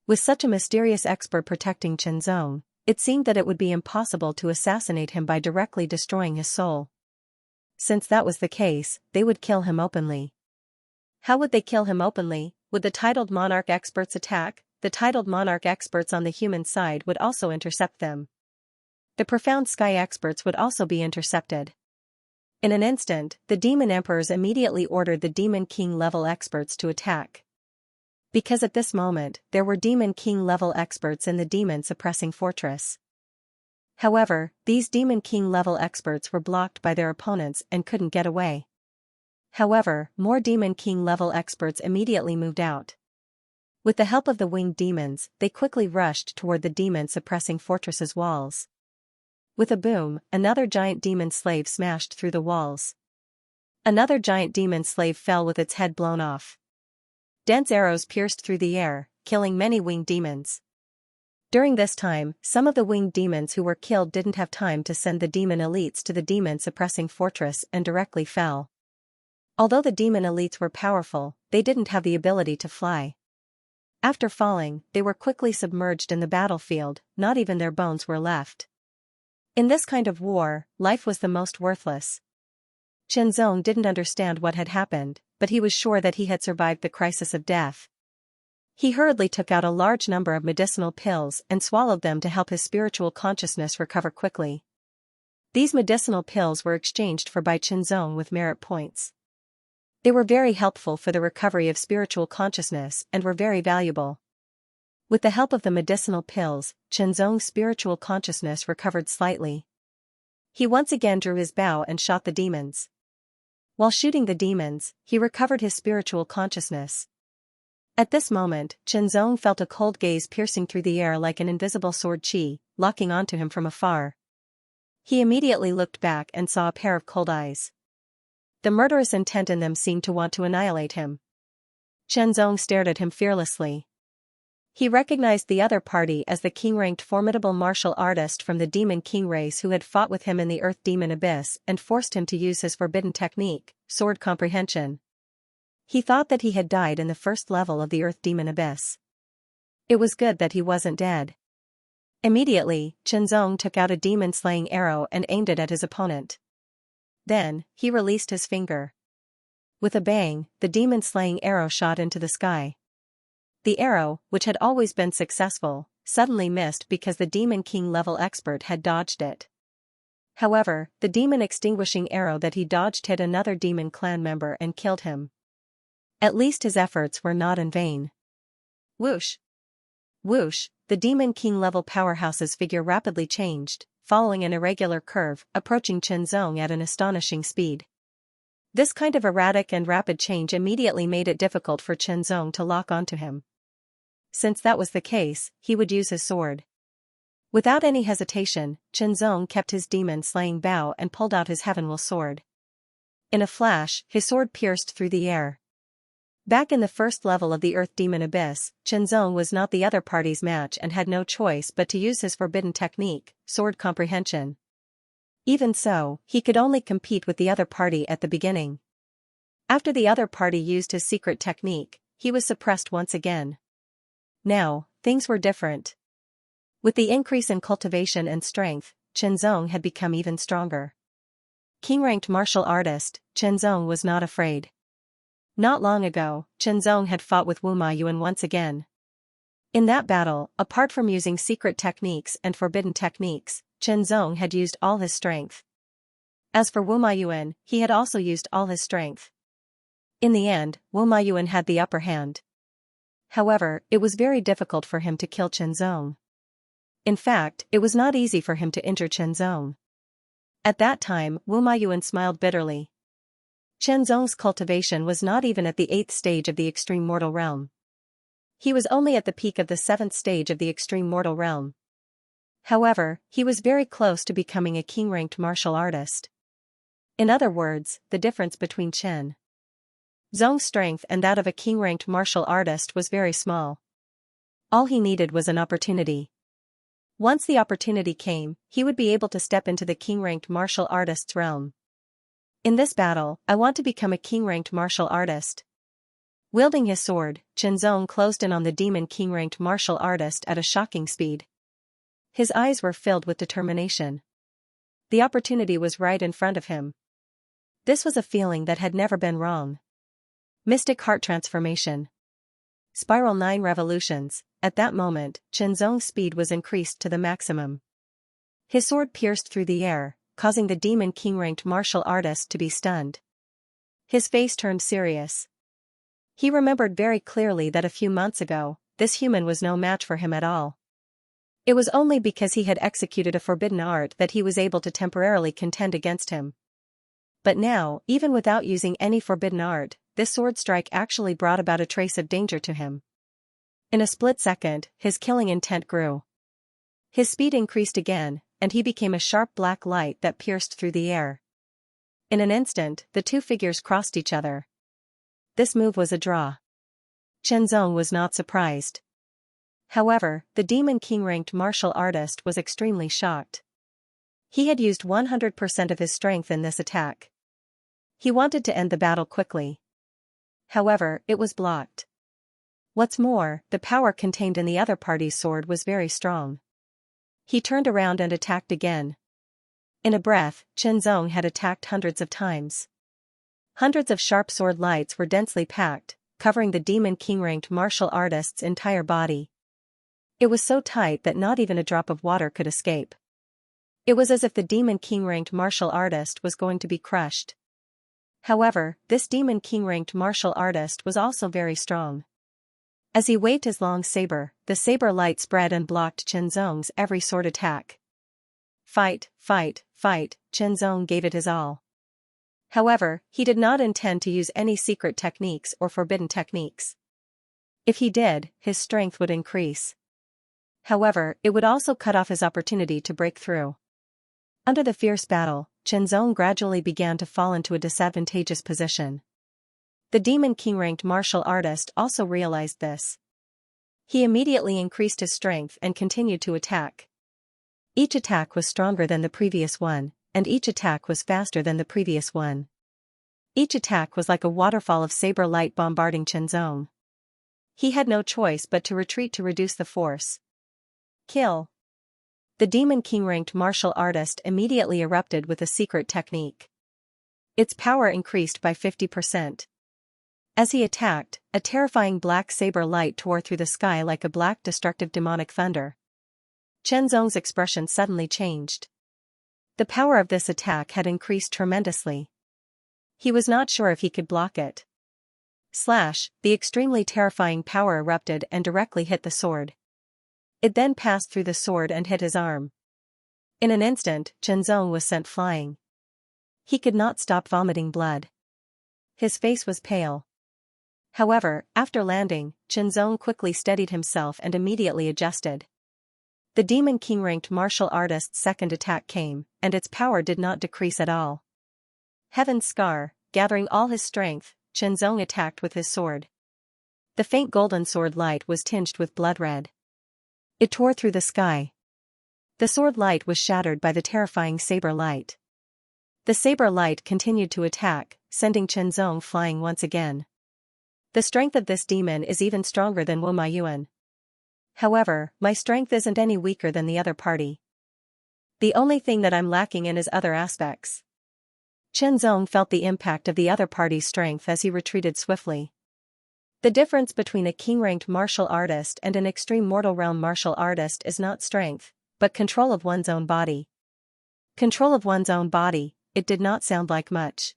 Speaker 1: With such a mysterious expert protecting Qianzong, it seemed that it would be impossible to assassinate him by directly destroying his soul. Since that was the case, they would kill him openly. How would they kill him openly? Would the titled monarch experts attack? The titled monarch experts on the human side would also intercept them. The profound sky experts would also be intercepted. In an instant, the demon emperors immediately ordered the demon king level experts to attack. Because at this moment, there were demon king level experts in the demon suppressing fortress. However, these demon king level experts were blocked by their opponents and couldn't get away. However, more demon king level experts immediately moved out. With the help of the winged demons, they quickly rushed toward the demon-suppressing fortress's walls. With a boom, another giant demon slave smashed through the walls. Another giant demon slave fell with its head blown off. Dense arrows pierced through the air, killing many winged demons. During this time, some of the winged demons who were killed didn't have time to send the demon elites to the demon-suppressing fortress and directly fell. Although the demon elites were powerful, they didn't have the ability to fly. After falling, they were quickly submerged in the battlefield, not even their bones were left. In this kind of war, life was the most worthless. Qianzong didn't understand what had happened, but he was sure that he had survived the crisis of death. He hurriedly took out a large number of medicinal pills and swallowed them to help his spiritual consciousness recover quickly. These medicinal pills were exchanged for by Qianzong with merit points. They were very helpful for the recovery of spiritual consciousness and were very valuable. With the help of the medicinal pills, Qianzong's spiritual consciousness recovered slightly. He once again drew his bow and shot the demons. While shooting the demons, he recovered his spiritual consciousness. At this moment, Qianzong felt a cold gaze piercing through the air like an invisible sword chi, locking onto him from afar. He immediately looked back and saw a pair of cold eyes. The murderous intent in them seemed to want to annihilate him. Qianzong stared at him fearlessly. He recognized the other party as the king-ranked formidable martial artist from the Demon King race who had fought with him in the Earth Demon Abyss and forced him to use his forbidden technique, sword comprehension. He thought that he had died in the first level of the Earth Demon Abyss. It was good that he wasn't dead. Immediately, Qianzong took out a demon-slaying arrow and aimed it at his opponent. Then, he released his finger. With a bang, the demon-slaying arrow shot into the sky. The arrow, which had always been successful, suddenly missed because the Demon King level expert had dodged it. However, the demon-extinguishing arrow that he dodged hit another demon clan member and killed him. At least his efforts were not in vain. Whoosh! Whoosh! The Demon King level powerhouse's figure rapidly changed, following an irregular curve, approaching Qianzong at an astonishing speed. This kind of erratic and rapid change immediately made it difficult for Chen Zong to lock onto him. Since that was the case, he would use his sword. Without any hesitation, Chen Zong kept his demon-slaying bow and pulled out his heavenwell sword. In a flash, his sword pierced through the air. Back in the first level of the Earth Demon Abyss, Chen Zong was not the other party's match and had no choice but to use his forbidden technique, Sword Comprehension. Even so, he could only compete with the other party at the beginning. After the other party used his secret technique, he was suppressed once again. Now, things were different. With the increase in cultivation and strength, Chen Zong had become even stronger. King-ranked martial artist, Chen Zong was not afraid. Not long ago, Chen Zong had fought with Wu Maiyuan once again. In that battle, apart from using secret techniques and forbidden techniques, Chen Zong had used all his strength. As for Wu Maiyuan, he had also used all his strength. In the end, Wu Maiyuan had the upper hand. However, it was very difficult for him to kill Chen Zong. In fact, it was not easy for him to injure Chen Zong. At that time, Wu Maiyuan smiled bitterly. Chen Zong's cultivation was not even at the 8th stage of the extreme mortal realm. He was only at the peak of the 7th stage of the extreme mortal realm. However, he was very close to becoming a king-ranked martial artist. In other words, the difference between Chen Zong's strength and that of a king-ranked martial artist was very small. All he needed was an opportunity. Once the opportunity came, he would be able to step into the king-ranked martial artist's realm. In this battle, I want to become a king-ranked martial artist. Wielding his sword, Chen Zong closed in on the demon king-ranked martial artist at a shocking speed. His eyes were filled with determination. The opportunity was right in front of him. This was a feeling that had never been wrong. Mystic Heart Transformation. Spiral 9 revolutions. At that moment, Chen Zong's speed was increased to the maximum. His sword pierced through the air, causing the demon king-ranked martial artist to be stunned. His face turned serious. He remembered very clearly that a few months ago, this human was no match for him at all. It was only because he had executed a forbidden art that he was able to temporarily contend against him. But now, even without using any forbidden art, this sword strike actually brought about a trace of danger to him. In a split second, his killing intent grew. His speed increased again, and he became a sharp black light that pierced through the air. In an instant, the two figures crossed each other. This move was a draw. Chen Zong was not surprised. However, the demon king-ranked martial artist was extremely shocked. He had used 100% of his strength in this attack. He wanted to end the battle quickly. However, it was blocked. What's more, the power contained in the other party's sword was very strong. He turned around and attacked again. In a breath, Chen Zong had attacked hundreds of times. Hundreds of sharp sword lights were densely packed, covering the demon king-ranked martial artist's entire body. It was so tight that not even a drop of water could escape. It was as if the demon king-ranked martial artist was going to be crushed. However, this demon king-ranked martial artist was also very strong. As he waved his long saber, the saber light spread and blocked Chen Zong's every sword attack. Fight, fight, fight, Chen Zong gave it his all. However, he did not intend to use any secret techniques or forbidden techniques. If he did, his strength would increase. However, it would also cut off his opportunity to break through. Under the fierce battle, Chen Zong gradually began to fall into a disadvantageous position. The demon king-ranked martial artist also realized this. He immediately increased his strength and continued to attack. Each attack was stronger than the previous one, and each attack was faster than the previous one. Each attack was like a waterfall of saber light bombarding Chen Zong. He had no choice but to retreat to reduce the force. Kill. The demon king-ranked martial artist immediately erupted with a secret technique. Its power increased by 50%. As he attacked, a terrifying black saber light tore through the sky like a black destructive demonic thunder. Chen Zong's expression suddenly changed. The power of this attack had increased tremendously. He was not sure if he could block it. Slash, the extremely terrifying power erupted and directly hit the sword. It then passed through the sword and hit his arm. In an instant, Chen Zong was sent flying. He could not stop vomiting blood. His face was pale. However, after landing, Chenzong quickly steadied himself and immediately adjusted. The Demon King ranked martial artist's second attack came, and its power did not decrease at all. Heaven's Scar, gathering all his strength, Chenzong attacked with his sword. The faint golden sword light was tinged with blood red. It tore through the sky. The sword light was shattered by the terrifying saber light. The saber light continued to attack, sending Chenzong flying once again. The strength of this demon is even stronger than Wu Maiyuan. However, my strength isn't any weaker than the other party. The only thing that I'm lacking in is other aspects. Chenzong felt the impact of the other party's strength as he retreated swiftly. The difference between a king-ranked martial artist and an extreme mortal realm martial artist is not strength, but control of one's own body. Control of one's own body, it did not sound like much.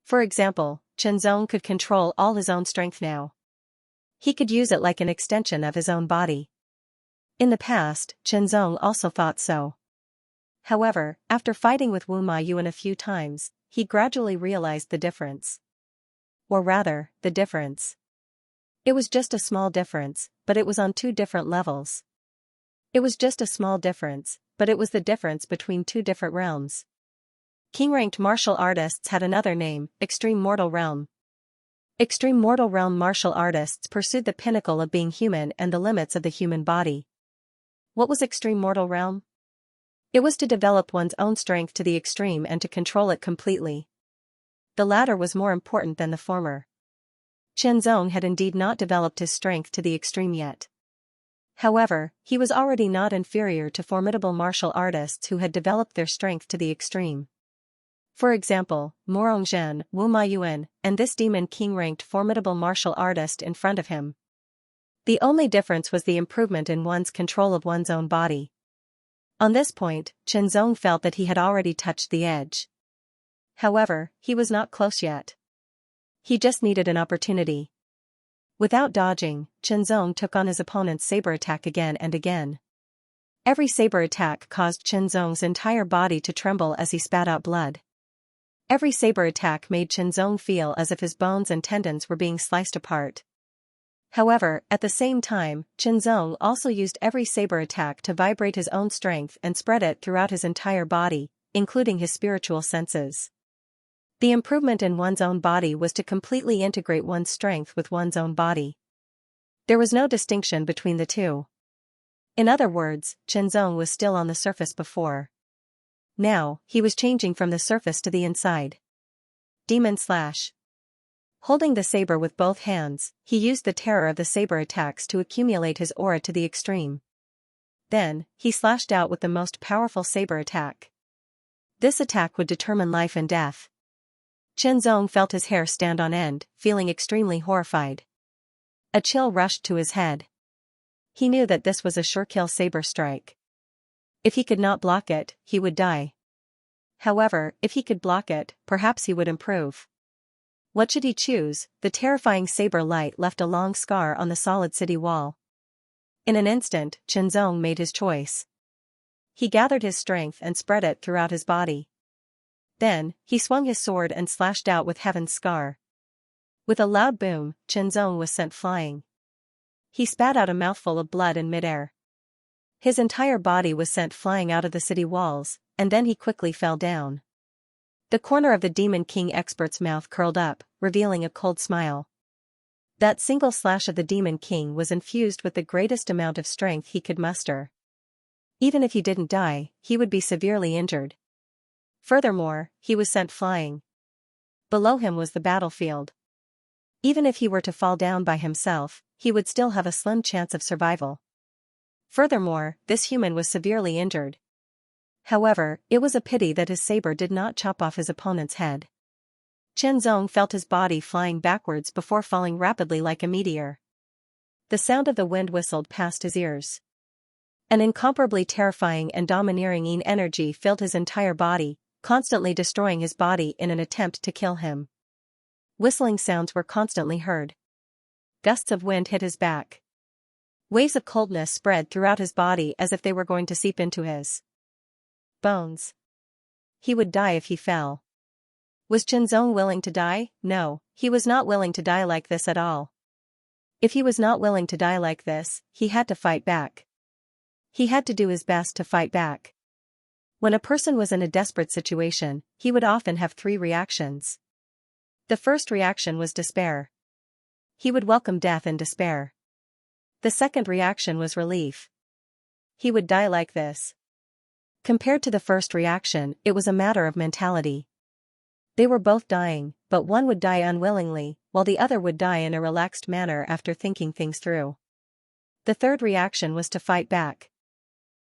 Speaker 1: For example, Chenzong could control all his own strength now. He could use it like an extension of his own body. In the past, Chenzong also thought so. However, after fighting with Wu Maiyuan a few times, he gradually realized the difference. Or rather, the difference. It was just a small difference, but it was on two different levels. It was just a small difference, but it was the difference between two different realms. King-ranked martial artists had another name, Extreme Mortal Realm. Extreme Mortal Realm martial artists pursued the pinnacle of being human and the limits of the human body. What was Extreme Mortal Realm? It was to develop one's own strength to the extreme and to control it completely. The latter was more important than the former. Chenzong had indeed not developed his strength to the extreme yet. However, he was already not inferior to formidable martial artists who had developed their strength to the extreme. For example, Morongzhen, Wu Maiyuan, and this Demon King ranked formidable martial artist in front of him. The only difference was the improvement in one's control of one's own body. On this point, Chenzong felt that he had already touched the edge. However, he was not close yet. He just needed an opportunity. Without dodging, Chenzong took on his opponent's saber attack again and again. Every saber attack caused Chenzong's entire body to tremble as he spat out blood. Every saber attack made Chenzong feel as if his bones and tendons were being sliced apart. However, at the same time, Chenzong also used every saber attack to vibrate his own strength and spread it throughout his entire body, including his spiritual senses. The improvement in one's own body was to completely integrate one's strength with one's own body. There was no distinction between the two. In other words, Chenzong was still on the surface before. Now, he was changing from the surface to the inside. Demon Slash. Holding the saber with both hands, he used the terror of the saber attacks to accumulate his aura to the extreme. Then, he slashed out with the most powerful saber attack. This attack would determine life and death. Chenzong felt his hair stand on end, feeling extremely horrified. A chill rushed to his head. He knew that this was a sure-kill saber strike. If he could not block it, he would die. However, if he could block it, perhaps he would improve. What should he choose? The terrifying saber light left a long scar on the solid city wall. In an instant, Chenzong made his choice. He gathered his strength and spread it throughout his body. Then, he swung his sword and slashed out with Heaven's Scar. With a loud boom, Chenzong was sent flying. He spat out a mouthful of blood in midair. His entire body was sent flying out of the city walls, and then he quickly fell down. The corner of the Demon King expert's mouth curled up, revealing a cold smile. That single slash of the Demon King was infused with the greatest amount of strength he could muster. Even if he didn't die, he would be severely injured. Furthermore, he was sent flying. Below him was the battlefield. Even if he were to fall down by himself, he would still have a slim chance of survival. Furthermore, this human was severely injured. However, it was a pity that his saber did not chop off his opponent's head. Chenzong felt his body flying backwards before falling rapidly like a meteor. The sound of the wind whistled past his ears. An incomparably terrifying and domineering energy filled his entire body, constantly destroying his body in an attempt to kill him. Whistling sounds were constantly heard. Gusts of wind hit his back. Waves of coldness spread throughout his body as if they were going to seep into his bones. He would die if he fell. Was Qianzong willing to die? No, he was not willing to die like this at all. If he was not willing to die like this, he had to fight back. He had to do his best to fight back. When a person was in a desperate situation, he would often have three reactions. The first reaction was despair. He would welcome death in despair. The second reaction was relief. He would die like this. Compared to the first reaction, it was a matter of mentality. They were both dying, but one would die unwillingly, while the other would die in a relaxed manner after thinking things through. The third reaction was to fight back.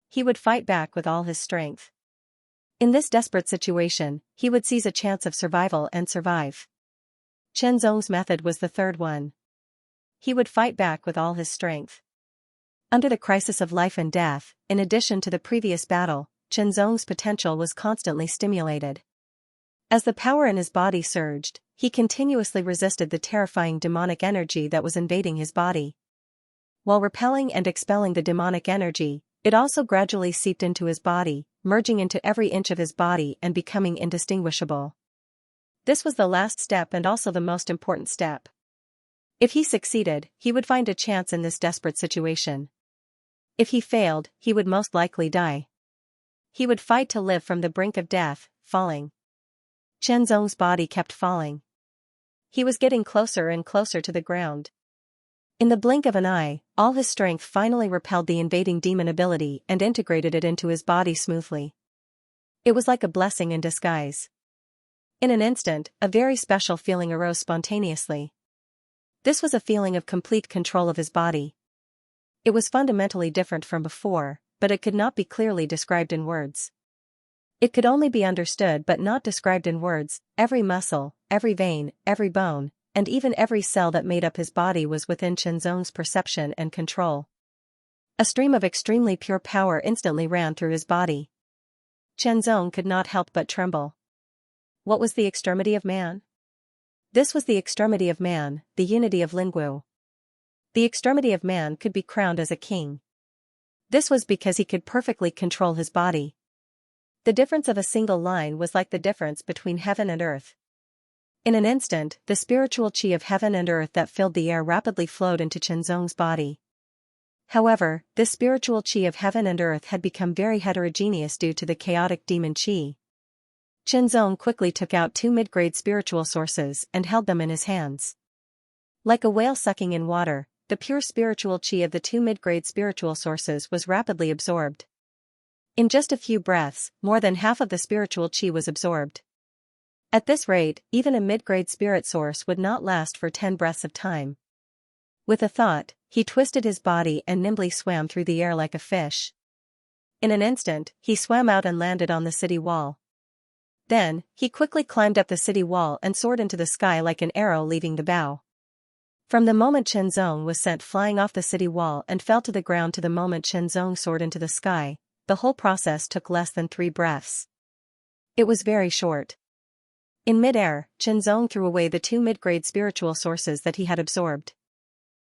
Speaker 1: He would fight back with all his strength. In this desperate situation, he would seize a chance of survival and survive. Qianzong's method was the third one. He would fight back with all his strength. Under the crisis of life and death, in addition to the previous battle, Qianzong's potential was constantly stimulated. As the power in his body surged, he continuously resisted the terrifying demonic energy that was invading his body. While repelling and expelling the demonic energy, it also gradually seeped into his body, merging into every inch of his body and becoming indistinguishable. This was the last step and also the most important step. If he succeeded, he would find a chance in this desperate situation. If he failed, he would most likely die. He would fight to live from the brink of death, falling. Qianzong's body kept falling. He was getting closer and closer to the ground. In the blink of an eye, all his strength finally repelled the invading demon ability and integrated it into his body smoothly. It was like a blessing in disguise. In an instant, a very special feeling arose spontaneously. This was a feeling of complete control of his body. It was fundamentally different from before, but it could not be clearly described in words. It could only be understood but not described in words. Every muscle, every vein, every bone, and even every cell that made up his body was within Qianzong's perception and control. A stream of extremely pure power instantly ran through his body. Qianzong could not help but tremble. What was the extremity of man? This was the extremity of man, the unity of Lingwu. The extremity of man could be crowned as a king. This was because he could perfectly control his body. The difference of a single line was like the difference between heaven and earth. In an instant, the spiritual qi of heaven and earth that filled the air rapidly flowed into Qianzong's body. However, this spiritual qi of heaven and earth had become very heterogeneous due to the chaotic demon qi. Qianzong quickly took out 2 mid-grade spiritual sources and held them in his hands. Like a whale sucking in water, the pure spiritual qi of the 2 mid-grade spiritual sources was rapidly absorbed. In just a few breaths, more than half of the spiritual qi was absorbed. At this rate, even a mid-grade spirit source would not last for 10 breaths of time. With a thought, he twisted his body and nimbly swam through the air like a fish. In an instant, he swam out and landed on the city wall. Then, he quickly climbed up the city wall and soared into the sky like an arrow leaving the bow. From the moment Qianzong was sent flying off the city wall and fell to the ground to the moment Qianzong soared into the sky, the whole process took less than 3 breaths. It was very short. In mid-air, Qianzong threw away the 2 mid-grade spiritual sources that he had absorbed.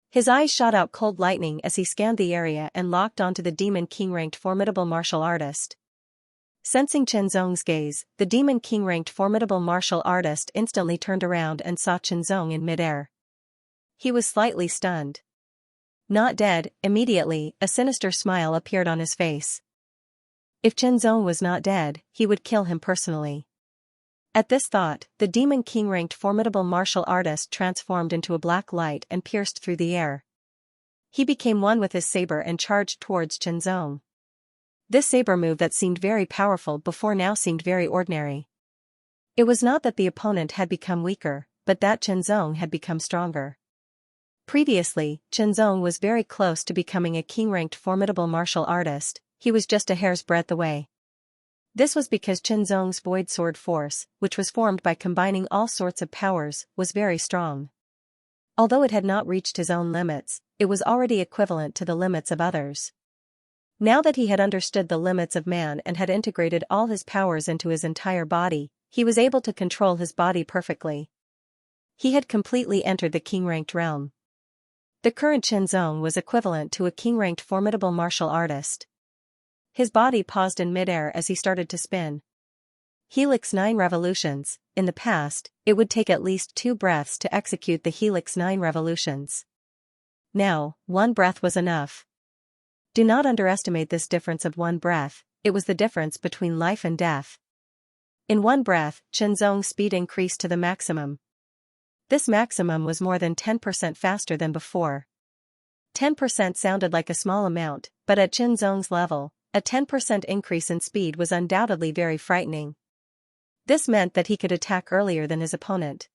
Speaker 1: His eyes shot out cold lightning as he scanned the area and locked onto the Demon King-ranked formidable martial artist. Sensing Qianzong's gaze, the Demon King-ranked formidable martial artist instantly turned around and saw Qianzong in mid-air. He was slightly stunned. Not dead, immediately, a sinister smile appeared on his face. If Qianzong was not dead, he would kill him personally. At this thought, the Demon King-ranked formidable martial artist transformed into a black light and pierced through the air. He became one with his saber and charged towards Qianzong. This saber move that seemed very powerful before now seemed very ordinary. It was not that the opponent had become weaker, but that Qianzong had become stronger. Previously, Qianzong was very close to becoming a king-ranked formidable martial artist. He was just a hair's breadth away. This was because Qianzong's void sword force, which was formed by combining all sorts of powers, was very strong. Although it had not reached his own limits, it was already equivalent to the limits of others. Now that he had understood the limits of man and had integrated all his powers into his entire body, he was able to control his body perfectly. He had completely entered the king-ranked realm. The current Qianzong was equivalent to a king-ranked formidable martial artist. His body paused in midair as he started to spin. Helix 9 revolutions. In the past, it would take at least 2 breaths to execute the Helix 9 revolutions. Now, 1 breath was enough. Do not underestimate this difference of 1 breath, it was the difference between life and death. In 1 breath, Xianxia's speed increased to the maximum. This maximum was more than 10% faster than before. 10% sounded like a small amount, but at Xianxia's level, a 10% increase in speed was undoubtedly very frightening. This meant that he could attack earlier than his opponent.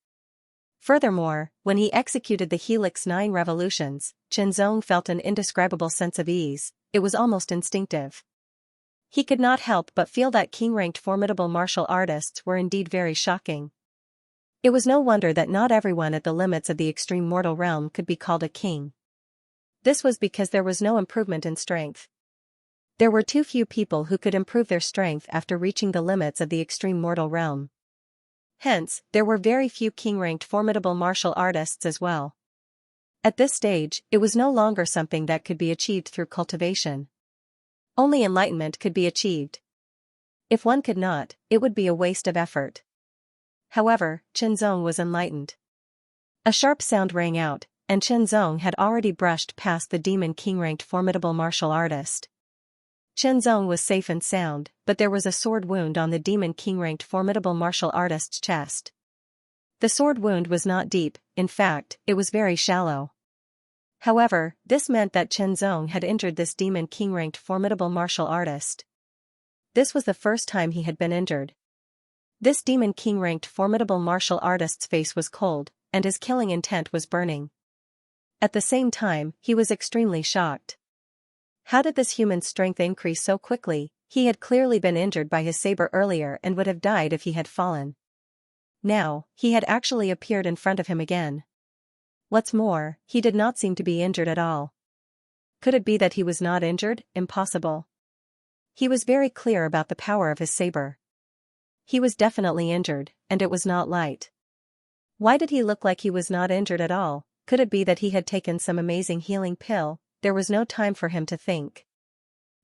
Speaker 1: Furthermore, when he executed the Helix 9 revolutions, Xianxia felt an indescribable sense of ease, it was almost instinctive. He could not help but feel that king-ranked formidable martial artists were indeed very shocking. It was no wonder that not everyone at the limits of the extreme mortal realm could be called a king. This was because there was no improvement in strength. There were too few people who could improve their strength after reaching the limits of the extreme mortal realm. Hence, there were very few king-ranked formidable martial artists as well. At this stage, it was no longer something that could be achieved through cultivation. Only enlightenment could be achieved. If one could not, it would be a waste of effort. However, Xianxiang was enlightened. A sharp sound rang out, and Xianxiang had already brushed past the demon king-ranked formidable martial artist. Xianxiang was safe and sound, but there was a sword wound on the demon king-ranked formidable martial artist's chest. The sword wound was not deep, in fact, it was very shallow. However, this meant that Xianxiang had injured this demon king-ranked formidable martial artist. This was the first time he had been injured. This demon king-ranked formidable martial artist's face was cold, and his killing intent was burning. At the same time, he was extremely shocked. How did this human's strength increase so quickly? He had clearly been injured by his saber earlier and would have died if he had fallen. Now, he had actually appeared in front of him again. What's more, he did not seem to be injured at all. Could it be that he was not injured? Impossible. He was very clear about the power of his saber. He was definitely injured, and it was not light. Why did he look like he was not injured at all? Could it be that he had taken some amazing healing pill? There was no time for him to think.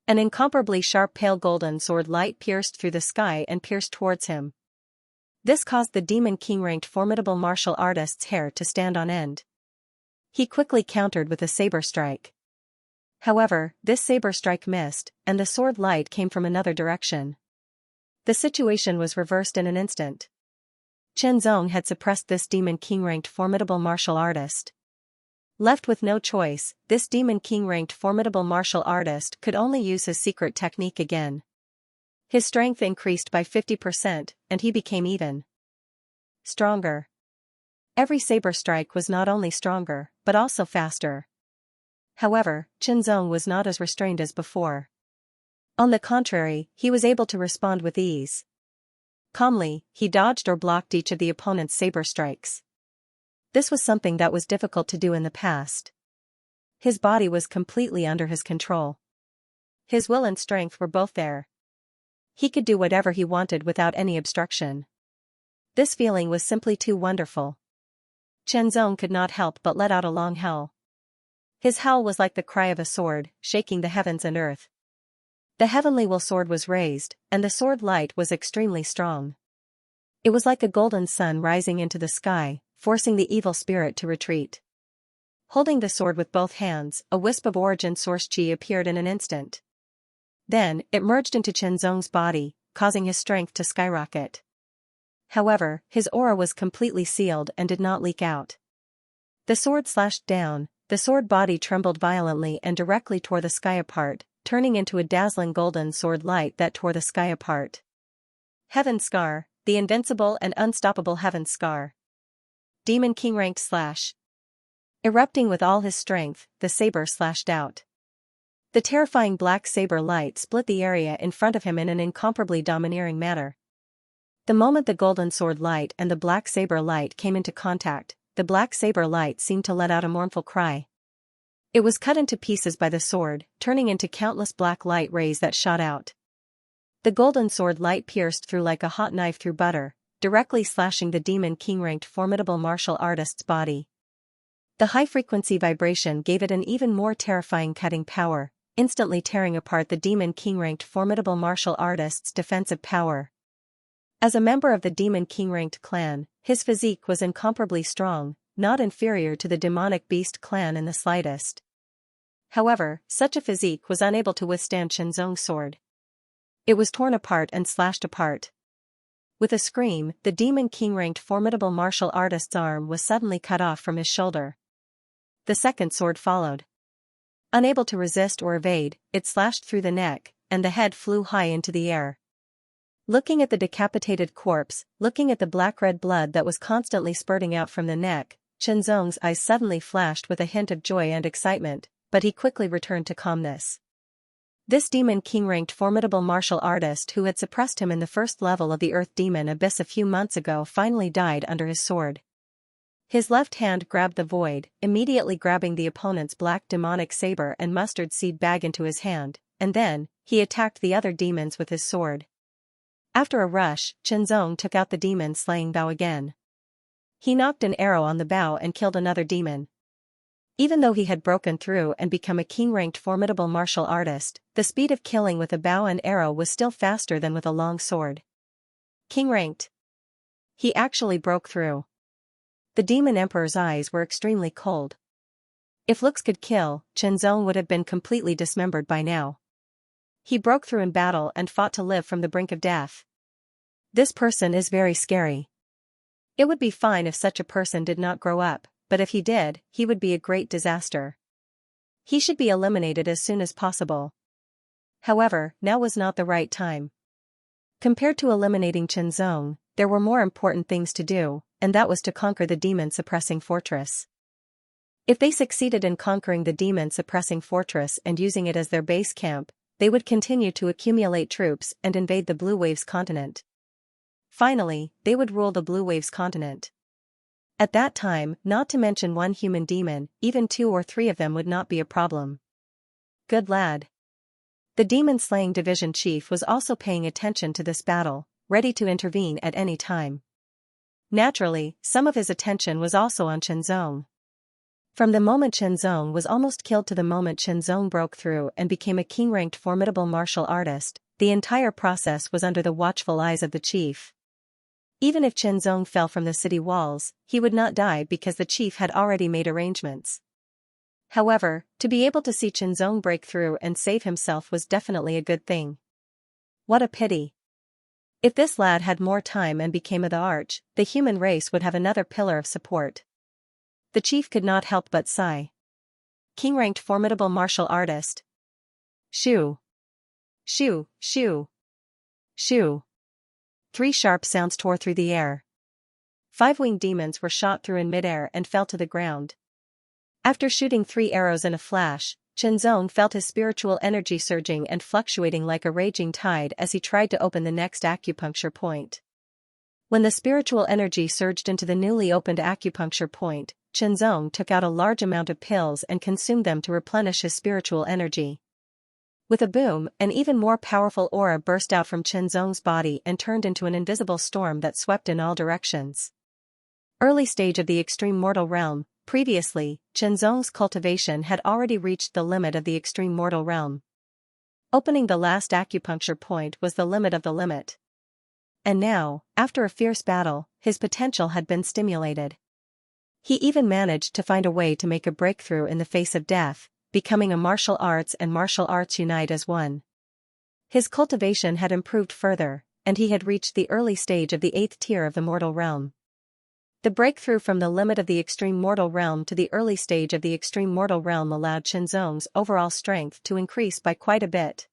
Speaker 1: An incomparably sharp pale golden sword light pierced through the sky and pierced towards him. This caused the demon king-ranked formidable martial artist's hair to stand on end. He quickly countered with a saber strike. However, this saber strike missed, and the sword light came from another direction. The situation was reversed in an instant. Xianxiang had suppressed this demon king-ranked formidable martial artist. Left with no choice, this demon king-ranked formidable martial artist could only use his secret technique again. His strength increased by 50%, and he became even stronger. Every saber strike was not only stronger, but also faster. However, Xianxiang was not as restrained as before. On the contrary, he was able to respond with ease. Calmly, he dodged or blocked each of the opponent's saber strikes. This was something that was difficult to do in the past. His body was completely under his control. His will and strength were both there. He could do whatever he wanted without any obstruction. This feeling was simply too wonderful. Xianxiang could not help but let out a long howl. His howl was like the cry of a sword, shaking the heavens and earth. The heavenly will sword was raised, and the sword light was extremely strong. It was like a golden sun rising into the sky, forcing the evil spirit to retreat. Holding the sword with both hands, a wisp of origin source chi appeared in an instant. Then, it merged into Xianxiang's body, causing his strength to skyrocket. However, his aura was completely sealed and did not leak out. The sword slashed down, the sword body trembled violently and directly tore the sky apart, turning into a dazzling golden sword light that tore the sky apart. Heaven Scar, the invincible and unstoppable Heaven Scar. Demon King ranked slash. Erupting with all his strength, the saber slashed out. The terrifying black saber light split the area in front of him in an incomparably domineering manner. The moment the golden sword light and the black saber light came into contact, the black saber light seemed to let out a mournful cry. It was cut into pieces by the sword, turning into countless black light rays that shot out. The golden sword light pierced through like a hot knife through butter, directly slashing the demon king-ranked formidable martial artist's body. The high-frequency vibration gave it an even more terrifying cutting power, instantly tearing apart the demon king-ranked formidable martial artist's defensive power. As a member of the Demon King-ranked clan, his physique was incomparably strong, not inferior to the demonic beast clan in the slightest. However, such a physique was unable to withstand Xianxia's sword. It was torn apart and slashed apart. With a scream, the Demon King-ranked formidable martial artist's arm was suddenly cut off from his shoulder. The second sword followed. Unable to resist or evade, it slashed through the neck, and the head flew high into the air. Looking at the decapitated corpse, looking at the black-red blood that was constantly spurting out from the neck, Xianxia's eyes suddenly flashed with a hint of joy and excitement, but he quickly returned to calmness. This Demon King-ranked formidable martial artist who had suppressed him in the first level of the Earth Demon Abyss a few months ago finally died under his sword. His left hand grabbed the void, immediately grabbing the opponent's black demonic saber and mustard seed bag into his hand, and then, he attacked the other demons with his sword. After a rush, Xianxia took out the demon-slaying bow again. He knocked an arrow on the bow and killed another demon. Even though he had broken through and become a king-ranked formidable martial artist, the speed of killing with a bow and arrow was still faster than with a long sword. King-ranked. He actually broke through. The Demon Emperor's eyes were extremely cold. If looks could kill, Xianxia would have been completely dismembered by now. He broke through in battle and fought to live from the brink of death. This person is very scary. It would be fine if such a person did not grow up, but if he did, he would be a great disaster. He should be eliminated as soon as possible. However, now was not the right time. Compared to eliminating Xianxia, there were more important things to do, and that was to conquer the demon-suppressing fortress. If they succeeded in conquering the demon-suppressing fortress and using it as their base camp, they would continue to accumulate troops and invade the Blue Waves continent. Finally, they would rule the Blue Waves continent. At that time, not to mention one human demon, even 2 or 3 of them would not be a problem. Good lad. The demon-slaying division chief was also paying attention to this battle, ready to intervene at any time. Naturally, some of his attention was also on Xianxia. From the moment Xianxia was almost killed to the moment Xianxia broke through and became a king-ranked formidable martial artist, the entire process was under the watchful eyes of the chief. Even if Xianxia fell from the city walls, he would not die because the chief had already made arrangements. However, to be able to see Xianxia break through and save himself was definitely a good thing. What a pity. If this lad had more time and became of the Arch, the human race would have another pillar of support. The chief could not help but sigh. King-ranked formidable martial artist. Shoo. Shoo, shoo. Shoo. 3 sharp sounds tore through the air. 5 winged demons were shot through in midair and fell to the ground. After shooting 3 arrows in a flash, Xianxia felt his spiritual energy surging and fluctuating like a raging tide as he tried to open the next acupuncture point. When the spiritual energy surged into the newly opened acupuncture point, Xianxia took out a large amount of pills and consumed them to replenish his spiritual energy. With a boom, an even more powerful aura burst out from Xianxia's body and turned into an invisible storm that swept in all directions. Early stage of the extreme mortal realm. Previously, Xianxia's cultivation had already reached the limit of the extreme mortal realm. Opening the last acupuncture point was the limit of the limit. And now, after a fierce battle, his potential had been stimulated. He even managed to find a way to make a breakthrough in the face of death, becoming a martial arts and martial arts unite as one. His cultivation had improved further, and he had reached the early stage of the 8th tier of the mortal realm. The breakthrough from the limit of the extreme mortal realm to the early stage of the extreme mortal realm allowed Xianxia's overall strength to increase by quite a bit.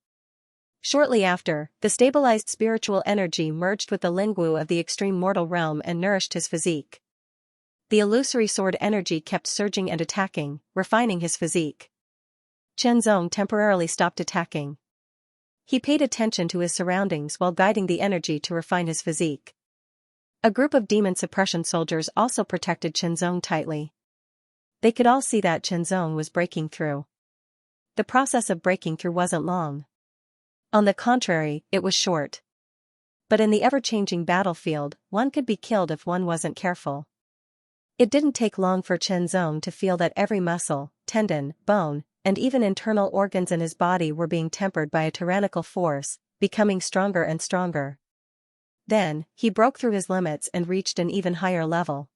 Speaker 1: Shortly after, the stabilized spiritual energy merged with the lingu of the extreme mortal realm and nourished his physique. The illusory sword energy kept surging and attacking, refining his physique. Xianxia temporarily stopped attacking. He paid attention to his surroundings while guiding the energy to refine his physique. A group of demon suppression soldiers also protected Xianxia tightly. They could all see that Xianxia was breaking through. The process of breaking through wasn't long. On the contrary, it was short. But in the ever-changing battlefield, one could be killed if one wasn't careful. It didn't take long for Xianxia to feel that every muscle, tendon, bone, and even internal organs in his body were being tempered by a tyrannical force, becoming stronger and stronger. Then, he broke through his limits and reached an even higher level.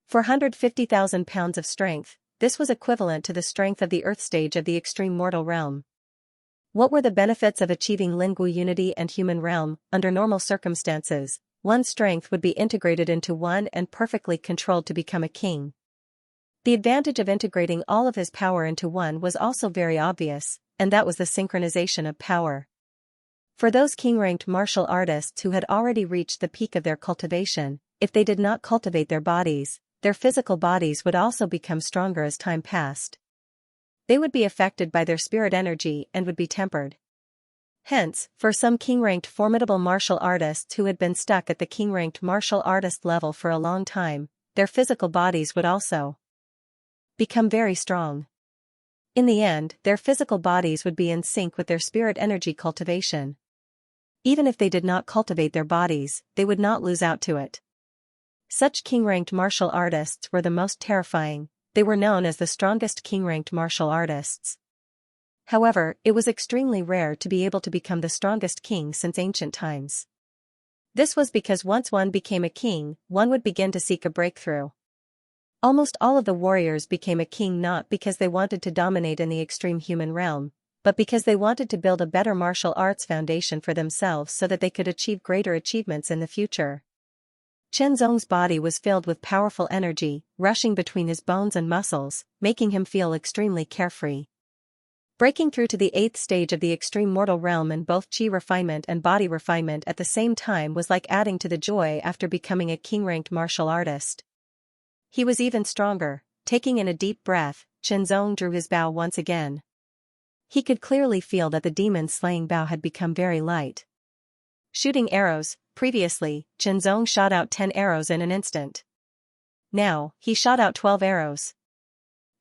Speaker 1: 450,000 pounds of strength, this was equivalent to the strength of the Earth stage of the extreme mortal realm. What were the benefits of achieving Lingui unity and human realm? Under normal circumstances, one's strength would be integrated into one and perfectly controlled to become a king. The advantage of integrating all of his power into one was also very obvious, and that was the synchronization of power. For those king-ranked martial artists who had already reached the peak of their cultivation, if they did not cultivate their bodies, their physical bodies would also become stronger as time passed. They would be affected by their spirit energy and would be tempered. Hence, for some king-ranked formidable martial artists who had been stuck at the king-ranked martial artist level for a long time, their physical bodies would also become very strong. In the end, their physical bodies would be in sync with their spirit energy cultivation. Even if they did not cultivate their bodies, they would not lose out to it. Such king-ranked martial artists were the most terrifying. They were known as the strongest king-ranked martial artists. However, it was extremely rare to be able to become the strongest king since ancient times. This was because once one became a king, one would begin to seek a breakthrough. Almost all of the warriors became a king not because they wanted to dominate in the extreme human realm, but because they wanted to build a better martial arts foundation for themselves so that they could achieve greater achievements in the future. Chen Zong's body was filled with powerful energy, rushing between his bones and muscles, making him feel extremely carefree. Breaking through to the 8th stage of the extreme mortal realm in both chi refinement and body refinement at the same time was like adding to the joy after becoming a king-ranked martial artist. He was even stronger. Taking in a deep breath, Chen Zong drew his bow once again. He could clearly feel that the demon-slaying bow had become very light. Shooting arrows. Previously, Chen Zong shot out 10 arrows in an instant. Now, he shot out 12 arrows.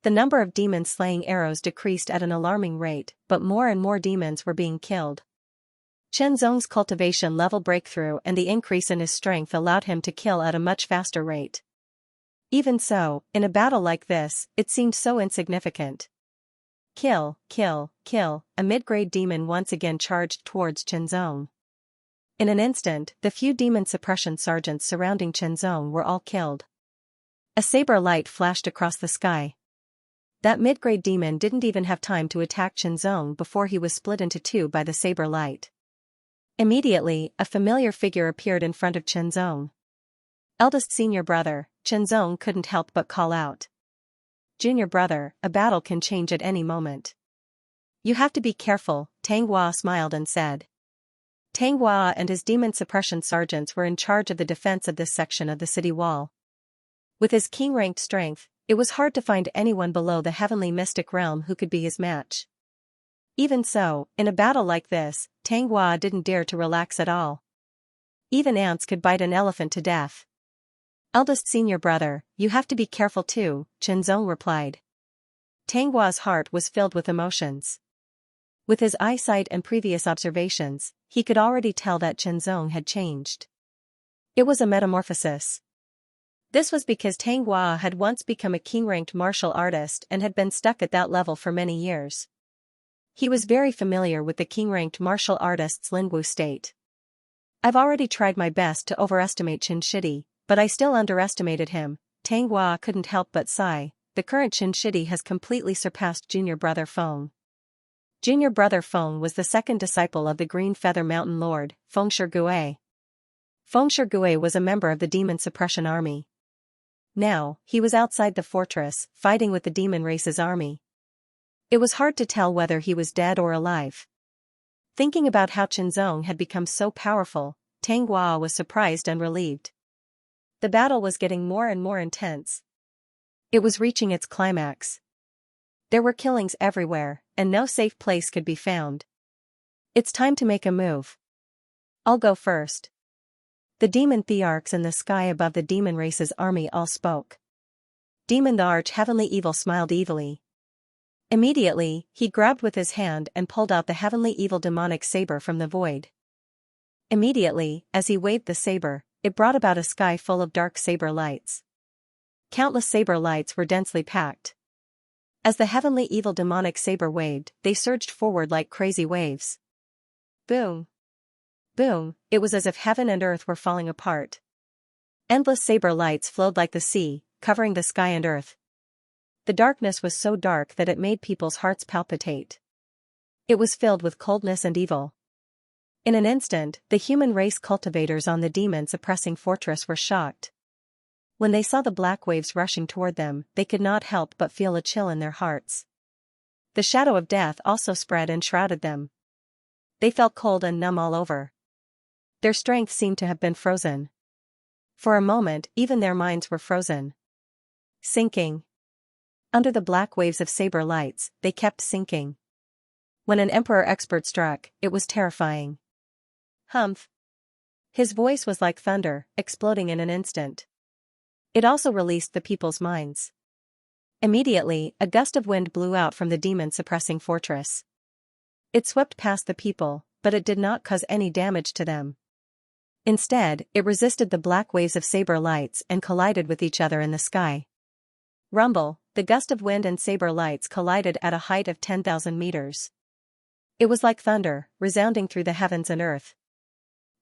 Speaker 1: The number of demon-slaying arrows decreased at an alarming rate, but more and more demons were being killed. Chen Zong's cultivation level breakthrough and the increase in his strength allowed him to kill at a much faster rate. Even so, in a battle like this, it seemed so insignificant. Kill, kill, kill, a mid-grade demon once again charged towards Chen Zong. In an instant, the few demon suppression sergeants surrounding Chen Zong were all killed. A saber light flashed across the sky. That mid-grade demon didn't even have time to attack Chen Zong before he was split into two by the saber light. Immediately, a familiar figure appeared in front of Chen Zong. Eldest senior brother, Chen Zong couldn't help but call out. Junior brother, a battle can change at any moment. You have to be careful, Tang Hua smiled and said. Tang Hua and his demon suppression sergeants were in charge of the defense of this section of the city wall. With his king-ranked strength, it was hard to find anyone below the heavenly mystic realm who could be his match. Even so, in a battle like this, Tang Hua didn't dare to relax at all. Even ants could bite an elephant to death. Eldest senior brother, you have to be careful too, Chen Zong replied. Tang Hua's heart was filled with emotions. With his eyesight and previous observations, he could already tell that Chen Zong had changed. It was a metamorphosis. This was because Tang Hua had once become a king-ranked martial artist and had been stuck at that level for many years. He was very familiar with the king-ranked martial artist's Lingwu state. I've already tried my best to overestimate Qin Shidi, but I still underestimated him. Tang Hua couldn't help but sigh. The current Qin Shidi has completely surpassed junior brother Feng. Junior brother Feng was the second disciple of the Green Feather Mountain Lord, Feng Shigui. Feng Shigui was a member of the Demon Suppression Army. Now, he was outside the fortress, fighting with the demon race's army. It was hard to tell whether he was dead or alive. Thinking about how Chen Zong had become so powerful, Tang Hua was surprised and relieved. The battle was getting more and more intense. It was reaching its climax. There were killings everywhere, and no safe place could be found. It's time to make a move. I'll go first. The demon thearchs in the sky above the demon race's army all spoke. Demon the arch-heavenly evil smiled evilly. Immediately, he grabbed with his hand and pulled out the heavenly evil demonic saber from the void. Immediately, as he waved the saber, it brought about a sky full of dark saber lights. Countless saber lights were densely packed. As the heavenly evil demonic saber waved, they surged forward like crazy waves. Boom! Boom, it was as if heaven and earth were falling apart. Endless saber lights flowed like the sea, covering the sky and earth. The darkness was so dark that it made people's hearts palpitate. It was filled with coldness and evil. In an instant, the human race cultivators on the demon-suppressing fortress were shocked. When they saw the black waves rushing toward them, they could not help but feel a chill in their hearts. The shadow of death also spread and shrouded them. They felt cold and numb all over. Their strength seemed to have been frozen. For a moment, even their minds were frozen. Sinking. Under the black waves of saber lights, they kept sinking. When an emperor expert struck, it was terrifying. Humph. His voice was like thunder, exploding in an instant. It also released the people's minds. Immediately, a gust of wind blew out from the demon-suppressing fortress. It swept past the people, but it did not cause any damage to them. Instead, it resisted the black waves of saber lights and collided with each other in the sky. Rumble, the gust of wind and saber lights collided at a height of 10,000 meters. It was like thunder, resounding through the heavens and earth.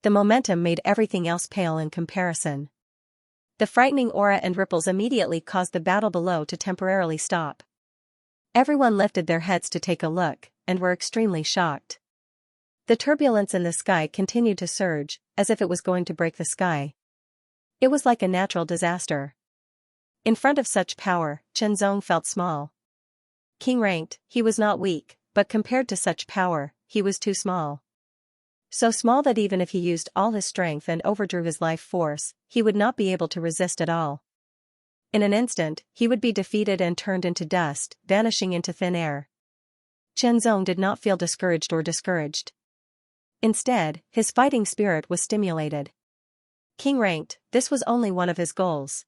Speaker 1: The momentum made everything else pale in comparison. The frightening aura and ripples immediately caused the battle below to temporarily stop. Everyone lifted their heads to take a look, and were extremely shocked. The turbulence in the sky continued to surge, as if it was going to break the sky. It was like a natural disaster. In front of such power, Chenzong felt small. King-ranked, he was not weak, but compared to such power, he was too small. So small that even if he used all his strength and overdrew his life force, he would not be able to resist at all. In an instant, he would be defeated and turned into dust, vanishing into thin air. Chenzong did not feel discouraged. Instead, his fighting spirit was stimulated. King-ranked, this was only one of his goals.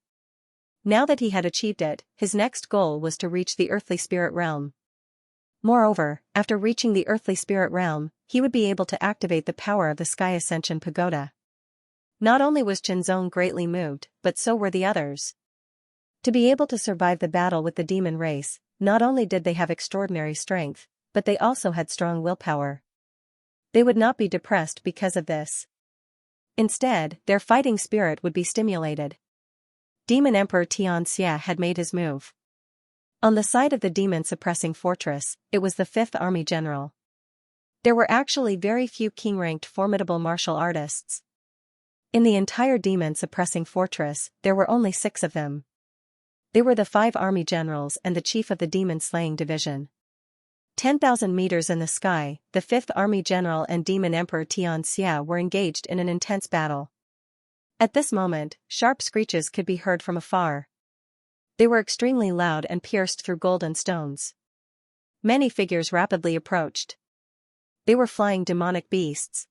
Speaker 1: Now that he had achieved it, his next goal was to reach the earthly spirit realm. Moreover, after reaching the earthly spirit realm, he would be able to activate the power of the Sky Ascension Pagoda. Not only was Chenzong greatly moved, but so were the others. To be able to survive the battle with the demon race, not only did they have extraordinary strength, but they also had strong willpower. They would not be depressed because of this. Instead, their fighting spirit would be stimulated. Demon Emperor Xianxia had made his move. On the side of the demon-suppressing fortress, it was the 5th Army General. There were actually very few king-ranked formidable martial artists. In the entire demon-suppressing fortress, there were only 6 of them. They were the 5 army generals and the chief of the demon-slaying division. 10,000 meters in the sky, the 5th Army General and Demon Emperor Xianxia were engaged in an intense battle. At this moment, sharp screeches could be heard from afar. They were extremely loud and pierced through golden stones. Many figures rapidly approached. They were flying demonic beasts.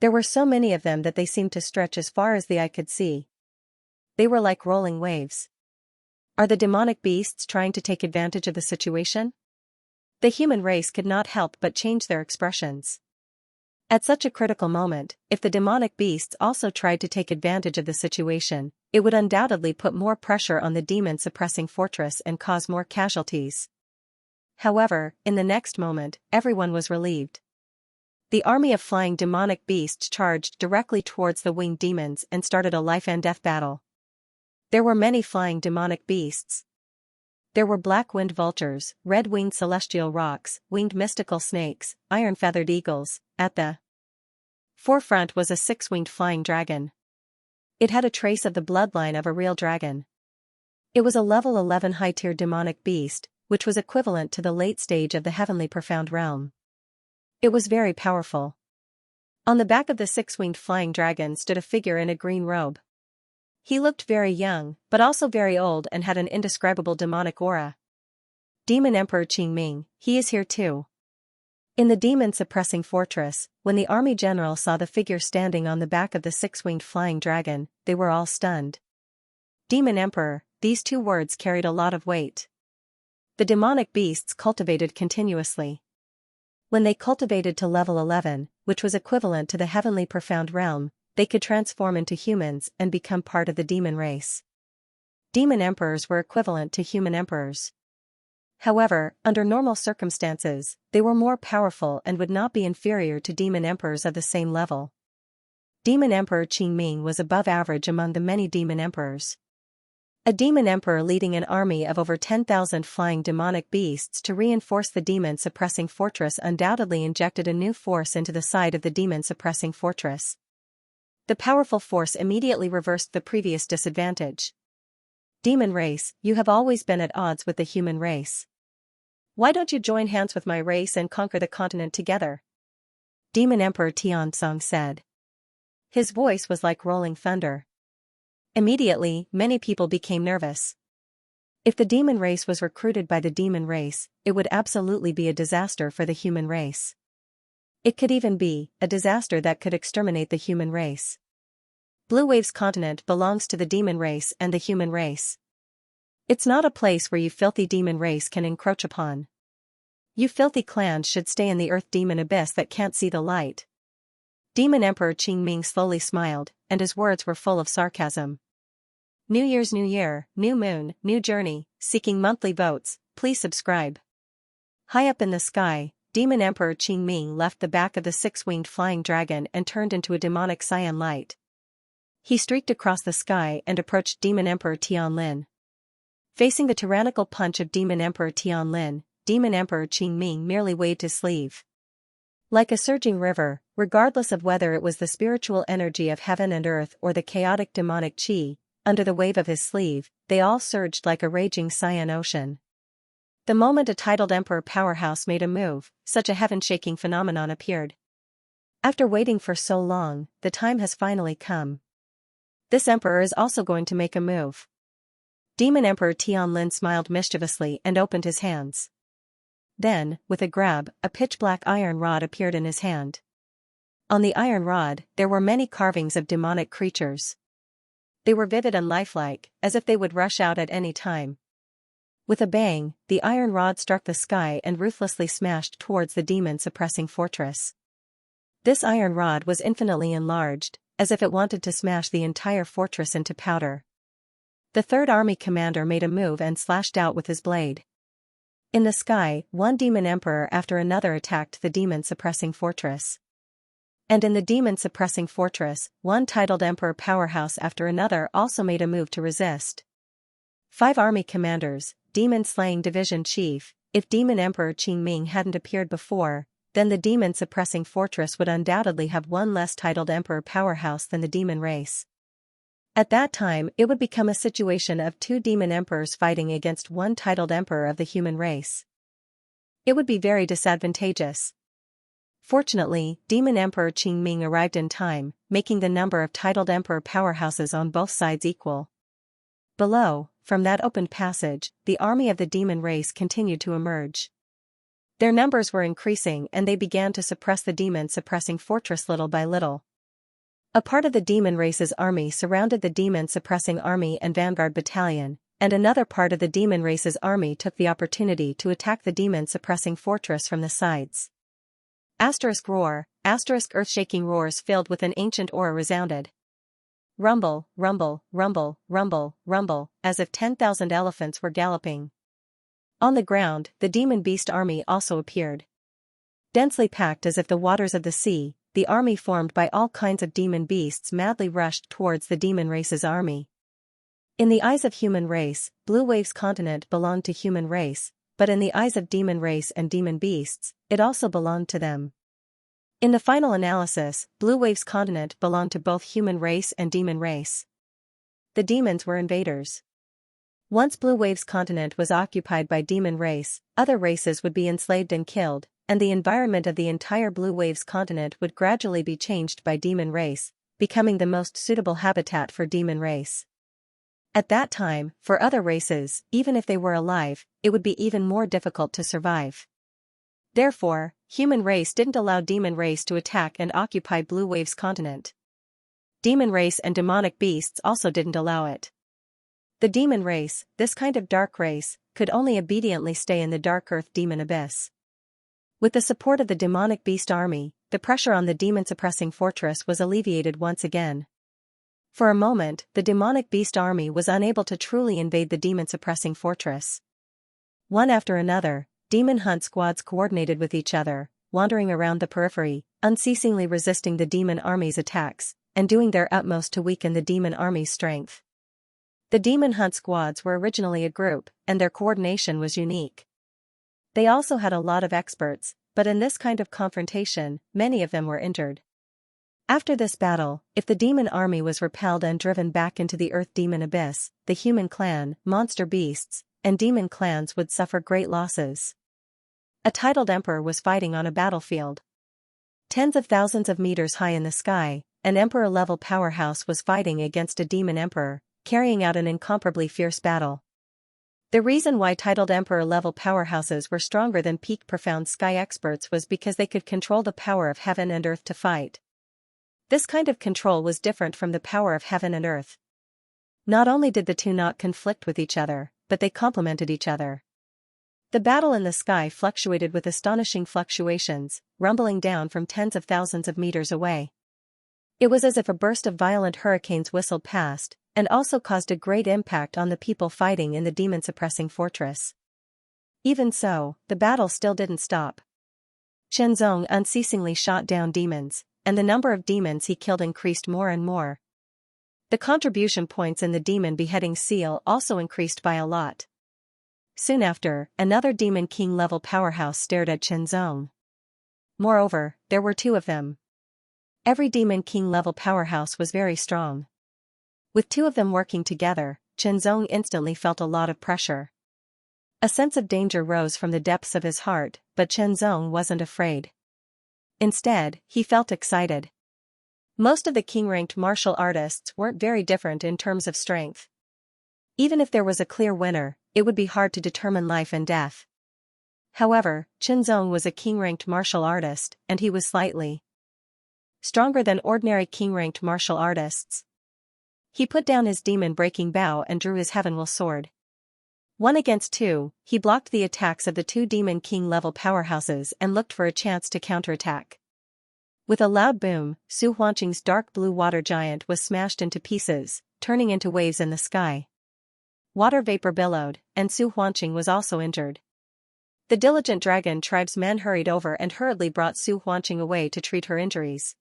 Speaker 1: There were so many of them that they seemed to stretch as far as the eye could see. They were like rolling waves. Are the demonic beasts trying to take advantage of the situation? The human race could not help but change their expressions. At such a critical moment, if the demonic beasts also tried to take advantage of the situation, it would undoubtedly put more pressure on the demon-suppressing fortress and cause more casualties. However, in the next moment, everyone was relieved. The army of flying demonic beasts charged directly towards the winged demons and started a life-and-death battle. There were many flying demonic beasts. There were black-winged vultures, red-winged celestial rocks, winged mystical snakes, iron-feathered eagles. At the forefront was a 6-winged flying dragon. It had a trace of the bloodline of a real dragon. It was a level 11 high-tier demonic beast, which was equivalent to the late stage of the heavenly profound realm. It was very powerful. On the back of the 6-winged flying dragon stood a figure in a green robe. He looked very young, but also very old and had an indescribable demonic aura. Demon Emperor Qingming, he is here too. In the demon-suppressing fortress, when the army general saw the figure standing on the back of the 6-winged flying dragon, they were all stunned. Demon Emperor, these 2 words carried a lot of weight. The demonic beasts cultivated continuously. When they cultivated to level 11, which was equivalent to the heavenly profound realm, they could transform into humans and become part of the demon race. Demon emperors were equivalent to human emperors. However, under normal circumstances, they were more powerful and would not be inferior to demon emperors of the same level. Demon Emperor Qingming was above average among the many demon emperors. A demon emperor leading an army of over 10,000 flying demonic beasts to reinforce the demon-suppressing fortress undoubtedly injected a new force into the side of the demon-suppressing fortress. The powerful force immediately reversed the previous disadvantage. Demon race, you have always been at odds with the human race. Why don't you join hands with my race and conquer the continent together? Demon Emperor Tianzong said. His voice was like rolling thunder. Immediately, many people became nervous. If the demon race was recruited by the demon race, it would absolutely be a disaster for the human race. It could even be a disaster that could exterminate the human race. Blue Wave's continent belongs to the demon race and the human race. It's not a place where you filthy demon race can encroach upon. You filthy clans should stay in the earth demon abyss that can't see the light. Demon Emperor Qingming slowly smiled, and his words were full of sarcasm. New Year's New Year, new moon, new journey, seeking monthly votes, please subscribe. High up in the sky, Demon Emperor Qingming left the back of the six-winged flying dragon and turned into a demonic cyan light. He streaked across the sky and approached Demon Emperor Tianlin. Facing the tyrannical punch of Demon Emperor Tianlin, Demon Emperor Qingming merely waved his sleeve. Like a surging river, regardless of whether it was the spiritual energy of heaven and earth or the chaotic demonic qi, under the wave of his sleeve, they all surged like a raging cyan ocean. The moment a titled emperor powerhouse made a move, such a heaven-shaking phenomenon appeared. After waiting for so long, the time has finally come. This emperor is also going to make a move. Demon Emperor Tianlin smiled mischievously and opened his hands. Then, with a grab, a pitch-black iron rod appeared in his hand. On the iron rod, there were many carvings of demonic creatures. They were vivid and lifelike, as if they would rush out at any time. With a bang, the iron rod struck the sky and ruthlessly smashed towards the demon-suppressing fortress. This iron rod was infinitely enlarged, as if it wanted to smash the entire fortress into powder. The third army commander made a move and slashed out with his blade. In the sky, one demon emperor after another attacked the demon-suppressing fortress. And in the demon-suppressing fortress, one titled emperor powerhouse after another also made a move to resist. 5 army commanders, demon-slaying division chief. If Demon Emperor Qingming hadn't appeared before, then the demon-suppressing fortress would undoubtedly have one less titled emperor powerhouse than the demon race. At that time, it would become a situation of 2 demon emperors fighting against one titled emperor of the human race. It would be very disadvantageous. Fortunately, Demon Emperor Qingming arrived in time, making the number of titled emperor powerhouses on both sides equal. Below, from that opened passage, the army of the demon race continued to emerge. Their numbers were increasing and they began to suppress the demon-suppressing fortress little by little. A part of the demon race's army surrounded the demon-suppressing army and vanguard battalion, and another part of the demon race's army took the opportunity to attack the demon-suppressing fortress from the sides. Asterisk roar, asterisk earth-shaking roars filled with an ancient aura resounded. Rumble, rumble, rumble, rumble, rumble, as if 10,000 elephants were galloping. On the ground, the demon beast army also appeared. Densely packed as if the waters of the sea, the army formed by all kinds of demon beasts madly rushed towards the demon race's army. In the eyes of human race, Blue Wave's continent belonged to human race, but in the eyes of demon race and demon beasts, it also belonged to them. In the final analysis, Blue Wave's continent belonged to both human race and demon race. The demons were invaders. Once Blue Wave's continent was occupied by demon race, other races would be enslaved and killed, and the environment of the entire Blue Wave's continent would gradually be changed by demon race, becoming the most suitable habitat for demon race. At that time, for other races, even if they were alive, it would be even more difficult to survive. Therefore, human race didn't allow demon race to attack and occupy Blue Wave's continent. Demon race and demonic beasts also didn't allow it. The demon race, this kind of dark race, could only obediently stay in the dark earth demon abyss. With the support of the demonic beast army, the pressure on the demon-suppressing fortress was alleviated once again. For a moment, the demonic beast army was unable to truly invade the demon-suppressing fortress. One after another, demon hunt squads coordinated with each other, wandering around the periphery, unceasingly resisting the demon army's attacks, and doing their utmost to weaken the demon army's strength. The demon hunt squads were originally a group, and their coordination was unique. They also had a lot of experts, but in this kind of confrontation, many of them were injured. After this battle, if the demon army was repelled and driven back into the earth demon abyss, the human clan, monster beasts, and demon clans would suffer great losses. A titled emperor was fighting on a battlefield. Tens of thousands of meters high in the sky, an emperor-level powerhouse was fighting against a demon emperor, carrying out an incomparably fierce battle. The reason why titled emperor-level powerhouses were stronger than peak profound sky experts was because they could control the power of heaven and earth to fight. This kind of control was different from the power of heaven and earth. Not only did the two not conflict with each other, but they complemented each other. The battle in the sky fluctuated with astonishing fluctuations, rumbling down from tens of thousands of meters away. It was as if a burst of violent hurricanes whistled past, and also caused a great impact on the people fighting in the demon-suppressing fortress. Even so, the battle still didn't stop. Shenzong unceasingly shot down demons, and the number of demons he killed increased more and more. The contribution points in the demon beheading seal also increased by a lot. Soon after, another demon king-level powerhouse stared at Shenzong. Moreover, there were two of them. Every demon king-level powerhouse was very strong. With two of them working together, Shenzong instantly felt a lot of pressure. A sense of danger rose from the depths of his heart, but Shenzong wasn't afraid. Instead, he felt excited. Most of the king-ranked martial artists weren't very different in terms of strength. Even if there was a clear winner, it would be hard to determine life and death. However, Shenzong was a king-ranked martial artist, and he was slightly stronger than ordinary king-ranked martial artists. He put down his demon-breaking bow and drew his heaven-will sword. 1 against 2, he blocked the attacks of the two demon king-level powerhouses and looked for a chance to counterattack. With a loud boom, Su Huanqing's dark blue water giant was smashed into pieces, turning into waves in the sky. Water vapor billowed, and Su Huanqing was also injured. The diligent dragon tribesmen hurried over and hurriedly brought Su Huanqing away to treat her injuries.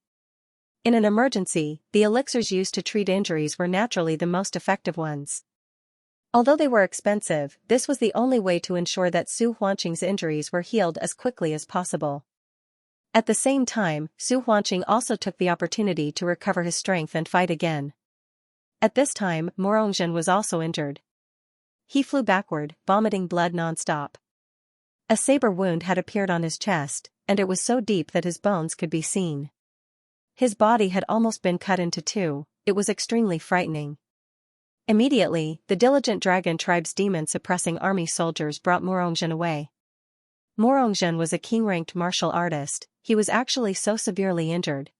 Speaker 1: In an emergency, the elixirs used to treat injuries were naturally the most effective ones. Although they were expensive, this was the only way to ensure that Su Huanqing's injuries were healed as quickly as possible. At the same time, Su Huanqing also took the opportunity to recover his strength and fight again. At this time, Morongzhen was also injured. He flew backward, vomiting blood non-stop. A saber wound had appeared on his chest, and it was so deep that his bones could be seen. His body had almost been cut into two. It was extremely frightening. Immediately, the diligent dragon tribe's demon-suppressing army soldiers brought Morongzhen away. Morongzhen was a king-ranked martial artist. He was actually so severely injured.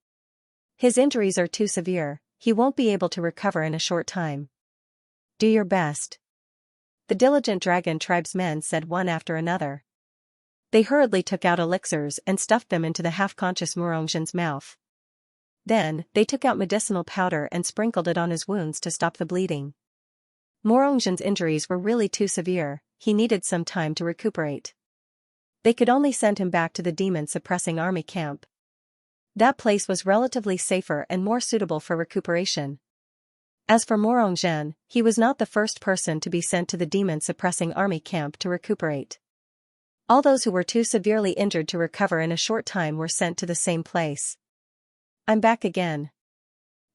Speaker 1: His injuries are too severe, he won't be able to recover in a short time. Do your best. The diligent dragon tribesmen said one after another. They hurriedly took out elixirs and stuffed them into the half-conscious Morongzhen's mouth. Then, they took out medicinal powder and sprinkled it on his wounds to stop the bleeding. Morongzhen's injuries were really too severe, he needed some time to recuperate. They could only send him back to the demon-suppressing army camp. That place was relatively safer and more suitable for recuperation. As for Morongzhen, he was not the first person to be sent to the demon-suppressing army camp to recuperate. All those who were too severely injured to recover in a short time were sent to the same place. I'm back again.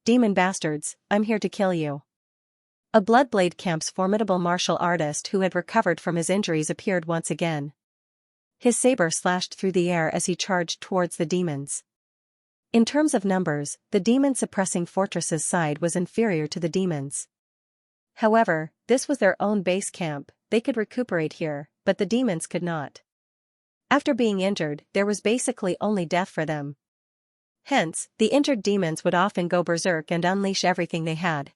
Speaker 1: Demon bastards, I'm here to kill you. A Bloodblade camp's formidable martial artist who had recovered from his injuries appeared once again. His saber slashed through the air as he charged towards the demons. In terms of numbers, the demon-suppressing fortress's side was inferior to the demons. However, this was their own base camp, they could recuperate here, but the demons could not. After being injured, there was basically only death for them. Hence, the injured demons would often go berserk and unleash everything they had.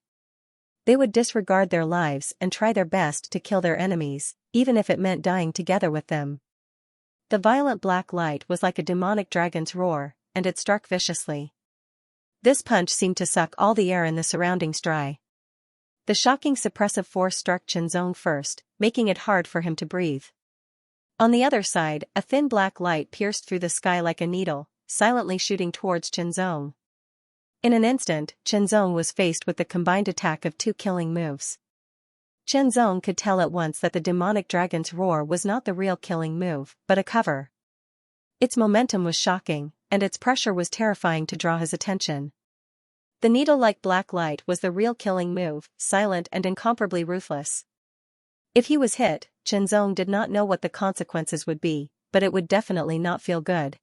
Speaker 1: They would disregard their lives and try their best to kill their enemies, even if it meant dying together with them. The violent black light was like a demonic dragon's roar, and it struck viciously. This punch seemed to suck all the air in the surroundings dry. The shocking suppressive force struck Shenzong first, making it hard for him to breathe. On the other side, a thin black light pierced through the sky like a needle, silently shooting towards Shenzong. In an instant, Chenzong was faced with the combined attack of two killing moves. Chenzong could tell at once that the demonic dragon's roar was not the real killing move, but a cover. Its momentum was shocking, and its pressure was terrifying to draw his attention. The needle-like black light was the real killing move, silent and incomparably ruthless. If he was hit, Chenzong did not know what the consequences would be, but it would definitely not feel good.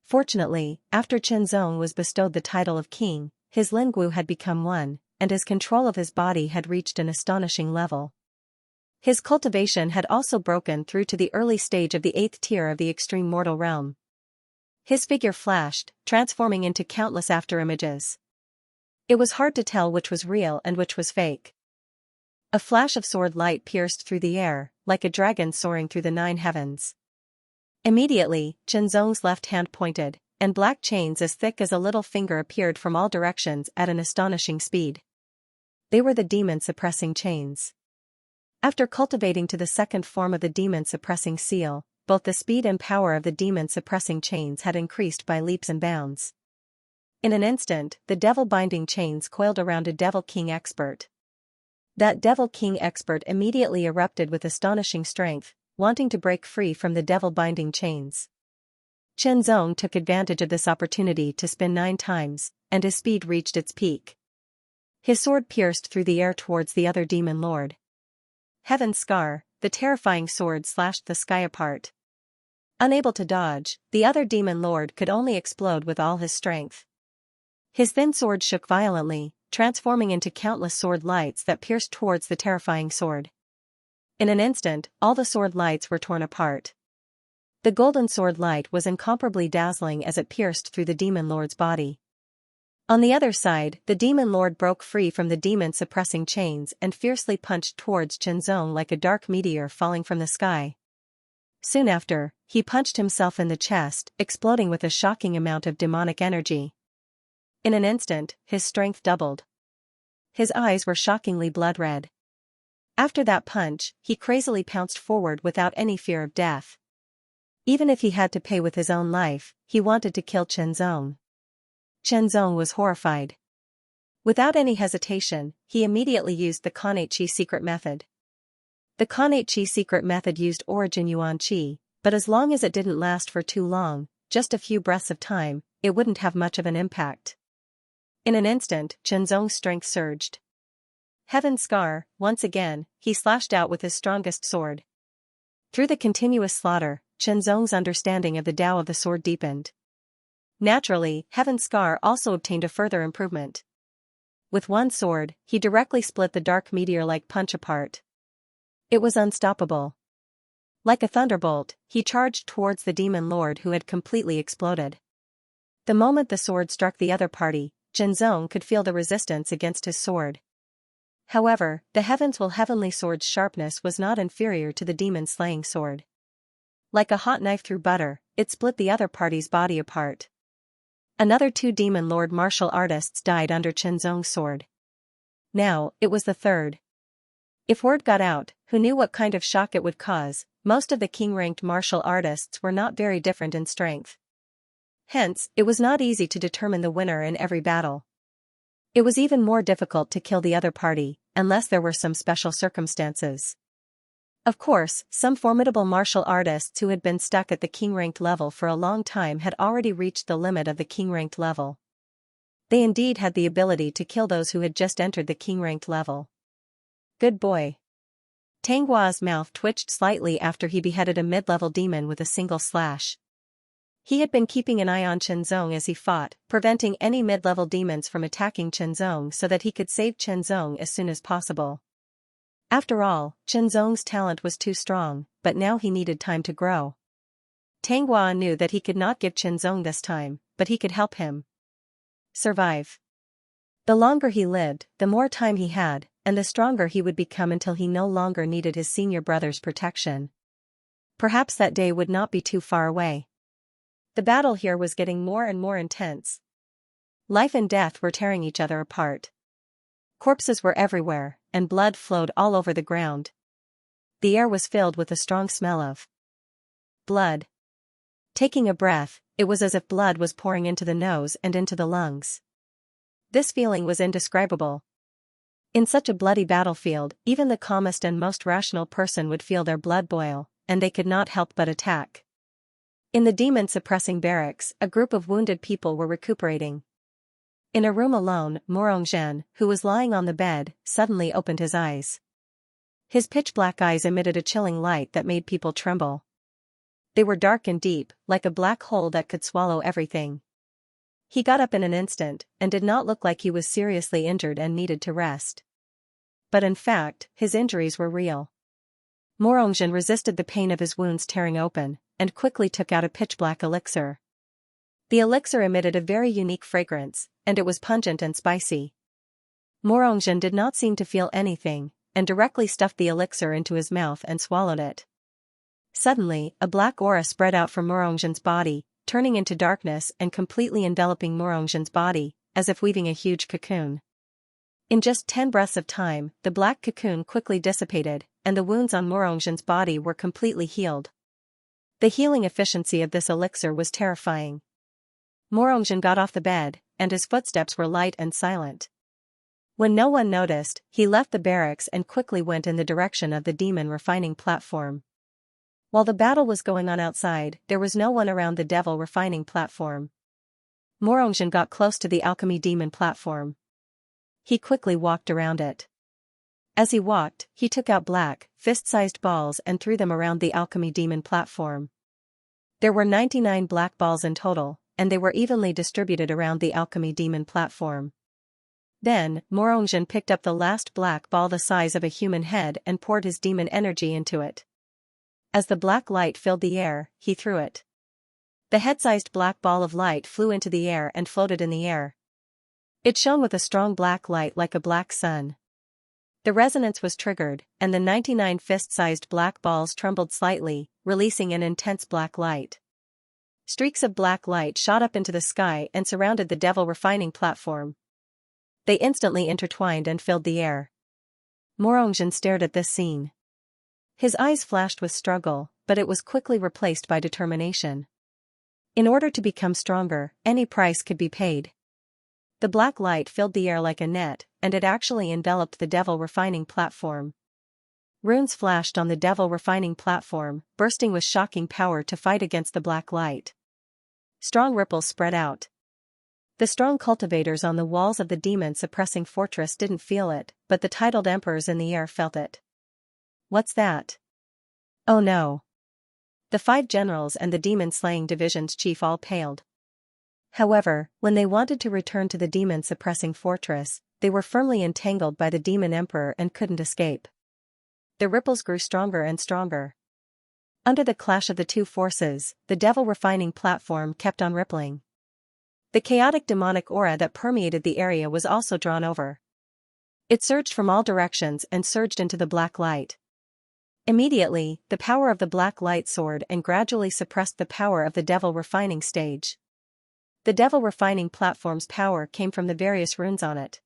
Speaker 1: Fortunately, after Chenzong was bestowed the title of king, his Lingwu had become one, and his control of his body had reached an astonishing level. His cultivation had also broken through to the early stage of the 8th tier of the extreme mortal realm. His figure flashed, transforming into countless afterimages. It was hard to tell which was real and which was fake. A flash of sword light pierced through the air, like a dragon soaring through the 9 heavens. Immediately, Chenzong's left hand pointed, and black chains as thick as a little finger appeared from all directions at an astonishing speed. They were the demon-suppressing chains. After cultivating to the second form of the demon-suppressing seal, both the speed and power of the demon-suppressing chains had increased by leaps and bounds. In an instant, the devil-binding chains coiled around a Devil King expert. That Devil King expert immediately erupted with astonishing strength, wanting to break free from the devil-binding chains. Chenzong took advantage of this opportunity to spin 9 times, and his speed reached its peak. His sword pierced through the air towards the other demon lord. Heaven's Scar, the terrifying sword slashed the sky apart. Unable to dodge, the other demon lord could only explode with all his strength. His thin sword shook violently, transforming into countless sword lights that pierced towards the terrifying sword. In an instant, all the sword lights were torn apart. The golden sword light was incomparably dazzling as it pierced through the demon lord's body. On the other side, the demon lord broke free from the demon-suppressing chains and fiercely punched towards Chenzong like a dark meteor falling from the sky. Soon after, he punched himself in the chest, exploding with a shocking amount of demonic energy. In an instant, his strength doubled. His eyes were shockingly blood-red. After that punch, he crazily pounced forward without any fear of death. Even if he had to pay with his own life, he wanted to kill Chenzong. Chenzong was horrified. Without any hesitation, he immediately used the Connate Qi secret method. The Connate Qi secret method used Origin Yuan Qi, but as long as it didn't last for too long, just a few breaths of time, it wouldn't have much of an impact. In an instant, Chenzong's strength surged. Heaven's Scar, once again, he slashed out with his strongest sword. Through the continuous slaughter, Chenzong's understanding of the Tao of the sword deepened. Naturally, Heaven's Scar also obtained a further improvement. With one sword, he directly split the dark meteor-like punch apart. It was unstoppable. Like a thunderbolt, he charged towards the demon lord who had completely exploded. The moment the sword struck the other party, Chenzong could feel the resistance against his sword. However, the heavenly sword's sharpness was not inferior to the demon-slaying sword. Like a hot knife through butter, it split the other party's body apart. Another 2 demon lord martial artists died under Chenzong's sword. Now, it was the third. If word got out, who knew what kind of shock it would cause? Most of the king-ranked martial artists were not very different in strength. Hence, it was not easy to determine the winner in every battle. It was even more difficult to kill the other party, unless there were some special circumstances. Of course, some formidable martial artists who had been stuck at the king-ranked level for a long time had already reached the limit of the king-ranked level. They indeed had the ability to kill those who had just entered the king-ranked level. Good boy. Tanghua's mouth twitched slightly after he beheaded a mid-level demon with a single slash. He had been keeping an eye on Chenzong as he fought, preventing any mid-level demons from attacking Chenzong so that he could save Chenzong as soon as possible. After all, Chenzong's talent was too strong, but now he needed time to grow. Tanghua knew that he could not give Chenzong this time, but he could help him survive. The longer he lived, the more time he had, and the stronger he would become until he no longer needed his senior brother's protection. Perhaps that day would not be too far away. The battle here was getting more and more intense. Life and death were tearing each other apart. Corpses were everywhere, and blood flowed all over the ground. The air was filled with a strong smell of blood. Taking a breath, it was as if blood was pouring into the nose and into the lungs. This feeling was indescribable. In such a bloody battlefield, even the calmest and most rational person would feel their blood boil, and they could not help but attack. In the demon-suppressing barracks, a group of wounded people were recuperating. In a room alone, Morongzhen, who was lying on the bed, suddenly opened his eyes. His pitch-black eyes emitted a chilling light that made people tremble. They were dark and deep, like a black hole that could swallow everything. He got up in an instant, and did not look like he was seriously injured and needed to rest. But in fact, his injuries were real. Morongzhen resisted the pain of his wounds tearing open, and quickly took out a pitch-black elixir. The elixir emitted a very unique fragrance, and it was pungent and spicy. Morongzhen did not seem to feel anything, and directly stuffed the elixir into his mouth and swallowed it. Suddenly, a black aura spread out from Morongzhen's body, turning into darkness and completely enveloping Morongzhen's body, as if weaving a huge cocoon. In just 10 breaths of time, the black cocoon quickly dissipated, and the wounds on Morongzhen's body were completely healed. The healing efficiency of this elixir was terrifying. Morongzhen got off the bed, and his footsteps were light and silent. When no one noticed, he left the barracks and quickly went in the direction of the demon refining platform. While the battle was going on outside, there was no one around the devil refining platform. Morongzhen got close to the alchemy demon platform. He quickly walked around it. As he walked, he took out black, fist-sized balls and threw them around the alchemy demon platform. There were 99 black balls in total, and they were evenly distributed around the alchemy demon platform. Then, Morongzhen picked up the last black ball the size of a human head and poured his demon energy into it. As the black light filled the air, he threw it. The head-sized black ball of light flew into the air and floated in the air. It shone with a strong black light like a black sun. The resonance was triggered, and the 99 fist-sized black balls trembled slightly, releasing an intense black light. Streaks of black light shot up into the sky and surrounded the devil refining platform. They instantly intertwined and filled the air. Morongzhen stared at this scene. His eyes flashed with struggle, but it was quickly replaced by determination. In order to become stronger, any price could be paid. The black light filled the air like a net, and it actually enveloped the devil refining platform. Runes flashed on the devil refining platform, bursting with shocking power to fight against the black light. Strong ripples spread out. The strong cultivators on the walls of the demon-suppressing fortress didn't feel it, but the titled emperors in the air felt it. What's that? Oh no. The 5 generals and the demon-slaying division's chief all paled. However, when they wanted to return to the demon-suppressing fortress, they were firmly entangled by the demon emperor and couldn't escape. The ripples grew stronger and stronger. Under the clash of the two forces, the devil refining platform kept on rippling. The chaotic demonic aura that permeated the area was also drawn over. It surged from all directions and surged into the black light. Immediately, the power of the black light soared and gradually suppressed the power of the devil refining stage. The devil refining platform's power came from the various runes on it.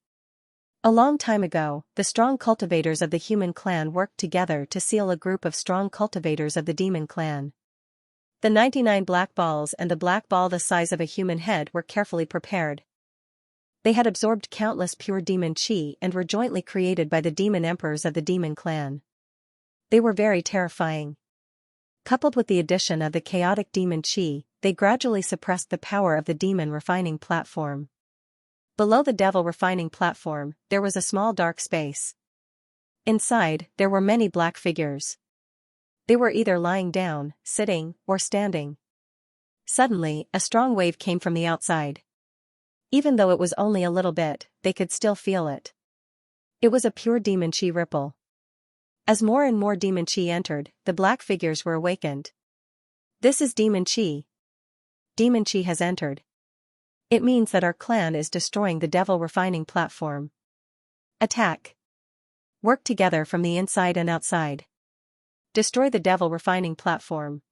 Speaker 1: A long time ago, the strong cultivators of the human clan worked together to seal a group of strong cultivators of the demon clan. The 99 black balls and the black ball the size of a human head were carefully prepared. They had absorbed countless pure demon chi and were jointly created by the demon emperors of the demon clan. They were very terrifying. Coupled with the addition of the chaotic demon chi, they gradually suppressed the power of the demon refining platform. Below the devil refining platform, there was a small dark space. Inside, there were many black figures. They were either lying down, sitting, or standing. Suddenly, a strong wave came from the outside. Even though it was only a little bit, they could still feel it. It was a pure demon chi ripple. As more and more demon chi entered, the black figures were awakened. This is demon chi. Demon chi has entered. It means that our clan is destroying the devil refining platform. Attack. Work together from the inside and outside. Destroy the devil refining platform.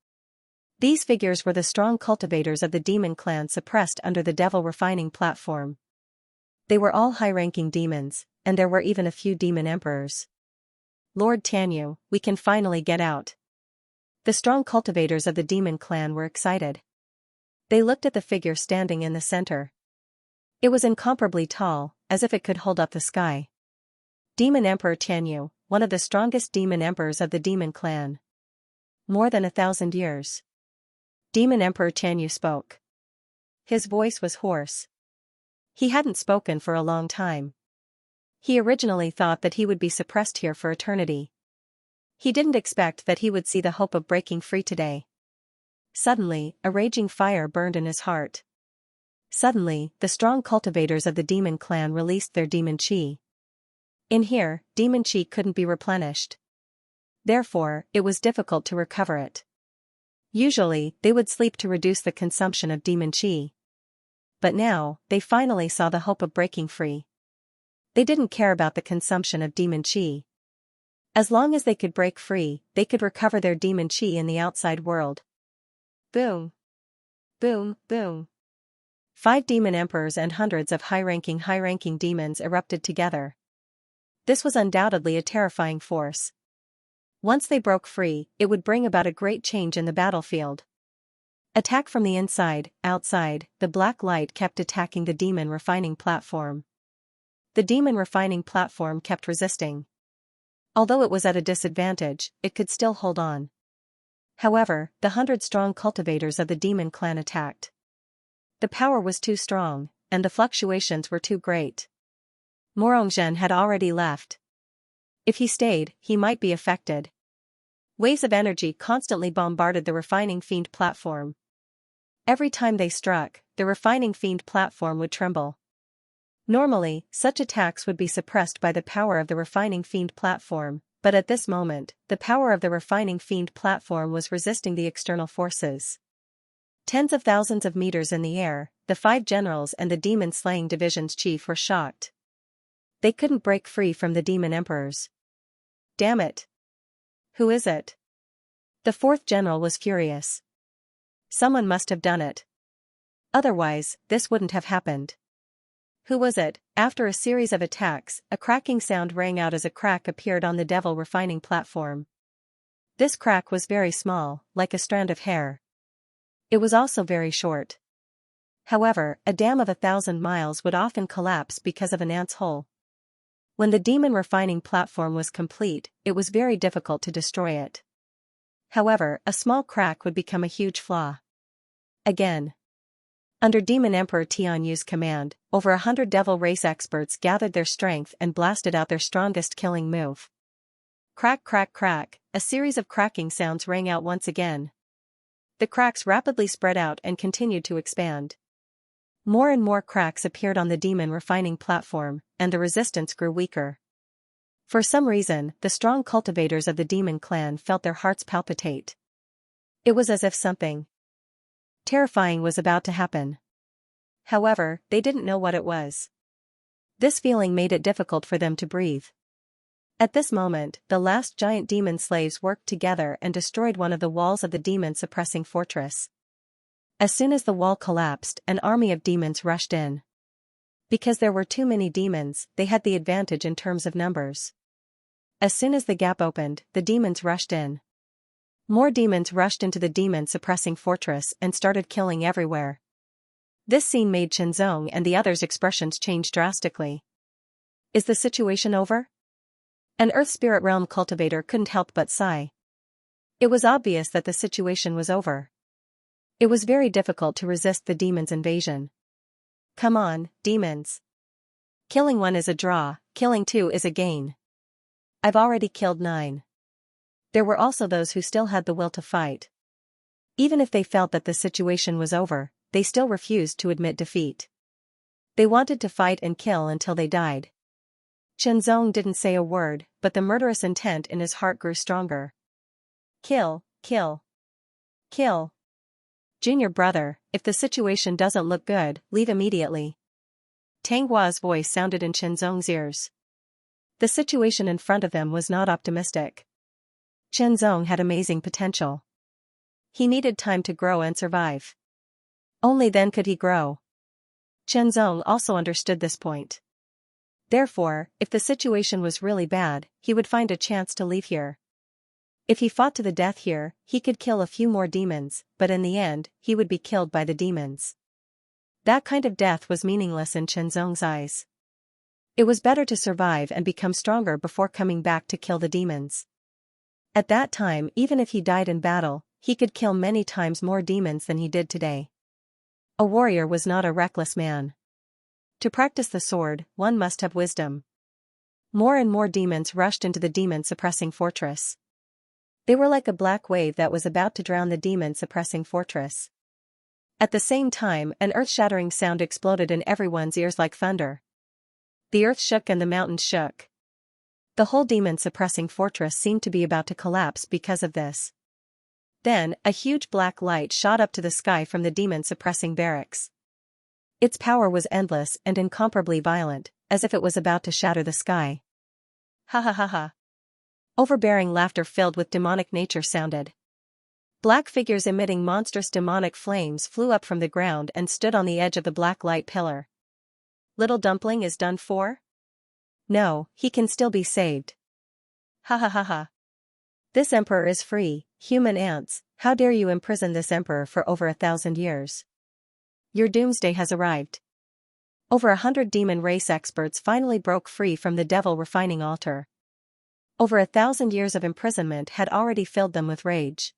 Speaker 1: These figures were the strong cultivators of the demon clan suppressed under the devil refining platform. They were all high-ranking demons, and there were even a few demon emperors. Lord Tanyu, we can finally get out. The strong cultivators of the demon clan were excited. They looked at the figure standing in the center. It was incomparably tall, as if it could hold up the sky. Demon Emperor Xianxia, one of the strongest demon emperors of the demon clan. More than 1,000 years. Demon Emperor Xianxia spoke. His voice was hoarse. He hadn't spoken for a long time. He originally thought that he would be suppressed here for eternity. He didn't expect that he would see the hope of breaking free today. Suddenly, a raging fire burned in his heart. Suddenly, the strong cultivators of the demon clan released their demon chi. In here, demon chi couldn't be replenished. Therefore, it was difficult to recover it. Usually, they would sleep to reduce the consumption of demon chi. But now, they finally saw the hope of breaking free. They didn't care about the consumption of demon chi. As long as they could break free, they could recover their demon chi in the outside world. Boom. Boom, boom. 5 demon emperors and hundreds of high-ranking demons erupted together. This was undoubtedly a terrifying force. Once they broke free, it would bring about a great change in the battlefield. Attack from the inside, outside, the black light kept attacking the demon refining platform. The demon refining platform kept resisting. Although it was at a disadvantage, it could still hold on. However, the 100-strong cultivators of the demon clan attacked. The power was too strong, and the fluctuations were too great. Morongzhen had already left. If he stayed, he might be affected. Waves of energy constantly bombarded the refining fiend platform. Every time they struck, the refining fiend platform would tremble. Normally, such attacks would be suppressed by the power of the refining fiend platform, but at this moment, the power of the refining fiend platform was resisting the external forces. Tens of thousands of meters in the air, the 5 generals and the demon-slaying division's chief were shocked. They couldn't break free from the demon emperors. Damn it! Who is it? The 4th general was furious. Someone must have done it. Otherwise, this wouldn't have happened. Who was it? After a series of attacks, a cracking sound rang out as a crack appeared on the devil refining platform. This crack was very small, like a strand of hair. It was also very short. However, a dam of 1,000 miles would often collapse because of an ant's hole. When the demon refining platform was complete, it was very difficult to destroy it. However, a small crack would become a huge flaw. Again. Under Demon Emperor Tianyu's command, over 100 devil race experts gathered their strength and blasted out their strongest killing move. Crack, crack, crack, a series of cracking sounds rang out once again. The cracks rapidly spread out and continued to expand. More and more cracks appeared on the demon refining platform, and the resistance grew weaker. For some reason, the strong cultivators of the demon clan felt their hearts palpitate. It was as if something terrifying was about to happen. However, they didn't know what it was. This feeling made it difficult for them to breathe. At this moment, the last giant demon slaves worked together and destroyed one of the walls of the demon-suppressing fortress. As soon as the wall collapsed, an army of demons rushed in. Because there were too many demons, they had the advantage in terms of numbers. As soon as the gap opened, the demons rushed in. More demons rushed into the demon-suppressing fortress and started killing everywhere. This scene made Xianxia and the others' expressions change drastically. Is the situation over? An Earth Spirit Realm cultivator couldn't help but sigh. It was obvious that the situation was over. It was very difficult to resist the demons' invasion. Come on, demons. Killing 1 is a draw, killing 2 is a gain. I've already killed 9. There were also those who still had the will to fight. Even if they felt that the situation was over, they still refused to admit defeat. They wanted to fight and kill until they died. Xianxia didn't say a word, but the murderous intent in his heart grew stronger. Kill, kill, kill. Junior brother, if the situation doesn't look good, leave immediately. Tang Hua's voice sounded in Xianxia's ears. The situation in front of them was not optimistic. Xianxia had amazing potential. He needed time to grow and survive. Only then could he grow. Xianxia also understood this point. Therefore, if the situation was really bad, he would find a chance to leave here. If he fought to the death here, he could kill a few more demons, but in the end, he would be killed by the demons. That kind of death was meaningless in Chenzong's eyes. It was better to survive and become stronger before coming back to kill the demons. At that time, even if he died in battle, he could kill many times more demons than he did today. A warrior was not a reckless man. To practice the sword, one must have wisdom. More and more demons rushed into the demon-suppressing fortress. They were like a black wave that was about to drown the demon-suppressing fortress. At the same time, an earth-shattering sound exploded in everyone's ears like thunder. The earth shook and the mountains shook. The whole demon-suppressing fortress seemed to be about to collapse because of this. Then, a huge black light shot up to the sky from the demon-suppressing barracks. Its power was endless and incomparably violent, as if it was about to shatter the sky. Ha ha ha ha. Overbearing laughter filled with demonic nature sounded. Black figures emitting monstrous demonic flames flew up from the ground and stood on the edge of the black light pillar. Little Dumpling is done for? No, he can still be saved. Ha ha ha ha. This emperor is free, human ants, how dare you imprison this emperor for over 1,000 years? Your doomsday has arrived. Over 100 demon race experts finally broke free from the devil refining altar. Over 1,000 years of imprisonment had already filled them with rage.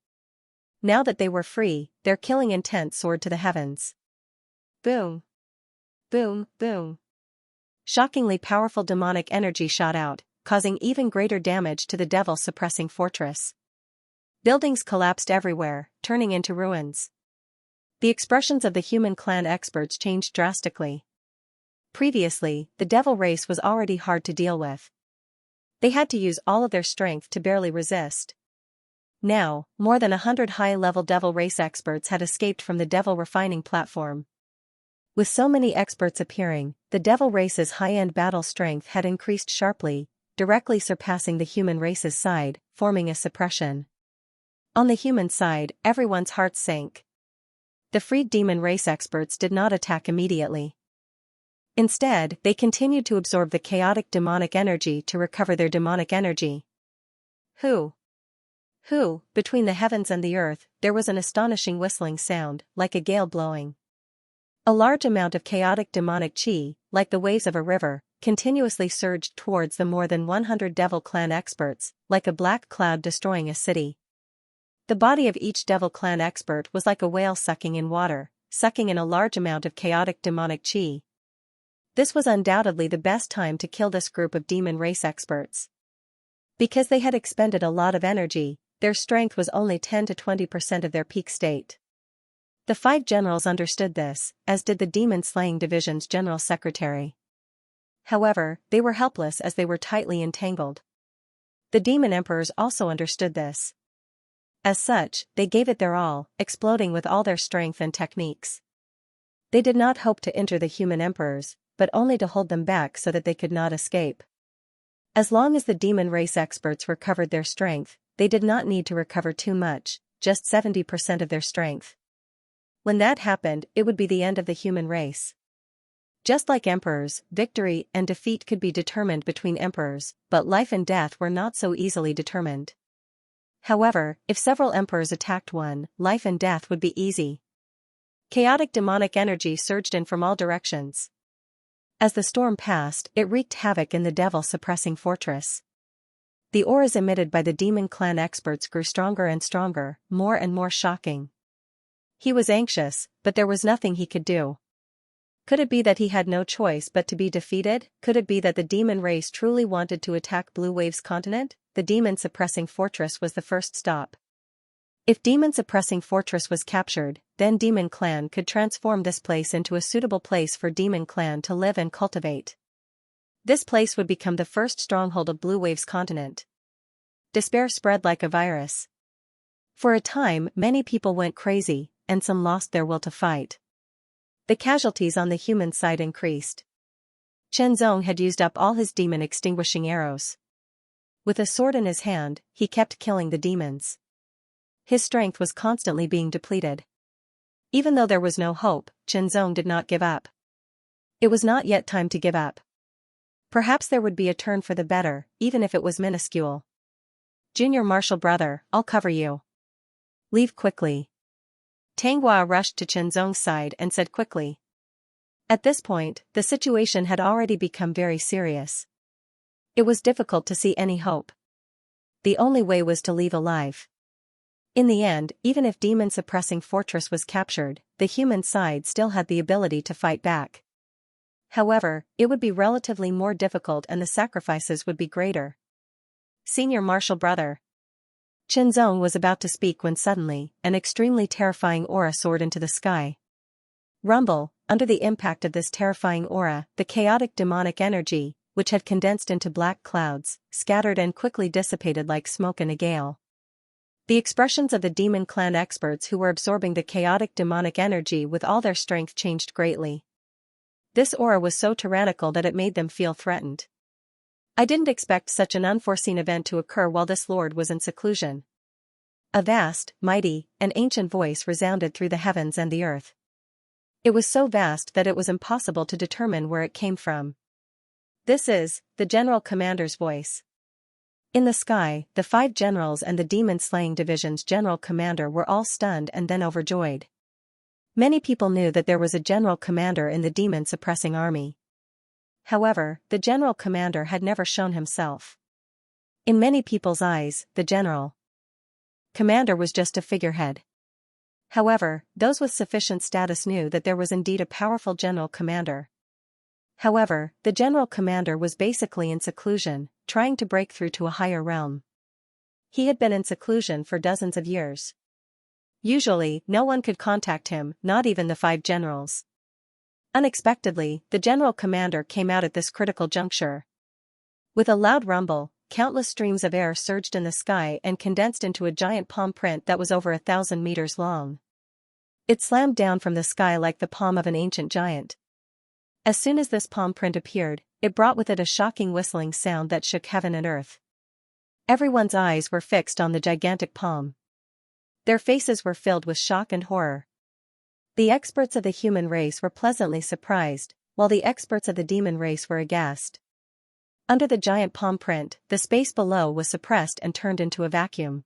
Speaker 1: Now that they were free, their killing intent soared to the heavens. Boom. Boom, boom. Shockingly powerful demonic energy shot out, causing even greater damage to the devil-suppressing fortress. Buildings collapsed everywhere, turning into ruins. The expressions of the human clan experts changed drastically. Previously, the devil race was already hard to deal with. They had to use all of their strength to barely resist. Now, more than 100 high-level devil race experts had escaped from the devil refining platform. With so many experts appearing, the devil race's high-end battle strength had increased sharply, directly surpassing the human race's side, forming a suppression. On the human side, everyone's hearts sank. The freed demon race experts did not attack immediately. Instead, they continued to absorb the chaotic demonic energy to recover their demonic energy. Between the heavens and the earth, there was an astonishing whistling sound, like a gale blowing. A large amount of chaotic demonic chi, like the waves of a river, continuously surged towards the more than 100 devil clan experts, like a black cloud destroying a city. The body of each devil clan expert was like a whale sucking in water, sucking in a large amount of chaotic demonic chi. This was undoubtedly the best time to kill this group of demon race experts. Because they had expended a lot of energy, their strength was only 10 to 20% of their peak state. The 5 generals understood this, as did the Demon Slaying Division's General Secretary. However, they were helpless as they were tightly entangled. The Demon Emperors also understood this. As such, they gave it their all, exploding with all their strength and techniques. They did not hope to enter the human emperors, but only to hold them back so that they could not escape. As long as the demon race experts recovered their strength, they did not need to recover too much, just 70% of their strength. When that happened, it would be the end of the human race. Just like emperors, victory and defeat could be determined between emperors, but life and death were not so easily determined. However, if several emperors attacked one, life and death would be easy. Chaotic demonic energy surged in from all directions. As the storm passed, it wreaked havoc in the devil-suppressing fortress. The auras emitted by the demon clan experts grew stronger and stronger, more and more shocking. He was anxious, but there was nothing he could do. Could it be that he had no choice but to be defeated? Could it be that the demon race truly wanted to attack Blue Wave's continent? The demon-suppressing fortress was the first stop. If demon-suppressing fortress was captured, then Demon Clan could transform this place into a suitable place for Demon Clan to live and cultivate. This place would become the first stronghold of Blue Wave's continent. Despair spread like a virus. For a time, many people went crazy, and some lost their will to fight. The casualties on the human side increased. Chenzong had used up all his demon-extinguishing arrows. With a sword in his hand, he kept killing the demons. His strength was constantly being depleted. Even though there was no hope, Chenzong did not give up. It was not yet time to give up. Perhaps there would be a turn for the better, even if it was minuscule. Junior Marshal Brother, I'll cover you. Leave quickly. Tanghua rushed to Chenzong's side and said quickly. At this point, the situation had already become very serious. It was difficult to see any hope. The only way was to leave alive. In the end, even if demon-suppressing fortress was captured, the human side still had the ability to fight back. However, it would be relatively more difficult and the sacrifices would be greater. Senior Marshal Brother. Xianxia was about to speak when suddenly, an extremely terrifying aura soared into the sky. Rumble, under the impact of this terrifying aura, the chaotic demonic energy, which had condensed into black clouds, scattered and quickly dissipated like smoke in a gale. The expressions of the demon clan experts who were absorbing the chaotic demonic energy with all their strength changed greatly. This aura was so tyrannical that it made them feel threatened. I didn't expect such an unforeseen event to occur while this lord was in seclusion. A vast, mighty, and ancient voice resounded through the heavens and the earth. It was so vast that it was impossible to determine where it came from. This is the General Commander's voice. In the sky, the 5 generals and the demon-slaying division's general commander were all stunned and then overjoyed. Many people knew that there was a general commander in the demon-suppressing army. However, the general commander had never shown himself. In many people's eyes, the general commander was just a figurehead. However, those with sufficient status knew that there was indeed a powerful general commander. However, the general commander was basically in seclusion, trying to break through to a higher realm. He had been in seclusion for dozens of years. Usually, no one could contact him, not even the 5 generals. Unexpectedly, the general commander came out at this critical juncture. With a loud rumble, countless streams of air surged in the sky and condensed into a giant palm print that was over 1,000 meters long. It slammed down from the sky like the palm of an ancient giant. As soon as this palm print appeared, it brought with it a shocking whistling sound that shook heaven and earth. Everyone's eyes were fixed on the gigantic palm. Their faces were filled with shock and horror. The experts of the human race were pleasantly surprised, while the experts of the demon race were aghast. Under the giant palm print, the space below was suppressed and turned into a vacuum.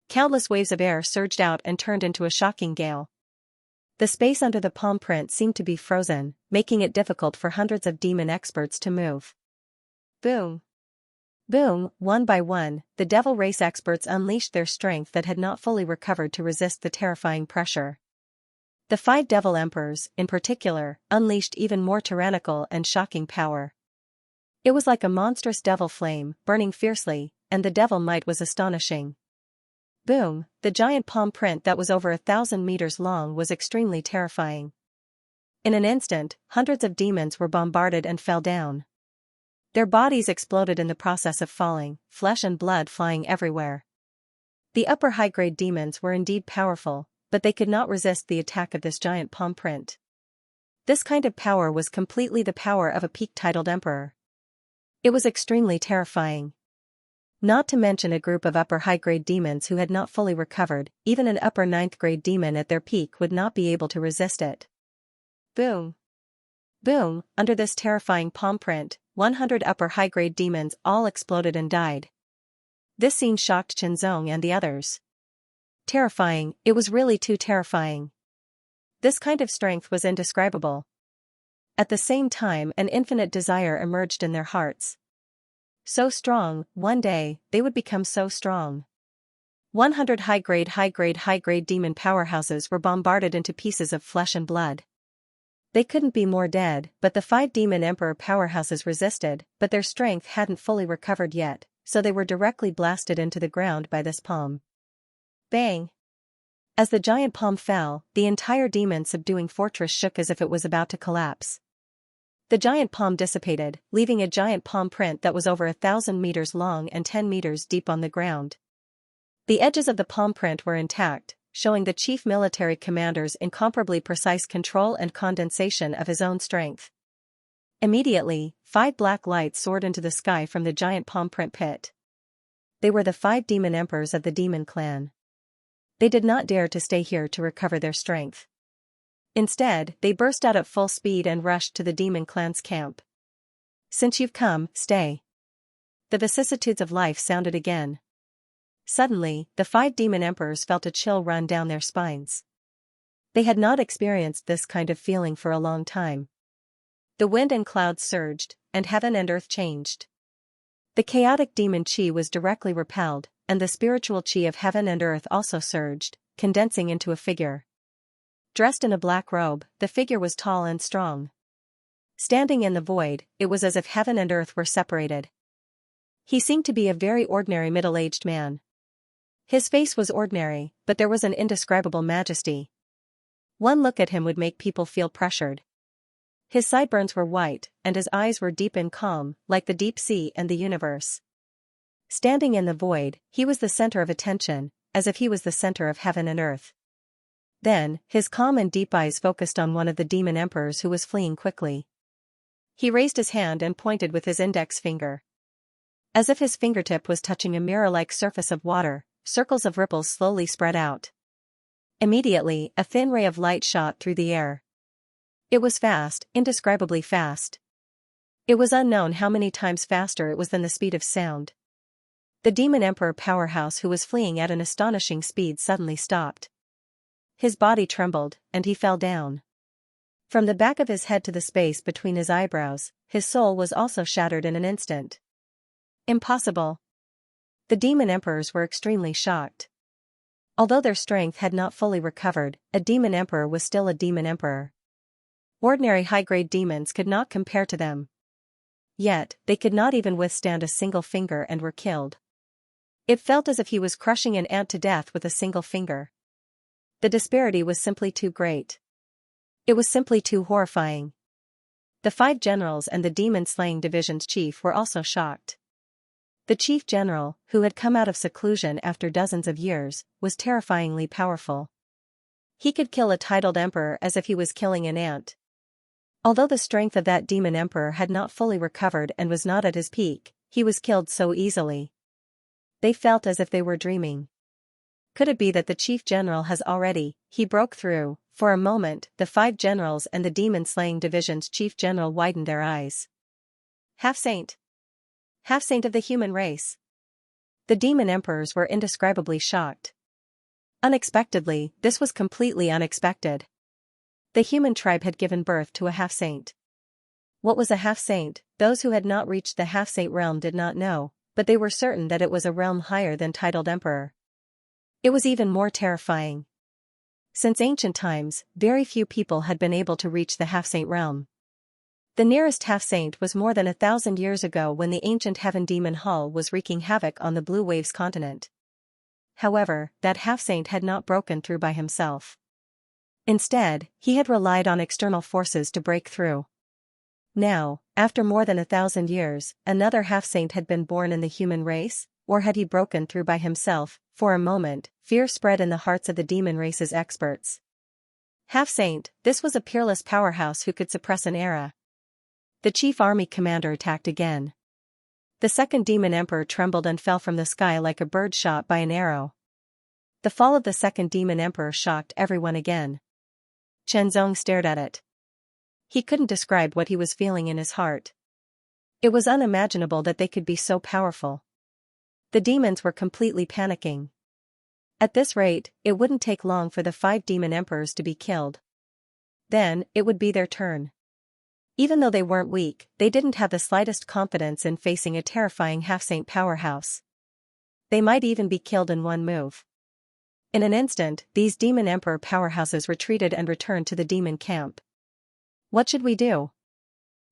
Speaker 1: Countless waves of air surged out and turned into a shocking gale. The space under the palm print seemed to be frozen, making it difficult for hundreds of demon experts to move. Boom! Boom! One by one, the devil race experts unleashed their strength that had not fully recovered to resist the terrifying pressure. The 5 devil emperors, in particular, unleashed even more tyrannical and shocking power. It was like a monstrous devil flame, burning fiercely, and the devil might was astonishing. Boom! The giant palm print that was over 1,000 meters long was extremely terrifying. In an instant, hundreds of demons were bombarded and fell down. Their bodies exploded in the process of falling, flesh and blood flying everywhere. The upper high-grade demons were indeed powerful, but they could not resist the attack of this giant palm print. This kind of power was completely the power of a peak-titled emperor. It was extremely terrifying. Not to mention a group of upper high-grade demons who had not fully recovered, even an upper 9th-grade demon at their peak would not be able to resist it. Boom! Boom! Under this terrifying palm print, 100 upper high-grade demons all exploded and died. This scene shocked Xianxia and the others. Terrifying, it was really too terrifying. This kind of strength was indescribable. At the same time, an infinite desire emerged in their hearts. So strong, one day, they would become so strong. 100 high-grade demon powerhouses were bombarded into pieces of flesh and blood. They couldn't be more dead, but the 5 demon emperor powerhouses resisted, but their strength hadn't fully recovered yet, so they were directly blasted into the ground by this palm. Bang! As the giant palm fell, the entire demon-subduing fortress shook as if it was about to collapse. The giant palm dissipated, leaving a giant palm print that was over 1,000 meters long and 10 meters deep on the ground. The edges of the palm print were intact, showing the chief military commander's incomparably precise control and condensation of his own strength. Immediately, 5 black lights soared into the sky from the giant palm print pit. They were the 5 demon emperors of the demon clan. They did not dare to stay here to recover their strength. Instead, they burst out at full speed and rushed to the demon clan's camp. Since you've come, stay. The vicissitudes of life sounded again. Suddenly, the 5 demon emperors felt a chill run down their spines. They had not experienced this kind of feeling for a long time. The wind and clouds surged, and heaven and earth changed. The chaotic demon chi was directly repelled, and the spiritual chi of heaven and earth also surged, condensing into a figure. Dressed in a black robe, the figure was tall and strong. Standing in the void, it was as if heaven and earth were separated. He seemed to be a very ordinary middle-aged man. His face was ordinary, but there was an indescribable majesty. One look at him would make people feel pressured. His sideburns were white, and his eyes were deep and calm, like the deep sea and the universe. Standing in the void, he was the center of attention, as if he was the center of heaven and earth. Then, his calm and deep eyes focused on one of the demon emperors who was fleeing quickly. He raised his hand and pointed with his index finger. As if his fingertip was touching a mirror-like surface of water, circles of ripples slowly spread out. Immediately, a thin ray of light shot through the air. It was fast, indescribably fast. It was unknown how many times faster it was than the speed of sound. The demon emperor powerhouse who was fleeing at an astonishing speed suddenly stopped. His body trembled, and he fell down. From the back of his head to the space between his eyebrows, his soul was also shattered in an instant. Impossible. The demon emperors were extremely shocked. Although their strength had not fully recovered, a demon emperor was still a demon emperor. Ordinary high-grade demons could not compare to them. Yet, they could not even withstand a single finger and were killed. It felt as if he was crushing an ant to death with a single finger. The disparity was simply too great. It was simply too horrifying. The 5 generals and the demon-slaying division's chief were also shocked. The chief general, who had come out of seclusion after dozens of years, was terrifyingly powerful. He could kill a titled emperor as if he was killing an ant. Although the strength of that demon emperor had not fully recovered and was not at his peak, he was killed so easily. They felt as if they were dreaming. Could it be that the chief general has already, he broke through? For a moment, the 5 generals and the demon-slaying division's chief general widened their eyes. Half-saint. Half-saint of the human race. The demon emperors were indescribably shocked. Unexpectedly, this was completely unexpected. The human tribe had given birth to a half-saint. What was a half-saint? Those who had not reached the half-saint realm did not know, but they were certain that it was a realm higher than titled emperor. It was even more terrifying. Since ancient times, very few people had been able to reach the half-saint realm. The nearest half-saint was more than 1,000 years ago when the ancient heaven demon Hull was wreaking havoc on the Blue Waves continent. However, that half-saint had not broken through by himself. Instead, he had relied on external forces to break through. Now, after more than 1,000 years, another half-saint had been born in the human race, or had he broken through by himself? For a moment, fear spread in the hearts of the demon race's experts. Half-saint, this was a peerless powerhouse who could suppress an era. The chief army commander attacked again. The second demon emperor trembled and fell from the sky like a bird shot by an arrow. The fall of the second demon emperor shocked everyone again. Chenzong stared at it. He couldn't describe what he was feeling in his heart. It was unimaginable that they could be so powerful. The demons were completely panicking. At this rate, it wouldn't take long for the 5 demon emperors to be killed. Then, it would be their turn. Even though they weren't weak, they didn't have the slightest confidence in facing a terrifying half-saint powerhouse. They might even be killed in one move. In an instant, these demon emperor powerhouses retreated and returned to the demon camp. What should we do?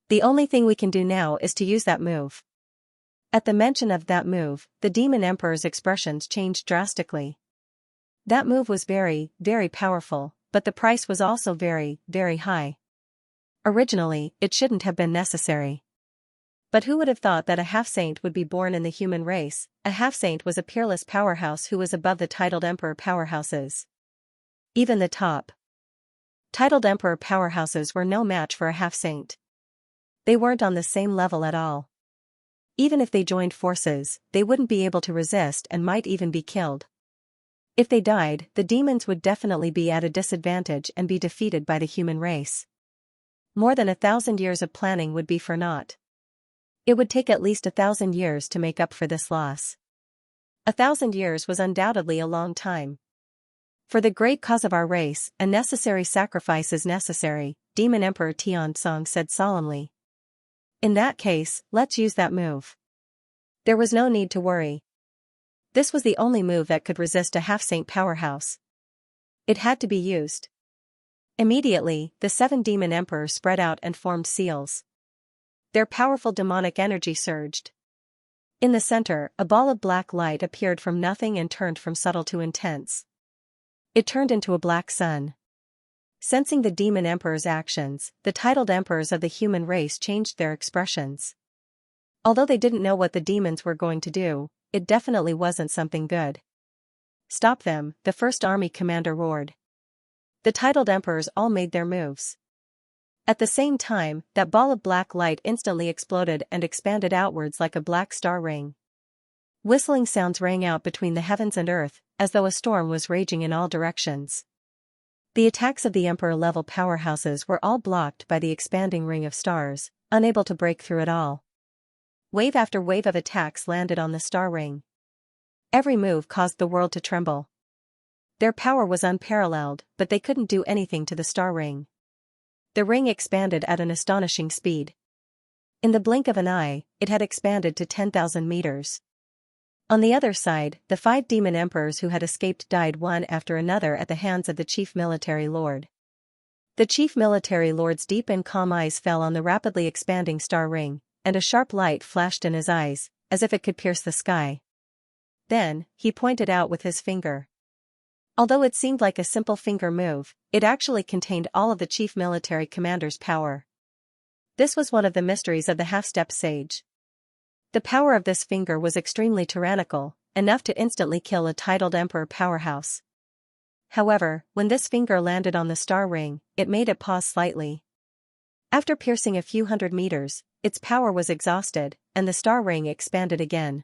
Speaker 1: The only thing we can do now is to use that move. At the mention of that move, the demon emperor's expressions changed drastically. That move was very, very powerful, but the price was also very, very high. Originally, it shouldn't have been necessary. But who would have thought that a half-saint would be born in the human race? A half-saint was a peerless powerhouse who was above the titled emperor powerhouses. Even the top titled emperor powerhouses were no match for a half-saint. They weren't on the same level at all. Even if they joined forces, they wouldn't be able to resist and might even be killed. If they died, the demons would definitely be at a disadvantage and be defeated by the human race. More than 1,000 years of planning would be for naught. It would take at least 1,000 years to make up for this loss. 1,000 years was undoubtedly a long time. For the great cause of our race, a necessary sacrifice is necessary, Demon Emperor Tianzong said solemnly. In that case, let's use that move. There was no need to worry. This was the only move that could resist a half-saint powerhouse. It had to be used. Immediately, the 7 demon emperors spread out and formed seals. Their powerful demonic energy surged. In the center, a ball of black light appeared from nothing and turned from subtle to intense. It turned into a black sun. Sensing the demon emperor's actions, the titled emperors of the human race changed their expressions. Although they didn't know what the demons were going to do, it definitely wasn't something good. Stop them, the first army commander roared. The titled emperors all made their moves. At the same time, that ball of black light instantly exploded and expanded outwards like a black star ring. Whistling sounds rang out between the heavens and earth, as though a storm was raging in all directions. The attacks of the emperor-level powerhouses were all blocked by the expanding ring of stars, unable to break through at all. Wave after wave of attacks landed on the star ring. Every move caused the world to tremble. Their power was unparalleled, but they couldn't do anything to the star ring. The ring expanded at an astonishing speed. In the blink of an eye, it had expanded to 10,000 meters. On the other side, the 5 demon emperors who had escaped died one after another at the hands of the chief military lord. The chief military lord's deep and calm eyes fell on the rapidly expanding star ring, and a sharp light flashed in his eyes, as if it could pierce the sky. Then, he pointed out with his finger. Although it seemed like a simple finger move, it actually contained all of the chief military commander's power. This was one of the mysteries of the half-step sage. The power of this finger was extremely tyrannical, enough to instantly kill a titled emperor powerhouse. However, when this finger landed on the star ring, it made it pause slightly. After piercing a few hundred meters, its power was exhausted, and the star ring expanded again.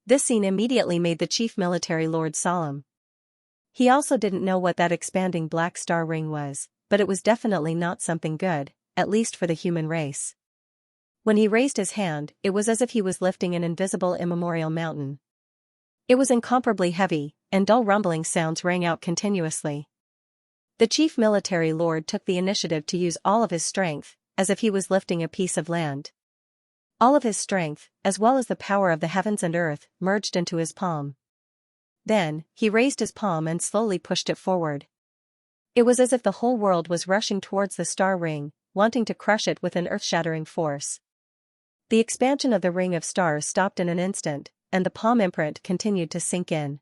Speaker 1: This scene immediately made the chief military lord solemn. He also didn't know what that expanding black star ring was, but it was definitely not something good, at least for the human race. When he raised his hand, it was as if he was lifting an invisible immemorial mountain. It was incomparably heavy, and dull rumbling sounds rang out continuously. The chief military lord took the initiative to use all of his strength, as if he was lifting a piece of land. All of his strength, as well as the power of the heavens and earth, merged into his palm. Then, he raised his palm and slowly pushed it forward. It was as if the whole world was rushing towards the star ring, wanting to crush it with an earth-shattering force. The expansion of the ring of stars stopped in an instant, and the palm imprint continued to sink in.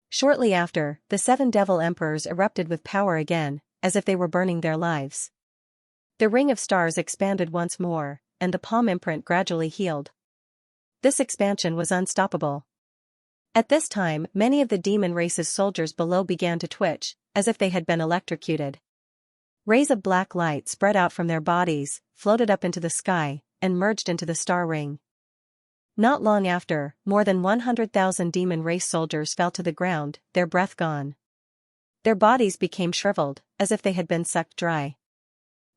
Speaker 1: Shortly after, the 7 devil emperors erupted with power again, as if they were burning their lives. The ring of stars expanded once more, and the palm imprint gradually healed. This expansion was unstoppable. At this time, many of the demon race's soldiers below began to twitch, as if they had been electrocuted. Rays of black light spread out from their bodies, floated up into the sky, and merged into the star ring. Not long after, more than 100,000 demon race soldiers fell to the ground, their breath gone. Their bodies became shriveled, as if they had been sucked dry.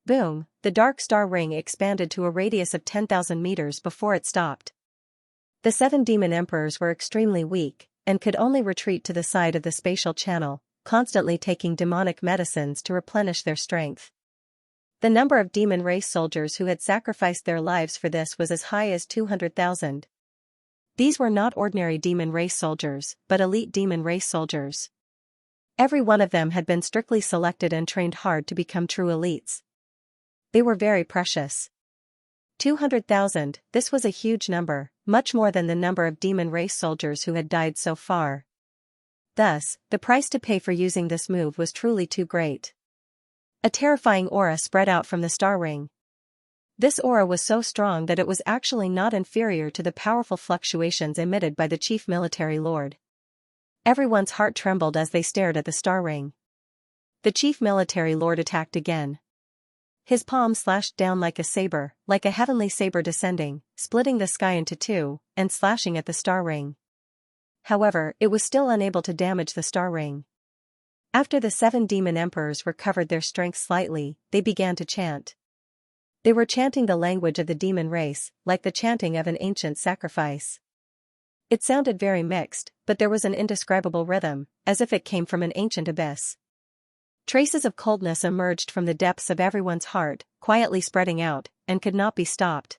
Speaker 1: Boom, the dark star ring expanded to a radius of 10,000 meters before it stopped. The 7 demon emperors were extremely weak, and could only retreat to the side of the spatial channel, constantly taking demonic medicines to replenish their strength. The number of demon race soldiers who had sacrificed their lives for this was as high as 200,000. These were not ordinary demon race soldiers, but elite demon race soldiers. Every one of them had been strictly selected and trained hard to become true elites. They were very precious. 200,000, this was a huge number, much more than the number of demon race soldiers who had died so far. Thus, the price to pay for using this move was truly too great. A terrifying aura spread out from the star ring. This aura was so strong that it was actually not inferior to the powerful fluctuations emitted by the chief military lord. Everyone's heart trembled as they stared at the star ring. The chief military lord attacked again. His palm slashed down like a saber, like a heavenly saber descending, splitting the sky into 2, and slashing at the star ring. However, it was still unable to damage the star ring. After the 7 demon emperors recovered their strength slightly, they began to chant. They were chanting the language of the demon race, like the chanting of an ancient sacrifice. It sounded very mixed, but there was an indescribable rhythm, as if it came from an ancient abyss. Traces of coldness emerged from the depths of everyone's heart, quietly spreading out, and could not be stopped.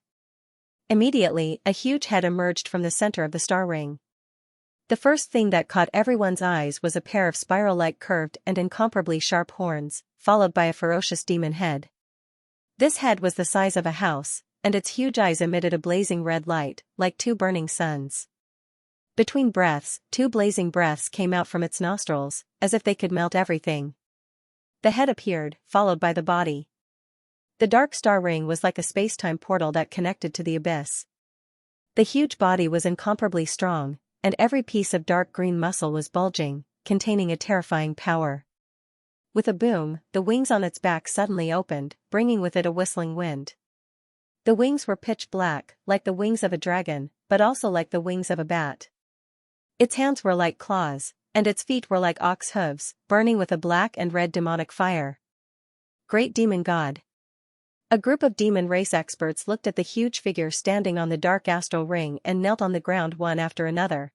Speaker 1: Immediately, a huge head emerged from the center of the star ring. The first thing that caught everyone's eyes was a pair of spiral-like curved and incomparably sharp horns, followed by a ferocious demon head. This head was the size of a house, and its huge eyes emitted a blazing red light, like two burning suns. Between breaths, two blazing breaths came out from its nostrils, as if they could melt everything. The head appeared, followed by the body. The dark star ring was like a space-time portal that connected to the abyss. The huge body was incomparably strong, and every piece of dark green muscle was bulging, containing a terrifying power. With a boom, the wings on its back suddenly opened, bringing with it a whistling wind. The wings were pitch black, like the wings of a dragon, but also like the wings of a bat. Its hands were like claws, and its feet were like ox hooves, burning with a black and red demonic fire. Great Demon God. A group of demon race experts looked at the huge figure standing on the dark astral ring and knelt on the ground one after another.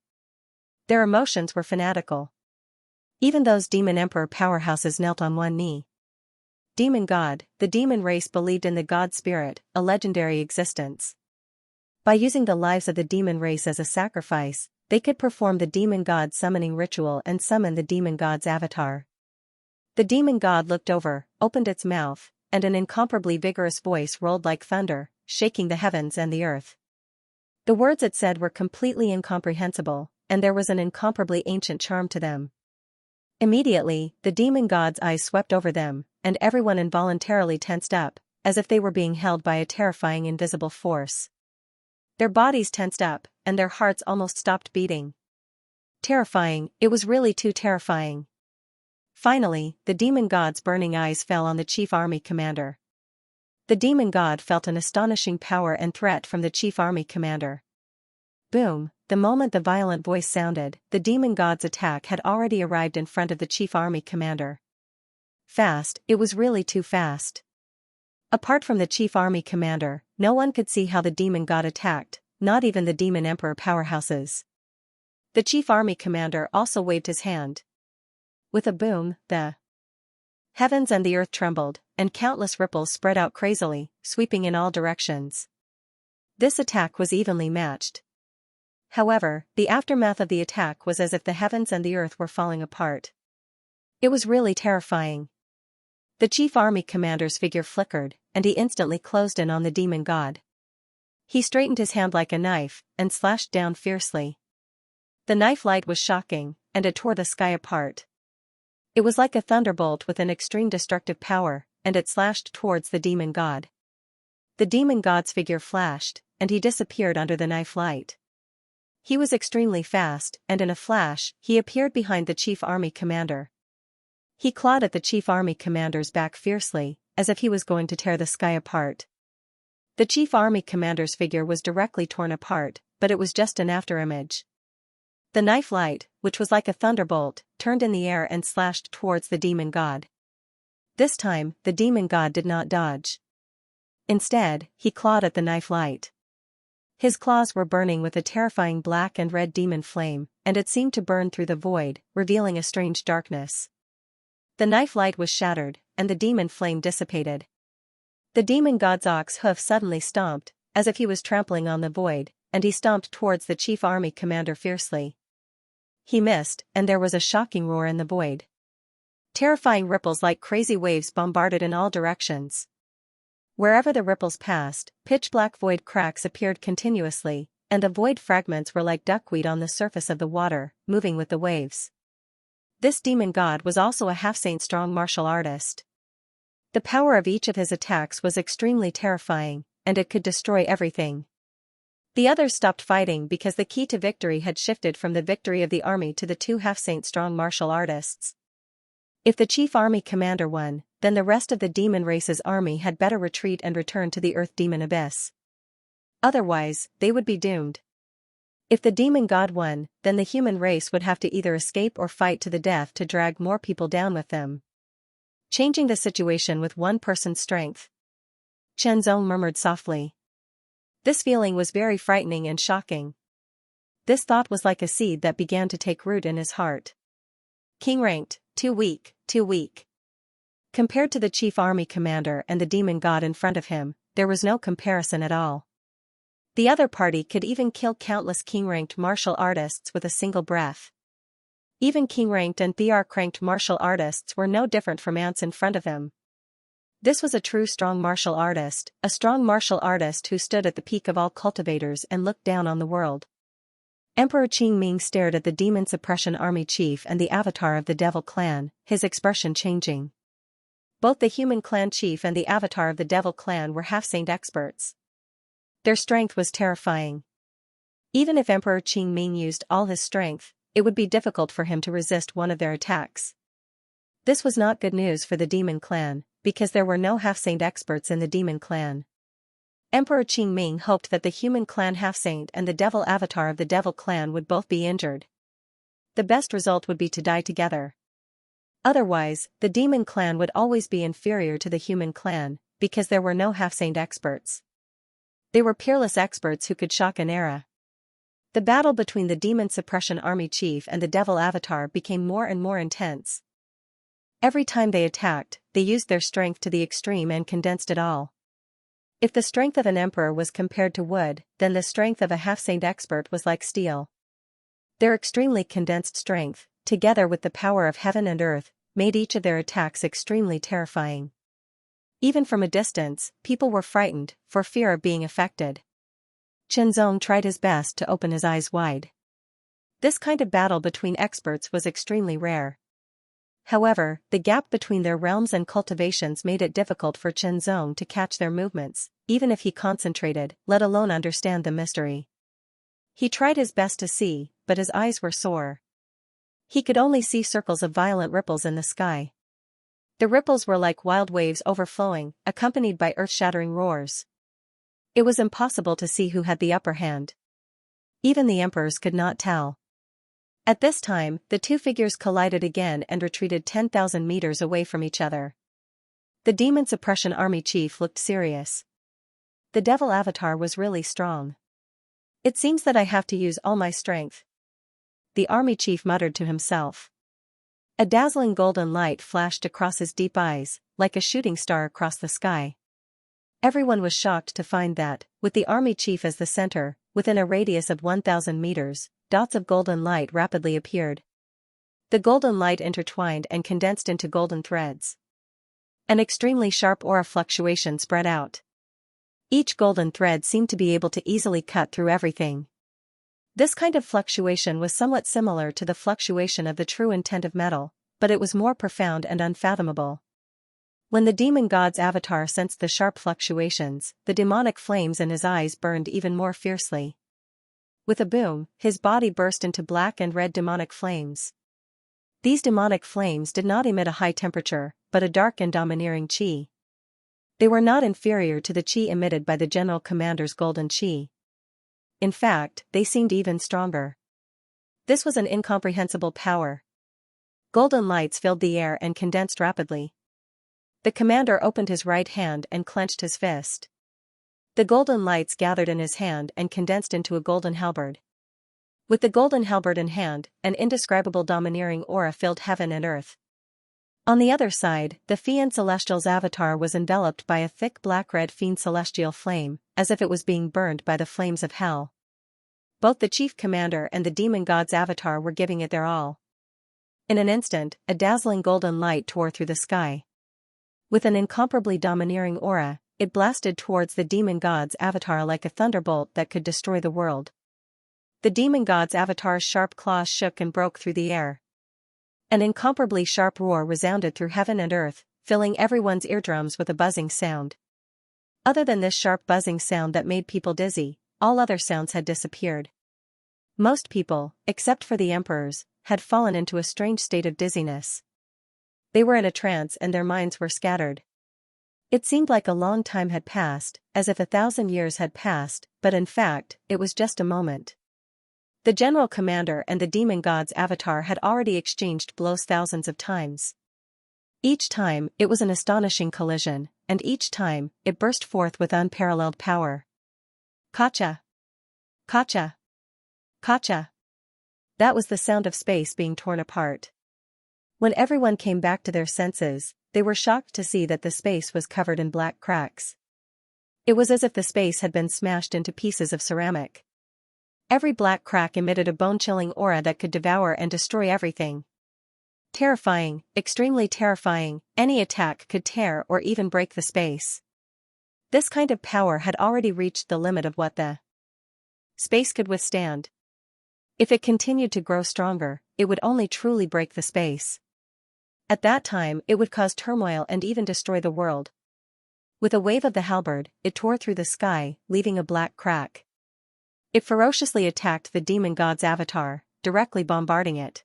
Speaker 1: Their emotions were fanatical. Even those demon emperor powerhouses knelt on one knee. Demon God, the demon race believed in the god spirit, a legendary existence. By using the lives of the demon race as a sacrifice, they could perform the demon god summoning ritual and summon the demon god's avatar. The demon god looked over, opened its mouth, and an incomparably vigorous voice rolled like thunder, shaking the heavens and the earth. The words it said were completely incomprehensible, and there was an incomparably ancient charm to them. Immediately, the demon god's eyes swept over them, and everyone involuntarily tensed up, as if they were being held by a terrifying invisible force. Their bodies tensed up, and their hearts almost stopped beating. Terrifying, it was really too terrifying. Finally, the demon god's burning eyes fell on the chief army commander. The demon god felt an astonishing power and threat from the chief army commander. Boom, the moment the violent voice sounded, the demon god's attack had already arrived in front of the chief army commander. Fast, it was really too fast. Apart from the chief army commander, no one could see how the demon god attacked, not even the demon emperor powerhouses. The chief army commander also waved his hand. With a boom, the heavens and the earth trembled, and countless ripples spread out crazily, sweeping in all directions. This attack was evenly matched. However, the aftermath of the attack was as if the heavens and the earth were falling apart. It was really terrifying. The chief army commander's figure flickered, and he instantly closed in on the demon god. He straightened his hand like a knife, and slashed down fiercely. The knife light was shocking, and it tore the sky apart. It was like a thunderbolt with an extreme destructive power, and it slashed towards the demon god. The demon god's figure flashed, and he disappeared under the knife light. He was extremely fast, and in a flash, he appeared behind the chief army commander. He clawed at the chief army commander's back fiercely, as if he was going to tear the sky apart. The chief army commander's figure was directly torn apart, but it was just an afterimage. The knife light, which was like a thunderbolt, turned in the air and slashed towards the demon god. This time, the demon god did not dodge. Instead, he clawed at the knife light. His claws were burning with a terrifying black and red demon flame, and it seemed to burn through the void, revealing a strange darkness. The knife light was shattered, and the demon flame dissipated. The demon god's ox hoof suddenly stomped, as if he was trampling on the void, and he stomped towards the chief army commander fiercely. He missed, and there was a shocking roar in the void. Terrifying ripples like crazy waves bombarded in all directions. Wherever the ripples passed, pitch-black void cracks appeared continuously, and the void fragments were like duckweed on the surface of the water, moving with the waves. This demon god was also a half-saint strong martial artist. The power of each of his attacks was extremely terrifying, and it could destroy everything. The others stopped fighting because the key to victory had shifted from the victory of the army to the two half-saint strong martial artists. If the chief army commander won, then the rest of the demon race's army had better retreat and return to the earth demon abyss. Otherwise, they would be doomed. If the demon god won, then the human race would have to either escape or fight to the death to drag more people down with them. Changing the situation with one person's strength. Chen Zong murmured softly. This feeling was very frightening and shocking. This thought was like a seed that began to take root in his heart. King ranked, too weak, too weak. Compared to the chief army commander and the demon god in front of him, there was no comparison at all. The other party could even kill countless king-ranked martial artists with a single breath. Even king-ranked and TR-ranked martial artists were no different from ants in front of him. This was a true strong martial artist, a strong martial artist who stood at the peak of all cultivators and looked down on the world. Emperor Qingming stared at the demon suppression army chief and the avatar of the devil clan, his expression changing. Both the human clan chief and the avatar of the devil clan were half-saint experts. Their strength was terrifying. Even if Emperor Qingming used all his strength, it would be difficult for him to resist one of their attacks. This was not good news for the demon clan, because there were no half-saint experts in the demon clan. Emperor Qingming hoped that the human clan half-saint and the devil avatar of the devil clan would both be injured. The best result would be to die together. Otherwise, the demon clan would always be inferior to the human clan, because there were no half-saint experts. They were peerless experts who could shock an era. The battle between the demon suppression army chief and the devil avatar became more and more intense. Every time they attacked, they used their strength to the extreme and condensed it all. If the strength of an emperor was compared to wood, then the strength of a half-saint expert was like steel. Their extremely condensed strength, together with the power of heaven and earth, made each of their attacks extremely terrifying. Even from a distance, people were frightened, for fear of being affected. Chenzong tried his best to open his eyes wide. This kind of battle between experts was extremely rare. However, the gap between their realms and cultivations made it difficult for Chenzong to catch their movements, even if he concentrated, let alone understand the mystery. He tried his best to see, but his eyes were sore. He could only see circles of violent ripples in the sky. The ripples were like wild waves overflowing, accompanied by earth-shattering roars. It was impossible to see who had the upper hand. Even the emperors could not tell. At this time, the two figures collided again and retreated 10,000 meters away from each other. The demon suppression army chief looked serious. The devil avatar was really strong. It seems that I have to use all my strength, the army chief muttered to himself. A dazzling golden light flashed across his deep eyes, like a shooting star across the sky. Everyone was shocked to find that, with the army chief as the center, within a radius of 1,000 meters, dots of golden light rapidly appeared. The golden light intertwined and condensed into golden threads. An extremely sharp aura fluctuation spread out. Each golden thread seemed to be able to easily cut through everything. This kind of fluctuation was somewhat similar to the fluctuation of the true intent of metal, but it was more profound and unfathomable. When the demon god's avatar sensed the sharp fluctuations, the demonic flames in his eyes burned even more fiercely. With a boom, his body burst into black and red demonic flames. These demonic flames did not emit a high temperature, but a dark and domineering chi. They were not inferior to the chi emitted by the general commander's golden chi. In fact, they seemed even stronger. This was an incomprehensible power. Golden lights filled the air and condensed rapidly. The commander opened his right hand and clenched his fist. The golden lights gathered in his hand and condensed into a golden halberd. With the golden halberd in hand, an indescribable domineering aura filled heaven and earth. On the other side, the Fiend Celestial's avatar was enveloped by a thick black-red fiend celestial flame, as if it was being burned by the flames of hell. Both the chief commander and the demon god's avatar were giving it their all. In an instant, a dazzling golden light tore through the sky. With an incomparably domineering aura, it blasted towards the demon god's avatar like a thunderbolt that could destroy the world. The demon god's avatar's sharp claws shook and broke through the air. An incomparably sharp roar resounded through heaven and earth, filling everyone's eardrums with a buzzing sound. Other than this sharp buzzing sound that made people dizzy, all other sounds had disappeared. Most people, except for the emperors, had fallen into a strange state of dizziness. They were in a trance and their minds were scattered. It seemed like a long time had passed, as if 1,000 years had passed, but in fact, it was just a moment. The general commander and the demon god's avatar had already exchanged blows thousands of times. Each time, it was an astonishing collision, and each time, it burst forth with unparalleled power. Kacha! Kacha! Kacha! That was the sound of space being torn apart. When everyone came back to their senses, they were shocked to see that the space was covered in black cracks. It was as if the space had been smashed into pieces of ceramic. Every black crack emitted a bone-chilling aura that could devour and destroy everything. Terrifying, extremely terrifying, any attack could tear or even break the space. This kind of power had already reached the limit of what the space could withstand. If it continued to grow stronger, it would only truly break the space. At that time, it would cause turmoil and even destroy the world. With a wave of the halberd, it tore through the sky, leaving a black crack. It ferociously attacked the demon god's avatar, directly bombarding it.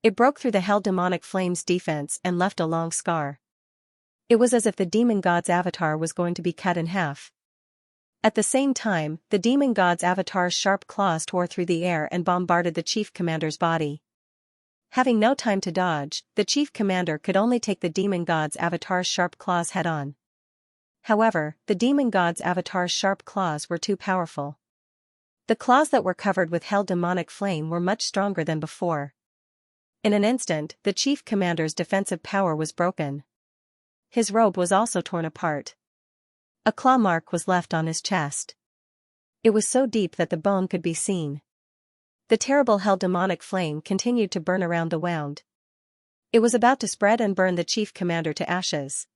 Speaker 1: It broke through the hell demonic flame's defense and left a long scar. It was as if the demon god's avatar was going to be cut in half. At the same time, the demon god's avatar's sharp claws tore through the air and bombarded the chief commander's body. Having no time to dodge, the chief commander could only take the demon god's avatar's sharp claws head-on. However, the demon god's avatar's sharp claws were too powerful. The claws that were covered with hell demonic flame were much stronger than before. In an instant, the chief commander's defensive power was broken. His robe was also torn apart. A claw mark was left on his chest. It was so deep that the bone could be seen. The terrible hell demonic flame continued to burn around the wound. It was about to spread and burn the chief commander to ashes.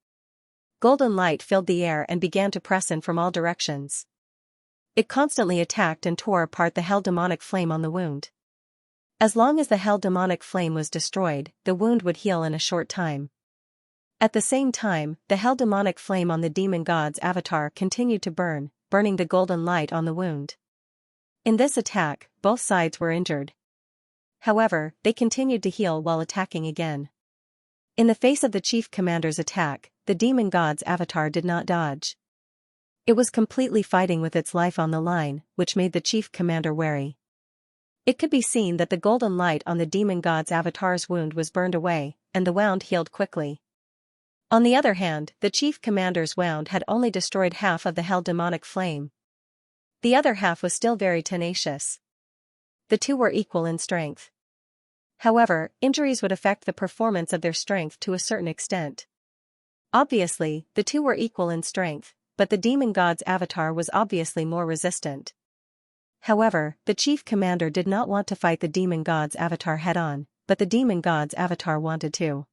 Speaker 1: Golden light filled the air and began to press in from all directions. It constantly attacked and tore apart the hell demonic flame on the wound. As long as the hell demonic flame was destroyed, the wound would heal in a short time. At the same time, the hell demonic flame on the demon god's avatar continued to burn, burning the golden light on the wound. In this attack, both sides were injured. However, they continued to heal while attacking again. In the face of the chief commander's attack, the demon god's avatar did not dodge. It was completely fighting with its life on the line, which made the chief commander wary. It could be seen that the golden light on the demon god's avatar's wound was burned away, and the wound healed quickly. On the other hand, the chief commander's wound had only destroyed half of the hell demonic flame. The other half was still very tenacious. The two were equal in strength. However, injuries would affect the performance of their strength to a certain extent. Obviously, the two were equal in strength, but the demon god's avatar was obviously more resistant. However, the chief commander did not want to fight the demon god's avatar head-on, but the demon god's avatar wanted to.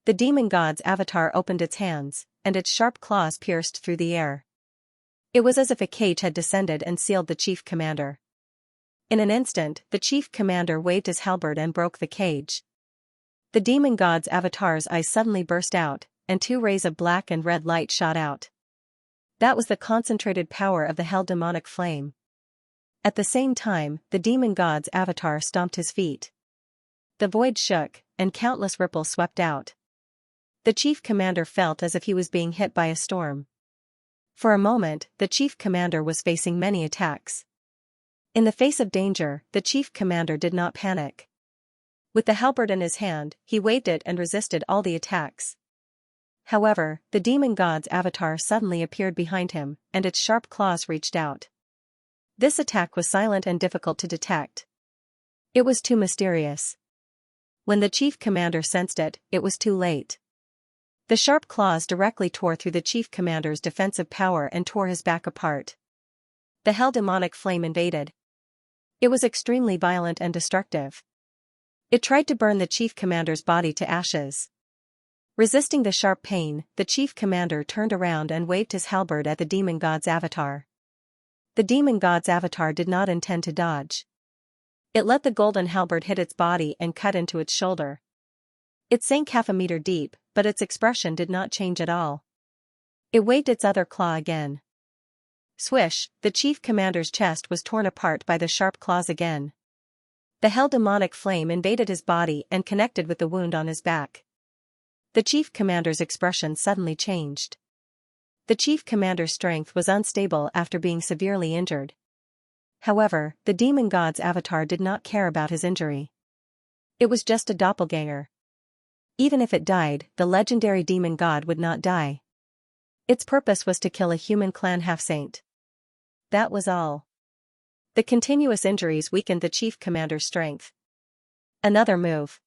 Speaker 1: The demon god's avatar opened its hands, and its sharp claws pierced through the air. It was as if a cage had descended and sealed the chief commander. In an instant, the chief commander waved his halberd and broke the cage. The demon god's avatar's eyes suddenly burst out, and two rays of black and red light shot out. That was the concentrated power of the hell demonic flame. At the same time, the demon god's avatar stomped his feet. The void shook, and countless ripples swept out. The chief commander felt as if he was being hit by a storm. For a moment, the chief commander was facing many attacks. In the face of danger, the chief commander did not panic. With the halberd in his hand, he waved it and resisted all the attacks. However, the demon god's avatar suddenly appeared behind him, and its sharp claws reached out. This attack was silent and difficult to detect. It was too mysterious. When the chief commander sensed it, it was too late. The sharp claws directly tore through the chief commander's defensive power and tore his back apart. The hell demonic flame invaded. It was extremely violent and destructive. It tried to burn the chief commander's body to ashes. Resisting the sharp pain, the chief commander turned around and waved his halberd at the demon god's avatar. The demon god's avatar did not intend to dodge. It let the golden halberd hit its body and cut into its shoulder. It sank half a meter deep, but its expression did not change at all. It waved its other claw again. Swish, the chief commander's chest was torn apart by the sharp claws again. The hell demonic flame invaded his body and connected with the wound on his back. The chief commander's expression suddenly changed. The chief commander's strength was unstable after being severely injured. However, the demon god's avatar did not care about his injury. It was just a doppelganger. Even if it died, the legendary demon god would not die. Its purpose was to kill a human clan half-saint. That was all. The continuous injuries weakened the chief commander's strength. Another move.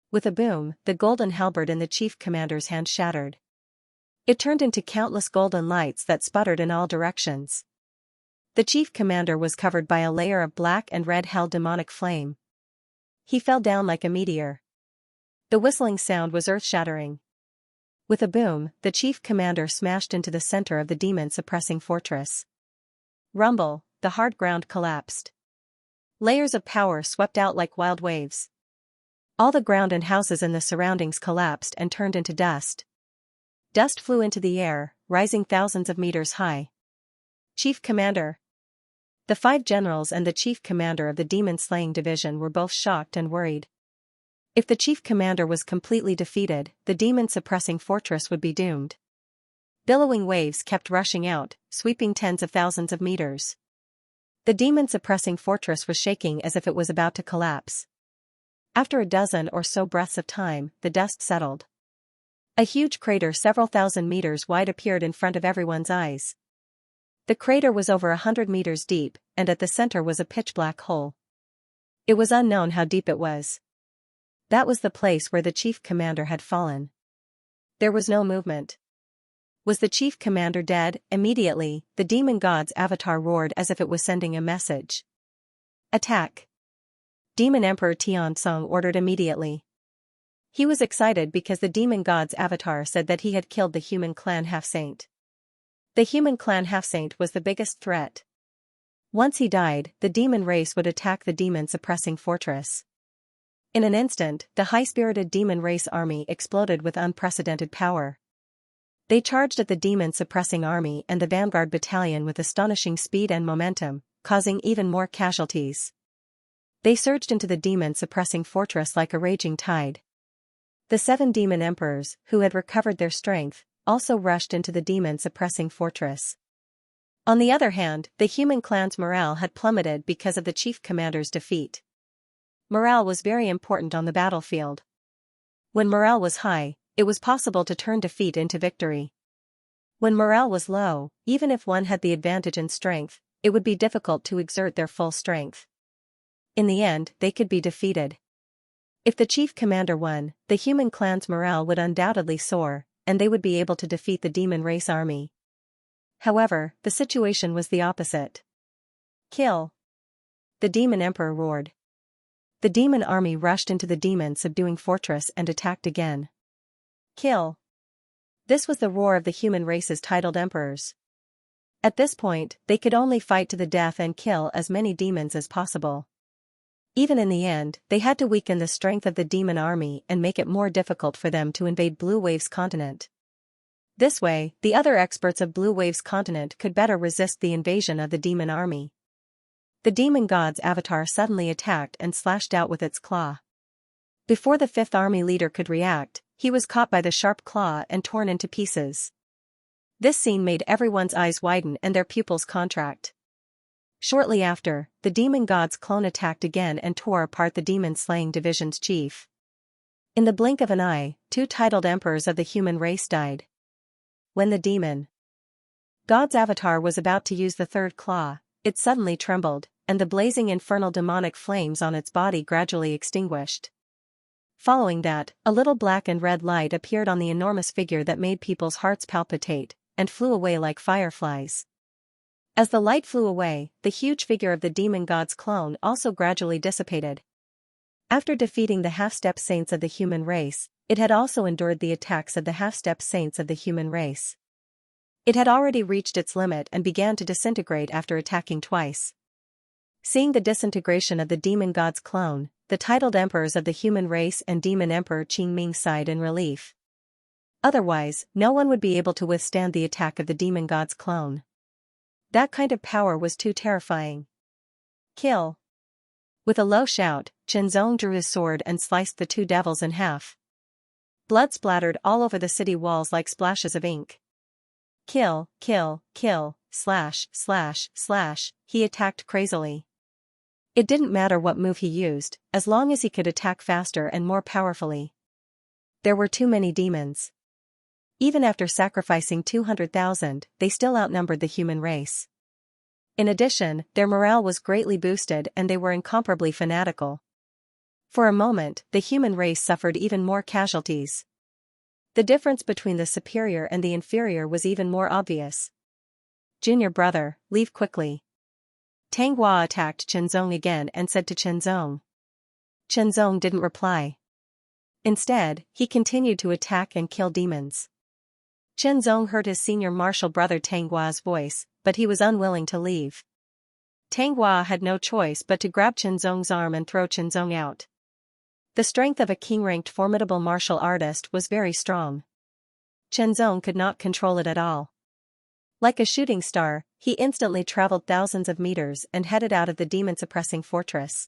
Speaker 1: With a boom, the golden halberd in the chief commander's hand shattered. It turned into countless golden lights that sputtered in all directions. The chief commander was covered by a layer of black and red hell demonic flame. He fell down like a meteor. The whistling sound was earth-shattering. With a boom, the chief commander smashed into the center of the demon-suppressing fortress. Rumble, the hard ground collapsed. Layers of power swept out like wild waves. All the ground and houses in the surroundings collapsed and turned into dust. Dust flew into the air, rising thousands of meters high. Chief Commander. The 5 generals and the chief commander of the demon-slaying division were both shocked and worried. If the chief commander was completely defeated, the demon-suppressing fortress would be doomed. Billowing waves kept rushing out, sweeping tens of thousands of meters. The demon-suppressing fortress was shaking as if it was about to collapse. After a dozen or so breaths of time, the dust settled. A huge crater several thousand meters wide appeared in front of everyone's eyes. The crater was over 100 meters deep, and at the center was a pitch-black hole. It was unknown how deep it was. That was the place where the chief commander had fallen. There was no movement. Was the chief commander dead? Immediately, the demon god's avatar roared as if it was sending a message. Attack! Demon Emperor Tianzong ordered immediately. He was excited because the demon god's avatar said that he had killed the human clan half-saint. The human clan half-saint was the biggest threat. Once he died, the demon race would attack the demon-suppressing fortress. In an instant, the high-spirited demon race army exploded with unprecedented power. They charged at the demon-suppressing army and the vanguard battalion with astonishing speed and momentum, causing even more casualties. They surged into the demon-suppressing fortress like a raging tide. The 7 demon emperors, who had recovered their strength, also rushed into the demon-suppressing fortress. On the other hand, the human clan's morale had plummeted because of the chief commander's defeat. Morale was very important on the battlefield. When morale was high, it was possible to turn defeat into victory. When morale was low, even if one had the advantage in strength, it would be difficult to exert their full strength. In the end, they could be defeated. If the chief commander won, the human clan's morale would undoubtedly soar, and they would be able to defeat the demon race army. However, the situation was the opposite. Kill! The demon emperor roared. The demon army rushed into the demon-subduing fortress and attacked again. Kill! This was the roar of the human race's titled emperors. At this point, they could only fight to the death and kill as many demons as possible. Even in the end, they had to weaken the strength of the demon army and make it more difficult for them to invade Blue Wave's continent. This way, the other experts of Blue Wave's continent could better resist the invasion of the demon army. The demon god's avatar suddenly attacked and slashed out with its claw. Before the 5th army leader could react, he was caught by the sharp claw and torn into pieces. This scene made everyone's eyes widen and their pupils contract. Shortly after, the demon god's clone attacked again and tore apart the demon-slaying division's chief. In the blink of an eye, 2 titled emperors of the human race died. When the demon god's avatar was about to use the 3rd claw, it suddenly trembled, and the blazing infernal demonic flames on its body gradually extinguished. Following that, a little black and red light appeared on the enormous figure that made people's hearts palpitate, and flew away like fireflies. As the light flew away, the huge figure of the demon god's clone also gradually dissipated. After defeating the half-step saints of the human race, it had also endured the attacks of the half-step saints of the human race. It had already reached its limit and began to disintegrate after attacking twice. Seeing the disintegration of the demon god's clone, the titled emperors of the human race and demon emperor Qingming sighed in relief. Otherwise, no one would be able to withstand the attack of the demon god's clone. That kind of power was too terrifying. Kill! With a low shout, Qinzong drew his sword and sliced the 2 devils in half. Blood splattered all over the city walls like splashes of ink. Kill, kill, kill, slash, slash, slash, he attacked crazily. It didn't matter what move he used, as long as he could attack faster and more powerfully. There were too many demons. Even after sacrificing 200,000, they still outnumbered the human race. In addition, their morale was greatly boosted and they were incomparably fanatical. For a moment, the human race suffered even more casualties. The difference between the superior and the inferior was even more obvious. Junior brother, leave quickly. Tang Hua attacked Chenzong again and said to Chenzong. Chenzong didn't reply. Instead, he continued to attack and kill demons. Chenzong heard his senior martial brother Tang Hua's voice, but he was unwilling to leave. Tang Hua had no choice but to grab Chenzong's arm and throw Chenzong out. The strength of a king-ranked formidable martial artist was very strong. Chenzong could not control it at all. Like a shooting star, he instantly traveled thousands of meters and headed out of the demon-suppressing fortress.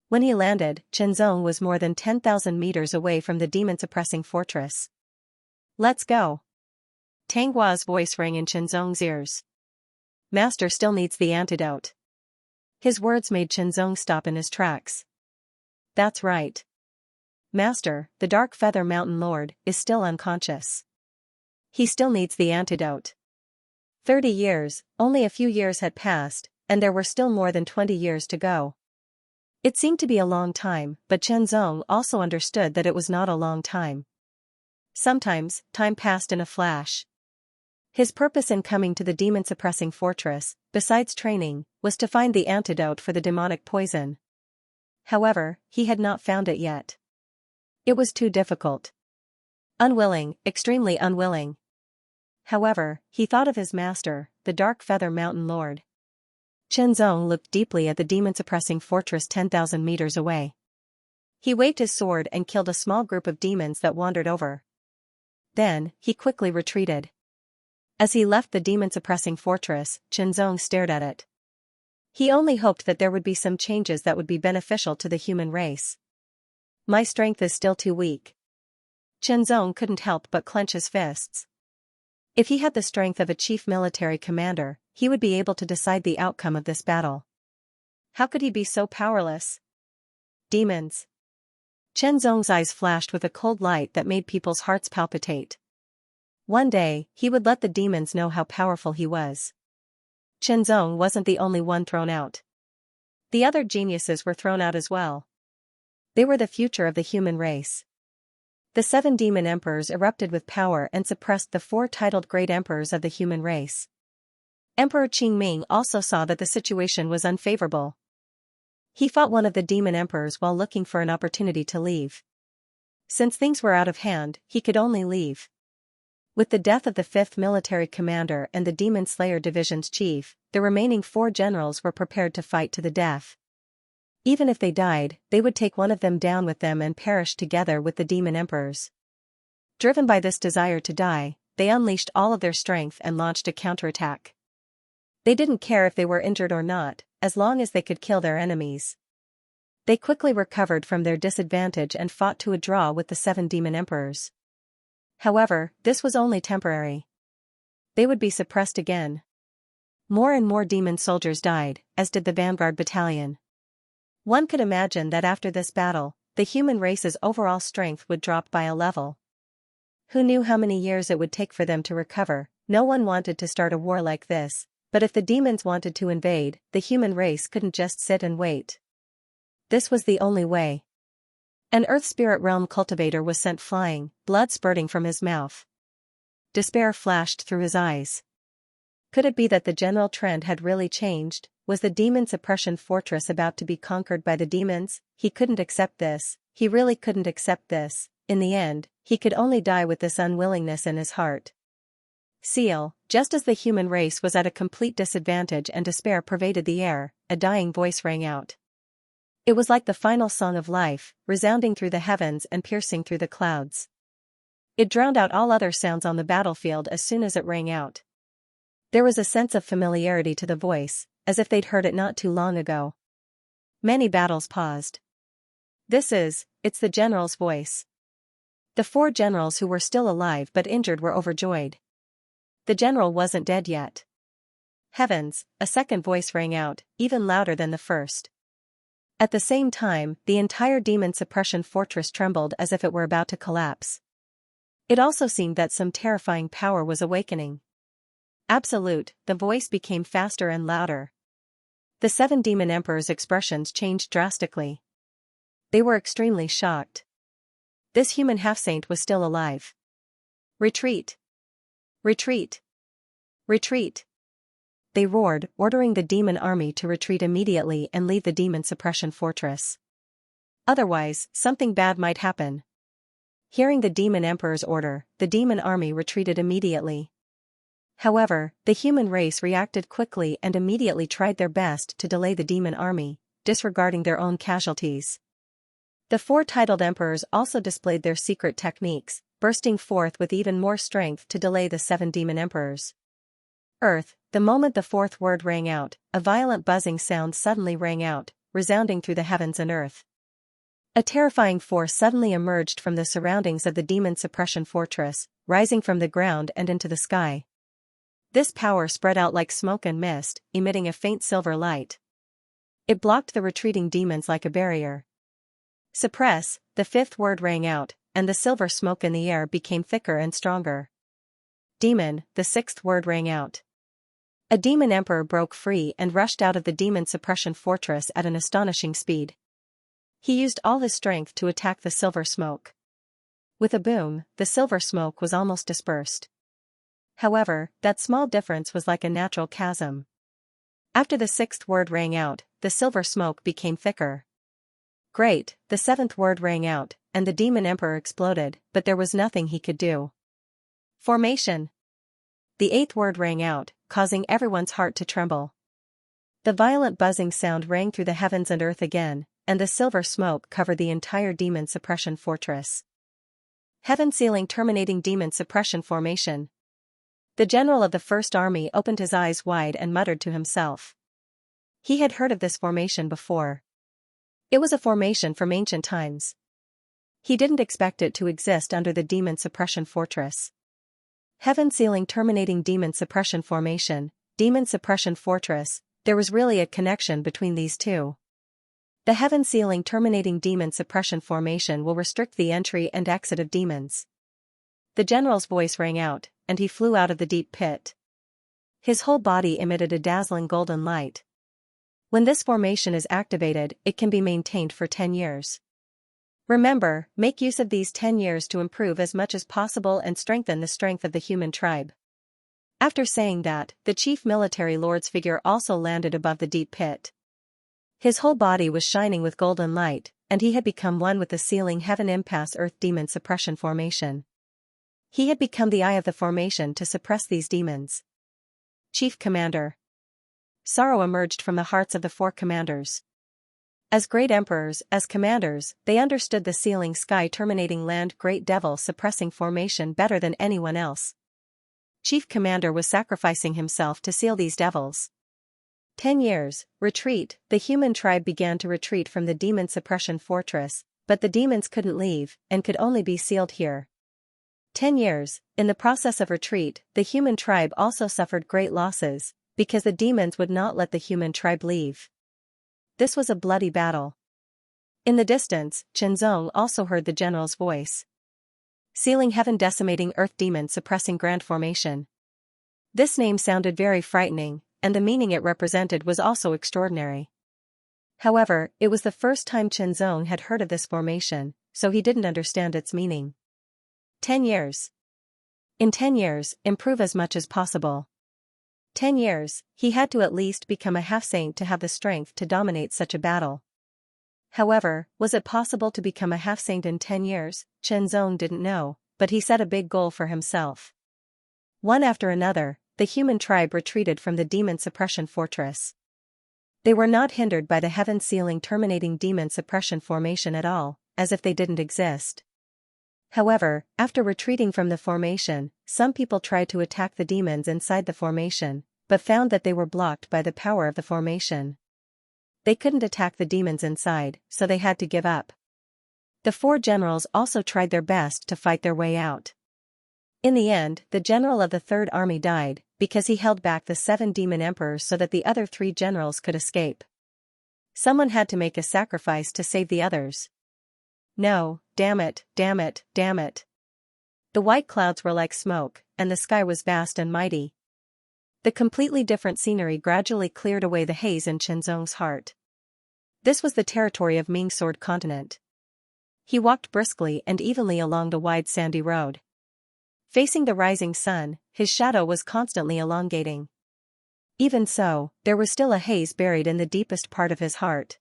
Speaker 1: When he landed, Chenzong was more than 10,000 meters away from the demon-suppressing fortress. Let's go. Tang Hua's voice rang in Chenzong's ears. Master still needs the antidote. His words made Chenzong stop in his tracks. That's right. Master, the Dark Feather Mountain Lord, is still unconscious. He still needs the antidote. 30 years, only a few years had passed, and there were still more than 20 years to go. It seemed to be a long time, but Chenzong also understood that it was not a long time. Sometimes, time passed in a flash. His purpose in coming to the demon-suppressing fortress, besides training, was to find the antidote for the demonic poison. However, he had not found it yet. It was too difficult. Unwilling, extremely unwilling. However, he thought of his master, the Dark Feather Mountain Lord. Chenzong looked deeply at the demon-suppressing fortress 10,000 meters away. He waved his sword and killed a small group of demons that wandered over. Then, he quickly retreated. As he left the demon-suppressing fortress, Chenzong stared at it. He only hoped that there would be some changes that would be beneficial to the human race. My strength is still too weak. Chenzong couldn't help but clench his fists. If he had the strength of a chief military commander, he would be able to decide the outcome of this battle. How could he be so powerless? Demons. Chenzong's eyes flashed with a cold light that made people's hearts palpitate. One day, he would let the demons know how powerful he was. Chenzong wasn't the only one thrown out. The other geniuses were thrown out as well. They were the future of the human race. The 7 demon emperors erupted with power and suppressed the 4 titled great emperors of the human race. Emperor Qingming also saw that the situation was unfavorable. He fought one of the demon emperors while looking for an opportunity to leave. Since things were out of hand, he could only leave. With the death of the 5th military commander and the Demon Slayer Division's chief, the remaining 4 generals were prepared to fight to the death. Even if they died, they would take one of them down with them and perish together with the demon emperors. Driven by this desire to die, they unleashed all of their strength and launched a counterattack. They didn't care if they were injured or not, as long as they could kill their enemies. They quickly recovered from their disadvantage and fought to a draw with the 7 demon emperors. However, this was only temporary. They would be suppressed again. More and more demon soldiers died, as did the vanguard battalion. One could imagine that after this battle, the human race's overall strength would drop by a level. Who knew how many years it would take for them to recover? No one wanted to start a war like this, but if the demons wanted to invade, the human race couldn't just sit and wait. This was the only way. An Earth Spirit Realm cultivator was sent flying, blood spurting from his mouth. Despair flashed through his eyes. Could it be that the general trend had really changed? Was the demon suppression fortress about to be conquered by the demons? He couldn't accept this. He really couldn't accept this. In the end, he could only die with this unwillingness in his heart. Seal, just as the human race was at a complete disadvantage and despair pervaded the air, a dying voice rang out. It was like the final song of life, resounding through the heavens and piercing through the clouds. It drowned out all other sounds on the battlefield as soon as it rang out. There was a sense of familiarity to the voice, as if they'd heard it not too long ago. Many battles paused. It's the general's voice. The 4 generals who were still alive but injured were overjoyed. The general wasn't dead yet. Heavens, a second voice rang out, even louder than the first. At the same time, the entire demon suppression fortress trembled as if it were about to collapse. It also seemed that some terrifying power was awakening. Absolute, the voice became faster and louder. The 7 demon emperors' expressions changed drastically. They were extremely shocked. This human half-saint was still alive. Retreat! Retreat! Retreat! They roared, ordering the demon army to retreat immediately and leave the demon suppression fortress. Otherwise, something bad might happen. Hearing the demon emperor's order, the demon army retreated immediately. However, the human race reacted quickly and immediately tried their best to delay the demon army, disregarding their own casualties. The four titled emperors also displayed their secret techniques, bursting forth with even more strength to delay the 7 demon emperors. Earth, the moment the fourth word rang out, a violent buzzing sound suddenly rang out, resounding through the heavens and earth. A terrifying force suddenly emerged from the surroundings of the demon suppression fortress, rising from the ground and into the sky. This power spread out like smoke and mist, emitting a faint silver light. It blocked the retreating demons like a barrier. Suppress, the fifth word rang out, and the silver smoke in the air became thicker and stronger. Demon, the sixth word rang out. A demon emperor broke free and rushed out of the demon suppression fortress at an astonishing speed. He used all his strength to attack the silver smoke. With a boom, the silver smoke was almost dispersed. However, that small difference was like a natural chasm. After the sixth word rang out, the silver smoke became thicker. Great, the seventh word rang out, and the demon emperor exploded, but there was nothing he could do. Formation. The eighth word rang out, causing everyone's heart to tremble. The violent buzzing sound rang through the heavens and earth again, and the silver smoke covered the entire demon suppression fortress. Heaven sealing terminating demon suppression formation. The general of the First Army opened his eyes wide and muttered to himself. He had heard of this formation before. It was a formation from ancient times. He didn't expect it to exist under the demon suppression fortress. Heaven sealing terminating demon suppression formation, demon suppression fortress, there was really a connection between these two. The heaven sealing terminating demon suppression formation will restrict the entry and exit of demons. The general's voice rang out, and he flew out of the deep pit. His whole body emitted a dazzling golden light. When this formation is activated, it can be maintained for 10 years. Remember, make use of these 10 years to improve as much as possible and strengthen the strength of the human tribe. After saying that, the chief military lord's figure also landed above the deep pit. His whole body was shining with golden light, and he had become one with the sealing heaven impasse earth demon suppression formation. He had become the eye of the formation to suppress these demons. Chief Commander. Sorrow emerged from the hearts of the 4 commanders. As great emperors, as commanders, they understood the sealing sky terminating land great devil suppressing formation better than anyone else. Chief Commander was sacrificing himself to seal these devils. 10 years, retreat, the human tribe began to retreat from the demon suppression fortress, but the demons couldn't leave, and could only be sealed here. 10 years, in the process of retreat, the human tribe also suffered great losses, because the demons would not let the human tribe leave. This was a bloody battle. In the distance, Xianxia also heard the general's voice. Sealing heaven decimating earth demon suppressing grand formation. This name sounded very frightening, and the meaning it represented was also extraordinary. However, it was the first time Xianxia had heard of this formation, so he didn't understand its meaning. 10 years. In 10 years, improve as much as possible. 10 years, he had to at least become a half-saint to have the strength to dominate such a battle. However, was it possible to become a half-saint in 10 years? Xianxia didn't know, but he set a big goal for himself. One after another, the human tribe retreated from the demon suppression fortress. They were not hindered by the heaven sealing terminating demon suppression formation at all, as if they didn't exist. However, after retreating from the formation, some people tried to attack the demons inside the formation, but found that they were blocked by the power of the formation. They couldn't attack the demons inside, so they had to give up. The 4 generals also tried their best to fight their way out. In the end, the general of the Third Army died, because he held back the 7 demon emperors so that the other 3 generals could escape. Someone had to make a sacrifice to save the others. No, damn it, damn it, damn it. The white clouds were like smoke, and the sky was vast and mighty. The completely different scenery gradually cleared away the haze in Xianxia's heart. This was the territory of Ming Sword Continent. He walked briskly and evenly along the wide sandy road. Facing the rising sun, his shadow was constantly elongating. Even so, there was still a haze buried in the deepest part of his heart.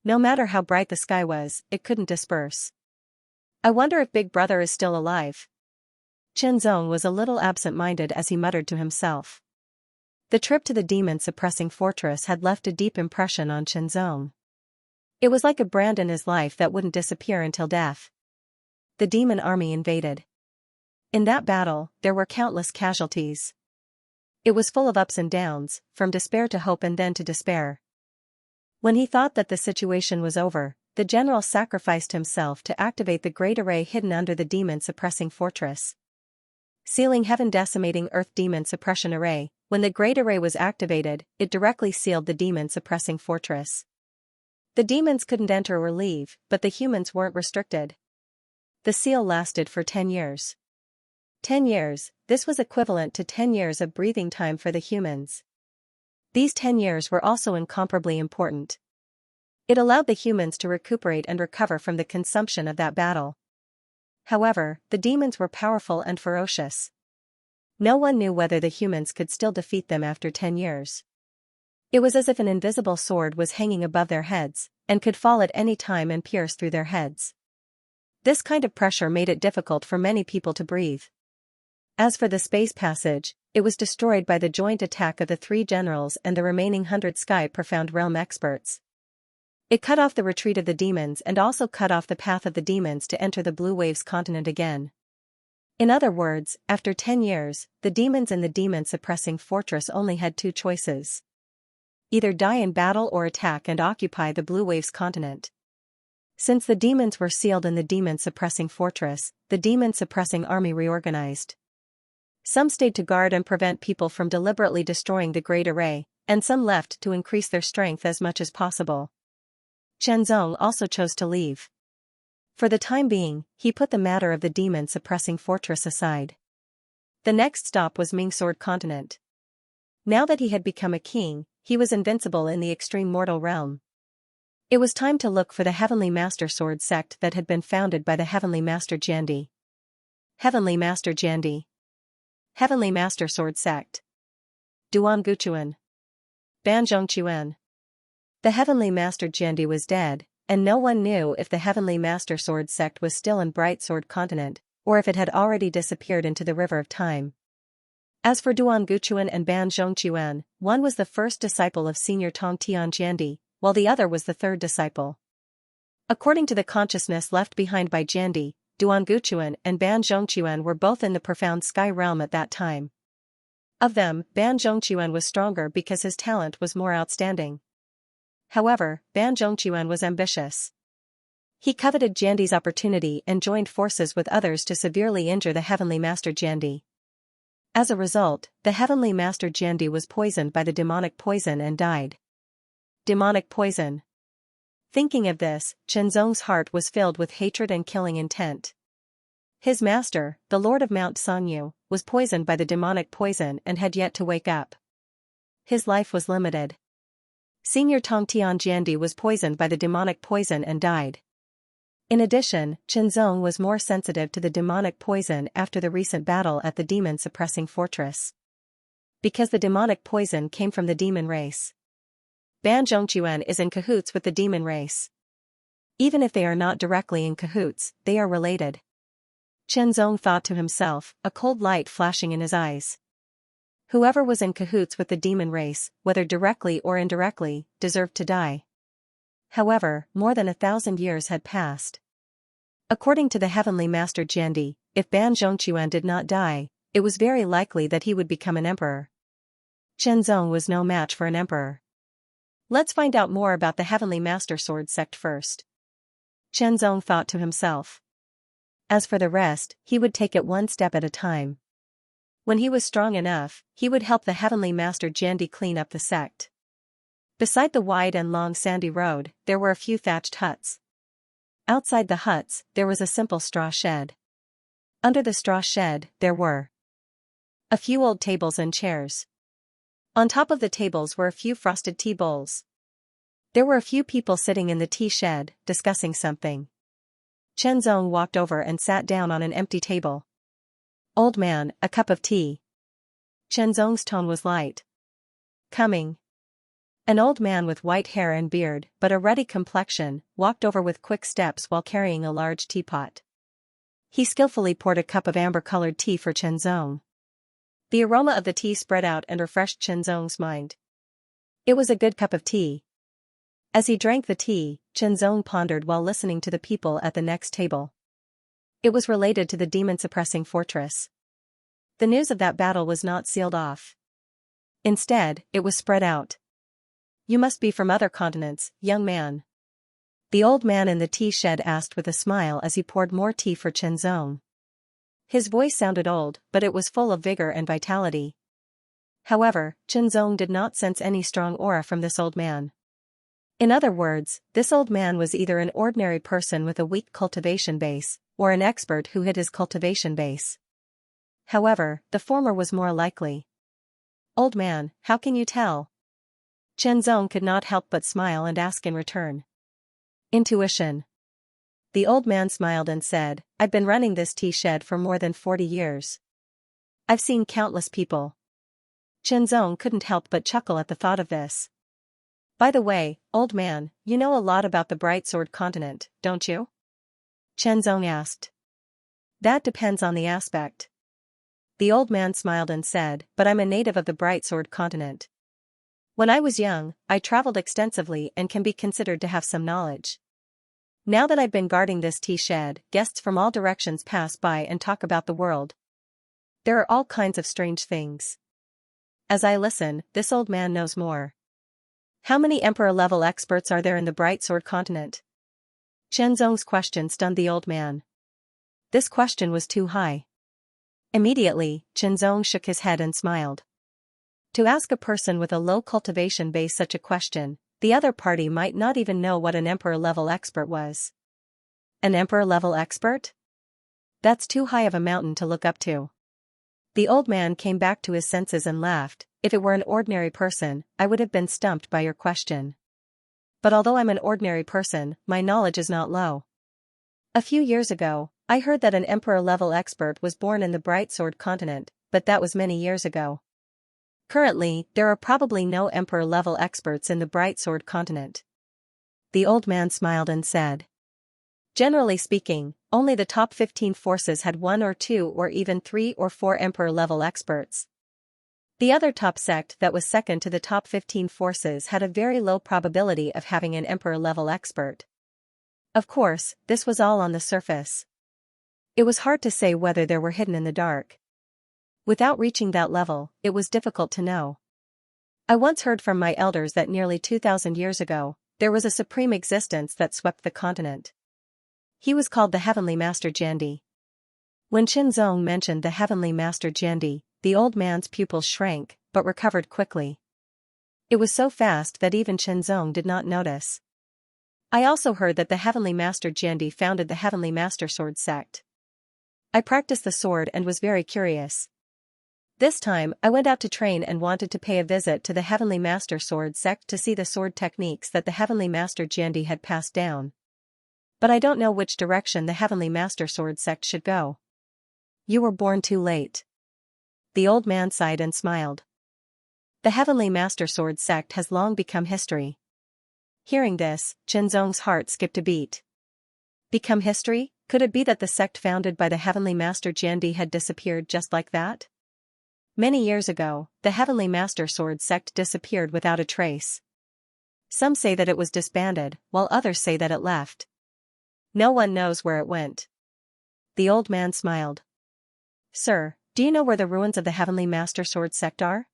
Speaker 1: No matter how bright the sky was, it couldn't disperse. I wonder if Big Brother is still alive. Chen Zong was a little absent-minded as he muttered to himself. The trip to the demon-suppressing fortress had left a deep impression on Chen Zong. It was like a brand in his life that wouldn't disappear until death. The demon army invaded. In that battle, there were countless casualties. It was full of ups and downs, from despair to hope and then to despair. When he thought that the situation was over, the general sacrificed himself to activate the great array hidden under the demon-suppressing fortress. Sealing Heaven Decimating Earth Demon Suppression Array. When the great array was activated, it directly sealed the demon-suppressing fortress. The demons couldn't enter or leave, but the humans weren't restricted. The seal lasted for 10 years. 10 years, this was equivalent to 10 years of breathing time for the humans. These 10 years were also incomparably important. It allowed the humans to recuperate and recover from the consumption of that battle. However, the demons were powerful and ferocious. No one knew whether the humans could still defeat them after 10 years. It was as if an invisible sword was hanging above their heads, and could fall at any time and pierce through their heads. This kind of pressure made it difficult for many people to breathe. As for the space passage, it was destroyed by the joint attack of the 3 generals and the remaining 100 Sky Profound Realm experts. It cut off the retreat of the demons and also cut off the path of the demons to enter the Blue Waves continent again. In other words, after 10 years, the demons in the demon-suppressing fortress only had 2 choices. Either die in battle or attack and occupy the Blue Waves continent. Since the demons were sealed in the demon-suppressing fortress, the demon-suppressing army reorganized. Some stayed to guard and prevent people from deliberately destroying the Great Array, and some left to increase their strength as much as possible. Chen Zong also chose to leave. For the time being, he put the matter of the demon-suppressing fortress aside. The next stop was Ming Sword Continent. Now that he had become a king, he was invincible in the extreme mortal realm. It was time to look for the Heavenly Master Sword sect that had been founded by the Heavenly Master Jiandi. Heavenly Master Jiandi. Heavenly Master Sword sect. Duan Guchuan. Ban Zhongquan. The Heavenly Master Jiandi was dead, and no one knew if the Heavenly Master Sword sect was still in Bright Sword Continent, or if it had already disappeared into the River of Time. As for Duan Guchuan and Ban Zhongquan, one was the first disciple of Senior Tong Tian Jiandi, while the other was the third disciple. According to the consciousness left behind by Jiandi, Duan Guchuan and Ban Zhongquan were both in the profound sky realm at that time. Of them, Ban Zhongquan was stronger because his talent was more outstanding. However, Ban Zhongquan was ambitious. He coveted Jiandi's opportunity and joined forces with others to severely injure the Heavenly Master Jiandi. As a result, the Heavenly Master Jiandi was poisoned by the demonic poison and died. Demonic poison. Thinking of this, Chen Zong's heart was filled with hatred and killing intent. His master, the Lord of Mount Sanyu, was poisoned by the demonic poison and had yet to wake up. His life was limited. Senior Tong Tian Jiandi was poisoned by the demonic poison and died. In addition, Chen Zong was more sensitive to the demonic poison after the recent battle at the demon-suppressing fortress. Because the demonic poison came from the demon race. Ban Zhongquan is in cahoots with the demon race. Even if they are not directly in cahoots, they are related. Chen Zong thought to himself, a cold light flashing in his eyes. Whoever was in cahoots with the demon race, whether directly or indirectly, deserved to die. However, more than 1,000 years had passed. According to the Heavenly Master Jiandi, if Ban Zhongquan did not die, it was very likely that he would become an emperor. Chen Zong was no match for an emperor. Let's find out more about the Heavenly Master Sword sect first. Chen Zong thought to himself. As for the rest, he would take it one step at a time. When he was strong enough, he would help the Heavenly Master Jiandi clean up the sect. Beside the wide and long sandy road, there were a few thatched huts. Outside the huts, there was a simple straw shed. Under the straw shed, there were a few old tables and chairs. On top of the tables were a few frosted tea bowls. There were a few people sitting in the tea shed, discussing something. Chenzong walked over and sat down on an empty table. "Old man, a cup of tea." Chenzong's tone was light. "Coming." An old man with white hair and beard, but a ruddy complexion, walked over with quick steps while carrying a large teapot. He skillfully poured a cup of amber-colored tea for Chenzong. The aroma of the tea spread out and refreshed Chenzong's mind. It was a good cup of tea. As he drank the tea, Chenzong pondered while listening to the people at the next table. It was related to the demon-suppressing fortress. The news of that battle was not sealed off. Instead, it was spread out. "You must be from other continents, young man." The old man in the tea shed asked with a smile as he poured more tea for Chenzong. His voice sounded old, but it was full of vigor and vitality. However, Chenzong did not sense any strong aura from this old man. In other words, this old man was either an ordinary person with a weak cultivation base, or an expert who hid his cultivation base. However, the former was more likely. "Old man, how can you tell?" Chenzong could not help but smile and ask in return. "Intuition." The old man smiled and said, "I've been running this tea shed for more than 40 years. I've seen countless people." Chenzong couldn't help but chuckle at the thought of this. "By the way, old man, you know a lot about the Bright Sword continent, don't you?" Chenzong asked. "That depends on the aspect." The old man smiled and said, "But I'm a native of the Bright Sword continent. When I was young, I traveled extensively and can be considered to have some knowledge. Now that I've been guarding this tea shed, guests from all directions pass by and talk about the world. There are all kinds of strange things. As I listen, this old man knows more." "How many Emperor-level experts are there in the Bright Sword continent?" Chenzong's question stunned the old man. This question was too high. Immediately, Chenzong shook his head and smiled. To ask a person with a low cultivation base such a question, the other party might not even know what an Emperor-level expert was. An Emperor-level expert? That's too high of a mountain to look up to. The old man came back to his senses and laughed. "If it were an ordinary person, I would have been stumped by your question. But although I'm an ordinary person, my knowledge is not low. A few years ago, I heard that an Emperor-level expert was born in the Bright Sword continent, but that was many years ago. Currently, there are probably no Emperor-level experts in the Bright Sword continent." The old man smiled and said, "Generally speaking, only the top 15 forces had 1 or 2 or even 3 or 4 Emperor-level experts. The other top sect that was second to the top 15 forces had a very low probability of having an Emperor-level expert. Of course, this was all on the surface. It was hard to say whether there were hidden in the dark. Without reaching that level, it was difficult to know. I once heard from my elders that nearly 2,000 years ago, there was a supreme existence that swept the continent. He was called the Heavenly Master Jandi." When Chenzong mentioned the Heavenly Master Jandi, the old man's pupils shrank, but recovered quickly. It was so fast that even Chenzong did not notice. "I also heard that the Heavenly Master Jandi founded the Heavenly Master Sword sect. I practiced the sword and was very curious. This time, I went out to train and wanted to pay a visit to the Heavenly Master Sword sect to see the sword techniques that the Heavenly Master Jandi had passed down. But I don't know which direction the Heavenly Master Sword sect should go." "You were born too late." The old man sighed and smiled. "The Heavenly Master Sword sect has long become history." Hearing this, Chenzong's heart skipped a beat. Become history? Could it be that the sect founded by the Heavenly Master Jandi had disappeared just like that? Many years ago, the Heavenly Master Sword sect disappeared without a trace. Some say that it was disbanded, while others say that it left. No one knows where it went. The old man smiled. "Sir, do you know where the ruins of the Heavenly Master Sword sect are?"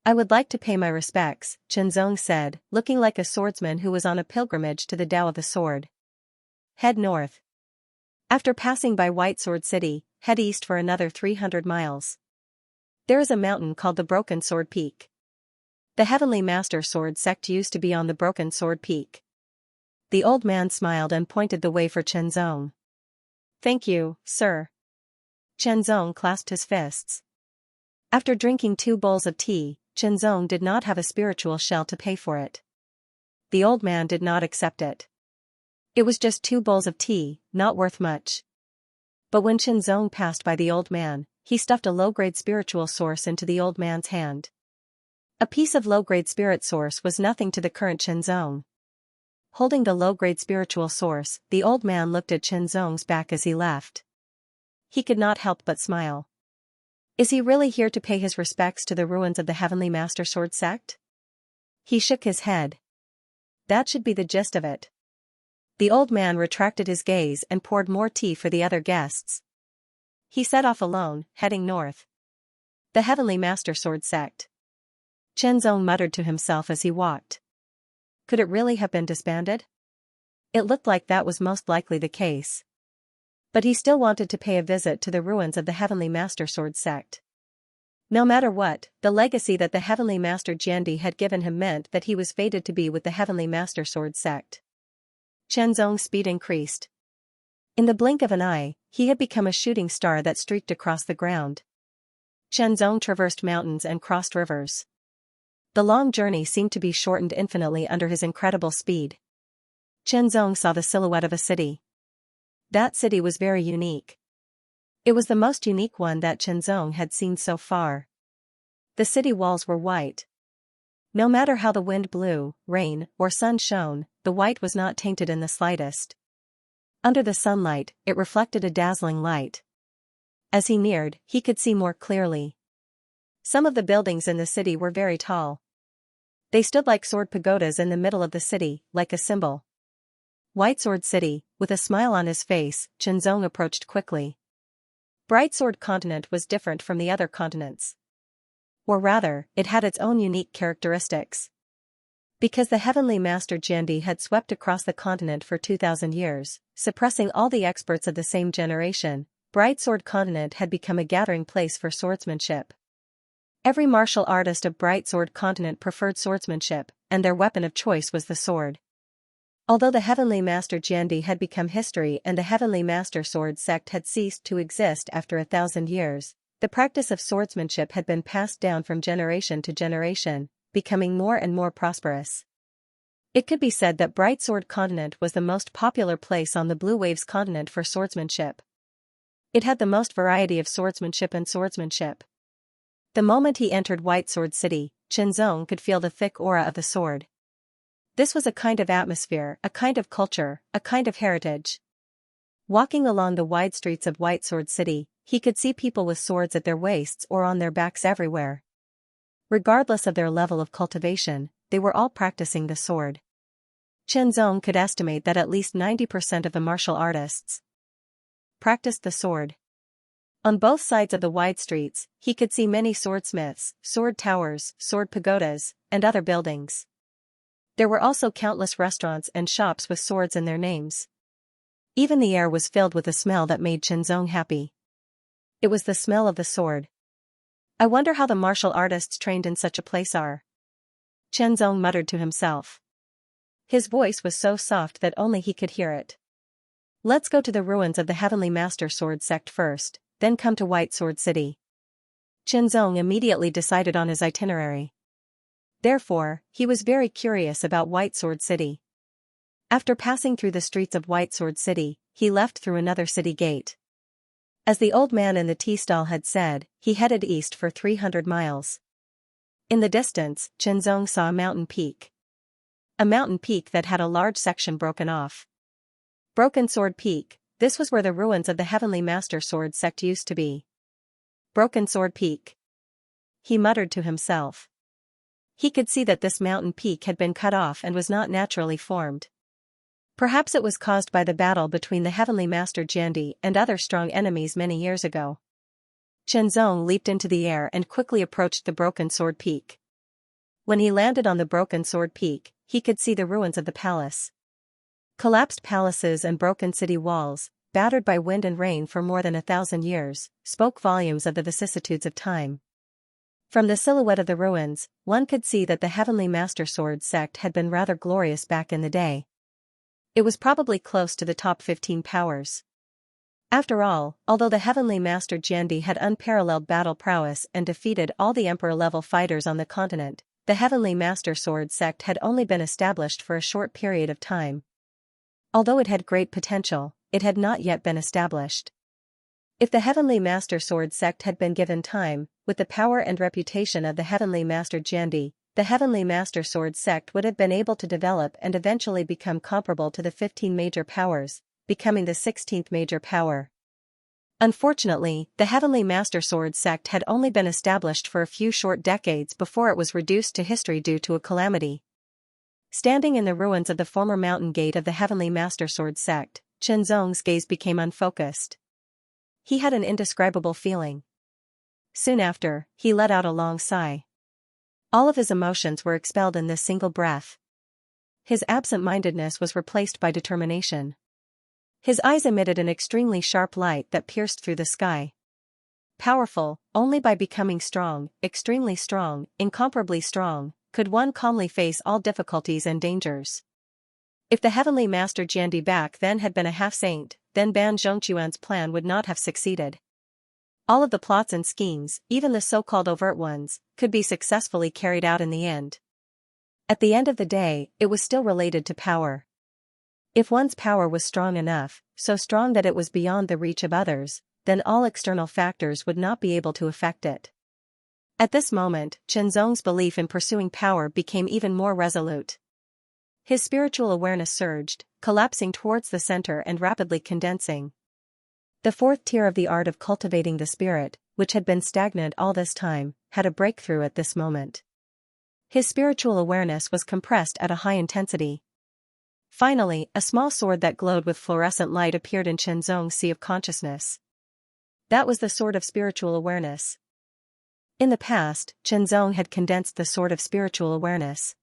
Speaker 1: "I would like to pay my respects," Chenzong said, looking like a swordsman who was on a pilgrimage to the Tao of the sword. "Head north. After passing by White Sword City, head east for another 300 miles. There is a mountain called the Broken Sword Peak. The Heavenly Master Sword sect used to be on the Broken Sword Peak." The old man smiled and pointed the way for Chenzong. "Thank you, sir." Chenzong clasped his fists. After drinking 2 bowls of tea, Chenzong did not have a spiritual shell to pay for it. the old man did not accept it. It was just 2 bowls of tea, not worth much. But when Xianxia passed by the old man, he stuffed a low-grade spiritual source into the old man's hand. A piece of low-grade spirit source was nothing to the current Xianxia. Holding the low-grade spiritual source, the old man looked at Xianxia's back as he left. He could not help but smile. Is he really here to pay his respects to the ruins of the Heavenly Master Sword sect? He shook his head. That should be the gist of it. The old man retracted his gaze and poured more tea for the other guests. He set off alone, heading north. The Heavenly Master Sword sect. Xianxia muttered to himself as he walked. Could it really have been disbanded? It looked like that was most likely the case. But he still wanted to pay a visit to the ruins of the Heavenly Master Sword sect. No matter what, the legacy that the Heavenly Master Jiandi had given him meant that he was fated to be with the Heavenly Master Sword sect. Xianxia's speed increased. In the blink of an eye, he had become a shooting star that streaked across the ground. Xianxia traversed mountains and crossed rivers. The long journey seemed to be shortened infinitely under his incredible speed. Xianxia saw the silhouette of a city. That city was very unique. It was the most unique one that Xianxia had seen so far. The city walls were white. No matter how the wind blew, rain, or sun shone, the white was not tainted in the slightest. Under the sunlight, it reflected a dazzling light. As he neared, he could see more clearly. Some of the buildings in the city were very tall. They stood like sword pagodas in the middle of the city, like a symbol. White Sword City, with a smile on his face, Xianxia approached quickly. Bright Sword Continent was different from the other continents. Or rather, it had its own unique characteristics. Because the Heavenly Master Jiandi had swept across the continent for 2,000 years, suppressing all the experts of the same generation, Bright Sword Continent had become a gathering place for swordsmanship. Every martial artist of Bright Sword Continent preferred swordsmanship, and their weapon of choice was the sword. Although the Heavenly Master Jiandi had become history and the Heavenly Master Sword sect had ceased to exist after 1,000 years, the practice of swordsmanship had been passed down from generation to generation, becoming more and more prosperous. It could be said that Bright Sword Continent was the most popular place on the Blue Waves continent for swordsmanship. It had the most variety of swordsmanship and swordsmanship. The moment he entered White Sword City, Xianxia could feel the thick aura of the sword. This was a kind of atmosphere, a kind of culture, a kind of heritage. Walking along the wide streets of White Sword City, he could see people with swords at their waists or on their backs everywhere. Regardless of their level of cultivation, they were all practicing the sword. Xianxia could estimate that at least 90% of the martial artists practiced the sword. On both sides of the wide streets, he could see many swordsmiths, sword towers, sword pagodas, and other buildings. There were also countless restaurants and shops with swords in their names. Even the air was filled with a smell that made Xianxia happy. It was the smell of the sword. I wonder how the martial artists trained in such a place are. Xianxia muttered to himself. His voice was so soft that only he could hear it. Let's go to the ruins of the Heavenly Master Sword sect first, then come to White Sword City. Xianxia immediately decided on his itinerary. Therefore, he was very curious about White Sword City. After passing through the streets of White Sword City, he left through another city gate. As the old man in the tea stall had said, he headed east for 300 miles. In the distance, Xianxia saw a mountain peak. A mountain peak that had a large section broken off. Broken Sword Peak, this was where the ruins of the Heavenly Master Sword sect used to be. Broken Sword Peak. He muttered to himself. He could see that this mountain peak had been cut off and was not naturally formed. Perhaps it was caused by the battle between the Heavenly Master Jiandi and other strong enemies many years ago. Xianxia leaped into the air and quickly approached the Broken Sword Peak. When he landed on the Broken Sword Peak, he could see the ruins of the palace. Collapsed palaces and broken city walls, battered by wind and rain for more than 1,000 years, spoke volumes of the vicissitudes of time. From the silhouette of the ruins, one could see that the Heavenly Master Sword sect had been rather glorious back in the day. It was probably close to the top 15 powers. After all, although the Heavenly Master Jiandi had unparalleled battle prowess and defeated all the Emperor-level fighters on the continent, the Heavenly Master Sword sect had only been established for a short period of time. Although it had great potential, it had not yet been established. If the Heavenly Master Sword sect had been given time, with the power and reputation of the Heavenly Master Jandi, the Heavenly Master Sword sect would have been able to develop and eventually become comparable to the 15 major powers, becoming the 16th major power. Unfortunately, the Heavenly Master Sword sect had only been established for a few short decades before it was reduced to history due to a calamity. Standing in the ruins of the former mountain gate of the Heavenly Master Sword sect, Qianzong's gaze became unfocused. He had an indescribable feeling. Soon after, he let out a long sigh. All of his emotions were expelled in this single breath. His absent-mindedness was replaced by determination. His eyes emitted an extremely sharp light that pierced through the sky. Powerful, only by becoming strong, extremely strong, incomparably strong, could one calmly face all difficulties and dangers. If the Heavenly Master Jandi back then had been a half-saint, then Ban Zhongquan's plan would not have succeeded. All of the plots and schemes, even the so-called overt ones, could be successfully carried out in the end. At the end of the day, it was still related to power. If one's power was strong enough, so strong that it was beyond the reach of others, then all external factors would not be able to affect it. At this moment, Qianzong's belief in pursuing power became even more resolute. His spiritual awareness surged, collapsing towards the center and rapidly condensing. The fourth tier of the art of cultivating the spirit, which had been stagnant all this time, had a breakthrough at this moment. His spiritual awareness was compressed at a high intensity. Finally, a small sword that glowed with fluorescent light appeared in Qianzong's sea of consciousness. That was the sword of spiritual awareness. In the past, Qianzong had condensed the sword of spiritual awareness.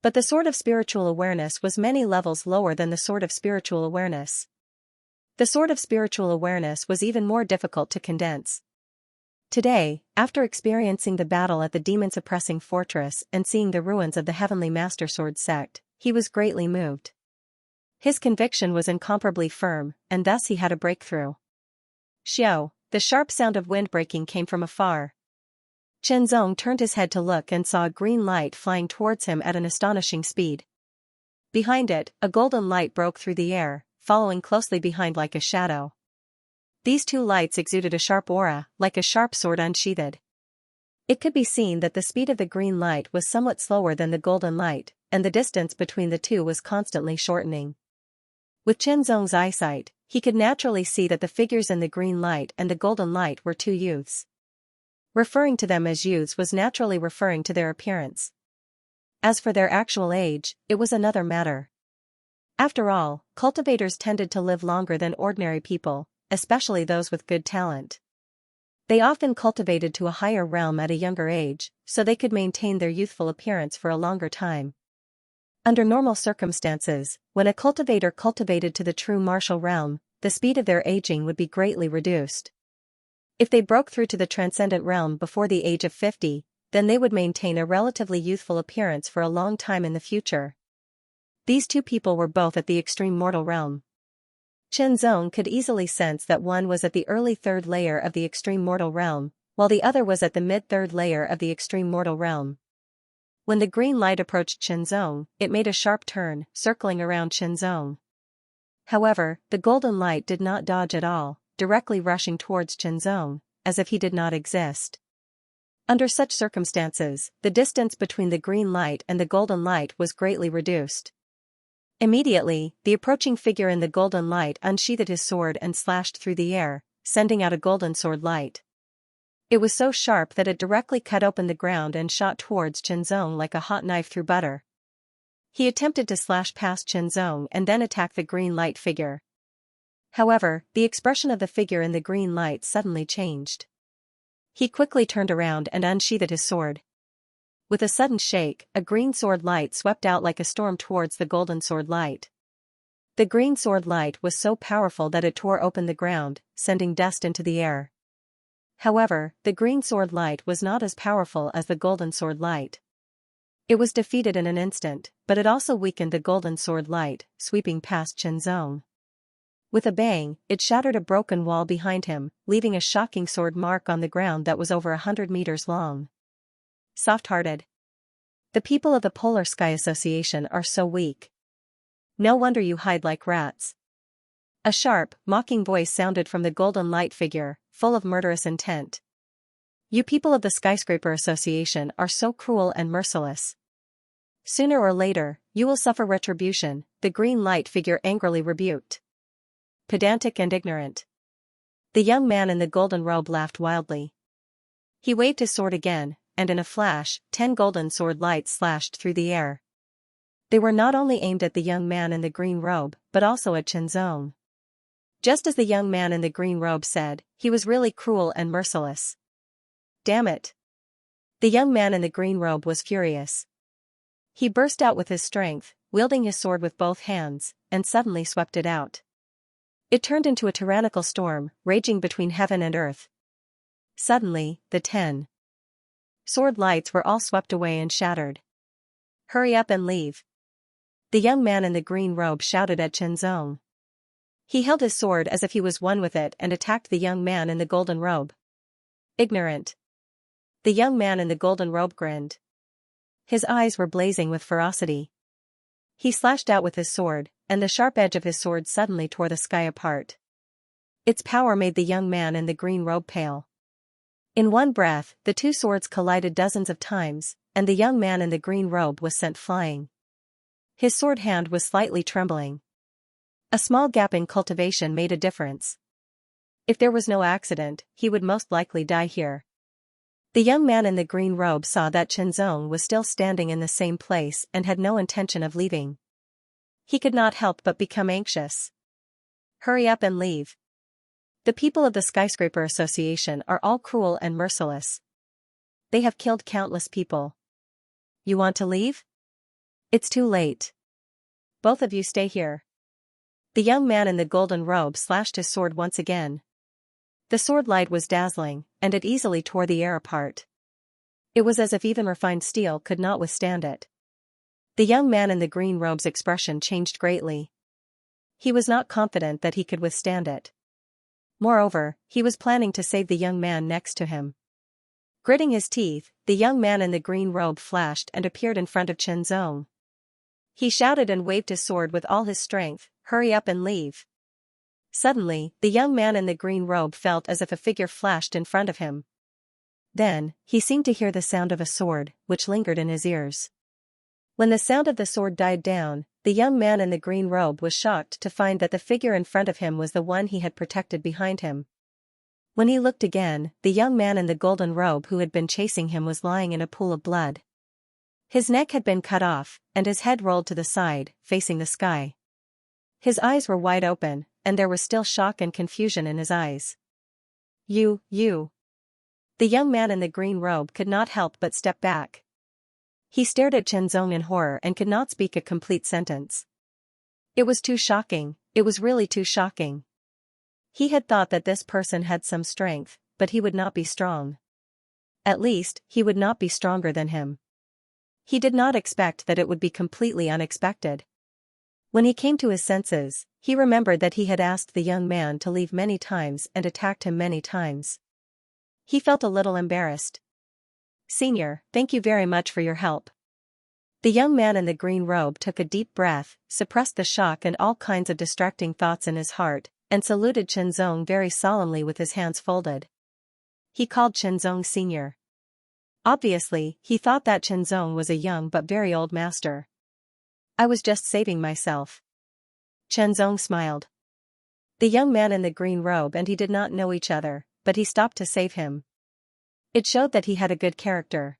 Speaker 1: But the sword of spiritual awareness was many levels lower than the sword of spiritual awareness. The sword of spiritual awareness was even more difficult to condense. Today, after experiencing the battle at the demon-suppressing fortress and seeing the ruins of the Heavenly Master Sword sect, he was greatly moved. His conviction was incomparably firm, and thus he had a breakthrough. Xiao, the sharp sound of wind breaking came from afar. Qianzong turned his head to look and saw a green light flying towards him at an astonishing speed. Behind it, a golden light broke through the air, following closely behind like a shadow. These two lights exuded a sharp aura, like a sharp sword unsheathed. It could be seen that the speed of the green light was somewhat slower than the golden light, and the distance between the two was constantly shortening. With Qianzong's eyesight, he could naturally see that the figures in the green light and the golden light were two youths. Referring to them as youths was naturally referring to their appearance. As for their actual age, it was another matter. After all, cultivators tended to live longer than ordinary people, especially those with good talent. They often cultivated to a higher realm at a younger age, so they could maintain their youthful appearance for a longer time. Under normal circumstances, when a cultivator cultivated to the true martial realm, the speed of their aging would be greatly reduced. If they broke through to the transcendent realm before the age of 50, then they would maintain a relatively youthful appearance for a long time in the future. These two people were both at the extreme mortal realm. Qianzong could easily sense that one was at the early third layer of the extreme mortal realm, while the other was at the mid-third layer of the extreme mortal realm. When the green light approached Qianzong, it made a sharp turn, circling around Qianzong. However, the golden light did not dodge at all, directly rushing towards Qianzong, as if he did not exist. Under such circumstances, the distance between the green light and the golden light was greatly reduced. Immediately, the approaching figure in the golden light unsheathed his sword and slashed through the air, sending out a golden sword light. It was so sharp that it directly cut open the ground and shot towards Qianzong like a hot knife through butter. He attempted to slash past Qianzong and then attack the green light figure. However, the expression of the figure in the green light suddenly changed. He quickly turned around and unsheathed his sword. With a sudden shake, a green sword light swept out like a storm towards the golden sword light. The green sword light was so powerful that it tore open the ground, sending dust into the air. However, the green sword light was not as powerful as the golden sword light. It was defeated in an instant, but it also weakened the golden sword light, sweeping past Qianzong. With a bang, it shattered a broken wall behind him, leaving a shocking sword mark on the ground that was over 100 meters long. Soft-hearted. The people of the Polar Sky Association are so weak. No wonder you hide like rats. A sharp, mocking voice sounded from the golden light figure, full of murderous intent. You people of the Skyscraper Association are so cruel and merciless. Sooner or later, you will suffer retribution, the green light figure angrily rebuked. Pedantic and ignorant. The young man in the golden robe laughed wildly. He waved his sword again, and in a flash, 10 golden sword lights slashed through the air. They were not only aimed at the young man in the green robe, but also at Xianxia. Just as the young man in the green robe said, he was really cruel and merciless. Damn it! The young man in the green robe was furious. He burst out with his strength, wielding his sword with both hands, and suddenly swept it out. It turned into a tyrannical storm, raging between heaven and earth. Suddenly, the 10 sword lights were all swept away and shattered. Hurry up and leave. The young man in the green robe shouted at Xianxia. He held his sword as if he was one with it and attacked the young man in the golden robe. Ignorant. The young man in the golden robe grinned. His eyes were blazing with ferocity. He slashed out with his sword, and the sharp edge of his sword suddenly tore the sky apart. Its power made the young man in the green robe pale. In one breath, the 2 swords collided dozens of times, and the young man in the green robe was sent flying. His sword hand was slightly trembling. A small gap in cultivation made a difference. If there was no accident, he would most likely die here. The young man in the green robe saw that Xianxia was still standing in the same place and had no intention of leaving. He could not help but become anxious. Hurry up and leave. The people of the Skyscraper Association are all cruel and merciless. They have killed countless people. You want to leave? It's too late. Both of you stay here. The young man in the golden robe slashed his sword once again. The sword light was dazzling, and it easily tore the air apart. It was as if even refined steel could not withstand it. The young man in the green robe's expression changed greatly. He was not confident that he could withstand it. Moreover, he was planning to save the young man next to him. Gritting his teeth, the young man in the green robe flashed and appeared in front of Xianxia. He shouted and waved his sword with all his strength, "Hurry up and leave." Suddenly, the young man in the green robe felt as if a figure flashed in front of him. Then, he seemed to hear the sound of a sword, which lingered in his ears. When the sound of the sword died down, the young man in the green robe was shocked to find that the figure in front of him was the one he had protected behind him. When he looked again, the young man in the golden robe who had been chasing him was lying in a pool of blood. His neck had been cut off, and his head rolled to the side, facing the sky. His eyes were wide open, and there was still shock and confusion in his eyes. You. The young man in the green robe could not help but step back. He stared at Xianxia in horror and could not speak a complete sentence. It was too shocking, it was really too shocking. He had thought that this person had some strength, but he would not be strong. At least, he would not be stronger than him. He did not expect that it would be completely unexpected. When he came to his senses, he remembered that he had asked the young man to leave many times and attacked him many times. He felt a little embarrassed. "Senior, thank you very much for your help." The young man in the green robe took a deep breath, suppressed the shock and all kinds of distracting thoughts in his heart, and saluted Xianxia very solemnly with his hands folded. He called Xianxia Senior. Obviously, he thought that Xianxia was a young but very old master. "I was just saving myself." Xianxia smiled. The young man in the green robe and he did not know each other, but he stopped to save him. It showed that he had a good character.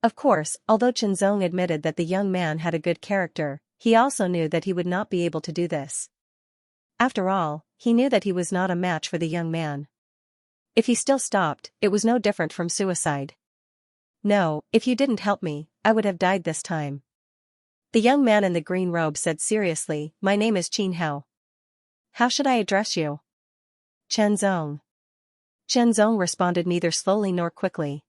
Speaker 1: Of course, although Xianxia admitted that the young man had a good character, he also knew that he would not be able to do this. After all, he knew that he was not a match for the young man. If he still stopped, it was no different from suicide. "No, if you didn't help me, I would have died this time." The young man in the green robe said seriously, "My name is Xianxia. How should I address you?" "Xianxia." Xianxia responded neither slowly nor quickly.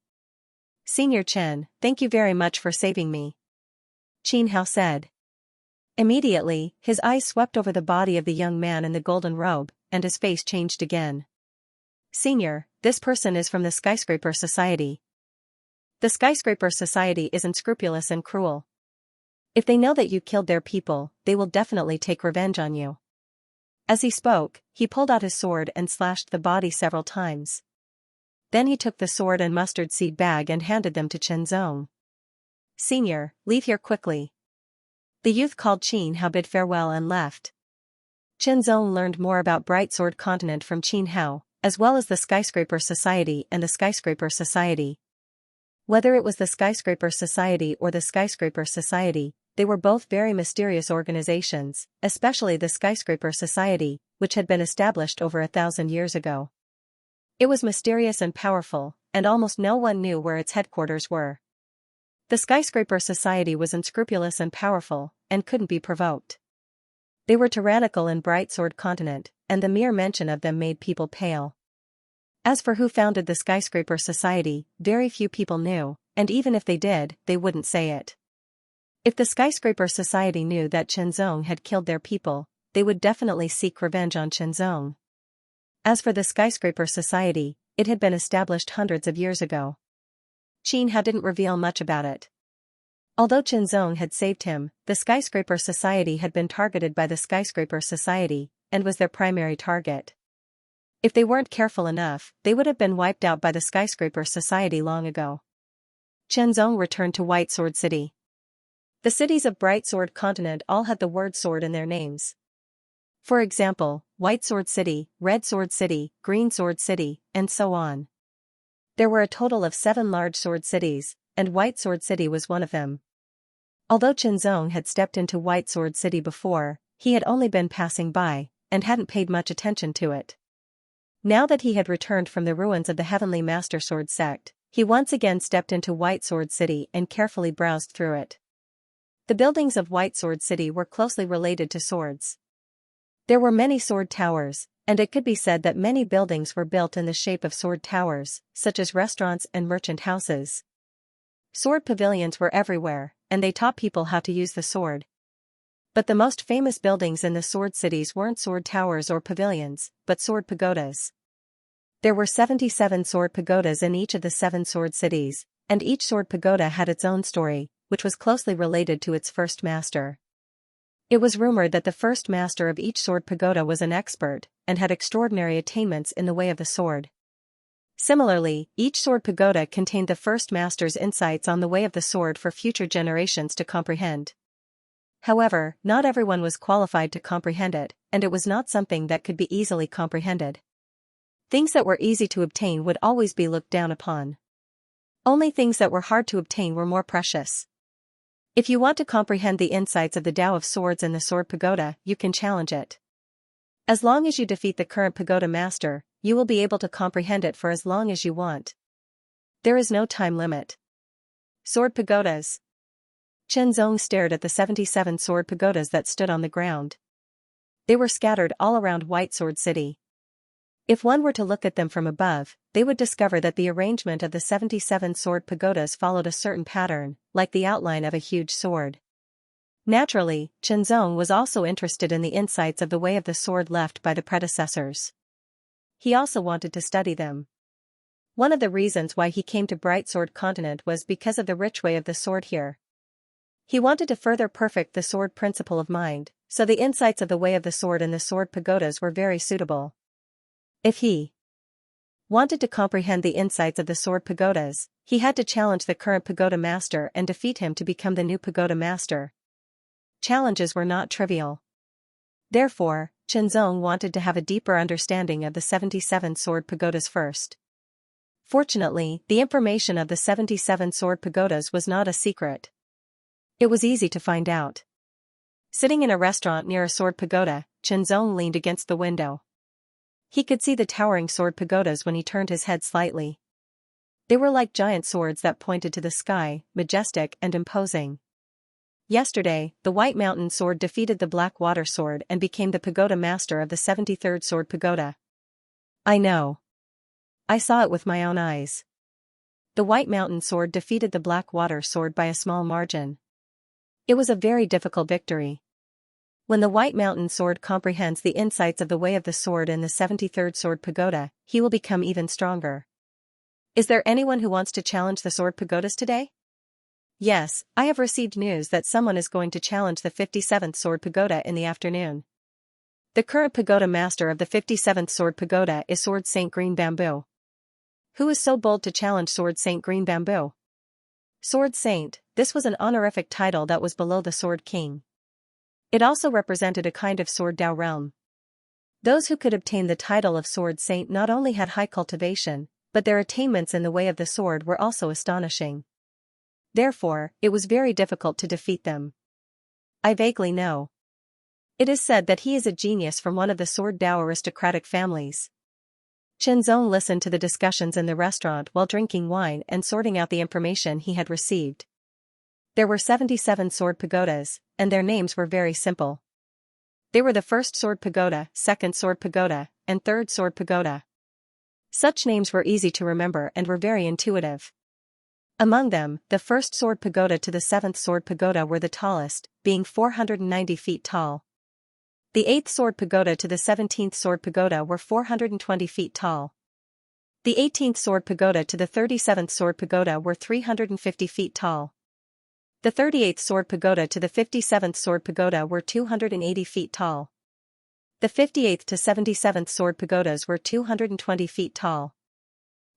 Speaker 1: "Senior Chen, thank you very much for saving me," Xianxia said. Immediately, his eyes swept over the body of the young man in the golden robe, and his face changed again. "Senior, this person is from the Skyscraper Society." The skyscraper society is unscrupulous and cruel. If they know that you killed their people, they will definitely take revenge on you. As he spoke, he pulled out his sword and slashed the body several times. Then he took the sword and mustard seed bag and handed them to Xianxia. Senior, leave here quickly. The youth called Xianxia bid farewell and left. Xianxia learned more about Bright Sword Continent from Xianxia, as well as the Skyscraper Society and the Skyscraper Society. Whether it was the Skyscraper Society or the Skyscraper Society, they were both very mysterious organizations, especially the Skyscraper Society, which had been established over 1,000 years ago. It was mysterious and powerful, and almost no one knew where its headquarters were. The Skyscraper Society was unscrupulous and powerful, and couldn't be provoked. They were tyrannical in Bright Sword Continent, and the mere mention of them made people pale. As for who founded the Skyscraper Society, very few people knew, and even if they did, they wouldn't say it. If the Skyscraper Society knew that Xianxia had killed their people, they would definitely seek revenge on Xianxia. As for the Skyscraper Society, it had been established hundreds of years ago. Xianxia didn't reveal much about it. Although Xianxia had saved him, the Skyscraper Society had been targeted by the Skyscraper Society, and was their primary target. If they weren't careful enough, they would have been wiped out by the Skyscraper Society long ago. Xianxia returned to White Sword City. The cities of Bright Sword Continent all had the word sword in their names. For example, White Sword City, Red Sword City, Green Sword City, and so on. There were a total of 7 large sword cities, and White Sword City was one of them. Although Xianxia had stepped into White Sword City before, he had only been passing by, and hadn't paid much attention to it. Now that he had returned from the ruins of the Heavenly Master Sword sect, he once again stepped into White Sword City and carefully browsed through it. The buildings of White Sword City were closely related to swords. There were many sword towers, and it could be said that many buildings were built in the shape of sword towers, such as restaurants and merchant houses. Sword pavilions were everywhere, and they taught people how to use the sword. But the most famous buildings in the sword cities weren't sword towers or pavilions, but sword pagodas. There were 77 sword pagodas in each of the 7 sword cities, and each sword pagoda had its own story, which was closely related to its first master. It was rumored that the first master of each sword pagoda was an expert, and had extraordinary attainments in the way of the sword. Similarly, each sword pagoda contained the first master's insights on the way of the sword for future generations to comprehend. However, not everyone was qualified to comprehend it, and it was not something that could be easily comprehended. Things that were easy to obtain would always be looked down upon. Only things that were hard to obtain were more precious. If you want to comprehend the insights of the Tao of Swords in the Sword Pagoda, you can challenge it. As long as you defeat the current pagoda master, you will be able to comprehend it for as long as you want. There is no time limit. Sword pagodas. Xianxia stared at the 77 sword pagodas that stood on the ground. They were scattered all around White Sword City. If one were to look at them from above, they would discover that the arrangement of the 77 sword pagodas followed a certain pattern, like the outline of a huge sword. Naturally, Xianxia was also interested in the insights of the way of the sword left by the predecessors. He also wanted to study them. One of the reasons why he came to Bright Sword Continent was because of the rich way of the sword here. He wanted to further perfect the sword principle of mind, so the insights of the way of the sword in the sword pagodas were very suitable. If he wanted to comprehend the insights of the sword pagodas, he had to challenge the current pagoda master and defeat him to become the new pagoda master. Challenges were not trivial. Therefore, Xianxia wanted to have a deeper understanding of the 77 sword pagodas first. Fortunately, the information of the 77 sword pagodas was not a secret. It was easy to find out. Sitting in a restaurant near a sword pagoda, Xianxia leaned against the window. He could see the towering sword pagodas when he turned his head slightly. They were like giant swords that pointed to the sky, majestic and imposing. Yesterday, the White Mountain Sword defeated the Black Water Sword and became the pagoda master of the 73rd Sword Pagoda. I know. I saw it with my own eyes. The White Mountain Sword defeated the Black Water Sword by a small margin. It was a very difficult victory. When the White Mountain Sword comprehends the insights of the way of the sword in the 73rd Sword Pagoda, he will become even stronger. Is there anyone who wants to challenge the sword pagodas today? Yes, I have received news that someone is going to challenge the 57th sword pagoda in the afternoon. The current pagoda master of the 57th sword pagoda is Sword Saint Green Bamboo. Who is so bold to challenge Sword Saint Green Bamboo? Sword Saint, this was an honorific title that was below the Sword King. It also represented a kind of Sword Dao realm. Those who could obtain the title of Sword Saint not only had high cultivation, but their attainments in the way of the sword were also astonishing. Therefore, it was very difficult to defeat them. I vaguely know. It is said that he is a genius from one of the Sword Dao aristocratic families. Qianzong listened to the discussions in the restaurant while drinking wine and sorting out the information he had received. There were 77 sword pagodas, and their names were very simple. They were the first sword pagoda, second sword pagoda, and third sword pagoda. Such names were easy to remember and were very intuitive. Among them, the first sword pagoda to the 7th sword pagoda were the tallest, being 490 feet tall. The 8th sword pagoda to the 17th sword pagoda were 420 feet tall. The 18th sword pagoda to the 37th sword pagoda were 350 feet tall. The 38th sword pagoda to the 57th sword pagoda were 280 feet tall. The 58th to 77th sword pagodas were 220 feet tall.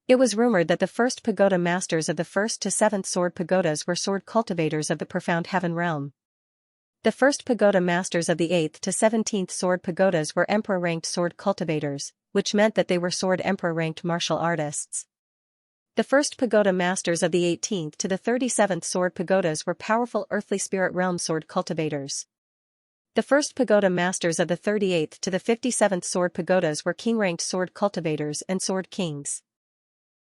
Speaker 1: It was rumored that the first pagoda masters of the 1st to 7th sword pagodas were sword cultivators of the profound heaven realm. The first pagoda masters of the 8th to 17th sword pagodas were emperor-ranked sword cultivators, which meant that they were sword emperor-ranked martial artists. The first pagoda masters of the 18th to the 37th sword pagodas were powerful earthly spirit realm sword cultivators. The first pagoda masters of the 38th to the 57th sword pagodas were king-ranked sword cultivators and sword kings.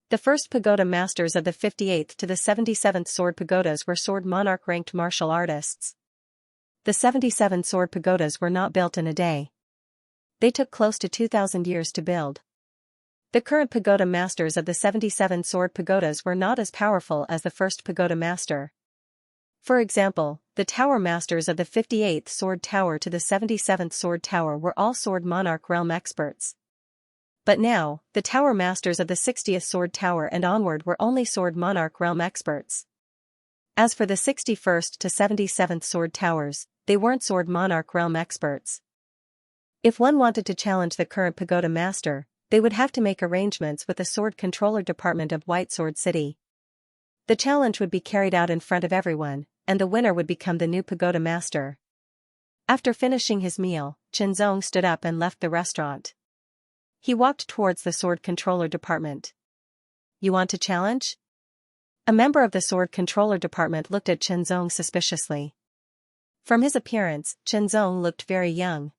Speaker 1: The first pagoda masters of the 58th to the 77th sword pagodas were sword monarch-ranked martial artists. The 77 sword pagodas were not built in a day. They took close to 2,000 years to build. The current pagoda masters of the 77 sword pagodas were not as powerful as the first pagoda master. For example, the tower masters of the 58th sword tower to the 77th sword tower were all sword monarch realm experts. But now, the tower masters of the 60th sword tower and onward were only sword monarch realm experts. As for the 61st to 77th sword towers, they weren't sword monarch realm experts. If one wanted to challenge the current pagoda master, they would have to make arrangements with the sword controller department of White Sword City. The challenge would be carried out in front of everyone, and the winner would become the new pagoda master. After finishing his meal, Qianzong stood up and left the restaurant. He walked towards the sword controller department. You want to challenge? A member of the sword controller department looked at Qianzong suspiciously. From his appearance, Qianzong looked very young.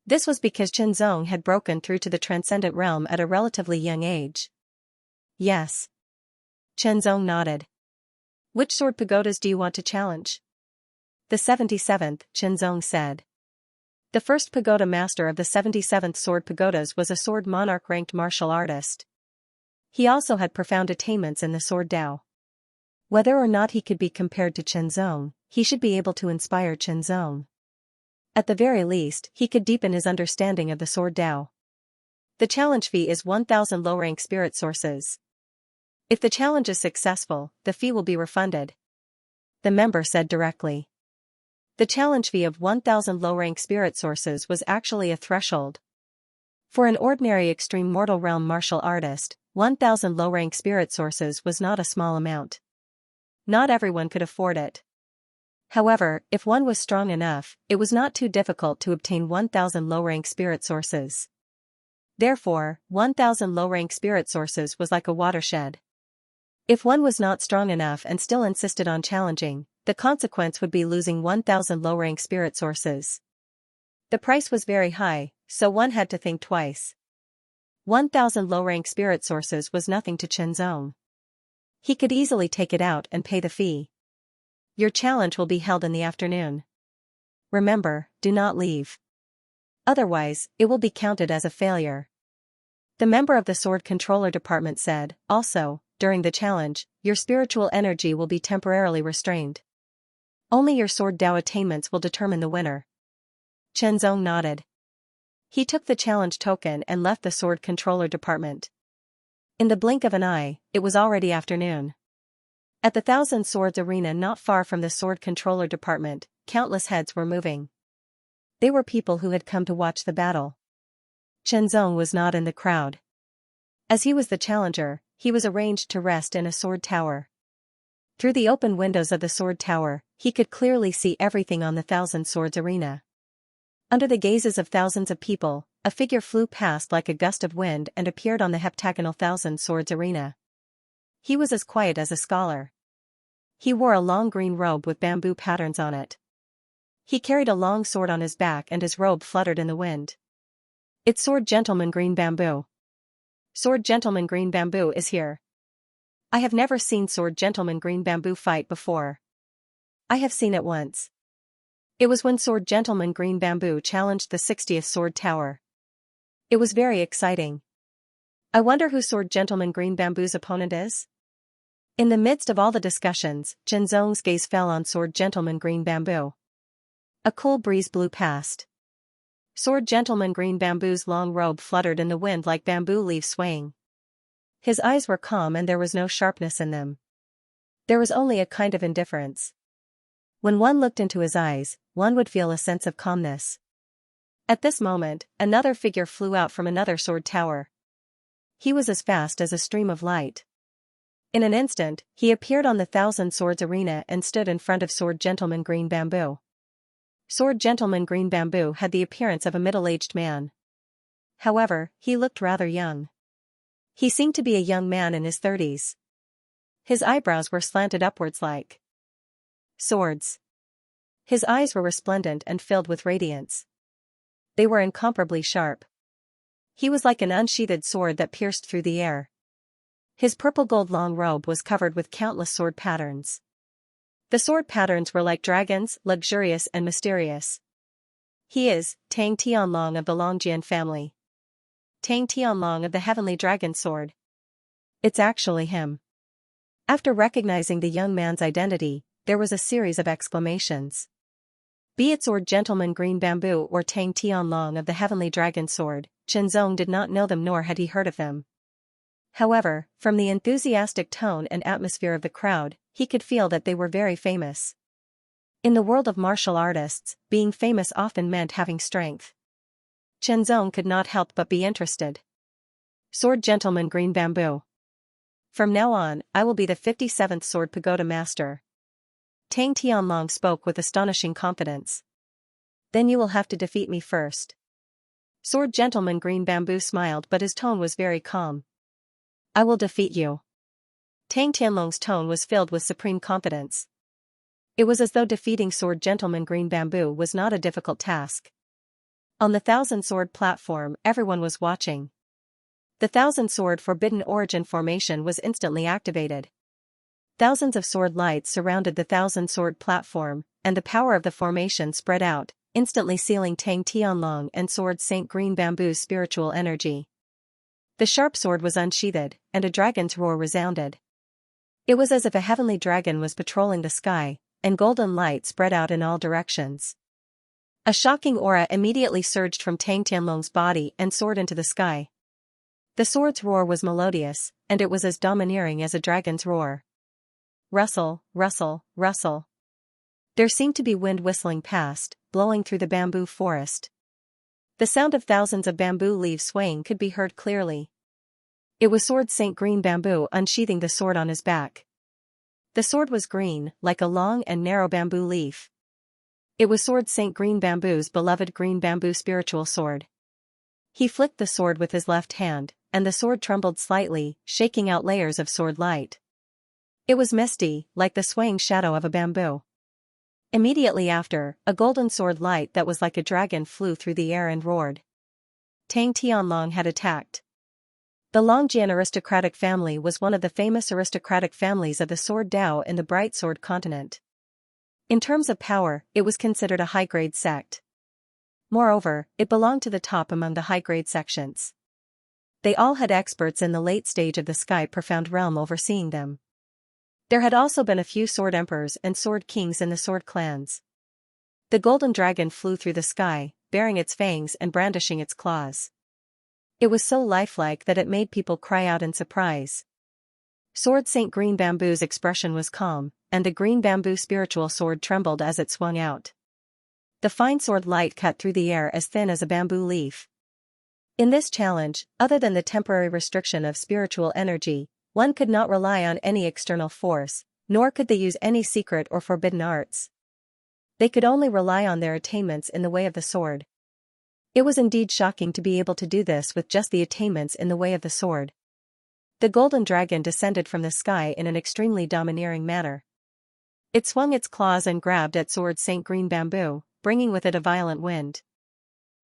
Speaker 1: This was because Qianzong had broken through to the transcendent realm at a relatively young age. Yes. Qianzong nodded. Which sword pagodas do you want to challenge? The 77th, Qianzong said. The first pagoda master of the 77th sword pagodas was a sword monarch-ranked martial artist. He also had profound attainments in the sword Dao. Whether or not he could be compared to Qianzong, he should be able to inspire Qianzong. At the very least, he could deepen his understanding of the sword Dao. The challenge fee is 1,000 low-rank spirit sources. If the challenge is successful, the fee will be refunded. The member said directly. The challenge fee of 1,000 low-rank spirit sources was actually a threshold. For an ordinary extreme mortal realm martial artist, 1,000 low-rank spirit sources was not a small amount. Not everyone could afford it. However, if one was strong enough, it was not too difficult to obtain 1,000 low-rank spirit sources. Therefore, 1,000 low-rank spirit sources was like a watershed. If one was not strong enough and still insisted on challenging, the consequence would be losing 1,000 low-rank spirit sources. The price was very high, so one had to think twice. 1,000 low-rank spirit sources was nothing to Qianzong. He could easily take it out and pay the fee. Your challenge will be held in the afternoon. Remember, do not leave. Otherwise, it will be counted as a failure. The member of the sword controller department said, also, during the challenge, your spiritual energy will be temporarily restrained. Only your sword Dao attainments will determine the winner. Qianzong nodded. He took the challenge token and left the sword controller department. In the blink of an eye, it was already afternoon. At the Thousand Swords Arena not far from the Sword Controller Department, countless heads were moving. They were people who had come to watch the battle. Chen Zong was not in the crowd. As he was the challenger, he was arranged to rest in a sword tower. Through the open windows of the sword tower, he could clearly see everything on the Thousand Swords Arena. Under the gazes of thousands of people, a figure flew past like a gust of wind and appeared on the heptagonal Thousand Swords Arena. He was as quiet as a scholar. He wore a long green robe with bamboo patterns on it. He carried a long sword on his back and his robe fluttered in the wind. It's Sword Gentleman Green Bamboo. Sword Gentleman Green Bamboo is here. I have never seen Sword Gentleman Green Bamboo fight before. I have seen it once. It was when Sword Gentleman Green Bamboo challenged the 60th Sword Tower. It was very exciting. I wonder who Sword Gentleman Green Bamboo's opponent is? In the midst of all the discussions, Chen Zong's gaze fell on Sword Gentleman Green Bamboo. A cool breeze blew past. Sword Gentleman Green Bamboo's long robe fluttered in the wind like bamboo leaves swaying. His eyes were calm and there was no sharpness in them. There was only a kind of indifference. When one looked into his eyes, one would feel a sense of calmness. At this moment, another figure flew out from another sword tower. He was as fast as a stream of light. In an instant, he appeared on the Thousand Swords Arena and stood in front of Sword Gentleman Green Bamboo. Sword Gentleman Green Bamboo had the appearance of a middle-aged man. However, he looked rather young. He seemed to be a young man in his 30s. His eyebrows were slanted upwards like swords. His eyes were resplendent and filled with radiance. They were incomparably sharp. He was like an unsheathed sword that pierced through the air. His purple-gold long robe was covered with countless sword patterns. The sword patterns were like dragons, luxurious and mysterious. He is Tang Tianlong of the Longjian family. Tang Tianlong of the Heavenly Dragon Sword. It's actually him. After recognizing the young man's identity, there was a series of exclamations. Be it Sword Gentleman Green Bamboo or Tang Tianlong of the Heavenly Dragon Sword, Chen Zong did not know them nor had he heard of them. However, from the enthusiastic tone and atmosphere of the crowd, he could feel that they were very famous. In the world of martial artists, being famous often meant having strength. Chen Zong could not help but be interested. Sword Gentleman Green Bamboo. From now on, I will be the 57th Sword Pagoda Master. Tang Tianlong spoke with astonishing confidence. Then you will have to defeat me first. Sword Gentleman Green Bamboo smiled but his tone was very calm. I will defeat you. Tang Tianlong's tone was filled with supreme confidence. It was as though defeating Sword Gentleman Green Bamboo was not a difficult task. On the Thousand Sword platform, everyone was watching. The Thousand Sword Forbidden Origin formation was instantly activated. Thousands of sword lights surrounded the Thousand Sword platform, and the power of the formation spread out, instantly sealing Tang Tianlong and Sword Saint Green Bamboo's spiritual energy. The sharp sword was unsheathed, and a dragon's roar resounded. It was as if a heavenly dragon was patrolling the sky, and golden light spread out in all directions. A shocking aura immediately surged from Tang Tianlong's body and soared into the sky. The sword's roar was melodious, and it was as domineering as a dragon's roar. Rustle, rustle, rustle. There seemed to be wind whistling past, blowing through the bamboo forest. The sound of thousands of bamboo leaves swaying could be heard clearly. It was Sword Saint Green Bamboo unsheathing the sword on his back. The sword was green, like a long and narrow bamboo leaf. It was Sword Saint Green Bamboo's beloved green bamboo spiritual sword. He flicked the sword with his left hand, and the sword trembled slightly, shaking out layers of sword light. It was misty, like the swaying shadow of a bamboo. Immediately after, a golden sword light that was like a dragon flew through the air and roared. Tang Tianlong had attacked. The Longjian aristocratic family was one of the famous aristocratic families of the Sword Dao in the Bright Sword continent. In terms of power, it was considered a high-grade sect. Moreover, it belonged to the top among the high-grade sections. They all had experts in the late stage of the Sky Profound Realm overseeing them. There had also been a few sword emperors and sword kings in the sword clans. The golden dragon flew through the sky, baring its fangs and brandishing its claws. It was so lifelike that it made people cry out in surprise. Sword Saint Green Bamboo's expression was calm, and the green bamboo spiritual sword trembled as it swung out. The fine sword light cut through the air as thin as a bamboo leaf. In this challenge, other than the temporary restriction of spiritual energy, one could not rely on any external force, nor could they use any secret or forbidden arts. They could only rely on their attainments in the way of the sword. It was indeed shocking to be able to do this with just the attainments in the way of the sword. The golden dragon descended from the sky in an extremely domineering manner. It swung its claws and grabbed at Sword Saint Green Bamboo, bringing with it a violent wind.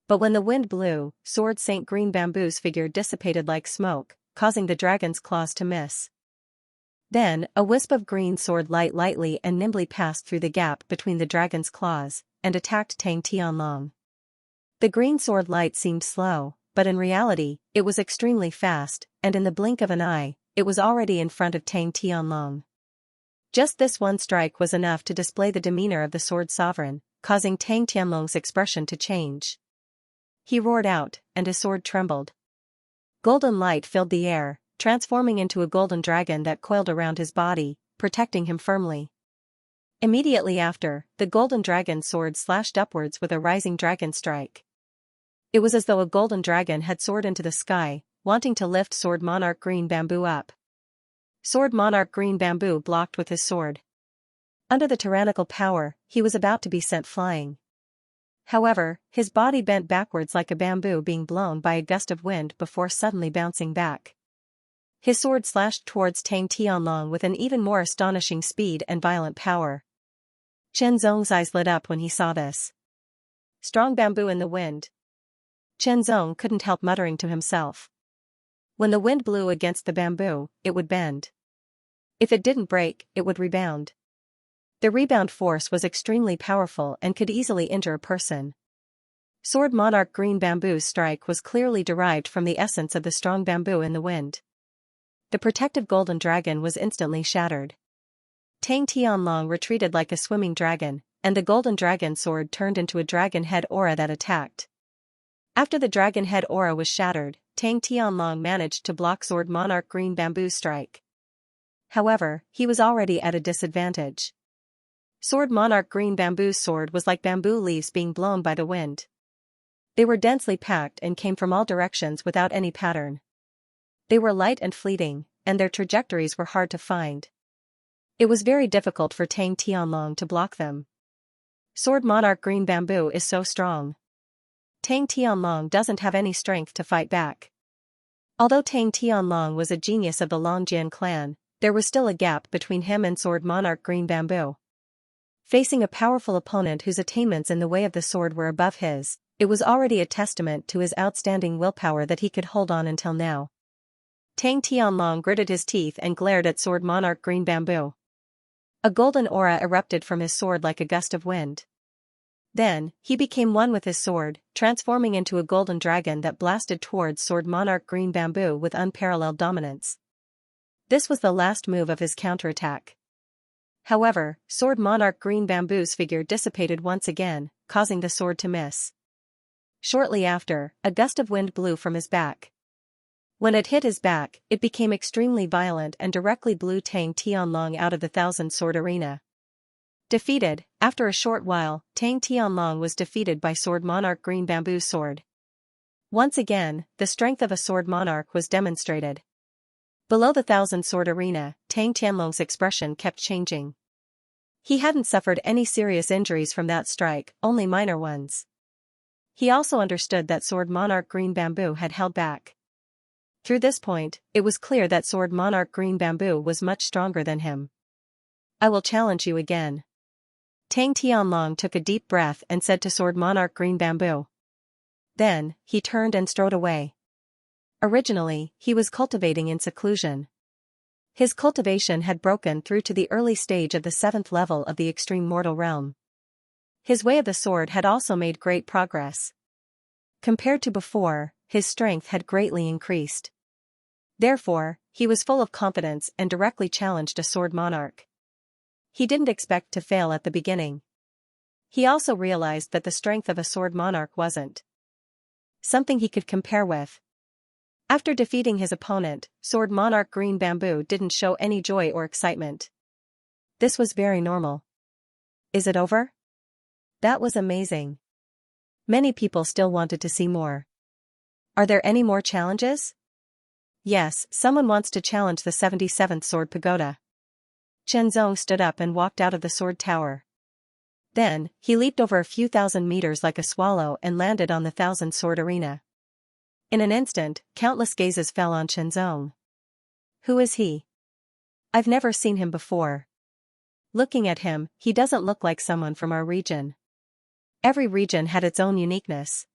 Speaker 1: But when the wind blew, Sword Saint Green Bamboo's figure dissipated like smoke, causing the dragon's claws to miss. Then, a wisp of green sword light lightly and nimbly passed through the gap between the dragon's claws, and attacked Tang Tianlong. The green sword light seemed slow, but in reality, it was extremely fast, and in the blink of an eye, it was already in front of Tang Tianlong. Just this one strike was enough to display the demeanor of the sword sovereign, causing Tang Tianlong's expression to change. He roared out, and his sword trembled. Golden light filled the air, transforming into a golden dragon that coiled around his body, protecting him firmly. Immediately after, the golden dragon's sword slashed upwards with a rising dragon strike. It was as though a golden dragon had soared into the sky, wanting to lift Sword Monarch Green Bamboo up. Sword Monarch Green Bamboo blocked with his sword. Under the tyrannical power, he was about to be sent flying. However, his body bent backwards like a bamboo being blown by a gust of wind before suddenly bouncing back. His sword slashed towards Tang Tianlong with an even more astonishing speed and violent power. Chen Zong's eyes lit up when he saw this. Strong bamboo in the wind. Chen Zong couldn't help muttering to himself. When the wind blew against the bamboo, it would bend. If it didn't break, it would rebound. The rebound force was extremely powerful and could easily injure a person. Sword Monarch Green Bamboo's strike was clearly derived from the essence of the strong bamboo in the wind. The protective golden dragon was instantly shattered. Tang Tianlong retreated like a swimming dragon, and the golden dragon sword turned into a dragon head aura that attacked. After the dragon head aura was shattered, Tang Tianlong managed to block Sword Monarch Green Bamboo's strike. However, he was already at a disadvantage. Sword Monarch Green Bamboo's sword was like bamboo leaves being blown by the wind. They were densely packed and came from all directions without any pattern. They were light and fleeting, and their trajectories were hard to find. It was very difficult for Tang Tianlong to block them. Sword Monarch Green Bamboo is so strong. Tang Tianlong doesn't have any strength to fight back. Although Tang Tianlong was a genius of the Longjian clan, there was still a gap between him and Sword Monarch Green Bamboo. Facing a powerful opponent whose attainments in the way of the sword were above his, it was already a testament to his outstanding willpower that he could hold on until now. Tang Tianlong gritted his teeth and glared at Sword Monarch Green Bamboo. A golden aura erupted from his sword like a gust of wind. Then, he became one with his sword, transforming into a golden dragon that blasted towards Sword Monarch Green Bamboo with unparalleled dominance. This was the last move of his counterattack. However, Sword Monarch Green Bamboo's figure dissipated once again, causing the sword to miss. Shortly after, a gust of wind blew from his back. When it hit his back, it became extremely violent and directly blew Tang Tianlong out of the Thousand Sword Arena. Defeated, after a short while, Tang Tianlong was defeated by Sword Monarch Green Bamboo's sword. Once again, the strength of a Sword Monarch was demonstrated. Below the Thousand Sword Arena, Tang Tianlong's expression kept changing. He hadn't suffered any serious injuries from that strike, only minor ones. He also understood that Sword Monarch Green Bamboo had held back. Through this point, it was clear that Sword Monarch Green Bamboo was much stronger than him. I will challenge you again. Tang Tianlong took a deep breath and said to Sword Monarch Green Bamboo. Then, he turned and strode away. Originally, he was cultivating in seclusion. His cultivation had broken through to the early stage of the 7th level of the extreme mortal realm. His way of the sword had also made great progress. Compared to before, his strength had greatly increased. Therefore, he was full of confidence and directly challenged a Sword Monarch. He didn't expect to fail at the beginning. He also realized that the strength of a Sword Monarch wasn't something he could compare with. After defeating his opponent, Sword Monarch Green Bamboo didn't show any joy or excitement. This was very normal. Is it over? That was amazing. Many people still wanted to see more. Are there any more challenges? Yes, someone wants to challenge the 77th Sword Pagoda. Chenzong stood up and walked out of the sword tower. Then, he leaped over a few thousand meters like a swallow and landed on the 1,000 sword arena. In an instant, countless gazes fell on Chenzong. Who is he? I've never seen him before. Looking at him, he doesn't look like someone from our region. Every region had its own uniqueness.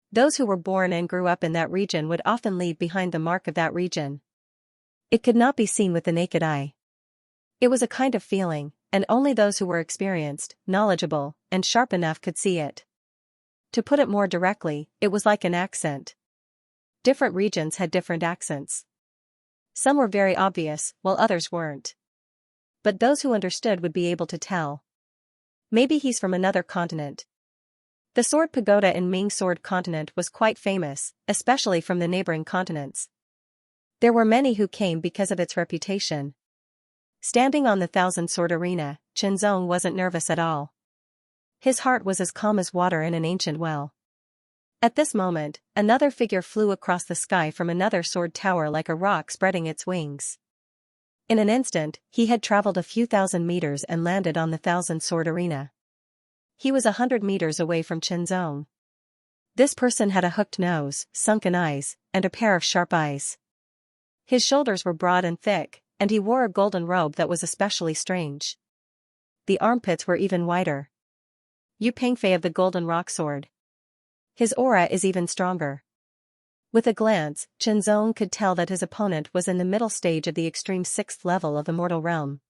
Speaker 1: Those who were born and grew up in that region would often leave behind the mark of that region. It could not be seen with the naked eye. It was a kind of feeling, and only those who were experienced, knowledgeable, and sharp enough could see it. To put it more directly, it was like an accent. Different regions had different accents. Some were very obvious, while others weren't. But those who understood would be able to tell. Maybe he's from another continent. The Sword Pagoda in Ming Sword Continent was quite famous, especially from the neighboring continents. There were many who came because of its reputation. Standing on the 1,000 sword arena, Chenzong wasn't nervous at all. His heart was as calm as water in an ancient well. At this moment, another figure flew across the sky from another sword tower like a rock spreading its wings. In an instant, he had traveled a few thousand meters and landed on the 1,000 sword arena. He was 100 meters away from Chenzong. This person had a hooked nose, sunken eyes, and a pair of sharp eyes. His shoulders were broad and thick, and he wore a golden robe that was especially strange. The armpits were even wider. Yu Pengfei of the Golden Rock Sword. His aura is even stronger. With a glance, Chenzong could tell that his opponent was in the middle stage of the extreme 6th level of the mortal realm.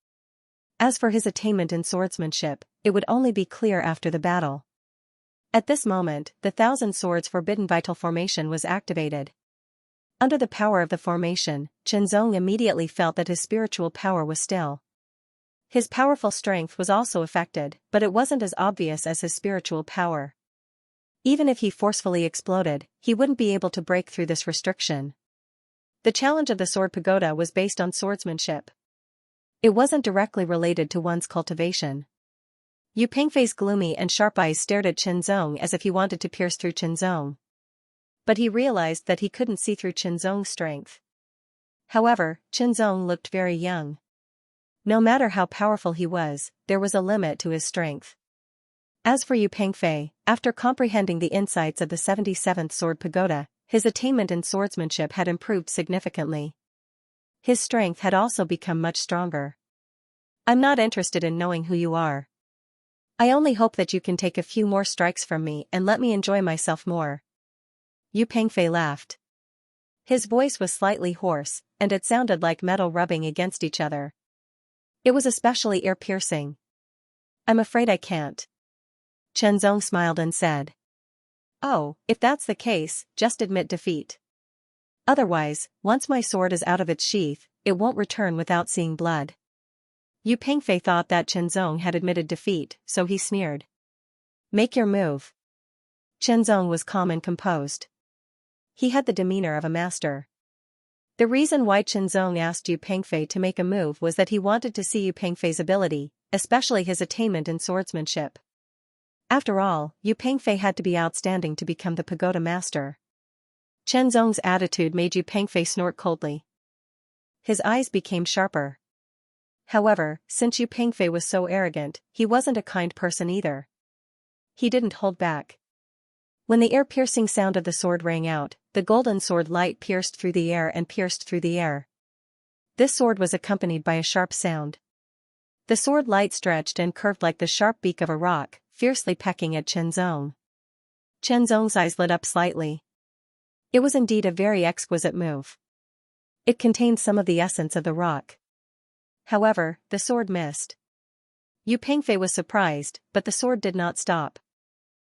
Speaker 1: As for his attainment in swordsmanship, it would only be clear after the battle. At this moment, the 1,000 Swords Forbidden Vital Formation was activated. Under the power of the formation, Chenzong immediately felt that his spiritual power was still. His powerful strength was also affected, but it wasn't as obvious as his spiritual power. Even if he forcefully exploded, he wouldn't be able to break through this restriction. The challenge of the Sword Pagoda was based on swordsmanship. It wasn't directly related to one's cultivation. Yu Pengfei's gloomy and sharp eyes stared at Chenzong as if he wanted to pierce through Chenzong. But he realized that he couldn't see through Chenzong's strength. However, Chenzong looked very young. No matter how powerful he was, there was a limit to his strength. As for Yu Pengfei, after comprehending the insights of the 77th Sword Pagoda, his attainment in swordsmanship had improved significantly. His strength had also become much stronger. I'm not interested in knowing who you are. I only hope that you can take a few more strikes from me and let me enjoy myself more. Yu Pengfei laughed. His voice was slightly hoarse, and it sounded like metal rubbing against each other. It was especially ear-piercing. I'm afraid I can't. Chenzong smiled and said. Oh, if that's the case, just admit defeat. Otherwise, once my sword is out of its sheath, it won't return without seeing blood. Yu Pengfei thought that Chenzong had admitted defeat, so he sneered. Make your move. Chenzong was calm and composed. He had the demeanor of a master. The reason why Chenzong asked Yu Pengfei to make a move was that he wanted to see Yu Pengfei's ability, especially his attainment in swordsmanship. After all, Yu Pengfei had to be outstanding to become the pagoda master. Chenzong's attitude made Yu Pengfei snort coldly. His eyes became sharper. However, since Yu Pengfei was so arrogant, he wasn't a kind person either. He didn't hold back. When the ear-piercing sound of the sword rang out, the golden sword light pierced through the air and pierced through the air. This sword was accompanied by a sharp sound. The sword light stretched and curved like the sharp beak of a rock, fiercely pecking at Chenzong. Chenzong's eyes lit up slightly. It was indeed a very exquisite move. It contained some of the essence of the rock. However, the sword missed. Yu Pengfei was surprised, but the sword did not stop.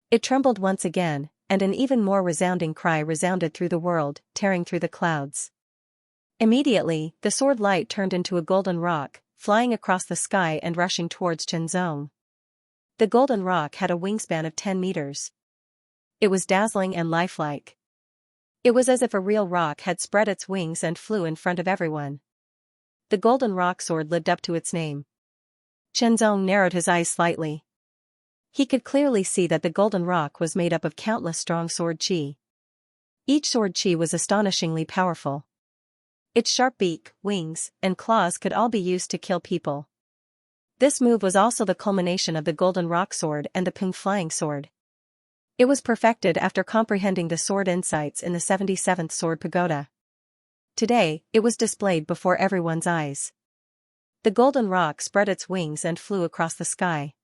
Speaker 1: It trembled once again, and an even more resounding cry resounded through the world, tearing through the clouds. Immediately, the sword light turned into a golden rock, flying across the sky and rushing towards Chenzong. The golden rock had a wingspan of 10 meters. It was dazzling and lifelike. It was as if a real rock had spread its wings and flew in front of everyone. The golden rock sword lived up to its name. Chenzong narrowed his eyes slightly. He could clearly see that the golden rock was made up of countless strong sword chi. Each sword chi was astonishingly powerful. Its sharp beak, wings, and claws could all be used to kill people. This move was also the culmination of the golden rock sword and the ping flying sword. It was perfected after comprehending the sword insights in the 77th Sword Pagoda. Today, it was displayed before everyone's eyes. The golden rock spread its wings and flew across the sky.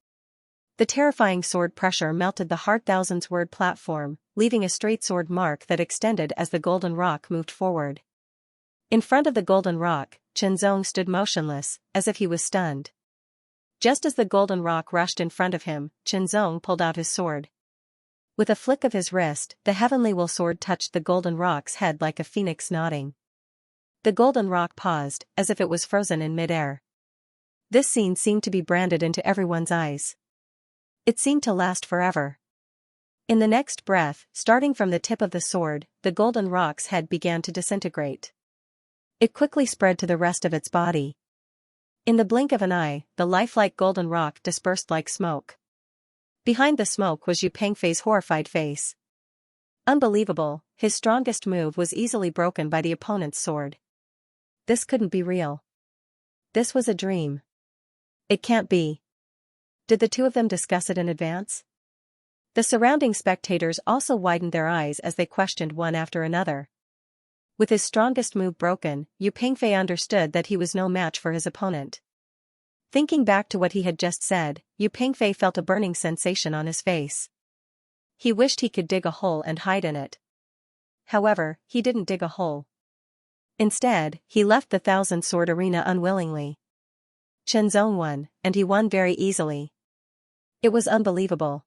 Speaker 1: The terrifying sword pressure melted the hard thousands-word platform, leaving a straight sword mark that extended as the golden rock moved forward. In front of the golden rock, Chenzong stood motionless, as if he was stunned. Just as the golden rock rushed in front of him, Chenzong pulled out his sword. With a flick of his wrist, the heavenly will sword touched the golden rock's head like a phoenix nodding. The golden rock paused, as if it was frozen in mid-air. This scene seemed to be branded into everyone's eyes. It seemed to last forever. In the next breath, starting from the tip of the sword, the golden rock's head began to disintegrate. It quickly spread to the rest of its body. In the blink of an eye, the lifelike golden rock dispersed like smoke. Behind the smoke was Yu Pengfei's horrified face. Unbelievable, his strongest move was easily broken by the opponent's sword. This couldn't be real. This was a dream. It can't be. Did the two of them discuss it in advance? The surrounding spectators also widened their eyes as they questioned one after another. With his strongest move broken, Yu Pengfei understood that he was no match for his opponent. Thinking back to what he had just said, Yu Pengfei felt a burning sensation on his face. He wished he could dig a hole and hide in it. However, he didn't dig a hole. Instead, he left the thousand-sword arena unwillingly. Chenzong won, and he won very easily. It was unbelievable.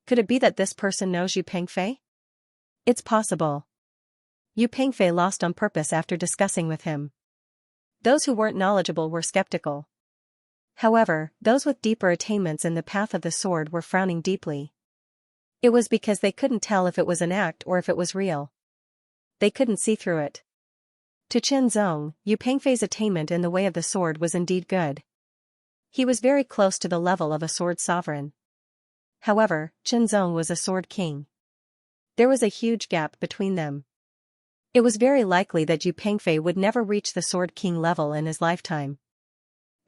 Speaker 1: Could it be that this person knows Yu Pengfei? It's possible. Yu Pengfei lost on purpose after discussing with him. Those who weren't knowledgeable were skeptical. However, those with deeper attainments in the path of the sword were frowning deeply. It was because they couldn't tell if it was an act or if it was real. They couldn't see through it. To Chenzong, Yu Pengfei's attainment in the way of the sword was indeed good. He was very close to the level of a sword sovereign. However, Chenzong was a sword king. There was a huge gap between them. It was very likely that Yu Pengfei would never reach the sword king level in his lifetime.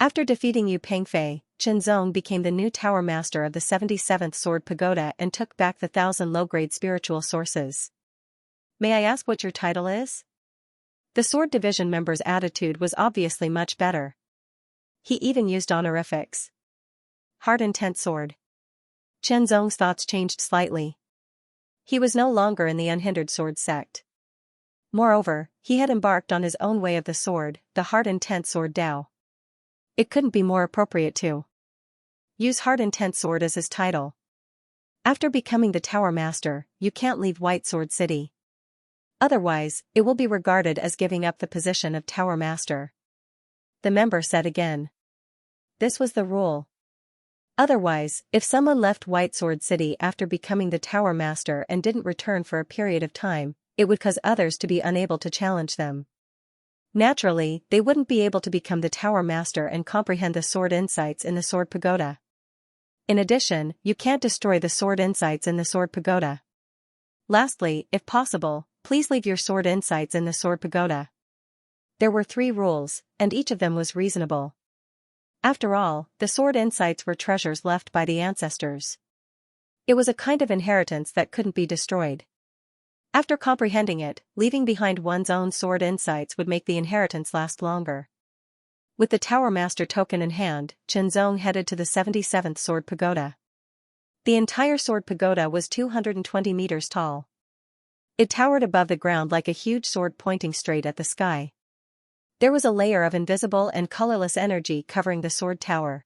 Speaker 1: After defeating Yu Pengfei, Chenzong became the new tower master of the 77th Sword Pagoda and took back the 1,000 low-grade spiritual sources. May I ask what your title is? The Sword Division member's attitude was obviously much better. He even used honorifics. Hard Intent Sword. Chenzong's thoughts changed slightly. He was no longer in the unhindered sword sect. Moreover, he had embarked on his own way of the sword, the Hard Intent Sword Dao. It couldn't be more appropriate to use Hard Intent Sword as his title. After becoming the Tower Master, you can't leave White Sword City. Otherwise, it will be regarded as giving up the position of Tower Master. The member said again. This was the rule. Otherwise, if someone left White Sword City after becoming the Tower Master and didn't return for a period of time, it would cause others to be unable to challenge them. Naturally, they wouldn't be able to become the Tower Master and comprehend the sword insights in the Sword Pagoda. In addition, you can't destroy the sword insights in the Sword Pagoda. Lastly, if possible, please leave your sword insights in the Sword Pagoda. There were 3 rules, and each of them was reasonable. After all, the sword insights were treasures left by the ancestors. It was a kind of inheritance that couldn't be destroyed. After comprehending it, leaving behind one's own sword insights would make the inheritance last longer. With the Tower Master token in hand, Chenzong headed to the 77th Sword Pagoda. The entire Sword Pagoda was 220 meters tall. It towered above the ground like a huge sword pointing straight at the sky. There was a layer of invisible and colorless energy covering the sword tower.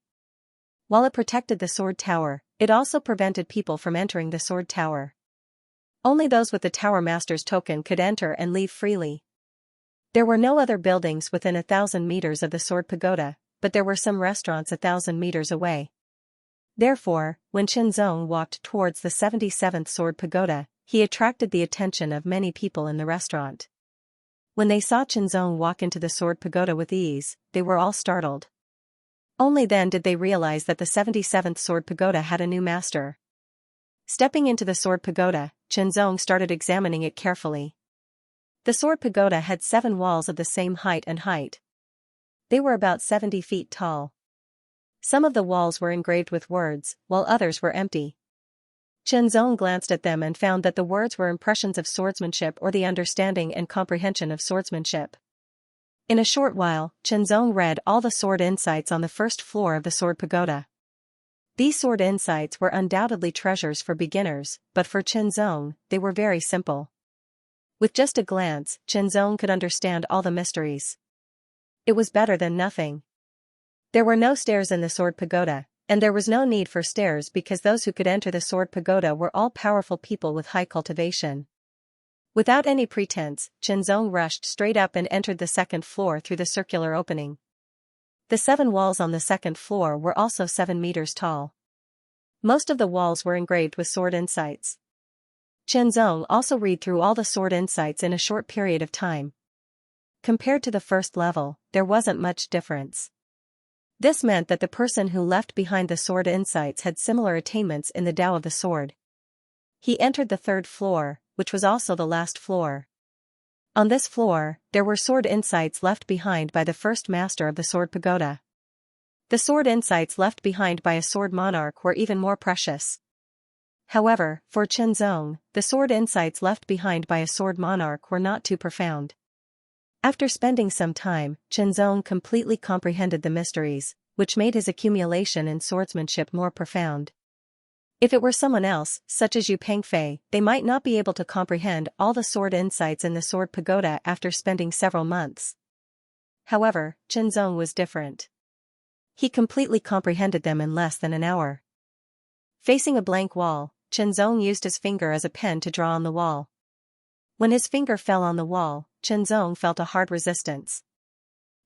Speaker 1: While it protected the sword tower, it also prevented people from entering the sword tower. Only those with the Tower Master's token could enter and leave freely. There were no other buildings within 1,000 meters of the Sword Pagoda, but there were some restaurants 1,000 meters away. Therefore, when Chenzong walked towards the 77th Sword Pagoda, he attracted the attention of many people in the restaurant. When they saw Qianzong walk into the sword pagoda with ease, they were all startled. Only then did they realize that the 77th sword pagoda had a new master. Stepping into the sword pagoda, Qianzong started examining it carefully. The sword pagoda had 7 walls of the same height and height. They were about 70 feet tall. Some of the walls were engraved with words, while others were empty. Qianzong glanced at them and found that the words were impressions of swordsmanship or the understanding and comprehension of swordsmanship. In a short while, Qianzong read all the sword insights on the first floor of the sword pagoda. These sword insights were undoubtedly treasures for beginners, but for Qianzong, they were very simple. With just a glance, Qianzong could understand all the mysteries. It was better than nothing. There were no stairs in the sword pagoda, and there was no need for stairs because those who could enter the sword pagoda were all powerful people with high cultivation. Without any pretense, Qianzong rushed straight up and entered the second floor through the circular opening. The 7 walls on the second floor were also 7 meters tall. Most of the walls were engraved with sword insights. Qianzong also read through all the sword insights in a short period of time. Compared to the first level, there wasn't much difference. This meant that the person who left behind the sword insights had similar attainments in the Tao of the sword. He entered the 3rd floor, which was also the last floor. On this floor, there were sword insights left behind by the first master of the sword pagoda. The sword insights left behind by a sword monarch were even more precious. However, for Qianzong, the sword insights left behind by a sword monarch were not too profound. After spending some time, Qianzong completely comprehended the mysteries, which made his accumulation in swordsmanship more profound. If it were someone else, such as Yu Pengfei, they might not be able to comprehend all the sword insights in the sword pagoda after spending several months. However, Qianzong was different. He completely comprehended them in less than an hour. Facing a blank wall, Qianzong used his finger as a pen to draw on the wall. When his finger fell on the wall, Qianzong felt a hard resistance.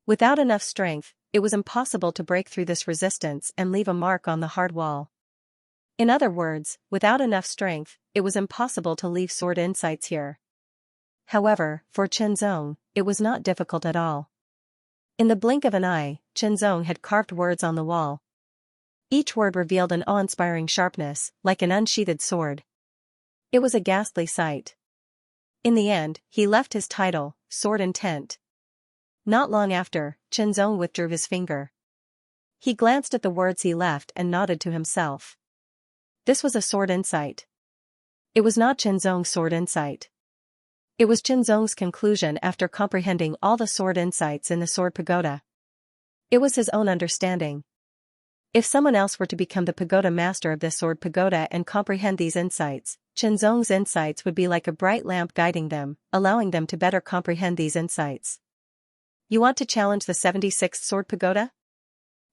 Speaker 1: Without enough strength, it was impossible to break through this resistance and leave a mark on the hard wall. In other words, without enough strength, it was impossible to leave sword insights here. However, for Qianzong, it was not difficult at all. In the blink of an eye, Qianzong had carved words on the wall. Each word revealed an awe-inspiring sharpness, like an unsheathed sword. It was a ghastly sight. In the end, he left his title, Sword Intent. Not long after, Qianzong withdrew his finger. He glanced at the words he left and nodded to himself. This was a sword insight. It was not Qianzong's sword insight. It was Qianzong's conclusion after comprehending all the sword insights in the sword pagoda. It was his own understanding. If someone else were to become the pagoda master of this sword pagoda and comprehend these insights, Qianzong's insights would be like a bright lamp guiding them, allowing them to better comprehend these insights. You want to challenge the 76th sword pagoda?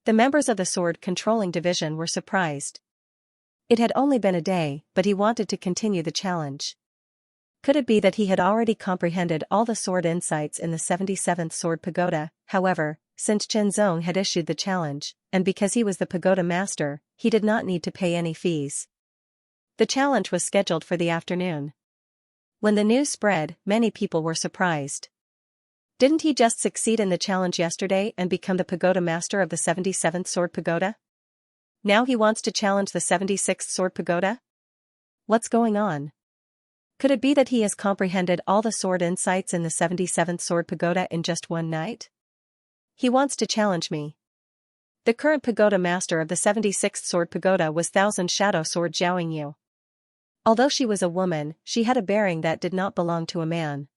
Speaker 1: The members of the sword controlling division were surprised. It had only been a day, but he wanted to continue the challenge. Could it be that he had already comprehended all the sword insights in the 77th sword pagoda? However, since Qianzong had issued the challenge, and because he was the pagoda master, he did not need to pay any fees. The challenge was scheduled for the afternoon. When the news spread, many people were surprised. Didn't he just succeed in the challenge yesterday and become the pagoda master of the 77th sword pagoda? Now he wants to challenge the 76th sword pagoda? What's going on? Could it be that he has comprehended all the sword insights in the 77th sword pagoda in just one night? He wants to challenge me. The current pagoda master of the 76th sword pagoda was Thousand Shadow Sword Xianxia. Although she was a woman, she had a bearing that did not belong to a man.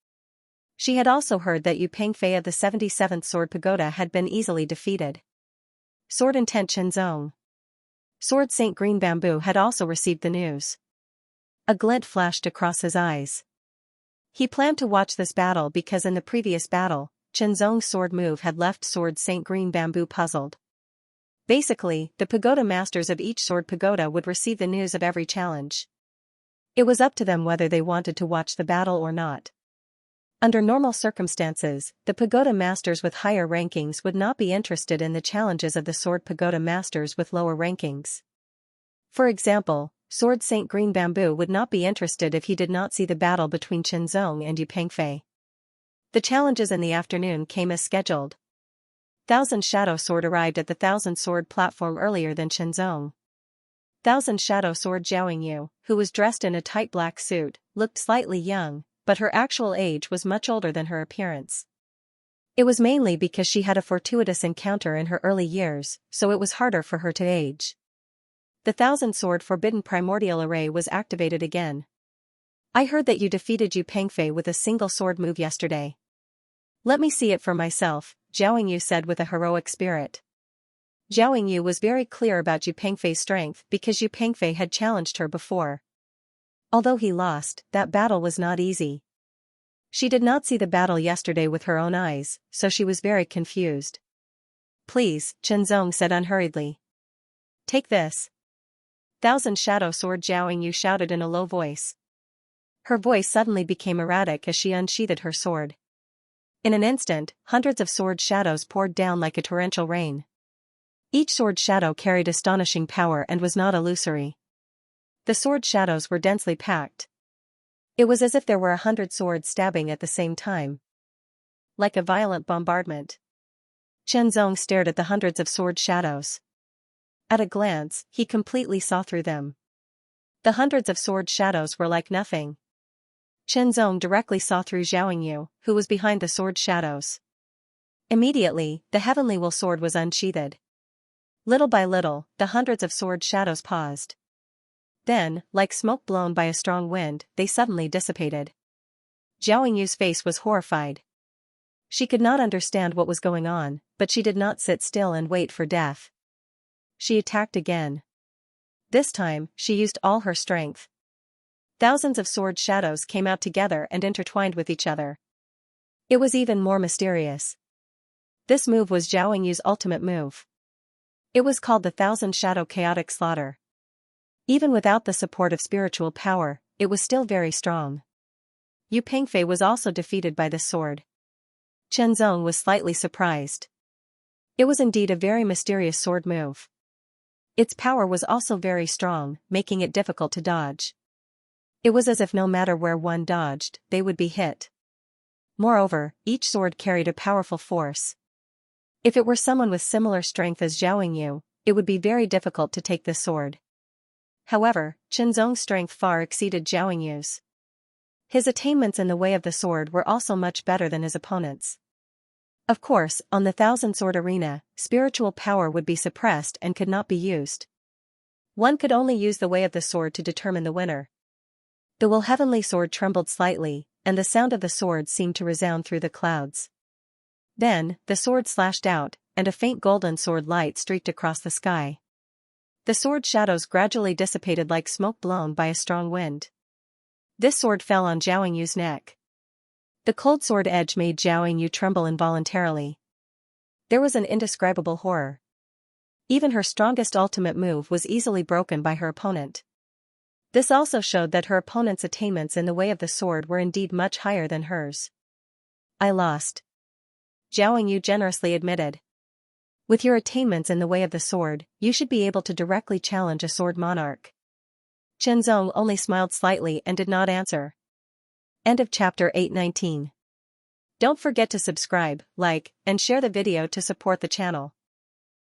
Speaker 1: She had also heard that Yu Pengfei of the 77th sword pagoda had been easily defeated. Sword Intent Qianzong. Sword Saint Green Bamboo had also received the news. A glint flashed across his eyes. He planned to watch this battle because in the previous battle, Qianzong's sword move had left Sword Saint Green Bamboo puzzled. Basically, the pagoda masters of each sword pagoda would receive the news of every challenge. It was up to them whether they wanted to watch the battle or not. Under normal circumstances, the pagoda masters with higher rankings would not be interested in the challenges of the sword pagoda masters with lower rankings. For example, Sword Saint Green Bamboo would not be interested if he did not see the battle between Qianzong and Yu Pengfei. The challenges in the afternoon came as scheduled. Thousand Shadow Sword arrived at the Thousand Sword platform earlier than Qianzong. Thousand Shadow Sword Xiaoyu, who was dressed in a tight black suit, looked slightly young, but her actual age was much older than her appearance. It was mainly because she had a fortuitous encounter in her early years, so it was harder for her to age. The Thousand Sword Forbidden Primordial Array was activated again. I heard that you defeated Yu Pengfei with a single sword move yesterday. Let me see it for myself, Xiaoyu said with a heroic spirit. Xiaoyu was very clear about Yu Pengfei's strength because Yu Pengfei had challenged her before. Although he lost, that battle was not easy. She did not see the battle yesterday with her own eyes, so she was very confused. Please, Qianzong said unhurriedly. Take this. Thousand Shadow Sword Xiaoyu shouted in a low voice. Her voice suddenly became erratic as she unsheathed her sword. In an instant, hundreds of sword shadows poured down like a torrential rain. Each sword shadow carried astonishing power and was not illusory. The sword shadows were densely packed. It was as if there were 100 swords stabbing at the same time. Like a violent bombardment. Qianzong stared at the hundreds of sword shadows. At a glance, he completely saw through them. The hundreds of sword shadows were like nothing. Qianzong directly saw through Xiaoyu, who was behind the sword shadows. Immediately, the heavenly will sword was unsheathed. Little by little, the hundreds of sword shadows paused. Then, like smoke blown by a strong wind, they suddenly dissipated. Xiaoyu's face was horrified. She could not understand what was going on, but she did not sit still and wait for death. She attacked again. This time, she used all her strength. Thousands of sword shadows came out together and intertwined with each other. It was even more mysterious. This move was Xiaoyu's ultimate move. It was called the Thousand Shadow Chaotic Slaughter. Even without the support of spiritual power, it was still very strong. Yu Pengfei was also defeated by this sword. Qianzong was slightly surprised. It was indeed a very mysterious sword move. Its power was also very strong, making it difficult to dodge. It was as if no matter where one dodged, they would be hit. Moreover, each sword carried a powerful force. If it were someone with similar strength as Xiaoyu, it would be very difficult to take this sword. However, Qianzong's strength far exceeded Xiaoyu's. His attainments in the way of the sword were also much better than his opponent's. Of course, on the Thousand Sword Arena, spiritual power would be suppressed and could not be used. One could only use the way of the sword to determine the winner. The will heavenly sword trembled slightly, and the sound of the sword seemed to resound through the clouds. Then, the sword slashed out, and a faint golden sword light streaked across the sky. The sword shadows gradually dissipated like smoke blown by a strong wind. This sword fell on Xiaoyu's neck. The cold sword edge made Xiaoyu tremble involuntarily. There was an indescribable horror. Even her strongest ultimate move was easily broken by her opponent. This also showed that her opponent's attainments in the way of the sword were indeed much higher than hers. I lost. Xiaoyu generously admitted. With your attainments in the way of the sword, you should be able to directly challenge a sword monarch. Qianzong only smiled slightly and did not answer. End of chapter 819. Don't forget to subscribe, like, and share the video to support the channel.